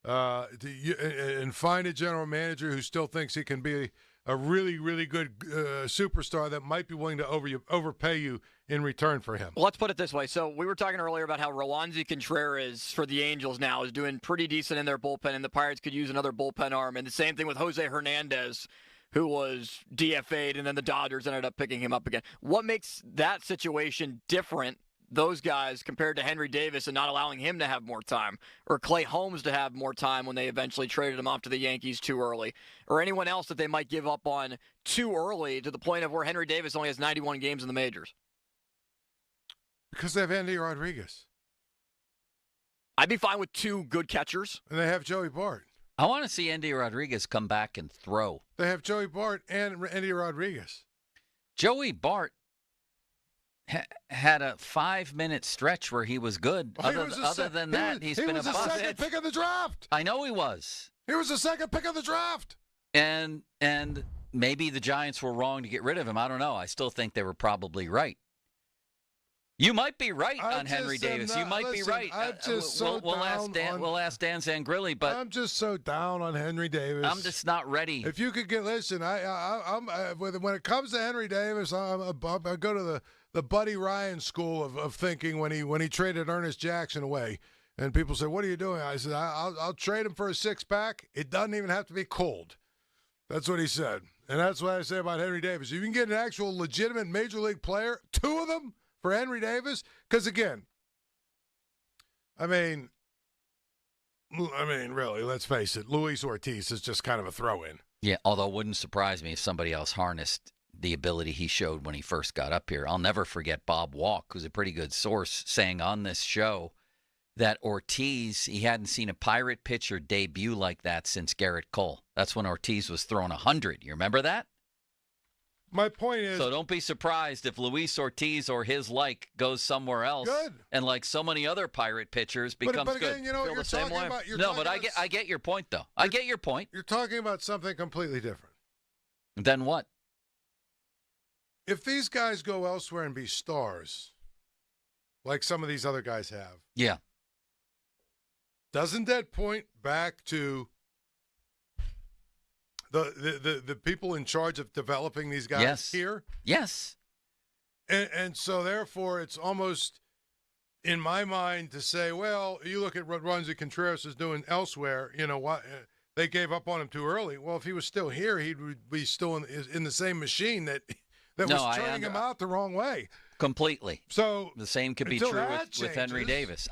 and find a general manager who still thinks he can be a really, really good superstar that might be willing to overpay you in return for him. Well, let's put it this way. So we were talking earlier about how Roansy Contreras for the Angels now is doing pretty decent in their bullpen, and the Pirates could use another bullpen arm. And the same thing with Jose Hernandez, who was DFA'd, and then the Dodgers ended up picking him up again. What makes that situation different, those guys, compared to Henry Davis and not allowing him to have more time, or Clay Holmes to have more time when they eventually traded him off to the Yankees too early, or anyone else that they might give up on too early to the point of where Henry Davis only has 91 games in the majors? Because they have Andy Rodriguez. I'd be fine with 2 good catchers. And they have Joey Bart. I want to see Andy Rodriguez come back and throw. They have Joey Bart and Andy Rodriguez. Joey Bart had a 5-minute stretch where he was good. Other than that, he's been a bust. He was the second pick of the draft. I know he was. He was the second pick of the draft. And maybe the Giants were wrong to get rid of him. I don't know. I still think they were probably right. You might be right on Henry Davis. You might be right. I'm just we'll ask Dan Zangrilli, but I'm just so down on Henry Davis. I'm just not ready. If you could when it comes to Henry Davis, I go to the Buddy Ryan school of thinking when he traded Ernest Jackson away, and people say, "What are you doing?" I said, "I'll trade him for a 6-pack. It doesn't even have to be cold." That's what he said, and that's what I say about Henry Davis. If you can get an actual legitimate major league player, 2 of them for Henry Davis, because again, I mean, really, let's face it, Luis Ortiz is just kind of a throw-in. Yeah, although it wouldn't surprise me if somebody else harnessed the ability he showed when he first got up here. I'll never forget Bob Walk, who's a pretty good source, saying on this show that Ortiz, he hadn't seen a Pirate pitcher debut like that since Garrett Cole. That's when Ortiz was throwing 100. You remember that? My point is... So don't be surprised if Luis Ortiz or his like goes somewhere else. Good. And like so many other Pirate pitchers becomes but again, good. You know, you're talking about... I get your point, though. I get your point. You're talking about something completely different. Then what? If these guys go elsewhere and be stars, like some of these other guys have... Yeah. Doesn't that point back to... The people in charge of developing these guys here? Yes. And so, therefore, it's almost, in my mind, to say, well, you look at what Runzi Contreras is doing elsewhere, what they gave up on him too early. Well, if he was still here, he would be still in the same machine that was turning him out the wrong way. Completely. So the same could be true with Henry Davis.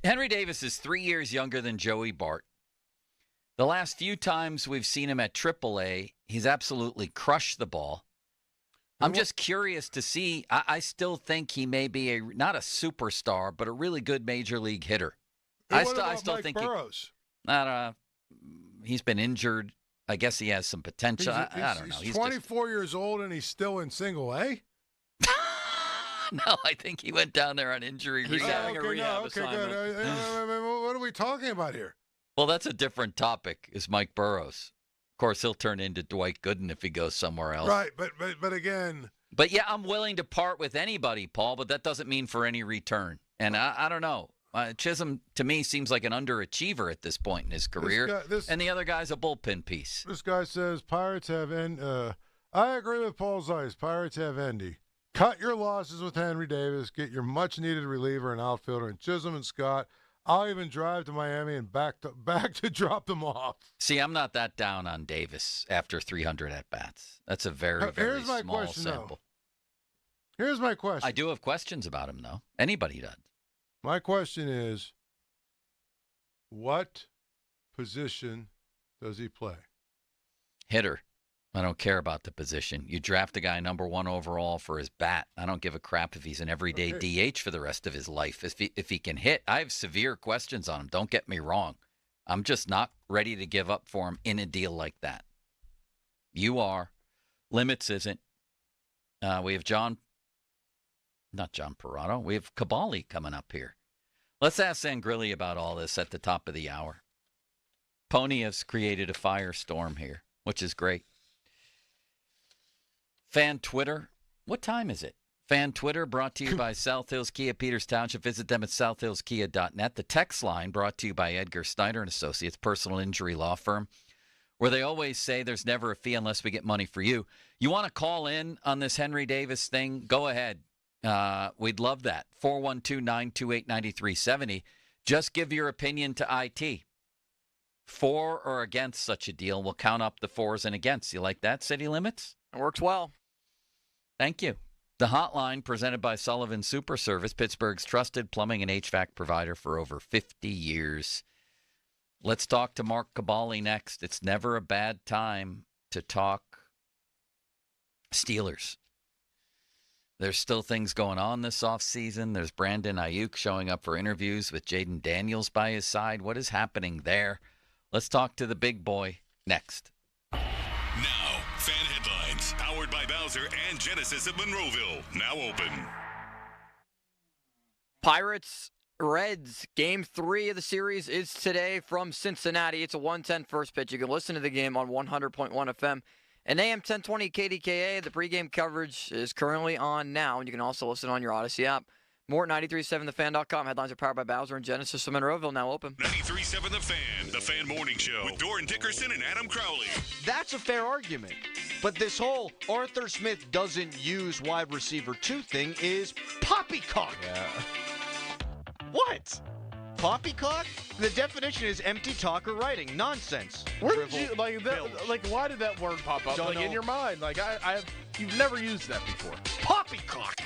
Henry Davis is 3 years younger than Joey Bart. The last few times we've seen him at AAA, he's absolutely crushed the ball. I'm just curious to see. I still think he may be not a superstar, but a really good major league hitter. I still think Burrows? He's been injured. I guess he has some potential. I don't know. He's 24 years old and he's still in Single A? No, I think he went down there on injury. He's having a rehab assignment. Good. What are we talking about here? Well, that's a different topic, is Mike Burrows. Of course, he'll turn into Dwight Gooden if he goes somewhere else. Right, but again. But, yeah, I'm willing to part with anybody, Paul, but that doesn't mean for any return. And I don't know. Chisholm, to me, seems like an underachiever at this point in his career. And the other guy's a bullpen piece. This guy says Pirates have I agree with Paul Zeiss. Pirates have Endy. Cut your losses with Henry Davis. Get your much-needed reliever and outfielder in Chisholm and Scott. I'll even drive to Miami and back to drop them off. See, I'm not that down on Davis after 300 at-bats. That's a very, very small sample. Here's my question. I do have questions about him, though. Anybody does. My question is, what position does he play? Hitter. I don't care about the position. You draft a guy number 1 overall for his bat. I don't give a crap if he's an everyday DH for the rest of his life. If he can hit, I have severe questions on him. Don't get me wrong. I'm just not ready to give up for him in a deal like that. You are. Limits isn't. We have not John Parado. We have Cabali coming up here. Let's ask Sangrilli about all this at the top of the hour. Pony has created a firestorm here, which is great. Fan Twitter. What time is it? Fan Twitter brought to you by South Hills Kia, Peters Township. Visit them at southhillskia.net. The text line brought to you by Edgar Snyder & Associates, personal injury law firm, where they always say there's never a fee unless we get money for you. You want to call in on this Henry Davis thing? Go ahead. We'd love that. 412-928-9370. Just give your opinion to IT. For or against such a deal. We'll count up the fors and against. You like that, City Limits? It works well. Thank you. The hotline presented by Sullivan Super Service, Pittsburgh's trusted plumbing and HVAC provider for over 50 years. Let's talk to Mark Cabali next. It's never a bad time to talk Steelers. There's still things going on this offseason. There's Brandon Ayuk showing up for interviews with Jaden Daniels by his side. What is happening there? Let's talk to the big boy next. Now, fan headlines, powered by Bowser and Genesis of Monroeville. Now open. Pirates, Reds, Game 3 of the series is today from Cincinnati. It's a 1:10 first pitch. You can listen to the game on 100.1 FM and AM 1020 KDKA. The pregame coverage is currently on now, and you can also listen on your Odyssey app. More at 937thefan.com. Headlines are powered by Bowser and Genesis of Monroeville, now open. 93.7 The Fan Morning Show with Doran Dickerson and Adam Crowley. That's a fair argument. But this whole Arthur Smith doesn't use wide receiver 2 thing is poppycock. Yeah. What? Poppycock? The definition is empty talk or writing. Nonsense. Where did you why did that word pop up in your mind? Like you've never used that before. Poppycock.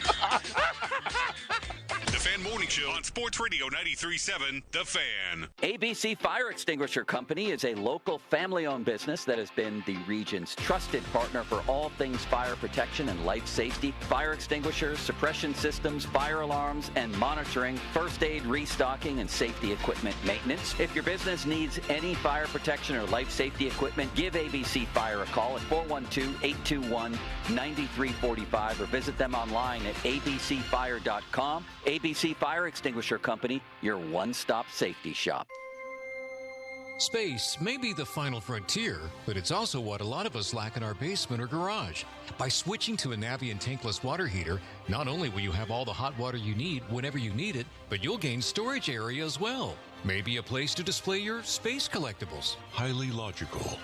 The Fan Morning Show on Sports Radio 93.7 The Fan. ABC Fire Extinguisher Company is a local family-owned business that has been the region's trusted partner for all things fire protection and life safety, fire extinguishers, suppression systems, fire alarms, and monitoring, first aid restocking, and safety equipment maintenance. If your business needs any fire protection or life safety equipment, give ABC Fire a call at 412-821-9345 or visit them online at abcfire.com. ABC Fire Extinguisher Company, your one-stop safety shop. Space may be the final frontier, but it's also what a lot of us lack in our basement or garage. By switching to a Navien tankless water heater, not only will you have all the hot water you need whenever you need it, but you'll gain storage area as well. Maybe a place to display your space collectibles. Highly logical.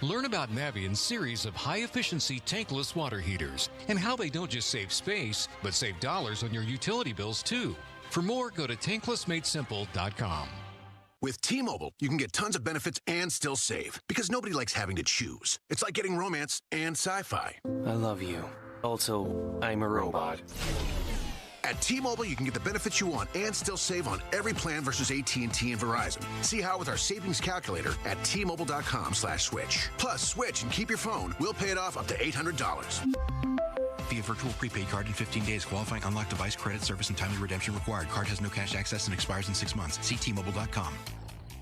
Learn about Navient's series of high-efficiency tankless water heaters and how they don't just save space, but save dollars on your utility bills, too. For more, go to tanklessmadesimple.com. With T-Mobile, you can get tons of benefits and still save, because nobody likes having to choose. It's like getting romance and sci-fi. I love you. Also, I'm a robot. At T-Mobile, you can get the benefits you want and still save on every plan versus AT&T and Verizon. See how with our savings calculator at T-Mobile.com/switch. Plus, switch and keep your phone. We'll pay it off up to $800. Via virtual prepaid card in 15 days. Qualifying unlocked device credit service and timely redemption required. Card has no cash access and expires in 6 months. See T-Mobile.com.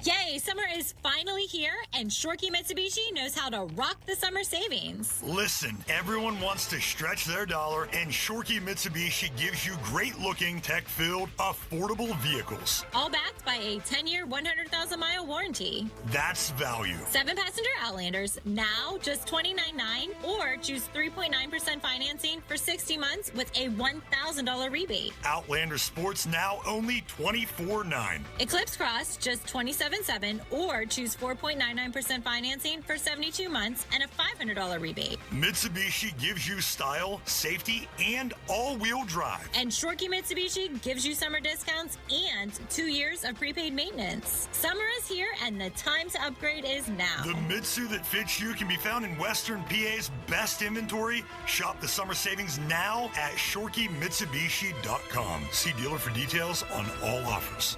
Yay, summer is finally here, and Shorkey Mitsubishi knows how to rock the summer savings. Listen, everyone wants to stretch their dollar, and Shorkey Mitsubishi gives you great-looking, tech-filled, affordable vehicles. All backed by a 10-year, 100,000-mile warranty. That's value. 7-passenger Outlanders, now just $29,900, or choose 3.9% financing for 60 months with a $1,000 rebate. Outlander Sports, now only $24,900. Eclipse Cross, just $27,700, or choose 4.99% financing for 72 months and a $500 rebate. Mitsubishi gives you style, safety, and all-wheel drive. And Shorkey Mitsubishi gives you summer discounts and 2 years of prepaid maintenance. Summer is here, and the time to upgrade is now. The Mitsu that fits you can be found in Western PA's best inventory. Shop the summer savings now at ShorkeyMitsubishi.com. See dealer for details on all offers.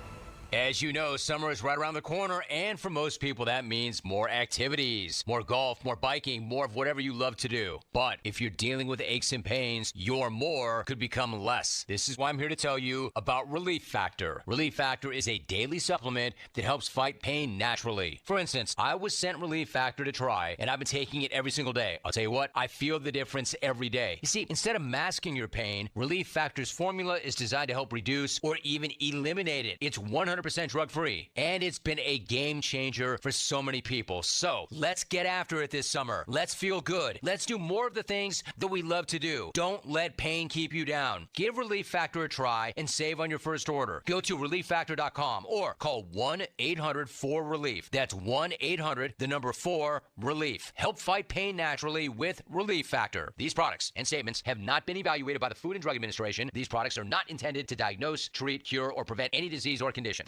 As you know, summer is right around the corner, and for most people, that means more activities, more golf, more biking, more of whatever you love to do. But if you're dealing with aches and pains, your more could become less. This is why I'm here to tell you about Relief Factor. Relief Factor is a daily supplement that helps fight pain naturally. For instance, I was sent Relief Factor to try, and I've been taking it every single day. I'll tell you what, I feel the difference every day. You see, instead of masking your pain, Relief Factor's formula is designed to help reduce or even eliminate it. It's 100% drug-free, and it's been a game changer for so many people. So let's get after it this summer. Let's feel good. Let's do more of the things that we love to do. Don't let pain keep you down. Give Relief Factor a try and save on your first order. Go to ReliefFactor.com or call 1-800-4RELIEF. That's 1-800-4-RELIEF. Help fight pain naturally with Relief Factor. These products and statements have not been evaluated by the Food and Drug Administration. These products are not intended to diagnose, treat, cure, or prevent any disease or condition.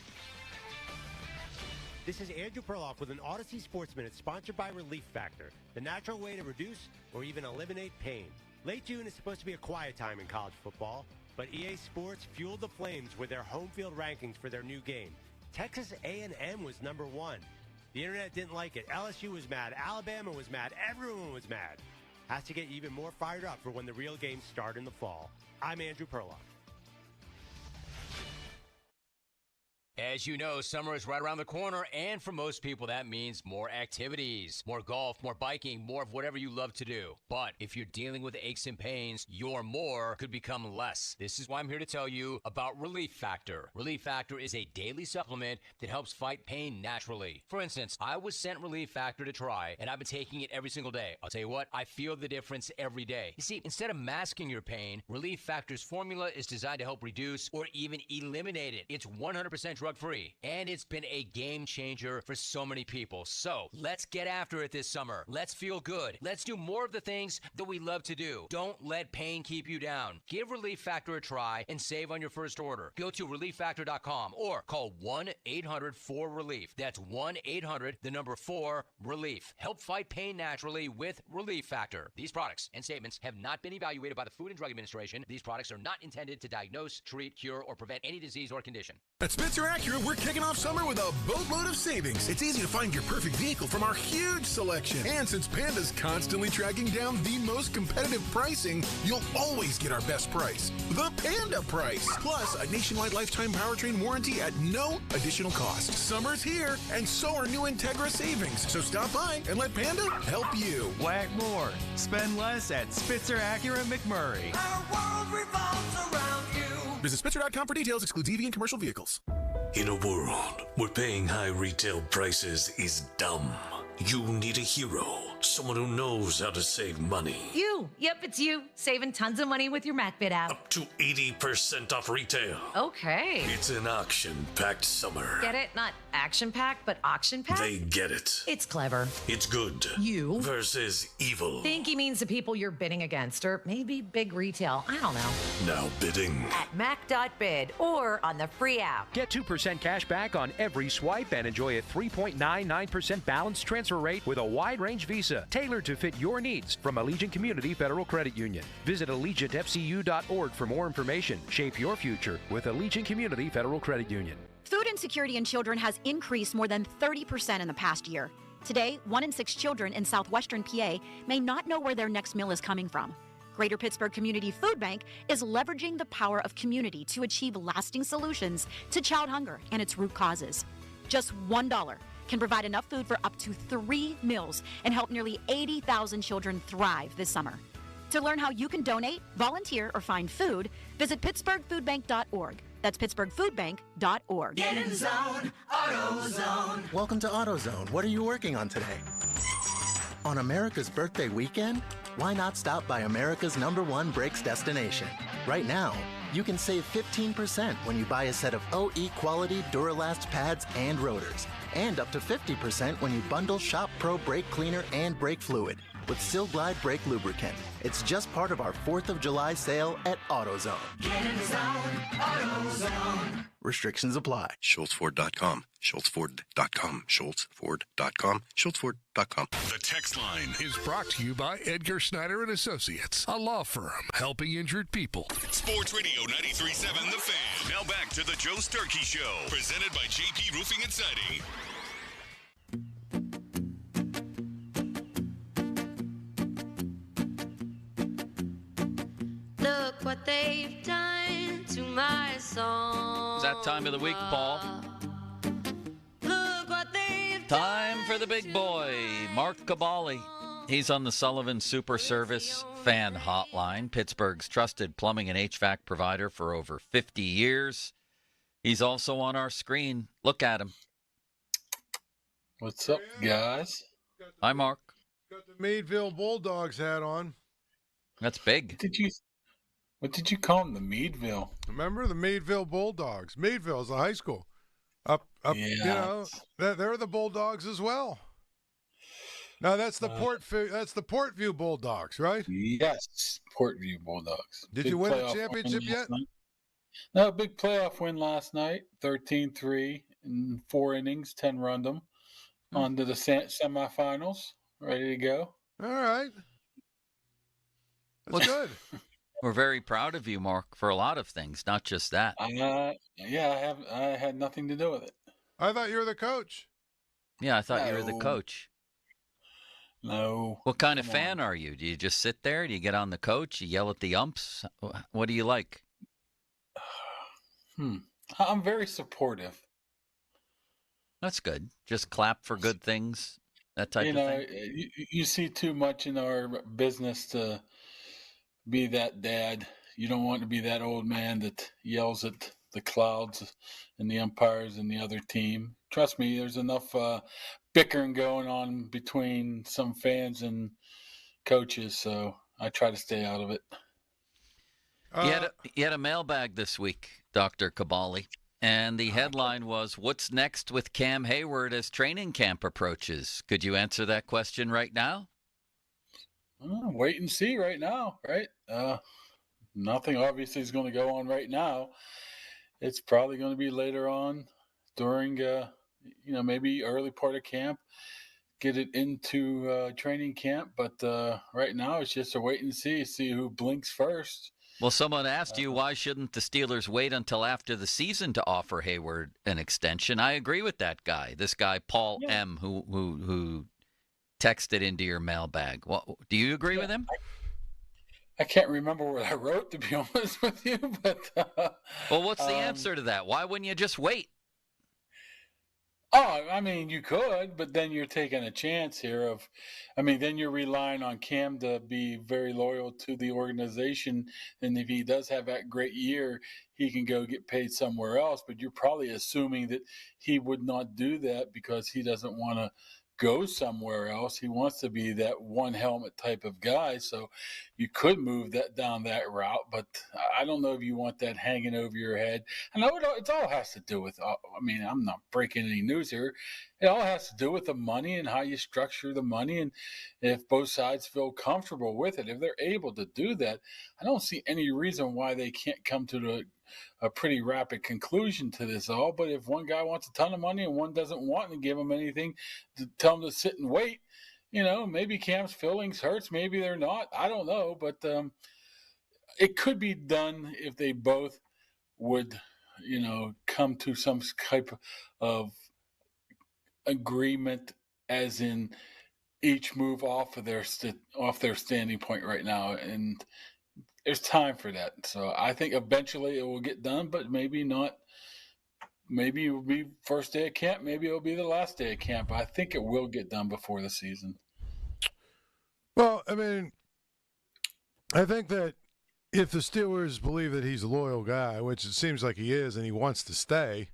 This is Andrew Perloff with an Odyssey Sports Minute sponsored by Relief Factor, the natural way to reduce or even eliminate pain. Late June is supposed to be a quiet time in college football, but EA Sports fueled the Flames with their home field rankings for their new game. Texas A&M was number 1. The internet didn't like it. LSU was mad. Alabama was mad. Everyone was mad. Has to get even more fired up for when the real games start in the fall. I'm Andrew Perloff. As you know, summer is right around the corner, and for most people, that means more activities, more golf, more biking, more of whatever you love to do. But if you're dealing with aches and pains, your more could become less. This is why I'm here to tell you about Relief Factor. Relief Factor is a daily supplement that helps fight pain naturally. For instance, I was sent Relief Factor to try, and I've been taking it every single day. I'll tell you what, I feel the difference every day. You see, instead of masking your pain, Relief Factor's formula is designed to help reduce or even eliminate it. It's 100% drug-free, and it's been a game changer for so many people. So let's get after it this summer. Let's feel good. Let's do more of the things that we love to do. Don't let pain keep you down. Give Relief Factor a try and save on your first order. Go to ReliefFactor.com or call 1-800-4RELIEF. That's 1-800-4-RELIEF. Help fight pain naturally with Relief Factor. These products and statements have not been evaluated by the Food and Drug Administration. These products are not intended to diagnose, treat, cure, or prevent any disease or condition. At Spitzer Acura, we're kicking off summer with a boatload of savings. It's easy to find your perfect vehicle from our huge selection. And since Panda's constantly tracking down the most competitive pricing, you'll always get our best price. The Panda price. Plus, a nationwide lifetime powertrain warranty at no additional cost. Summer's here, and so are new Integra savings. So stop by and let Panda help you. Whack more. Spend less at Spitzer Acura McMurray. Our world revolves around you. Visit Spitzer.com for details. Excludes EV and commercial vehicles. In a world where paying high retail prices is dumb, you need a hero. Someone who knows how to save money. You. Yep, it's you. Saving tons of money with your MacBit app. Up to 80% off retail. Okay. It's an auction-packed summer. Get it? Not action-packed, but auction-packed? They get it. It's clever. It's good. You. Versus evil. Think he means the people you're bidding against, or maybe big retail. I don't know. Now bidding. At Mac.bid or on the free app. Get 2% cash back on every swipe and enjoy a 3.99% balance transfer rate with a wide-range Visa, tailored to fit your needs from Allegiant Community Federal Credit Union. Visit AllegiantFCU.org for more information. Shape your future with Allegiant Community Federal Credit Union. Food insecurity in children has increased more than 30% in the past year. Today, 1 in 6 children in southwestern PA may not know where their next meal is coming from. Greater Pittsburgh Community Food Bank is leveraging the power of community to achieve lasting solutions to child hunger and its root causes. Just $1 can provide enough food for up to 3 meals and help nearly 80,000 children thrive this summer. To learn how you can donate, volunteer, or find food, visit PittsburghFoodBank.org. That's PittsburghFoodBank.org. Get in the zone, AutoZone. Welcome to AutoZone. What are you working on today? On America's birthday weekend? Why not stop by America's #1 brakes destination? Right now, you can save 15% when you buy a set of OE quality Duralast pads and rotors, and up to 50% when you bundle Shop Pro brake cleaner and brake fluid with Sil Glide brake lubricant. It's just part of our 4th of July sale at AutoZone. Get in the zone, AutoZone. Restrictions apply. SchultzFord.com. SchultzFord.com. SchultzFord.com. SchultzFord.com. The text line is brought to you by Edgar Snyder and Associates, a law firm helping injured people. Sports Radio 93.7 The Fan. Now back to the Joe Starkey Show, presented by JP Roofing and Siding. Look what they've done to my song. It's that time of the week, Paul. Look what they've Time for the big boy, Mark Cabali. He's on the Sullivan Super Service Fan Hotline, Pittsburgh's trusted plumbing and HVAC provider for over 50 years. He's also on our screen. Look at him. What's up, guys? Hi, Mark. Got the Meadville Bulldogs hat on. That's big. What did you call them? The Meadville? Remember the Meadville Bulldogs? Meadville is a high school. Up. Yeah. You know, they're the Bulldogs as well. Now that's the Portview Bulldogs, right? Yes, Portview Bulldogs. Did you win a championship yet? No, big playoff win last night. 13-3 in 4 innings, 10 run them. On to the semifinals. Ready to go. All right. That's good. We're very proud of you, Mark, for a lot of things, not just that. I had nothing to do with it. I thought you were the coach. Yeah, I thought you were the coach. No. What kind of fan are you? Do you just sit there? Do you get on the coach? You yell at the umps? What do you like? I'm very supportive. That's good. Just clap for good things, that type of thing. You see too much in our business to be that dad. You don't want to be that old man that yells at the clouds and the umpires and the other team. Trust me, there's enough bickering going on between some fans and coaches, so I try to stay out of it. You had a mailbag this week, Dr. Cabali, and the headline was, "What's next with Cam Hayward as training camp approaches?" Could you answer that question right now? Wait and see right now, right? Nothing obviously is going to go on right now. It's probably going to be later on during, maybe early part of camp, get it into training camp. But right now it's just a wait and see who blinks first. Well, someone asked you, why shouldn't the Steelers wait until after the season to offer Hayward an extension? I agree with that guy. This guy, Paul M., who texted into your mailbag. Well, do you agree with him? I can't remember what I wrote, to be honest with you. But well, what's the answer to that? Why wouldn't you just wait? Oh, I mean, you could, but then you're taking a chance here then you're relying on Cam to be very loyal to the organization. And if he does have that great year, he can go get paid somewhere else. But you're probably assuming that he would not do that because he doesn't want to go somewhere else. He wants to be that one helmet type of guy. So you could move that down that route, but I don't know if you want that hanging over your head. I know it all has to do with, I mean, I'm not breaking any news here. It all has to do with the money and how you structure the money. And if both sides feel comfortable with it, if they're able to do that, I don't see any reason why they can't come to a pretty rapid conclusion to this all. But if one guy wants a ton of money and one doesn't want to give him anything, to tell him to sit and wait, maybe Cam's feelings hurts, maybe they're not. I don't know, but it could be done if they both would, come to some type of agreement, as in each move off of their standing point right now, and there's time for that. So I think eventually it will get done, but maybe not. Maybe it will be first day of camp. Maybe it will be the last day of camp. I think it will get done before the season. Well, I mean, I think that if the Steelers believe that he's a loyal guy, which it seems like he is, and he wants to stay,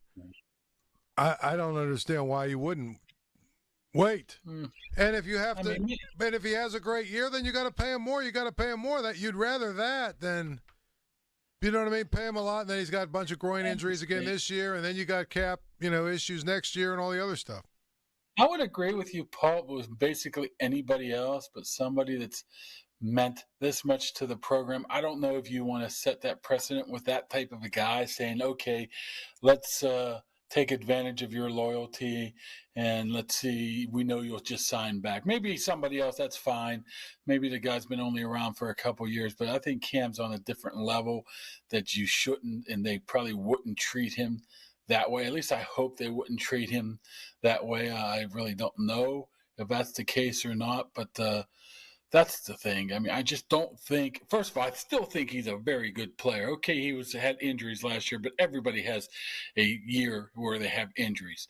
I don't understand why you wouldn't wait. And if you have but if he has a great year, then you got to pay him more. You got to pay him more. That you'd rather that than, you know what I mean? Pay him a lot, and then he's got a bunch of groin injuries again this year, and then you got cap, issues next year and all the other stuff. I would agree with you, Paul. It was basically anybody else, but somebody that's meant this much to the program. I don't know if you want to set that precedent with that type of a guy saying, okay, let's take advantage of your loyalty, and let's see, we know you'll just sign back. Maybe somebody else, that's fine. Maybe the guy's been only around for a couple years, but I think Cam's on a different level that you shouldn't, and they probably wouldn't treat him that way. At least I hope they wouldn't treat him that way. I really don't know if that's the case or not, but that's the thing. I mean, I just don't think, first of all, I still think he's a very good player. Okay, he had injuries last year, but everybody has a year where they have injuries.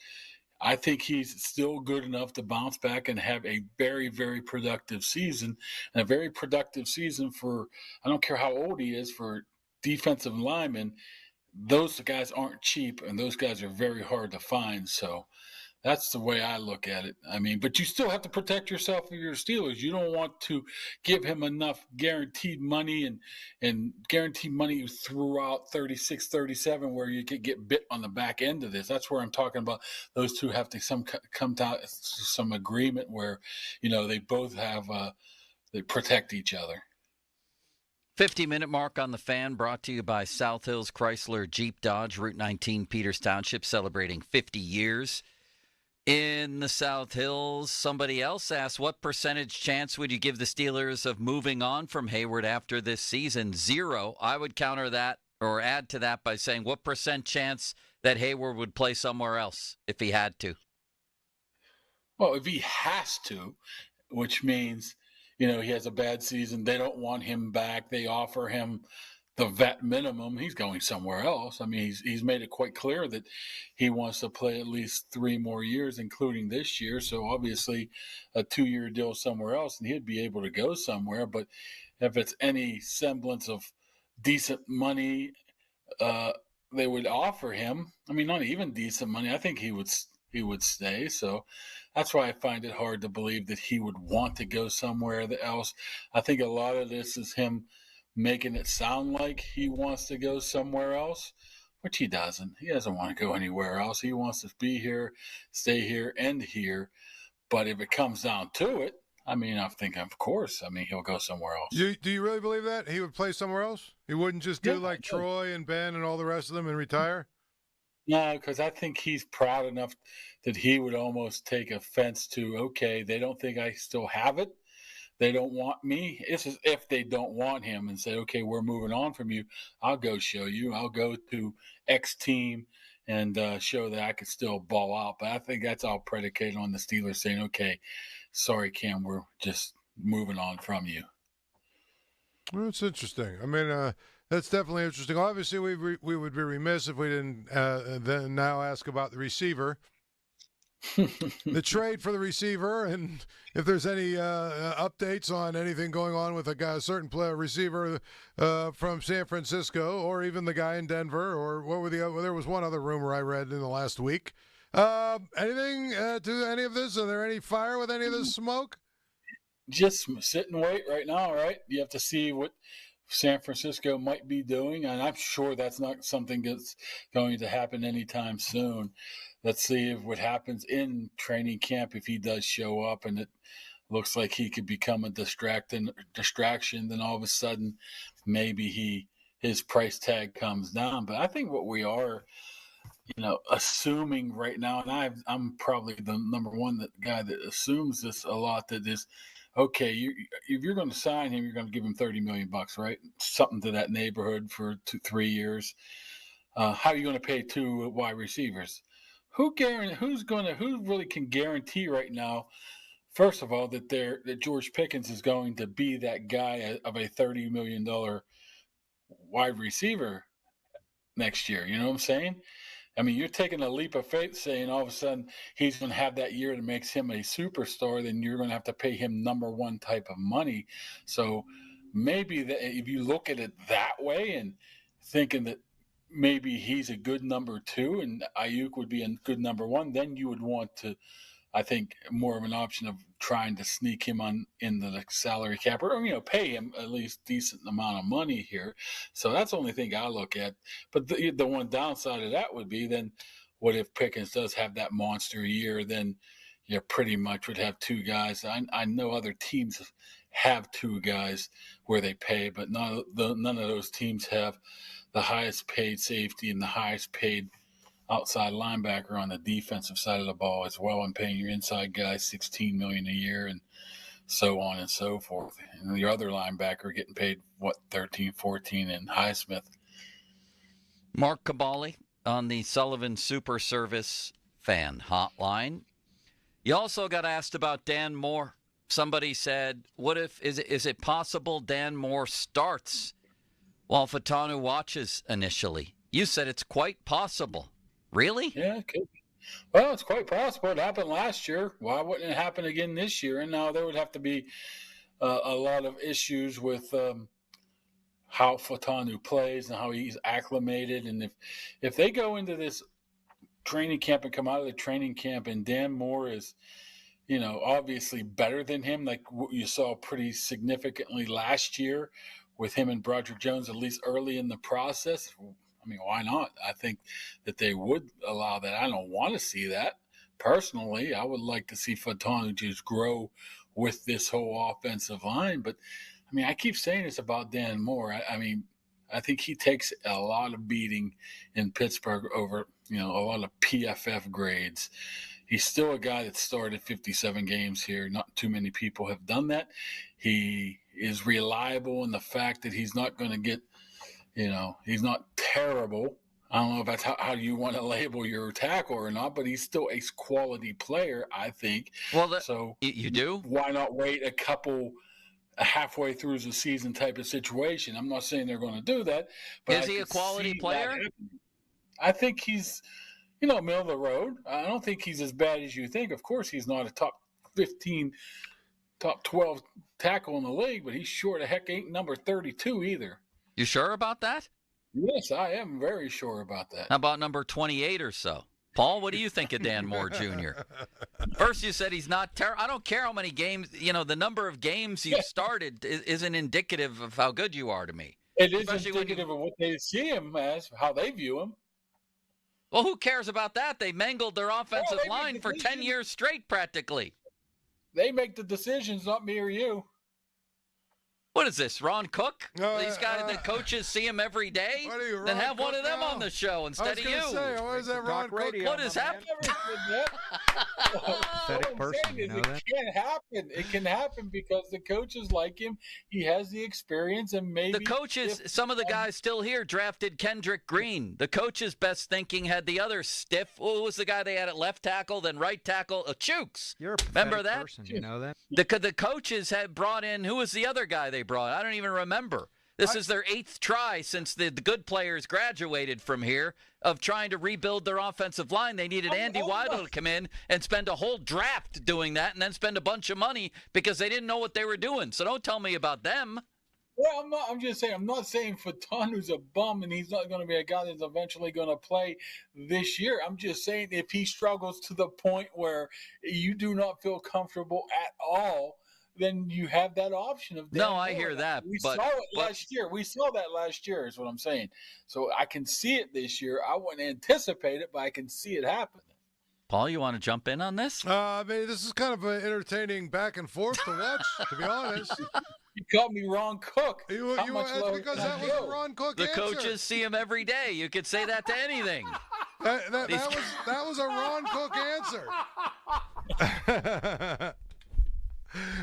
I think he's still good enough to bounce back and have a very, very productive season. And a very productive season for, I don't care how old he is, for defensive linemen. Those guys aren't cheap, and those guys are very hard to find. So that's the way I look at it. I mean, but you still have to protect yourself for your Steelers. You don't want to give him enough guaranteed money and guaranteed money throughout 36, 37, where you could get bit on the back end of this. That's where I'm talking about. Those two have to come to some agreement where, they both have they protect each other. 50-minute mark on the Fan, brought to you by South Hills Chrysler Jeep Dodge, Route 19, Peters Township, celebrating 50 years. In the South Hills, somebody else asked, what percentage chance would you give the Steelers of moving on from Hayward after this season? 0. I would counter that or add to that by saying, what % chance that Hayward would play somewhere else if he had to? Well, if he has to, which means, he has a bad season, they don't want him back, they offer him the vet minimum, he's going somewhere else. I mean, he's made it quite clear that he wants to play at least 3 more years, including this year. So obviously a 2-year deal somewhere else, and he'd be able to go somewhere. But if it's any semblance of decent money they would offer him, I mean, not even decent money, I think he would stay. So that's why I find it hard to believe that he would want to go somewhere else. I think a lot of this is him making it sound like he wants to go somewhere else, which he doesn't. He doesn't want to go anywhere else. He wants to be here, stay here, and here. But if it comes down to it, I mean, I think, of course, he'll go somewhere else. Do you really believe that? He would play somewhere else? He wouldn't just do like Troy and Ben and all the rest of them and retire? No, because I think he's proud enough that he would almost take offense to, okay, they don't think I still have it. They don't want me. This is if they don't want him and say, okay, we're moving on from you. I'll go show you. I'll go to X team and show that I could still ball out. But I think that's all predicated on the Steelers saying, okay, sorry, Cam, we're just moving on from you. Well, it's interesting. I mean, that's definitely interesting. Obviously, we would be remiss if we didn't then now ask about the receiver. The trade for the receiver, and if there's any updates on anything going on with a certain player receiver from San Francisco, or even the guy in Denver, or what were there was one other rumor I read in the last week. Anything to any of this? Are there any fire with any of this smoke? Just sit and wait right now, right? You have to see what San Francisco might be doing, and I'm sure that's not something that's going to happen anytime soon. Let's see if what happens in training camp if he does show up and it looks like he could become a distraction. Then all of a sudden, maybe his price tag comes down. But I think what we are, assuming right now, and I'm probably the number one guy that assumes this a lot, that is, okay, if you're going to sign him, you're going to give him $30 million, right? Something to that neighborhood for 2-3 years. How are you going to pay 2 wide receivers? Who really can guarantee right now? First of all, that George Pickens is going to be that guy of a $30 million wide receiver next year. You know what I'm saying? I mean, you're taking a leap of faith saying all of a sudden he's going to have that year that makes him a superstar, then you're going to have to pay him number one type of money. So maybe if you look at it that way and thinking that maybe he's a good number 2 and Ayuk would be a good number 1, then you would want to, I think, more of an option of trying to sneak him in the salary cap or, pay him at least decent amount of money here. So that's the only thing I look at. But the one downside of that would be then what if Pickens does have that monster year, then you pretty much would have 2 guys. I know other teams have 2 guys where they pay, but none of those teams have the highest paid safety and the highest paid outside linebacker on the defensive side of the ball as well, and paying your inside guys $16 million a year and so on and so forth. And your other linebacker getting paid, $13, $14 and Highsmith. Mark Cabali on the Sullivan Super Service fan hotline. You also got asked about Dan Moore. Somebody said, is it possible Dan Moore starts while Fautanu watches initially? You said it's quite possible. Really? Yeah, it could be. Well, it's quite possible. It happened last year. Why wouldn't it happen again this year? And now there would have to be a lot of issues with how Fautanu plays and how he's acclimated. And if they go into this training camp and come out of the training camp and Dan Moore is, obviously better than him, like you saw pretty significantly last year with him and Broderick Jones, at least early in the process, I mean, why not? I think that they would allow that. I don't want to see that. Personally, I would like to see Fautanu just grow with this whole offensive line. But, I mean, I keep saying this about Dan Moore. I think he takes a lot of beating in Pittsburgh over, a lot of PFF grades. He's still a guy that started 57 games here. Not too many people have done that. He is reliable in the fact that he's not going to get – he's not terrible. I don't know if that's how you want to label your tackle or not, but he's still a quality player, I think. Well, so you do? Why not wait a halfway through the season type of situation? I'm not saying they're going to do that. But is he a quality player? I think he's, middle of the road. I don't think he's as bad as you think. Of course, he's not a top 15, top 12 tackle in the league, but he's sure the heck ain't number 32 either. You sure about that? Yes, I am very sure about that. How about number 28 or so? Paul, what do you think of Dan Moore Jr.? First, you said he's not terrible. I don't care how many games, the number of games you've started isn't indicative of how good you are to me. It is indicative of what they see him as, how they view him. Well, who cares about that? They mangled their offensive line for 10 years straight, practically. They make the decisions, not me or you. What is this, Ron Cook? These guys, the coaches see him every day? Then have one of them on the show instead of you. What is that, Ron Cook? What is happening? Pathetic person, you know that? It can't happen. It can happen because the coaches like him. He has the experience, and maybe the coaches. Some of the guys still here drafted Kendrick Green. The coaches' best thinking had the other stiff. Who was the guy they had at left tackle, then right tackle? Chooks. You're a remember that? Person, you know that? The coaches had brought in. Who was the other guy they brought? I don't even remember. This is their 8th try since the good players graduated from here of trying to rebuild their offensive line. They needed Andy Weidel to come in and spend a whole draft doing that and then spend a bunch of money because they didn't know what they were doing. So don't tell me about them. Well, I'm not. I'm just saying. I'm not saying Fatanu's a bum and he's not going to be a guy that's eventually going to play this year. I'm just saying if he struggles to the point where you do not feel comfortable at all, then you have that option of. No, I hear that. We but, saw it last year. We saw that last year. Is what I'm saying. So I can see it this year. I wouldn't anticipate it, but I can see it happen. Paul, you want to jump in on this? I mean, this is kind of an entertaining back and forth to watch, to be honest. You called me Ron Cook. That's because that was a Ron Cook The answer. coaches see him every day. You could say that to anything. That was a Ron Cook answer.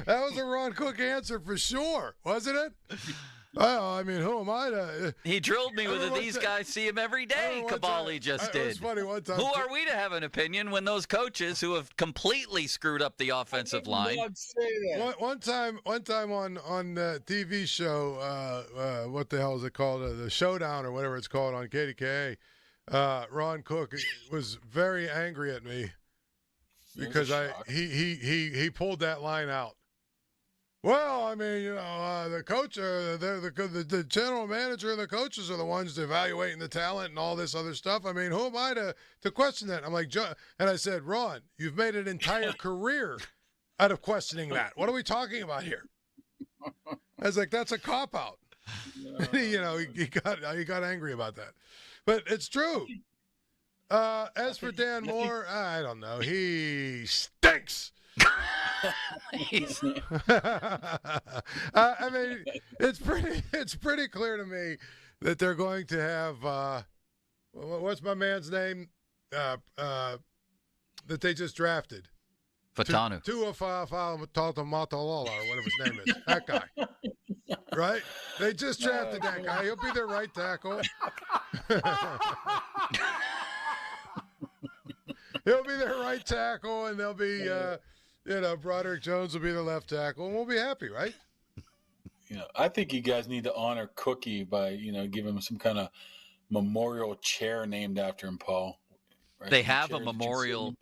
That was a Ron Cook answer for sure, wasn't it? Well, I mean, who am I to? He drilled me with these guys see him every day. Cavalli just did. It was funny one time. Who are we to have an opinion when those coaches who have completely screwed up the offensive line? One time on the TV show, what the hell is it called? The Showdown or whatever it's called on KDKA. Ron Cook was very angry at me because he pulled that line out. Well, I mean, the coach, the general manager and the coaches are the ones evaluating the talent and all this other stuff. I mean, who am I to question that? I'm like, and I said, Ron, you've made an entire career out of questioning that. What are we talking about here? I was like, that's a cop-out. He got angry about that. But it's true. As for Dan Moore, I don't know. He stinks. I mean, it's pretty clear to me that they're going to have what's my man's name that they just drafted? Fatanu. Matalola or whatever his name is. That guy. Right? They just drafted that guy. He'll be their right tackle. He'll be their right tackle, and they'll be Broderick Jones will be the left tackle, and we'll be happy, right? I think you guys need to honor Cookie by, giving him some kind of memorial chair named after him, Paul. Right? They have a memorial,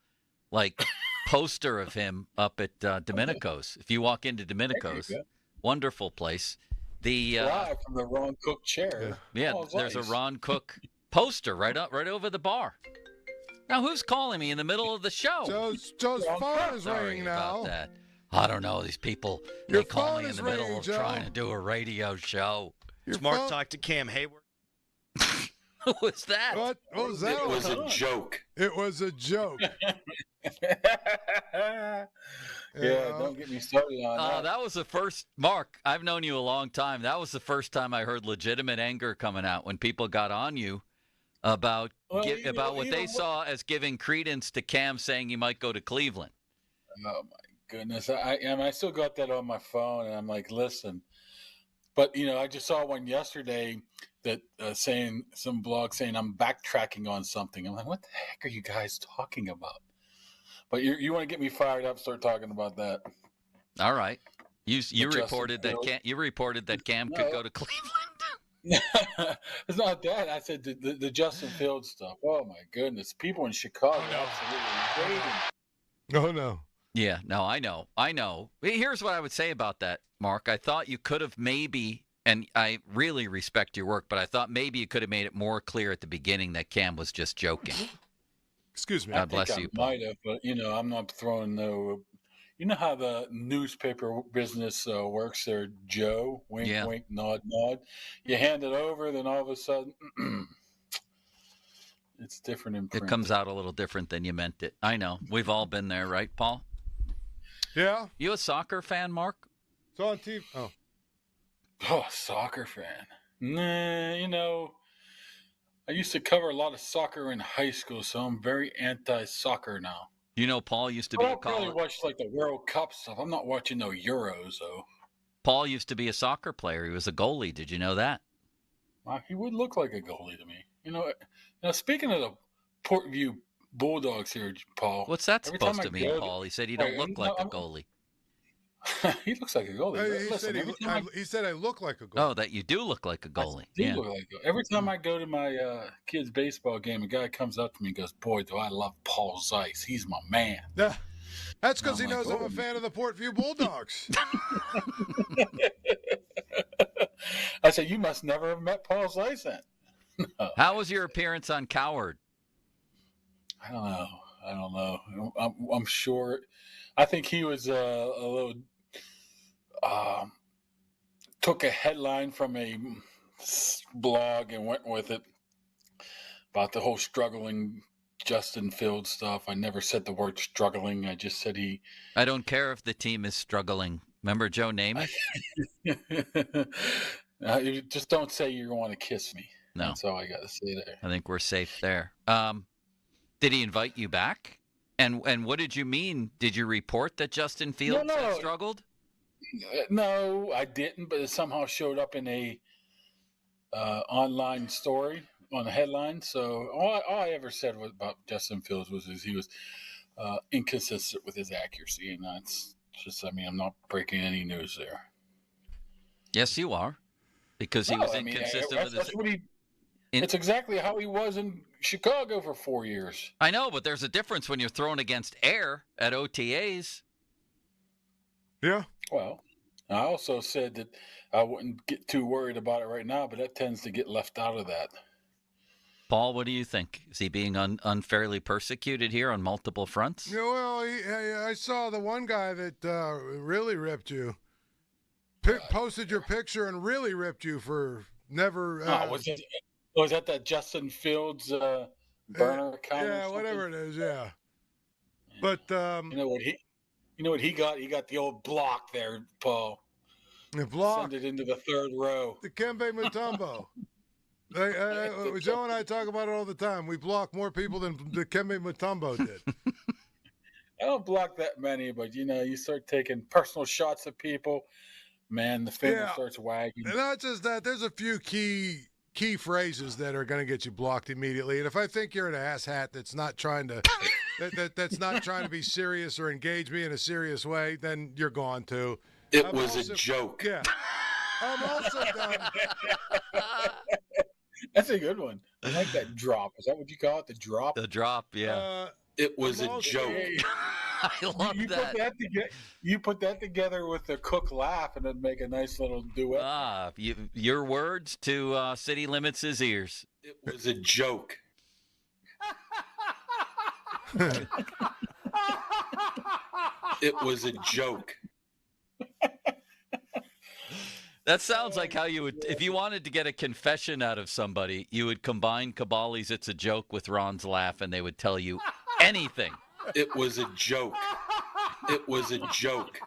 poster of him up at Domenico's. If you walk into Domenico's, wonderful place. Live from the Ron Cook chair. Yeah, there's a Ron Cook poster right over the bar. Now, who's calling me in the middle of the show? Joe's phone is ringing now. That. I don't know. These people, they call me in the middle of trying to do a radio show. Mark talked to Cam Hayward. Who was that? What was that? It was a joke. It was a joke. Yeah, don't get me started on that. That was the first, Mark, I've known you a long time. That was the first time I heard legitimate anger coming out when people got on you about what they saw as giving credence to Cam saying he might go to Cleveland. Oh, my goodness. I still got that on my phone, and I'm like, listen. But, I just saw one yesterday that saying some blog saying I'm backtracking on something. I'm like, what the heck are you guys talking about? But you want to get me fired up, start talking about that. All right. You reported that Cam could go to Cleveland. It's not that. I said the Justin Fields stuff. Oh, my goodness. People in Chicago absolutely hating. Oh, no. Yeah, no, I know. Here's what I would say about that, Mark. I thought you could have maybe, and I really respect your work, but I thought maybe you could have made it more clear at the beginning that Cam was just joking. Excuse me. God bless you, Paul. Might have, but, I'm not throwing no – you know how the newspaper business works there, Joe? Wink, wink, nod, nod. You hand it over, then all of a sudden, it's different in print. It comes out a little different than you meant it. I know. We've all been there, right, Paul? Yeah. You a soccer fan, Mark? It's on TV. Oh, soccer fan. Nah, I used to cover a lot of soccer in high school, so I'm very anti-soccer now. Paul used to be a college. I don't really watch the World Cup stuff. I'm not watching no Euros, though. Paul used to be a soccer player. He was a goalie. Did you know that? He would look like a goalie to me. Now speaking of the Portview Bulldogs here, Paul. What's that supposed to mean, Paul? He said he don't look like a goalie. He looks like a goalie. He said I look like a goalie. Oh, that you do look like a goalie. Look like every time I go to my kid's baseball game, a guy comes up to me and goes, "Boy, do I love Paul Zeiss. He's my man." That's because he knows I'm a fan of the Portview Bulldogs. I said, you must never have met Paul Zysant. No. How was your appearance on Coward? I don't know. I'm sure. I think he was a little. Took a headline from a blog and went with it about the whole struggling Justin Fields stuff. I never said the word struggling. I just said he. I don't care if the team is struggling. Remember Joe Namath? You just don't say you want to kiss me. No. That's all I got to say there. I think we're safe there. Did he invite you back? And what did you mean? Did you report that Justin Fields had struggled? No, I didn't, but it somehow showed up in a online story on the headline. So all I ever said about Justin Fields was he was inconsistent with his accuracy, and that's just, I'm not breaking any news there. Yes, you are, because he was inconsistent with his. It's exactly how he was in Chicago for 4 years. I know, but there's a difference when you're throwing against air at OTAs. Yeah. Well, I also said that I wouldn't get too worried about it right now, but that tends to get left out of that. Paul, what do you think? Is he being unfairly persecuted here on multiple fronts? Yeah, well, I saw the one guy that really ripped you. Posted your picture and really ripped you for never. Was that Justin Fields burner account? Yeah, whatever it is. Yeah. But you know what he got? He got the old block there, Paul. The block. Send it into the third row. The Kembe Mutombo. Joe and I talk about it all the time. We block more people than the Kembe Mutombo did. I don't block that many, but you start taking personal shots at people, man, the finger starts wagging. And not just that, there's a few key phrases that are going to get you blocked immediately. And if I think you're an asshat that's not trying to that's not trying to be serious or engage me in a serious way, then you're gone too. It was a joke. Yeah. I'm also done. That's a good one. I like that drop. Is that what you call it? The drop? The drop, yeah. It was a joke. I love that. You put that together with the Cook laugh, and it'd make a nice little duet. Your words to City Limits' ears. It was a joke. It was a joke. That sounds like how you would, if you wanted to get a confession out of somebody, you would combine Kabali's "It's a Joke" with Ron's laugh, and they would tell you anything. It was a joke. It was a joke.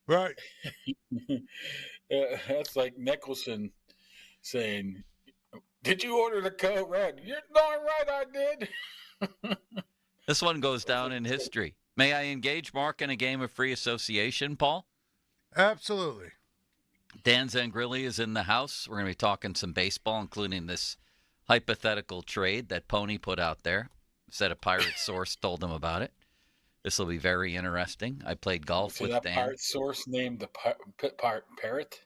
Right. That's like Nicholson saying, "Did you order the Code Red?" You're darn right I did. This one goes down in history. May I engage Mark in a game of free association, Paul? Absolutely. Dan Zangrilli is in the house. We're going to be talking some baseball, including this hypothetical trade that Pony put out there. Said a pirate source told him about it. This will be very interesting. I played golf with that Dan. Pirate source named the parrot.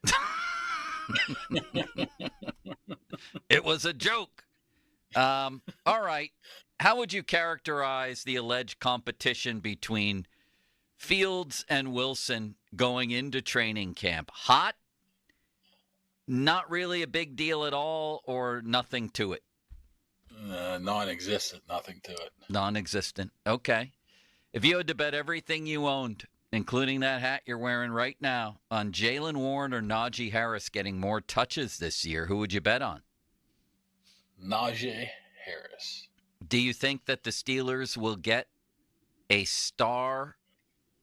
It was a joke. All right. How would you characterize the alleged competition between Fields and Wilson going into training camp? Hot? Not really a big deal at all, or nothing to it? Non-existent, nothing to it. Non-existent. Okay. If you had to bet everything you owned, including that hat you're wearing right now, on Jaylen Warren or Najee Harris getting more touches this year, who would you bet on? Najee Harris. Do you think that the Steelers will get a star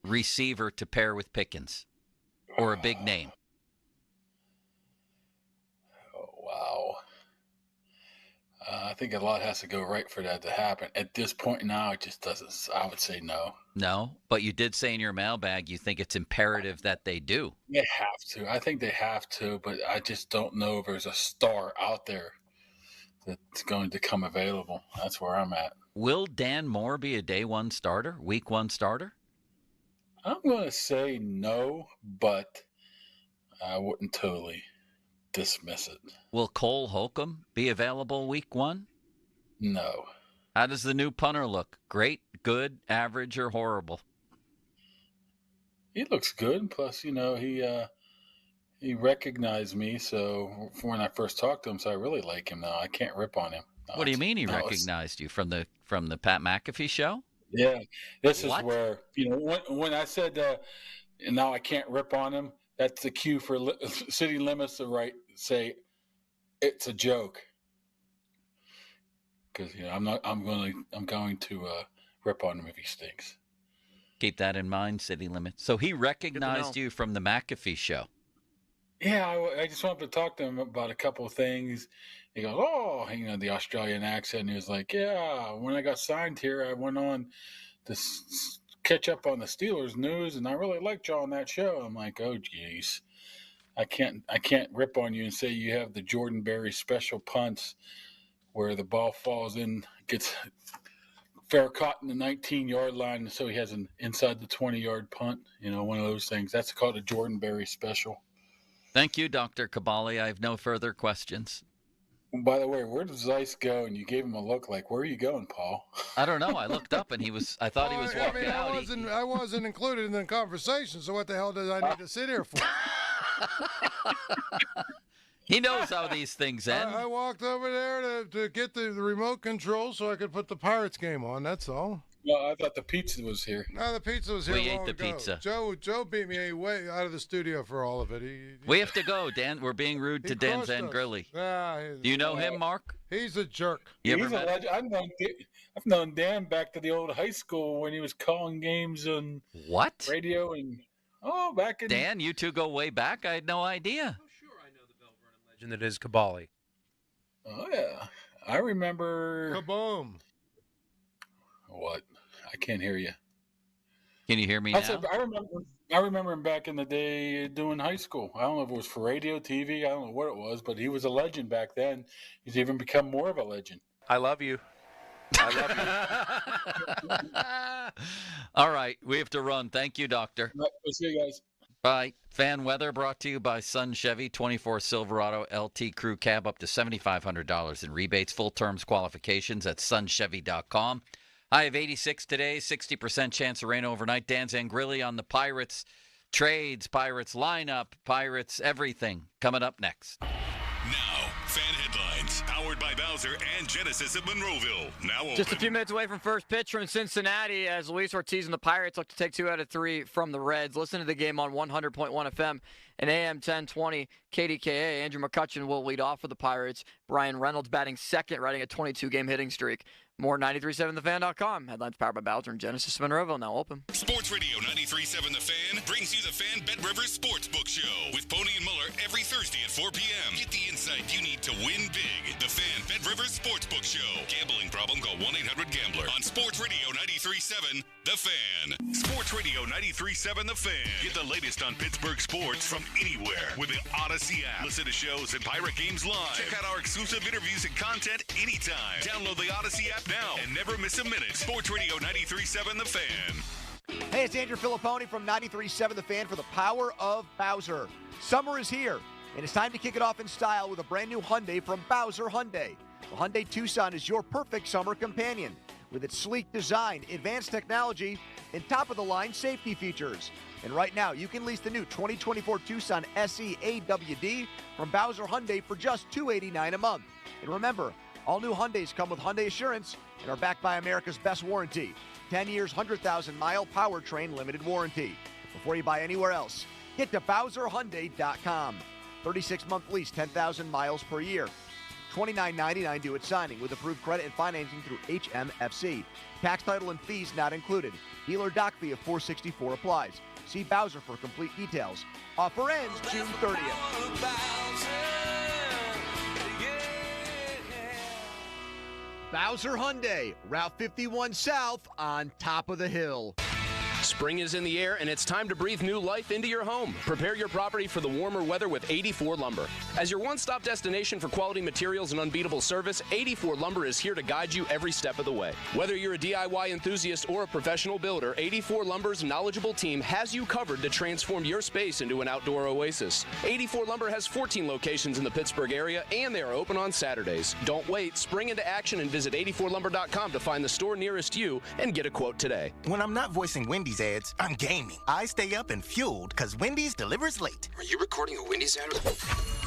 receiver to pair with Pickens or a big name? Wow. I think a lot has to go right for that to happen. At this point now, it just doesn't. I would say no. No, but you did say in your mailbag you think it's imperative that they do. They have to. I think they have to, but I just don't know if there's a star out there that's going to come available. That's where I'm at. Will Dan Moore be a day one starter, week one starter? I'm going to say no, but I wouldn't totally dismiss it. Will Cole Holcomb be available week one? No. How does the new punter look? Great, good, average, or horrible? He looks good. Plus, he he recognized me. So when I first talked to him, so I really like him now. I can't rip on him. What do you mean he recognized you from the Pat McAfee show? Yeah, this is where when I said now I can't rip on him. That's the cue for City Limits to say it's a joke. Because I'm going to rip on him if he stinks. Keep that in mind, City Limits. So he recognized you from the McAfee show. Yeah, I just wanted to talk to him about a couple of things. He goes, "Oh, the Australian accent." And he was like, "Yeah, when I got signed here, I went on to catch up on the Steelers news, and I really liked you on that show." I'm like, "Oh, geez, I can't rip on you and say you have the Jordan Berry special punts." Where the ball falls in, gets fair caught in the 19-yard line, so he has an inside the 20-yard punt. One of those things. That's called a Jordan Berry special. Thank you, Dr. Kabali. I have no further questions. By the way, where did Zeiss go? And you gave him a look like, where are you going, Paul? I don't know. I looked up and I thought he was walking out. I wasn't included in the conversation, so what the hell did I need to sit here for? He knows how these things end. I walked over there to get the remote control so I could put the Pirates game on. That's all. Well, I thought the pizza was here. No, the pizza was here. We long ate the ago. pizza. Joe beat me way out of the studio for all of it. We have to go, Dan. We're being rude to Dan Zangrilli. Do you know him, Mark? He's a jerk. He's a legend. I've known Dan back to the old high school when he was calling games on radio and back in. Dan, you two go way back. I had no idea. That is Kabali. Oh, yeah. I remember. Kaboom. What? I can't hear you. Can you hear me now? I remember him back in the day doing high school. I don't know if it was for radio, TV. I don't know what it was, but he was a legend back then. He's even become more of a legend. I love you. All right. We have to run. Thank you, Doctor. We'll see you guys. Bye. Fan weather brought to you by Sun Chevy, 24 Silverado LT Crew Cab, up to $7,500 in rebates. Full terms qualifications at sunchevy.com. High of 86 today, 60% chance of rain overnight. Dan Zangrilli on the Pirates trades, Pirates lineup, Pirates everything. Coming up next. Now, fan headlines, powered by Bowser and Genesis of Monroeville. Now open. Just a few minutes away from first pitch from Cincinnati as Luis Ortiz and the Pirates look to take 2 out of 3 from the Reds. Listen to the game on 100.1 FM and AM 1020 KDKA. Andrew McCutchen will lead off for the Pirates. Brian Reynolds batting second, riding a 22-game hitting streak. More 93.7thefan.com. Headlines powered by Bowser and Genesis Monroeville, now open. Sports Radio 93.7 The Fan brings you the Fan Bet Rivers Sportsbook Show with Pony and Muller every Thursday at 4 p.m. Get the insight you need to win big. The Fan Bet Rivers Sportsbook Show. Gambling problem? Call 1-800-GAMBLER. On Sports Radio 93.7 The Fan. Sports Radio 93.7 The Fan. Get the latest on Pittsburgh sports from anywhere with the Odyssey app. Listen to shows and Pirate Games live. Check out our exclusive interviews and content anytime. Download the Odyssey app now and never miss a minute. Sports Radio 93.7 The Fan. Hey, it's Andrew Filipponi from 93.7 The Fan for the power of Bowser. Summer is here, and it's time to kick it off in style with a brand new Hyundai from Bowser Hyundai. The Hyundai Tucson is your perfect summer companion with its sleek design, advanced technology, and top-of-the-line safety features. And right now, you can lease the new 2024 Tucson SE AWD from Bowser Hyundai for just $289 a month. And remember, all new Hyundais come with Hyundai Assurance and are backed by America's best warranty. 10 years, 100,000-mile powertrain limited warranty. Before you buy anywhere else, get to BowserHyundai.com. 36-month lease, 10,000 miles per year. $29.99 due at signing with approved credit and financing through HMFC. Tax, title, and fees not included. Dealer doc fee of $464 applies. See Bowser for complete details. Offer ends June 30th. Bowser Hyundai, Route 51 South on top of the hill. Spring is in the air, and it's time to breathe new life into your home. Prepare your property for the warmer weather with 84 Lumber. As your one-stop destination for quality materials and unbeatable service, 84 Lumber is here to guide you every step of the way. Whether you're a DIY enthusiast or a professional builder, 84 Lumber's knowledgeable team has you covered to transform your space into an outdoor oasis. 84 Lumber has 14 locations in the Pittsburgh area, and they are open on Saturdays. Don't wait. Spring into action and visit 84lumber.com to find the store nearest you and get a quote today. When I'm not voicing Wendy's Wendy's ads. I'm gaming. I stay up and fueled because Wendy's delivers late. Are you recording a Wendy's ad?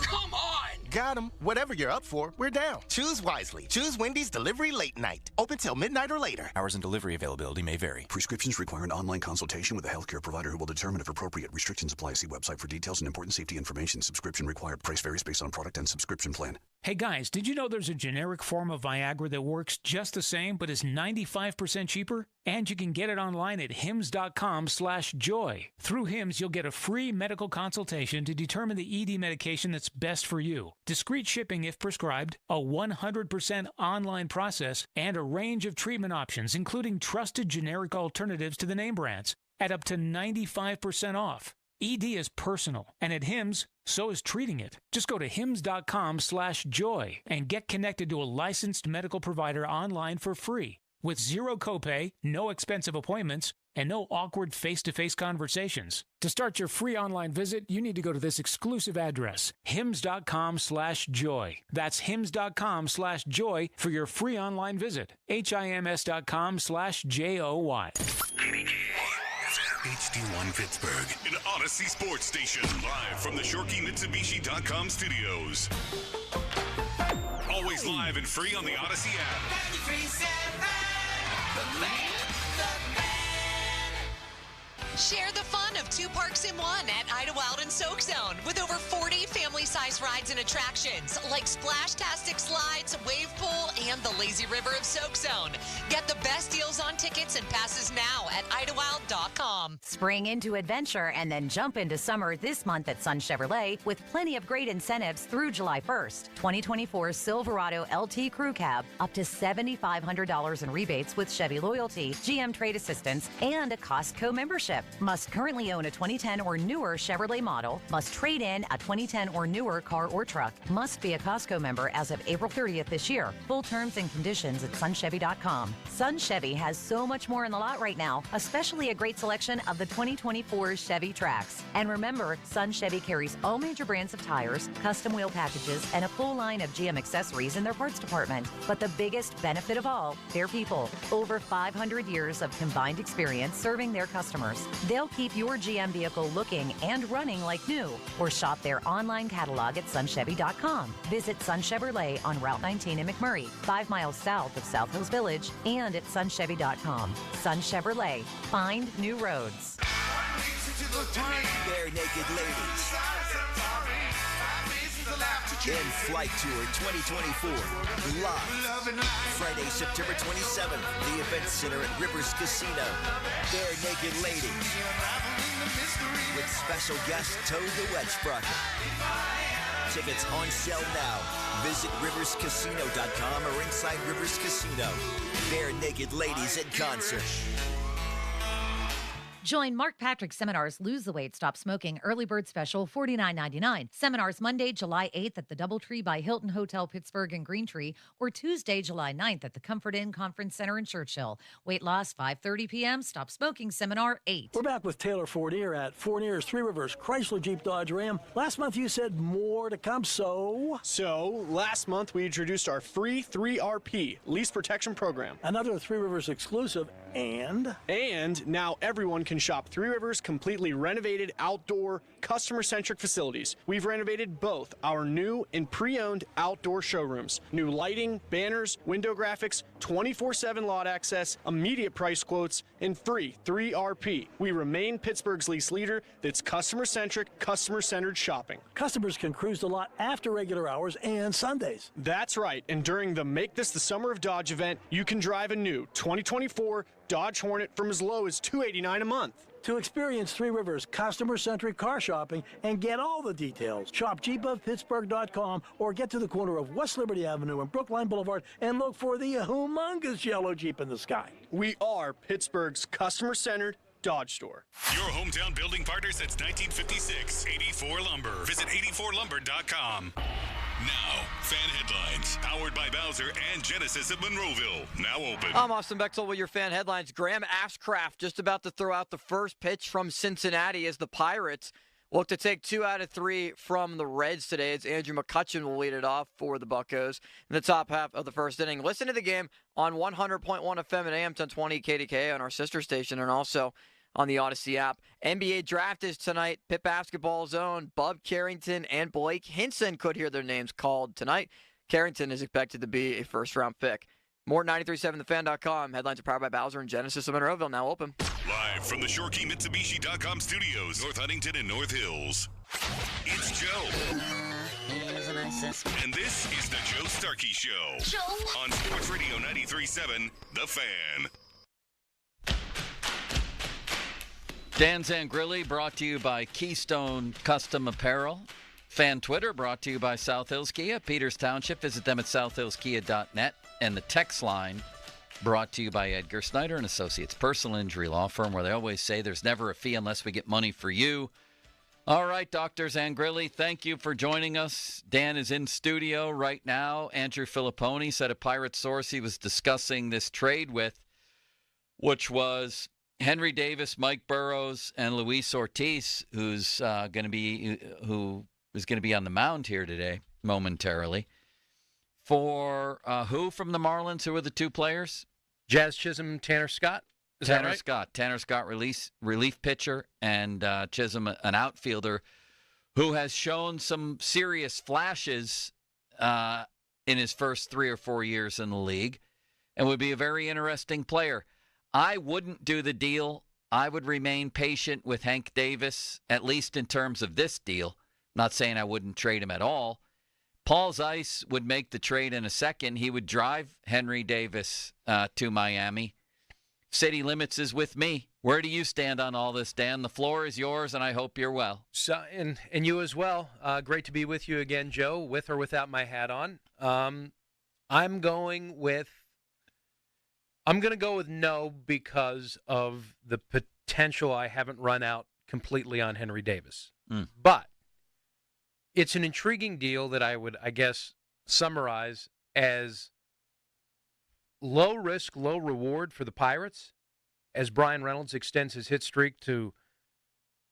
Come on! Got 'em. Whatever you're up for, we're down. Choose wisely. Choose Wendy's Delivery Late Night. Open till midnight or later. Hours and delivery availability may vary. Prescriptions require an online consultation with a healthcare provider who will determine if appropriate. Restrictions apply. See website for details and important safety information. Subscription required. Price varies based on product and subscription plan. Hey guys, did you know there's a generic form of Viagra that works just the same but is 95% cheaper? And you can get it online at hims.com/joy. Through Hims, you'll get a free medical consultation to determine the ED medication that's best for you. Discreet shipping if prescribed, a 100% online process, and a range of treatment options, including trusted generic alternatives to the name brands, at up to 95% off. ED is personal, and at Hims, so is treating it. Just go to hims.com/joy and get connected to a licensed medical provider online for free, with zero copay, no expensive appointments, and no awkward face-to-face conversations. To start your free online visit, you need to go to this exclusive address, hims.com/joy. That's hims.com/joy for your free online visit. hims.com/joy. HD1 Pittsburgh, an Odyssey Sports Station, live from the ShorkeyMitsubishi.com studios. Always live and free on the Odyssey app. 93.7, the fan. Share the fun of 2 parks in one at Idlewild and Soak Zone with over 40 family-size rides and attractions like Splashtastic Slides, Wave Pool, and the Lazy River of Soak Zone. Get the best deals on tickets and passes now at Idlewild.com. Spring into adventure and then jump into summer this month at Sun Chevrolet with plenty of great incentives through July 1st. 2024 Silverado LT Crew Cab, up to $7,500 in rebates with Chevy Loyalty, GM Trade Assistance, and a Costco membership. Must currently own a 2010 or newer Chevrolet model. Must trade in a 2010 or newer car or truck. Must be a Costco member as of April 30th this year. Full terms and conditions at sunchevy.com. Sun Chevy has so much more in the lot right now, especially a great selection of the 2024 Chevy Trax. And remember, Sun Chevy carries all major brands of tires, custom wheel packages, and a full line of GM accessories in their parts department. But the biggest benefit of all, their people. Over 500 years of combined experience serving their customers. They'll keep your GM vehicle looking and running like new. Or shop their online catalog at sunchevy.com. Visit Sun Chevrolet on Route 19 in McMurray, 5 miles south of South Hills Village, and at sunchevy.com. Sun Chevrolet. Find new roads. Bare Naked Ladies. In Flight Tour 2024, live. Friday, September 27th, the Event Center at Rivers Casino. Bare Naked Ladies. With special guest Toe the Wedge Sprocket. Tickets on sale now. Visit riverscasino.com or inside Rivers Casino. Bare Naked Ladies in concert. Join Mark Patrick Seminars Lose the Weight, Stop Smoking Early Bird Special, $49.99. Seminars Monday, July 8th at the Doubletree by Hilton Hotel Pittsburgh and Greentree, or Tuesday, July 9th at the Comfort Inn Conference Center in Churchill. Weight loss, 5:30 p.m. Stop Smoking Seminar, 8. We're back with Taylor Fournier at Fournier's Three Rivers Chrysler Jeep Dodge Ram. Last month you said more to come, so last month we introduced our free 3RP lease protection program. Another Three Rivers exclusive, and now everyone can shop Three Rivers completely renovated outdoor customer-centric facilities. We've renovated both our new and pre-owned outdoor showrooms. New lighting, banners, window graphics, 24/7 lot access, immediate price quotes, and free 3RP. We remain Pittsburgh's lease leader that's customer-centric, customer-centered shopping. Customers can cruise the lot after regular hours and Sundays. That's right, and during the Make This the Summer of Dodge event, you can drive a new 2024 Dodge Hornet from as low as $289 a month. To experience Three Rivers customer-centric car shopping and get all the details, shop jeepofpittsburgh.com or get to the corner of West Liberty Avenue and Brookline Boulevard and look for the humongous yellow Jeep in the sky. We are Pittsburgh's customer-centered Dodge store. Your hometown building partner since 1956, 84 Lumber. Visit 84lumber.com. Now, fan headlines, powered by Bowser and Genesis of Monroeville. Now open. I'm Austin Bechtel with your fan headlines. Graham Ashcraft just about to throw out the first pitch from Cincinnati as the Pirates look to take 2 out of 3 from the Reds today. As Andrew McCutchen will lead it off for the Buccos in the top half of the first inning. Listen to the game on 100.1 FM and AM 1020 KDKA on our sister station, and also on the Odyssey app. NBA draft is tonight. Pitt Basketball's own Bub Carrington and Blake Hinson could hear their names called tonight. Carrington is expected to be a first-round pick. More at 937thefan.com. Headlines are powered by Bowser and Genesis of Monroeville, now open. Live from the ShoreKeyMitsubishi.com studios, North Huntington and North Hills. It's Joe. And this is the Joe Starkey Show. Joe. On Sports Radio 93.7, The Fan. Dan Zangrilli brought to you by Keystone Custom Apparel. Fan Twitter brought to you by South Hills Kia, Peters Township. Visit them at southhillskia.net. And the text line brought to you by Edgar Snyder and Associates, personal injury law firm, where they always say there's never a fee unless we get money for you. All right, Dr. Zangrilli, thank you for joining us. Dan is in studio right now. Andrew Filipponi said a Pirate source he was discussing this trade with, which was Henry Davis, Mike Burrows, and Luis Ortiz, who is going to be on the mound here today momentarily. For who from the Marlins? Who are the two players? Jazz Chisholm, Tanner Scott. Is that right? Tanner Scott, relief pitcher, and Chisholm, an outfielder, who has shown some serious flashes in his first 3 or 4 years in the league, and would be a very interesting player. I wouldn't do the deal. I would remain patient with Hank Davis, at least in terms of this deal. Not saying I wouldn't trade him at all. Paul Zeiss would make the trade in a second. He would drive Henry Davis to Miami. City Limits is with me. Where do you stand on all this, Dan? The floor is yours, and I hope you're well. So, and you as well. Great to be with you again, Joe, with or without my hat on. I'm going to go with no because of the potential I haven't run out completely on Henry Davis. But it's an intriguing deal that I would, I guess, summarize as low risk, low reward for the Pirates as Brian Reynolds extends his hit streak to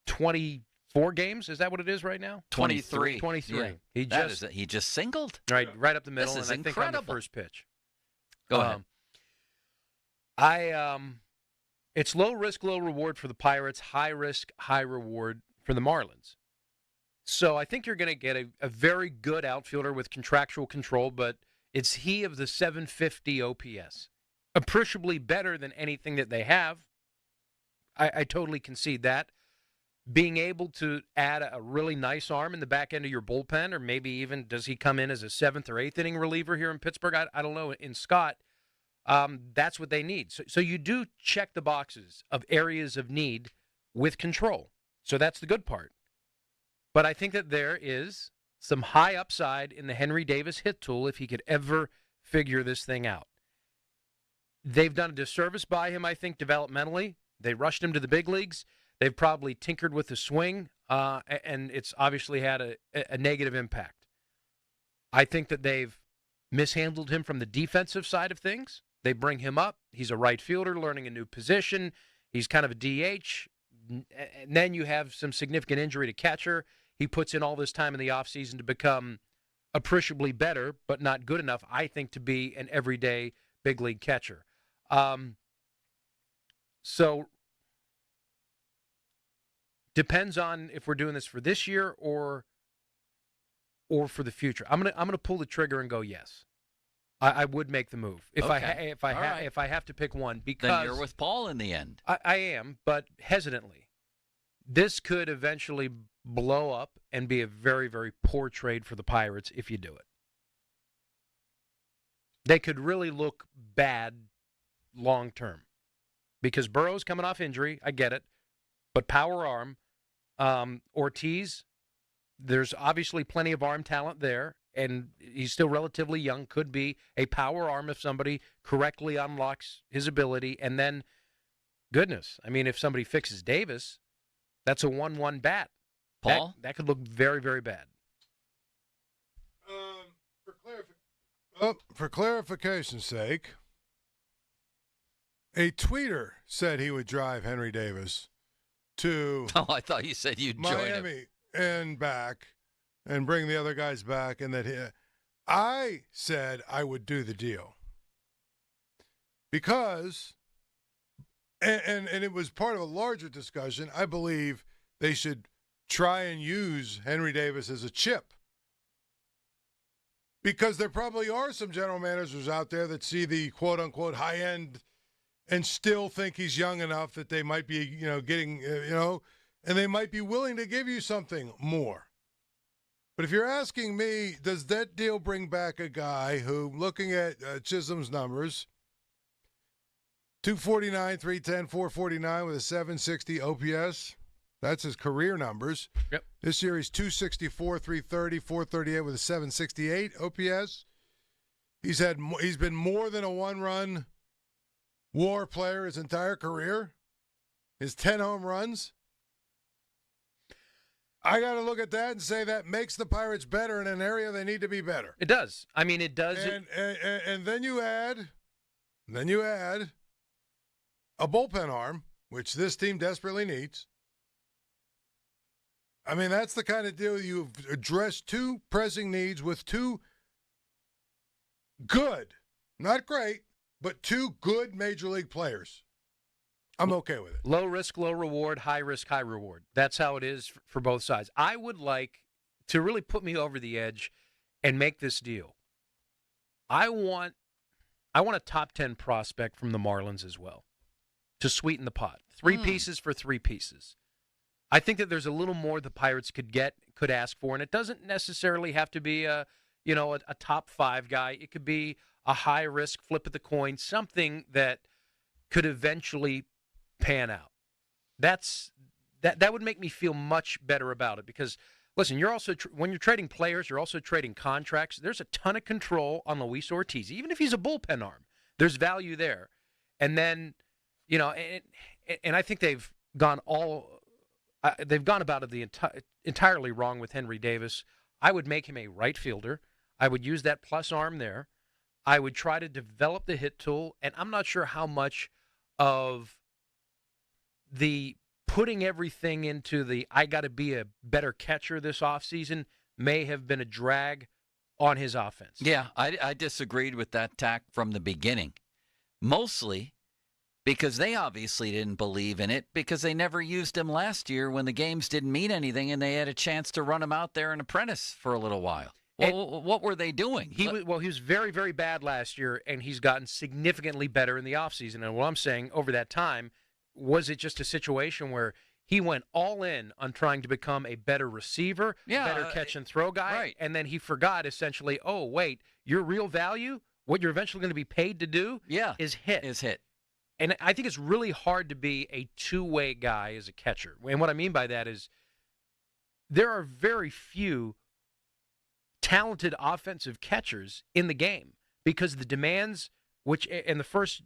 24 games. Is that what it is right now? 23. 23. Yeah. He just singled. Right up the middle. This is and I incredible. think on the first pitch. Go ahead. It's low risk, low reward for the Pirates, high risk, high reward for the Marlins. So I think you're going to get a very good outfielder with contractual control, but it's he of the 750 OPS. Appreciably better than anything that they have. I totally concede that. Being able to add a really nice arm in the back end of your bullpen, or maybe even does he come in as a 7th or 8th inning reliever here in Pittsburgh? I don't know. In Scott, that's what they need. So you do check the boxes of areas of need with control. So that's the good part. But I think that there is some high upside in the Henry Davis hit tool if he could ever figure this thing out. They've done a disservice by him, I think, developmentally. They rushed him to the big leagues. They've probably tinkered with the swing, and it's obviously had a negative impact. I think that they've mishandled him from the defensive side of things. They bring him up. He's a right fielder learning a new position. He's kind of a DH. And then you have some significant injury to catcher. He puts in all this time in the offseason to become appreciably better, but not good enough, I think, to be an everyday big league catcher. So depends on if we're doing this for this year or for the future. I'm gonna pull the trigger and go yes. I would make the move if I have to pick one, because then you're with Paul in the end. I am, but hesitantly. This could eventually blow up and be a very, very poor trade for the Pirates if you do it. They could really look bad long term because Burrow's coming off injury. I get it, but power arm. Ortiz, there's obviously plenty of arm talent there, and he's still relatively young. Could be a power arm if somebody correctly unlocks his ability. And then, goodness, I mean, if somebody fixes Davis, that's a 1-1 bat. Paul? That could look very, very bad. For clarification's sake, a tweeter said he would drive Henry Davis to I thought you said you'd join him. Miami and back and bring the other guys back, and that I said I would do the deal because And it was part of a larger discussion. I believe they should try and use Henry Davis as a chip. Because there probably are some general managers out there that see the quote-unquote high end and still think he's young enough that they might be, getting, and they might be willing to give you something more. But if you're asking me, does that deal bring back a guy who, looking at Chisholm's numbers, 249, 310, 449 with a 760 OPS. That's his career numbers. Yep. This year he's 264, 330, 438 with a 768 OPS. He's been more than a one-run WAR player his entire career. His 10 home runs. I got to look at that and say that makes the Pirates better in an area they need to be better. It does. I mean, it does. And then you add a bullpen arm, which this team desperately needs. I mean, that's the kind of deal you've addressed two pressing needs with two good, not great, but two good major league players. I'm okay with it. Low risk, low reward, high risk, high reward. That's how it is for both sides. I would like to really put me over the edge and make this deal. I want a top 10 prospect from the Marlins as well to sweeten the pot. 3 pieces for 3 pieces. I think that there's a little more the Pirates could ask for, and it doesn't necessarily have to be a top 5 guy. It could be a high risk flip of the coin, something that could eventually pan out. That would make me feel much better about it because, listen, you're also when you're trading players, you're also trading contracts. There's a ton of control on Luis Ortiz, even if he's a bullpen arm. There's value there, and then and I think they've gone about it entirely wrong with Henry Davis. I would make him a right fielder. I would use that plus arm there. I would try to develop the hit tool, and I'm not sure how much of the putting everything into the I got to be a better catcher this offseason may have been a drag on his offense. Yeah, I disagreed with that tack from the beginning. Mostly because they obviously didn't believe in it because they never used him last year when the games didn't mean anything and they had a chance to run him out there and apprentice for a little while. Well, what were they doing? He was very, very bad last year, and he's gotten significantly better in the offseason. And what I'm saying, over that time, was it just a situation where he went all in on trying to become a better receiver, better catch-and-throw guy, right. And then he forgot, essentially, oh, wait, your real value, what you're eventually going to be paid to do is hit. And I think it's really hard to be a two-way guy as a catcher. And what I mean by that is there are very few talented offensive catchers in the game because the demands, and the first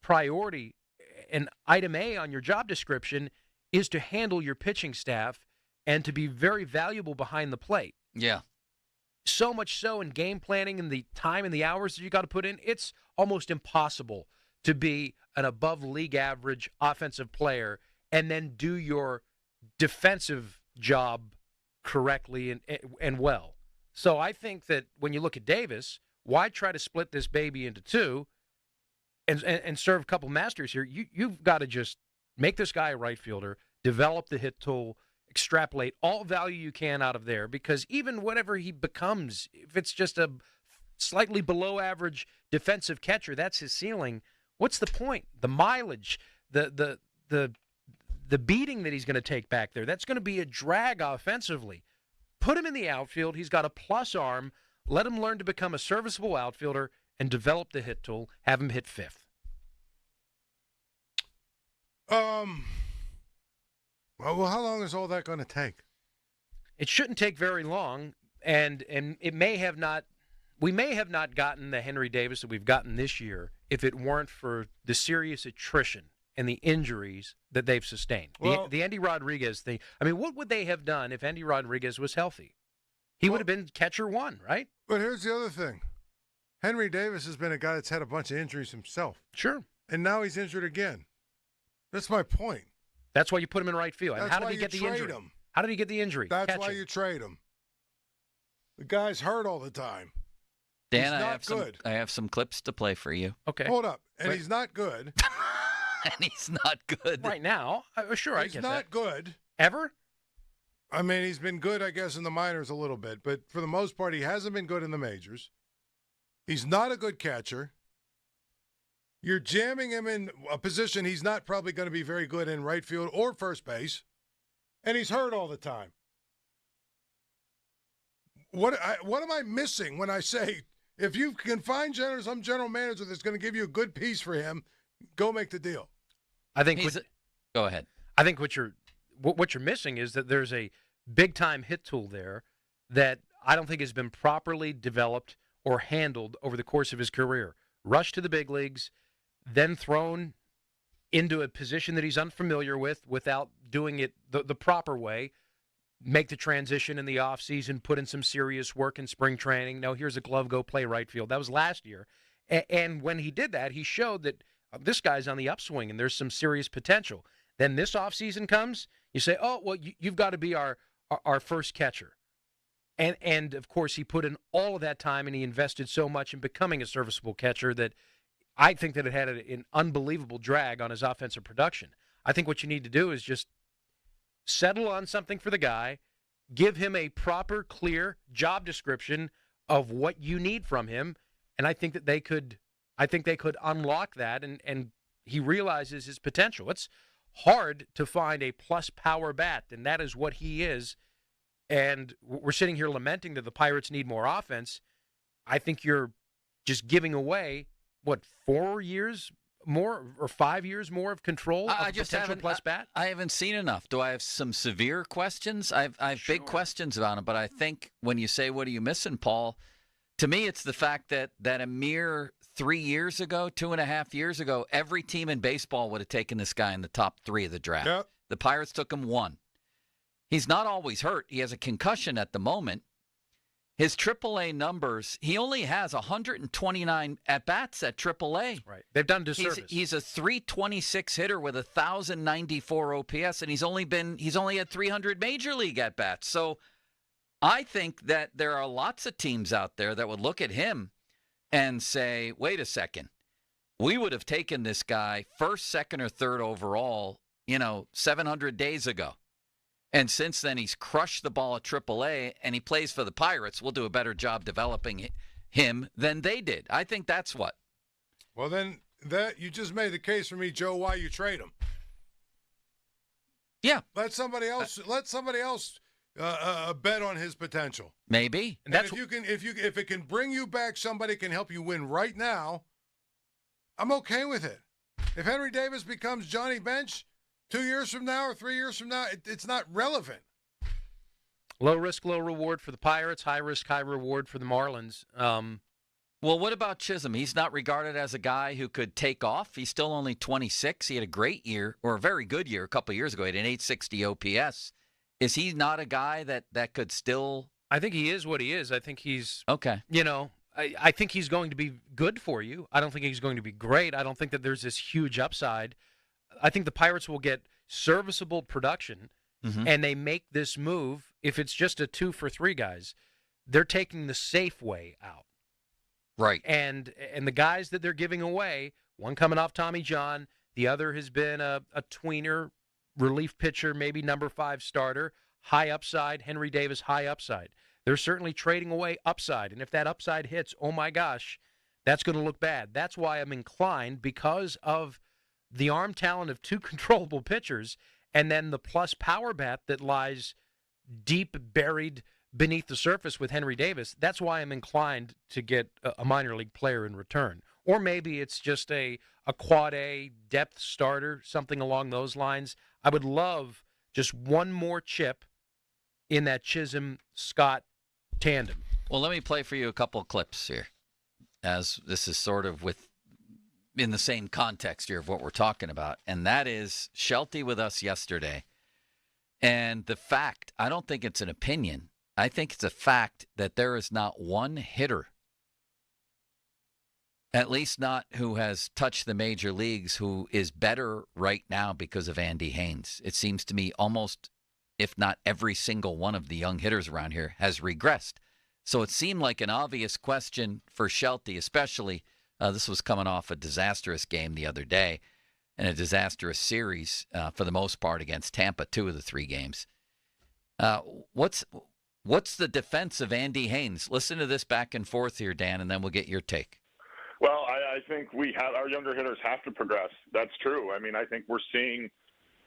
priority and item A on your job description is to handle your pitching staff and to be very valuable behind the plate. Yeah. So much so in game planning and the time and the hours that you got to put in, it's almost impossible to be an above league average offensive player and then do your defensive job correctly and well. So I think that when you look at Davis, why try to split this baby into two and serve a couple masters here? You've got to just make this guy a right fielder, develop the hit tool, extrapolate all value you can out of there, because even whatever he becomes, if it's just a slightly below average defensive catcher, that's his ceiling. What's the point? The mileage, the beating that he's going to take back there, that's going to be a drag offensively. Put him in the outfield. He's got a plus arm. Let him learn to become a serviceable outfielder and develop the hit tool. Have him hit fifth. Well, how long is all that going to take? It shouldn't take very long, and it may have not. We may have not gotten the Henry Davis that we've gotten this year if it weren't for the serious attrition and the injuries that they've sustained. Well, the Andy Rodriguez thing. I mean, what would they have done if Andy Rodriguez was healthy? He would have been catcher one, right? But here's the other thing. Henry Davis has been a guy that's had a bunch of injuries himself. Sure. And now he's injured again. That's my point. That's why you put him in right field. And how did he get the injury? Him. How did he get the injury? That's why you trade him. The guy's hurt all the time. Dan, he's not good. I have some clips to play for you. Okay. Hold up. And he's not good. and he's not good right now. Sure, I get that. He's not good. Ever? I mean, he's been good, I guess, in the minors a little bit, but for the most part, he hasn't been good in the majors. He's not a good catcher. You're jamming him in a position he's not probably going to be very good in, right field or first base, and he's hurt all the time. What am I missing when I say, if you can find some general manager that's going to give you a good piece for him, go make the deal? I think. Go ahead. I think what you're missing is that there's a big-time hit tool there that I don't think has been properly developed or handled over the course of his career. Rushed to the big leagues, then thrown into a position that he's unfamiliar with without doing it the proper way. Make the transition in the offseason, put in some serious work in spring training. No, here's a glove, go play right field. That was last year. And when he did that, he showed that this guy's on the upswing and there's some serious potential. Then this offseason comes, you say, oh, well, you've got to be our first catcher. And of course, he put in all of that time and he invested so much in becoming a serviceable catcher that I think that it had an unbelievable drag on his offensive production. I think what you need to do is just settle on something for the guy, give him a proper, clear job description of what you need from him, and I think that they could unlock that and he realizes his potential. It's hard to find a plus power bat, and that is what he is. And we're sitting here lamenting that the Pirates need more offense. I think you're just giving away, 4 years more or 5 years more of control of potential plus bat? I haven't seen enough. Do I have some severe questions? I have big questions about him, but I think when you say, what are you missing, Paul, to me it's the fact that a mere 3 years ago, 2.5 years ago, every team in baseball would have taken this guy in the top 3 of the draft. Yep. The Pirates took him 1. He's not always hurt. He has a concussion at the moment. His AAA numbers, he only has 129 at-bats at AAA. Right. They've done disservice. He's a 326 hitter with 1,094 OPS, and he's only had 300 major league at-bats. So I think that there are lots of teams out there that would look at him and say, wait a second, we would have taken this guy first, second, or third overall, 700 days ago. And since then, he's crushed the ball at AAA, and he plays for the Pirates. We'll do a better job developing him than they did. I think that's what. Well, then you just made the case for me, Joe, why you trade him. Yeah. Let somebody else bet on his potential. Maybe. And if it can bring you back, somebody can help you win right now, I'm okay with it. If Henry Davis becomes Johnny Bench 2 years from now or 3 years from now, it's not relevant. Low risk, low reward for the Pirates. High risk, high reward for the Marlins. Well, what about Chisholm? He's not regarded as a guy who could take off. He's still only 26. He had a great year, or a very good year a couple of years ago. He had an 860 OPS. Is he not a guy that could still? I think he is what he is. I think he's okay. I think he's going to be good for you. I don't think he's going to be great. I don't think that there's this huge upside. I think the Pirates will get serviceable production, and they make this move. If it's just a 2 for 3 guys, they're taking the safe way out. Right. And the guys that they're giving away, one coming off Tommy John, the other has been a tweener, relief pitcher, maybe number 5 starter, high upside, Henry Davis, high upside. They're certainly trading away upside, and if that upside hits, oh my gosh, that's going to look bad. That's why I'm inclined, because of the arm talent of 2 controllable pitchers and then the plus power bat that lies deep buried beneath the surface with Henry Davis. That's why I'm inclined to get a minor league player in return. Or maybe it's just a quad A depth starter, something along those lines. I would love just one more chip in that Chisholm-Scott tandem. Well, let me play for you a couple of clips here, as this is sort of in the same context here of what we're talking about, and that is Shelty with us yesterday. And the fact, I don't think it's an opinion, I think it's a fact that there is not one hitter, at least not who has touched the major leagues, who is better right now because of Andy Haynes. It seems to me almost, if not every single one of the young hitters around here has regressed. So it seemed like an obvious question for Shelty, especially. This was coming off a disastrous game the other day. and a disastrous series for the most part against Tampa, 2 of the 3 games. What's the defense of Andy Haynes? Listen to this back and forth here, Dan, and then we'll get your take. Well, I think our younger hitters have to progress. That's true. I mean, I think we're seeing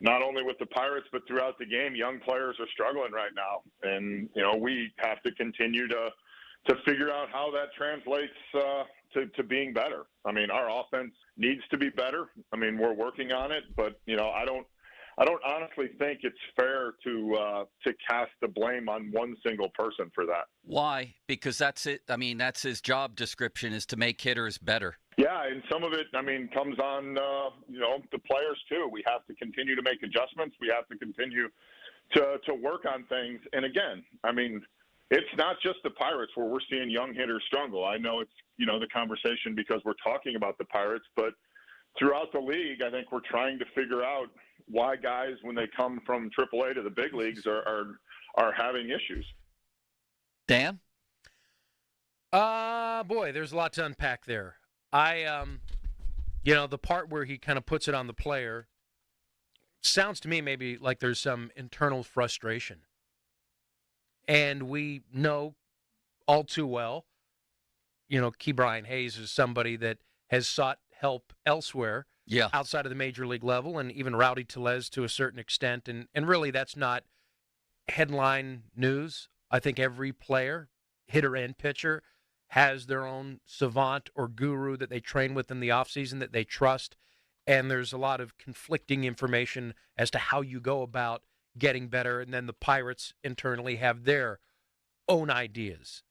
not only with the Pirates but throughout the game, young players are struggling right now, and we have to continue to figure out how that translates to being better. I mean, our offense needs to be better. I mean, we're working on it, but I don't honestly think it's fair to cast the blame on one single person for that. Why? Because that's it. I mean, that's his job description, is to make hitters better. Yeah, and some of it, I mean, comes on the players too. We have to continue to make adjustments. We have to continue to work on things. And again, I mean, it's not just the Pirates where we're seeing young hitters struggle. I know it's the conversation because we're talking about the Pirates, but throughout the league, I think we're trying to figure out why guys, when they come from AAA to the big leagues, are having issues. Dan? Boy, there's a lot to unpack there. The part where he kind of puts it on the player sounds to me maybe like there's some internal frustration. And we know all too well, Ke'Bryan Hayes is somebody that has sought help elsewhere. Yeah. Outside of the major league level, and even Rowdy Tellez to a certain extent. And really, that's not headline news. I think every player, hitter and pitcher, has their own savant or guru that they train with in the offseason that they trust. And there's a lot of conflicting information as to how you go about getting better. And then the Pirates internally have their own ideas.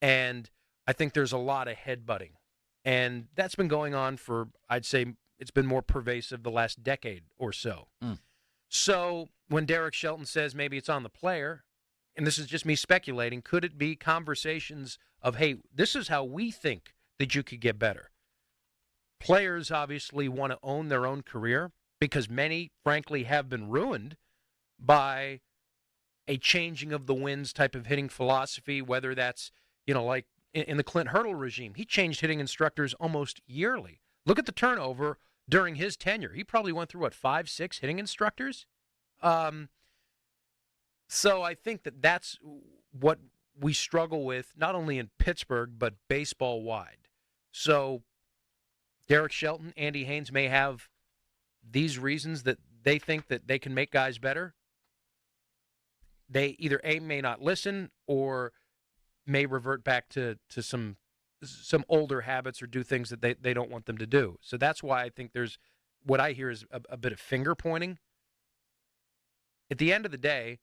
And I think there's a lot of headbutting. And that's been going on for, I'd say, it's been more pervasive the last decade or so. So when Derek Shelton says maybe it's on the player, and this is just me speculating, could it be conversations of, hey, this is how we think that you could get better? Players obviously want to own their own career because many, frankly, have been ruined by a changing of the winds type of hitting philosophy, whether that's, like in the Clint Hurdle regime. He changed hitting instructors almost yearly. Look at the turnover during his tenure. He probably went through, 5, 6 hitting instructors? So I think that's what we struggle with, not only in Pittsburgh, but baseball-wide. So Derek Shelton, Andy Haynes may have these reasons that they think that they can make guys better. They either A, may not listen, or may revert back to some older habits or do things that they don't want them to do. So that's why I think there's what I hear is a bit of finger pointing. At the end of the day,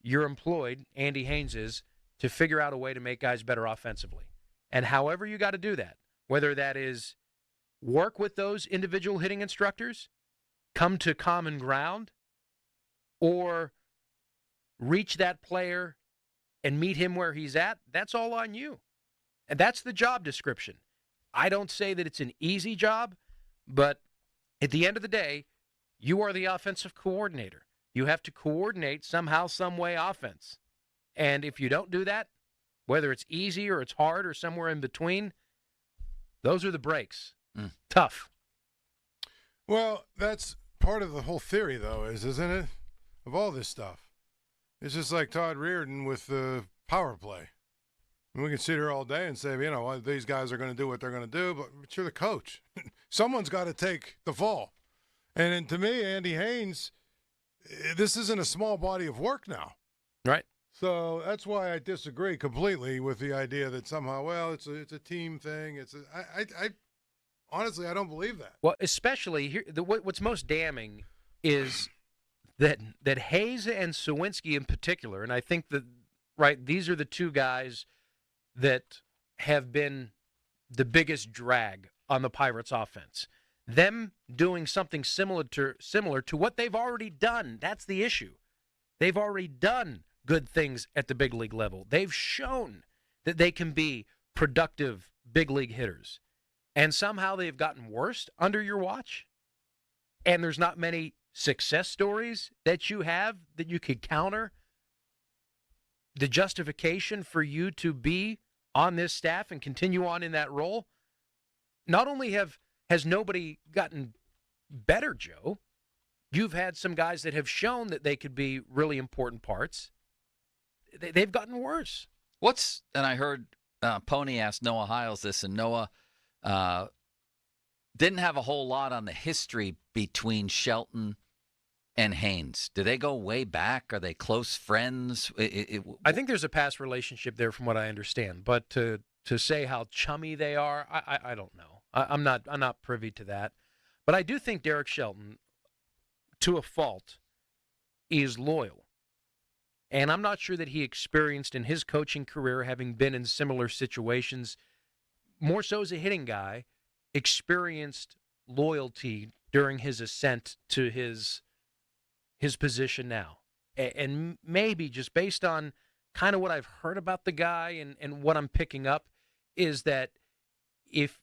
you're employed, Andy Haynes is, to figure out a way to make guys better offensively. And however you got to do that, whether that is work with those individual hitting instructors, come to common ground, or reach that player and meet him where he's at, that's all on you. And that's the job description. I don't say that it's an easy job, but at the end of the day, you are the offensive coordinator. You have to coordinate somehow, some way offense. And if you don't do that, whether it's easy or it's hard or somewhere in between, those are the breaks. Tough. Well, that's part of the whole theory, though, isn't it? Of all this stuff. It's just like Todd Reardon with the power play. We can sit here all day and say, these guys are going to do what they're going to do, but you're the coach. Someone's got to take the fall. And to me, Andy Haynes, this isn't a small body of work now. Right. So that's why I disagree completely with the idea that somehow, it's a team thing. I honestly, I don't believe that. Well, especially here, what's most damning is that Hayes and Suwinski in particular, and I think that, these are the two guys that have been the biggest drag on the Pirates offense. Them doing something similar to what they've already done. That's the issue. They've already done good things at the big league level. They've shown that they can be productive big league hitters. And somehow they've gotten worse under your watch. And there's not many success stories that you have that you could counter the justification for you to be on this staff and continue on in that role. Not only has nobody gotten better, Joe. You've had some guys that have shown that they could be really important parts. They've gotten worse. And I heard Pony asked Noah Hiles this, and Noah didn't have a whole lot on the history between Shelton and Haynes. Do they go way back? Are they close friends? I think there's a past relationship there from what I understand, but to say how chummy they are, I don't know. I'm not privy to that. But I do think Derek Shelton, to a fault, is loyal. And I'm not sure that he experienced in his coaching career, having been in similar situations, more so as a hitting guy, experienced loyalty during his ascent to his position now. And maybe just based on kind of what I've heard about the guy and what I'm picking up is that if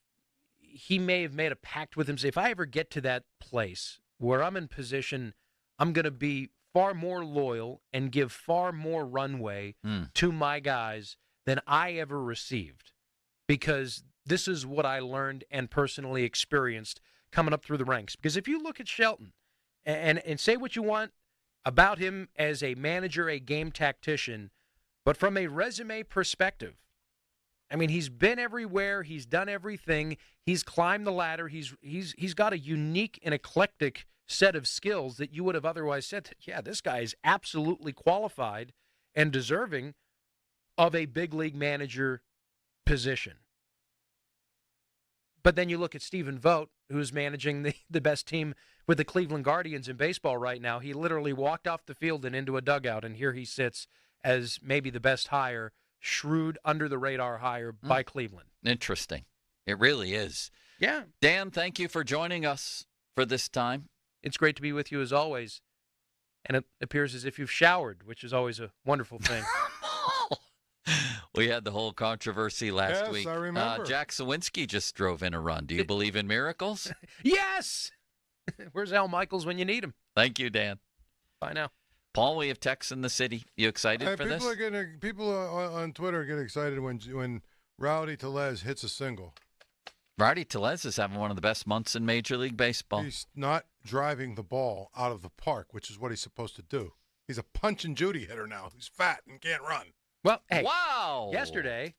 he may have made a pact with him, say, if I ever get to that place where I'm in position, I'm going to be far more loyal and give far more runway to my guys than I ever received, because this is what I learned and personally experienced coming up through the ranks. Because if you look at Shelton and say what you want about him as a manager, a game tactician, but from a resume perspective, I mean, he's been everywhere. He's done everything. He's climbed the ladder. He's got a unique and eclectic set of skills that you would have otherwise said, yeah, this guy is absolutely qualified and deserving of a big league manager position. But then you look at Stephen Vogt, who's managing the best team with the Cleveland Guardians in baseball right now. He literally walked off the field and into a dugout, and here he sits as maybe the best hire, shrewd, under-the-radar hire by Cleveland. Interesting. It really is. Yeah. Dan, thank you for joining us for this time. It's great to be with you as always. And it appears as if you've showered, which is always a wonderful thing. We had the whole controversy last week. Yes, I remember. Jack Sawinski just drove in a run. Do you believe in miracles? Yes! Where's Al Michaels when you need him? Thank you, Dan. Bye now. Paul, we have texts in the city. You excited for this? People on Twitter get excited when Rowdy Tellez hits a single. Rowdy Tellez is having one of the best months in Major League Baseball. He's not driving the ball out of the park, which is what he's supposed to do. He's a Punch and Judy hitter now. He's fat and can't run. Well, hey, wow! Yesterday,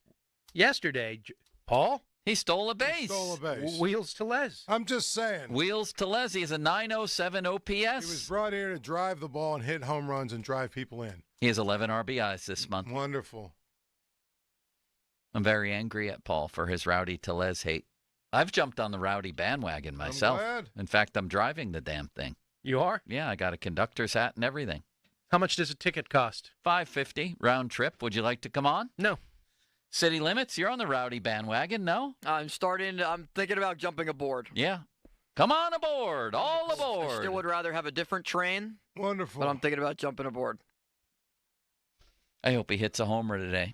Paul, he stole a base. He stole a base. Wheels Tellez. I'm just saying. Wheels Tellez. He has a 907 OPS. He was brought here to drive the ball and hit home runs and drive people in. He has 11 RBIs this month. Wonderful. I'm very angry at Paul for his Rowdy Tellez hate. I've jumped on the Rowdy bandwagon myself. I'm glad. In fact, I'm driving the damn thing. You are? Yeah, I got a conductor's hat and everything. How much does a ticket cost? $5.50 round trip. Would you like to come on? No. City Limits, you're on the Rowdy bandwagon, no? I'm thinking about jumping aboard. Yeah. Come on aboard. All aboard. I still would rather have a different train. Wonderful. But I'm thinking about jumping aboard. I hope he hits a homer today.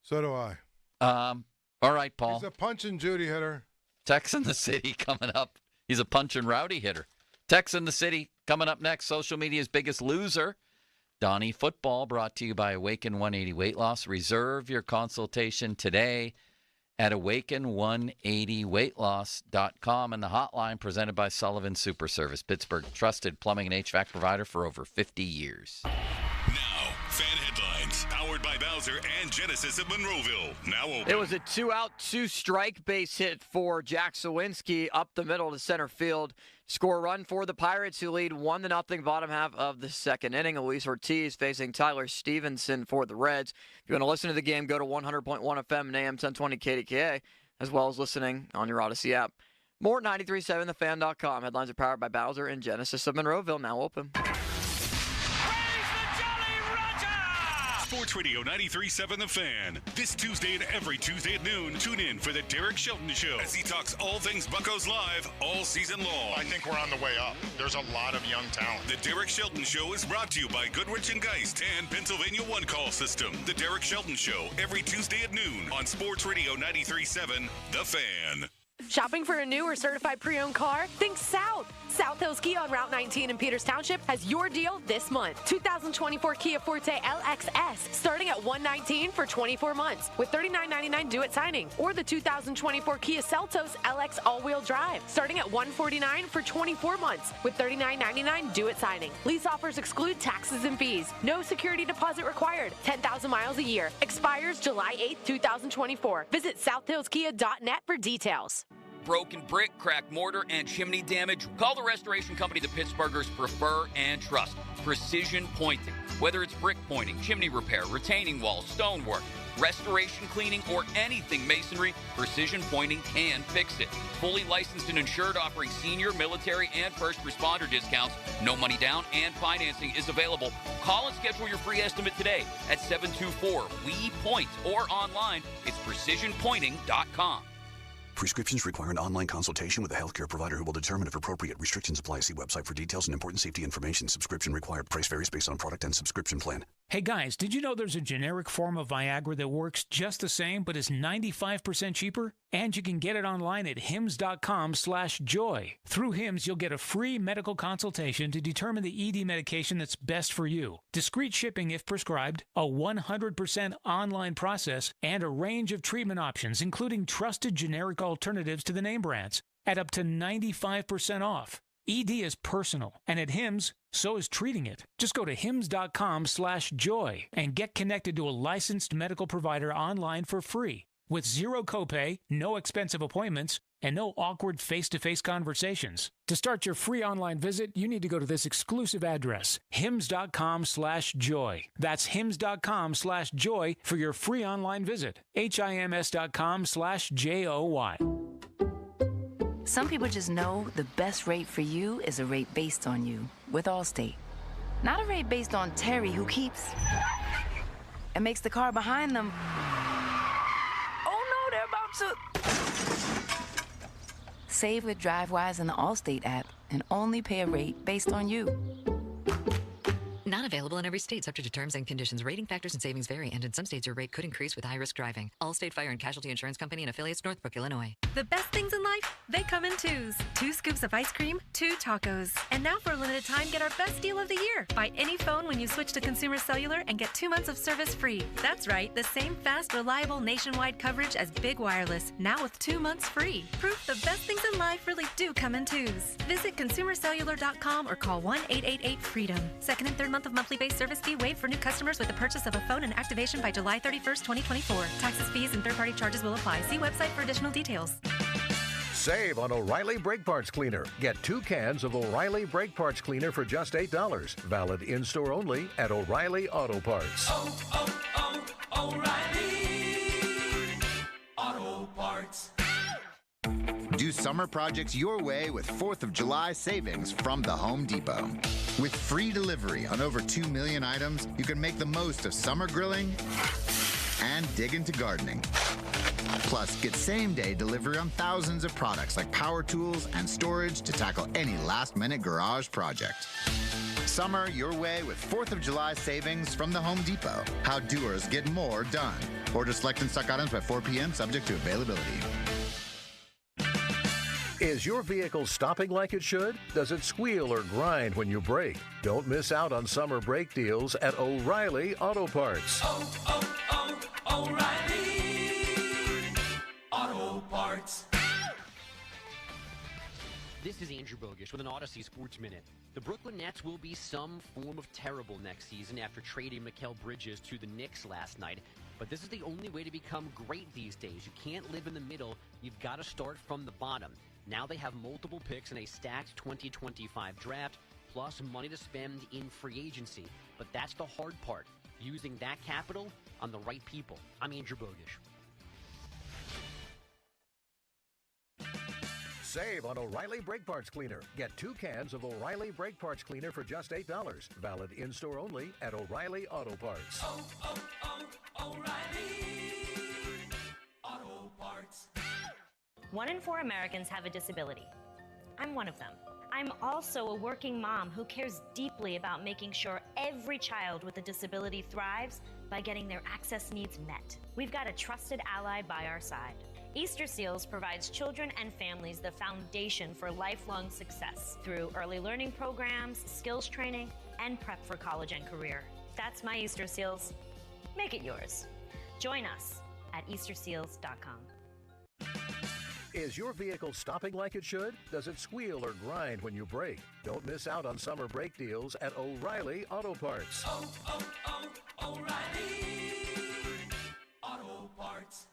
So do I. All right, Paul. He's a Punch and Judy hitter. Tex in the City coming up. He's a Punch and Rowdy hitter. Tex in the City coming up next. Social media's biggest loser. Donnie Football, brought to you by Awaken 180 Weight Loss. Reserve your consultation today at awaken180weightloss.com, and the hotline presented by Sullivan Super Service, Pittsburgh trusted plumbing and HVAC provider for over 50 years. Now, fan headlines, powered by Bowser and Genesis of Monroeville. Now open. It was a 2-out, 2-strike base hit for Jack Sawinski up the middle to center field. Score a run for the Pirates, who lead 1-0 bottom half of the second inning. Luis Ortiz facing Tyler Stevenson for the Reds. If you want to listen to the game, go to 100.1 FM and AM 1020 KDKA, as well as listening on your Odyssey app. More at 937thefan.com. Headlines are powered by Bowser and Genesis of Monroeville, now open. Sports Radio 93.7 The Fan. This Tuesday and every Tuesday at noon, tune in for the Derek Shelton Show as he talks all things Buccos live all season long. I think we're on the way up. There's a lot of young talent. The Derek Shelton Show is brought to you by Goodrich & Geist and Pennsylvania One Call System. The Derek Shelton Show every Tuesday at noon on Sports Radio 93.7 The Fan. Shopping for a new or certified pre-owned car? Think South. South Hills Kia on Route 19 in Peters Township has your deal this month. 2024 Kia Forte LXS starting at $119 for 24 months with $39.99 due at signing. Or the 2024 Kia Seltos LX all-wheel drive starting at $149 for 24 months with $39.99 due at signing. Lease offers exclude taxes and fees. No security deposit required. 10,000 miles a year. Expires July 8th, 2024. Visit southhillskia.net for details. Broken brick, cracked mortar, and chimney damage? Call the restoration company the Pittsburghers prefer and trust. Precision Pointing. Whether it's brick pointing, chimney repair, retaining walls, stonework, restoration cleaning, or anything masonry, Precision Pointing can fix it. Fully licensed and insured, offering senior, military, and first responder discounts. No money down, and financing is available. Call and schedule your free estimate today at 724-WE-POINT or online. It's precisionpointing.com. Prescriptions require an online consultation with a healthcare provider who will determine if appropriate. Restrictions apply. See website for details and important safety information. Subscription required. Price varies based on product and subscription plan. Hey guys, did you know there's a generic form of Viagra that works just the same but is 95% cheaper? And you can get it online at hims.com/joy. Through Hims, you'll get a free medical consultation to determine the ED medication that's best for you. Discreet shipping if prescribed, a 100% online process, and a range of treatment options, including trusted generic alternatives to the name brands, at up to 95% off. ED is personal, and at Hims, so is treating it. Just go to hims.com/joy and get connected to a licensed medical provider online for free with zero copay, no expensive appointments, and no awkward face-to-face conversations. To start your free online visit, you need to go to this exclusive address, hims.com/joy. That's hims.com/joy for your free online visit. HIMS.com/JOY. Some people just know the best rate for you is a rate based on you with Allstate. Not a rate based on Terry, who keeps and makes the car behind them. Oh no, they're about to. Save with DriveWise in the Allstate app and only pay a rate based on you. Not available in every state, subject to terms and conditions. Rating factors and savings vary, and in some states your rate could increase with high-risk driving. Allstate Fire and Casualty Insurance Company and affiliates, Northbrook, Illinois. The best things in life, they come in twos. 2 scoops of ice cream, 2 tacos. And now for a limited time, get our best deal of the year. Buy any phone when you switch to Consumer Cellular and get 2 months of service free. That's right, the same fast, reliable nationwide coverage as Big Wireless, now with 2 months free. Proof the best things in life really do come in twos. Visit consumercellular.com or call 1-888-FREEDOM. Second and third month of monthly base service fee waived for new customers with the purchase of a phone and activation by July 31st, 2024. Taxes, fees, and third-party charges will apply. See website for additional details. Save on O'Reilly Brake Parts Cleaner. Get 2 cans of O'Reilly Brake Parts Cleaner for just $8. Valid in-store only at O'Reilly Auto Parts. O'Reilly Auto Parts. Do summer projects your way with 4th of July savings from the Home Depot. With free delivery on over 2 million items, you can make the most of summer grilling and dig into gardening. Plus, get same-day delivery on thousands of products like power tools and storage to tackle any last-minute garage project. Summer your way with 4th of July savings from the Home Depot. How doers get more done. Order select and stock items by 4 p.m. subject to availability. Is your vehicle stopping like it should? Does it squeal or grind when you brake? Don't miss out on summer brake deals at O'Reilly Auto Parts. O'Reilly Auto Parts. This is Andrew Bogish with an Odyssey Sports Minute. The Brooklyn Nets will be some form of terrible next season after trading Mikal Bridges to the Knicks last night. But this is the only way to become great these days. You can't live in the middle. You've got to start from the bottom. Now they have multiple picks in a stacked 2025 draft, plus money to spend in free agency. But that's the hard part, using that capital on the right people. I'm Andrew Bogish. Save on O'Reilly Brake Parts Cleaner. Get 2 cans of O'Reilly Brake Parts Cleaner for just $8. Valid in-store only at O'Reilly Auto Parts. O'Reilly Auto Parts. 1 in 4 Americans have a disability. I'm one of them. I'm also a working mom who cares deeply about making sure every child with a disability thrives by getting their access needs met. We've got a trusted ally by our side. Easter Seals provides children and families the foundation for lifelong success through early learning programs, skills training, and prep for college and career. That's my Easter Seals. Make it yours. Join us at easterseals.com. Is your vehicle stopping like it should? Does it squeal or grind when you brake? Don't miss out on summer brake deals at O'Reilly Auto Parts. O'Reilly Auto Parts.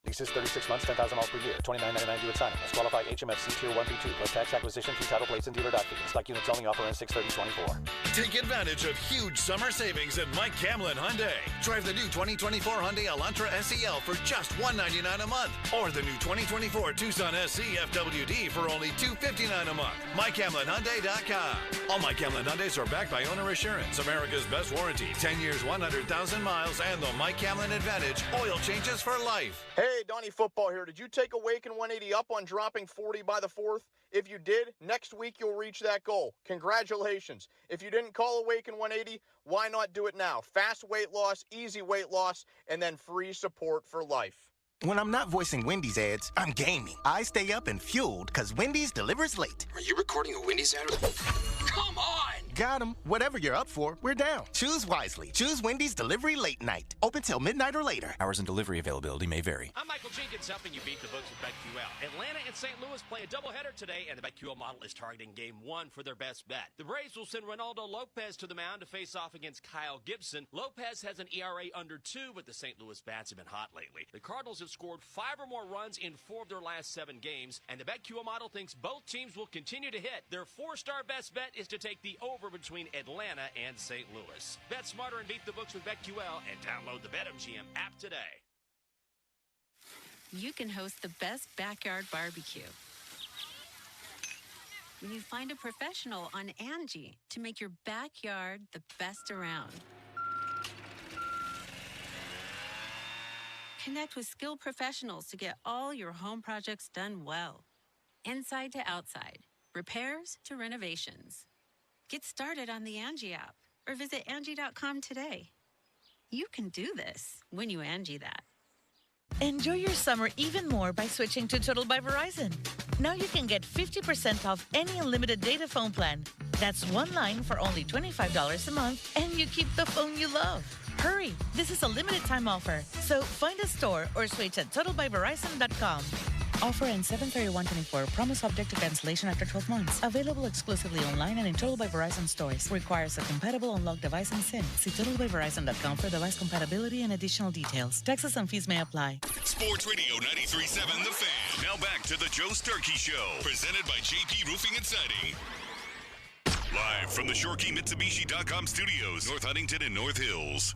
Leases 36 months, 10,000 miles per year. $29.99 due at signing. Must qualify HMFC Tier 1P2 plus tax acquisition fee, title plates, and dealer doc fees. Like units only, offer ends 6/30/24. Take advantage of huge summer savings at Mike Camlin Hyundai. Drive the new 2024 Hyundai Elantra SEL for just $199 a month. Or the new 2024 Tucson SC FWD for only $259 a month. MikeCamlinHyundai.com. All Mike Camlin Hyundais are backed by Owner Assurance, America's best warranty. 10 years, 100,000 miles, and the Mike Camlin Advantage. Oil changes for life. Hey, Donnie Football here. Did you take Awaken 180 up on dropping 40 by the 4th? If you did, next week you'll reach that goal. Congratulations. If you didn't call Awaken 180, why not do it now? Fast weight loss, easy weight loss, and then free support for life. When I'm not voicing Wendy's ads, I'm gaming. I stay up and fueled because Wendy's delivers late. Are you recording a Wendy's ad? Come on! Got 'em. Whatever you're up for, we're down. Choose wisely. Choose Wendy's Delivery Late Night. Open till midnight or later. Hours and delivery availability may vary. I'm Michael Jenkins, helping you beat the books with BetQL. Atlanta and St. Louis play a doubleheader today, and the BetQL model is targeting Game 1 for their best bet. The Braves will send Ronaldo Lopez to the mound to face off against Kyle Gibson. Lopez has an ERA under 2, but the St. Louis bats have been hot lately. The Cardinals have scored 5 or more runs in 4 of their last 7 games, and the BetQL model thinks both teams will continue to hit. Their 4-star best bet is to take the over between Atlanta and St. Louis. Bet smarter and beat the books with BetQL, and download the BetMGM app today. You can host the best backyard barbecue when you find a professional on Angie to make your backyard the best around. Connect with skilled professionals to get all your home projects done well. Inside to outside, repairs to renovations. Get started on the Angie app or visit Angie.com today. You can do this when you Angie that. Enjoy your summer even more by switching to Total by Verizon. Now you can get 50% off any unlimited data phone plan. That's one line for only $25 a month, and you keep the phone you love. Hurry, this is a limited time offer. So find a store or switch at TotalByVerizon.com. Offer ends 7/31/24. Promo subject to cancellation after 12 months. Available exclusively online and in Total by Verizon stores. Requires a compatible unlocked device and SIM. See TotalByVerizon.com for device compatibility and additional details. Taxes and fees may apply. Sports Radio 93.7 The Fan. Now back to the Joe Starkey Show, presented by JP Roofing and Siding. Live from the ShoreKeyMitsubishi.com studios, North Huntington and North Hills.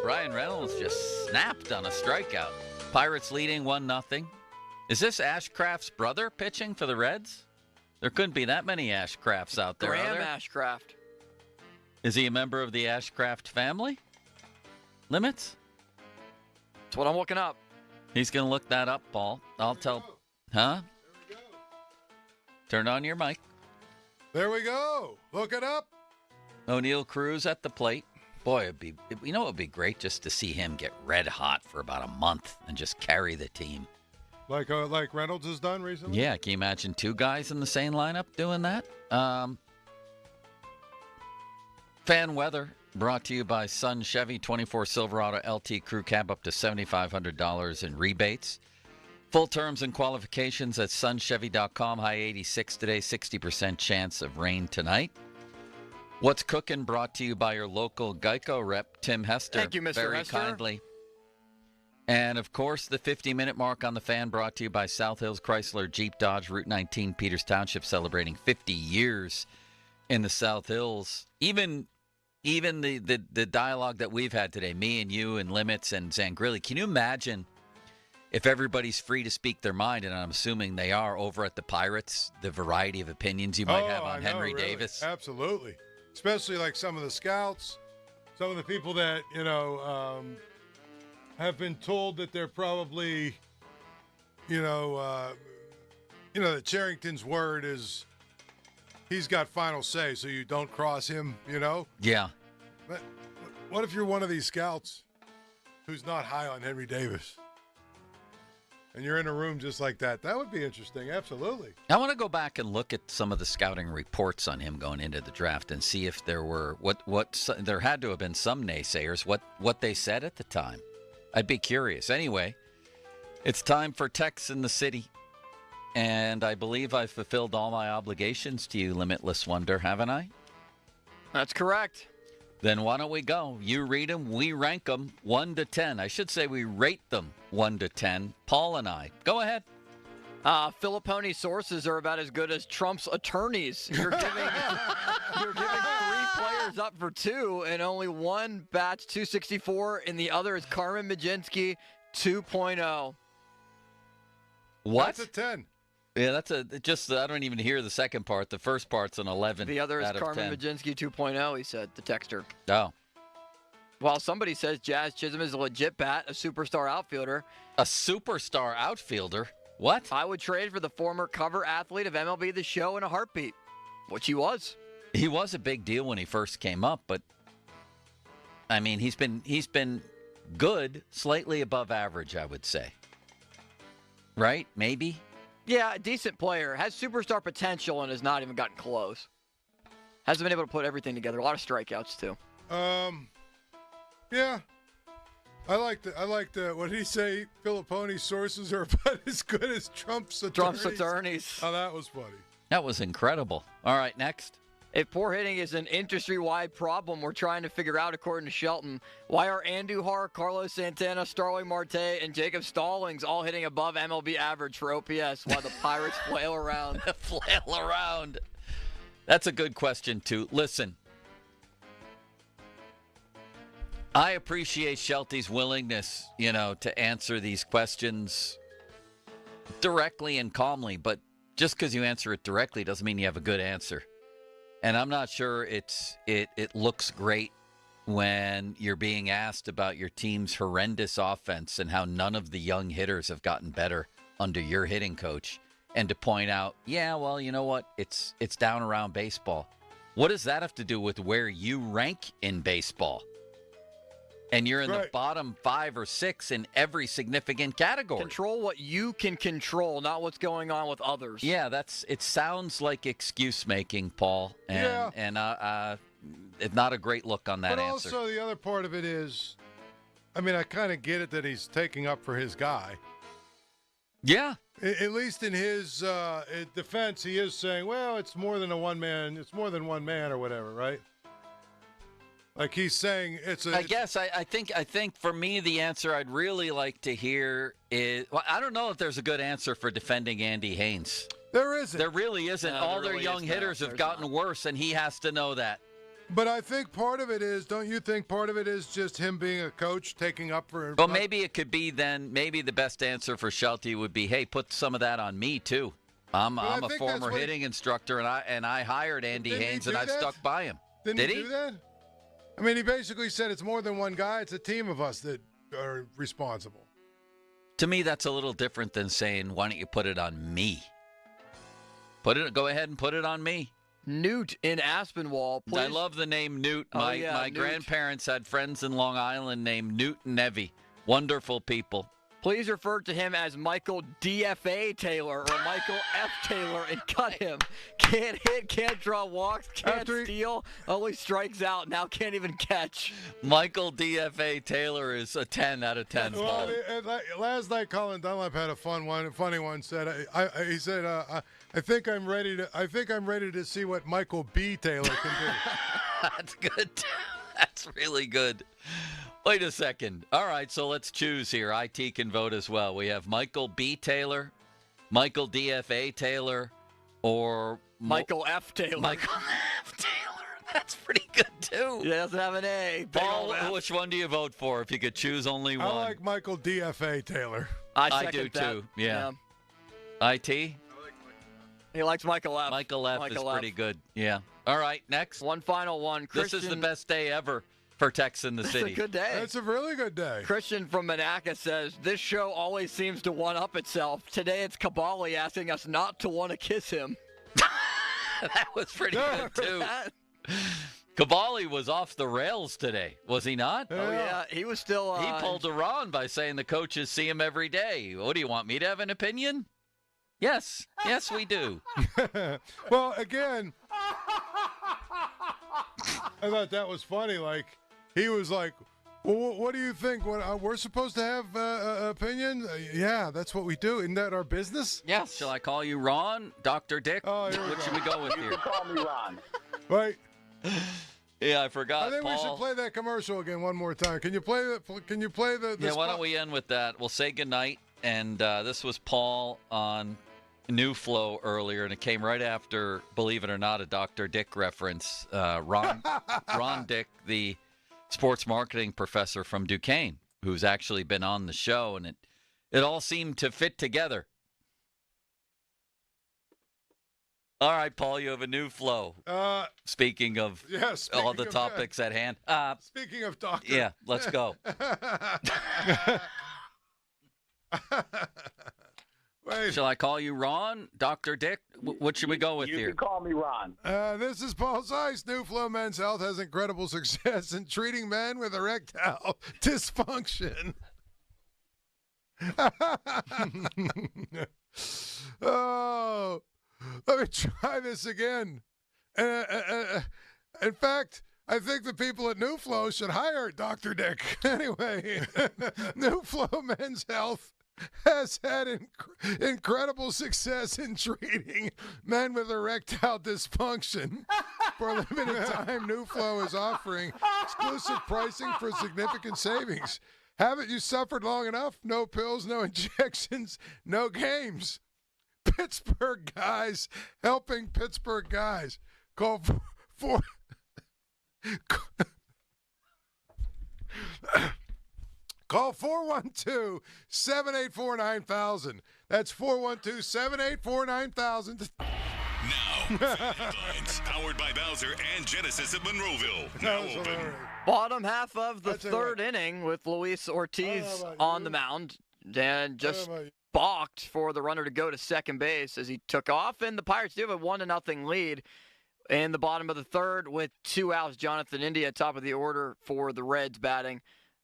Ryan Reynolds just snapped on a strikeout. Pirates leading 1-0. Is this Ashcraft's brother pitching for the Reds? There couldn't be that many Ashcrafts out there. Graham Ashcraft. Is he a member of the Ashcraft family? Limits? That's what I'm looking up. He's going to look that up, Paul. I'll tell. Huh? Turn on your mic. There we go. Look it up. O'Neal Cruz at the plate. Boy, it would be great just to see him get red hot for about a month and just carry the team. Like Reynolds has done recently? Yeah, can you imagine 2 guys in the same lineup doing that? Fan weather brought to you by Sun Chevy 24 Silverado LT Crew Cab, up to $7,500 in rebates. Full terms and qualifications at sunchevy.com. High 86 today, 60% chance of rain tonight. What's Cooking brought to you by your local Geico rep, Tim Hester. Thank you, Mr. Very Hester. kindly. And, of course, the 50-minute mark on the Fan brought to you by South Hills Chrysler Jeep Dodge, Route 19, Peters Township, celebrating 50 years in the South Hills. Even the dialogue that we've had today, me and you and Limits and Zangrilli, can you imagine if everybody's free to speak their mind, and I'm assuming they are over at the Pirates, the variety of opinions you might have on Henry Davis? Absolutely. Especially like some of the scouts, some of the people that, have been told that they're probably, that Charrington's word is he's got final say, so you don't cross him, you know? Yeah. But what if you're one of these scouts who's not high on Henry Davis? And you're in a room just like that. That would be interesting, absolutely. I want to go back and look at some of the scouting reports on him going into the draft and see if there were there had to have been some naysayers, what they said at the time. I'd be curious. Anyway, it's time for Tex in the City. And I believe I've fulfilled all my obligations to you, Limitless Wonder, haven't I? That's correct. Then why don't we go? You read them, we rank them 1 to 10. I should say we rate them 1 to 10. Paul and I. Go ahead. Filippone sources are about as good as Trump's attorneys. You're giving 3 players up for 2, and only one bats 264, and the other is Carmen Mlodzinski 2.0. What? That's a 10. Yeah, that's I don't even hear the second part. The first part's an 11. The other is out of Carmen 10. Mlodzinski 2.0, he said, the texter. Oh. While somebody says Jazz Chisholm is a legit bat, a superstar outfielder. A superstar outfielder? What? I would trade for the former cover athlete of MLB The Show in a heartbeat, which he was. He was a big deal when he first came up, but I mean, he's been good, slightly above average, I would say. Right? Maybe? Yeah, a decent player. Has superstar potential and has not even gotten close. Hasn't been able to put everything together. A lot of strikeouts, too. Yeah. I like the what did he say? Filippone sources are about as good as Trump's attorneys. Trump's attorneys. Oh, that was funny. That was incredible. All right, next. If poor hitting is an industry-wide problem, we're trying to figure out, according to Shelton, why are Andujar, Carlos Santana, Starling Marte, and Jacob Stallings all hitting above MLB average for OPS while the Pirates flail around? Flail around. That's a good question, too. Listen, I appreciate Shelty's willingness, to answer these questions directly and calmly, but just because you answer it directly doesn't mean you have a good answer. And I'm not sure it looks great when you're being asked about your team's horrendous offense and how none of the young hitters have gotten better under your hitting coach, and to point out, yeah, well, you know what? It's down around baseball. What does that have to do with where you rank in baseball? And you're in the bottom 5 or 6 in every significant category. Control what you can control, not what's going on with others. Yeah, it sounds like excuse making, Paul, and it's not a great look on that answer. But also the other part of it is, I mean, I kind of get it that he's taking up for his guy. Yeah. At least in his defense, he is saying, well, it's more than one man or whatever, right? Like he's saying I think for me the answer I'd really like to hear is, well, I don't know if there's a good answer for defending Andy Haynes. There isn't. There really isn't. No, all there their really young hitters have gotten worse, and he has to know that. But I think part of it is, don't you think part of it is just him being a coach taking up for? Well, maybe it could be then. Maybe the best answer for Shelty would be, hey, put some of that on me too. I'm a former hitting instructor, and I hired Andy Haynes, and I've stuck by him. Did he do that? I mean, he basically said it's more than one guy. It's a team of us that are responsible. To me, that's a little different than saying, why don't you put it on me? Go ahead and put it on me. Newt in Aspinwall. Please. I love the name Newt. My Newt. grandparents had friends in Long Island named Newt and Nevy. Wonderful people. Please refer to him as Michael DFA Taylor or Michael F. Taylor and cut him. Can't hit, can't draw walks, can't steal, only strikes out, now can't even catch. Michael DFA Taylor is a 10 out of 10. Well, last night Colin Dunlap had a funny one. He said, I think I'm ready to see what Michael B. Taylor can do. That's good. That's really good. Wait a second. All right, so let's choose here. IT can vote as well. We have Michael B. Taylor, Michael DFA Taylor, or Michael F. Taylor. Michael F. Taylor. That's pretty good, too. He doesn't have an A. Paul, which one do you vote for if you could choose only one? I like Michael DFA Taylor. I do, too. Yeah. IT? He likes Michael F. Michael F. is pretty good. Yeah. All right, next. One final one. This is the best day ever for Tex in the City. It's a good day. It's a really good day. Christian from Monaca says, this show always seems to one-up itself. Today it's Kabali asking us not to want to kiss him. That was pretty good, too. Cavalli was off the rails today, was he not? Oh, yeah. He was still... he pulled a Ron by saying the coaches see him every day. What, do you want me to have an opinion? Yes. Yes, we do. Well, again, I thought that was funny. Like, he was like, well, what do you think? We're supposed to have opinion? Yeah, that's what we do. Isn't that our business? Yes. Shall I call you Ron, Dr. Dick? Oh, here we what go. should we go with here? You can call me Ron. Right. Yeah, I forgot. I think we should play that commercial again one more time. Can you play the? Yeah, why don't we end with that? We'll say goodnight. And this was Paul on New Flow earlier, and it came right after, believe it or not, a Dr. Dick reference. Ron Dick, the sports marketing professor from Duquesne, who's actually been on the show, and it all seemed to fit together. All right, Paul, you have a new flow. Speaking of all the topics at hand. Speaking of doctor. Yeah, let's go. Shall I call you Ron, Dr. Dick? What should we go with here? You can call me Ron. This is Paul Zeiss. New Flow Men's Health has incredible success in treating men with erectile dysfunction. Oh, let me try this again. In fact, I think the people at New Flow should hire Dr. Dick. Anyway, New Flow Men's Health has had incredible success in treating men with erectile dysfunction. For a limited time, New Flow is offering exclusive pricing for significant savings. Haven't you suffered long enough? No pills, no injections, no games. Pittsburgh guys helping Pittsburgh guys. Call Call 412-784-9000. That's 412-784-9000. Now, headlines powered by Bowser and Genesis of Monroeville. Now open. Bottom half of the third inning with Luis Ortiz on the mound, and just balked for the runner to go to second base as he took off. And the Pirates do have a 1-0 lead in the bottom of the third with 2 outs. Jonathan India top of the order for the Reds batting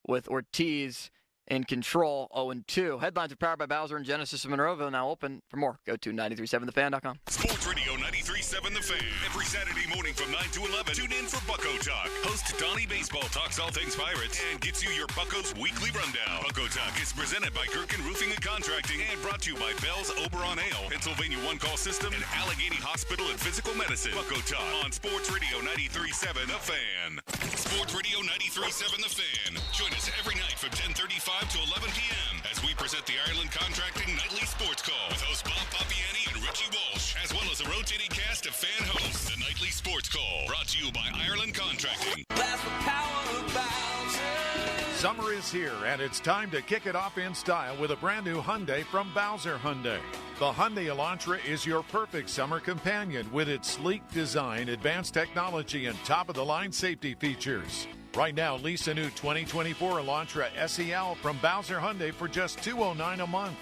with Ortiz in control, 0-2. Headlines are powered by Bowser and Genesis of Monroeville. Now open. For more, go to 937thefan.com. Sports Radio 93.7 The Fan. Every Saturday morning from 9 to 11, tune in for Bucko Talk. Host Donnie Baseball talks all things Pirates and gets you your Buccos weekly rundown. Bucko Talk is presented by Gerken Roofing and Contracting and brought to you by Bell's Oberon Ale, Pennsylvania One Call System, and Allegheny Hospital and Physical Medicine. Bucko Talk on Sports Radio 93.7 The Fan. Sports Radio 93.7 The Fan. Join us every night from 10:35 to 11 p.m. as we present the Ireland Contracting Nightly Sports Call with hosts Bob Papiani and Richie Walsh, as well as a rotating cast of fan hosts. The Nightly Sports Call, brought to you by Ireland Contracting. That's the power of Bowser. Summer is here, and it's time to kick it off in style with a brand new Hyundai from Bowser Hyundai. The Hyundai Elantra is your perfect summer companion with its sleek design, advanced technology, and top-of-the-line safety features. Right now, lease a new 2024 Elantra SEL from Bowser Hyundai for just $209 a month.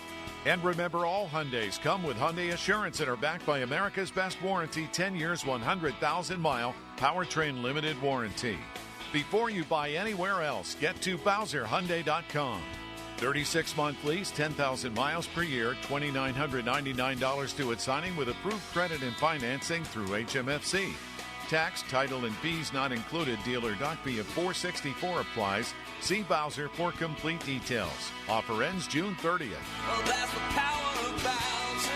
And remember, all Hyundais come with Hyundai Assurance and are backed by America's Best Warranty, 10 years, 100,000-mile powertrain limited warranty. Before you buy anywhere else, get to BowserHyundai.com. 36-month lease, 10,000 miles per year, $2,999 due at signing with approved credit and financing through HMFC. Tax, title, and fees not included. Dealer doc fee of $464 applies. See Bowser for complete details. Offer ends June 30th. Oh, that's the power of Bowser.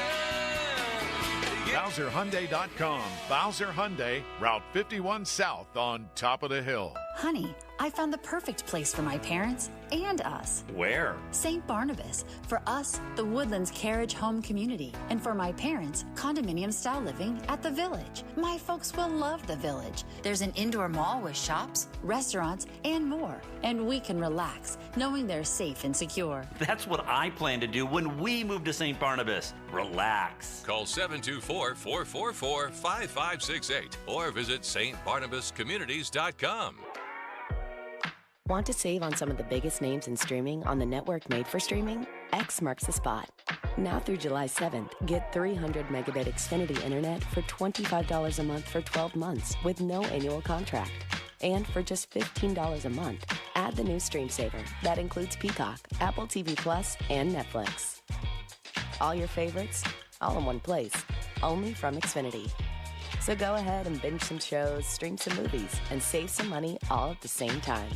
BowserHyundai.com. Bowser Hyundai, Route 51 South on top of the hill. Honey, I found the perfect place for my parents and us. Where? St. Barnabas. For us, the Woodlands Carriage Home Community. And for my parents, condominium-style living at the Village. My folks will love the Village. There's an indoor mall with shops, restaurants, and more. And we can relax, knowing they're safe and secure. That's what I plan to do when we move to St. Barnabas. Relax. Call 724-444-5568 or visit stbarnabascommunities.com. Want to save on some of the biggest names in streaming on the network made for streaming? X marks the spot. Now through July 7th, get 300 megabit Xfinity Internet for $25 a month for 12 months with no annual contract. And for just $15 a month, add the new Stream Saver. That includes Peacock, Apple TV Plus, and Netflix. All your favorites, all in one place, only from Xfinity. So go ahead and binge some shows, stream some movies, and save some money all at the same time.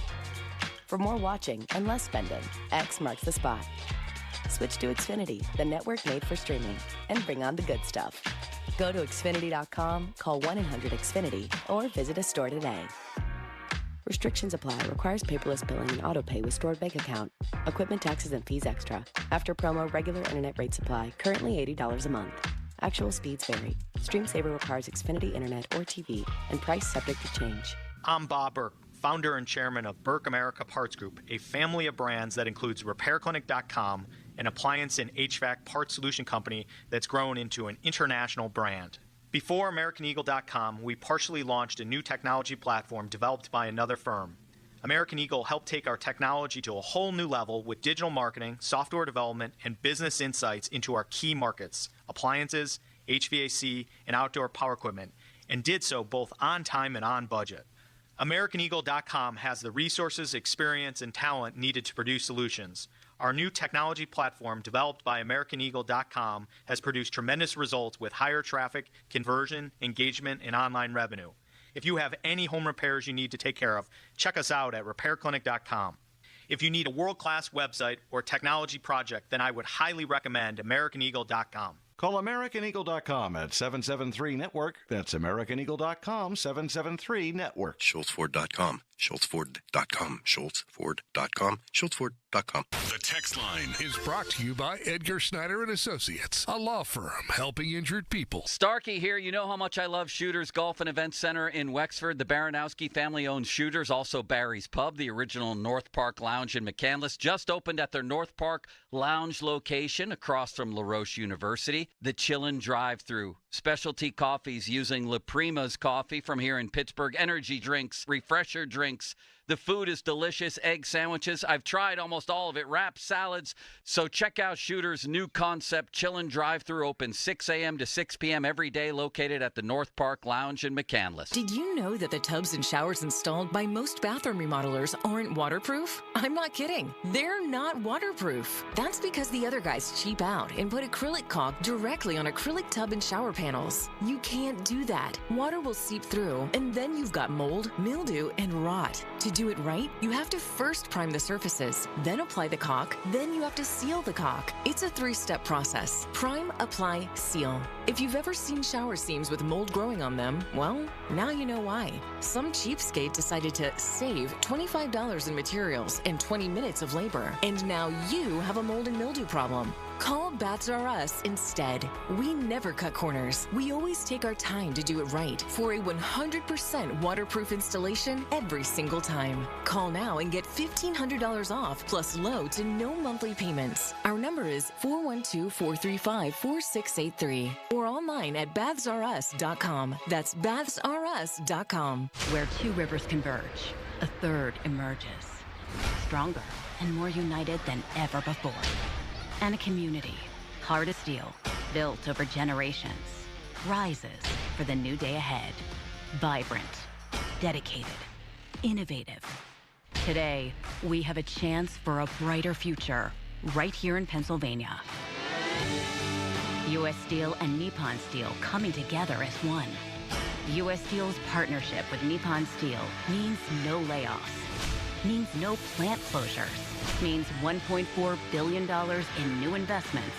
For more watching and less spending, X marks the spot. Switch to Xfinity, the network made for streaming, and bring on the good stuff. Go to Xfinity.com, call 1-800-XFINITY, or visit a store today. Restrictions apply. Requires paperless billing and auto-pay with stored bank account. Equipment taxes and fees extra. After promo, regular internet rates apply. Currently $80 a month. Actual speeds vary. Stream Saver requires Xfinity Internet or TV, and price subject to change. I'm Bob Burke, founder and chairman of Burke America Parts Group, a family of brands that includes RepairClinic.com, an appliance and HVAC parts solution company that's grown into an international brand. Before AmericanEagle.com, we partially launched a new technology platform developed by another firm. American Eagle helped take our technology to a whole new level with digital marketing, software development, and business insights into our key markets, appliances, HVAC, and outdoor power equipment, and did so both on time and on budget. AmericanEagle.com has the resources, experience, and talent needed to produce solutions. Our new technology platform, developed by AmericanEagle.com, has produced tremendous results with higher traffic, conversion, engagement, and online revenue. If you have any home repairs you need to take care of, check us out at RepairClinic.com. If you need a world-class website or technology project, then I would highly recommend AmericanEagle.com. Call AmericanEagle.com at 773-NETWORK. That's AmericanEagle.com, 773-NETWORK. SchultzFord.com. SchultzFord.com. SchultzFord.com. SchultzFord.com. The text line is brought to you by Edgar Snyder and Associates, a law firm helping injured people. Starkey here. You know how much I love Shooters Golf and Event Center in Wexford. The Baranowski family owns Shooters, also Barry's Pub, the original North Park Lounge in McCandless, just opened at their North Park Lounge location across from La Roche University. The Chillin' Drive-Thru. Specialty coffees using La Prima's coffee from here in Pittsburgh. Energy drinks, refresher drinks. The food is delicious. Egg sandwiches. I've tried almost all of it. Wraps, salads. So check out Shooter's new concept, Chillin' Drive-Thru, open 6 a.m. to 6 p.m. every day, located at the North Park Lounge in McCandless. Did you know that the tubs and showers installed by most bathroom remodelers aren't waterproof? I'm not kidding. They're not waterproof. That's because the other guys cheap out and put acrylic caulk directly on acrylic tub and shower panels. You can't do that. Water will seep through, and then you've got mold, mildew, and rot. To do it right, you have to first prime the surfaces, then apply the caulk, then you have to seal the caulk. It's a 3-step process. Prime, apply, seal. If you've ever seen shower seams with mold growing on them, well, now you know why. Some cheapskate decided to save $25 in materials and 20 minutes of labor, and now you have a mold and mildew problem. Call Baths R Us instead. We never cut corners. We always take our time to do it right for a 100% waterproof installation every single time. Call now and get $1,500 off plus low to no monthly payments. Our number is 412-435-4683 or online at bathsrus.com. That's bathsrus.com. Where two rivers converge, a third emerges, stronger and more united than ever before. And a community, hard as steel, built over generations, rises for the new day ahead. Vibrant, dedicated, innovative. Today, we have a chance for a brighter future right here in Pennsylvania. U.S. Steel and Nippon Steel coming together as one. U.S. Steel's partnership with Nippon Steel means no layoffs, means no plant closures, means $1.4 billion in new investments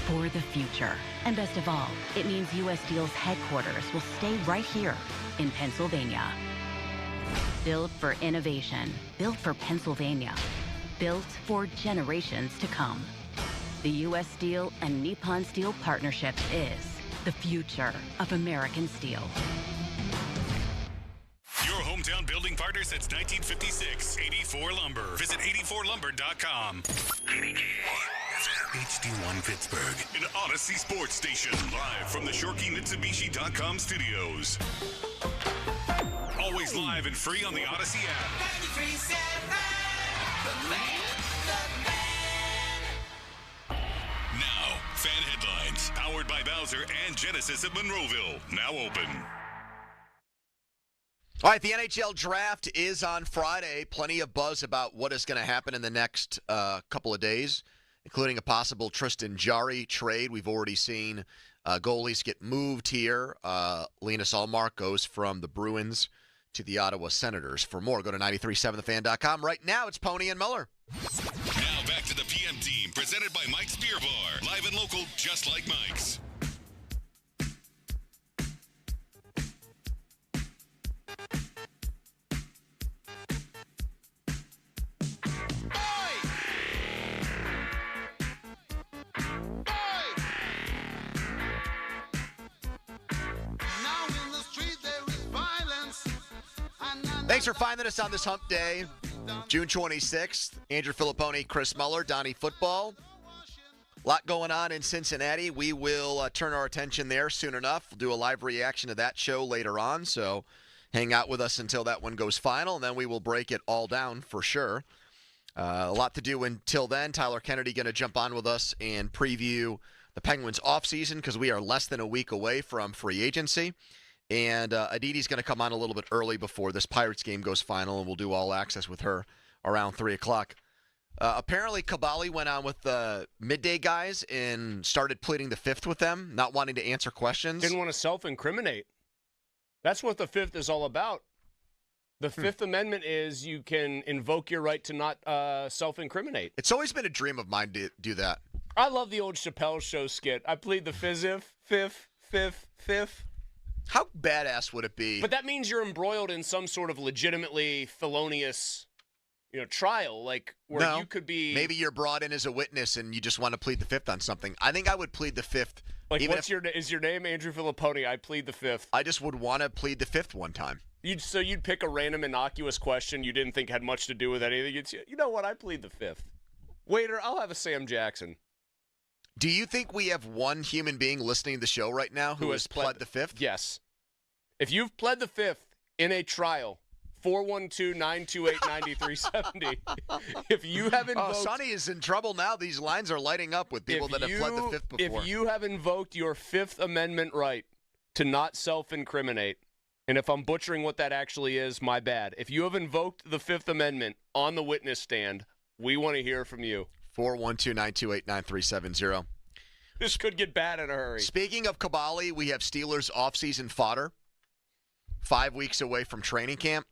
for the future. And best of all, it means U.S. Steel's headquarters will stay right here in Pennsylvania. Built for innovation, built for Pennsylvania, built for generations to come. The U.S. Steel and Nippon Steel partnership is the future of American steel. Your hometown building partner since 1956. 84 Lumber. Visit 84lumber.com. HD1 Pittsburgh. An Odyssey Sports Station. Live from the ShorkeyMitsubishi.com studios. Always live and free on the Odyssey app. 93.7 The Fan. Now, Fan headlines, powered by Bowser and Genesis of Monroeville. Now open. All right, the NHL draft is on Friday. Plenty of buzz about what is going to happen in the next couple of days, including a possible Tristan Jarry trade. We've already seen goalies get moved here. Linus Ullmark goes from the Bruins to the Ottawa Senators. For more, go to 937thefan.com. Right now, it's Pony and Miller. Now back to the PM team, presented by Mike's Beer Bar. Live and local, just like Mike's. Thanks for finding us on this hump day, June 26th. Andrew Filipponi, Chris Muller, Donnie Football. A lot going on in Cincinnati. We will turn our attention there soon enough. We'll do a live reaction to that show later on, so hang out with us until that one goes final, and then we will break it all down for sure. A lot to do until then. Tyler Kennedy going to jump on with us and preview the Penguins offseason because we are less than a week away from free agency. And Aditi's going to come on a little bit early before this Pirates game goes final, and we'll do all access with her around 3 o'clock. Apparently, Caballi went on with the midday guys and started pleading the fifth with them, not wanting to answer questions. Didn't want to self-incriminate. That's what the fifth is all about. The Fifth Amendment is you can invoke your right to not self-incriminate. It's always been a dream of mine to do that. I love the old Chappelle Show skit. I plead the fifth. How badass would it be? But that means you're embroiled in some sort of legitimately felonious, trial, like where you could be. Maybe you're brought in as a witness and you just want to plead the fifth on something. I think I would plead the fifth. Like, is your name Andrew Filipponi? I plead the fifth. I just would want to plead the fifth one time. You'd pick a random innocuous question you didn't think had much to do with anything. You know what? I plead the fifth. Waiter, I'll have a Sam Jackson. Do you think we have one human being listening to the show right now who has pled the fifth? Yes. If you've pled the fifth in a trial, 412-928-9370. If you have invoked... Oh, Sonny is in trouble now. These lines are lighting up with people that have pled the fifth before. If you have invoked your Fifth Amendment right to not self-incriminate, and if I'm butchering what that actually is, my bad. If you have invoked the Fifth Amendment on the witness stand, we want to hear from you. 412-928-9370. This could get bad in a hurry. Speaking of Caballi, we have Steelers offseason fodder. 5 weeks away from training camp.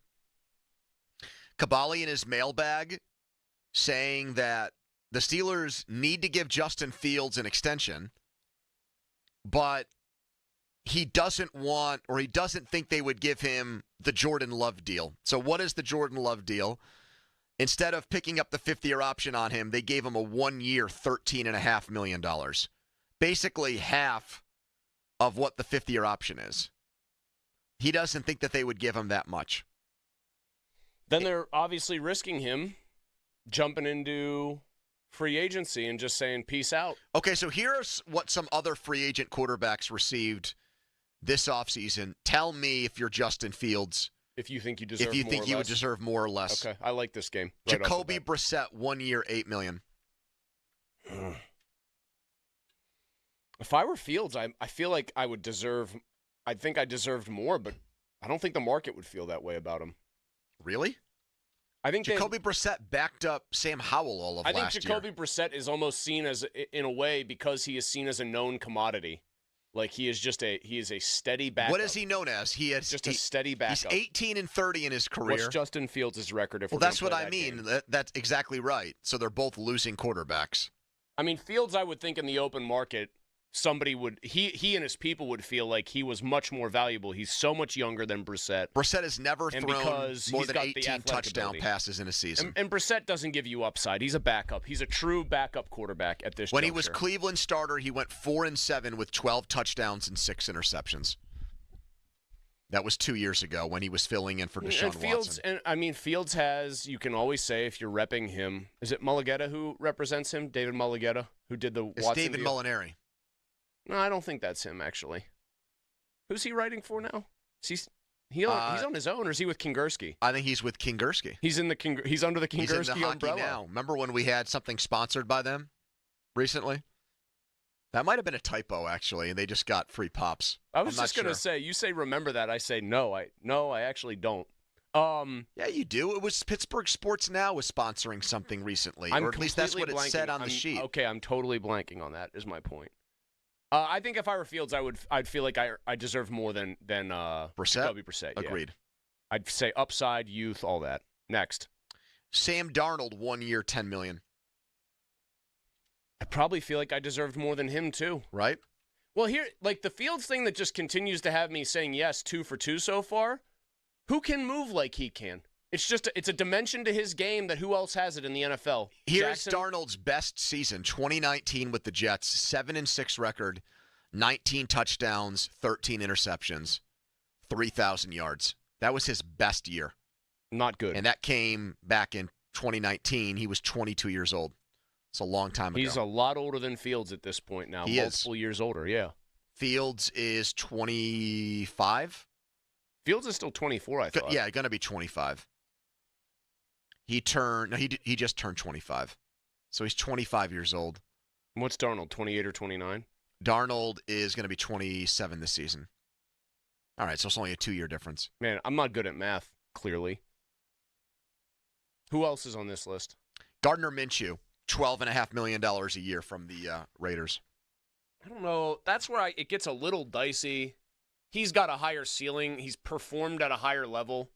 Caballi in his mailbag saying that the Steelers need to give Justin Fields an extension, but he doesn't want, or he doesn't think they would give him the Jordan Love deal. So what is the Jordan Love deal? Instead of picking up the fifth-year option on him, they gave him a 1-year, $13.5 million. Basically half of what the fifth-year option is. He doesn't think that they would give him that much. Then they're obviously risking him jumping into free agency and just saying, peace out. Okay, so here's what some other free agent quarterbacks received this offseason. Tell me if you're Justin Fields. If you think you deserve more or less. If you think you would deserve more or less. Okay, I like this game. Right, Jacoby Brissett, 1 year, $8 million. If I were Fields, I feel like I think I deserved more, but I don't think the market would feel that way about him. Really? I think Jacoby Brissett backed up Sam Howell all of last year. I think Jacoby Brissett is almost seen as, in a way, because he is seen as a known commodity. Like he is a steady backup. What is he known as? He is just a steady backup. He's 18-30 in his career. What's Justin Fields' record? That's what I mean. That's exactly right. So they're both losing quarterbacks. I mean, Fields, I would think in the open market, somebody would he and his people would feel like he was much more valuable. He's so much younger than Brissett. Brissett has never thrown more than 18 touchdown passes in a season. And Brissett doesn't give you upside. He's a backup. He's a true backup quarterback at this juncture. When he was Cleveland starter, he went 4-7 with 12 touchdowns and 6 interceptions. That was 2 years ago when he was filling in for Deshaun Watson. And I mean, Fields has, you can always say if you're repping him, is it Mulligetta who represents him? David Mulligetta, who did the Watson David deal? Molinari. No, I don't think that's him, actually. Who's he writing for now? He's on his own, or is he with Kingursky? I think he's with Kingursky. He's under the Kingursky he's in the umbrella. Hockey Now. Remember when we had something sponsored by them recently? That might have been a typo, actually, and they just got free pops. I was just going to say, you say remember that. I say no, I actually don't. Yeah, you do. It was Pittsburgh Sports Now was sponsoring something recently, or at least that's what it said on the sheet. Okay, I'm totally blanking on that. Is my point. I think if I were Fields, I'd feel like I deserve more than Brissett? Jacoby Brissett. Yeah. Agreed. I'd say upside, youth, all that. Next, Sam Darnold, 1 year, $10 million. I probably feel like I deserved more than him too. Right. Well, here, like the Fields thing that just continues to have me saying yes 2 for 2 so far. Who can move like he can? It's a dimension to his game that who else has it in the NFL? Here's Darnold's best season, 2019 with the Jets, 7-6 record, 19 touchdowns, 13 interceptions, 3,000 yards. That was his best year. Not good. And that came back in 2019. He was 22 years old. It's a long time ago. He's a lot older than Fields at this point now. Multiple years older, yeah. Fields is 25. Fields is still 24, I thought. Yeah, going to be 25. He just turned 25. So he's 25 years old. What's Darnold, 28 or 29? Darnold is going to be 27 this season. All right, so it's only a 2-year difference. Man, I'm not good at math, clearly. Who else is on this list? Gardner Minshew, $12.5 million a year from the Raiders. I don't know. That's where it gets a little dicey. He's got a higher ceiling. He's performed at a higher level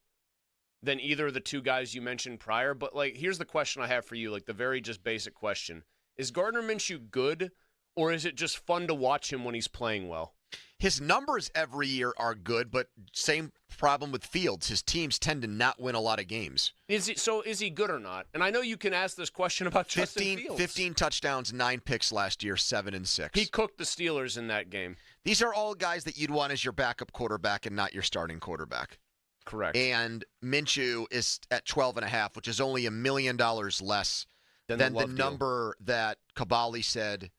than either of the two guys you mentioned prior. But, here's the question I have for you, the very just basic question. Is Gardner Minshew good, or is it just fun to watch him when he's playing well? His numbers every year are good, but same problem with Fields. His teams tend to not win a lot of games. Is he good or not? And I know you can ask this question about Justin Fields. 15 touchdowns, 9 picks last year, 7-6. He cooked the Steelers in that game. These are all guys that you'd want as your backup quarterback and not your starting quarterback. Correct. And Minshew is at 12.5, which is only $1 million less than the number that Caballi said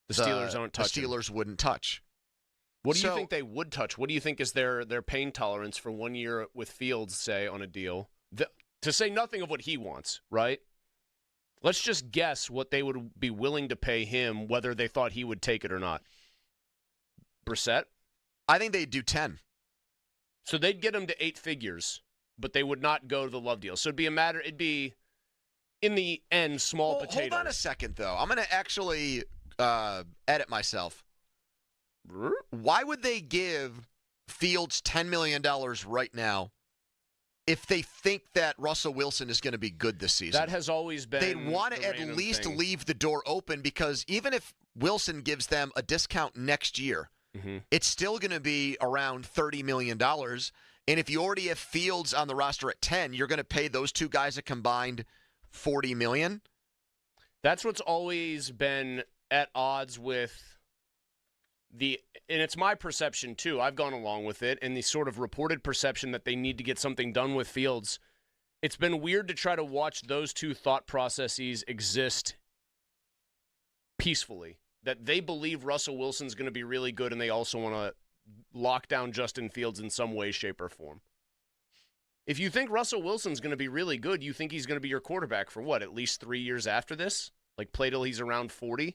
the Steelers don't touch. The Steelers wouldn't touch. What do you think they would touch? What do you think is their pain tolerance for 1 year with Fields, say, on a deal? To say nothing of what he wants, right? Let's just guess what they would be willing to pay him, whether they thought he would take it or not. Brissett? I think they'd do 10. So they'd get him to 8 figures, but they would not go to the Love deal. So it'd be, in the end, small potatoes. Hold on a second, though. I'm going to actually edit myself. Why would they give Fields $10 million right now if they think that Russell Wilson is going to be good this season? That has always been They'd want to at least leave the door open, because even if Wilson gives them a discount next year, it's still going to be around $30 million. And if you already have Fields on the roster at 10, you're going to pay those two guys a combined $40 million? That's what's always been at odds with and it's my perception too. I've gone along with it, and the sort of reported perception that they need to get something done with Fields. It's been weird to try to watch those two thought processes exist peacefully. That they believe Russell Wilson's going to be really good, and they also want to lock down Justin Fields in some way, shape, or form. If you think Russell Wilson's going to be really good, you think he's going to be your quarterback for what, at least 3 years after this? Play till he's around 40?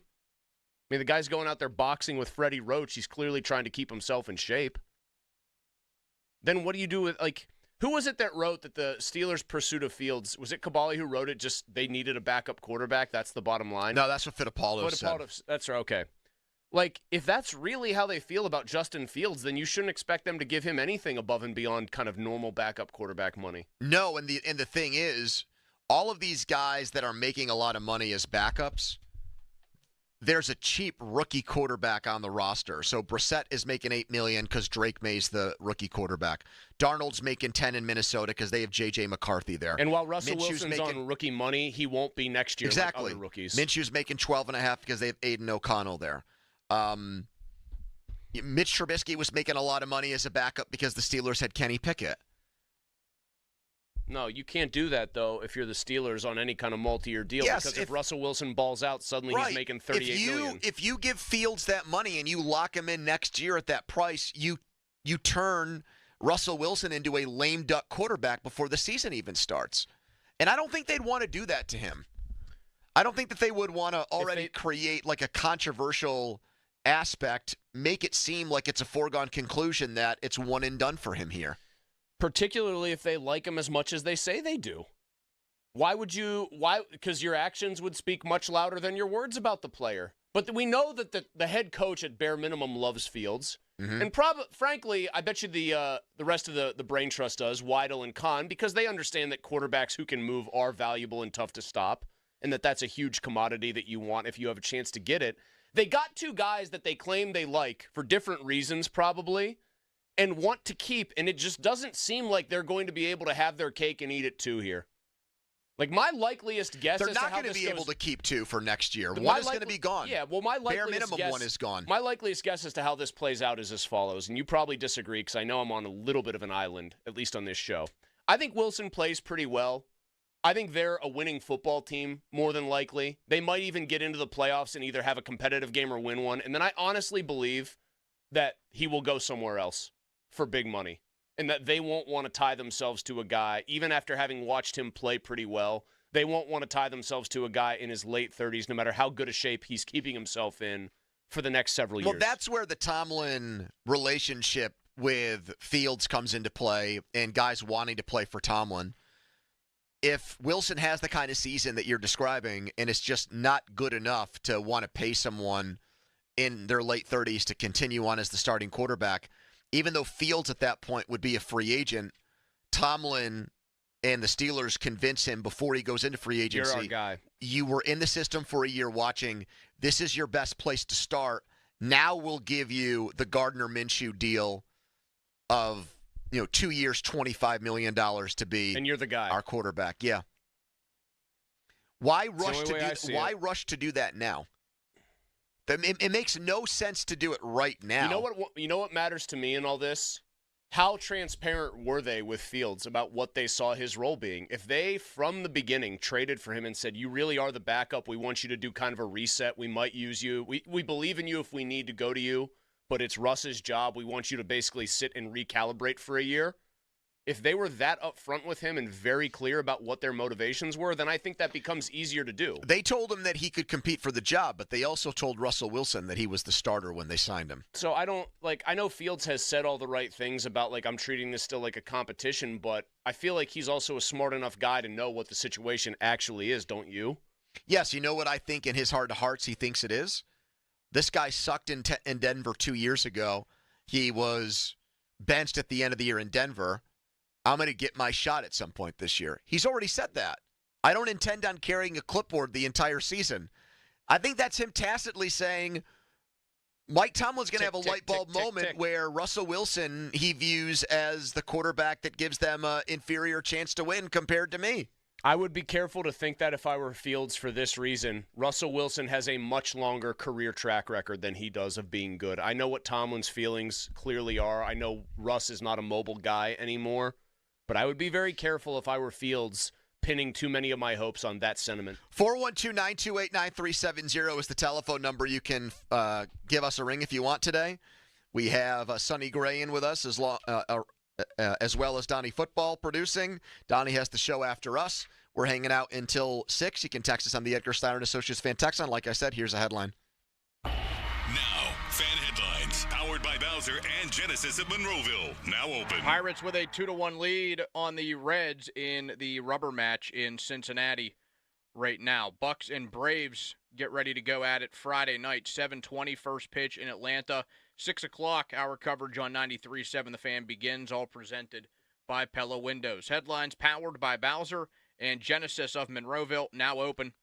I mean, the guy's going out there boxing with Freddie Roach. He's clearly trying to keep himself in shape. Then what do you do with, who was it that wrote that the Steelers' pursuit of Fields, was it Caballi who wrote it, just they needed a backup quarterback? That's the bottom line? No, that's what Fittipaldo said. That's right, okay. If that's really how they feel about Justin Fields, then you shouldn't expect them to give him anything above and beyond kind of normal backup quarterback money. No, and the thing is, all of these guys that are making a lot of money as backups, there's a cheap rookie quarterback on the roster. So Brissett is making $8 million because Drake May's the rookie quarterback. Darnold's making 10 in Minnesota because they have J.J. McCarthy there. And while Russell Wilson's on rookie money, he won't be next year like other rookies. Minshew's making 12.5 because they have Aiden O'Connell there. Mitch Trubisky was making a lot of money as a backup because the Steelers had Kenny Pickett. No, you can't do that, though, if you're the Steelers on any kind of multi-year deal. Yes, because if Russell Wilson balls out, suddenly he's making $38 million. If you give Fields that money and you lock him in next year at that price, you turn Russell Wilson into a lame duck quarterback before the season even starts. And I don't think they'd want to do that to him. I don't think that they would want to already create a controversial aspect make it seem like it's a foregone conclusion that it's one and done for him here. Particularly if they like him as much as they say they do. Why? Because your actions would speak much louder than your words about the player. But we know that the head coach at bare minimum loves Fields. Mm-hmm. And frankly, I bet you the rest of the brain trust does, Weidl and Kahn, because they understand that quarterbacks who can move are valuable and tough to stop, and that's a huge commodity that you want if you have a chance to get it. They got two guys that they claim they like for different reasons probably and want to keep, and it just doesn't seem like they're going to be able to have their cake and eat it too here. Like, my likeliest guess they're as to how not going to be able to keep two for next year. One is going to be gone. Yeah, well, my likeliest bare minimum guess, one is gone. My likeliest guess as to how this plays out is as follows, and you probably disagree because I know I'm on a little bit of an island, at least on this show. I think Wilson plays pretty well. I think they're a winning football team, more than likely. They might even get into the playoffs and either have a competitive game or win one. And then I honestly believe that he will go somewhere else for big money and that they won't want to tie themselves to a guy, even after having watched him play pretty well. They won't want to tie themselves to a guy in his late 30s, no matter how good a shape he's keeping himself in for the next several years. Well, that's where the Tomlin relationship with Fields comes into play and guys wanting to play for Tomlin. If Wilson has the kind of season that you're describing and it's just not good enough to want to pay someone in their late 30s to continue on as the starting quarterback, even though Fields at that point would be a free agent, Tomlin and the Steelers convince him before he goes into free agency. You're our guy. You were in the system for a year watching. This is your best place to start. Now we'll give you the Gardner Minshew deal of 2 years, $25 million to be and you're the guy. Our quarterback. Yeah. Why rush to do that now? It makes no sense to do it right now. You know what matters to me in all this? How transparent were they with Fields about what they saw his role being? If they, from the beginning, traded for him and said, you really are the backup, we want you to do kind of a reset, we might use you, we believe in you if we need to go to you, but it's Russ's job, we want you to basically sit and recalibrate for a year. If they were that upfront with him and very clear about what their motivations were, then I think that becomes easier to do. They told him that he could compete for the job, but they also told Russell Wilson that he was the starter when they signed him. So I know Fields has said all the right things about, I'm treating this still like a competition, but I feel like he's also a smart enough guy to know what the situation actually is, don't you? Yes, you know what I think in his heart of hearts he thinks it is? This guy sucked in Denver 2 years ago. He was benched at the end of the year in Denver. I'm going to get my shot at some point this year. He's already said that. I don't intend on carrying a clipboard the entire season. I think that's him tacitly saying Mike Tomlin's going to have a light bulb moment where Russell Wilson he views as the quarterback that gives them an inferior chance to win compared to me. I would be careful to think that if I were Fields for this reason. Russell Wilson has a much longer career track record than he does of being good. I know what Tomlin's feelings clearly are. I know Russ is not a mobile guy anymore. But I would be very careful if I were Fields pinning too many of my hopes on that sentiment. 412-928-9370 is the telephone number. You can give us a ring if you want today. We have Sonny Gray in with us as well as Donnie Football producing. Donnie has the show after us. We're hanging out until 6. You can text us on the Edgar Steiner & Associates Fan Text line. Like I said, here's a headline. Now, fan headlines, powered by Bowser and Genesis of Monroeville. Now open. Pirates with a 2-1 lead on the Reds in the rubber match in Cincinnati right now. Bucks and Braves get ready to go at it Friday night, 7:20 first pitch in Atlanta. 6 o'clock, our coverage on 93.7 The Fan begins, all presented by Pella Windows. Headlines powered by Bowser and Genesis of Monroeville, now open.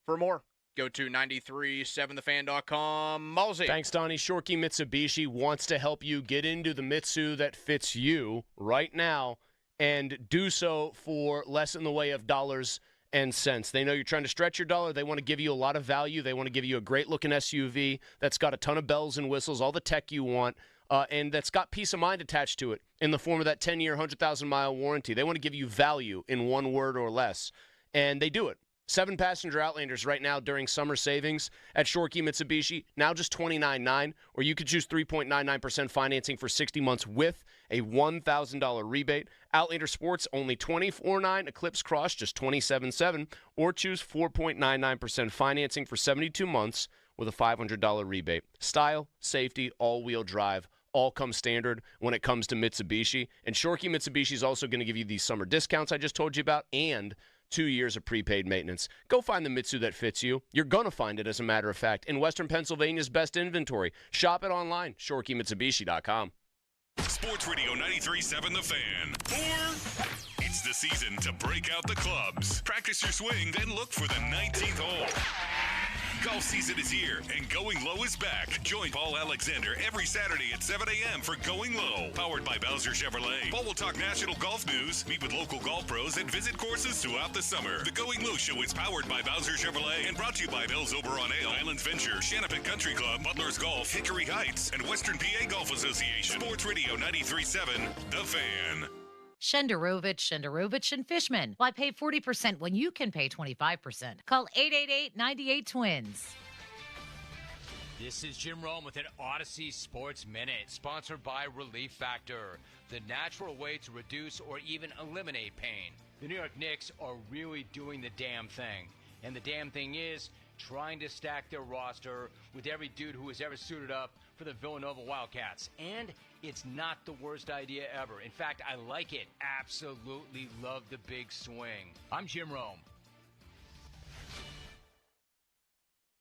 For more, go to 937thefan.com. Mulsey. Thanks, Donnie. Shorkey Mitsubishi wants to help you get into the Mitsu that fits you right now and do so for less in the way of dollars and cents. They know you're trying to stretch your dollar. They want to give you a lot of value. They want to give you a great-looking SUV that's got a ton of bells and whistles, all the tech you want, and that's got peace of mind attached to it in the form of that 10-year, 100,000-mile warranty. They want to give you value in one word or less, and they do it. 7-passenger Outlanders right now during summer savings at Shorkey Mitsubishi, now just $29,900, or you could choose 3.99% financing for 60 months with a $1,000 rebate. Outlander Sports, only $24,900. Eclipse Cross, just $27,700, or choose 4.99% financing for 72 months with a $500 rebate. Style, safety, all-wheel drive, all come standard when it comes to Mitsubishi. And Shorkey Mitsubishi is also going to give you these summer discounts I just told you about and 2 years of prepaid maintenance. Go find the Mitsu that fits you. You're going to find it, as a matter of fact, in Western Pennsylvania's best inventory. Shop it online, ShorkeyMitsubishi.com. Sports Radio 93.7 The Fan. It's the season to break out the clubs. Practice your swing, then look for the 19th hole. Golf season is here, and Going Low is back. Join Paul Alexander every Saturday at 7 a.m. for Going Low, powered by Bowser Chevrolet. Paul will talk national golf news, meet with local golf pros, and visit courses throughout the summer. The Going Low Show is powered by Bowser Chevrolet and brought to you by Bell's Oberon Ale, Islands Venture, Shanapin Country Club, Butler's Golf, Hickory Heights, and Western PA Golf Association. Sports Radio 93.7 The Fan. Shenderovich, and Fishman. Why pay 40% when you can pay 25%? Call 888-98-TWINS. This is Jim Rome with an Odyssey Sports Minute, sponsored by Relief Factor, the natural way to reduce or even eliminate pain. The New York Knicks are really doing the damn thing. And the damn thing is trying to stack their roster with every dude who has ever suited up for the Villanova Wildcats. And it's not the worst idea ever. In fact, I like it. Absolutely love the big swing. I'm Jim Rome.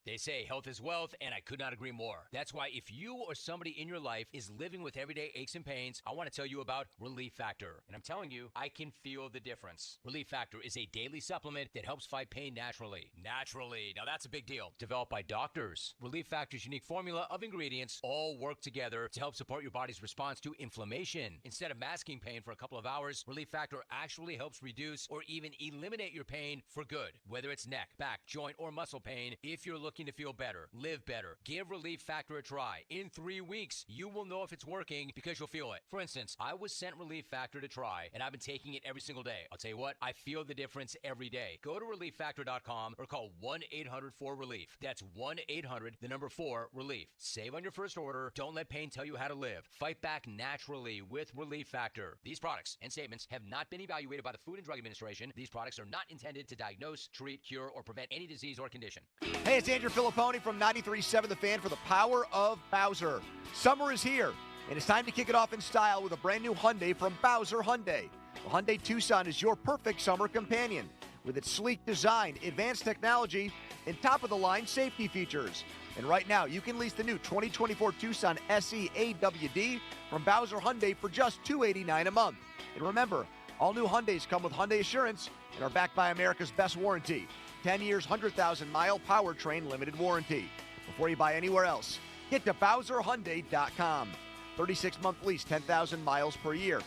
They say health is wealth, and I could not agree more. That's why if you or somebody in your life is living with everyday aches and pains, I want to tell you about Relief Factor. And I'm telling you, I can feel the difference. Relief Factor is a daily supplement that helps fight pain naturally. Naturally. Now that's a big deal. Developed by doctors. Relief Factor's unique formula of ingredients all work together to help support your body's response to inflammation. Instead of masking pain for a couple of hours, Relief Factor actually helps reduce or even eliminate your pain for good. Whether it's neck, back, joint, or muscle pain, if you're looking to feel better, live better, give Relief Factor a try. In 3 weeks, you will know if it's working because you'll feel it. For instance, I was sent Relief Factor to try, and I've been taking it every single day. I'll tell you what, I feel the difference every day. Go to ReliefFactor.com or call 1-800-4RELIEF. That's 1-800-4-RELIEF. Save on your first order. Don't let pain tell you how to live. Fight back naturally with Relief Factor. These products and statements have not been evaluated by the Food and Drug Administration. These products are not intended to diagnose, treat, cure, or prevent any disease or condition. Hey, it's Andrew Filipponi from 93.7 The Fan for the power of Bowser. Summer is here, and it's time to kick it off in style with a brand new Hyundai from Bowser Hyundai. The Hyundai Tucson is your perfect summer companion with its sleek design, advanced technology, and top-of-the-line safety features. And right now, you can lease the new 2024 Tucson SE AWD from Bowser Hyundai for just $289 a month. And remember, all new Hyundais come with Hyundai Assurance and are backed by America's best warranty. 10 years, 100,000-mile powertrain limited warranty. Before you buy anywhere else, get to BowserHyundai.com. 36-month lease, 10,000 miles per year.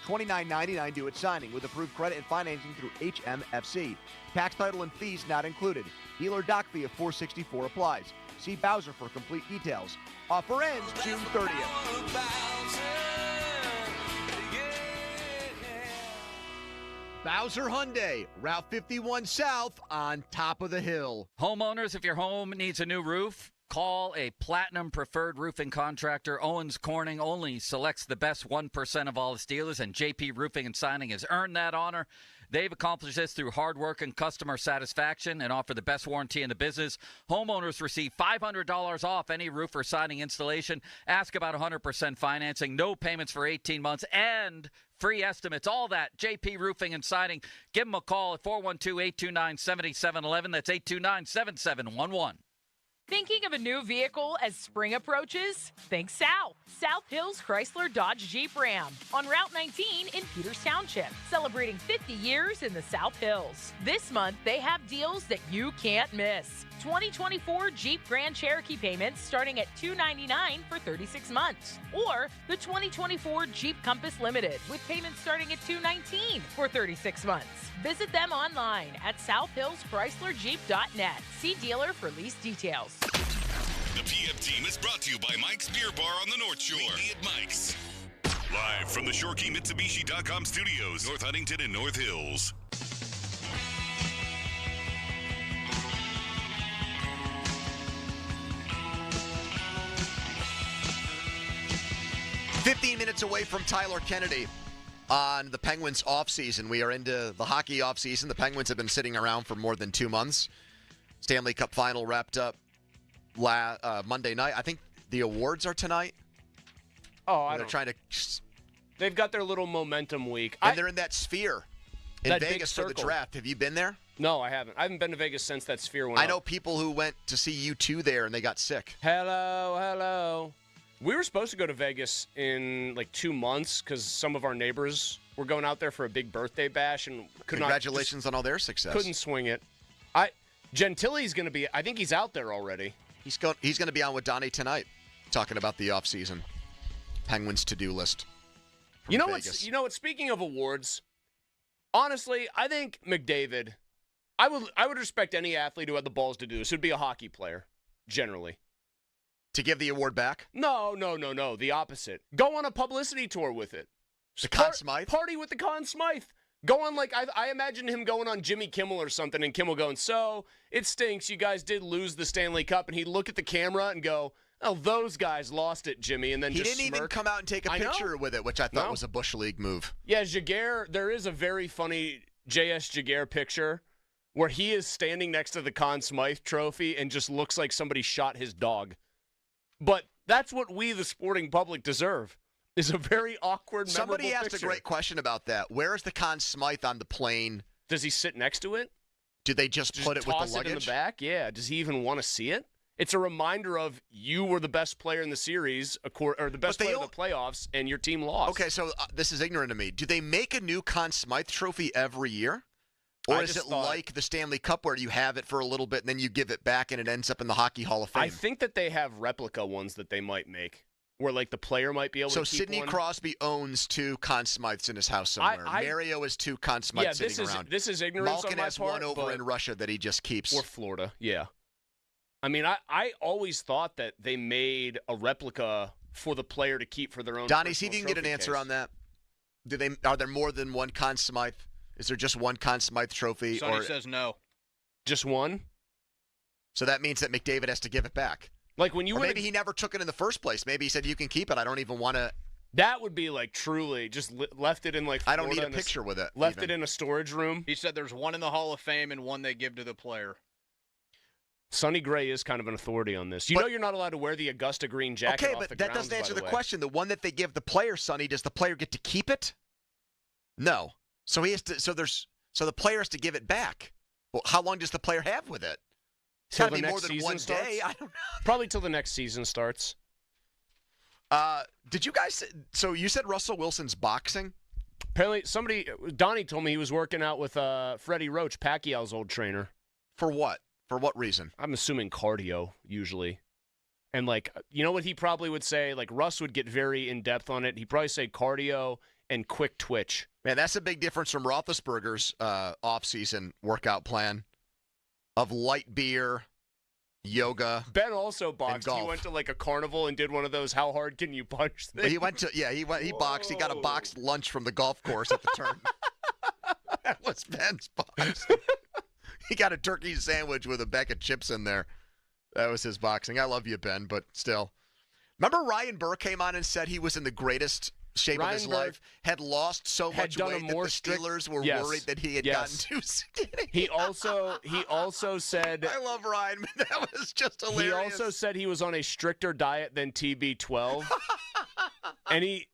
$29.99 due at signing with approved credit and financing through HMFC. Tax, title, and fees not included. Dealer dock fee of $464 applies. See Bowser for complete details. Offer ends June 30th. Bowser Hyundai, Route 51 South on top of the hill. Homeowners, if your home needs a new roof, call a Platinum Preferred Roofing Contractor. Owens Corning only selects the best 1% of all its dealers, and JP Roofing and Signing has earned that honor. They've accomplished this through hard work and customer satisfaction and offer the best warranty in the business. Homeowners receive $500 off any roof or siding installation. Ask about 100% financing, no payments for 18 months, and free estimates. All that, JP Roofing and Siding. Give them a call at 412-829-7711. That's 829-7711. Thinking of a new vehicle as spring approaches? Think South. South Hills Chrysler Dodge Jeep Ram on Route 19 in Peters Township, celebrating 50 years in the South Hills. This month, they have deals that you can't miss. 2024 Jeep Grand Cherokee payments starting at $299 for 36 months. Or the 2024 Jeep Compass Limited with payments starting at $219 for 36 months. Visit them online at southhillschryslerjeep.net. See dealer for lease details. The PM team is brought to you by Mike's Beer Bar on the North Shore. Meet me at Mike's. Live from the ShorkeyMitsubishi.com studios, North Huntington and North Hills. "15 minutes away from Tyler Kennedy on the Penguins offseason. We are into the hockey offseason. The Penguins have been sitting around for more than 2 months. Stanley Cup final wrapped up Monday night. I think the awards are tonight. Oh, they're trying to. They've got their little momentum week. And they're in that sphere in that big Vegas for the circle. draft. Have you been there? No, I haven't. I haven't been to Vegas since that sphere went I up. know people who went to see U2 there and they got sick. Hello. We were supposed to go to Vegas in like 2 months because some of our neighbors were going out there for a big birthday bash and Congratulations on all their success. Couldn't swing it. Gentili's going to be. I think he's out there already. He's going to be on with Donnie tonight, talking about the offseason Penguins to-do list. You know what? Speaking of awards, honestly, I think McDavid. I would respect any athlete who had the balls to do this. It would be a hockey player, generally. To give the award back? No. The opposite. Go on a publicity tour with it. The Conn Smythe? Party with the Conn Smythe. Go on, I imagine him going on Jimmy Kimmel or something, and Kimmel going, so, it stinks, you guys did lose the Stanley Cup, and he'd look at the camera and go, oh, those guys lost it, Jimmy, and then he just didn't even come out and take a picture with it, which I thought was a Bush League move. Yeah, Jaguar, there is a very funny J.S. Jaguar picture where he is standing next to the Conn Smythe trophy and just looks like somebody shot his dog. But that's what we, the sporting public, deserve. Is a very awkward, Somebody asked picture. a great question about that. Where is the Conn Smythe on the plane? Does he sit next to it? Do they just put it with the luggage? Toss it in the back? Yeah. Does he even want to see it? It's a reminder of you were the best player in the series, or the best player in the playoffs, and your team lost. Okay, so this is ignorant to me. Do they make a new Conn Smythe trophy every year? Or is it like the Stanley Cup where you have it for a little bit and then you give it back and it ends up in the Hockey Hall of Fame? I think that they have replica ones that they might make. Where, the player might be able to keep Sidney one. Crosby owns 2 Conn Smythes in his house somewhere. Mario has 2 Conn Smythes sitting around. This is ignorance Malkin on my has part. one over in Russia that he just keeps. Or Florida, yeah. I mean, I always thought that they made a replica for the player to keep for their own. Donnie, see if you can get an answer on that. Are there more than one Conn Smythe? Is there just one Conn Smythe trophy? Sonny says no. Just one? So that means that McDavid has to give it back. Like when you or maybe he never took it in the first place. Maybe he said, you can keep it. I don't even want to. That would be truly just left it in Florida. I don't need a picture with it. Left it in a storage room. He said there's one in the Hall of Fame and one they give to the player. Sonny Gray is kind of an authority on this. You know you're not allowed to wear the Augusta green jacket Okay, off but the that grounds, doesn't answer by the way. question. The one that they give the player, Sonny, does the player get to keep it? No. So he has to. So the player has to give it back. Well, how long does the player have with it? It's got to be more than one day. I don't know. Probably till the next season starts. Did you guys? So you said Russell Wilson's boxing? Apparently, Donnie told me he was working out with Freddie Roach, Pacquiao's old trainer. For what? For what reason? I'm assuming cardio, usually. And, you know what he probably would say? Russ would get very in-depth on it. He'd probably say cardio and quick twitch. Man, that's a big difference from Roethlisberger's off-season workout plan of light beer, yoga. Ben also boxed. And golf. He went to a carnival and did one of those "how hard can you punch" things. He went to he boxed. He got a boxed lunch from the golf course at the turn. That was Ben's box. He got a turkey sandwich with a bag of chips in there. That was his boxing. I love you, Ben, but still. Remember Ryan Burr came on and said he was in the greatest shape of his life, had lost so much weight that the Steelers were worried that he had gotten too skinny. He also said, I love Ryan, man. That was just hilarious. He also said he was on a stricter diet than TB12. And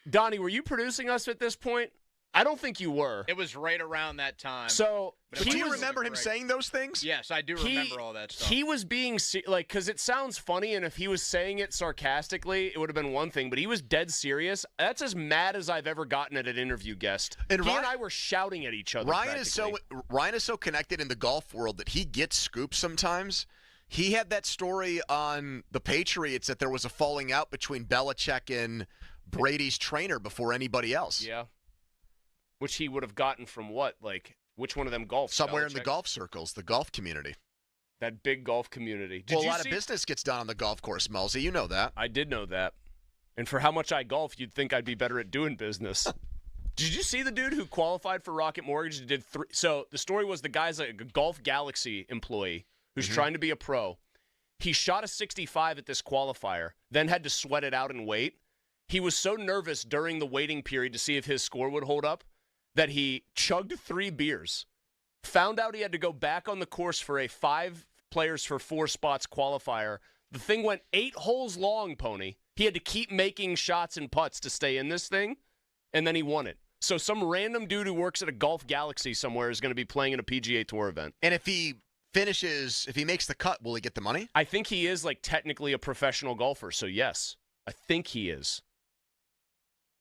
Donnie, were you producing us at this point? I don't think you were. It was right around that time. So, do you remember him saying those things? Yes, I do remember all that stuff. He was being, because it sounds funny, and if he was saying it sarcastically, it would have been one thing, but he was dead serious. That's as mad as I've ever gotten at an interview guest. And he and I were shouting at each other. Ryan is so connected in the golf world that he gets scoops sometimes. He had that story on the Patriots that there was a falling out between Belichick and Brady's trainer before anybody else. Yeah. Which he would have gotten from what? Which one of them golf? Somewhere in the golf circles, the golf community. That big golf community. A lot of business gets done on the golf course, Melzy. You know that. I did know that. And for how much I golf, you'd think I'd be better at doing business. Did you see the dude who qualified for Rocket Mortgage and did 3? So the story was the guy's a Golf Galaxy employee who's trying to be a pro. He shot a 65 at this qualifier, then had to sweat it out and wait. He was so nervous during the waiting period to see if his score would hold up that he chugged 3 beers, found out he had to go back on the course for a 5 players for 4 spots qualifier. The thing went 8 holes long, Pony. He had to keep making shots and putts to stay in this thing, and then he won it. So some random dude who works at a Golf Galaxy somewhere is going to be playing in a PGA Tour event. And if he makes the cut, will he get the money? I think he is like technically a professional golfer, so yes. I think he is.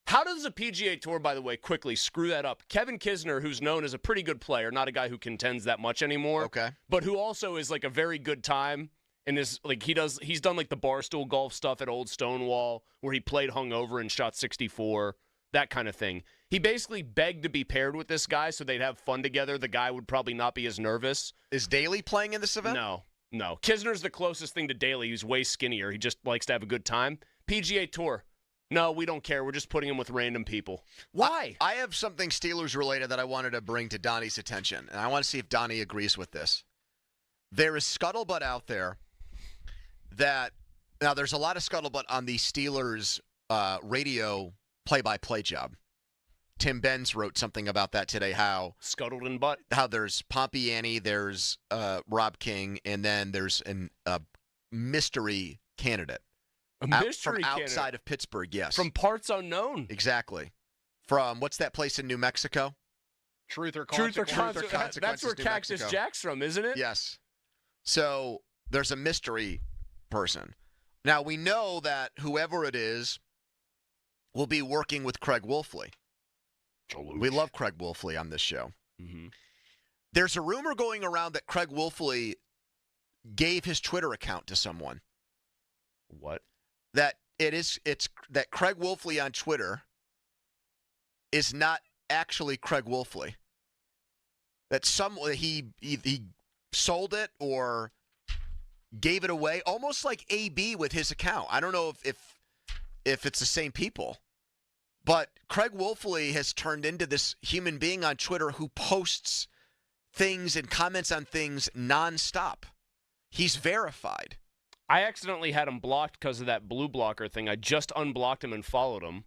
How does a PGA Tour, by the way, quickly screw that up? Kevin Kisner, who's known as a pretty good player, not a guy who contends that much anymore, but who also is like a very good time and is like he's done like the Barstool golf stuff at Old Stonewall where he played hungover and shot 64, that kind of thing. He basically begged to be paired with this guy so they'd have fun together. The guy would probably not be as nervous. Is Daly playing in this event? No. Kisner's the closest thing to Daly. He's way skinnier. He just likes to have a good time. PGA Tour. No, we don't care. We're just putting him with random people. Why? I have something Steelers related that I wanted to bring to Donnie's attention, and I want to see if Donnie agrees with this. There is scuttlebutt out there that now there's a lot of scuttlebutt on the Steelers radio play-by-play job. Tim Benz wrote something about that today, how scuttled and butt. How there's Pompiani, there's Rob King, and then there's a mystery candidate. A mystery from candidate? Outside of Pittsburgh, yes. From parts unknown. Exactly. From, what's that place in New Mexico? Truth or Consequences. That's where New Cactus Mexico. Jack's from, isn't it? Yes. So there's a mystery person. Now, we know that whoever it is will be working with Craig Wolfley. We love Craig Wolfley on this show. Mm-hmm. There's a rumor going around that Craig Wolfley gave his Twitter account to someone. What? That it's that Craig Wolfley on Twitter is not actually Craig Wolfley. That he sold it or gave it away, almost like AB with his account. I don't know if it's the same people. But Craig Wolfley has turned into this human being on Twitter who posts things and comments on things nonstop. He's verified. I accidentally had him blocked because of that blue blocker thing. I just unblocked him and followed him.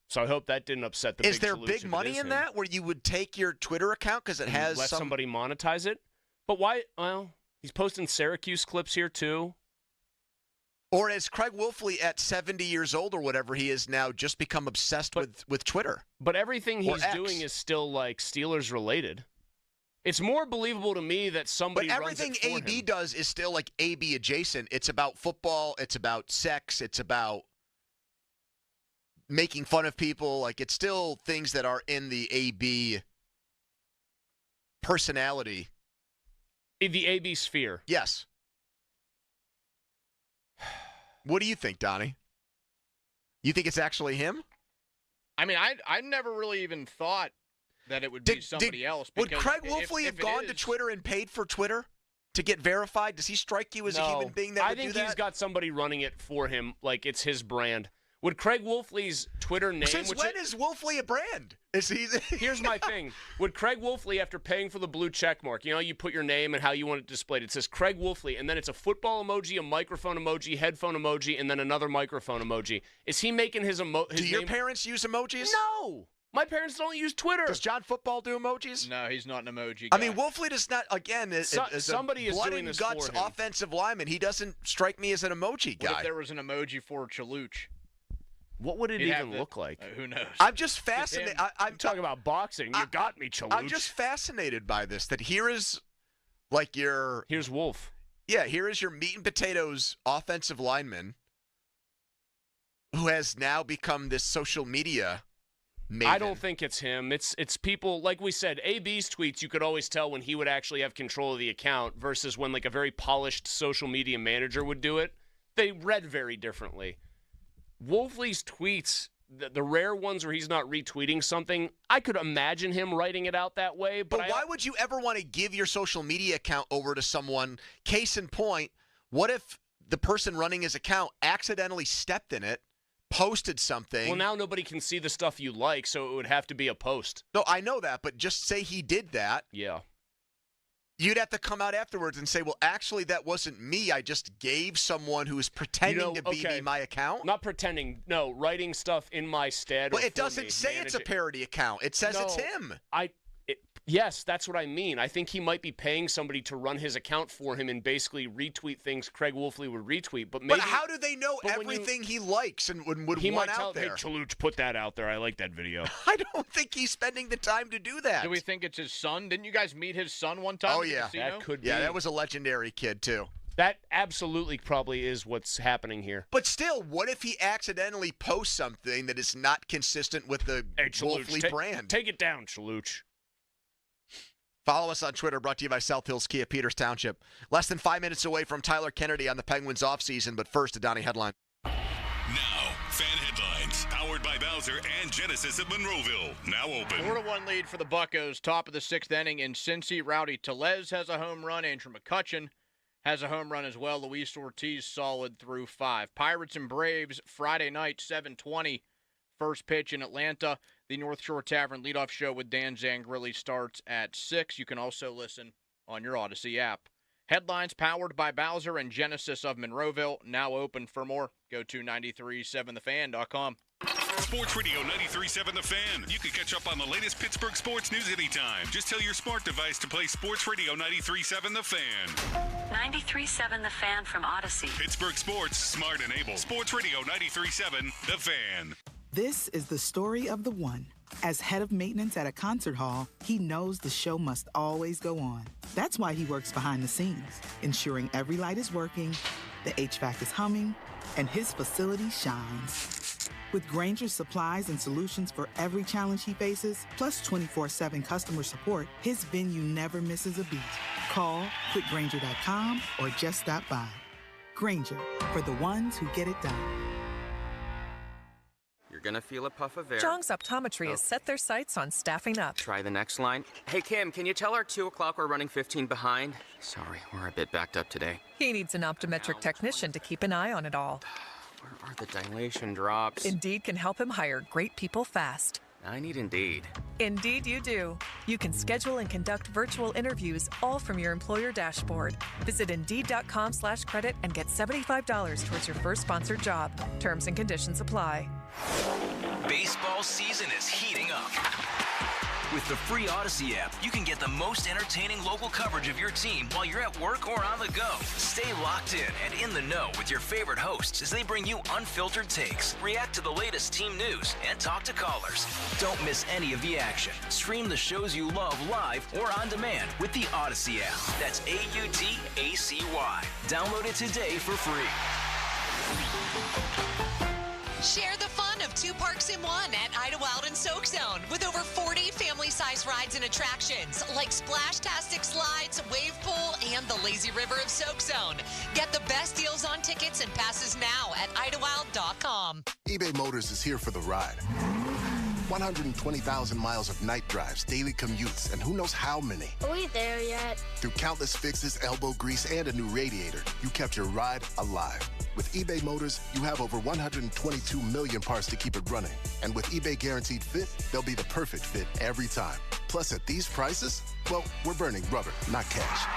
So I hope that didn't upset the Is there big money in that where you would take your Twitter account because it has let somebody monetize it? But why? Well, he's posting Syracuse clips here too. Or has Craig Wolfley at 70 years old or whatever he is now just become obsessed with Twitter? But everything he's doing is still like Steelers related. It's more believable to me that somebody But everything runs it for AB him. does is still like AB adjacent. It's about football. It's about sex. It's about making fun of people. Like, it's still things that are in the AB personality. In the AB sphere. Yes. What do you think, Donnie? You think it's actually him? I mean, I never really even thought that it would be somebody else. Would Craig Wolfley have gone to Twitter and paid for Twitter to get verified? Does he strike you as a human being that would do that? I think he's got somebody running it for him, like it's his brand. Would Craig Wolfley's Twitter name... Since when is Wolfley a brand? Here's my thing. Would Craig Wolfley, after paying for the blue check mark, you put your name and how you want it displayed. It says Craig Wolfley, and then it's a football emoji, a microphone emoji, headphone emoji, and then another microphone emoji. Is he making his Do your parents use emojis? No! My parents don't use Twitter. Does John Football do emojis? No, he's not an emoji I guy. mean, Wolfley does not, again, somebody is is blood doing and this guts for him. offensive lineman. He doesn't strike me as an emoji guy. What if there was an emoji for Chaluch? What would it even look like? Who knows? I'm just fascinated. I'm talking about boxing. You got me, Chaluch. I'm just fascinated by this, that here is like Here's Wolf. Yeah, here is your meat and potatoes offensive lineman who has now become this social media maven. I don't think it's him. It's people, like we said, AB's tweets, you could always tell when he would actually have control of the account versus when like a very polished social media manager would do it. They read very differently. Wolfley's tweets, the rare ones where he's not retweeting something, I could imagine him writing it out that way. But why would you ever want to give your social media account over to someone? Case in point, what if the person running his account accidentally stepped in it, posted something? Well, now nobody can see the stuff you like, so it would have to be a post. No, I know that, but just say he did that. Yeah. You'd have to come out afterwards and say, well, actually, that wasn't me. I just gave someone who was pretending to be me my account. Not pretending. No, writing stuff in my stead. Well, it doesn't say it's a parody account. It says it's him. Yes, that's what I mean. I think he might be paying somebody to run his account for him and basically retweet things Craig Wolfley would retweet. But how do they know everything he likes and would he want might tell, out there? Hey, Chaluch, put that out there. I like that video. I don't think he's spending the time to do that. Do we think it's his son? Didn't you guys meet his son one time? Oh, at the yeah. casino? That could be. Yeah, that was a legendary kid, too. That absolutely probably is what's happening here. But still, what if he accidentally posts something that is not consistent with the Wolfley brand? Take it down, Chaluch. Follow us on Twitter, brought to you by South Hills Kia, Peters Township. Less than 5 minutes away from Tyler Kennedy on the Penguins offseason, but first, a Donnie headline. Now, fan headlines, powered by Bowser and Genesis of Monroeville. Now open. 4-1 lead for the Buccos, top of the 6th inning in Cincy. Rowdy Tellez has a home run. Andrew McCutchen has a home run as well. Luis Ortiz solid through 5. Pirates and Braves, Friday night, 7:20. First pitch in Atlanta. The North Shore Tavern leadoff show with Dan Zangrilli starts at 6. You can also listen on your Odyssey app. Headlines powered by Bowser and Genesis of Monroeville. Now open. For more, go to 937thefan.com. Sports Radio 93.7 The Fan. You can catch up on the latest Pittsburgh sports news anytime. Just tell your smart device to play Sports Radio 93.7 The Fan. 93.7 The Fan from Odyssey. Pittsburgh sports, smart and able. Sports Radio 93.7 The Fan. This is the story of the one. As head of maintenance at a concert hall, he knows the show must always go on. That's why he works behind the scenes, ensuring every light is working, the HVAC is humming, and his facility shines. With Grainger's supplies and solutions for every challenge he faces, plus 24/7 customer support, his venue never misses a beat. Call quickgrainger.com or just stop by. Grainger, for the ones who get it done. You're gonna feel a puff of air. Jong's Optometry has set their sights on staffing up. Try the next line. Hey, Kim, can you tell our 2 o'clock we're running 15 behind? Sorry, we're a bit backed up today. He needs an optometric technician to keep an eye on it all. Where are the dilation drops? Indeed can help him hire great people fast. I need Indeed. Indeed you do. You can schedule and conduct virtual interviews all from your employer dashboard. Visit Indeed.com/credit and get $75 towards your first sponsored job. Terms and conditions apply. Baseball season is heating up. With the free Odyssey app, you can get the most entertaining local coverage of your team while you're at work or on the go. Stay locked in the know with your favorite hosts as they bring you unfiltered takes, react to the latest team news, and talk to callers. Don't miss any of the action. Stream the shows you love live or on demand with the Odyssey app. That's AUDACY. Download it today for free. Share the fun of 2 parks in 1 at Idlewild and Soak Zone with over 40 family-size rides and attractions like Splashtastic Slides, Wave Pool, and the Lazy River of Soak Zone. Get the best deals on tickets and passes now at Idlewild.com. eBay Motors is here for the ride. 120,000 miles of night drives, daily commutes, and who knows how many. Are we there yet? Through countless fixes, elbow grease, and a new radiator, you kept your ride alive. With eBay Motors, you have over 122 million parts to keep it running. And with eBay Guaranteed Fit, they'll be the perfect fit every time. Plus, at these prices, well, we're burning rubber, not cash.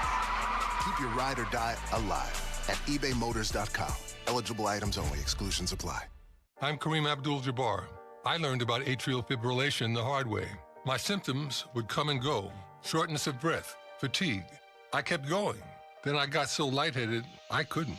Keep your ride or die alive at ebaymotors.com. Eligible items only. Exclusions apply. I'm Kareem Abdul-Jabbar. I learned about atrial fibrillation the hard way. My symptoms would come and go. Shortness of breath, fatigue. I kept going. Then I got so lightheaded, I couldn't.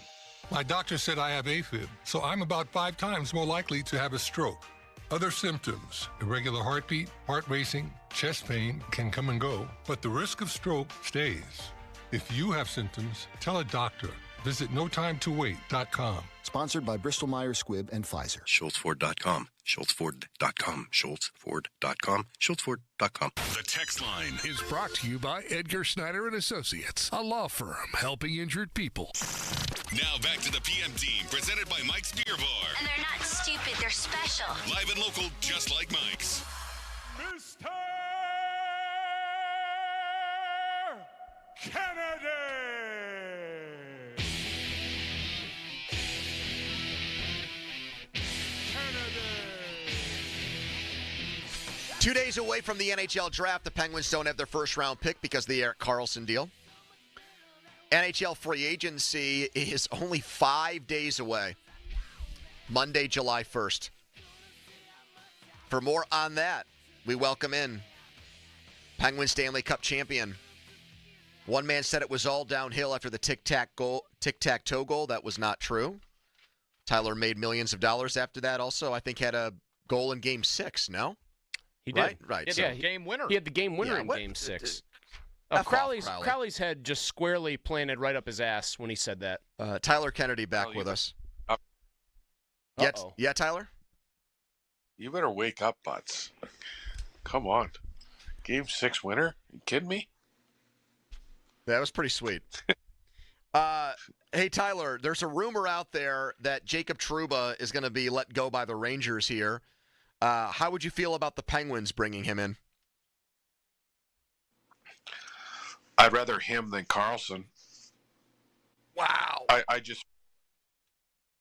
My doctor said I have AFib, so I'm about 5 times more likely to have a stroke. Other symptoms, irregular heartbeat, heart racing, chest pain can come and go, but the risk of stroke stays. If you have symptoms, tell a doctor. Visit notimetowait.com. Sponsored by Bristol-Myers Squibb and Pfizer. SchultzFord.com. SchultzFord.com. SchultzFord.com. SchultzFord.com. The text line is brought to you by Edgar Snyder and Associates, a law firm helping injured people. Now back to the PM team, presented by Mike's Beer Bar. And they're not stupid, they're special. Live and local, just like Mike's. Mr. Kennedy! 2 days away from the NHL draft, the Penguins don't have their first-round pick because of the Erik Karlsson deal. NHL free agency is only 5 days away. Monday, July 1st. For more on that, we welcome in Penguin Stanley Cup champion. One man said it was all downhill after the tic-tac-toe goal. That was not true. Tyler made millions of dollars after that also. I think had a goal in Game 6, no? He did. Right. He had the game winner. He had the game winner in Game 6. Crowley's head just squarely planted right up his ass when he said that. Tyler Kennedy back with us. Yeah, Tyler? You better wake up, Butts. Come on. Game 6 winner? You kidding me? That was pretty sweet. Hey, Tyler, there's a rumor out there that Jacob Trouba is going to be let go by the Rangers here. How would you feel about the Penguins bringing him in? I'd rather him than Carlson. Wow. I just,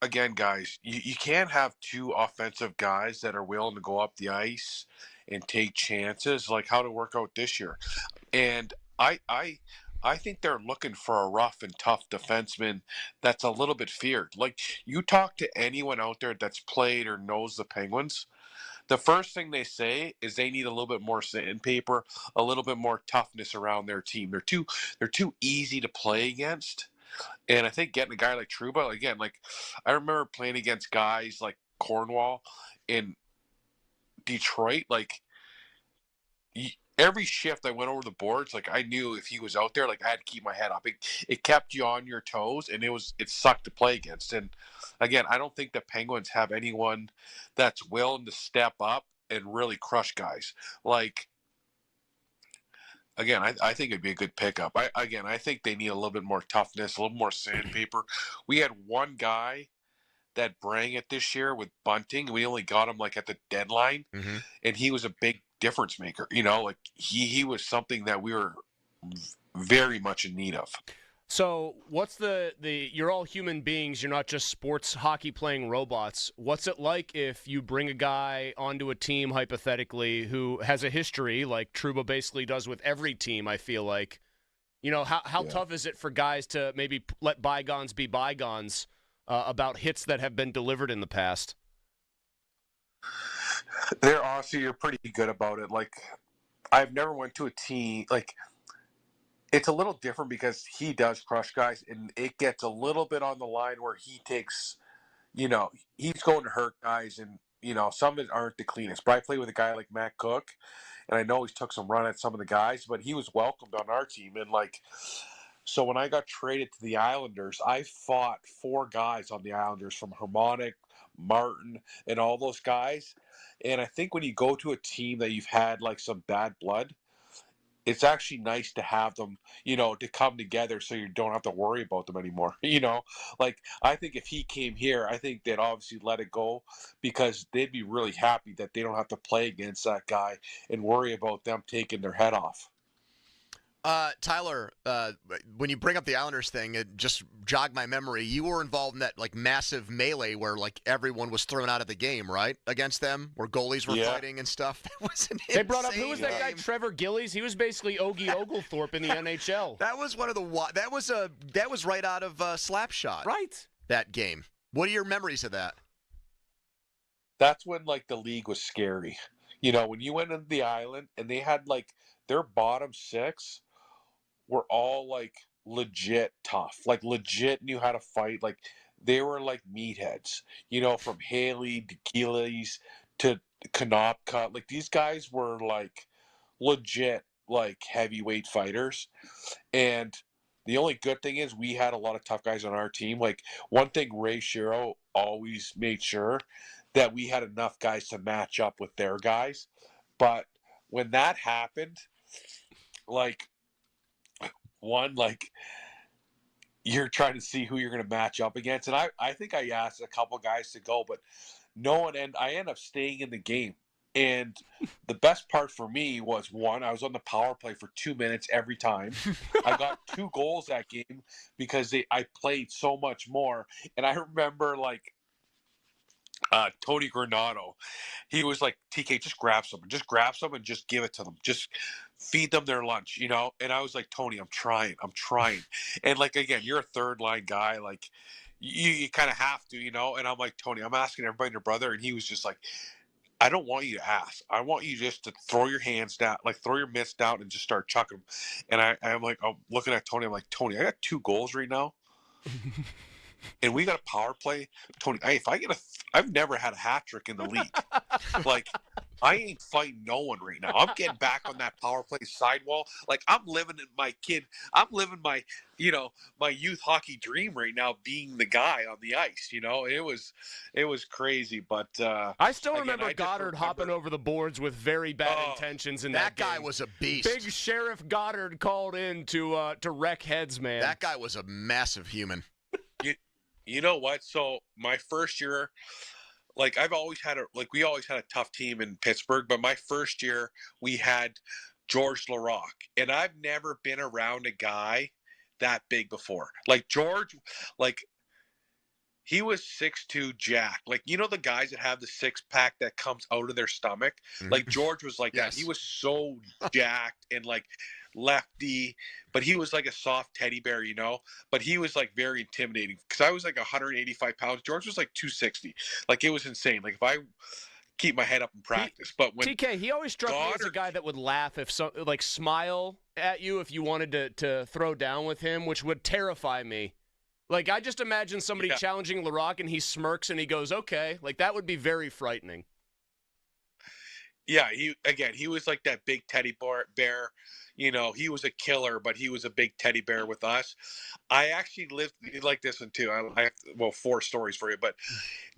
again, guys, you can't have two offensive guys that are willing to go up the ice and take chances like how to work out this year. And I think they're looking for a rough and tough defenseman that's a little bit feared. Like, you talk to anyone out there that's played or knows the Penguins, the first thing they say is they need a little bit more sandpaper, a little bit more toughness around their team. They're too easy to play against. And I think getting a guy like Trouba, again, like I remember playing against guys like Cornwall in Detroit, like every shift I went over the boards, like I knew if he was out there, like I had to keep my head up. It kept you on your toes, and it sucked to play against. And again, I don't think the Penguins have anyone that's willing to step up and really crush guys. Like, again, I think it'd be a good pickup. I think they need a little bit more toughness, a little more sandpaper. We had one guy that bring it this year with Bunting. We only got him like at the deadline, and he was a big difference maker. You know, like he was something that we were very much in need of. So what's the you're all human beings, you're not just sports hockey playing robots. What's it like if you bring a guy onto a team, hypothetically, who has a history like Trouba basically does with every team, I feel like? You know, how tough is it for guys to maybe let bygones be bygones about hits that have been delivered in the past? They're honestly, you're pretty good about it. Like, I've never went to a team, like, it's a little different because he does crush guys, and it gets a little bit on the line where he takes, you know, he's going to hurt guys, and, you know, some of it aren't the cleanest. But I played with a guy like Matt Cook, and I know he's took some run at some of the guys, but he was welcomed on our team. And, like, so when I got traded to the Islanders, I fought 4 guys on the Islanders from Harmonic, Martin, and all those guys. And I think when you go to a team that you've had, like, some bad blood, it's actually nice to have them, you know, to come together so you don't have to worry about them anymore. You know, like, I think if he came here, I think they'd obviously let it go because they'd be really happy that they don't have to play against that guy and worry about them taking their head off. Tyler, when you bring up the Islanders thing, it just jogged my memory. You were involved in that like massive melee where like everyone was thrown out of the game, right? Against them, where goalies were fighting and stuff. That was an They brought up, who was that game. guy, Trevor Gillies? He was basically Ogie Oglethorpe in the NHL. That was one of the that was right out of Slapshot. Right. That game. What are your memories of that? That's when, like, the league was scary. You know, when you went into the island and they had, like, their bottom 6 were all, like, legit tough. Like, legit knew how to fight. Like, they were, like, meatheads. You know, from Haley to Gillies to Konopka. Like, these guys were, like, legit, like, heavyweight fighters. And the only good thing is we had a lot of tough guys on our team. Like, one thing Ray Shero always made sure that we had enough guys to match up with their guys. But when that happened, like, you're trying to see who you're going to match up against. And I think I asked a couple guys to go, but no one, and I ended up staying in the game. And the best part for me was, one, I was on the power play for 2 minutes every time. I got 2 goals that game because I played so much more. And I remember, like, Tony Granato, he was like, TK, just grab some and just give it to them. Just feed them their lunch, you know? And I was like, Tony, I'm trying. And, like, again, you're a third line guy. Like, you kind of have to, you know? And I'm like, Tony, I'm asking everybody and your brother. And he was just like, I don't want you to ask. I want you just to throw your hands down, like throw your mitts down and just start chucking them. And I'm looking at Tony. I'm like, Tony, I got 2 goals right now. And we got a power play. Tony, if I get I've never had a hat trick in the league. Like, I ain't fighting no one right now. I'm getting back on that power play sidewall. Like, I'm living my my youth hockey dream right now, being the guy on the ice. It was crazy. But I still remember Goddard hopping over the boards with very bad intentions in that game. That guy was a beast. Big Sheriff Goddard called in to wreck heads, man. That guy was a massive human. You know what? So my first year, like we always had a tough team in Pittsburgh, but my first year we had George Larocque, and I've never been around a guy that big before. Like George, he was 6'2", jacked. Like, the guys that have the 6-pack that comes out of their stomach? Like, George was like that. He was so jacked and, like, lefty, but he was like a soft teddy bear, But he was, like, very intimidating because I was, like, 185 pounds. George was, like, 260. Like, it was insane. Like, if I keep my head up in practice. But when TK, he always struck me as a guy that would laugh smile at you if you wanted to throw down with him, which would terrify me. Like, I just imagine somebody challenging Larocque and he smirks and he goes, okay. Like, that would be very frightening. Yeah, he was like that big teddy bear. He was a killer, but he was a big teddy bear with us. I actually lived like this one too. I have 4 stories for you, but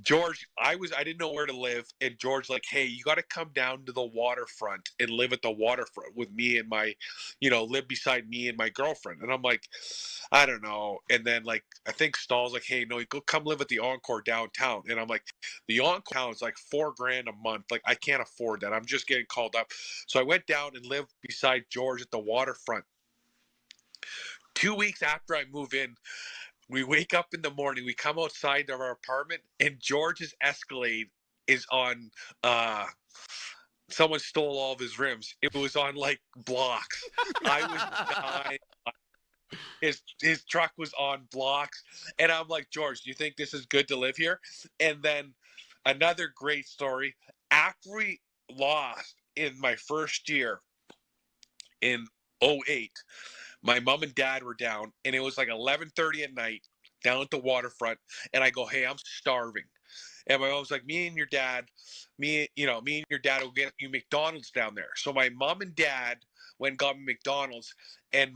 George, I didn't know where to live, and George like, hey, you got to come down to the waterfront and live at the waterfront with me and my, live beside me and my girlfriend. And I'm like, I don't know. And then like I think Stahl's like, hey, no, you go come live at the Encore downtown. And I'm like, the Encore is like $4,000 a month. Like, I can't afford that. I'm just getting called up. So I went down and lived beside George at the waterfront. 2 weeks after I move in, we wake up in the morning, we come outside of our apartment, and George's Escalade is on someone stole all of his rims. It was on like blocks. I was dying. His truck was on blocks, and I'm like, George, do you think this is good to live here? And then another great story, after we lost in my first year in 2008, my mom and dad were down, and it was like 11:30 at night down at the waterfront, and I go, hey, I'm starving. And my mom's like, me and your dad will get you McDonald's down there. So my mom and dad went and got me McDonald's, and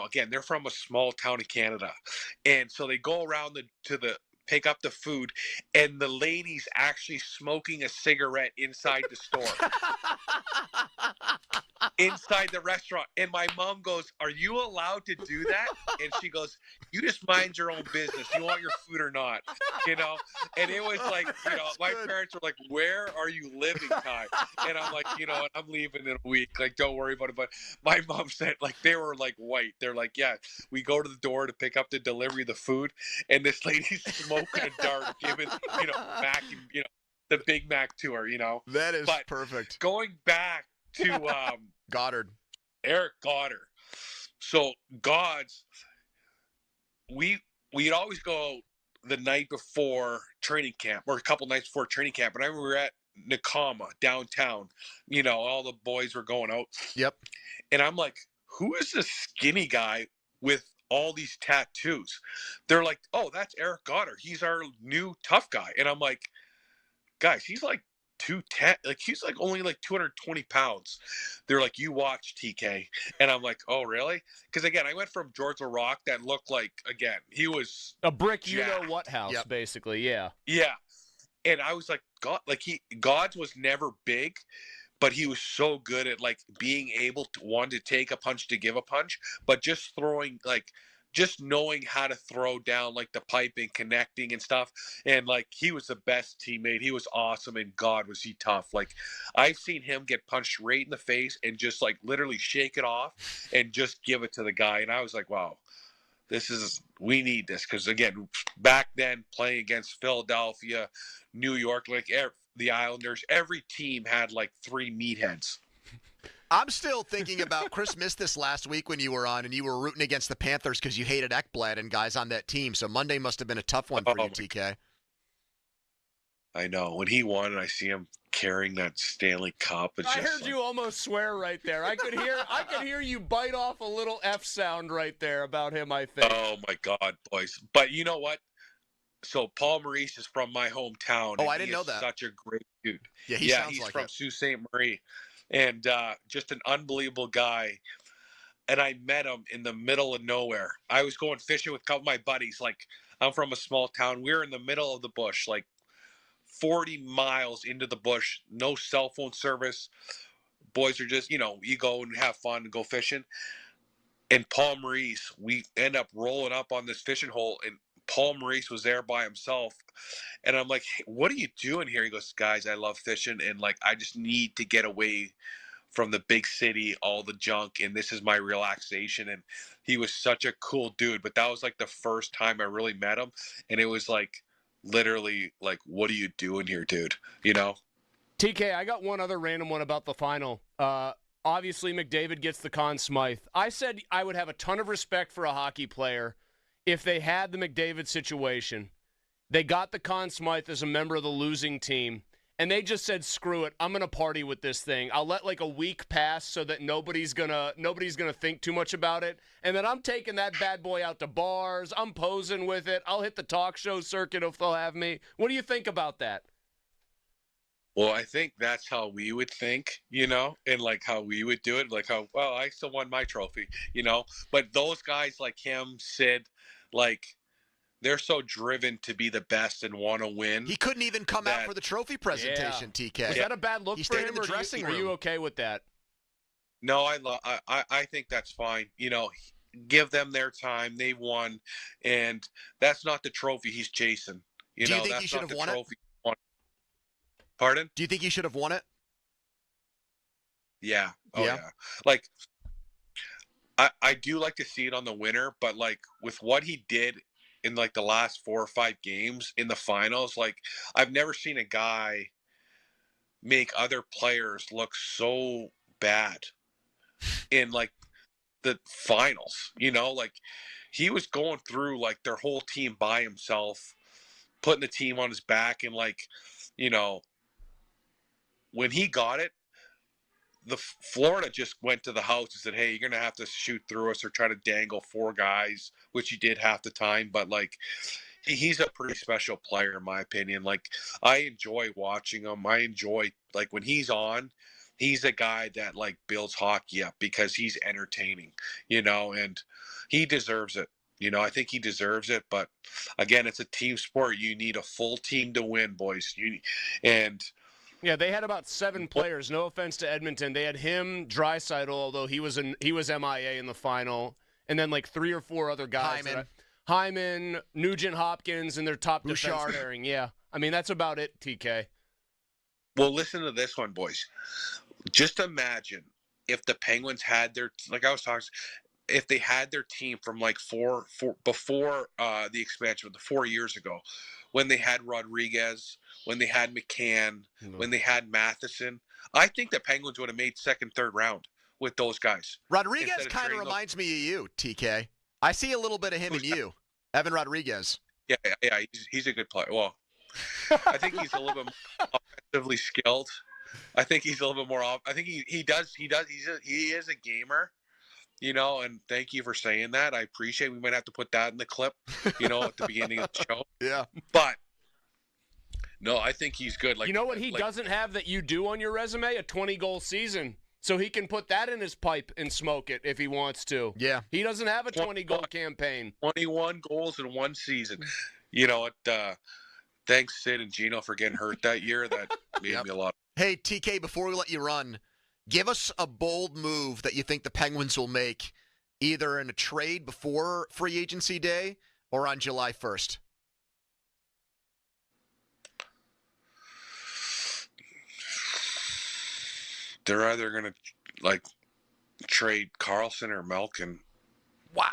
again, they're from a small town in Canada. And so they go around pick up the food, and the lady's actually smoking a cigarette inside the store. Inside the restaurant. And my mom goes, are you allowed to do that? And she goes, you just mind your own business. You want your food or not? And it was like, my parents were like, where are you living, Ty? And I'm like, I'm leaving in a week. Like, don't worry about it. But my mom said, like, they were like white. They're like, yeah, we go to the door to pick up the delivery of the food, and this lady's smoking a dart, giving, Mac, the Big Mac to her, That is but perfect. Going back to Goddard. Eric Goddard. So God's, we'd always go the night before training camp, or a couple nights before training camp. And I remember we were at Nakama downtown. All the boys were going out. Yep. And I'm like, who is this skinny guy with all these tattoos? They're like, oh, that's Eric Goddard. He's our new tough guy. And I'm like, guys, he's like 210, like he's like only like 220 pounds. They're like, you watch, TK. And I'm like, oh really? Because again, I went from George Larocque that looked like, again, he was a brick jacked. what house. Yep. Basically. Yeah And I was like, Gods was never big, but he was so good at like being able to want to take a punch to give a punch, but just throwing, like just knowing how to throw down like the pipe and connecting and stuff. And like, he was the best teammate. He was awesome. And God, was he tough. Like, I've seen him get punched right in the face and just like literally shake it off and just give it to the guy. And I was like, wow, we need this. Cause again, back then playing against Philadelphia, New York, like the Islanders, every team had like 3 meatheads. I'm still thinking about, Chris missed this last week when you were on, and you were rooting against the Panthers because you hated Ekblad and guys on that team. So Monday must have been a tough one for you, TK. I know. When he won and I see him carrying that Stanley Cup, it's I just heard you almost swear right there. I could hear you bite off a little F sound right there about him, I think. Oh my God, boys. But you know what? So Paul Maurice is from my hometown. Oh, and I didn't know that. Such a great dude. Yeah, he's like from it. Sault Ste. Marie. And just an unbelievable guy. And I met him in the middle of nowhere. I was going fishing with a couple of my buddies. Like, I'm from a small town. We were in the middle of the bush, like 40 miles into the bush, no cell phone service. Boys are just, you go and have fun and go fishing. And Paul Maurice, we end up rolling up on this fishing hole, and Paul Maurice was there by himself. And I'm like, hey, what are you doing here? He goes, guys, I love fishing, and like I just need to get away from the big city, all the junk, and this is my relaxation. And he was such a cool dude. But that was like the first time I really met him, and it was like literally like, what are you doing here, dude? TK, I got one other random one about the final. Obviously, McDavid gets the Conn Smythe. I said I would have a ton of respect for a hockey player if they had the McDavid situation. They got the Conn Smythe as a member of the losing team, and they just said, screw it, I'm going to party with this thing. I'll let like a week pass so that nobody's gonna think too much about it. And then I'm taking that bad boy out to bars. I'm posing with it. I'll hit the talk show circuit if they'll have me. What do you think about that? Well, I think that's how we would think, and like how we would do it. Like how, well, I still won my trophy, But those guys like him, Sid, like they're so driven to be the best and want to win. He couldn't even come out for the trophy presentation, TK. Was that a bad look he for stayed him, in the or dressing are room. you okay with that? No, I think that's fine. Give them their time. They won, and that's not the trophy he's chasing. Do you think he should have won it? Pardon? Do you think he should have won it? Yeah. Oh, Yeah? yeah. Like, I do like to see it on the winner, but like with what he did in like the last 4 or 5 games in the finals, like I've never seen a guy make other players look so bad in like the finals, like he was going through like their whole team by himself, putting the team on his back, and like, when he got it, the Florida just went to the house and said, hey, you're going to have to shoot through us or try to dangle 4 guys, which he did half the time. But, like, he's a pretty special player, in my opinion. Like, I enjoy watching him. I enjoy, like, when he's on, he's a guy that, like, builds hockey up because he's entertaining, and he deserves it. I think he deserves it. But, again, it's a team sport. You need a full team to win, boys. Yeah, they had about 7 players. No offense to Edmonton. They had him, Draisaitl, although he was MIA in the final, and then like 3 or 4 other guys. Hyman, Nugent Hopkins, and their top defense pairing. Yeah. I mean, that's about it, TK. Well, listen to this one, boys. Just imagine if the Penguins had their, like I was talking, if they had their team from like before the expansion, 4 years ago, when they had Rodriguez, when they had McCann, when they had Matheson, I think the Penguins would have made second, third round with those guys. Rodriguez kind of reminds me of you, TK. I see a little bit of him in you, Evan Rodriguez. Yeah, he's a good player. Well, I think he's a little bit more offensively skilled. I think he's a little bit more off. I think he is a gamer. And thank you for saying that. I appreciate it. We might have to put that in the clip, at the beginning of the show. Yeah. But, no, I think he's good. Like, you know what he doesn't have that you do on your resume? A 20-goal season. So he can put that in his pipe and smoke it if he wants to. Yeah. He doesn't have a 20-goal campaign. 21 goals in one season. Thanks, Sid and Gino, for getting hurt that year. That made me a lot. Hey, TK, before we let you run, give us a bold move that you think the Penguins will make, either in a trade before free agency day or on July 1st. They're either going to, trade Carlson or Malkin. Wow.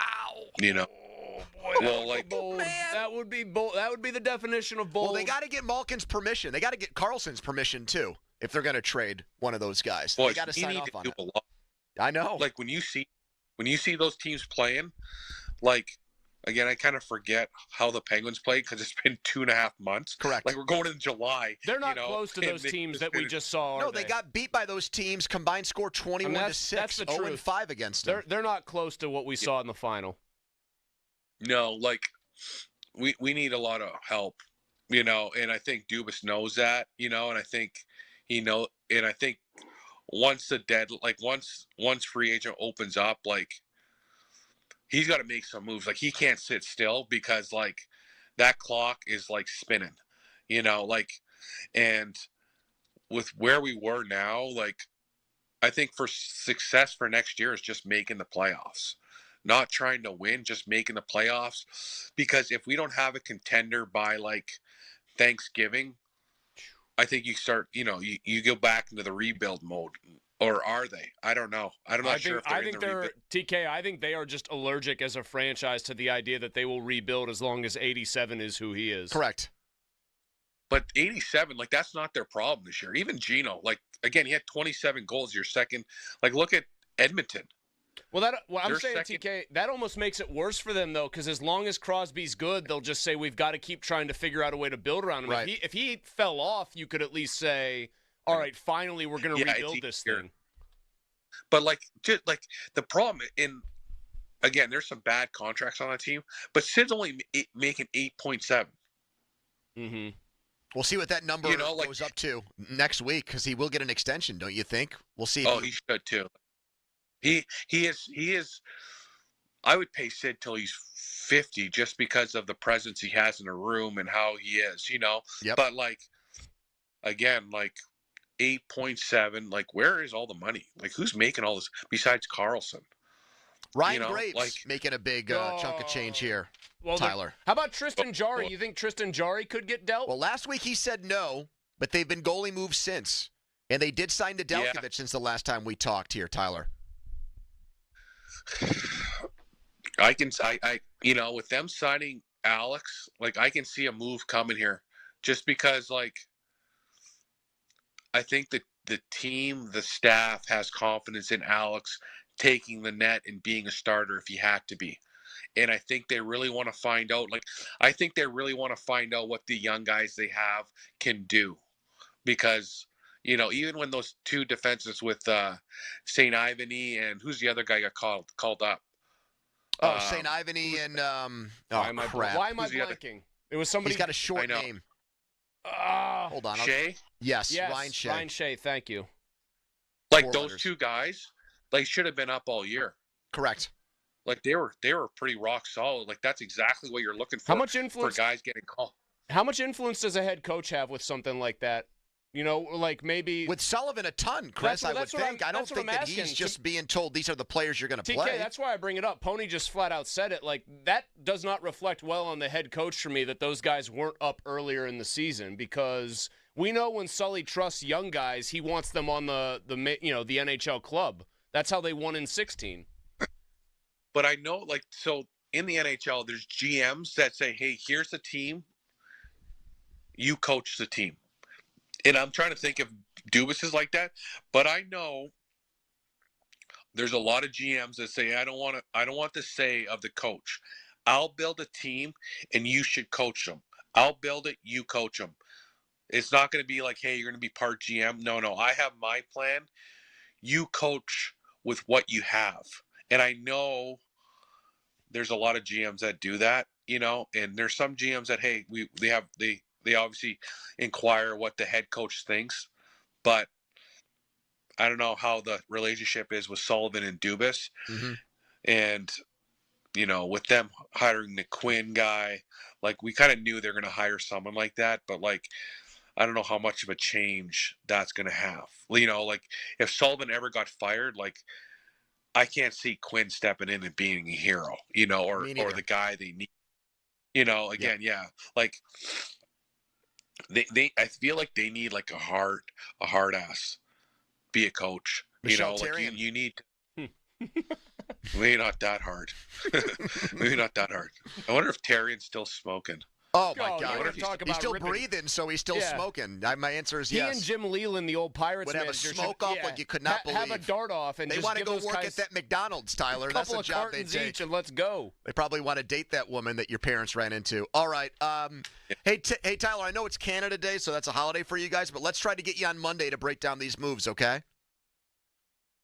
Bold. That would be bold. That would be the definition of bold. Well, they got to get Malkin's permission. They got to get Carlson's permission, too, if they're going to trade one of those guys. Boys, they got to sign off on it. A lot. I know. Like, when you see those teams playing, like, again, I kind of forget how the Penguins played because it's been 2.5 months. Correct. Like we're going in July. They're not you know, close to and those they teams that we just saw. No, they got beat by those teams. Combined score 21-6, that's the truth. 0-5 against them. They're not close to what we saw in the final. No, like we need a lot of help, you know, and I think Dubas knows that, you know, and I think and I think once once free agent opens up, like he's got to make some moves. Like he can't sit still because like that clock is like spinning, you know, like, and with where we were now, like I think for success for next year is just making the playoffs. Not trying to win, just making the playoffs. Because if we don't have a contender by like Thanksgiving, I think you start, you know, you go back into the rebuild mode. Or are they? I don't know. I'm not sure if they're in the rebuild. TK, I think they are just allergic as a franchise to the idea that they will rebuild as long as 87 is who he is. Correct. But 87, like that's not their problem this year. Even Gino, like again, he had 27 goals. Your second, like look at Edmonton. Well, I'm Their saying, second- TK, that almost makes it worse for them, though, because as long as Crosby's good, they'll just say, we've got to keep trying to figure out a way to build around him. Right. If he fell off, you could at least say, all right, finally, we're going to rebuild this thing. But like, just like the problem again, there's some bad contracts on that team, but Sid's only making 8.7. Mm-hmm. We'll see what that number goes up to next week because he will get an extension, don't you think? We'll see. He should too. He is. I would pay Sid till he's 50 just because of the presence he has in a room and how he is, you know. Yep. But like, again, like 8.7. Like, where is all the money? Like, who's making all this besides Carlson? Ryan Graves making a big chunk of change here. Well, Tyler. How about Tristan Jarry? You think Tristan Jarry could get dealt? Well, last week he said no, but they've been goalie moves since. And they did sign Nedeljkovic since the last time we talked here, Tyler. I you know, with them signing Alex, like I can see a move coming here just because like I think that the team, the staff has confidence in Alex taking the net and being a starter if he had to be. And I think they really want to find out, what the young guys they have can do. Because, you know, even when those two defenses with St. Ivany and who's the other guy got called up? St. Ivany and why am I blanking? It was somebody. He's got a short name. Hold on. Shea? Yes, Ryan Shea. Ryan Shea, thank you. Like those two guys, like should have been up all year. Correct. Like they were pretty rock solid. Like that's exactly what you're looking for. How much influence for guys getting called? How much influence does a head coach have with something like that? You know, like maybe with Sullivan a ton, Chris. I would think. I don't think that asking. he's just being told these are the players you're going to play. That's why I bring it up. Pony just flat out said it. Like that does not reflect well on the head coach for me that those guys weren't up earlier in the season because we know when Sully trusts young guys, he wants them on the NHL club. That's how they won in 16. But I know, like, so in the NHL, there's GMs that say, "Hey, here's the team. You coach the team." And I'm trying to think if Dubas is like that, but I know there's a lot of GMs that say, I don't want the say of the coach. I'll build a team and you should coach them. I'll build it, you coach them. It's not going to be like, hey, you're going to be part GM. No, I have my plan. You coach with what you have. And I know there's a lot of GMs that do that, you know, and there's some GMs that, hey, they obviously inquire what the head coach thinks, but I don't know how the relationship is with Sullivan and Dubas. Mm-hmm. And, you know, with them hiring the Quinn guy, like we kind of knew they're going to hire someone like that, but like, I don't know how much of a change that's going to have. You know, like if Sullivan ever got fired, like I can't see Quinn stepping in and being a hero, you know, or the guy they need, you know, again, like they I feel like they need like a hard ass be a coach, Michelle you know, Therrien. like you need maybe not that hard. Maybe not that hard. I wonder if Terrian's still smoking. Oh, my Oh, God. you wanna talk He's about still ripping- breathing, so he's still Yeah. smoking. My answer is He yes. and Jim Leland, the old Pirates Would have a manager, should- smoke off yeah, like you could not Have a believe. dart off and They just want to give go those work guys at that McDonald's, Tyler. a That's couple a of job they cartons take. each, and let's go. They probably want to date that woman that your parents ran into. All right. Hey, Tyler, I know it's Canada Day, so that's a holiday for you guys, but let's try to get you on Monday to break down these moves, okay?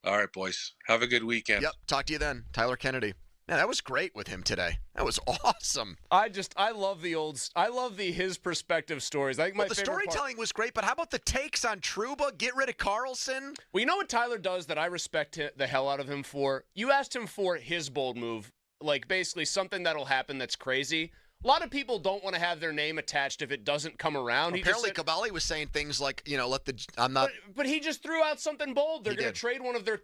All right, boys. Have a good weekend. Yep. Talk to you then. Tyler Kennedy. Man, that was great with him today. That was awesome. I love his perspective stories. I think my The favorite part- storytelling was great, but how about the takes on Trouba? Get rid of Carlson? Well, you know what Tyler does that I respect the hell out of him for? You asked him for his bold move, like basically something that'll happen that's crazy. A lot of people don't want to have their name attached if it doesn't come around. Apparently, Cavalli was saying things like, But he just threw out something bold. They're He going to did. trade one of their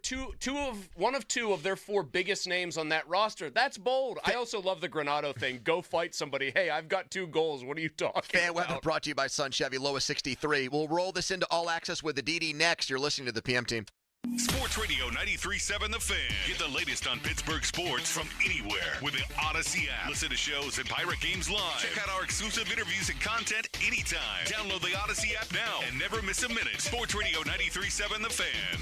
one of two of their four biggest names on that roster. That's bold. I also love the Granado thing. Go fight somebody. Hey, I've got 2 goals. What are you talking Fan about? weather brought to you by Sun Chevy, lowest 63. We'll roll this into All Access with the DD next. You're listening to the PM Team. Sports Radio 93.7 The Fan. Get the latest on Pittsburgh sports from anywhere with the Odyssey app. Listen to shows and Pirate Games live. Check out our exclusive interviews and content anytime. Download the Odyssey app now and never miss a minute. Sports Radio 93.7 The Fan.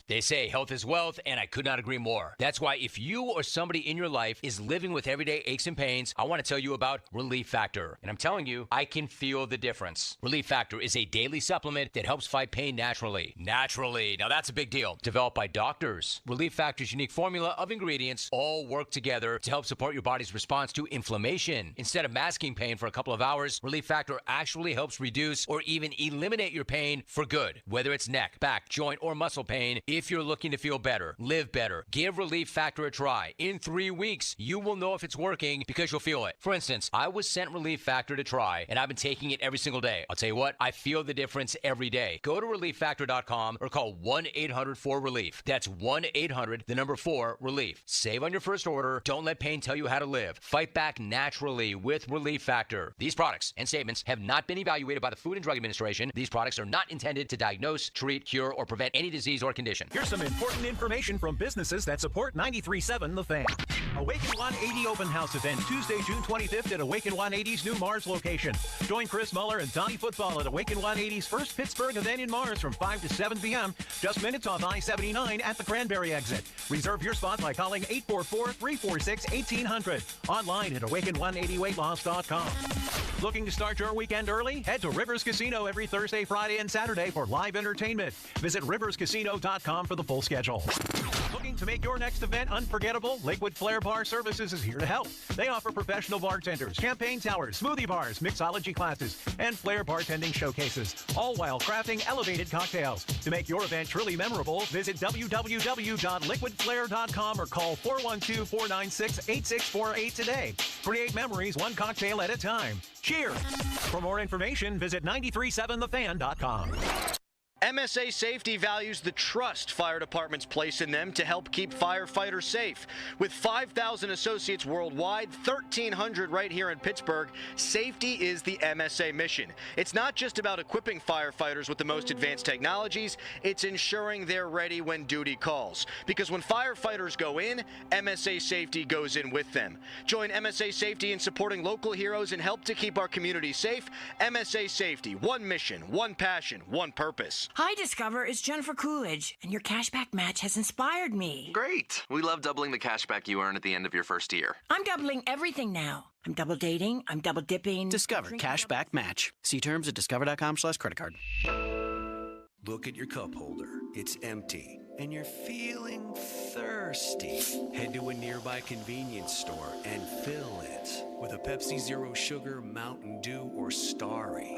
They say health is wealth, and I could not agree more. That's why if you or somebody in your life is living with everyday aches and pains, I want to tell you about Relief Factor. And I'm telling you, I can feel the difference. Relief Factor is a daily supplement that helps fight pain naturally. Naturally. Now that's a big deal. Developed by doctors. Relief Factor's unique formula of ingredients all work together to help support your body's response to inflammation. Instead of masking pain for a couple of hours, Relief Factor actually helps reduce or even eliminate your pain for good. Whether it's neck, back, joint, or muscle pain, if you're looking to feel better, live better, give Relief Factor a try. In 3 weeks, you will know if it's working because you'll feel it. For instance, I was sent Relief Factor to try, and I've been taking it every single day. I'll tell you what, I feel the difference every day. Go to ReliefFactor.com or call 1-800-4RELIEF. That's 1-800-4-RELIEF. Save on your first order. Don't let pain tell you how to live. Fight back naturally with Relief Factor. These products and statements have not been evaluated by the Food and Drug Administration. These products are not intended to diagnose, treat, cure, or prevent any disease or condition. Here's some important information from businesses that support 93.7 The Fan. Awaken 180 Open House event Tuesday, June 25th at Awaken 180's new Mars location. Join Chris Muller and Donnie Football at Awaken 180's first Pittsburgh event in Mars from 5 to 7 p.m. Just minutes off I-79 at the Cranberry exit. Reserve your spot by calling 844-346-1800. Online at awaken180weightloss.com. Looking to start your weekend early? Head to Rivers Casino every Thursday, Friday, and Saturday for live entertainment. Visit riverscasino.com for the full schedule. Looking to make your next event unforgettable? Liquid Flair Bar Services is here to help. They offer professional bartenders, champagne towers, smoothie bars, mixology classes, and Flair bartending showcases, all while crafting elevated cocktails. To make your event truly memorable, visit www.liquidflair.com or call 412-496-8648 today. Create memories one cocktail at a time. Cheers! For more information, visit 937thefan.com. MSA Safety values the trust fire departments place in them to help keep firefighters safe. With 5,000 associates worldwide, 1,300 right here in Pittsburgh, safety is the MSA mission. It's not just about equipping firefighters with the most advanced technologies, it's ensuring they're ready when duty calls. Because when firefighters go in, MSA Safety goes in with them. Join MSA Safety in supporting local heroes and help to keep our community safe. MSA Safety, one mission, one passion, one purpose. Hi, Discover. It's Jennifer Coolidge, and your cashback match has inspired me. Great. We love doubling the cashback you earn at the end of your first year. I'm doubling everything now. I'm double dating. I'm double dipping. Discover cashback match. See terms at discover.com/creditcard. Look at your cup holder. It's empty. And you're feeling thirsty. Head to a nearby convenience store and fill it with a Pepsi Zero Sugar, Mountain Dew, or Starry.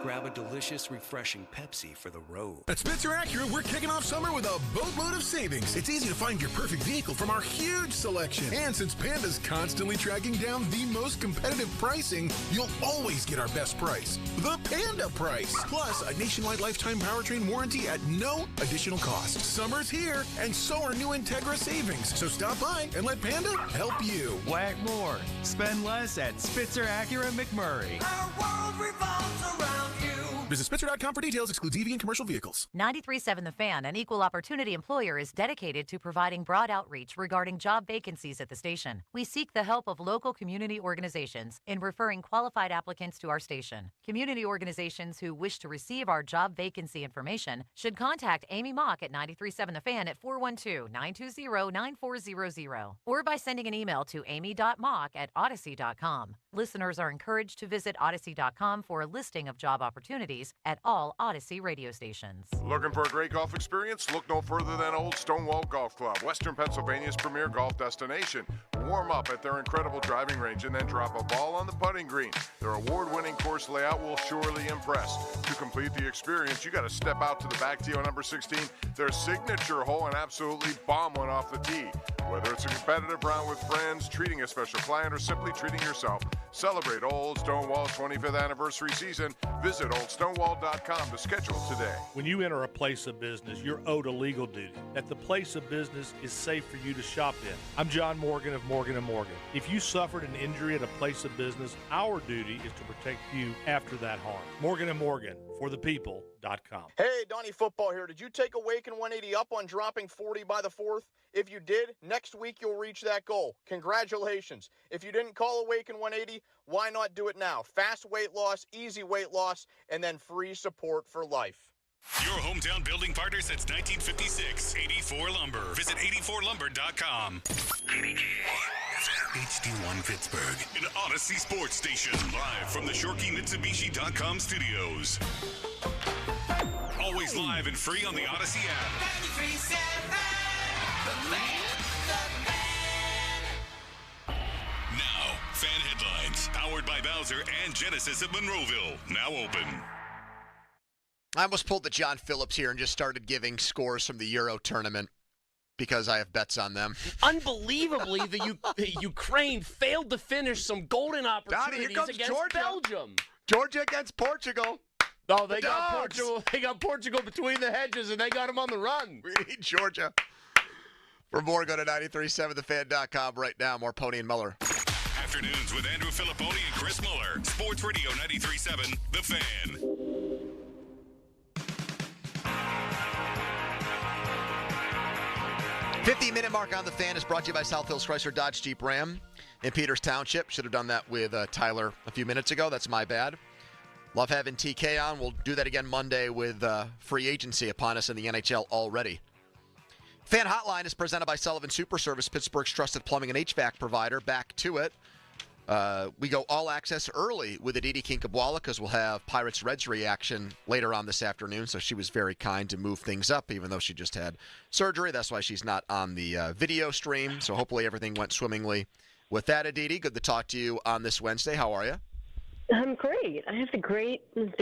Grab a delicious, refreshing Pepsi for the road. At Spitzer Acura, we're kicking off summer with a boatload of savings. It's easy to find your perfect vehicle from our huge selection. And since Panda's constantly tracking down the most competitive pricing, you'll always get our best price. The Panda price. Plus, a nationwide lifetime powertrain warranty at no additional cost. Summer's here, and so are new Integra savings. So stop by and let Panda help you. Whack more. Spend less at Spitzer Acura McMurray. Our world revolves around you. Visit Spitzer.com for details. Excludes EV and commercial vehicles. 93.7 The Fan, an equal opportunity employer, is dedicated to providing broad outreach regarding job vacancies at the station. We seek the help of local community organizations in referring qualified applicants to our station. Community organizations who wish to receive our job vacancy information should contact Amy Mock at 93.7 The Fan at 412-920-9400 or by sending an email to amy.mock@odyssey.com. Listeners are encouraged to visit odyssey.com for a listing of job opportunities at all Odyssey radio stations. Looking for a great golf experience? Look no further than Old Stonewall Golf Club, Western Pennsylvania's premier golf destination. Warm up at their incredible driving range and then drop a ball on the putting green. Their award-winning course layout will surely impress. To complete the experience, you got to step out to the back tee on number 16, their signature hole, and absolutely bomb one off the tee. Whether it's a competitive round with friends, treating a special client, or simply treating yourself, celebrate Old Stonewall's 25th anniversary season. Visit oldstonewall.com to schedule today. When you enter a place of business, you're owed a legal duty that the place of business is safe for you to shop in. I'm John Morgan of Morgan & Morgan. If you suffered an injury at a place of business, our duty is to protect you after that harm. Morgan & Morgan, for the people.com. Hey, Donnie Football here. Did you take Awaken 180 up on dropping 40 by the 4th? If you did, next week you'll reach that goal. Congratulations. If you didn't call Awaken 180, why not do it now? Fast weight loss, easy weight loss, and then free support for life. Your hometown building partner since 1956, 84 Lumber. Visit 84lumber.com. HD1 Pittsburgh, an Odyssey sports station, live from the ShorkeyMitsubishi.com studios. Always live and free on the Odyssey app. 93.7 The Fan. Now, fan headlines, powered by Bowser and Genesis of Monroeville, now open. I almost pulled the John Phillips here and just started giving scores from the Euro tournament because I have bets on them. Unbelievably, the Ukraine failed to finish some golden opportunities against Georgia. Belgium. Georgia against Portugal. Oh, they got Portugal. They got Portugal between the hedges, and they got them on the run. We need Georgia. For more, go to 937thefan.com right now. More Pony and Muller. Afternoons with Andrew Filipponi and Chris Muller. Sports Radio 93.7 The Fan. 50-minute mark on The Fan is brought to you by South Hills Chrysler Dodge Jeep Ram in Peters Township. Should have done that with Tyler a few minutes ago. That's my bad. Love having TK on. We'll do that again Monday with free agency upon us in the NHL already. Fan Hotline is presented by Sullivan Super Service, Pittsburgh's trusted plumbing and HVAC provider. Back to it. We go all access early with Aditi Kinkabwala because we'll have Pirates-Reds reaction later on this afternoon. So she was very kind to move things up, even though she just had surgery. That's why she's not on the video stream. So hopefully everything went swimmingly with that, Aditi. Good to talk to you on this Wednesday. How are you? I'm great. I have the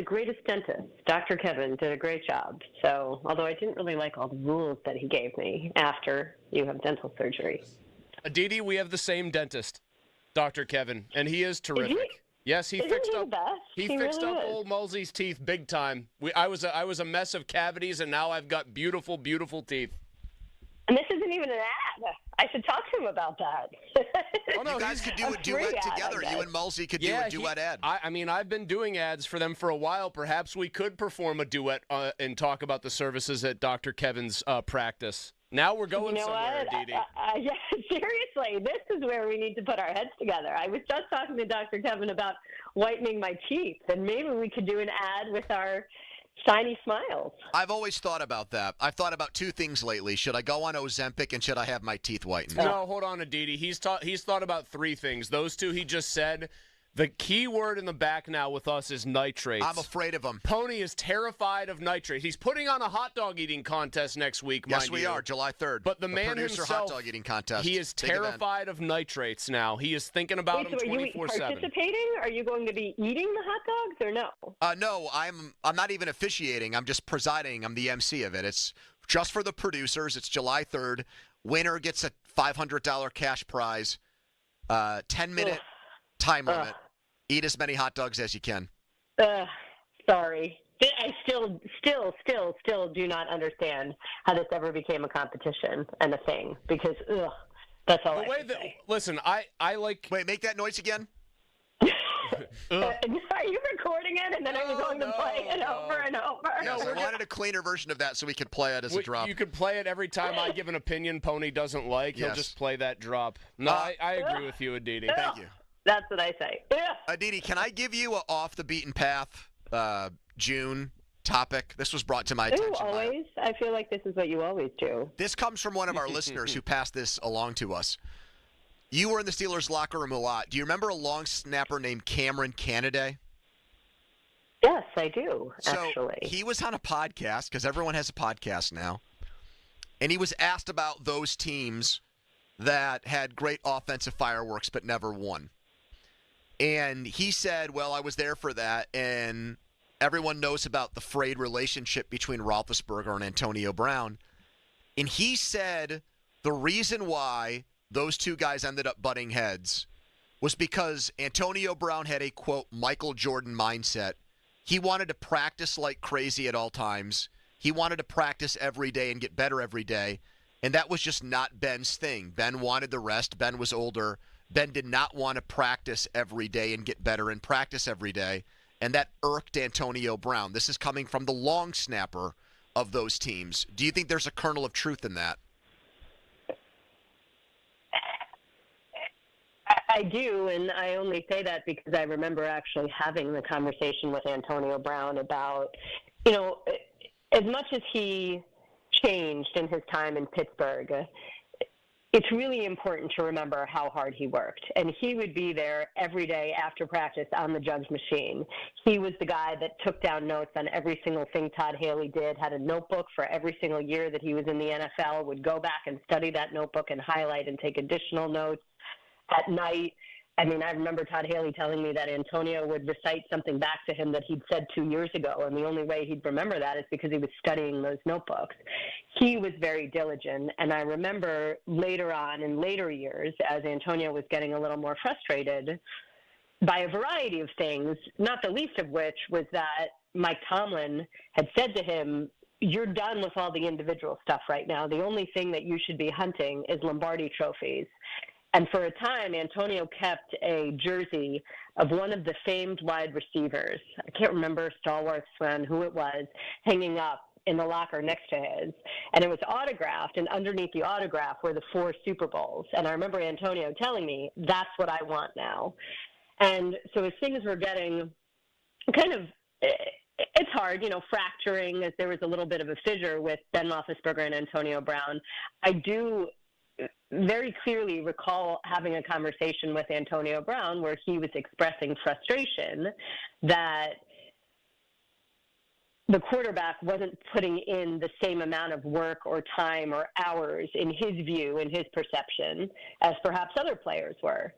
greatest dentist. Dr. Kevin did a great job. So, although I didn't really like all the rules that he gave me after you have dental surgery. Aditi, we have the same dentist, Dr. Kevin, and he is terrific. Yes, he fixed up. He fixed up old Mulsey's teeth big time. I was a mess of cavities, and now I've got beautiful, beautiful teeth. And this isn't even an ad. I should talk to him about that. Oh, no, you guys could do a duet together. You and Mulsey could do a duet ad. I mean, I've been doing ads for them for a while. Perhaps we could perform a duet and talk about the services at Dr. Kevin's practice. Now we're going somewhere, Aditi. Yeah, seriously, this is where we need to put our heads together. I was just talking to Dr. Kevin about whitening my teeth, and maybe we could do an ad with our shiny smiles. I've always thought about that. I've thought about two things lately. Should I go on Ozempic and should I have my teeth whitened? No, hold on, Aditi. He's thought about three things. Those two he just said. The key word in the back now with us is nitrates. I'm afraid of them. Pony is terrified of nitrates. He's putting on a hot dog eating contest next week, Yes, we are, July 3rd. But the man producer himself, hot dog eating contest. He is terrified of nitrates now. He is thinking about them 24/7. Are you participating? Are you going to be eating the hot dogs or no? No, I'm not even officiating. I'm just presiding. I'm the MC of it. It's just for the producers. It's July 3rd. Winner gets a $500 cash prize. 10-minute time limit. Eat as many hot dogs as you can. Sorry. I still do not understand how this ever became a competition and a thing because, that's all I can say. Listen, I like... Wait, make that noise again. Are you recording it? And then are you going to play it over and over? Yes, I wanted a cleaner version of that so we could play it as a drop. You could play it every time I give an opinion Pony doesn't like. He'll just play that drop. No, I agree with you, Aditi. Thank you. That's what I say. Aditi, can I give you a off the beaten path June topic? This was brought to my attention. Always? I feel like this is what you always do. This comes from one of our listeners who passed this along to us. You were in the Steelers locker room a lot. Do you remember a long snapper named Cameron Canaday? Yes, I do, actually. So he was on a podcast, because everyone has a podcast now, and he was asked about those teams that had great offensive fireworks but never won. And he said, well, I was there for that, and everyone knows about the frayed relationship between Roethlisberger and Antonio Brown. And he said the reason why those two guys ended up butting heads was because Antonio Brown had a, quote, Michael Jordan mindset. He wanted to practice like crazy at all times. He wanted to practice every day and get better every day. And that was just not Ben's thing. Ben wanted the rest. Ben was older. Ben did not want to practice every day and get better and practice every day. And that irked Antonio Brown. This is coming from the long snapper of those teams. Do you think there's a kernel of truth in that? I do, and I only say that because I remember actually having the conversation with Antonio Brown about, as much as he changed in his time in Pittsburgh, it's really important to remember how hard he worked. And he would be there every day after practice on the jugs machine. He was the guy that took down notes on every single thing Todd Haley did, had a notebook for every single year that he was in the NFL, would go back and study that notebook and highlight and take additional notes at night. I mean, I remember Todd Haley telling me that Antonio would recite something back to him that he'd said 2 years ago, and the only way he'd remember that is because he was studying those notebooks. He was very diligent, and I remember later on, in later years, as Antonio was getting a little more frustrated by a variety of things, not the least of which was that Mike Tomlin had said to him, you're done with all the individual stuff right now. The only thing that you should be hunting is Lombardi trophies. And for a time, Antonio kept a jersey of one of the famed wide receivers. I can't remember Stalwart's friend, who it was, hanging up in the locker next to his. And it was autographed, and underneath the autograph were the 4 Super Bowls. And I remember Antonio telling me, that's what I want now. And so as things were getting kind of, it's hard, fracturing, as there was a little bit of a fissure with Ben Roethlisberger and Antonio Brown, I do very clearly recall having a conversation with Antonio Brown where he was expressing frustration that the quarterback wasn't putting in the same amount of work or time or hours, in his view, in his perception, as perhaps other players were,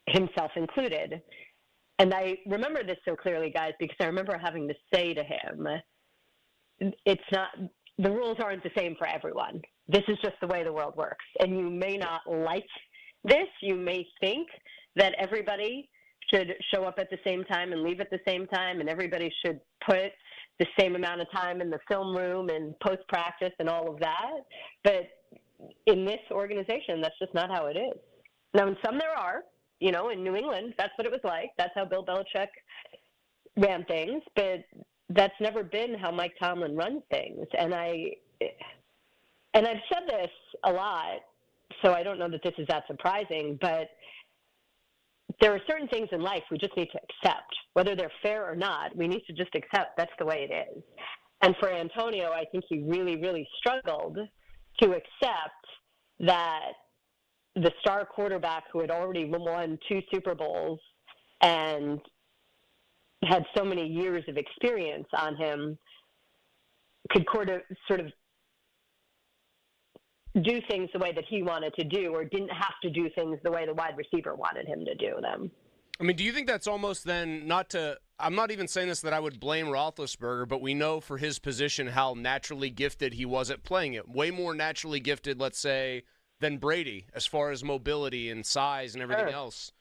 himself included. And I remember this so clearly, guys, because I remember having to say to him, the rules aren't the same for everyone. This is just the way the world works. And you may not like this. You may think that everybody should show up at the same time and leave at the same time, and everybody should put the same amount of time in the film room and post-practice and all of that. But in this organization, that's just not how it is. Now, in some there are. In New England, that's what it was like. That's how Bill Belichick ran things. But that's never been how Mike Tomlin runs things. And I've said this a lot, so I don't know that this is that surprising, but there are certain things in life we just need to accept. Whether they're fair or not, we need to just accept that's the way it is. And for Antonio, I think he really, really struggled to accept that the star quarterback who had already won 2 Super Bowls and had so many years of experience on him could sort of do things the way that he wanted to do, or didn't have to do things the way the wide receiver wanted him to do them. I mean, do you think that's almost then I'm not even saying this that I would blame Roethlisberger, but we know for his position how naturally gifted he was at playing it. Way more naturally gifted, let's say, than Brady as far as mobility and size and everything else.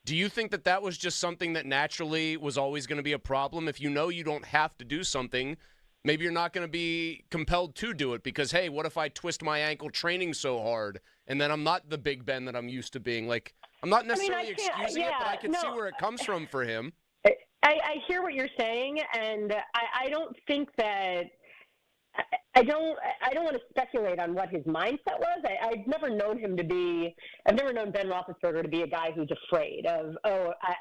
Do you think that was just something that naturally was always going to be a problem? If you know you don't have to do something, maybe you're not going to be compelled to do it because, hey, what if I twist my ankle training so hard and then I'm not the Big Ben that I'm used to being? Like, I'm not necessarily excusing it, but I can see where it comes from for him. I hear what you're saying, and I don't think that I don't want to speculate on what his mindset was. I've never known Ben Roethlisberger to be a guy who's afraid of,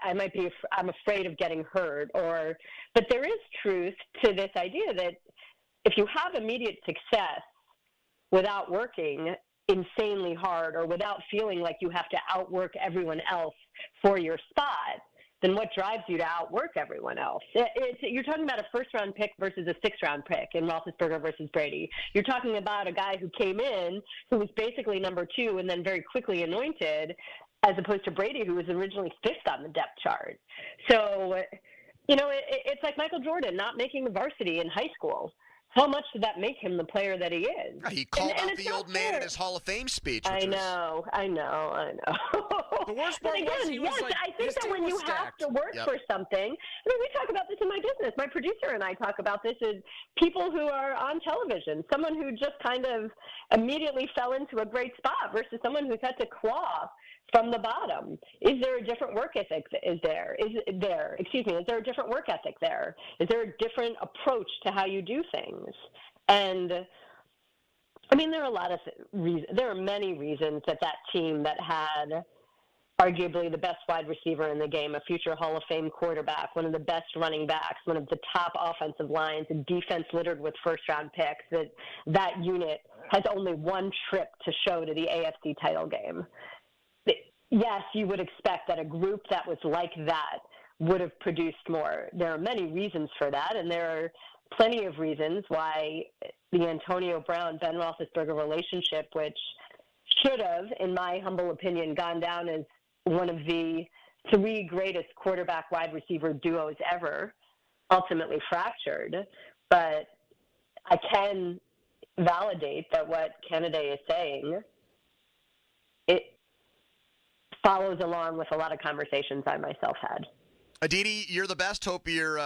I'm afraid of getting hurt, but there is truth to this idea that if you have immediate success without working insanely hard or without feeling like you have to outwork everyone else for your spot, then what drives you to outwork everyone else? You're talking about a first-round pick versus a sixth-round pick in Roethlisberger versus Brady. You're talking about a guy who came in who was basically number 2 and then very quickly anointed, as opposed to Brady, who was originally 5th on the depth chart. So, it's like Michael Jordan not making the varsity in high school. How much did that make him the player that he is? He called out the old man in his Hall of Fame speech. I know. The worst part was he was like, I think that when you have to work for something, we talk about this in my business. My producer and I talk about this as people who are on television, someone who just kind of immediately fell into a great spot versus someone who's had to claw from the bottom. Is there a different work ethic? Is there a different work ethic there? Is there a different approach to how you do things? And there are a lot of reasons. There are many reasons that team that had arguably the best wide receiver in the game, a future Hall of Fame quarterback, one of the best running backs, one of the top offensive lines, a defense littered with first-round picks, that unit has only one trip to show to the AFC title game. Yes, you would expect that a group that was like that would have produced more. There are many reasons for that, and there are plenty of reasons why the Antonio Brown-Ben Roethlisberger relationship, which should have, in my humble opinion, gone down as one of the 3 greatest quarterback-wide receiver duos ever, ultimately fractured. But I can validate that what Kennedy is saying, it follows along with a lot of conversations I myself had. Aditi, you're the best. Hope your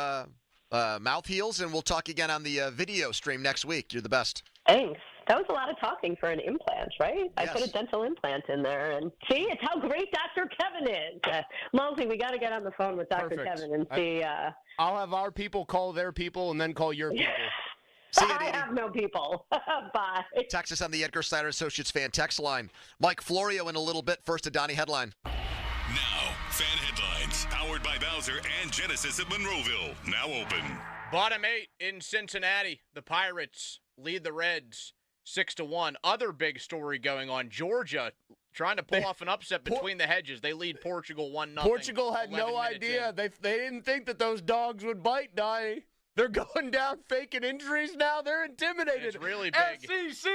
mouth heals, and we'll talk again on the video stream next week. You're the best. Thanks. That was a lot of talking for an implant, right? Yes. I put a dental implant in there, and see, it's how great Dr. Kevin is. Mulsey, we got to get on the phone with Dr. Perfect. Kevin and see. I'll have our people call their people and then call your people. See you, I have no people. Bye. Text us on the Edgar Snyder Associates fan text line. Mike Florio in a little bit. First, a Donnie headline. Now, fan headlines, powered by Bowser and Genesis of Monroeville. Now open. Bottom 8 in Cincinnati. The Pirates lead the Reds 6-1. Other big story going on. Georgia trying to pull off an upset between the hedges. They lead Portugal 1-0. Portugal had no idea. They didn't think that those dogs would bite, Donnie. They're going down faking injuries now. They're intimidated. It's really big. SEC!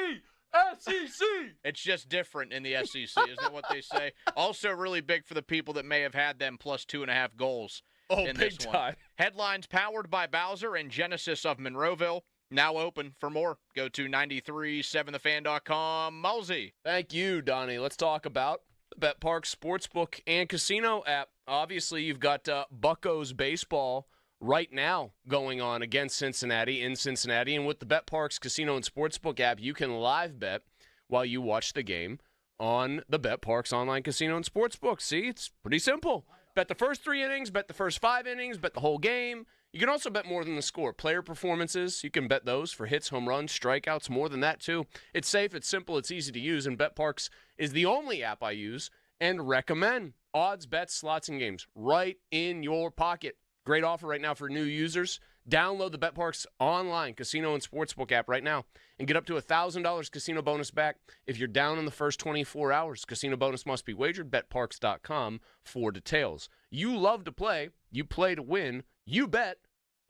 It's just different in the SEC, isn't that what they say? Also really big for the people that may have had them plus 2.5 goals in this big one. time. Headlines powered by Bowser and Genesis of Monroeville. Now open. For more, go to 937thefan.com. Mulsey. Thank you, Donnie. Let's talk about the BetParx Sportsbook and Casino app. Obviously, you've got Buccos baseball right now going on against Cincinnati in Cincinnati. And with the BetParx Casino and Sportsbook app, you can live bet while you watch the game on the BetParx online casino and sportsbook. See, it's pretty simple. Bet the first 3 innings, bet the first 5 innings, bet the whole game. You can also bet more than the score. Player performances, you can bet those for hits, home runs, strikeouts, more than that too. It's safe, it's simple, it's easy to use, and BetParx is the only app I use and recommend. Odds, bets, slots, and games right in your pocket. Great offer right now for new users. Download the BetParx online casino and sportsbook app right now and get up to $1,000 casino bonus back if you're down in the first 24 hours. Casino bonus must be wagered. BetParx.com for details. You love to play. You play to win. You bet.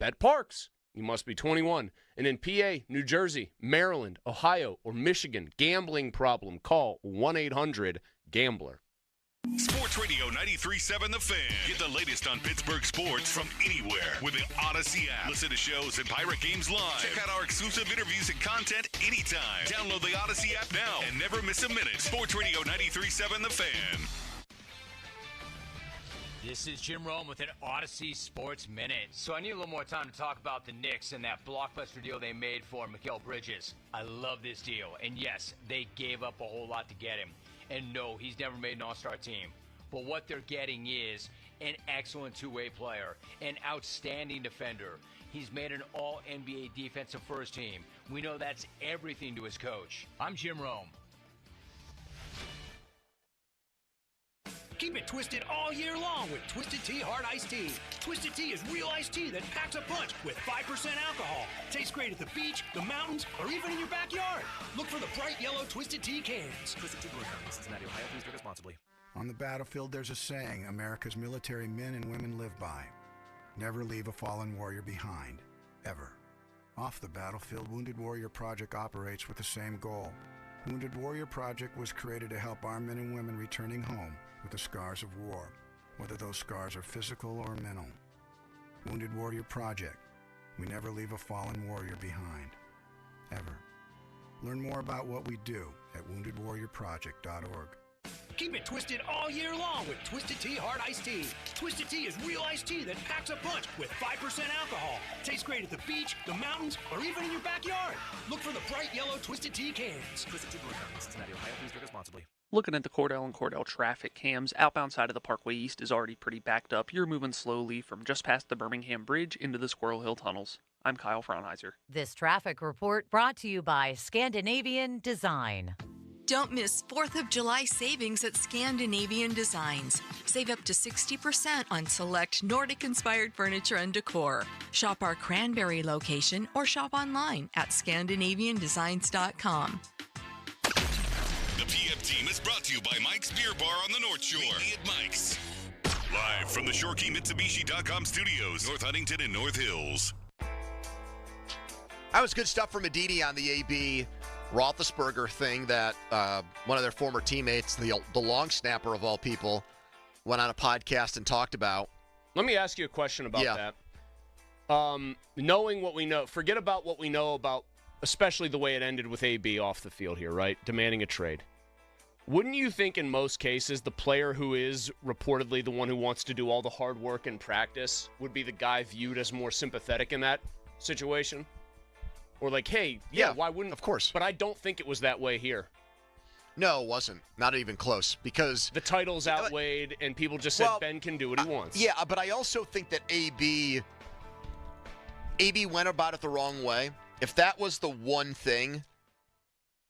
BetParx. You must be 21. And in PA, New Jersey, Maryland, Ohio, or Michigan, gambling problem, call 1-800-GAMBLER. Sports Radio 93.7 The Fan. Get the latest on Pittsburgh sports from anywhere with the Odyssey app. Listen to shows and Pirate Games live. Check out our exclusive interviews and content anytime. Download the Odyssey app now and never miss a minute. Sports Radio 93.7 The Fan. This is Jim Rome with an Odyssey Sports Minute. So I need a little more time to talk about the Knicks and that blockbuster deal they made for Mikal Bridges. I love this deal. And yes, they gave up a whole lot to get him. And no, he's never made an all-star team. But what they're getting is an excellent two-way player, an outstanding defender. He's made an all-NBA defensive first team. We know that's everything to his coach. I'm Jim Rome. Keep it twisted all year long with Twisted Tea Hard Iced Tea. Twisted Tea is real iced tea that packs a punch with 5% alcohol. Tastes great at the beach, the mountains, or even in your backyard. Look for the bright yellow Twisted Tea cans. Twisted Tea Brewery Company, Cincinnati, Ohio. Please drink responsibly. On the battlefield, there's a saying America's military men and women live by. Never leave a fallen warrior behind, ever. Off the battlefield, Wounded Warrior Project operates with the same goal. Wounded Warrior Project was created to help our men and women returning home with the scars of war, whether those scars are physical or mental. Wounded Warrior Project. We never leave a fallen warrior behind, ever. Learn more about what we do at woundedwarriorproject.org. Keep it twisted all year long with Twisted Tea Hard Iced Tea. Twisted Tea is real iced tea that packs a punch with 5% alcohol. Tastes great at the beach, the mountains, or even in your backyard. Look for the bright yellow Twisted Tea cans. Twisted Tea Brewery Company, Cincinnati, Ohio. Please drink responsibly. Looking at the Cordell and Cordell traffic cams, outbound side of the Parkway East is already pretty backed up. You're moving slowly from just past the Birmingham Bridge into the Squirrel Hill tunnels. I'm Kyle Fraunheiser. This traffic report brought to you by Scandinavian Design. Don't miss 4th of July savings at Scandinavian Designs. Save up to 60% on select Nordic-inspired furniture and decor. Shop our Cranberry location or shop online at ScandinavianDesigns.com. The PM team is brought to you by Mike's Beer Bar on the North Shore. Meet me at Mike's. Live from the ShoreKeyMitsubishi.com studios, North Huntington and North Hills. That was good stuff from Aditi on the AB Roethlisberger thing that one of their former teammates, the long snapper of all people, went on a podcast and talked about. Let me ask you a question about that. Knowing what we know, forget about what we know about, especially the way it ended with AB off the field here, right? Demanding a trade. Wouldn't you think in most cases the player who is reportedly the one who wants to do all the hard work in practice would be the guy viewed as more sympathetic in that situation? Or like, hey, why wouldn't? Of course. But I don't think it was that way here. No, it wasn't. Not even close. Because the titles outweighed, and people just said Ben can do what he wants. Yeah, but I also think that AB went about it the wrong way. If that was the one thing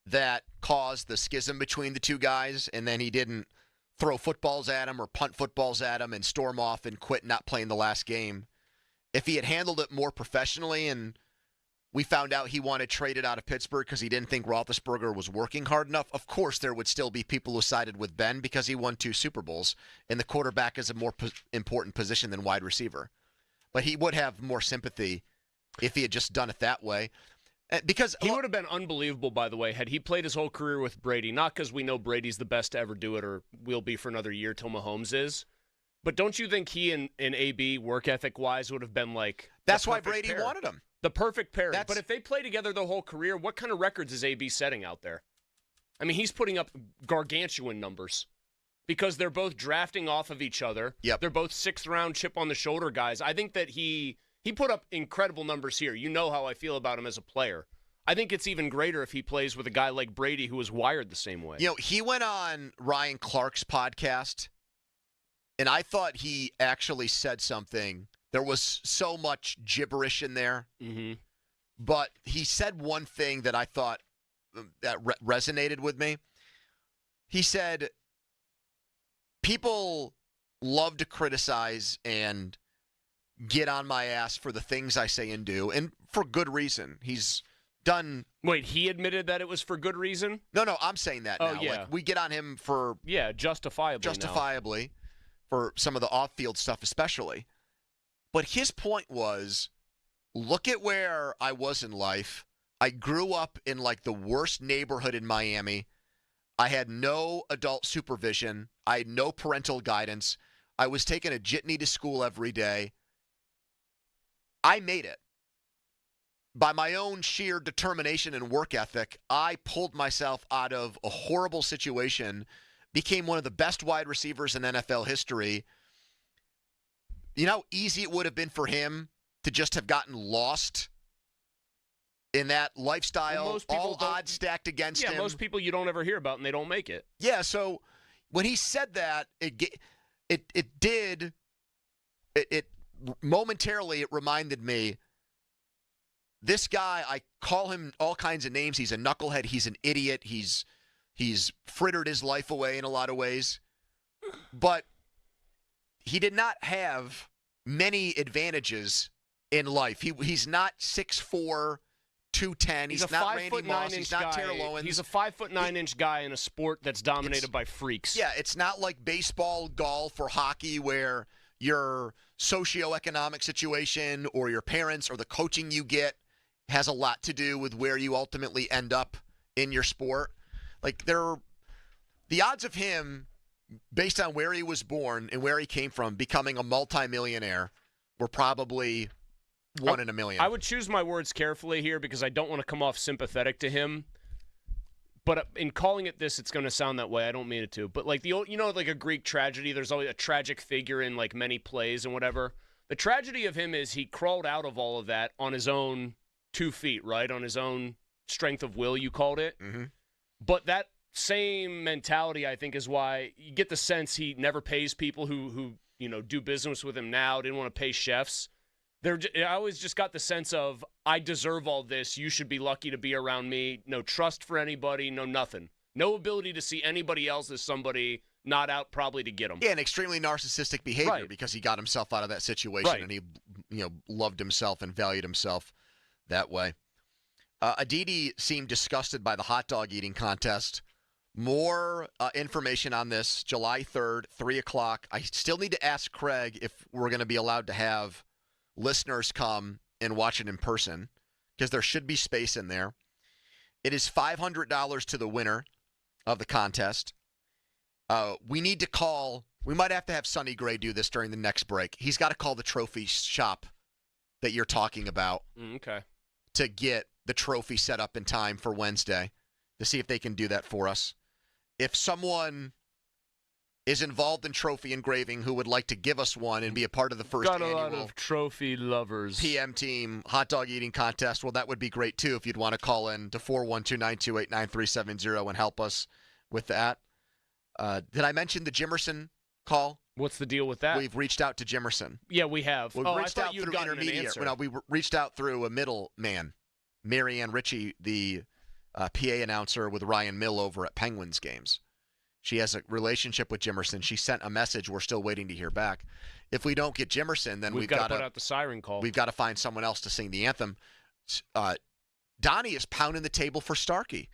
that caused the schism between the two guys, and then he didn't throw footballs at him or punt footballs at him and storm off and quit not playing the last game, if he had handled it more professionally and we found out he wanted traded out of Pittsburgh because he didn't think Roethlisberger was working hard enough, of course there would still be people who sided with Ben because he won 2 Super Bowls, and the quarterback is a more important position than wide receiver. But he would have more sympathy if he had just done it that way. Because he would have been unbelievable, by the way, had he played his whole career with Brady. Not because we know Brady's the best to ever do it or will be for another year till Mahomes is. But don't you think he and AB, work ethic-wise, would have been like... That's why Brady wanted him. The perfect pairing. But if they play together their whole career, what kind of records is AB setting out there? I mean, he's putting up gargantuan numbers because they're both drafting off of each other. Yep. They're both 6th-round chip-on-the-shoulder guys. I think that he put up incredible numbers here. You know how I feel about him as a player. I think it's even greater if he plays with a guy like Brady who is wired the same way. You know, he went on Ryan Clark's podcast, and I thought he actually said something. There was so much gibberish in there, but he said one thing that I thought that resonated with me. He said, people love to criticize and get on my ass for the things I say and do, and for good reason. He's done... Wait, he admitted that it was for good reason? No, I'm saying that now. Oh, yeah. Like, we get on him for... Yeah, justifiably now. For some of the off-field stuff especially. But his point was, look at where I was in life. I grew up in like the worst neighborhood in Miami. I had no adult supervision. I had no parental guidance. I was taking a jitney to school every day. I made it. By my own sheer determination and work ethic, I pulled myself out of a horrible situation, became one of the best wide receivers in NFL history. You know how easy it would have been for him to just have gotten lost in that lifestyle, all odds stacked against him. Yeah, most people you don't ever hear about, and they don't make it. Yeah, so when he said that, it momentarily it reminded me, this guy, I call him all kinds of names. He's a knucklehead. He's an idiot. He's frittered his life away in a lot of ways. But he did not have many advantages in life. He's not 6'4", 210. He's not Randy Moss. He's not Terrell Owens. He's a 5'9" guy in a sport that's dominated by freaks. Yeah, it's not like baseball, golf, or hockey where your socioeconomic situation or your parents or the coaching you get has a lot to do with where you ultimately end up in your sport. Like, the odds of him, based on where he was born and where he came from, becoming a multimillionaire were probably 1 in a million. I would choose my words carefully here because I don't want to come off sympathetic to him. But in calling it this, it's going to sound that way. I don't mean it to. But like like a Greek tragedy, there's always a tragic figure in like many plays and whatever. The tragedy of him is he crawled out of all of that on his own 2 feet, right? On his own strength of will, you called it. Mm-hmm. But that same mentality, I think, is why you get the sense he never pays people who do business with him now, didn't want to pay chefs. I always just got the sense of, I deserve all this. You should be lucky to be around me. No trust for anybody, no nothing. No ability to see anybody else as somebody not out probably to get him. Yeah, an extremely narcissistic behavior Right. because he got himself out of that situation Right. and he loved himself and valued himself that way. Aditi seemed disgusted by the hot dog eating contest. More information on this, July 3rd, 3 o'clock. I still need to ask Craig if we're going to be allowed to have listeners come and watch it in person because there should be space in there. It is $500 to the winner of the contest. We need to call. We might have to have Sonny Gray do this during the next break. He's got to call the trophy shop that you're talking about Okay. to get the trophy set up in time for Wednesday to see if they can do that for us. If someone is involved in trophy engraving who would like to give us one and be a part of the first Got a lot annual of trophy lovers. PM Team hot dog eating contest, well, that would be great too if you'd want to call in to 412-928-9370 and help us with that. Did I mention the Jimerson call? What's the deal with that? We've reached out to Jimerson. Yeah, we have. We've I reached thought out you'd through gotten an intermediate. answer. No, we reached out through a middleman, Marianne Ritchie, the PA announcer with Ryan Mill over at Penguins games. She has a relationship with Jimerson. She sent a message. We're still waiting to hear back. If we don't get Jimerson, then we've got to put out the siren call. We've got to find someone else to sing the anthem. Donnie is pounding the table for Starkey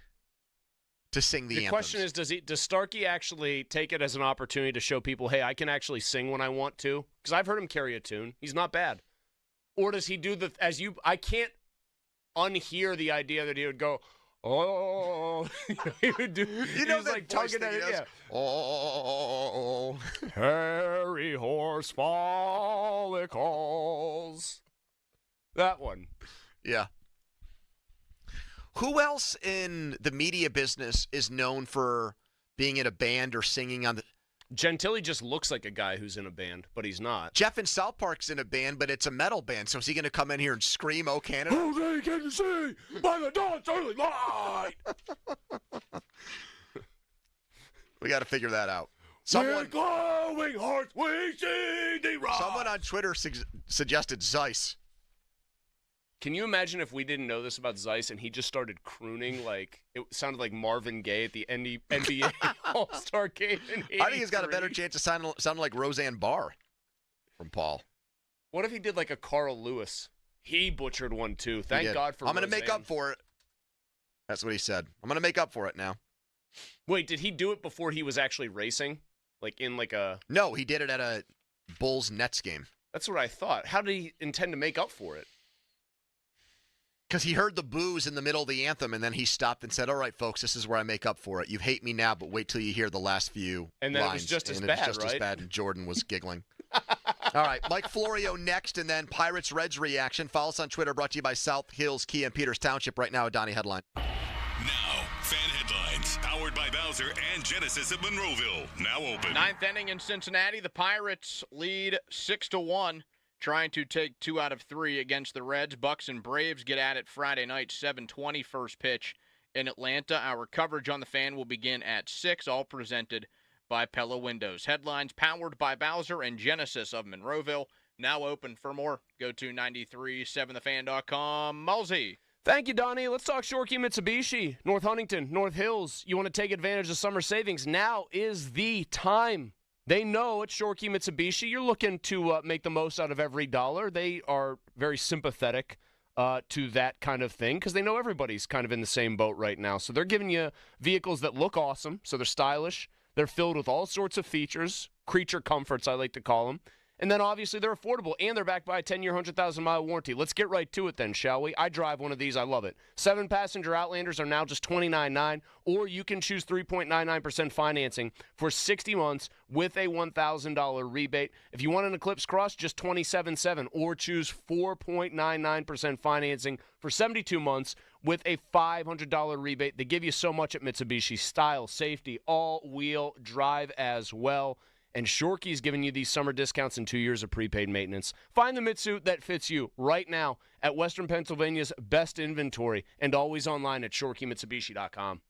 to sing the anthem. The question is, does Starkey actually take it as an opportunity to show people, hey, I can actually sing when I want to? Because I've heard him carry a tune. He's not bad. Or does he do I can't unhear the idea that he would go, oh, he would do. You know he's that like voice tugging that at he it. does? Yeah. Oh, Hairy horse follicles. That one. Yeah. Who else in the media business is known for being in a band or singing on the... Gentili just looks like a guy who's in a band, but he's not. Jeff in South Park's in a band, but it's a metal band. So is he going to come in here and scream, "Oh, Canada"? Oh, they can see by the dawn's early light. We got to figure that out. With glowing hearts, we see thee rise. Someone on Twitter suggested Zeiss. Can you imagine if we didn't know this about Zeiss and he just started crooning like it sounded like Marvin Gaye at the NBA All-Star game in 83? I think he's got a better chance of sounding like Roseanne Barr from Paul. What if he did like a Carl Lewis? He butchered one too. Thank God for I'm going to Roseanne. make up for it. That's what he said. I'm going to make up for it now. Wait, did he do it before he was actually racing? Like in like a... No, he did it at a Bulls-Nets game. That's what I thought. How did he intend to make up for it? Because he heard the boos in the middle of the anthem, and then he stopped and said, "All right, folks, this is where I make up for it. You hate me now, but wait till you hear the last few And then lines." it was just as and bad, it was just right? as bad, and Jordan was giggling. All right, Mike Florio next, and then Pirates-Reds reaction. Follow us on Twitter, brought to you by South Hills Kia and Peters Township. Right now, a Donnie headline. Now, fan headlines, powered by Bowser and Genesis of Monroeville. Now open. Ninth inning in Cincinnati. The Pirates lead 6-1, trying to take 2 out of 3 against the Reds. Bucks and Braves get at it Friday night, 7:20 first pitch in Atlanta. Our coverage on the Fan will begin at 6, all presented by Pella Windows. Headlines powered by Bowser and Genesis of Monroeville. Now open for more. Go to 937thefan.com. Mulsey. Thank you, Donnie. Let's talk Shorkey Mitsubishi, North Huntington, North Hills. You want to take advantage of summer savings? Now is the time. They know at Shorkey Mitsubishi, you're looking to make the most out of every dollar. They are very sympathetic to that kind of thing because they know everybody's kind of in the same boat right now. So they're giving you vehicles that look awesome. So they're stylish. They're filled with all sorts of features, creature comforts, I like to call them. And then, obviously, they're affordable, and they're backed by a 10-year, 100,000-mile warranty. Let's get right to it then, shall we? I drive one of these. I love it. 7-passenger Outlanders are now just $29,900, or you can choose 3.99% financing for 60 months with a $1,000 rebate. If you want an Eclipse Cross, just $27,700, or choose 4.99% financing for 72 months with a $500 rebate. They give you so much at Mitsubishi: style, safety, all-wheel drive as well. And Shorkey's giving you these summer discounts and 2 years of prepaid maintenance. Find the Mitsu that fits you right now at Western Pennsylvania's best inventory and always online at ShorkeyMitsubishi.com.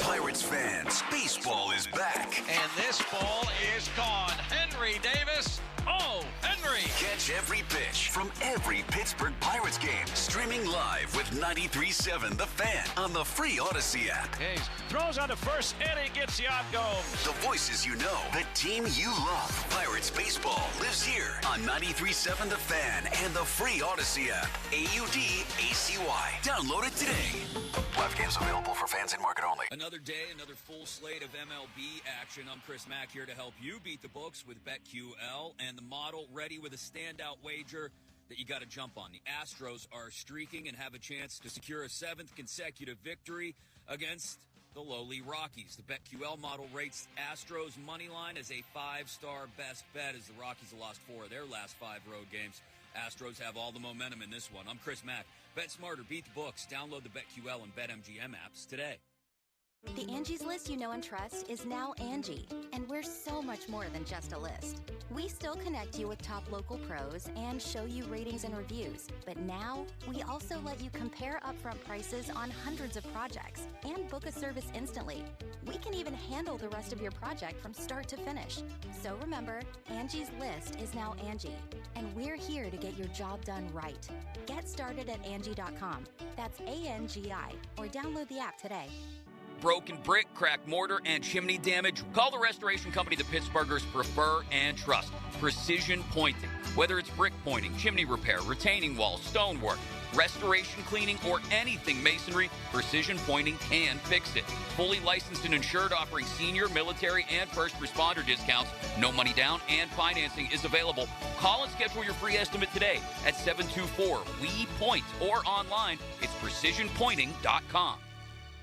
Pirates fans, baseball is back. And this ball is gone. Henry Davis. Oh, Henry. Catch every pitch from every Pittsburgh Pirates game. Streaming live with 93.7 The Fan on the free Odyssey app. Hayes throws on the first, and he gets the out goal. The voices you know, the team you love. Pirates baseball lives here on 93.7 The Fan and the free Odyssey app. AUDACY. Download it today. Live games available for fans in market only. Another day, another full slate of MLB action. I'm Chris Mack here to help you beat the books with BetQL and the model ready with a standout wager that you got to jump on. The Astros are streaking and have a chance to secure a 7th consecutive victory against the lowly Rockies. The BetQL model rates Astros money line as a 5-star best bet as the Rockies have lost 4 of their last 5 road games. Astros have all the momentum in this one. I'm Chris Mack. Bet smarter, beat the books. Download the BetQL and BetMGM apps today. The Angie's List you know and trust is now Angie, and we're so much more than just a list. We still connect you with top local pros and show you ratings and reviews, but now we also let you compare upfront prices on hundreds of projects and book a service instantly. We can even handle the rest of your project from start to finish. So remember, Angie's List is now Angie, and we're here to get your job done right. Get started at Angie.com. That's ANGI, or download the app today. Broken brick, cracked mortar, and chimney damage? Call the restoration company the Pittsburghers prefer and trust. Precision Pointing. Whether it's brick pointing, chimney repair, retaining walls, stonework, restoration cleaning, or anything masonry, Precision Pointing can fix it. Fully licensed and insured, offering senior, military, and first responder discounts. No money down, and financing is available. Call and schedule your free estimate today at 724-WE-POINT or online. It's precisionpointing.com.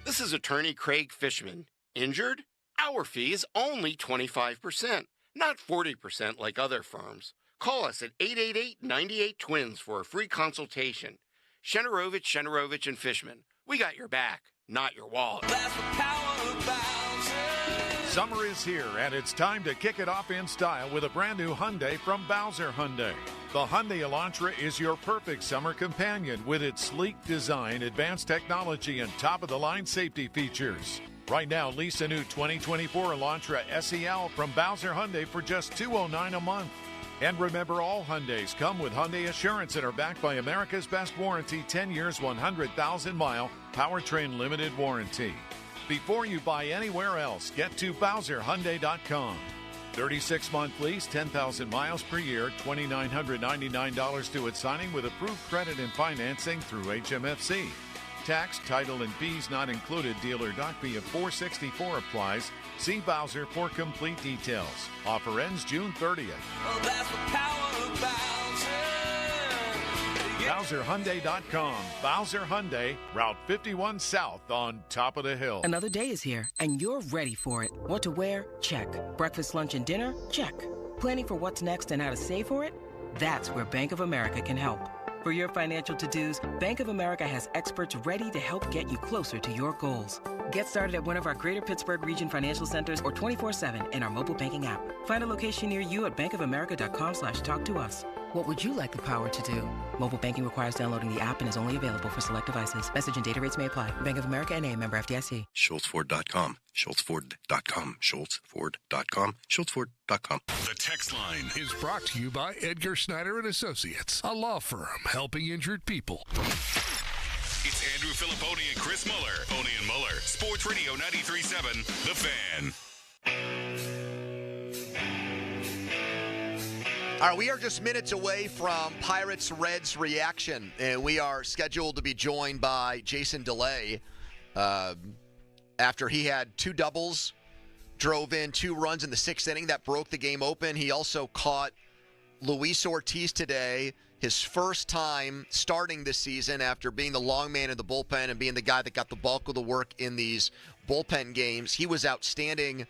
This is attorney Craig Fishman. Injured? Our fee is only 25%, not 40% like other firms. Call us at 888-98-TWINS for a free consultation. Shenarovich, and Fishman. We got your back, not your wallet. Summer is here, and it's time to kick it off in style with a brand new Hyundai from Bowser Hyundai. The Hyundai Elantra is your perfect summer companion with its sleek design, advanced technology, and top-of-the-line safety features. Right now, lease a new 2024 Elantra SEL from Bowser Hyundai for just $209 a month. And remember, all Hyundais come with Hyundai Assurance and are backed by America's Best Warranty, 10 years, 100,000-mile powertrain limited warranty. Before you buy anywhere else, get to BowserHyundai.com. 36-month lease, 10,000 miles per year, $2,999 to its signing with approved credit and financing through HMFC. Tax, title, and fees not included. Dealer doc fee of $464 applies. See Bowser for complete details. Offer ends June 30th. Oh, that's the power of Bowser. BowserHyundai.com. Bowser Hyundai, Route 51 South on top of the hill. Another day is here, and you're ready for it. What to wear? Check. Breakfast, lunch, and dinner? Check. Planning for what's next and how to save for it? That's where Bank of America can help. For your financial to-dos, Bank of America has experts ready to help get you closer to your goals. Get started at one of our Greater Pittsburgh Region financial centers or 24/7 in our mobile banking app. Find a location near you at bankofamerica.com/talktous. What would you like the power to do? Mobile banking requires downloading the app and is only available for select devices. Message and data rates may apply. Bank of America N.A., member FDIC. SchultzFord.com. SchultzFord.com. SchultzFord.com. SchultzFord.com. The text line is brought to you by Edgar Snyder and Associates, a law firm helping injured people. It's Andrew Filipponi and Chris Muller. Pony and Muller. Sports Radio 93.7, The Fan. All right, we are just minutes away from Pirates-Reds reaction, and we are scheduled to be joined by Jason DeLay after he had 2 doubles, drove in 2 runs in the 6th inning. That broke the game open. He also caught Luis Ortiz today, his first time starting this season after being the long man in the bullpen and being the guy that got the bulk of the work in these bullpen games. He was outstanding.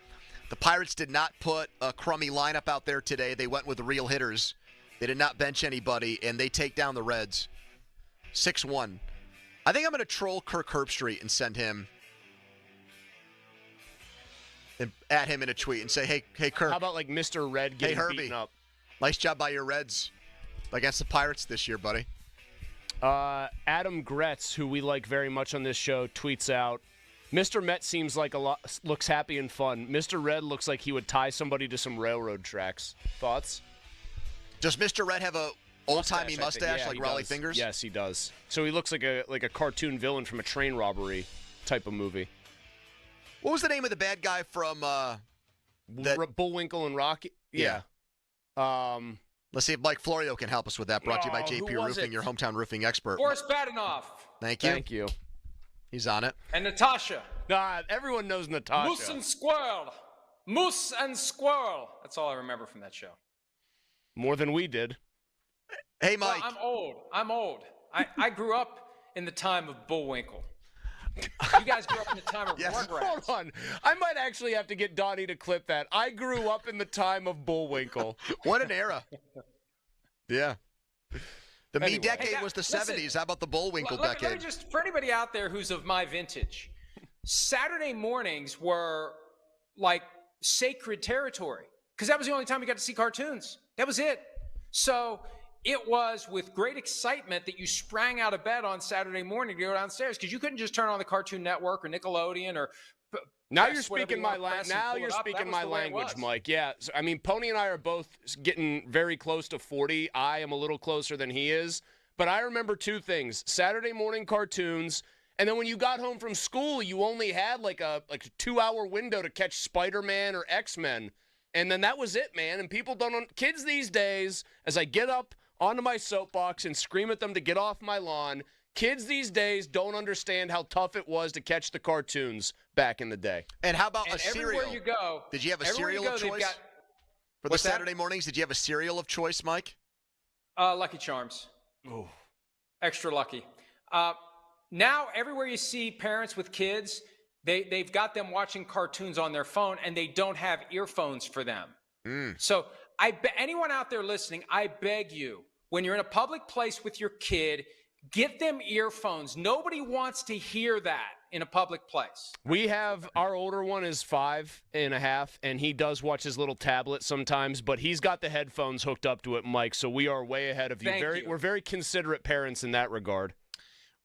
The Pirates did not put a crummy lineup out there today. They went with the real hitters. They did not bench anybody, and they take down the Reds 6-1. I think I'm going to troll Kirk Herbstreit and send him and at him in a tweet and say, hey, Kirk. How about like Mr. Red getting beaten up? Nice job by your Reds against the Pirates this year, buddy. Adam Gretz, who we like very much on this show, tweets out, Mr. Met seems like looks happy and fun. Mr. Red looks like he would tie somebody to some railroad tracks. Thoughts? Does Mr. Red have a old-timey mustache like Raleigh does. Fingers? Yes, he does. So he looks like a cartoon villain from a train robbery type of movie. What was the name of the bad guy from Bullwinkle and Rocky? Yeah. Let's see if Mike Florio can help us with that. Brought to you by JP Roofing, your hometown roofing expert. Boris Badenoff. Thank you. Thank you. He's on it. And Natasha. Nah, everyone knows Natasha. Moose and Squirrel. Moose and Squirrel. That's all I remember from that show. More than we did. Hey, Mike. Well, I'm old. I grew up in the time of Bullwinkle. You guys grew up in the time of Rugrats. Hold on. I might actually have to get Donnie to clip that. I grew up in the time of Bullwinkle. What an era. Yeah. The me decade was the 70s. How about the Bullwinkle decade? Let me just, for anybody out there who's of my vintage, Saturday mornings were like sacred territory because that was the only time we got to see cartoons. That was it. So it was with great excitement that you sprang out of bed on Saturday morning to go downstairs because you couldn't just turn on the Cartoon Network or Nickelodeon or Now you're speaking my language, Mike. Yeah, so, I mean, Pony and I are both getting very close to 40. I am a little closer than he is. But I remember 2 things. Saturday morning cartoons, and then when you got home from school, you only had like a 2-hour window to catch Spider-Man or X-Men. And then that was it, man. And people don't – kids these days, as I get up onto my soapbox and scream at them to get off my lawn – kids these days don't understand how tough it was to catch the cartoons back in the day. And how about a cereal? Everywhere you go. Did you have a cereal of choice? For the Saturday mornings, did you have a cereal of choice, Mike? Lucky Charms. Oh. Extra lucky. Now, everywhere you see parents with kids, they've got them watching cartoons on their phone, and they don't have earphones for them. So anyone out there listening, I beg you, when you're in a public place with your kid, get them earphones. Nobody wants to hear that in a public place. We have, our older one is 5.5, and he does watch his little tablet sometimes, but he's got the headphones hooked up to it, Mike, so we are way ahead of you. We're very considerate parents in that regard.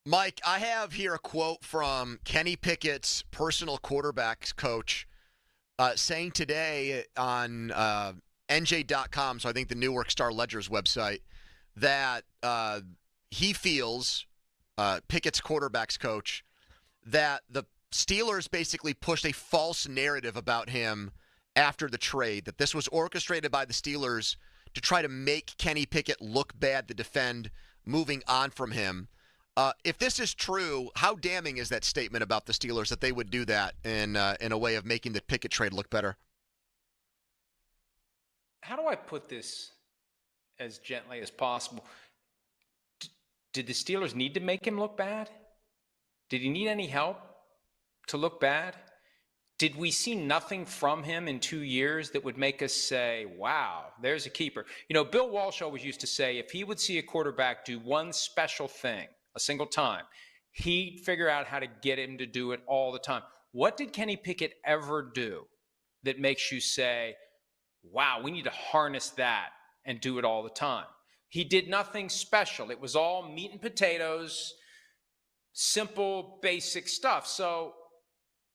Mike, I have here a quote from Kenny Pickett's personal quarterbacks coach saying today on NJ.com, so I think the Newark Star-Ledger's website, that he feels, Pickett's quarterbacks coach, that the Steelers basically pushed a false narrative about him after the trade, that this was orchestrated by the Steelers to try to make Kenny Pickett look bad to defend moving on from him. If this is true, how damning is that statement about the Steelers that they would do that in a way of making the Pickett trade look better? How do I put this as gently as possible? Did the Steelers need to make him look bad? Did he need any help to look bad? Did we see nothing from him in 2 years that would make us say, wow, there's a keeper? You know, Bill Walsh always used to say if he would see a quarterback do one special thing a single time, he'd figure out how to get him to do it all the time. What did Kenny Pickett ever do that makes you say, wow, we need to harness that and do it all the time? He did nothing special. It was all meat and potatoes, simple, basic stuff. So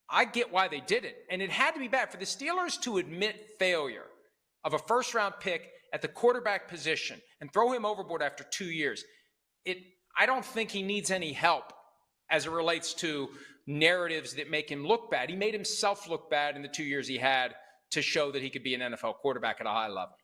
I get why they did it. And it had to be bad for the Steelers to admit failure of a first-round pick at the quarterback position and throw him overboard after 2 years. I don't think he needs any help as it relates to narratives that make him look bad. He made himself look bad in the 2 years he had to show that he could be an NFL quarterback at a high level.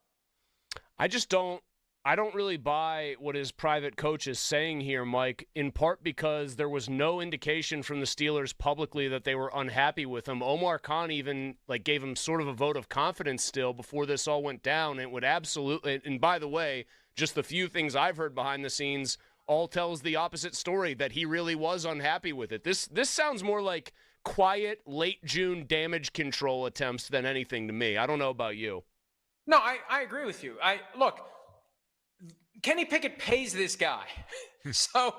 I don't really buy what his private coach is saying here, Mike, in part because there was no indication from the Steelers publicly that they were unhappy with him. Omar Khan even gave him sort of a vote of confidence still before this all went down. It would absolutely, and by the way, just the few things I've heard behind the scenes all tells the opposite story, that he really was unhappy with it. This sounds more like quiet late June damage control attempts than anything to me. I don't know about you. No, I agree with you. Look, Kenny Pickett pays this guy. So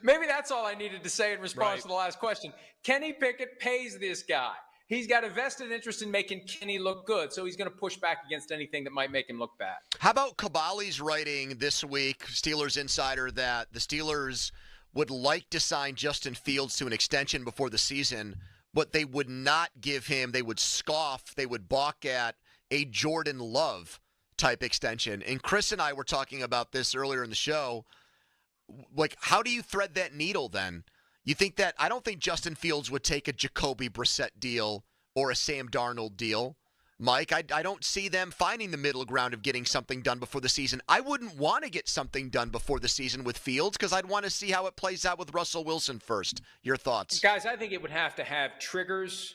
maybe that's all I needed to say in response to the last question. Kenny Pickett pays this guy. He's got a vested interest in making Kenny look good, so he's going to push back against anything that might make him look bad. How about Caballi's writing this week, Steelers Insider, that the Steelers would like to sign Justin Fields to an extension before the season, but they would not give him, they would scoff, they would balk at a Jordan Love type extension. And Chris and I were talking about this earlier in the show. How do you thread that needle then? You think that, I don't think Justin Fields would take a Jacoby Brissett deal or a Sam Darnold deal. Mike, I don't see them finding the middle ground of getting something done before the season. I wouldn't want to get something done before the season with Fields because I'd want to see how it plays out with Russell Wilson first. Your thoughts? Guys, I think it would have to have triggers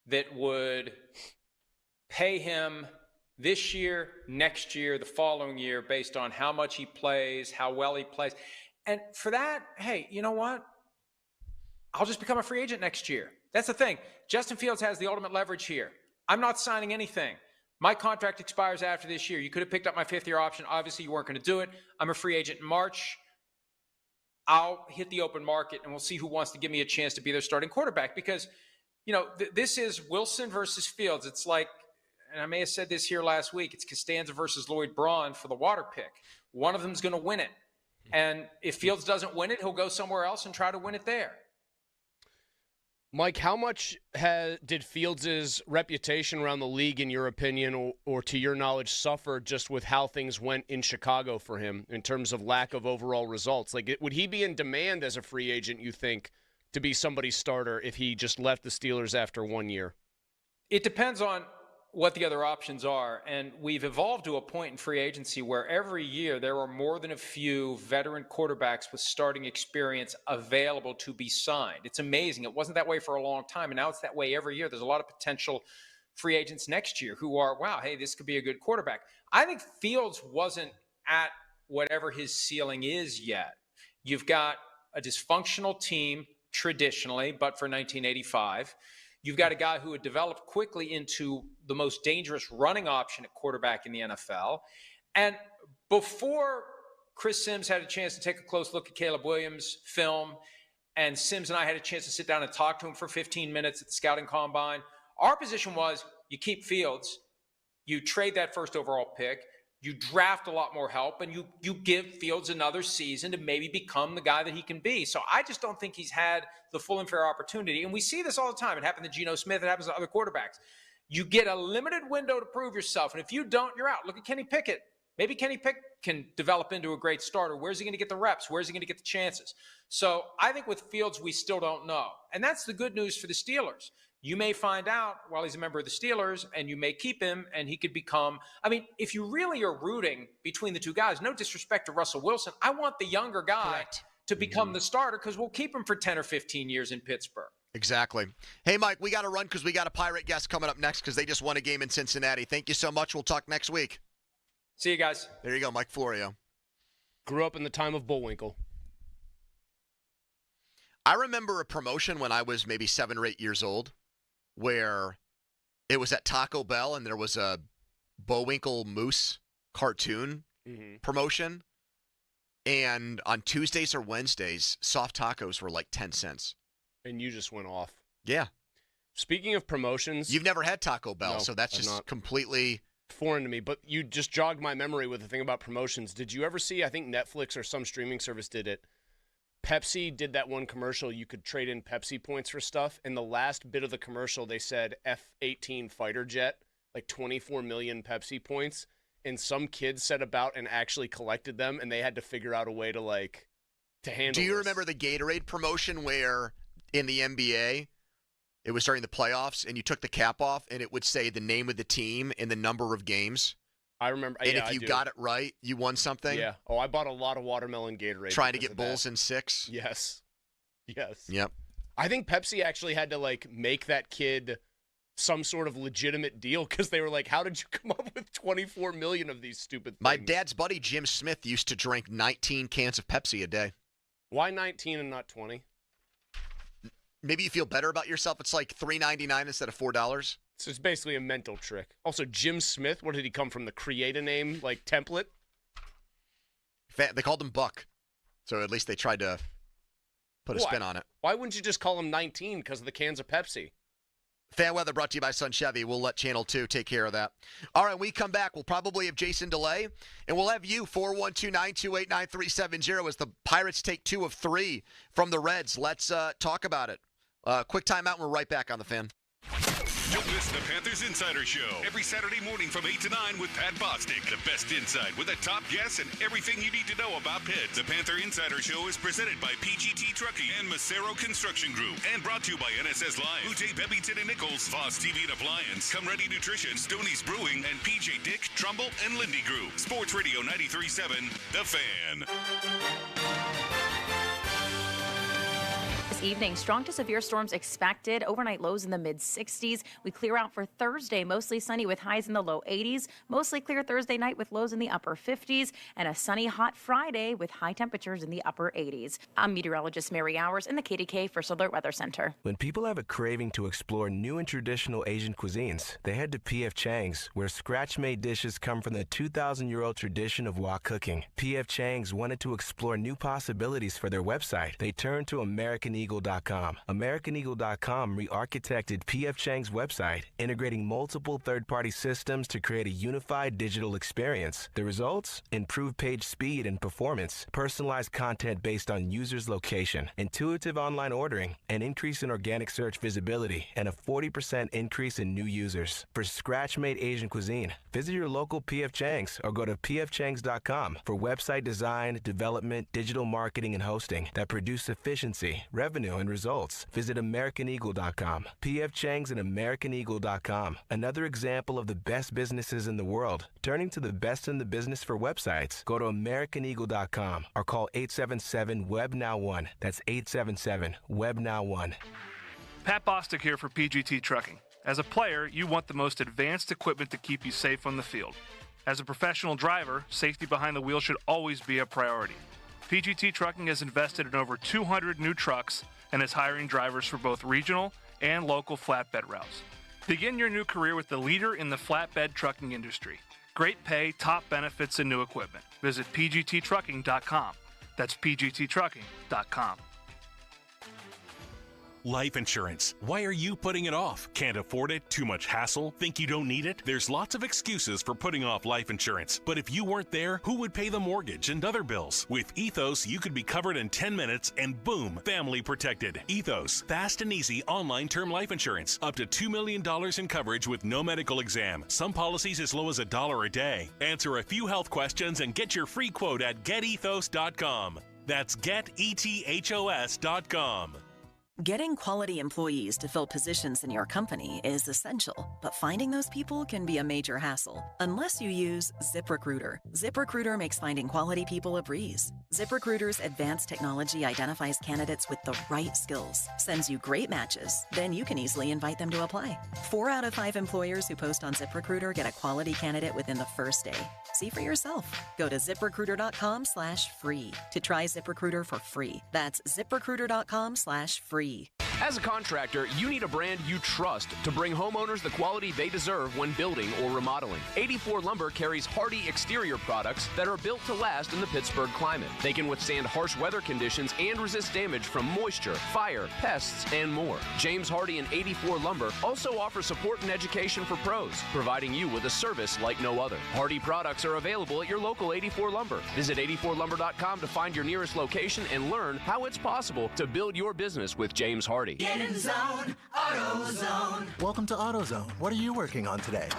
that would pay him this year, next year, the following year, based on how much he plays, how well he plays. And for that, hey, you know what? I'll just become a free agent next year. That's the thing. Justin Fields has the ultimate leverage here. I'm not signing anything. My contract expires after this year. You could have picked up my fifth-year option. Obviously, you weren't going to do it. I'm a free agent in March. I'll hit the open market, and we'll see who wants to give me a chance to be their starting quarterback because, this is Wilson versus Fields. It's like, and I may have said this here last week, it's Costanza versus Lloyd Braun for the water pick. One of them's going to win it. And if Fields doesn't win it, he'll go somewhere else and try to win it there. Mike, how much did Fields' reputation around the league, in your opinion, or to your knowledge, suffer just with how things went in Chicago for him in terms of lack of overall results? Would he be in demand as a free agent, you think, to be somebody's starter if he just left the Steelers after 1 year? It depends on what the other options are. And we've evolved to a point in free agency where every year there are more than a few veteran quarterbacks with starting experience available to be signed. It's amazing. It wasn't that way for a long time, and now it's that way every year. There's a lot of potential free agents next year who are, wow, hey, this could be a good quarterback. I think Fields wasn't at whatever his ceiling is yet. You've got a dysfunctional team traditionally, but for 1985. You've got a guy who had developed quickly into the most dangerous running option at quarterback in the NFL. And before Chris Sims had a chance to take a close look at Caleb Williams' film, and Sims and I had a chance to sit down and talk to him for 15 minutes at the scouting combine, our position was you keep Fields, you trade that first overall pick, you draft a lot more help, and you give Fields another season to maybe become the guy that he can be. So I just don't think he's had the full and fair opportunity. And we see this all the time. It happened to Geno Smith. It happens to other quarterbacks. You get a limited window to prove yourself. And if you don't, you're out. Look at Kenny Pickett. Maybe Kenny Pickett can develop into a great starter. Where's he going to get the reps? Where's he going to get the chances? So I think with Fields, we still don't know. And that's the good news for the Steelers. You may find out while he's a member of the Steelers, and you may keep him, and he could become – I mean, if you really are rooting between the two guys, no disrespect to Russell Wilson, I want the younger guy to become the starter because we'll keep him for 10 or 15 years in Pittsburgh. Exactly. Hey, Mike, we got to run because we got a Pirate guest coming up next because they just won a game in Cincinnati. Thank you so much. We'll talk next week. See you guys. There you go, Mike Florio. Grew up in the time of Bullwinkle. I remember a promotion when I was maybe 7 or 8 years old, where it was at Taco Bell and there was a Bullwinkle Moose cartoon promotion. And on Tuesdays or Wednesdays, soft tacos were like 10 cents. And you just went off. Yeah. Speaking of promotions. You've never had Taco Bell, No, so that's I've just not. completely foreign to me, but you just jogged my memory with the thing about promotions. Did you ever see, I think Netflix or some streaming service did it, Pepsi did that one commercial, you could trade in Pepsi points for stuff, and the last bit of the commercial, they said F-18 fighter jet, like 24 million Pepsi points, and some kids set about and actually collected them, and they had to figure out a way to, like, to handle Do you this. remember the Gatorade promotion where in the NBA, it was during the playoffs, and you took the cap off, and it would say the name of the team and the number of games? I remember. And yeah, if you I do. got it right, you won something? Yeah. Oh, I bought a lot of watermelon Gatorade. Trying to because get of that. Bulls in 6? Yes. Yes. Yep. I think Pepsi actually had to, like, make that kid some sort of legitimate deal because they were like, how did you come up with 24 million of these stupid things? My dad's buddy, Jim Smith, used to drink 19 cans of Pepsi a day. Why 19 and not 20? Maybe you feel better about yourself. It's like $3.99 instead of $4. So it's basically a mental trick. Also, Jim Smith, where did he come from? The create a name, like, template? They called him Buck. So at least they tried to put a spin on it. Why wouldn't you just call him 19 because of the cans of Pepsi? Fan weather brought to you by Sun Chevy. We'll let Channel 2 take care of that. All right, when we come back, we'll probably have Jason DeLay, and we'll have you, 412-928-9370, as the Pirates take 2 of 3 from the Reds. Let's talk about it. Quick timeout, and we're right back on The Fan. Don't miss the Panthers Insider Show every Saturday morning from 8 to 9 with Pat Bostic. The best insight with the top guests and everything you need to know about Pitt. The Panther Insider Show is presented by PGT Trucking and Macero Construction Group and brought to you by NSS Live, Ute Bevington and Nichols, Voss TV and Appliance, Come Ready Nutrition, Stoney's Brewing, and PJ Dick, Trumbull, and Lindy Group. Sports Radio 93.7, The Fan. This evening, strong to severe storms expected. Overnight lows in the mid-60s. We clear out for Thursday, mostly sunny with highs in the low 80s. Mostly clear Thursday night with lows in the upper 50s. And a sunny, hot Friday with high temperatures in the upper 80s. I'm meteorologist Mary Hours in the KDK First Alert Weather Center. When people have a craving to explore new and traditional Asian cuisines, they head to P.F. Chang's, where scratch-made dishes come from the 2,000-year-old tradition of wok cooking. P.F. Chang's wanted to explore new possibilities for their website. They turned to AmericanEagle.com. AmericanEagle.com re-architected P.F. Chang's website, integrating multiple third-party systems to create a unified digital experience. The results? Improved page speed and performance, personalized content based on users' location, intuitive online ordering, an increase in organic search visibility, and a 40% increase in new users. For scratch-made Asian cuisine, visit your local P.F. Chang's or go to pfchangs.com for website design, development, digital marketing, and hosting that produce efficiency, revenue, and results. Visit AmericanEagle.com. P.F. Chang's and AmericanEagle.com. Another example of the best businesses in the world. Turning to the best in the business for websites. Go to AmericanEagle.com or call 877-WEB-NOW1. That's 877-WEB-NOW1. Pat Bostic here for PGT Trucking. As a player, you want the most advanced equipment to keep you safe on the field. As a professional driver, safety behind the wheel should always be a priority. PGT Trucking has invested in over 200 new trucks and is hiring drivers for both regional and local flatbed routes. Begin your new career with the leader in the flatbed trucking industry. Great pay, top benefits, and new equipment. Visit pgttrucking.com. That's pgttrucking.com. Life insurance. Why are you putting it off? Can't afford it? Too much hassle? Think you don't need it? There's lots of excuses for putting off life insurance. But if you weren't there, who would pay the mortgage and other bills? With Ethos, you could be covered in 10 minutes and boom, family protected. Ethos, fast and easy online term life insurance. Up to $2 million in coverage with no medical exam. Some policies as low as $1 a day. Answer a few health questions and get your free quote at getethos.com. That's getethos.com. Getting quality employees to fill positions in your company is essential, but finding those people can be a major hassle unless you use ZipRecruiter. ZipRecruiter makes finding quality people a breeze. ZipRecruiter's advanced technology identifies candidates with the right skills, sends you great matches, then you can easily invite them to apply. 4 out of 5 employers who post on ZipRecruiter get a quality candidate within the first day. See for yourself. Go to ZipRecruiter.com/free to try ZipRecruiter for free. That's ZipRecruiter.com/free. As a contractor, you need a brand you trust to bring homeowners the quality they deserve when building or remodeling. 84 Lumber carries hardy exterior products that are built to last in the Pittsburgh climate. They can withstand harsh weather conditions and resist damage from moisture, fire, pests, and more. James Hardy and 84 Lumber also offer support and education for pros, providing you with a service like no other. Hardy products are available at your local 84 Lumber. Visit 84lumber.com to find your nearest location and learn how it's possible to build your business with James Hardy. Get in the zone, AutoZone. Welcome to AutoZone. What are you working on today?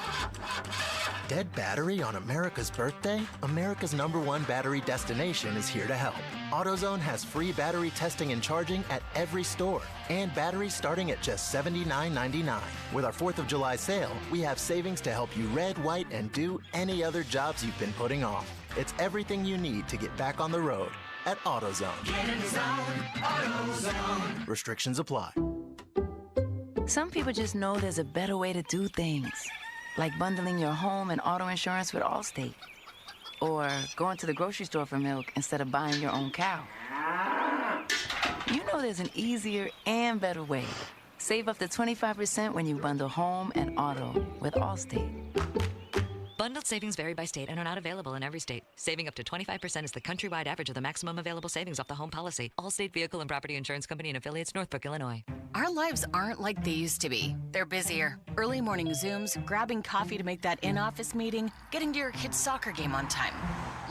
Dead battery on America's birthday? America's #1 battery destination is here to help. AutoZone has free battery testing and charging at every store, and batteries starting at just $79.99. With our 4th of July sale, we have savings to help you red, white, and do any other jobs you've been putting off. It's everything you need to get back on the road at AutoZone. Get in the zone, AutoZone. Restrictions apply. Some people just know there's a better way to do things, like bundling your home and auto insurance with Allstate, or going to the grocery store for milk instead of buying your own cow. You know there's an easier and better way. Save up to 25% when you bundle home and auto with Allstate. Bundled savings vary by state and are not available in every state. Saving up to 25% is the countrywide average of the maximum available savings off the home policy. Allstate Vehicle and Property Insurance Company and affiliates, Northbrook, Illinois. Our lives aren't like they used to be. They're busier. Early morning Zooms, grabbing coffee to make that in-office meeting, getting to your kid's soccer game on time.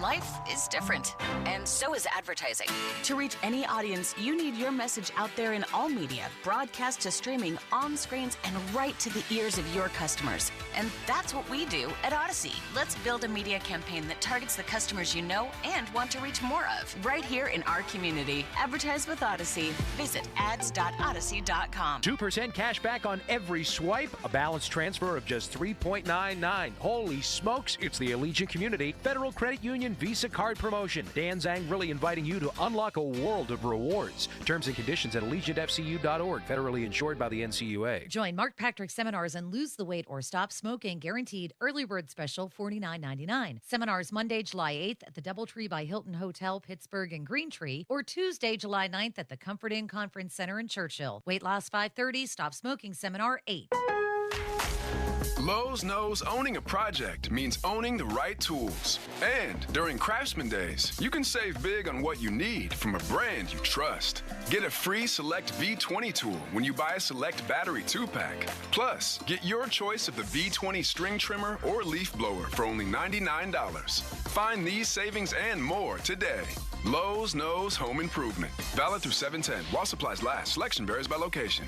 Life is different, and so is advertising. To reach any audience, you need your message out there in all media, broadcast to streaming, on screens, and right to the ears of your customers. And that's what we do at Odyssey. Let's build a media campaign that targets the customers you know and want to reach more of, right here in our community. Advertise with Odyssey. Visit ads.odyssey.com. 2% cash back on every swipe, a balance transfer of just $3.99. Holy smokes, it's the Allegiant Community Federal Credit Union Visa Card Promotion. Dan Zhang really inviting you to unlock a world of rewards. Terms and conditions at allegiantfcu.org. Federally insured by the NCUA. Join Mark Patrick seminars and lose the weight or stop smoking. Guaranteed early bird special $49.99. Seminars Monday, July 8th at the Doubletree by Hilton Hotel, Pittsburgh and Greentree, or Tuesday, July 9th at the Comfort Inn Conference Center in Churchill. Weight loss 5:30, stop smoking seminar 8. Lowe's knows owning a project means owning the right tools. And during Craftsman Days, you can save big on what you need from a brand you trust. Get a free Select V20 tool when you buy a Select Battery 2-pack. Plus, get your choice of the V20 string trimmer or leaf blower for only $99. Find these savings and more today. Lowe's knows home improvement. Valid through 7/10 while supplies last. Selection varies by location.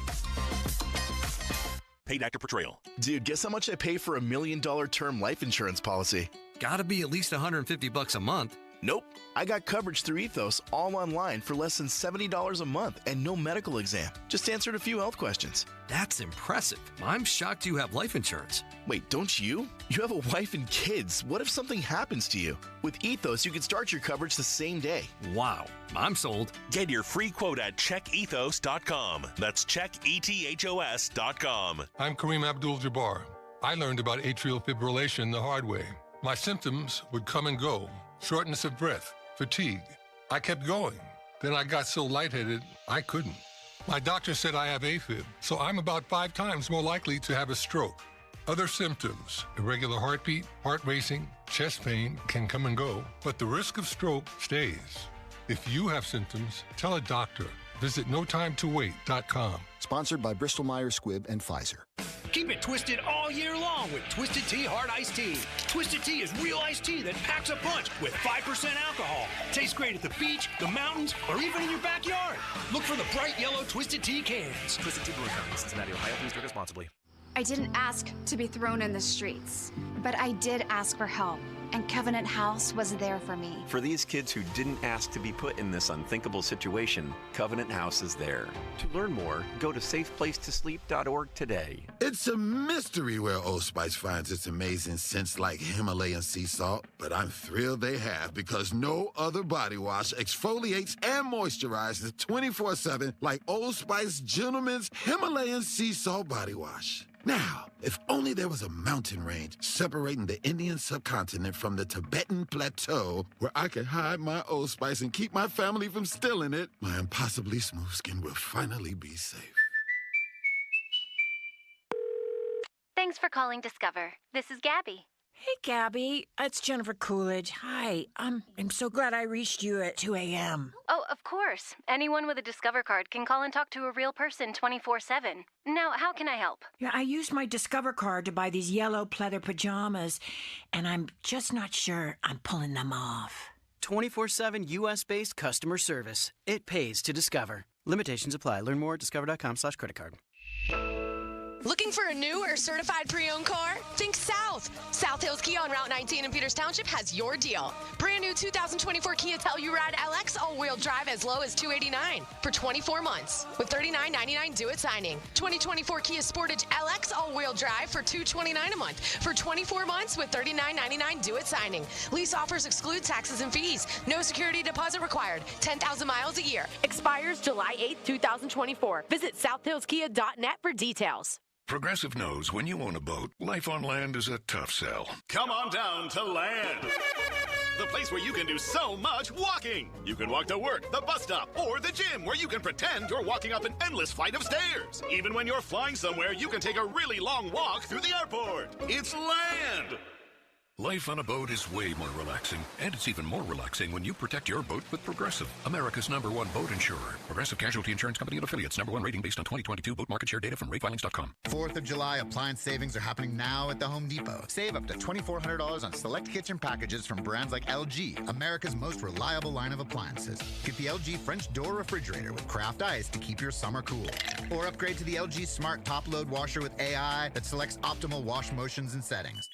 Paid actor portrayal. Dude, guess how much I pay for $1 million term life insurance policy? Gotta be at least $150 a month. Nope. I got coverage through Ethos all online for less than $70 a month and no medical exam. Just answered a few health questions. That's impressive. I'm shocked you have life insurance. Wait, don't you? You have a wife and kids. What if something happens to you? With Ethos, you can start your coverage the same day. Wow. I'm sold. Get your free quote at checkethos.com. That's checkethos.com. I'm Kareem Abdul-Jabbar. I learned about atrial fibrillation the hard way. My symptoms would come and go. Shortness of breath, fatigue. I kept going. Then I got so lightheaded, I couldn't. My doctor said I have AFib, so I'm about 5 times more likely to have a stroke. Other symptoms, irregular heartbeat, heart racing, chest pain can come and go, but the risk of stroke stays. If you have symptoms, tell a doctor. Visit notimetowait.com. Sponsored by Bristol-Myers Squibb and Pfizer. Keep it twisted all year long with Twisted Tea Hard Iced Tea. Twisted Tea is real iced tea that packs a punch with 5% alcohol. Tastes great at the beach, the mountains, or even in your backyard. Look for the bright yellow Twisted Tea cans. Twisted Tea Brewing Company, Cincinnati, Ohio. Please drink responsibly. I didn't ask to be thrown in the streets, but I did ask for help, and Covenant House was there for me. For these kids who didn't ask to be put in this unthinkable situation, Covenant House is there. To learn more, go to safeplacetosleep.org today. It's a mystery where Old Spice finds its amazing scents like Himalayan sea salt, but I'm thrilled they have because no other body wash exfoliates and moisturizes 24/7 like Old Spice Gentleman's Himalayan sea salt body wash. Now, if only there was a mountain range separating the Indian subcontinent from the Tibetan plateau where I could hide my Old Spice and keep my family from stealing it, my impossibly smooth skin will finally be safe. for calling Discover. This is Gabby. Hey, Gabby. It's Jennifer Coolidge. Hi. I'm so glad I reached you at 2 a.m. Oh, of course. Anyone with a Discover card can call and talk to a real person 24/7. Now, how can I help? Yeah, I used my Discover card to buy these yellow pleather pajamas, and I'm just not sure I'm pulling them off. 24/7 U.S.-based customer service. It pays to Discover. Limitations apply. Learn more at discover.com/creditcard. Looking for a new or certified pre-owned car? Think South. South Hills Kia on Route 19 in Peters Township has your deal. Brand new 2024 Kia Telluride LX all-wheel drive as low as $289 for 24 months with $39.99 due at signing. 2024 Kia Sportage LX all-wheel drive for $229 a month for 24 months with $39.99 due at signing. Lease offers exclude taxes and fees. No security deposit required. 10,000 miles a year. Expires July 8th, 2024. Visit southhillskia.net for details. Progressive knows when you own a boat, life on land is a tough sell. Come on down to Land. The place where you can do so much walking. You can walk to work, the bus stop, or the gym, where you can pretend you're walking up an endless flight of stairs. Even when you're flying somewhere, you can take a really long walk through the airport. It's Land. Life on a boat is way more relaxing, and it's even more relaxing when you protect your boat with Progressive, America's #1 boat insurer. Progressive Casualty Insurance Company and Affiliates, #1 rating based on 2022 boat market share data from ratefilings.com. 4th of July appliance savings are happening now at the Home Depot. Save up to $2,400 on select kitchen packages from brands like LG, America's most reliable line of appliances. Get the LG French door refrigerator with craft ice to keep your summer cool. Or upgrade to the LG Smart Top Load Washer with AI that selects optimal wash motions and settings.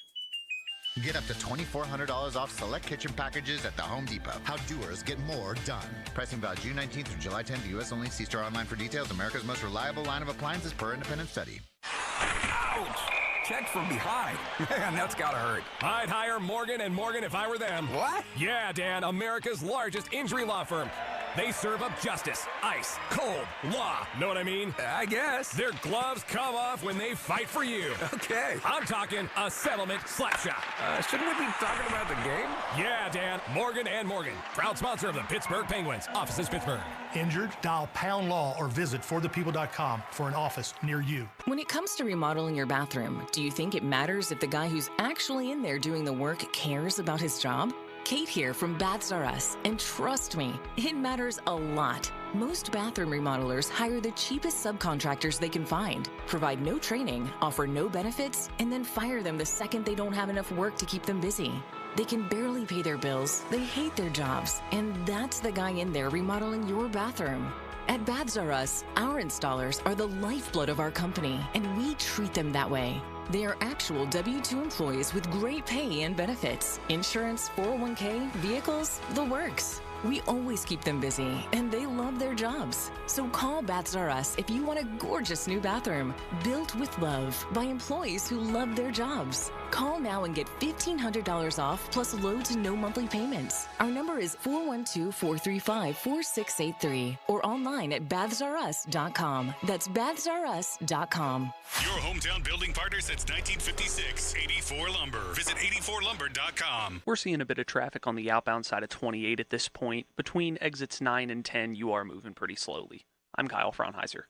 Get up to $2,400 off select kitchen packages at the Home Depot. How doers get more done. Pricing valid June 19th through July 10th, U.S. only. See store online for details. America's most reliable line of appliances per independent study. Ouch! Checked from behind. Man, that's gotta hurt. I'd hire Morgan & Morgan if I were them. What? Yeah, Dan, America's largest injury law firm. They serve up justice, ice, cold, law. Know what I mean? I guess. Their gloves come off when they fight for you. Okay. I'm talking a settlement slap shot. Shouldn't we be talking about the game? Yeah, Dan. Morgan & Morgan. Proud sponsor of the Pittsburgh Penguins. Offices Pittsburgh. Injured? Dial Pound Law or visit forthepeople.com for an office near you. When it comes to remodeling your bathroom, do you think it matters if the guy who's actually in there doing the work cares about his job? Kate here from Baths R Us, and trust me, it matters a lot. Most bathroom remodelers hire the cheapest subcontractors they can find, provide no training, offer no benefits, and then fire them the second they don't have enough work to keep them busy. They can barely pay their bills, they hate their jobs, and that's the guy in there remodeling your bathroom. At Baths R Us, our installers are the lifeblood of our company, and we treat them that way. They are actual W-2 employees with great pay and benefits, insurance, 401k, vehicles, the works. We always keep them busy, and they love their jobs. So call Baths R Us if you want a gorgeous new bathroom built with love by employees who love their jobs. Call now and get $1,500 off plus low to no monthly payments. Our number is 412-435-4683 or online at bathsrus.com. That's bathsrus.com. Your hometown building partner since 1956, 84 Lumber. Visit 84lumber.com. We're seeing a bit of traffic on the outbound side of 28 at this point. Between exits 9 and 10, you are moving pretty slowly. I'm Kyle Fraunheiser.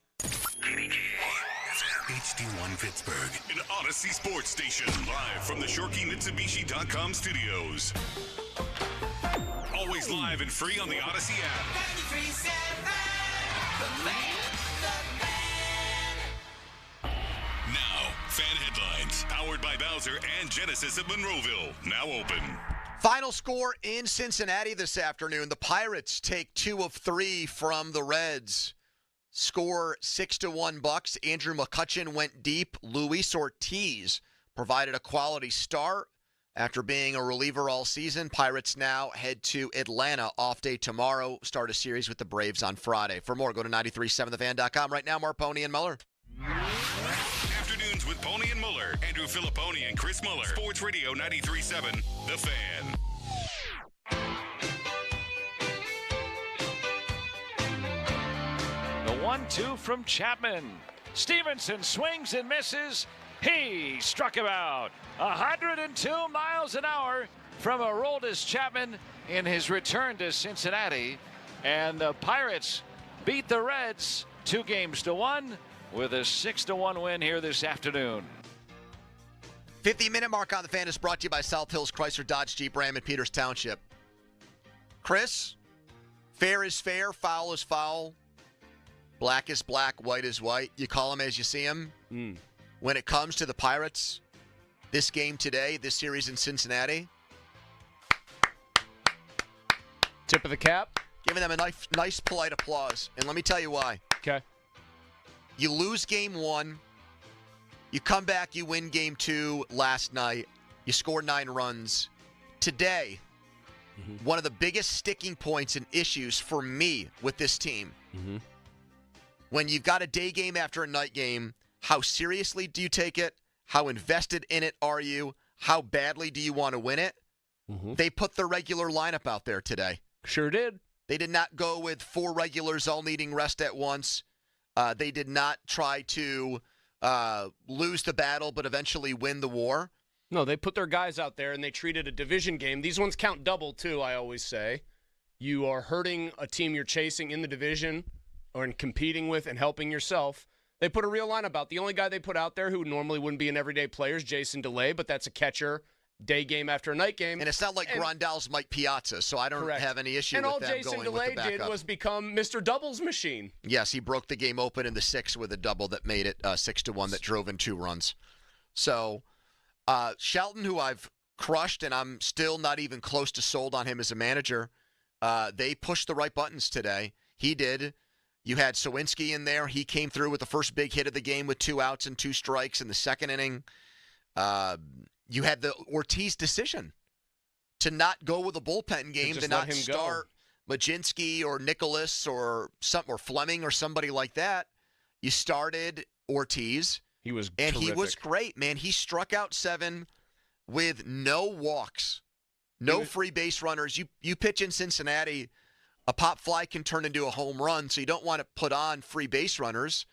HD1 Pittsburgh, an Odyssey sports station, live from the ShorkeyMitsubishi.com studios. Always live and free on the Odyssey app. 93.7, the fan. Now, fan headlines, powered by Bowser and Genesis of Monroeville, now open. Final score in Cincinnati this afternoon. The Pirates take 2 of 3 from the Reds. Score 6-1 Bucks. Andrew McCutchen went deep. Luis Ortiz provided a quality start after being a reliever all season. Pirates now head to Atlanta. Off day tomorrow. Start a series with the Braves on Friday. For more, go to 937thefan.com. Right now, Mark Pony and Muller. Afternoons with Pony and Muller. Andrew Filipponi and Chris Muller. Sports Radio 93.7, The Fan. The 1-2 from Chapman. Stevenson swings and misses. He struck him out. 102 miles an hour from Aroldis Chapman in his return to Cincinnati. And the Pirates beat the Reds 2-1 with a 6-1 win here this afternoon. 50-minute mark on the fan is brought to you by South Hills Chrysler Dodge Jeep Ram in Peters Township. Chris, fair is fair, foul is foul, black is black, white is white. You call them as you see them. When it comes to the Pirates, this game today, this series in Cincinnati. Tip of the cap. Giving them a nice polite applause. And let me tell you why. Okay. You lose game 1. You come back, you win game 2 last night. You score 9 runs. Today, one of the biggest sticking points and issues for me with this team, when you've got a day game after a night game, how seriously do you take it? How invested in it are you? How badly do you want to win it? They put the regular lineup out there today. Sure did. They did not go with 4 regulars all needing rest at once. They did not try to lose the battle, but eventually win the war. No, they put their guys out there, and they treated a division game. These ones count double, too, I always say. You are hurting a team you're chasing in the division or competing with and helping yourself. They put a real lineup out. The only guy they put out there who normally wouldn't be an everyday player is Jason DeLay, but that's a catcher, day game after a night game. And it's not like Grandal's Mike Piazza, so I don't have any issue with them going with the backup. And all Jason DeLay did was become Mr. Doubles machine. Yes, he broke the game open in the 6th with a double that made it 6-1 that drove in 2 runs. So Shelton, who I've crushed, and I'm still not even close to sold on him as a manager, they pushed the right buttons today. He did. You had Sawinski in there. He came through with the first big hit of the game with 2 outs and 2 strikes in the 2nd inning. You had the Ortiz decision to not go with a bullpen game, to not start Majinski or Nicholas or Fleming or somebody like that. You started Ortiz. He was terrific. He was great, man. He struck out 7 with no walks, no free base runners. You pitch in Cincinnati, a pop fly can turn into a home run, so you don't want to put on free base runners.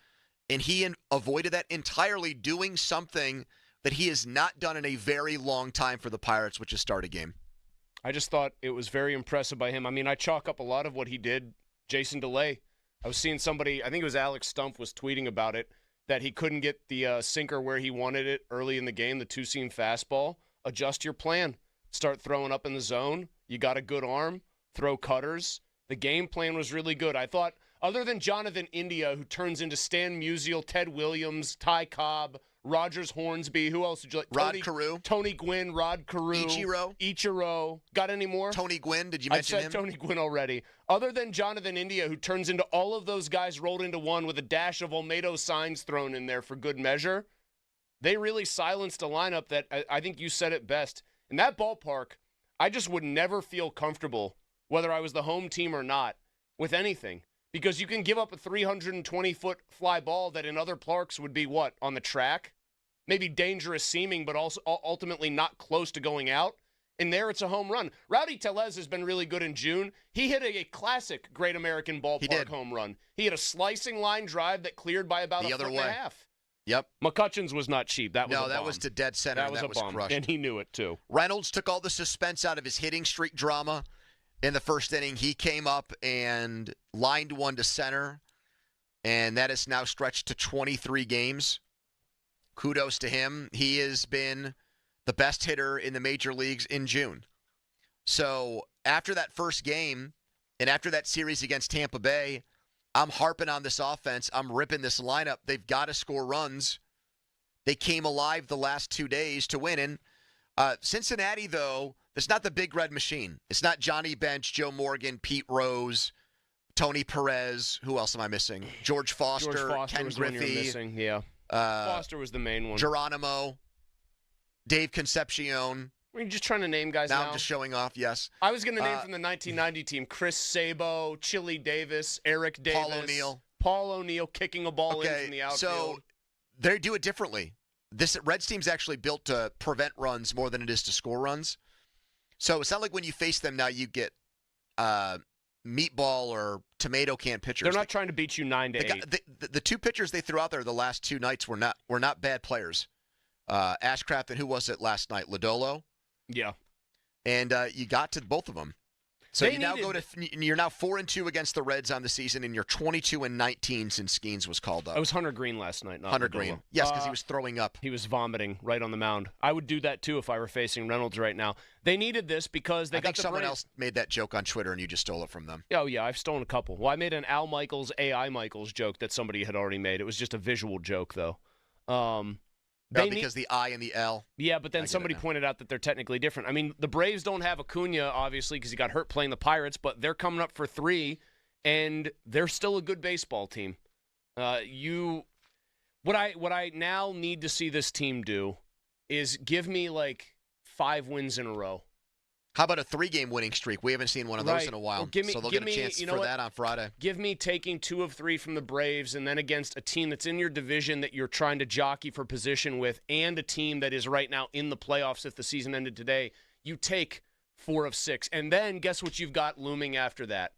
And he avoided that entirely, doing something that he has not done in a very long time for the Pirates, which is start a game. I just thought it was very impressive by him. I mean, I chalk up a lot of what he did. Jason DeLay, I was seeing somebody, I think it was Alex Stumpf was tweeting about it, that he couldn't get the sinker where he wanted it early in the game, the 2-seam fastball. Adjust your plan. Start throwing up in the zone. You got a good arm. Throw cutters. The game plan was really good. I thought, other than Jonathan India, who turns into Stan Musial, Ted Williams, Ty Cobb, Rogers Hornsby, who else did you like? Rod Carew. Tony Gwynn, Rod Carew. Ichiro. Got any more? Tony Gwynn, did you mention him? I said Tony Gwynn already. Other than Jonathan India, who turns into all of those guys rolled into one with a dash of Olmedo signs thrown in there for good measure, they really silenced a lineup that I think you said it best. In that ballpark, I just would never feel comfortable, whether I was the home team or not, with anything. Because you can give up a 320-foot fly ball that in other parks would be what, on the track? Maybe dangerous seeming, but also ultimately not close to going out. And there it's a home run. Rowdy Tellez has been really good in June. He hit a classic Great American Ballpark home run. He hit a slicing line drive that cleared by about a foot and a half. Yep. McCutcheon's was not cheap. That was a bomb. that was to dead center. That was a bomb, crushed. and he knew it too. Reynolds took all the suspense out of his hitting streak drama in the 1st inning. He came up and lined one to center, and that is now stretched to 23 games. Kudos to him. He has been the best hitter in the major leagues in June. So after that first game and after that series against Tampa Bay, I'm harping on this offense. I'm ripping this lineup. They've got to score runs. They came alive the last 2 days to win. And Cincinnati, though, it's not the big red machine. It's not Johnny Bench, Joe Morgan, Pete Rose, Tony Perez. Who else am I missing? George Foster, Ken was Griffey. The one you're missing, yeah. Foster was the main one. Geronimo, Dave Concepcion. Were you just trying to name guys now? Now I'm just showing off, yes. I was going to name from the 1990 team Chris Sabo, Chili Davis, Eric Davis. Paul O'Neill kicking a ball in from the outfield. So they do it differently. This Reds team's actually built to prevent runs more than it is to score runs. So it's not like when you face them now you get meatball or tomato can pitchers. They're not trying to beat you 9-8. The 2 pitchers they threw out there the last 2 nights were not bad players. Ashcraft and who was it last night? Lodolo? Yeah. And you got to both of them. So you're now 4-2 against the Reds on the season, and you're 22-19 since Skeens was called up. I was Hunter Green last night. Not Hunter Lodolo. Green. Yes, because he was throwing up. He was vomiting right on the mound. I would do that too if I were facing Reynolds right now. They needed this because they I got think the someone Braves. else made that joke on Twitter, and you just stole it from them. Oh, yeah, I've stolen a couple. Well, I made an Al Michaels, AI Michaels joke that somebody had already made. It was just a visual joke, though. Because the I and the L. Yeah, but then somebody pointed out that they're technically different. I mean, the Braves don't have Acuna, obviously, because he got hurt playing the Pirates, but they're coming up for 3, and they're still a good baseball team. What I now need to see this team do is give me, 5 wins in a row. How about a 3-game winning streak? We haven't seen one of those in a while. Well, so they'll get a chance for that on Friday. Give me taking 2 of 3 from the Braves, and then against a team that's in your division that you're trying to jockey for position with, and a team that is right now in the playoffs if the season ended today, you take 4 of 6. And then guess what you've got looming after that?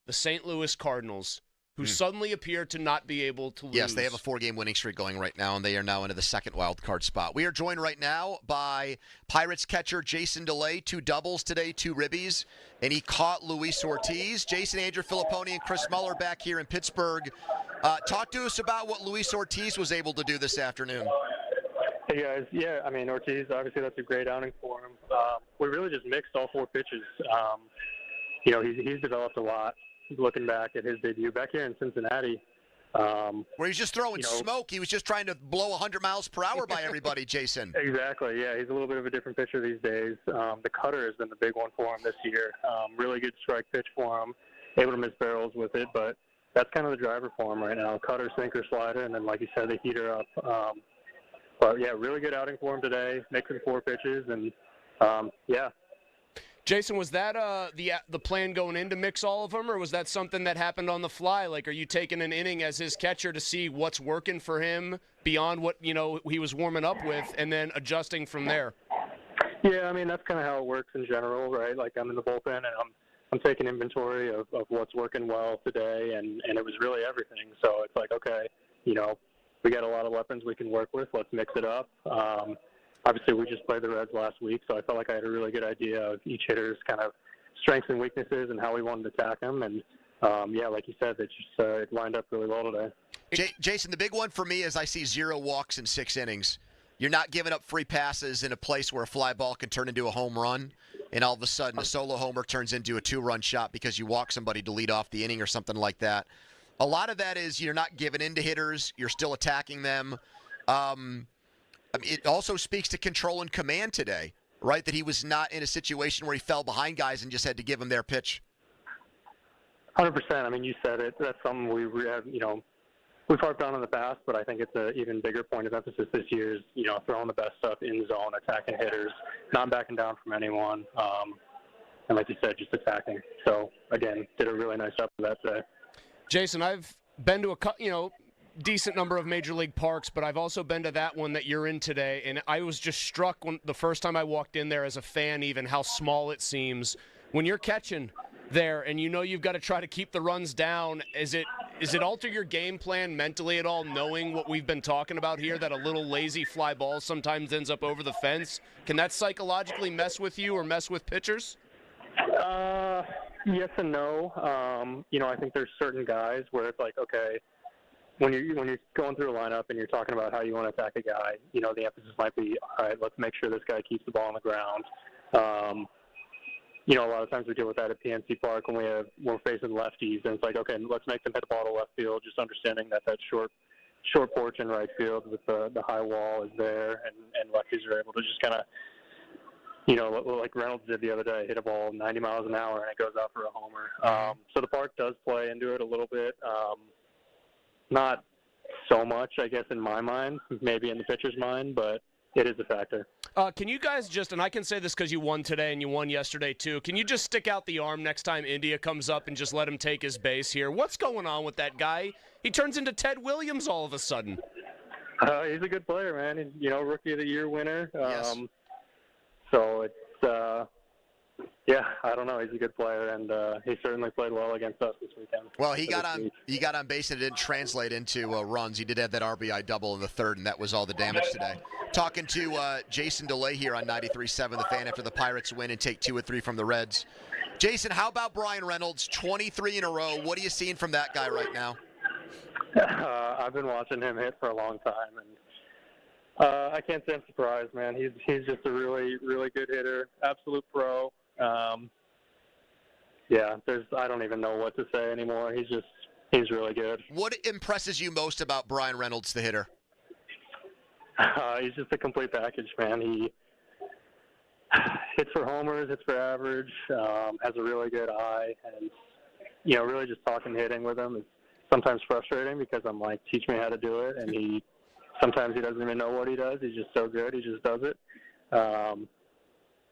The St. Louis Cardinals, who suddenly appear to not be able to lose. Yes, they have a 4-game winning streak going right now, and they are now into the second wild card spot. We are joined right now by Pirates catcher Jason DeLay, 2 doubles today, 2 ribbies, and he caught Luis Ortiz. Jason, Andrew Filipponi, and Chris Muller back here in Pittsburgh. Talk to us about what Luis Ortiz was able to do this afternoon. Hey, guys. Yeah, I mean, Ortiz, obviously that's a great outing for him. We really just mixed all 4 pitches. He's developed a lot. Looking back at his debut back here in Cincinnati. Where he's just throwing smoke. He was just trying to blow 100 miles per hour by everybody, Jason. Exactly, yeah. He's a little bit of a different pitcher these days. The cutter has been the big one for him this year. Really good strike pitch for him. Able to miss barrels with it, but that's kind of the driver for him right now. Cutter, sinker, slider, and then, like you said, the heater up. But, yeah, really good outing for him today, mixing 4 pitches, and, yeah. Jason, was that the plan going in to mix all of them, or was that something that happened on the fly? Like, are you taking an inning as his catcher to see what's working for him beyond what, he was warming up with, and then adjusting from there? Yeah, I mean, that's kind of how it works in general, right? Like, I'm in the bullpen, and I'm taking inventory of what's working well today, and it was really everything. So it's like, okay, we got a lot of weapons we can work with. Let's mix it up. Obviously, we just played the Reds last week, so I felt like I had a really good idea of each hitter's kind of strengths and weaknesses and how we wanted to attack them. And, like you said, it lined up really well today. Jason, the big one for me is I see 0 walks in 6 innings. You're not giving up free passes in a place where a fly ball can turn into a home run, and all of a sudden a solo homer turns into a 2-run shot because you walk somebody to lead off the inning or something like that. A lot of that is you're not giving in to hitters. You're still attacking them. It also speaks to control and command today, right? That he was not in a situation where he fell behind guys and just had to give them their pitch. 100%. I mean, you said it. That's something we have, we've harped on in the past, but I think it's an even bigger point of emphasis this year is, throwing the best stuff in zone, attacking hitters, not backing down from anyone. And like you said, just attacking. So, again, did a really nice job of that today. Jason, I've been to a decent number of major league parks, but I've also been to that one that you're in today, and I was just struck the first time I walked in there as a fan, even how small it seems. When you're catching there and you've got to try to keep the runs down, is it alter your game plan mentally at all, knowing what we've been talking about here, that a little lazy fly ball sometimes ends up over the fence? Can that psychologically mess with you or mess with pitchers? Yes and no. I think there's certain guys where it's like, okay, when you're going through a lineup and you're talking about how you want to attack a guy, the emphasis might be, all right, let's make sure this guy keeps the ball on the ground. A lot of times we deal with that at PNC Park when we're facing lefties, and it's like, okay, let's make them hit the ball to left field, just understanding that short porch in right field with the high wall is there, and lefties are able to just kind of, like Reynolds did the other day, hit a ball 90 miles an hour and it goes out for a homer. So the park does play into it a little bit. Not so much, I guess, in my mind, maybe in the pitcher's mind, but it is a factor. Can you guys and I can say this because you won today and you won yesterday too, can you just stick out the arm next time India comes up and just let him take his base here? What's going on with that guy? He turns into Ted Williams all of a sudden. He's a good player, man. Rookie of the Year winner. Yes. So it's, I don't know. He's a good player, and he certainly played well against us this weekend. Well, he got on base and it didn't translate into runs. He did have that RBI double in the third, and that was all the damage today. Talking to Jason DeLay here on 93.7 The Fan after the Pirates win and take 2 of 3 from the Reds. Jason, how about Brian Reynolds? 23 in a row. What are you seeing from that guy right now? I've been watching him hit for a long time, and I can't say I'm surprised, man. He's just a really, really good hitter, absolute pro. I don't even know what to say anymore. He's really good. What impresses you most about Brian Reynolds, the hitter? He's just a complete package, man. He hits for homers, hits for average, has a really good eye, and really just talking hitting with him is sometimes frustrating because I'm like, teach me how to do it, and sometimes he doesn't even know what he does. He's just so good, he just does it.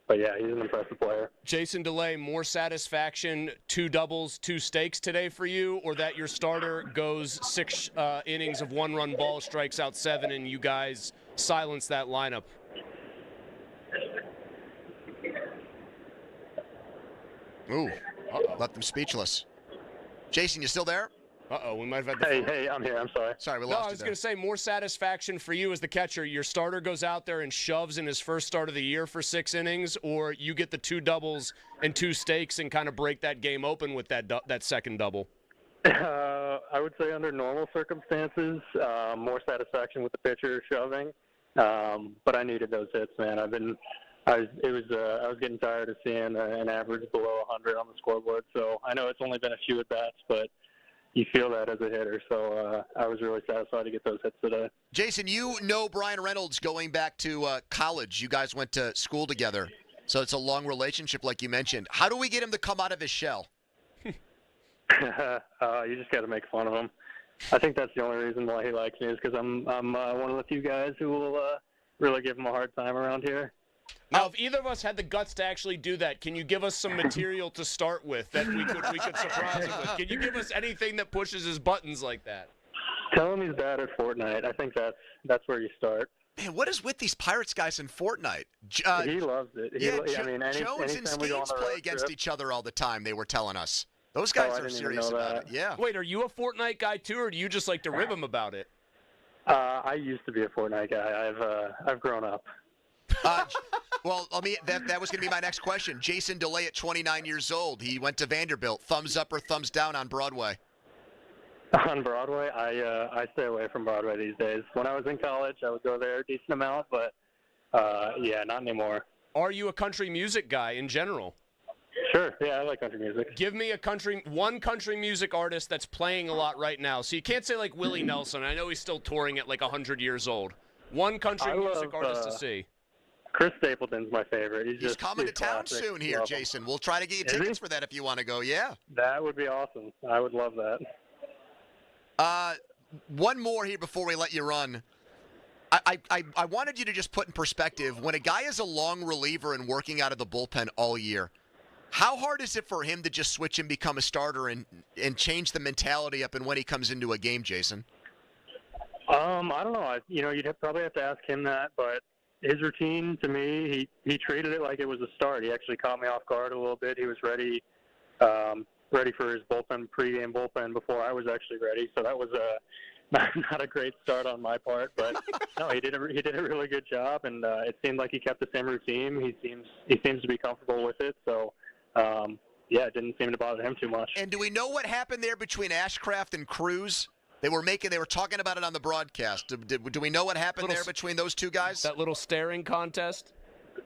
But yeah, he's an impressive player. Jason DeLay, more satisfaction, 2 doubles, 2 stakes today for you, or that your starter goes 6 innings of 1-run ball, strikes out 7, and you guys silence that lineup? Ooh, left them speechless. Jason, you still there? Uh-oh, we might have had the Hey, I'm here. I'm sorry. Sorry, we No, lost I you was there. going to say, more satisfaction for you as the catcher. Your starter goes out there and shoves in his first start of the year for 6 innings, or you get the 2 doubles and 2 stakes and kind of break that game open with that second double? I would say under normal circumstances, more satisfaction with the pitcher shoving. But I needed those hits, man. I was getting tired of seeing an average below 100 on the scoreboard. So I know it's only been a few at bats, but you feel that as a hitter. So I was really satisfied to get those hits today. Jason, you know Brian Reynolds going back to college. You guys went to school together. So it's a long relationship, like you mentioned. How do we get him to come out of his shell? You just got to make fun of him. I think that's the only reason why he likes me is because I'm one of the few guys who will really give him a hard time around here. Now, if either of us had the guts to actually do that, can you give us some material to start with that we could surprise him with? Can you give us anything that pushes his buttons like that? Tell him he's bad at Fortnite. I think that's where you start. Man, what is with these Pirates guys in Fortnite? He loves it. Jones and Steves play against each other all the time, they were telling us. Those guys are serious about it. Yeah. Wait, are you a Fortnite guy too, or do you just like to rib him about it? I used to be a Fortnite guy. I've grown up. Well, that was going to be my next question. Jason DeLay at 29 years old. He went to Vanderbilt. Thumbs up or thumbs down on Broadway? On Broadway, I stay away from Broadway these days. When I was in college, I would go there a decent amount, but not anymore. Are you a country music guy in general? Sure, yeah, I like country music. Give me one country music artist that's playing a lot right now. So you can't say like Willie Nelson. I know he's still touring at like 100 years old. One country music artist to see. Chris Stapleton's my favorite. He's coming to town soon here, Jason. We'll try to get you tickets for that if you want to go. Yeah. That would be awesome. I would love that. One more here before we let you run. I wanted you to just put in perspective, when a guy is a long reliever and working out of the bullpen all year, how hard is it for him to just switch and become a starter and change the mentality up and when he comes into a game, Jason? I don't know. You'd probably have to ask him that, but his routine, to me, he treated it like it was a start. He actually caught me off guard a little bit. He was ready for his pregame bullpen before I was actually ready. So that was not a great start on my part, but no, he did a really good job, and it seemed like he kept the same routine. He seems to be comfortable with it. So it didn't seem to bother him too much. And do we know what happened there between Ashcraft and Cruz? They were talking about it on the broadcast. Do we know what happened there between those two guys? That little staring contest?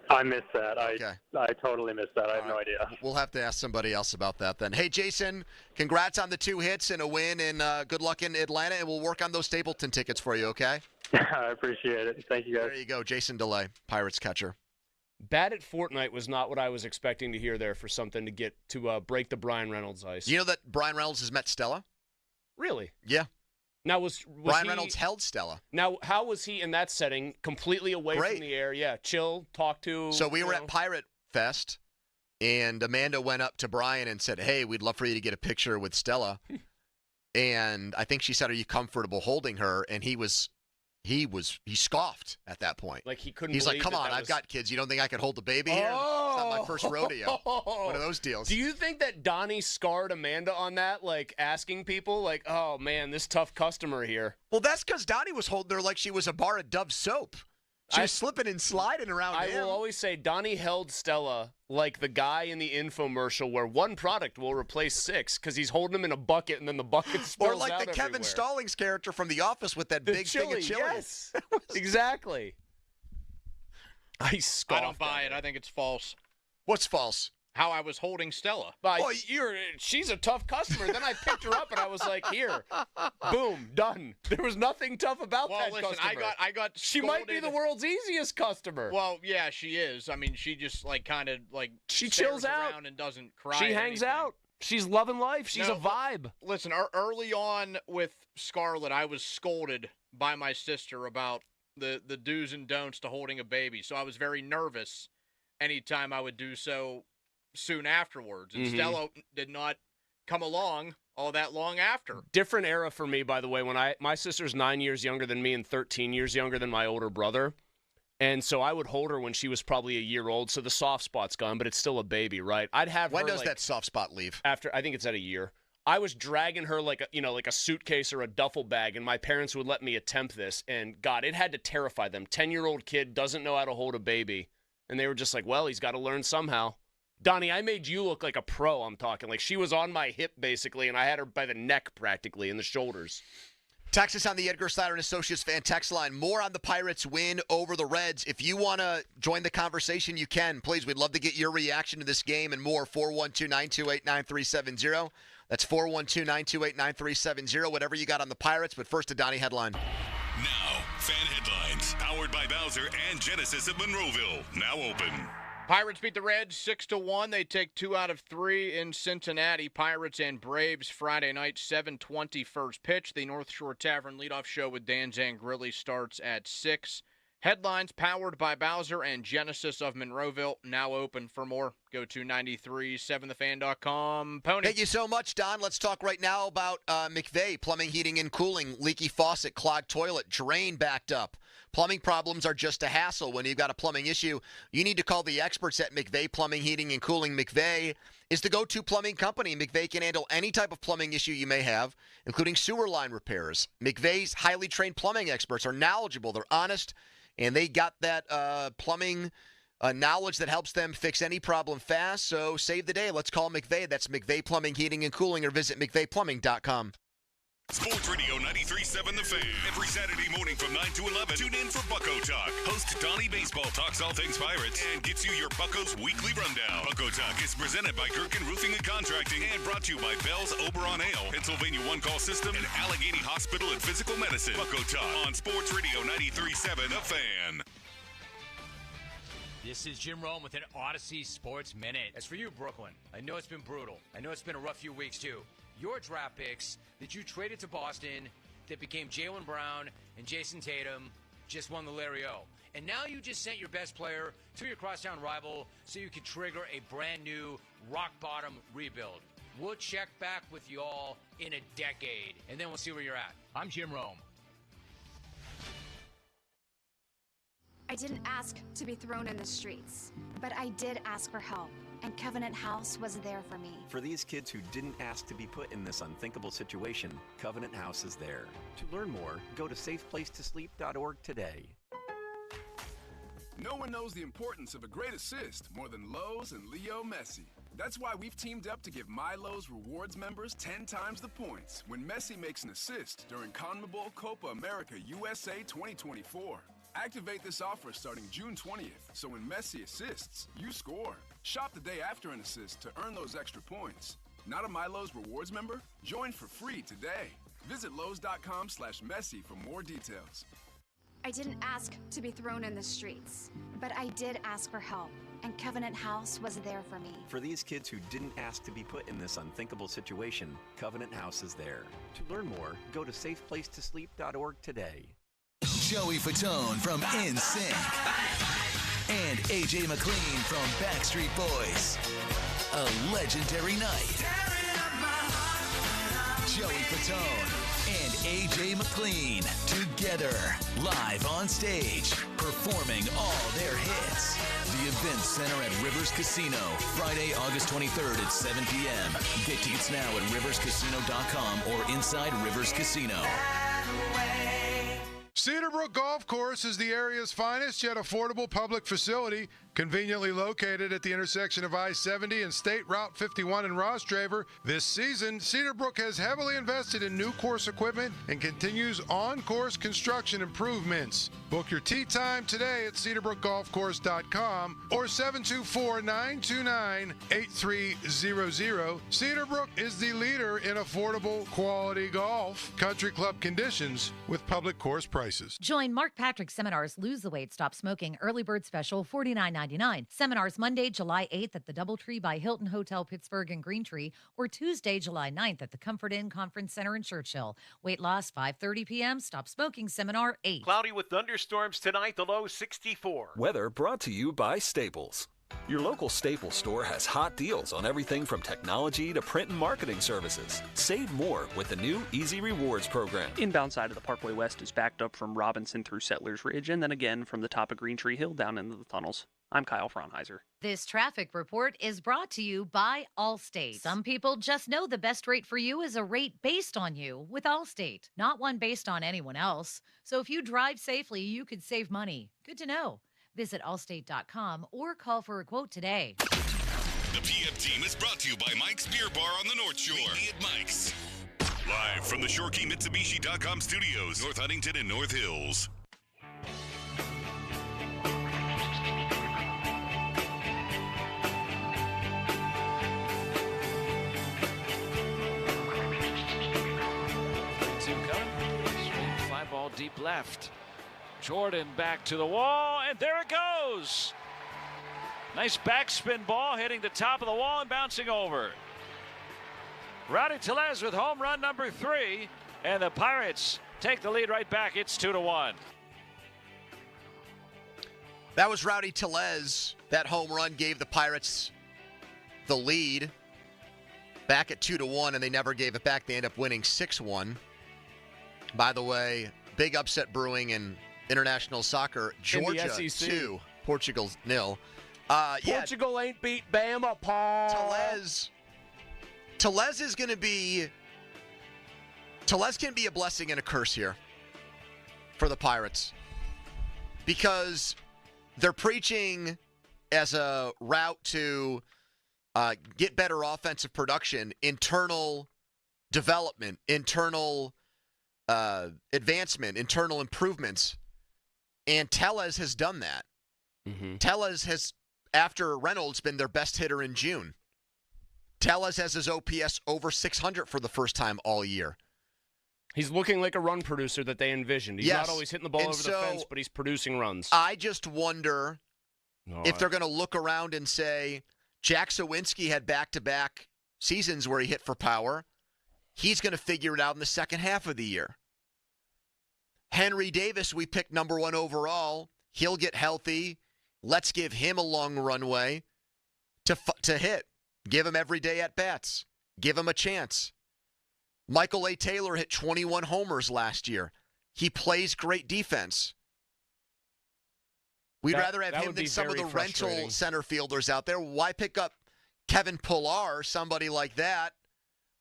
I missed that. I totally missed that. I have no idea. We'll have to ask somebody else about that then. Hey, Jason, congrats on the 2 hits and a win, and good luck in Atlanta, and we'll work on those Stapleton tickets for you, okay? I appreciate it. Thank you, guys. There you go, Jason DeLay, Pirates catcher. Bad at Fortnite was not what I was expecting to hear there for something to get to break the Brian Reynolds ice. You know that Brian Reynolds has met Stella? Really? Yeah. Now, was Brian Reynolds held Stella. Now, how was he in that setting, completely away from the air? Yeah, chill, talk to. So we were at Pirate Fest, and Amanda went up to Brian and said, "Hey, we'd love for you to get a picture with Stella." And I think she said, "Are you comfortable holding her?" And he scoffed at that point. Like he couldn't. He's like, believe "Come on, I've got kids. You don't think I could hold the baby here? It's not my first rodeo." One of those deals. Do you think that Donnie scarred Amanda on that? Like asking people, like, "Oh man, this tough customer here." Well, that's because Donnie was holding her like she was a bar of Dove soap. She was slipping and sliding around I him. will always say Donnie held Stella like the guy in the infomercial where one product will replace 6 because he's holding them in a bucket and then the bucket spills out Or like the Kevin everywhere. Stallings character from The Office with that big thing of chili. Yes, exactly. I don't buy it. I think it's false. What's false? How I was holding Stella. She's a tough customer. Then I picked her up and I was like, here, boom, done. There was nothing tough about that listen, customer. I got She might be the world's easiest customer. Well, yeah, she is. I mean, she just kind of she stares chills out around and doesn't cry. She or hangs anything. out. She's loving life. She's No, a vibe. Listen, early on with Scarlett, I was scolded by my sister about the do's and don'ts to holding a baby. So I was very nervous anytime I would do so soon afterwards. And Stella did not come along all that long after. Different era for me, by the way. When my sister's 9 years younger than me and 13 years younger than my older brother. And so I would hold her when she was probably a year old. So the soft spot's gone, but it's still a baby, right? I'd have When her does that soft spot leave? After, I think it's at a year. I was dragging her like a suitcase or a duffel bag, and my parents would let me attempt this. And God, it had to terrify them. 10-year-old kid doesn't know how to hold a baby. And they were just like, well, he's got to learn somehow. Donnie, I made you look like a pro, I'm talking. Like she was on my hip, basically, and I had her by the neck practically and the shoulders. Text us on the Edgar Snyder and Associates fan text line. More on the Pirates' win over the Reds. If you want to join the conversation, you can. Please, we'd love to get your reaction to this game and more. 412-928-9370. That's 412-928-9370. Whatever you got on the Pirates. But first, a Donnie headline. Now, fan headlines. Powered by Bowser and Genesis of Monroeville. Now open. Pirates beat the Reds 6-1. They take 2 out of 3 in Cincinnati. Pirates and Braves Friday night, 7:20 first pitch. The North Shore Tavern leadoff show with Dan Zangrilli starts at 6. Headlines powered by Bowser and Genesis of Monroeville. Now open. For more, go to 937thefan.com. Pony. Thank you so much, Don. Let's talk right now about McVeigh, plumbing, heating, and cooling. Leaky faucet, clogged toilet, drain backed up. Plumbing problems are just a hassle. When you've got a plumbing issue, you need to call the experts at McVeigh Plumbing, Heating, and Cooling. McVeigh is the go-to plumbing company. McVeigh can handle any type of plumbing issue you may have, including sewer line repairs. McVeigh's highly trained plumbing experts are knowledgeable. They're honest, and they got that plumbing knowledge that helps them fix any problem fast. So save the day. Let's call McVeigh. That's McVeigh Plumbing, Heating, and Cooling, or visit McVeighPlumbing.com. Sports Radio 93.7 The Fan. Every Saturday morning from 9 to 11. Tune in for Bucko Talk. Host Donnie Baseball talks all things Pirates and gets you your Buccos weekly rundown. Bucko Talk is presented by Gerken Roofing and Contracting and brought to you by Bell's Oberon Ale, Pennsylvania One Call System, and Allegheny Hospital and Physical Medicine. Bucko Talk on Sports Radio 93.7 The Fan. This is Jim Rome with an Odyssey Sports Minute. As for you, Brooklyn, I know it's been brutal. I know it's been a rough few weeks, too. Your draft picks that you traded to Boston that became Jaylen Brown and Jason Tatum just won the Larry O. And now you just sent your best player to your crosstown rival so you could trigger a brand new rock-bottom rebuild. We'll check back with you all in a decade, and then we'll see where you're at. I'm Jim Rome. I didn't ask to be thrown in the streets, but I did ask for help, and Covenant House was there for me. For these kids who didn't ask to be put in this unthinkable situation, Covenant House is there. To learn more, go to safeplacetosleep.org today. No one knows the importance of a great assist more than Lowe's and Leo Messi. That's why we've teamed up to give My Lowe's Rewards members 10 times the points when Messi makes an assist during CONMEBOL Copa America USA 2024. Activate this offer starting June 20th, so when Messi assists, you score. Shop the day after an assist to earn those extra points. Not a My Lowe's Rewards member? Join for free today. Visit Lowe's.com/Messi for more details. I didn't ask to be thrown in the streets, but I did ask for help, and Covenant House was there for me. For these kids who didn't ask to be put in this unthinkable situation, Covenant House is there. To learn more, go to safeplacetosleep.org today. Joey Fatone from NSYNC and AJ McLean from Backstreet Boys. A legendary night. Joey Fatone and AJ McLean together, live on stage, performing all their hits. The Event Center at Rivers Casino, Friday, August 23rd at 7 p.m. Get tickets now at riverscasino.com or inside Rivers Casino. Cedarbrook Golf Course is the area's finest yet affordable public facility, conveniently located at the intersection of I-70 and State Route 51 in Ross Draver. This season, Cedarbrook has heavily invested in new course equipment and continues on-course construction improvements. Book your tee time today at cedarbrookgolfcourse.com or 724-929-8300. Cedarbrook is the leader in affordable quality golf. Country club conditions with public course prices. Join Mark Patrick Seminars Lose the Weight, Stop Smoking Early Bird Special $49.99. Seminars Monday, July 8th at the Doubletree by Hilton Hotel Pittsburgh and Greentree, or Tuesday, July 9th at the Comfort Inn Conference Center in Churchill. Weight loss 5:30 p.m. Stop Smoking Seminar 8. Cloudy with thunderstorms tonight, the low 64. Weather brought to you by Staples. Your local Staples store has hot deals on everything from technology to print and marketing services. Save more with the new Easy Rewards program. Inbound side of the Parkway West is backed up from Robinson through Settlers Ridge and then again from the top of Green Tree Hill down into the tunnels. I'm Kyle Fraunheiser. This traffic report is brought to you by Allstate. Some people just know the best rate for you is a rate based on you with Allstate, not one based on anyone else. So if you drive safely, you could save money. Good to know. Visit allstate.com or call for a quote today. The PF Team is brought to you by Mike's Beer Bar on the North Shore. Meet me at Mike's. Live from the ShoreKeyMitsubishi.com studios, North Huntington and North Hills. Fly ball deep left. Jordan back to the wall, and there it goes. Nice backspin ball hitting the top of the wall and bouncing over. Rowdy Tellez with home run number 3, and the Pirates take the lead right back. It's 2-1. That was Rowdy Tellez. That home run gave the Pirates the lead back at 2-1, and they never gave it back. They end up winning 6-1. By the way, big upset brewing in international soccer. Georgia 2, Portugal 0. Portugal ain't beat Bama, Paul. Tellez is going to be. Tellez can be a blessing and a curse here for the Pirates because they're preaching as a route to get better offensive production, internal development, internal advancement, internal improvements. And Tellez has done that. Tellez has, after Reynolds, been their best hitter in June. Tellez has his OPS over 600 for the first time all year. He's looking like a run producer that they envisioned. He's not always hitting the ball over the fence, but he's producing runs. I just wonder if they're going to look around and say, Jack Sawinski had back-to-back seasons where he hit for power. He's going to figure it out in the second half of the year. Henry Davis, we picked number 1 overall. He'll get healthy. Let's give him a long runway to hit. Give him every day at bats. Give him a chance. Michael A. Taylor hit 21 homers last year. He plays great defense. We'd rather have him than some of the rental center fielders out there. Why pick up Kevin Pillar, somebody like that,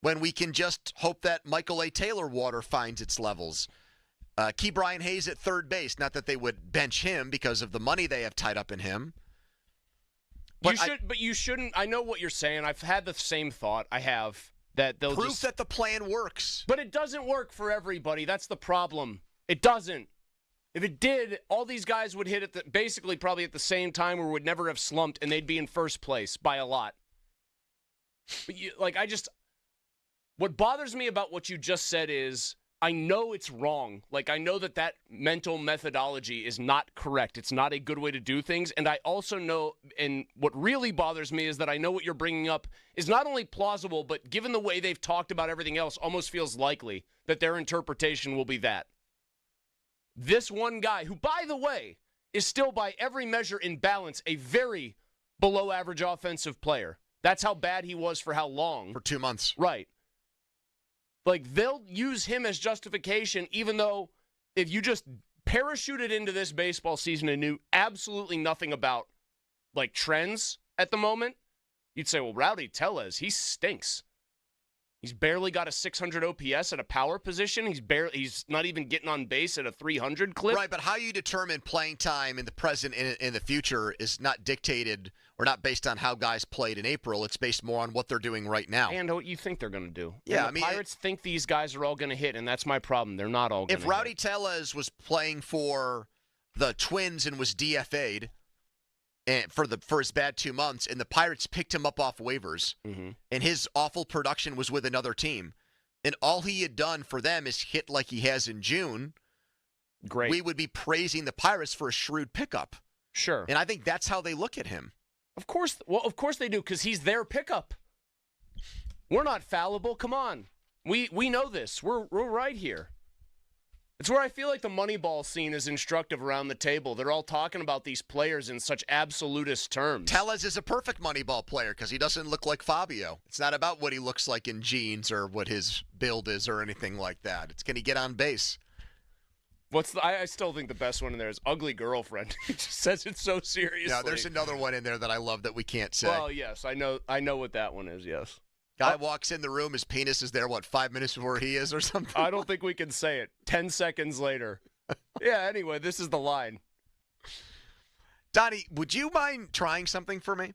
when we can just hope that Michael A. Taylor water finds its levels? Key Brian Hayes at third base. Not that they would bench him because of the money they have tied up in him. But you shouldn't. I know what you're saying. I've had the same thought. I have that they'll proof that the plan works. But it doesn't work for everybody. That's the problem. It doesn't. If it did, all these guys would hit at basically probably at the same time, or would never have slumped, and they'd be in first place by a lot. But what bothers me about what you just said is, I know it's wrong. I know that mental methodology is not correct. It's not a good way to do things. And I also know, and what really bothers me is that I know what you're bringing up is not only plausible, but given the way they've talked about everything else, almost feels likely that their interpretation will be that. This one guy, who, by the way, is still by every measure in balance a very below-average offensive player. That's how bad he was for how long? For 2 months. Right. They'll use him as justification, even though if you just parachuted into this baseball season and knew absolutely nothing about, trends at the moment, you'd say, well, Rowdy Tellez, he stinks. He's barely got a 600 OPS at a power position. He's not even getting on base at a 300 clip. Right, but how you determine playing time in the present and in the future is not dictated or not based on how guys played in April. It's based more on what they're doing right now. And what you think they're going to do. Yeah, and the Pirates think these guys are all going to hit, and that's my problem. They're not all going to hit. If Rowdy Tellez was playing for the Twins and was DFA'd and for his bad 2 months, and the Pirates picked him up off waivers, and his awful production was with another team, and all he had done for them is hit like he has in June, great. We would be praising the Pirates for a shrewd pickup. Sure. And I think that's how they look at him. Of course they do, because he's their pickup. We're not fallible. Come on. We know this. We're right here. It's where I feel like the Moneyball scene is instructive around the table. They're all talking about these players in such absolutist terms. Tellez is a perfect Moneyball player because he doesn't look like Fabio. It's not about what he looks like in jeans or what his build is or anything like that. It's can he get on base? I still think the best one in there is Ugly Girlfriend. He just says it so seriously. Yeah, there's another one in there that I love that we can't say. Well, yes, I know what that one is, yes. Guy walks in the room, his penis is there, 5 minutes before he is or something? I don't think we can say it. 10 seconds later. Yeah, anyway, this is the line. Donnie, would you mind trying something for me?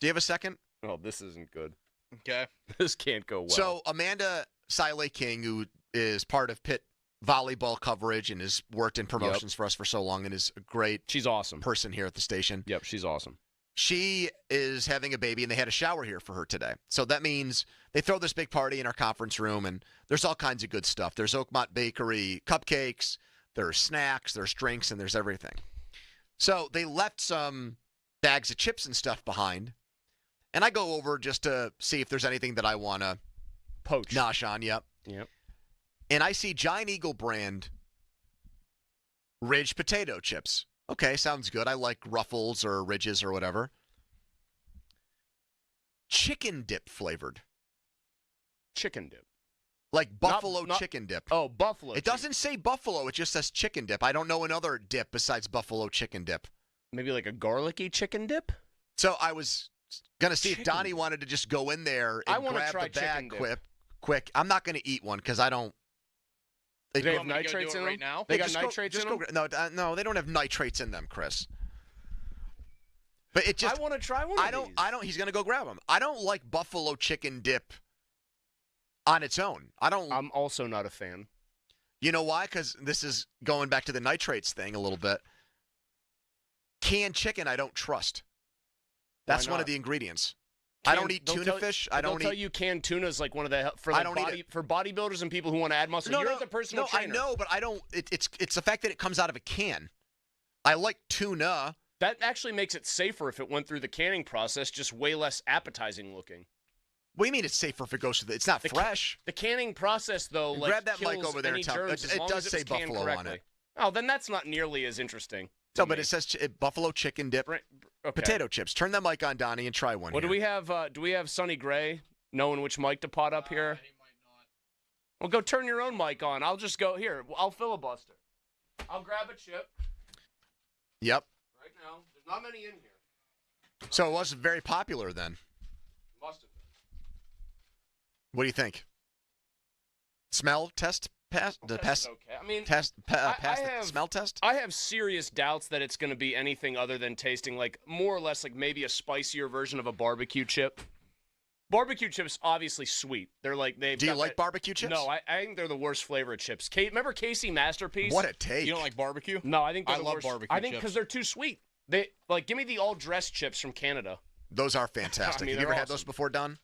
Do you have a second? Oh, this isn't good. Okay. This can't go well. So Amanda Siley King, who is part of Pitt volleyball coverage and has worked in promotions for us for so long and is a great she's awesome person here at the station. Yep, she's awesome. She is having a baby, and they had a shower here for her today. So that means they throw this big party in our conference room, and there's all kinds of good stuff. There's Oakmont Bakery cupcakes, there's snacks, there's drinks, and there's everything. So they left some bags of chips and stuff behind, and I go over just to see if there's anything that I want to poach. Nosh on, yep. And I see Giant Eagle brand Ridge potato chips. Okay, sounds good. I like Ruffles or Ridges or whatever. Chicken dip flavored. Chicken dip. Like buffalo chicken dip. Oh, buffalo. It doesn't say buffalo. It just says chicken dip. I don't know another dip besides buffalo chicken dip. Maybe like a garlicky chicken dip? So I was going to see if Donnie wanted to just go in there and grab the bag quick. I'm not going to eat one because I don't. Do they have nitrates in them? Right now? They got nitrates in them? No, they don't have nitrates in them, Chris. But it just. I want to try one. I don't. He's gonna go grab them. I don't like buffalo chicken dip on its own. I'm also not a fan. You know why? Because this is going back to the nitrates thing a little bit. Canned chicken, I don't trust. That's one of the ingredients. I don't eat tuna fish. They'll tell you canned tuna is like one of the for bodybuilders and people who want to add muscle. You're the personal trainer. I know, but I don't. It's the fact that it comes out of a can. I like tuna. That actually makes it safer if it went through the canning process, just way less appetizing looking. What do you mean it's safer if it goes through the? It's not fresh. The canning process, though, grab that mic over there and tell. It does say buffalo on it. Oh, then that's not nearly as interesting. No, but it says buffalo chicken dip, Okay. potato chips. Turn that mic on, Donnie, and try one. What do we have? Do we have Sonny Gray knowing which mic to pot up here? He might not. Well, go turn your own mic on. I'll just go here. I'll filibuster. I'll grab a chip. Yep. Right now, there's not many in here. So it wasn't very popular then. Must have been. What do you think? Smell test pass the pass. Okay. I mean, pass the smell test. I have serious doubts that it's going to be anything other than tasting like more or less like maybe a spicier version of a barbecue chip. Barbecue chips obviously sweet. They're like they. Do you like barbecue chips? No, I think they're the worst flavor of chips. Remember Casey Masterpiece? What a take! You don't like barbecue? No, I think they're I the love worst. barbecue. I think because they're too sweet. They give me the all dressed chips from Canada. Those are fantastic. I mean, have you ever had awesome. those before, Don?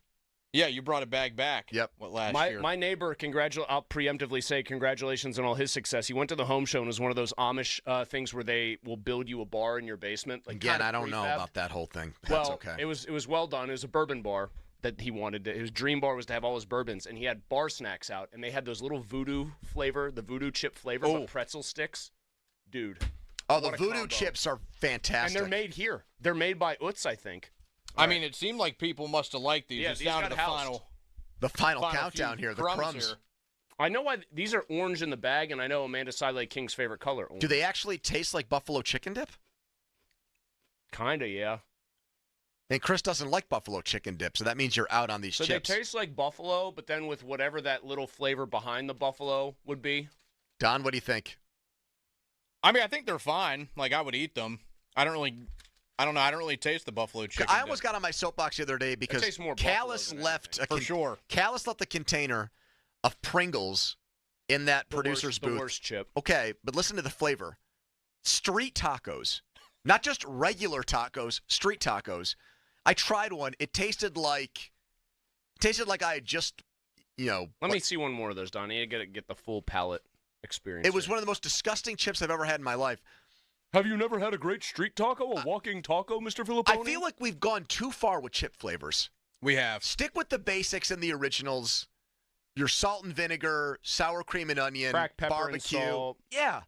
Yeah, you brought a bag back. Yep. Last year? My neighbor, I'll preemptively say congratulations on all his success. He went to the home show and it was one of those Amish things where they will build you a bar in your basement. Like Again, I don't know about that whole thing. That's well, okay. It was well done. It was a bourbon bar that he wanted. His dream bar was to have all his bourbons, and he had bar snacks out, and they had those little voodoo flavor, the voodoo chip flavor, but pretzel sticks. Dude. Oh, the voodoo chips are fantastic. And they're made here. They're made by Utz, I think. I mean, it seemed like people must have liked these. Yeah, it's these down got to the housed. final countdown here, the crumbs. Here. I know why these are orange in the bag, and I know Amanda Siley King's favorite color. Orange. Do they actually taste like buffalo chicken dip? Kinda, yeah. And Chris doesn't like buffalo chicken dip, so that means you're out on these So chips. they taste like buffalo, but then with whatever that little flavor behind the buffalo would be. Don, what do you think? I mean, I think they're fine. Like, I would eat them. I don't really taste the buffalo chicken. I almost got on my soapbox the other day because tastes more Callis buffalo than left Callis left the container of Pringles in that producer's booth. The worst chip. Okay, but listen to the flavor. Street tacos. Not just regular tacos, street tacos. I tried one. It tasted like I had just, Let me see one more of those, Donnie. You gotta get the full palate experience. It was one of the most disgusting chips I've ever had in my life. Have you never had a great street taco, a walking taco, Mr. Filippone? I feel like we've gone too far with chip flavors. We have. Stick with the basics and the originals. Your salt and vinegar, sour cream and onion, cracked pepper barbecue. and salt. Yeah.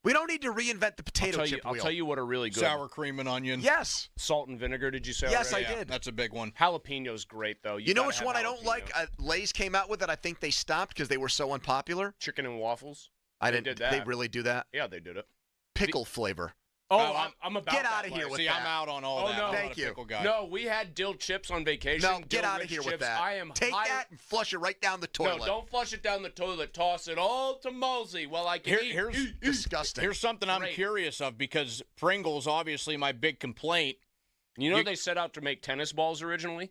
We don't need to reinvent the potato chip wheel. I'll tell you what are really good. Sour cream and onion. Yes. Salt and vinegar, did you say? Yes, already? I did. That's a big one. Jalapeno's great, though. You know which one I don't like? Lay's came out with that I think they stopped because they were so unpopular? Chicken and waffles. They did that. They really do that? Yeah, they did it. Pickle flavor. Oh, I'm about get that out of here way. with See, that. I'm out on all that. no. I'm not Thank a you. pickle guy. No, we had dill chips on vacation. No, get out of Dill-rich here with chips. that. I am Take that and flush it right down the toilet. No, don't flush it down the toilet. Toss it all to Mosey. Well, I can Here's disgusting. Here's something I'm Great. curious of because Pringles, obviously, my big complaint. You know they set out to make tennis balls originally?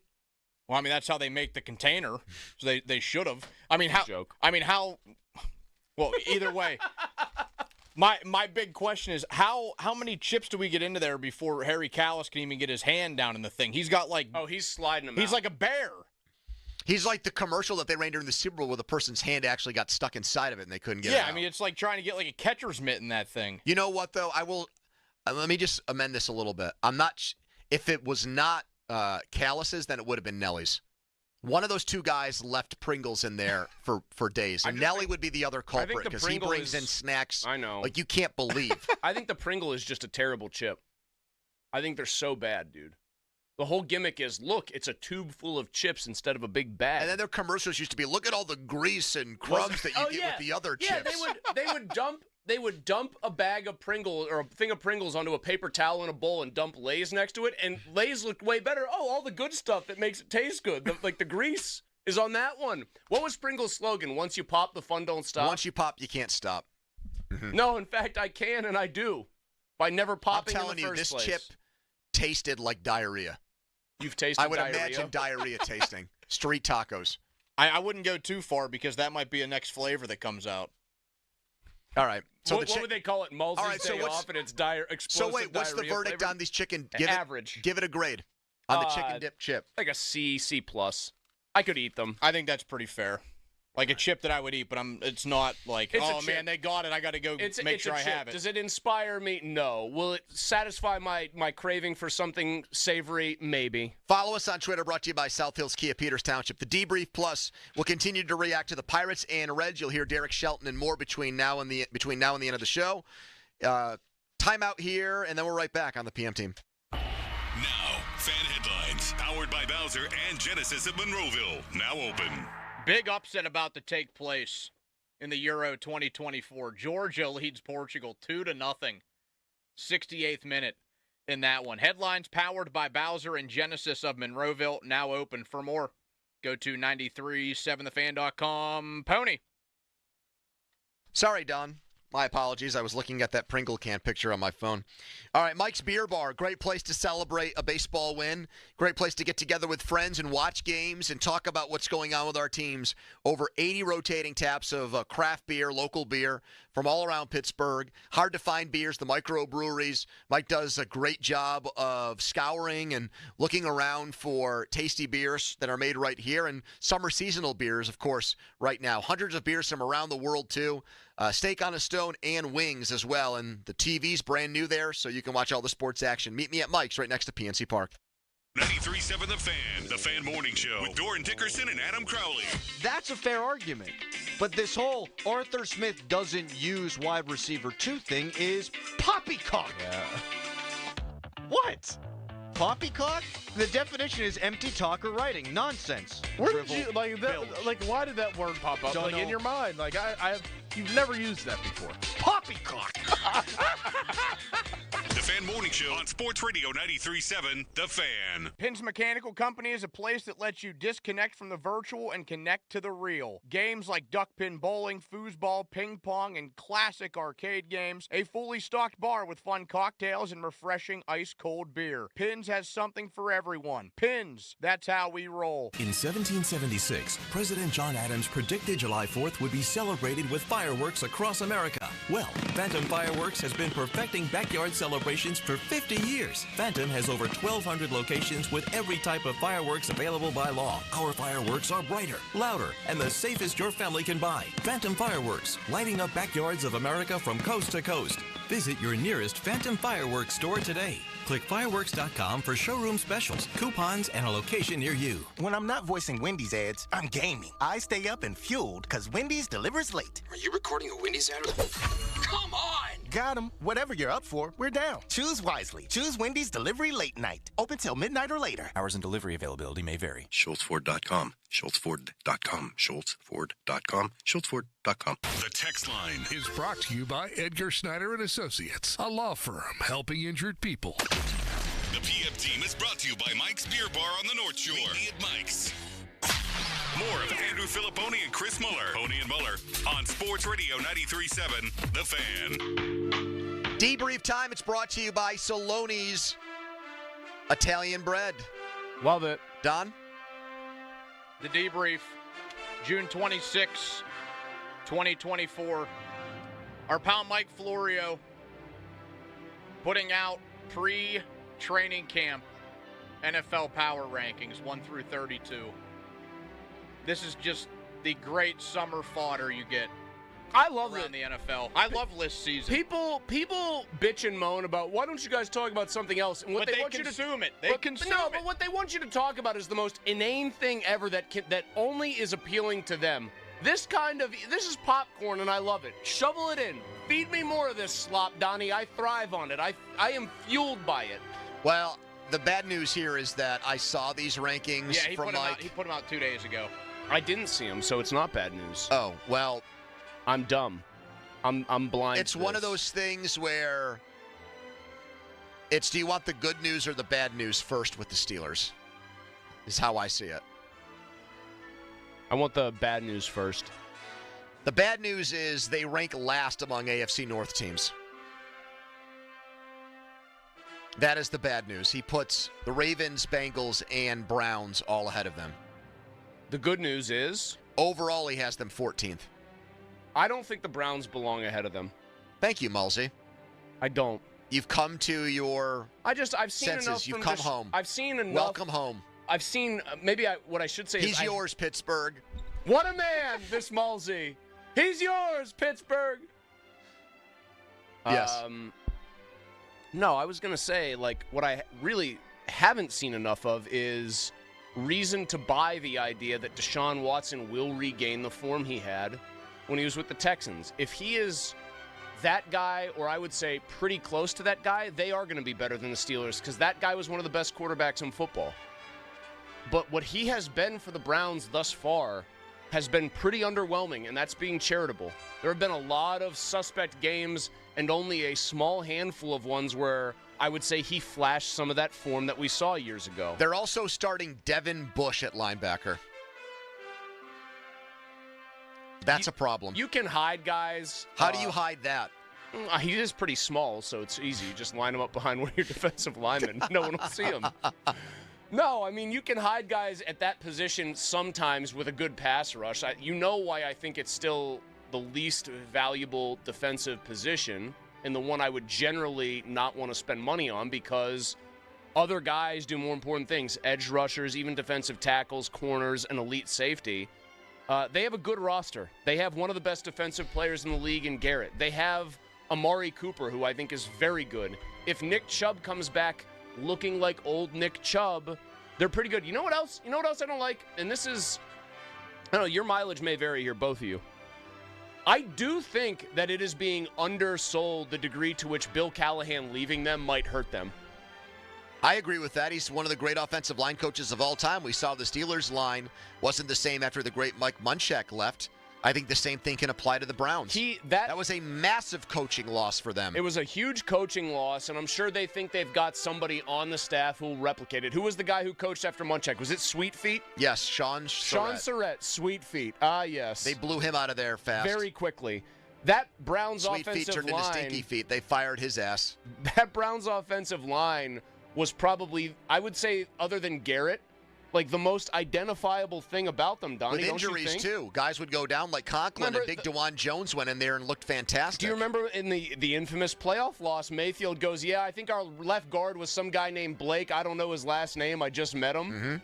Well, I mean that's how they make the container. So they should have. I mean how? Joke. I mean how? Well, either way. My big question is how many chips do we get into there before Harry Callis can even get his hand down in the thing? He's got like he's sliding them. He's out. like a bear. He's like the commercial that they ran during the Super Bowl where the person's hand actually got stuck inside of it and they couldn't get it out. I mean it's like trying to get like a catcher's mitt in that thing. You know what though? Let me just amend this a little bit. I'm not. If it was not Callis's, then it would have been Nelly's. One of those two guys left Pringles in there for days, and Nelly would be the other culprit because he brings in snacks. I know. Like you can't believe. I think the Pringle is just a terrible chip. I think they're so bad, dude. The whole gimmick is, look, it's a tube full of chips instead of a big bag. And then their commercials used to be, look at all the grease and crumbs that you get with the other chips. They would dump a bag of Pringles or a thing of Pringles onto a paper towel in a bowl and dump Lay's next to it, and Lay's looked way better. Oh, all the good stuff that makes it taste good, like the grease is on that one. What was Pringles' slogan? Once you pop, the fun don't stop. Once you pop, you can't stop. Mm-hmm. No, in fact, I can and I do by never popping. I'm telling in the you, first this place. chip tasted like diarrhea. You've tasted. I would diarrhea? imagine diarrhea tasting. Street tacos. I wouldn't go too far because that might be a next flavor that comes out. All right. So what would they call it? Mulsey's Day Off, and it's explosive. So wait, what's the verdict flavor? on these chicken? Average. Give it a grade on the chicken dip chip. Like a C+. I could eat them. I think that's pretty fair. Like a chip that I would eat, but it's not like, It's a oh chip. man, they got it. I got to go make sure I have it. Does it inspire me? No. Will it satisfy my craving for something savory? Maybe. Follow us on Twitter, brought to you by South Hills Kia, Peters Township. The Debrief Plus will continue to react to the Pirates and Reds. You'll hear Derek Shelton and more between now and the end of the show. Timeout here, and then we're right back on the PM team. Now, fan headlines, powered by Bowser and Genesis of Monroeville, now open. Big upset about to take place in the Euro 2024. Georgia leads Portugal 2-0. 68th minute in that one. Headlines powered by Bowser and Genesis of Monroeville, now open. For more, go to 937thefan.com. Pony. Sorry, Don. My apologies. I was looking at that Pringle can picture on my phone. All right, Mike's Beer Bar. Great place to celebrate a baseball win. Great place to get together with friends and watch games and talk about what's going on with our teams. Over 80 rotating taps of craft beer, local beer from all around Pittsburgh. Hard to find beers, the microbreweries. Mike does a great job of scouring and looking around for tasty beers that are made right here. And summer seasonal beers, of course, right now. Hundreds of beers from around the world, too. Steak on a Stone and wings as well. And the TV's brand new there, so you can watch all the sports action. Meet me at Mike's right next to PNC Park. 93.7 The Fan Morning Show with Doran Dickerson and Adam Crowley. That's a fair argument. But this whole Arthur Smith doesn't use wide receiver 2 thing is poppycock. Yeah. What? Poppycock? The definition is empty talk or writing. Nonsense. Where did you why did that word pop up? Don't know. In your mind? Like you've never used that before. Poppycock. The Fan Morning Show on Sports Radio 93.7 The Fan. Pins Mechanical Company is a place that lets you disconnect from the virtual and connect to the real. Games like duck pin bowling, foosball, ping pong, and classic arcade games. A fully stocked bar with fun cocktails and refreshing ice-cold beer. Pins has something for everyone. Pins, that's how we roll. In 1776, President John Adams predicted July 4th would be celebrated with fireworks across America. Well, Phantom Fireworks has been perfecting backyard celebrations for 50 years. Phantom has over 1,200 locations with every type of fireworks available by law. Our fireworks are brighter, louder, and the safest your family can buy. Phantom Fireworks, lighting up backyards of America from coast to coast. Visit your nearest Phantom Fireworks store today. Click fireworks.com for showroom specials, coupons, and a location near you. When I'm not voicing Wendy's ads, I'm gaming. I stay up and fueled because Wendy's delivers late. Are you recording a Wendy's ad? Come on! Got 'em. Whatever you're up for, we're down. Choose wisely. Choose Wendy's Delivery Late Night. Open till midnight or later. Hours and delivery availability may vary. SchultzFord.com. SchultzFord.com. SchultzFord.com. SchultzFord.com. The text line is brought to you by Edgar Snyder and Associates, a law firm helping injured people. The PM team is brought to you by Mike's Beer Bar on the North Shore. Meet me at Mike's. More of Andrew Filipponi and Chris Muller. Pony and Muller on Sports Radio 93.7 The Fan. Debrief time. It's brought to you by Saloni's Italian bread. Love it. Don? The debrief, June 26, 2024. Our pal Mike Florio putting out pre-training camp NFL power rankings, 1 through 32. This is just the great summer fodder you get. I love around the NFL. I love list season. People bitch and moan about, why don't you guys talk about something else? And But they consume it. They consume it. But what they want you to talk about is the most inane thing ever that only is appealing to them. This is popcorn, and I love it. Shovel it in. Feed me more of this slop, Donnie. I thrive on it. I am fueled by it. Well, the bad news here is that I saw these rankings from Mike. He put them out 2 days ago. I didn't see them, so it's not bad news. Oh, well. I'm dumb. I'm blind. It's one of those things where it's, do you want the good news or the bad news first with the Steelers? Is how I see it. I want the bad news first. The bad news is they rank last among AFC North teams. That is the bad news. He puts the Ravens, Bengals, and Browns all ahead of them. The good news is? Overall, he has them 14th. I don't think the Browns belong ahead of them. Thank you, Mulsey. I don't. You've come to your I've seen senses. enough. You've come home. I've seen enough. Welcome home. I've seen, what I should say is... He's yours, Pittsburgh. What a man, this Mulsey. He's yours, Pittsburgh. Yes. No, I was going to say, what I really haven't seen enough of is reason to buy the idea that Deshaun Watson will regain the form he had when he was with the Texans. If he is that guy, or I would say pretty close to that guy, they are going to be better than the Steelers because that guy was one of the best quarterbacks in football. But what he has been for the Browns thus far has been pretty underwhelming, and that's being charitable. There have been a lot of suspect games and only a small handful of ones where I would say he flashed some of that form that we saw years ago. They're also starting Devin Bush at linebacker. That's a problem. You can hide guys. How do you hide that? He is pretty small, so it's easy. You just line him up behind one of your defensive linemen. No one will see him. No, I mean, you can hide guys at that position sometimes with a good pass rush. You know why I think it's still the least valuable defensive position and the one I would generally not want to spend money on because other guys do more important things. Edge rushers, even defensive tackles, corners, and elite safety. They have a good roster. They have one of the best defensive players in the league in Garrett. They have Amari Cooper, who I think is very good. If Nick Chubb comes back looking like old Nick Chubb, they're pretty good. You know what else? You know what else I don't like? And this is, I don't know, your mileage may vary here, both of you. I do think that it is being undersold the degree to which Bill Callahan leaving them might hurt them. I agree with that. He's one of the great offensive line coaches of all time. We saw the Steelers line wasn't the same after the great Mike Munchak left. I think the same thing can apply to the Browns. That was a massive coaching loss for them. It was a huge coaching loss, and I'm sure they think they've got somebody on the staff who will replicate it. Who was the guy who coached after Munchak? Was it Sweet Feet? Yes, Sean Surratt, Sweet Feet. Ah, yes. They blew him out of there fast. Very quickly. That Browns Sweet offensive Feet turned line, into Stinky Feet. They fired his ass. That Browns offensive line was probably, I would say, other than Garrett, like the most identifiable thing about them, Donnie. With injuries, too. Guys would go down like Conklin, and Big DeJuan Jones went in there and looked fantastic. Do you remember in the infamous playoff loss, Mayfield goes, I think our left guard was some guy named Blake. I don't know his last name. I just met him.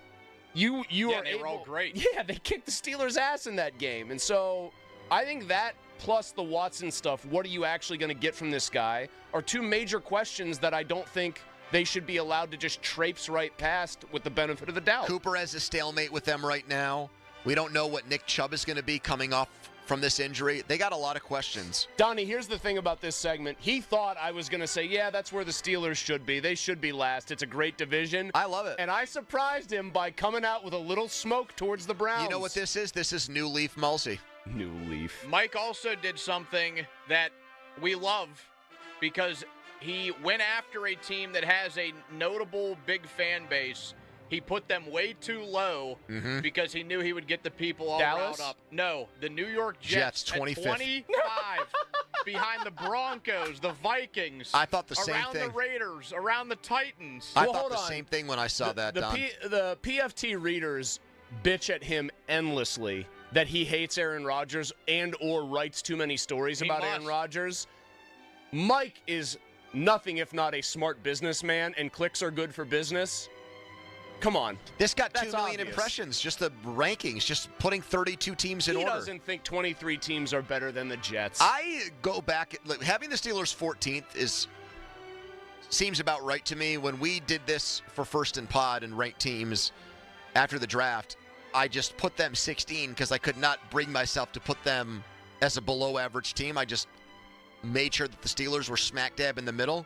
Mm-hmm. They were all great. Yeah, they kicked the Steelers' ass in that game. And so I think that plus the Watson stuff, what are you actually going to get from this guy, are two major questions that I don't think they should be allowed to just traipse right past with the benefit of the doubt. Cooper has a stalemate with them right now. We don't know what Nick Chubb is going to be coming off from this injury. They got a lot of questions. Donnie, here's the thing about this segment. He thought I was going to say, that's where the Steelers should be. They should be last. It's a great division. I love it. And I surprised him by coming out with a little smoke towards the Browns. You know what this is? This is New Leaf Mulsey. New Leaf. Mike also did something that we love because he went after a team that has a notable big fan base. He put them way too low because he knew he would get the people all riled up. No, the New York Jets 25th. 25 behind the Broncos, the Vikings. I thought the same around thing. the Raiders, around the Titans. I thought the same thing when I saw that, Don. The PFT readers bitch at him endlessly that he hates Aaron Rodgers and or writes too many stories about Aaron Rodgers. Mike is nothing if not a smart businessman, and clicks are good for business. Come on. This got 2 million impressions, just the rankings, just putting 32 teams in order. He doesn't think 23 teams are better than the Jets. I go back, having the Steelers 14th seems about right to me. When we did this for First and Pod and ranked teams after the draft, I just put them 16 because I could not bring myself to put them as a below-average team. I just made sure that the Steelers were smack dab in the middle,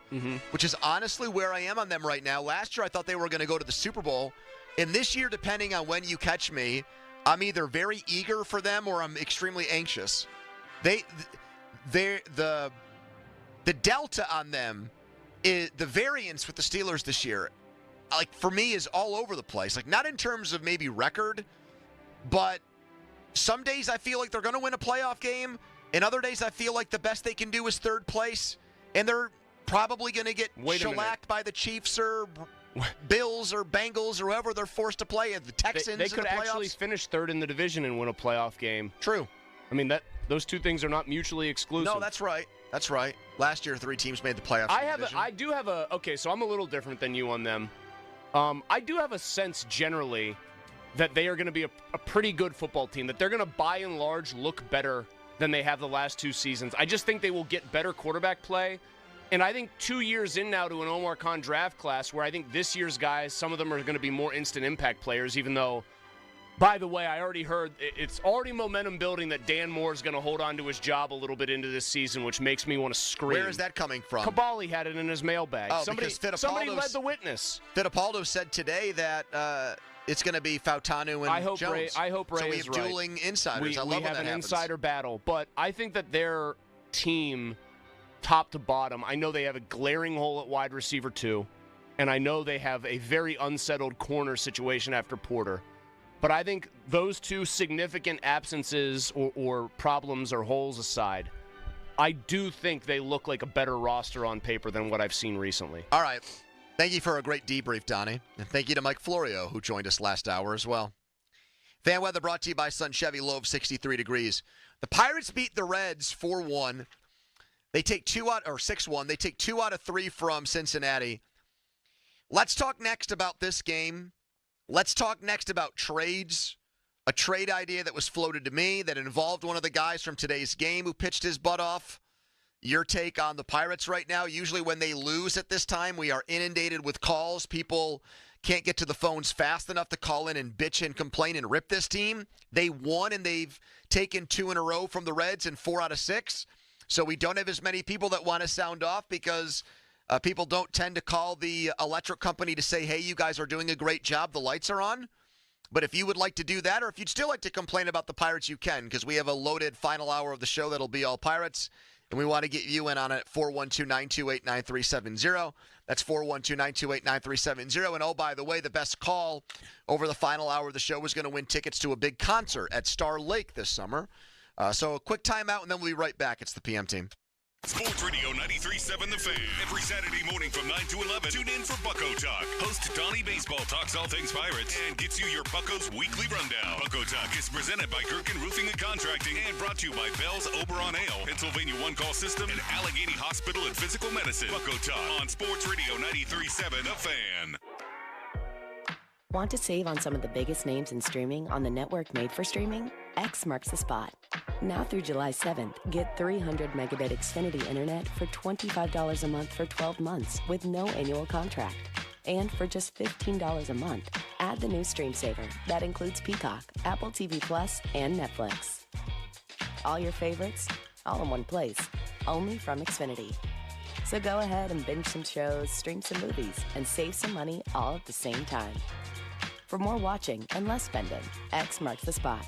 which is honestly where I am on them right now. Last year, I thought they were going to go to the Super Bowl. And this year, depending on when you catch me, I'm either very eager for them or I'm extremely anxious. The delta on them, is the variance with the Steelers this year, like for me, is all over the place. Like not in terms of maybe record, but some days I feel like they're going to win a playoff game. And other days I feel like the best they can do is third place, and they're probably going to get shellacked by the Chiefs or Bills or Bengals or whoever they're forced to play. The Texans. They could actually finish third in the division and win a playoff game. True. I mean those two things are not mutually exclusive. No, that's right. That's right. Last year, 3 teams made the playoffs. Okay, so I'm a little different than you on them. I do have a sense generally that they are going to be a pretty good football team. That they're going to by and large look better than they have the last 2 seasons. I just think they will get better quarterback play. And I think 2 years in now to an Omar Khan draft class where I think this year's guys, some of them are going to be more instant impact players, even though, by the way, I already heard it's already momentum building that Dan Moore is going to hold on to his job a little bit into this season, which makes me want to scream. Where is that coming from? Kabali had it in his mailbag. Oh, somebody led the witness. Fittipaldo said today that it's going to be Fautanu and Jones. I hope Ray so we is have right. dueling insiders. I love when that happens. We have an insider battle, but I think that their team, top to bottom, I know they have a glaring hole at wide receiver 2, and I know they have a very unsettled corner situation after Porter. But I think those 2 significant absences or problems or holes aside, I do think they look like a better roster on paper than what I've seen recently. All right. Thank you for a great debrief, Donnie. And thank you to Mike Florio, who joined us last hour as well. Fan weather brought to you by Sun Chevy, low of 63 degrees. The Pirates beat the Reds 4-1. They take 6-1. They take 2 out of 3 from Cincinnati. Let's talk next about this game. Let's talk next about trades. A trade idea that was floated to me that involved one of the guys from today's game who pitched his butt off. Your take on the Pirates right now. Usually when they lose at this time, we are inundated with calls. People can't get to the phones fast enough to call in and bitch and complain and rip this team. They won, and they've taken 2 in a row from the Reds in 4 out of 6. So we don't have as many people that want to sound off because people don't tend to call the electric company to say, hey, you guys are doing a great job. The lights are on. But if you would like to do that, or if you'd still like to complain about the Pirates, you can, because we have a loaded final hour of the show that'll be all Pirates, and we want to get you in on it at 412-928-9370. That's 412-928-9370. And, oh, by the way, the best call over the final hour of the show is going to win tickets to a big concert at Star Lake this summer. So a quick timeout, and then we'll be right back. It's the PM Team. Sports Radio 93.7 The Fan. Every Saturday morning from 9 to 11. Tune in for Bucko Talk. Host Donnie Baseball talks all things Pirates and gets you your Buccos weekly rundown. Bucko Talk is presented by Gerken Roofing and Contracting and brought to you by Bell's Oberon Ale, Pennsylvania One-Call System, and Allegheny Hospital and Physical Medicine. Bucko Talk on Sports Radio 93.7 The Fan. Want to save on some of the biggest names in streaming on the network made for streaming? X marks the spot. Now through July 7th, get 300 megabit Xfinity Internet for $25 a month for 12 months with no annual contract. And for just $15 a month, add the new Stream Saver. That includes Peacock, Apple TV Plus, and Netflix. All your favorites, all in one place, only from Xfinity. So go ahead and binge some shows, stream some movies, and save some money all at the same time. For more watching and less spending, X marks the spot.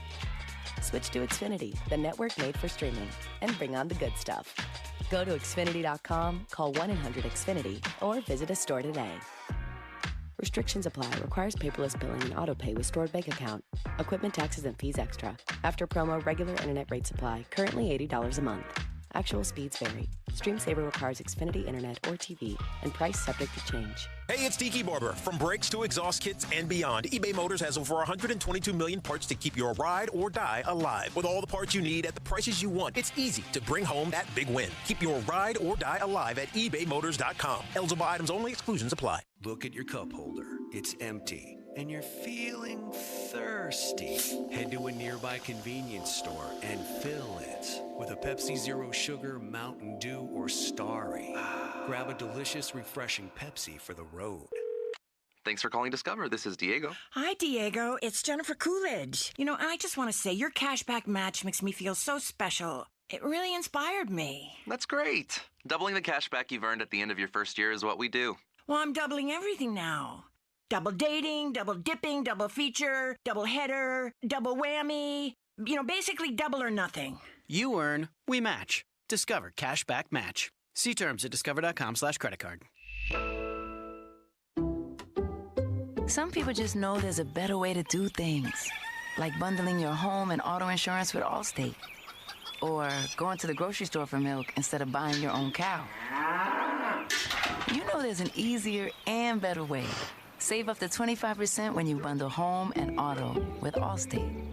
Switch to Xfinity, the network made for streaming, and bring on the good stuff. Go to Xfinity.com, call 1-800-XFINITY, or visit a store today. Restrictions apply. Requires paperless billing and auto-pay with stored bank account. Equipment taxes and fees extra. After promo, regular internet rates apply. Currently $80 a month. Actual speeds vary. Stream Saver requires Xfinity Internet or TV, and price subject to change. Hey, it's Tiki Barber. From brakes to exhaust kits and beyond, eBay Motors has over 122 million parts to keep your ride or die alive. With all the parts you need at the prices you want, it's easy to bring home that big win. Keep your ride or die alive at ebaymotors.com. Eligible items only. Exclusions apply. Look at your cup holder. It's empty. And you're feeling thirsty. Head to a nearby convenience store and fill it with a Pepsi Zero Sugar, Mountain Dew, or Starry. Grab a delicious, refreshing Pepsi for the road. Thanks for calling Discover. This is Diego. Hi, Diego. It's Jennifer Coolidge. You know, I just want to say your cashback match makes me feel so special. It really inspired me. That's great. Doubling the cashback you've earned at the end of your first year is what we do. Well, I'm doubling everything now. Double dating, double dipping, double feature, double header, double whammy. You know, basically double or nothing. You earn, we match. Discover Cashback Match. See terms at discover.com/creditcard. Some people just know there's a better way to do things. Like bundling your home and auto insurance with Allstate. Or going to the grocery store for milk instead of buying your own cow. You know there's an easier and better way. Save up to 25% when you bundle home and auto with Allstate.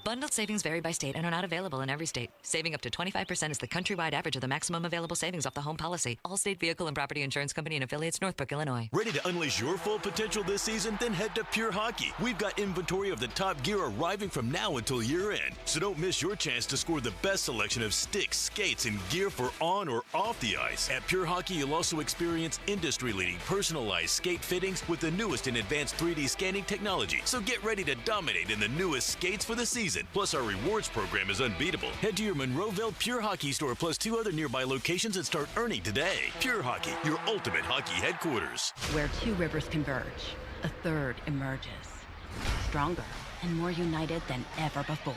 Bundled savings vary by state and are not available in every state. Saving up to 25% is the countrywide average of the maximum available savings off the home policy. Allstate Vehicle and Property Insurance Company and affiliates, Northbrook, Illinois. Ready to unleash your full potential this season? Then head to Pure Hockey. We've got inventory of the top gear arriving from now until year end. So don't miss your chance to score the best selection of sticks, skates, and gear for on or off the ice. At Pure Hockey, you'll also experience industry-leading personalized skate fittings with the newest in advanced 3D scanning technology. So get ready to dominate in the newest skates for the season. Plus, our rewards program is unbeatable. Head to your Monroeville Pure Hockey store plus 2 other nearby locations and start earning today. Pure Hockey, your ultimate hockey headquarters. Where 2 rivers converge, a third emerges. Stronger and more united than ever before.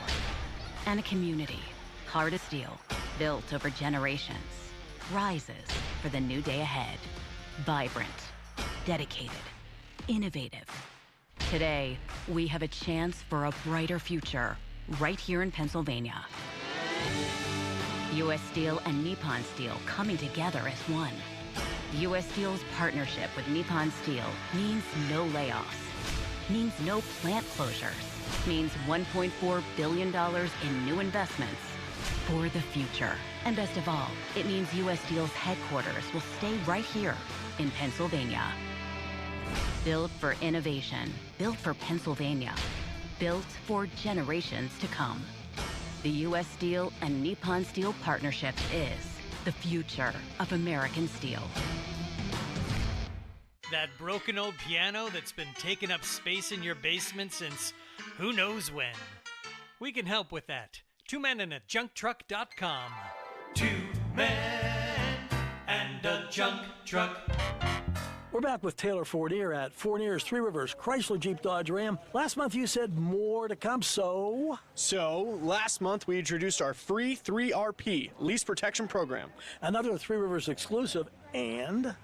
And a community, hard as steel, built over generations, rises for the new day ahead. Vibrant, dedicated, innovative. Today, we have a chance for a brighter future right here in Pennsylvania. U.S. Steel and Nippon Steel coming together as one. U.S. Steel's partnership with Nippon Steel means no layoffs, means no plant closures, means $1.4 billion in new investments for the future. And best of all, it means U.S. Steel's headquarters will stay right here in Pennsylvania. Built for innovation, built for Pennsylvania, built for generations to come. The U.S. Steel and Nippon Steel partnership is the future of American steel. That broken old piano that's been taking up space in your basement since who knows when. We can help with that. 2 Men and a Junktruck.com. 2 men and a junk truck. We're back with Taylor Fournier at Fournier's Three Rivers Chrysler Jeep Dodge Ram. Last month you said more to come, so last month we introduced our free 3RP lease protection program. Another Three Rivers exclusive, and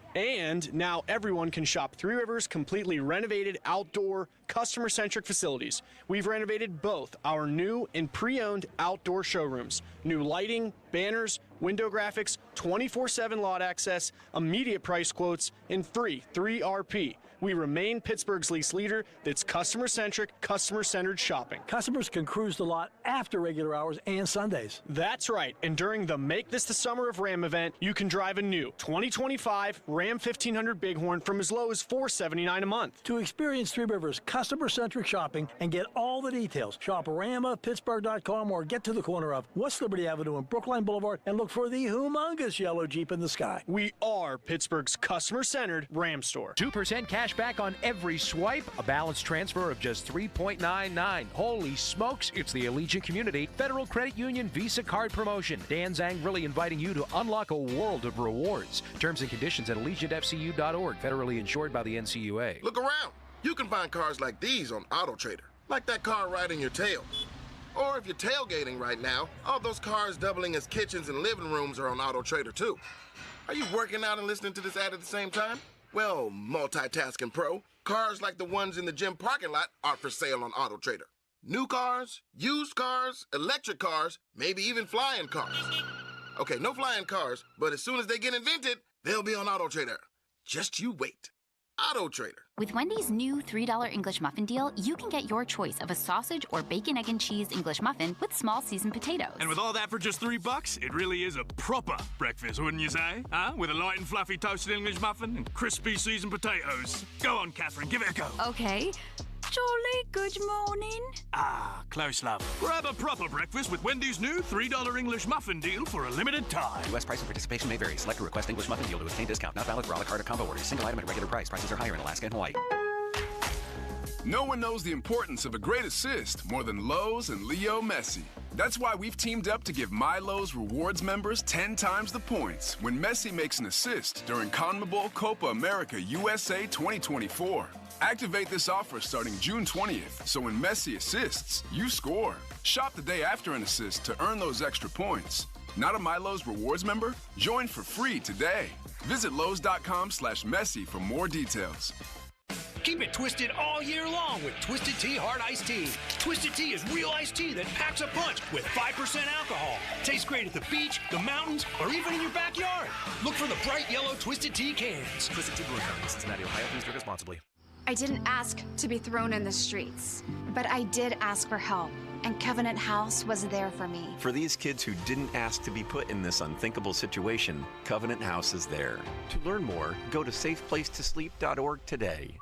now everyone can shop Three Rivers' completely renovated outdoor, customer-centric facilities. We've renovated both our new and pre-owned outdoor showrooms. New lighting, banners, window graphics, 24/7 lot access, immediate price quotes, and free 3RP. We remain Pittsburgh's lease leader that's customer-centric, customer-centered shopping. Customers can cruise the lot after regular hours and Sundays. That's right, and during the Make This the Summer of Ram event, you can drive a new 2025 Ram 1500 Bighorn from as low as $479 a month. To experience Three Rivers customer-centric shopping and get all the details, shop ramofpittsburgh.com or get to the corner of West Liberty Avenue and Brookline Boulevard and look for the humongous yellow Jeep in the sky. We are Pittsburgh's customer-centered Ram store. 2% cash back on every swipe, a balance transfer of just $3.99. Holy smokes, it's the Allegiant Community Federal Credit Union Visa Card Promotion. Dan Zang really inviting you to unlock a world of rewards. Terms and conditions at AllegiantFCU.org, federally insured by the NCUA. Look around. You can find cars like these on AutoTrader, like that car riding your tail. Or if you're tailgating right now, all those cars doubling as kitchens and living rooms are on AutoTrader too. Are you working out and listening to this ad at the same time? Well, multitasking pro, cars like the ones in the gym parking lot are for sale on AutoTrader. New cars, used cars, electric cars, maybe even flying cars. Okay, no flying cars, but as soon as they get invented, they'll be on AutoTrader. Just you wait. AutoTrader. With Wendy's new $3 English muffin deal, you can get your choice of a sausage or bacon, egg, and cheese English muffin with small seasoned potatoes. And with all that for just $3, it really is a proper breakfast, wouldn't you say? Huh? With a light and fluffy toasted English muffin and crispy seasoned potatoes. Go on, Catherine, give it a go. Okay. Jolly good morning. Ah, close love. Grab a proper breakfast with Wendy's new $3 English muffin deal for a limited time. U.S. price and participation may vary. Select a request English muffin deal to obtain discount. Not valid for a la carte or combo orders. Single item at regular price. Prices are higher in Alaska and Hawaii. No one knows the importance of a great assist more than Lowe's and Leo Messi. That's why we've teamed up to give My Lowe's Rewards members 10 times the points when Messi makes an assist during CONMEBOL Copa America USA 2024. Activate this offer starting June 20th, so when Messi assists, you score. Shop the day after an assist to earn those extra points. Not a My Lowe's Rewards member? Join for free today. Visit Lowe's.com/Messi for more details. Keep it twisted all year long with Twisted Tea Hard Iced Tea. Twisted Tea is real iced tea that packs a punch with 5% alcohol. Tastes great at the beach, the mountains, or even in your backyard. Look for the bright yellow Twisted Tea cans. Twisted Tea Brewing Company, Cincinnati, Ohio. Please drink responsibly. I didn't ask to be thrown in the streets, but I did ask for help, and Covenant House was there for me. For these kids who didn't ask to be put in this unthinkable situation, Covenant House is there. To learn more, go to safeplacetosleep.org today.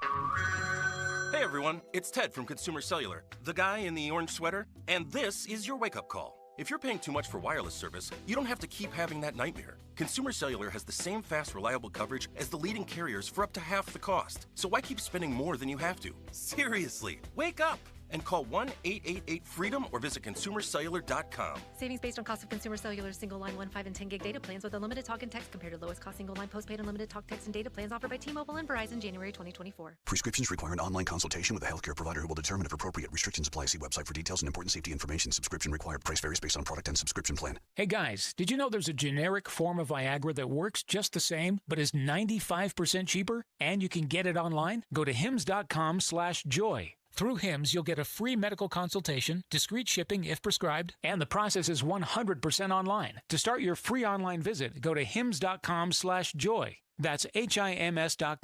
Hey everyone, it's Ted from Consumer Cellular, the guy in the orange sweater, and this is your wake-up call. If you're paying too much for wireless service, you don't have to keep having that nightmare. Consumer Cellular has the same fast, reliable coverage as the leading carriers for up to half the cost. So why keep spending more than you have to? Seriously, wake up and call 1-888-FREEDOM or visit consumercellular.com. Savings based on cost of Consumer Cellular single line 1, 5, and 10 gig data plans with unlimited talk and text compared to lowest cost single line postpaid unlimited talk, text, and data plans offered by T-Mobile and Verizon January 2024. Prescriptions require an online consultation with a healthcare provider who will determine if appropriate. Restrictions apply. See website for details and important safety information. Subscription required. Price varies based on product and subscription plan. Hey guys, did you know there's a generic form of Viagra that works just the same but is 95% cheaper? And you can get it online? Go to hims.com/joy. Through HIMS, you'll get a free medical consultation, discreet shipping if prescribed, and the process is 100% online. To start your free online visit, go to hims.com/joy. That's HIMS.com/JOY.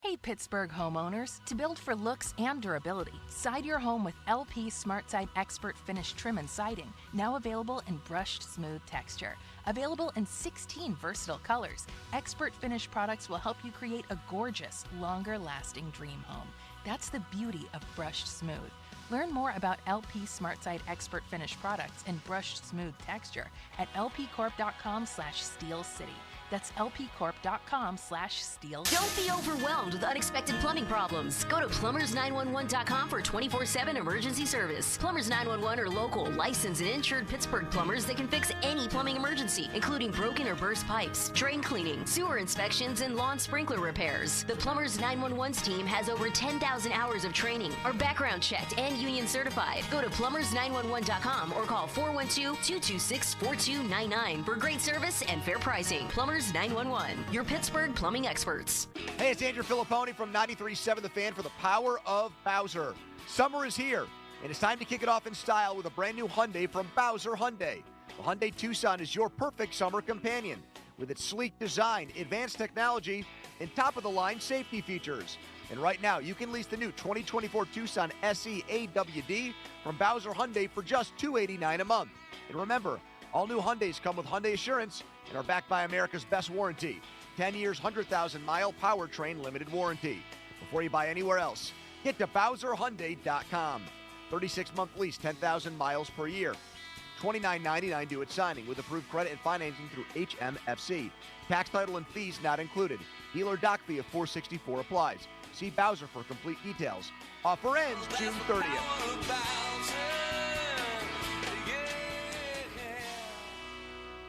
Hey, Pittsburgh homeowners. To build for looks and durability, side your home with LP SmartSide Expert Finish Trim and Siding, now available in brushed smooth texture. Available in 16 versatile colors, Expert Finish products will help you create a gorgeous, longer-lasting dream home. That's the beauty of brushed smooth. Learn more about LP SmartSide Expert Finish products in brushed smooth texture at lpcorp.com/Steel City. That's lpcorp.com/STIHL. Don't be overwhelmed with unexpected plumbing problems. Go to plumbers911.com for 24/7 emergency service. Plumbers 911 are local, licensed, and insured Pittsburgh plumbers that can fix any plumbing emergency, including broken or burst pipes, drain cleaning, sewer inspections, and lawn sprinkler repairs. The Plumbers 911's team has over 10,000 hours of training, are background checked and union certified. Go to plumbers911.com or call 412-226-4299 for great service and fair pricing. Plumbers 911, your Pittsburgh plumbing experts. Hey, it's Andrew Filipponi from 93.7 The Fan for the power of Bowser. Summer is here, and it's time to kick it off in style with a brand new Hyundai from Bowser Hyundai. The Hyundai Tucson is your perfect summer companion with its sleek design, advanced technology, and top-of-the-line safety features. And right now, you can lease the new 2024 Tucson SE AWD from Bowser Hyundai for just $289 a month. And remember, all new Hyundais come with Hyundai Assurance and are backed by America's best warranty. 10 years, 100,000-mile powertrain limited warranty. Before you buy anywhere else, get to BowserHyundai.com. 36-month lease, 10,000 miles per year. $29.99 due at signing with approved credit and financing through HMFC. Tax, title, and fees not included. Dealer doc fee of $464 applies. See Bowser for complete details. Offer ends June 30th.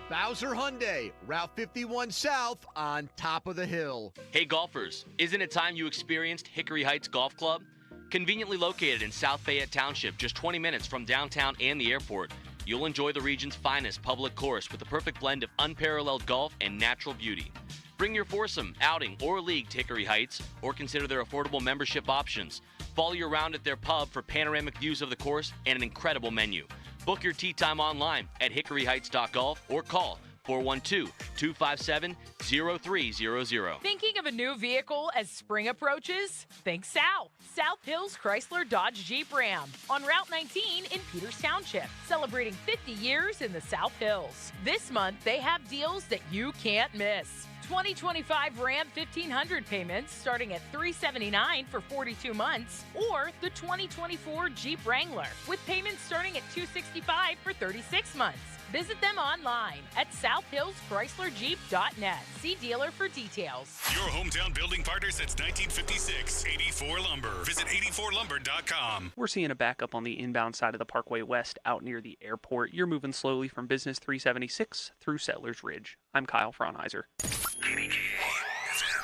Bowser Hyundai, Route 51 South on top of the hill. Hey golfers, isn't it time you experienced Hickory Heights Golf Club? Conveniently located in South Fayette Township, just 20 minutes from downtown and the airport, you'll enjoy the region's finest public course with a perfect blend of unparalleled golf and natural beauty. Bring your foursome, outing, or league to Hickory Heights, or consider their affordable membership options. Follow you around at their pub for panoramic views of the course and an incredible menu. Book your tee time online at hickoryheights.golf or call 412-257-0300. Thinking of a new vehicle as spring approaches? Think South. South Hills Chrysler Dodge Jeep Ram on Route 19 in Peters Township, celebrating 50 years in the South Hills. This month, they have deals that you can't miss. 2025 Ram 1500 payments starting at $379 for 42 months, or the 2024 Jeep Wrangler with payments starting at $265 for 36 months. Visit them online at southhillschryslerjeep.net. See dealer for details. Your hometown building partner since 1956, 84 Lumber. Visit 84lumber.com. We're seeing a backup on the inbound side of the Parkway West out near the airport. You're moving slowly from Business 376 through Settlers Ridge. I'm Kyle Fraunheiser.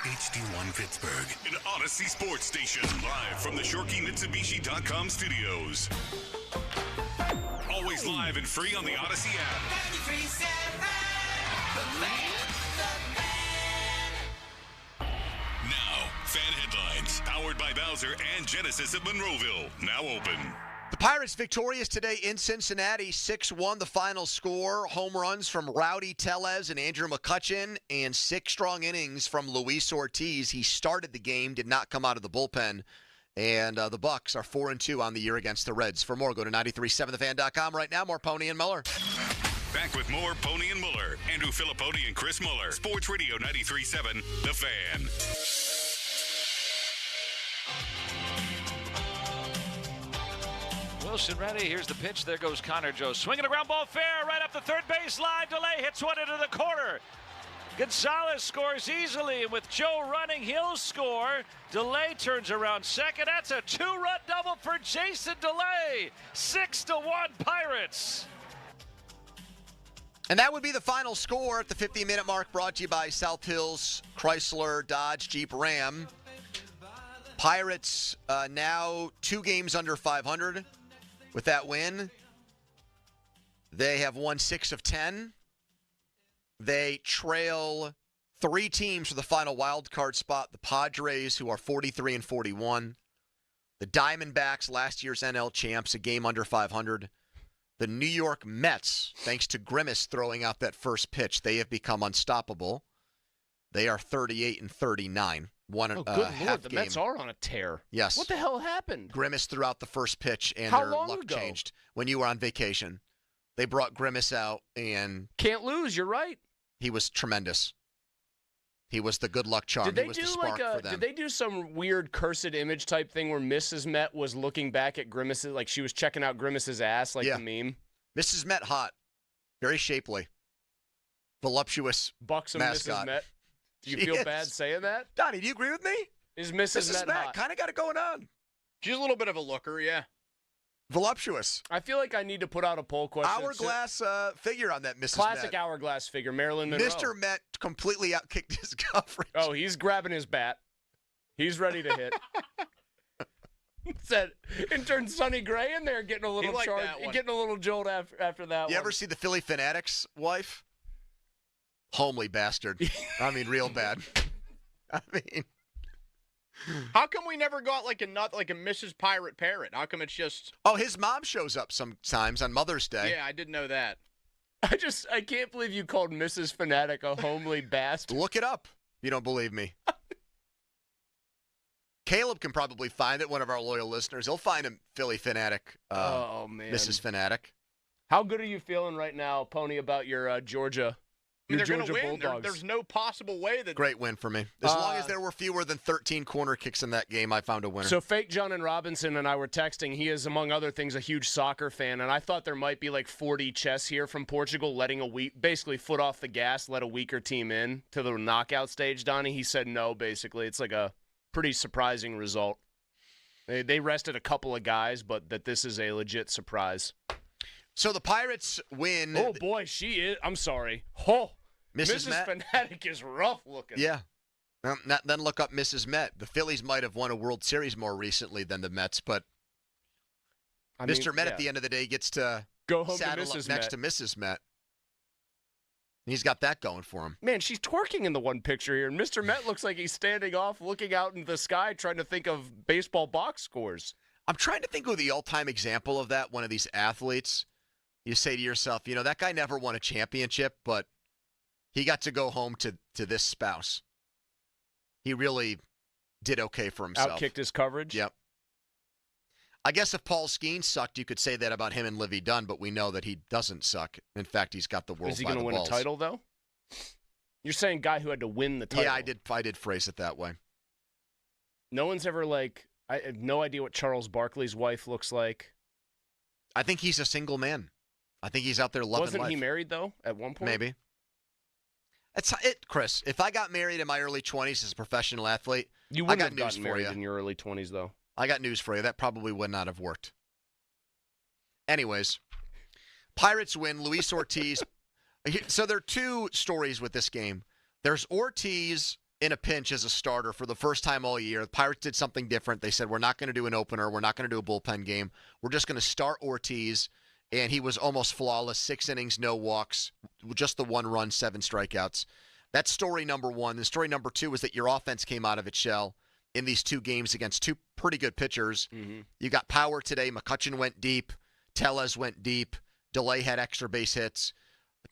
HD1 Pittsburgh, an Odyssey sports station, live from the ShorkeyMitsubishi.com studios. Always live and free on the Odyssey app. 93.7 The Fan. Now, fan headlines, powered by Bowser and Genesis of Monroeville, now open. The Pirates victorious today in Cincinnati, 6-1 the final score. Home runs from Rowdy Tellez and Andrew McCutchen, and 6 strong innings from Luis Ortiz. He started the game, did not come out of the bullpen. And the Bucks are 4-2 on the year against the Reds. For more, go to 937thefan.com. Right now, more Pony and Muller. Back with more Pony and Muller. Andrew Filipponi and Chris Muller. Sports Radio 93.7 The Fan. Wilson ready. Here's the pitch. There goes Connor Joe. Swinging a ground ball fair right up the third base line. Delay hits one into the corner. Gonzalez scores easily, and with Joe running, he'll score. Delay turns around second. That's a 2-run double for Jason Delay. 6-1 Pirates. And that would be the final score at the 50-minute mark, brought to you by South Hills Chrysler Dodge Jeep Ram. Pirates now 2 games under 500 with that win. They have won 6 of 10. They trail 3 teams for the final wild card spot. The Padres, who are 43-41. The Diamondbacks, last year's NL champs, a game under 500. The New York Mets, thanks to Grimace throwing out that first pitch, they have become unstoppable. They are 38-39. Good Lord, the Mets are on a tear. Yes. What the hell happened? Grimace threw out the first pitch, and How their long luck ago? changed. When you were on vacation, they brought Grimace out, and can't lose. You're right. He was tremendous. He was the good luck charm. Did they he was do the spark for them. Did they do some weird cursed image type thing where Mrs. Met was looking back at Grimace's, like she was checking out Grimace's ass, like the meme? Mrs. Met hot, very shapely. voluptuous Buxom mascot. Mrs. Met. Do you She feel is. bad saying that? Donnie, do you agree with me? Is Mrs. Met hot? kind of got it going on. She's a little bit of a looker, yeah. Voluptuous. I feel like I need to put out a poll question. Hourglass figure on that Mrs. Classic Met. hourglass figure, Marilyn Monroe. Mr. Met completely outkicked his coverage. Oh, he's grabbing his bat. He's ready to hit. Said intern Sonny Gray in there getting a little charged, getting a little jolt after that. You ever see the Philly Fanatic's wife? Homely bastard. I mean, real bad. I mean, how come we never got like a Mrs. Pirate Parrot? How come it's just? Oh, his mom shows up sometimes on Mother's Day. Yeah, I didn't know that. I can't believe you called Mrs. Fanatic a homely bastard. Look it up. You don't believe me. Caleb can probably find it, one of our loyal listeners. He'll find him, Philly Fanatic. Oh, man. Mrs. Fanatic. How good are you feeling right now, Pony, about your Georgia? I mean, they're Georgia going to win. Bulldogs. There's no possible way that. Great win for me. As long as there were fewer than 13 corner kicks in that game, I found a winner. So Fake John and Robinson and I were texting. He is, among other things, a huge soccer fan, and I thought there might be like 40 chess here from Portugal, letting basically foot off the gas, let a weaker team in to the knockout stage, Donnie. He said no, basically. It's like a pretty surprising result. They rested a couple of guys, but that this is a legit surprise. So the Pirates win. Oh, boy, she is. I'm sorry. Oh, Mrs. Met? Fanatic is rough looking. Yeah. Then look up Mrs. Met. The Phillies might have won a World Series more recently than the Mets, but Mr. Met at the end of the day gets to go home saddle to Mrs. up next to Mrs. Met. He's got that going for him. Man, she's twerking in the one picture here, and Mr. Met looks like he's standing off, looking out into the sky, trying to think of baseball box scores. I'm trying to think of the all-time example of that, one of these athletes. You say to yourself, that guy never won a championship, but he got to go home to this spouse. He really did okay for himself. Outkicked his coverage? Yep. I guess if Paul Skeens sucked, you could say that about him and Livy Dunn, but we know that he doesn't suck. In fact, he's got the world by the balls. Is he going to win a title, though? You're saying guy who had to win the title. Yeah, I did phrase it that way. No one's ever I have no idea what Charles Barkley's wife looks like. I think he's a single man. I think he's out there loving life. Wasn't he married, though, at one point? Maybe. That's it, Chris. If I got married in my early 20s as a professional athlete, you wouldn't I got have news gotten for married you. In your early 20s, though. I got news for you. That probably would not have worked. Anyways, Pirates win. Luis Ortiz. So there are two stories with this game. There's Ortiz in a pinch as a starter for the first time all year. The Pirates did something different. They said, we're not going to do an opener. We're not going to do a bullpen game. We're just going to start Ortiz. And he was almost flawless. 6 innings, no walks, just the 1 run, 7 strikeouts. That's story number one. And story number two is that your offense came out of its shell in these 2 games against 2 pretty good pitchers. Mm-hmm. You got power today. McCutchen went deep. Tellez went deep. DeLay had extra base hits.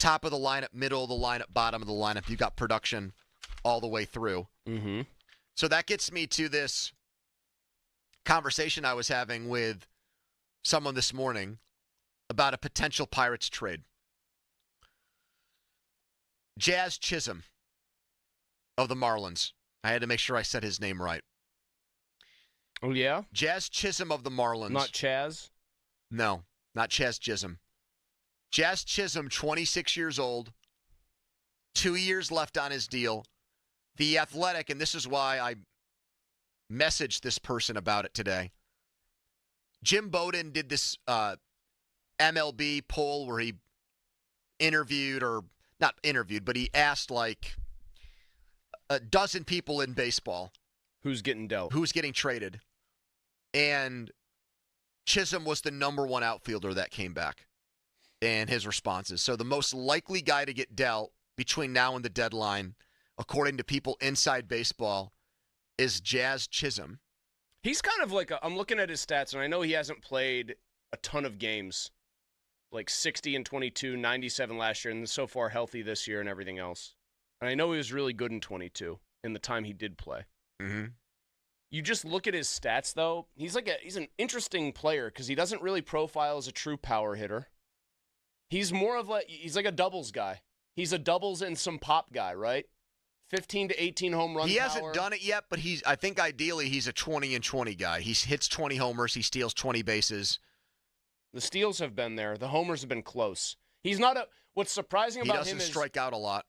Top of the lineup, middle of the lineup, bottom of the lineup. You got production all the way through. Mm-hmm. So that gets me to this conversation I was having with someone this morning about a potential Pirates trade. Jazz Chisholm of the Marlins. I had to make sure I said his name right. Oh, yeah? Jazz Chisholm of the Marlins. Not Chaz? No, not Chaz Chisholm. Jazz Chisholm, 26 years old, 2 years left on his deal. The Athletic, and this is why I messaged this person about it today. Jim Bowden did this MLB poll where he but he asked like a dozen people in baseball. Who's getting dealt? Who's getting traded. And Chisholm was the number 1 outfielder that came back in his responses. So the most likely guy to get dealt between now and the deadline, according to people inside baseball, is Jazz Chisholm. He's kind of like I'm looking at his stats, and I know he hasn't played a ton of games, like 60 and 22, 97 last year, and so far healthy this year and everything else. And I know he was really good in 22 in the time he did play. Mm-hmm. You just look at his stats, though. He's an interesting player because he doesn't really profile as a true power hitter. He's like a doubles guy. He's a doubles and some pop guy, right? 15 to 18 home run He power. hasn't done it yet, but I think ideally he's a 20 and 20 guy. He hits 20 homers. He steals 20 bases. The steals have been there. The homers have been close. He's not a. What's surprising about him is he doesn't strike out a lot.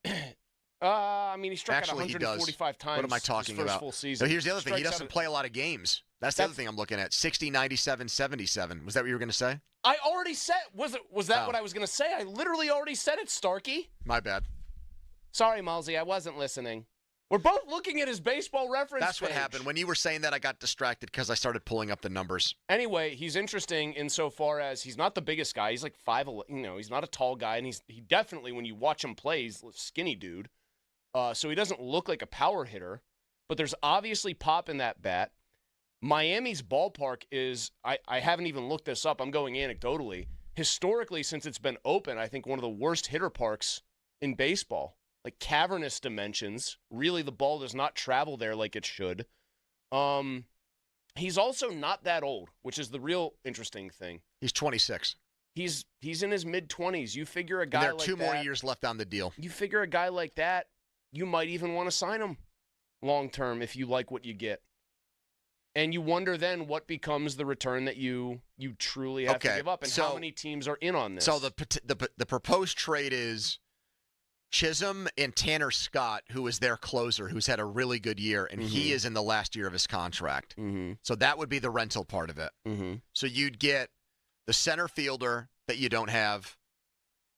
I mean, he struck out Actually, 145 times. What am I talking his first about? Full season. So here's the other thing. He doesn't play a lot of games. That's the other thing I'm looking at. 60, 97, 77. Was that what you were going to say? I already said. Was that what I was going to say? I literally already said it, Starkey. My bad. Sorry, Malsey. I wasn't listening. We're both looking at his baseball reference That's what page. happened. When you were saying that, I got distracted because I started pulling up the numbers. Anyway, he's interesting insofar as he's not the biggest guy. He's like 5'11". He's not a tall guy, and he definitely, when you watch him play, he's a skinny dude. So he doesn't look like a power hitter, but there's obviously pop in that bat. Miami's ballpark is, I haven't even looked this up. I'm going anecdotally. Historically, since it's been open, I think one of the worst hitter parks in baseball. Like cavernous dimensions. Really, the ball does not travel there like it should. He's also not that old, which is the real interesting thing. He's 26. He's in his mid-20s. You figure a guy and there are like 2 that, more years left on the deal. You figure a guy like that, you might even want to sign him long-term if you like what you get. And you wonder then what becomes the return that you truly have to give up, and how many teams are in on this. So the proposed trade is Chisholm and Tanner Scott, who is their closer, who's had a really good year, and he is in the last year of his contract. So that would be the rental part of it. So you'd get the center fielder that you don't have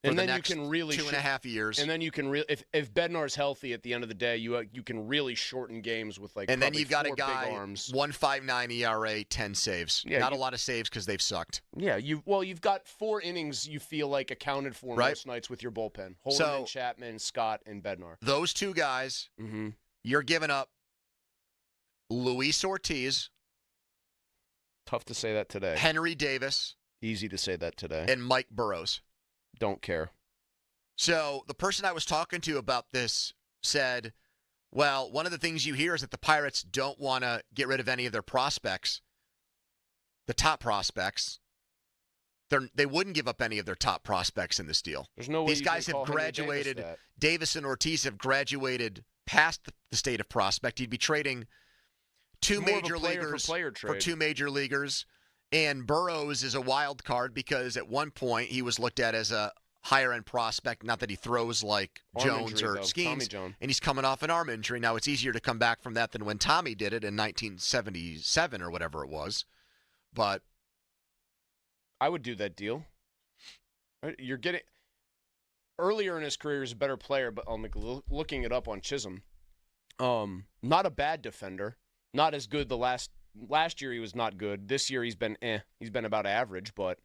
for and the then next you can really 2.5 years. And then you can if Bednar's healthy at the end of the day, you can really shorten games with like. And then you've got a 4 guy, big arms. 1.59 ERA, 10 saves. Yeah, Not a lot of saves because they've sucked. Yeah, you've got 4 innings you feel like accounted for most nights with your bullpen. Holderman, Chapman, Scott, and Bednar. Those 2 guys, you're giving up Luis Ortiz. Tough to say that today. Henry Davis. Easy to say that today. And Mike Burrows. Don't care. So the person I was talking to about this said, well, one of the things you hear is that the Pirates don't want to get rid of any of their prospects, the top prospects. They wouldn't give up any of their top prospects in this deal. There's no way these guys have graduated. Davis and Ortiz have graduated past the state of prospect. He'd be trading 2 major leaguers for 2 major leaguers. And Burrows is a wild card because at one point he was looked at as a higher-end prospect, not that he throws like Jones or Skeens, and he's coming off an arm injury. Now, it's easier to come back from that than when Tommy did it in 1977 or whatever it was. But I would do that deal. You're getting earlier in his career, he's a better player, but I'm looking it up on Chisholm. Not a bad defender, not as good Last year he was not good. This year he's been He's been about average, but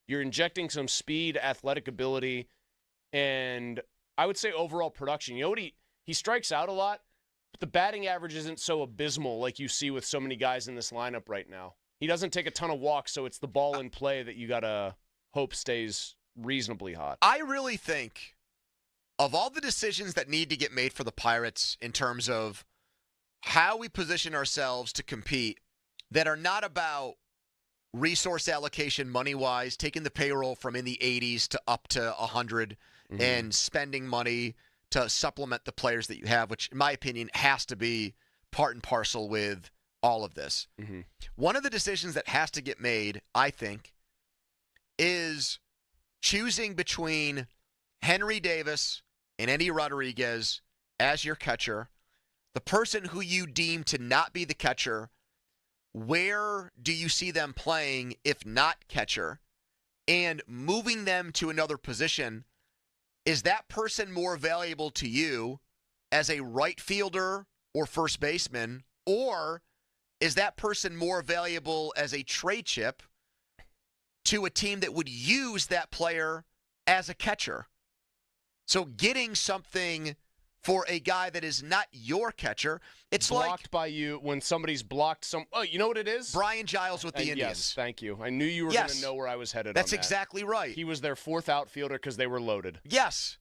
you're injecting some speed, athletic ability, and I would say overall production. You know what? He strikes out a lot, but the batting average isn't so abysmal like you see with so many guys in this lineup right now. He doesn't take a ton of walks, so it's the ball in play that you got to hope stays reasonably hot. I really think of all the decisions that need to get made for the Pirates in terms of how we position ourselves to compete, that are not about resource allocation money-wise, taking the payroll from in the 80s to up to 100 and spending money to supplement the players that you have, which, in my opinion, has to be part and parcel with all of this. One of the decisions that has to get made, I think, is choosing between Henry Davis and Eddie Rodriguez as your catcher, the person who you deem to not be the catcher. Where do you see them playing if not catcher? And moving them to another position, is that person more valuable to you as a right fielder or first baseman? Or is that person more valuable as a trade chip to a team that would use that player as a catcher? So getting something for a guy that is not your catcher, it's blocked by you when somebody's blocked some. Oh, you know what it is? Brian Giles with the Indians. Yes, thank you. I knew you were going to know where I was headed. That's on that. Exactly right. He was their 4th outfielder because they were loaded. Yes.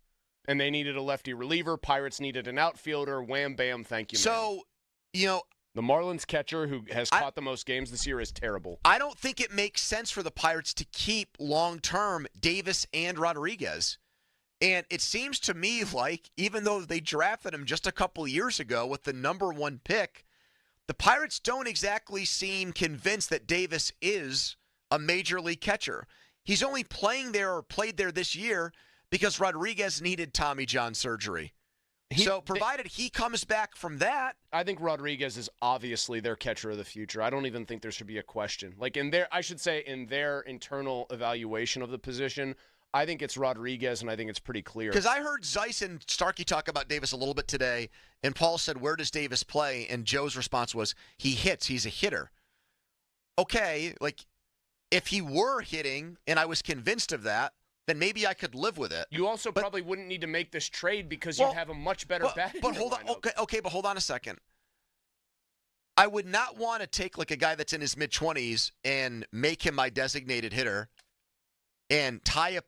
And they needed a lefty reliever. Pirates needed an outfielder. Wham, bam, thank you, man. So, the Marlins catcher who has caught the most games this year is terrible. I don't think it makes sense for the Pirates to keep long-term Davis and Rodriguez. And it seems to me like, even though they drafted him just a couple years ago with the number 1 pick, the Pirates don't exactly seem convinced that Davis is a major league catcher. He's only played there this year because Rodriguez needed Tommy John surgery. So provided he comes back from that. I think Rodriguez is obviously their catcher of the future. I don't even think there should be a question. Like in their internal evaluation of the position, I think it's Rodriguez, and I think it's pretty clear. Because I heard Zeiss and Starkey talk about Davis a little bit today, and Paul said, where does Davis play? And Joe's response was, he hits. He's a hitter. Okay, like if he were hitting and I was convinced of that, then maybe I could live with it. You also probably wouldn't need to make this trade because you'd have a much better batting. But hold on, okay, but hold on a second. I would not want to take like a guy that's in his mid-20s and make him my designated hitter and tie up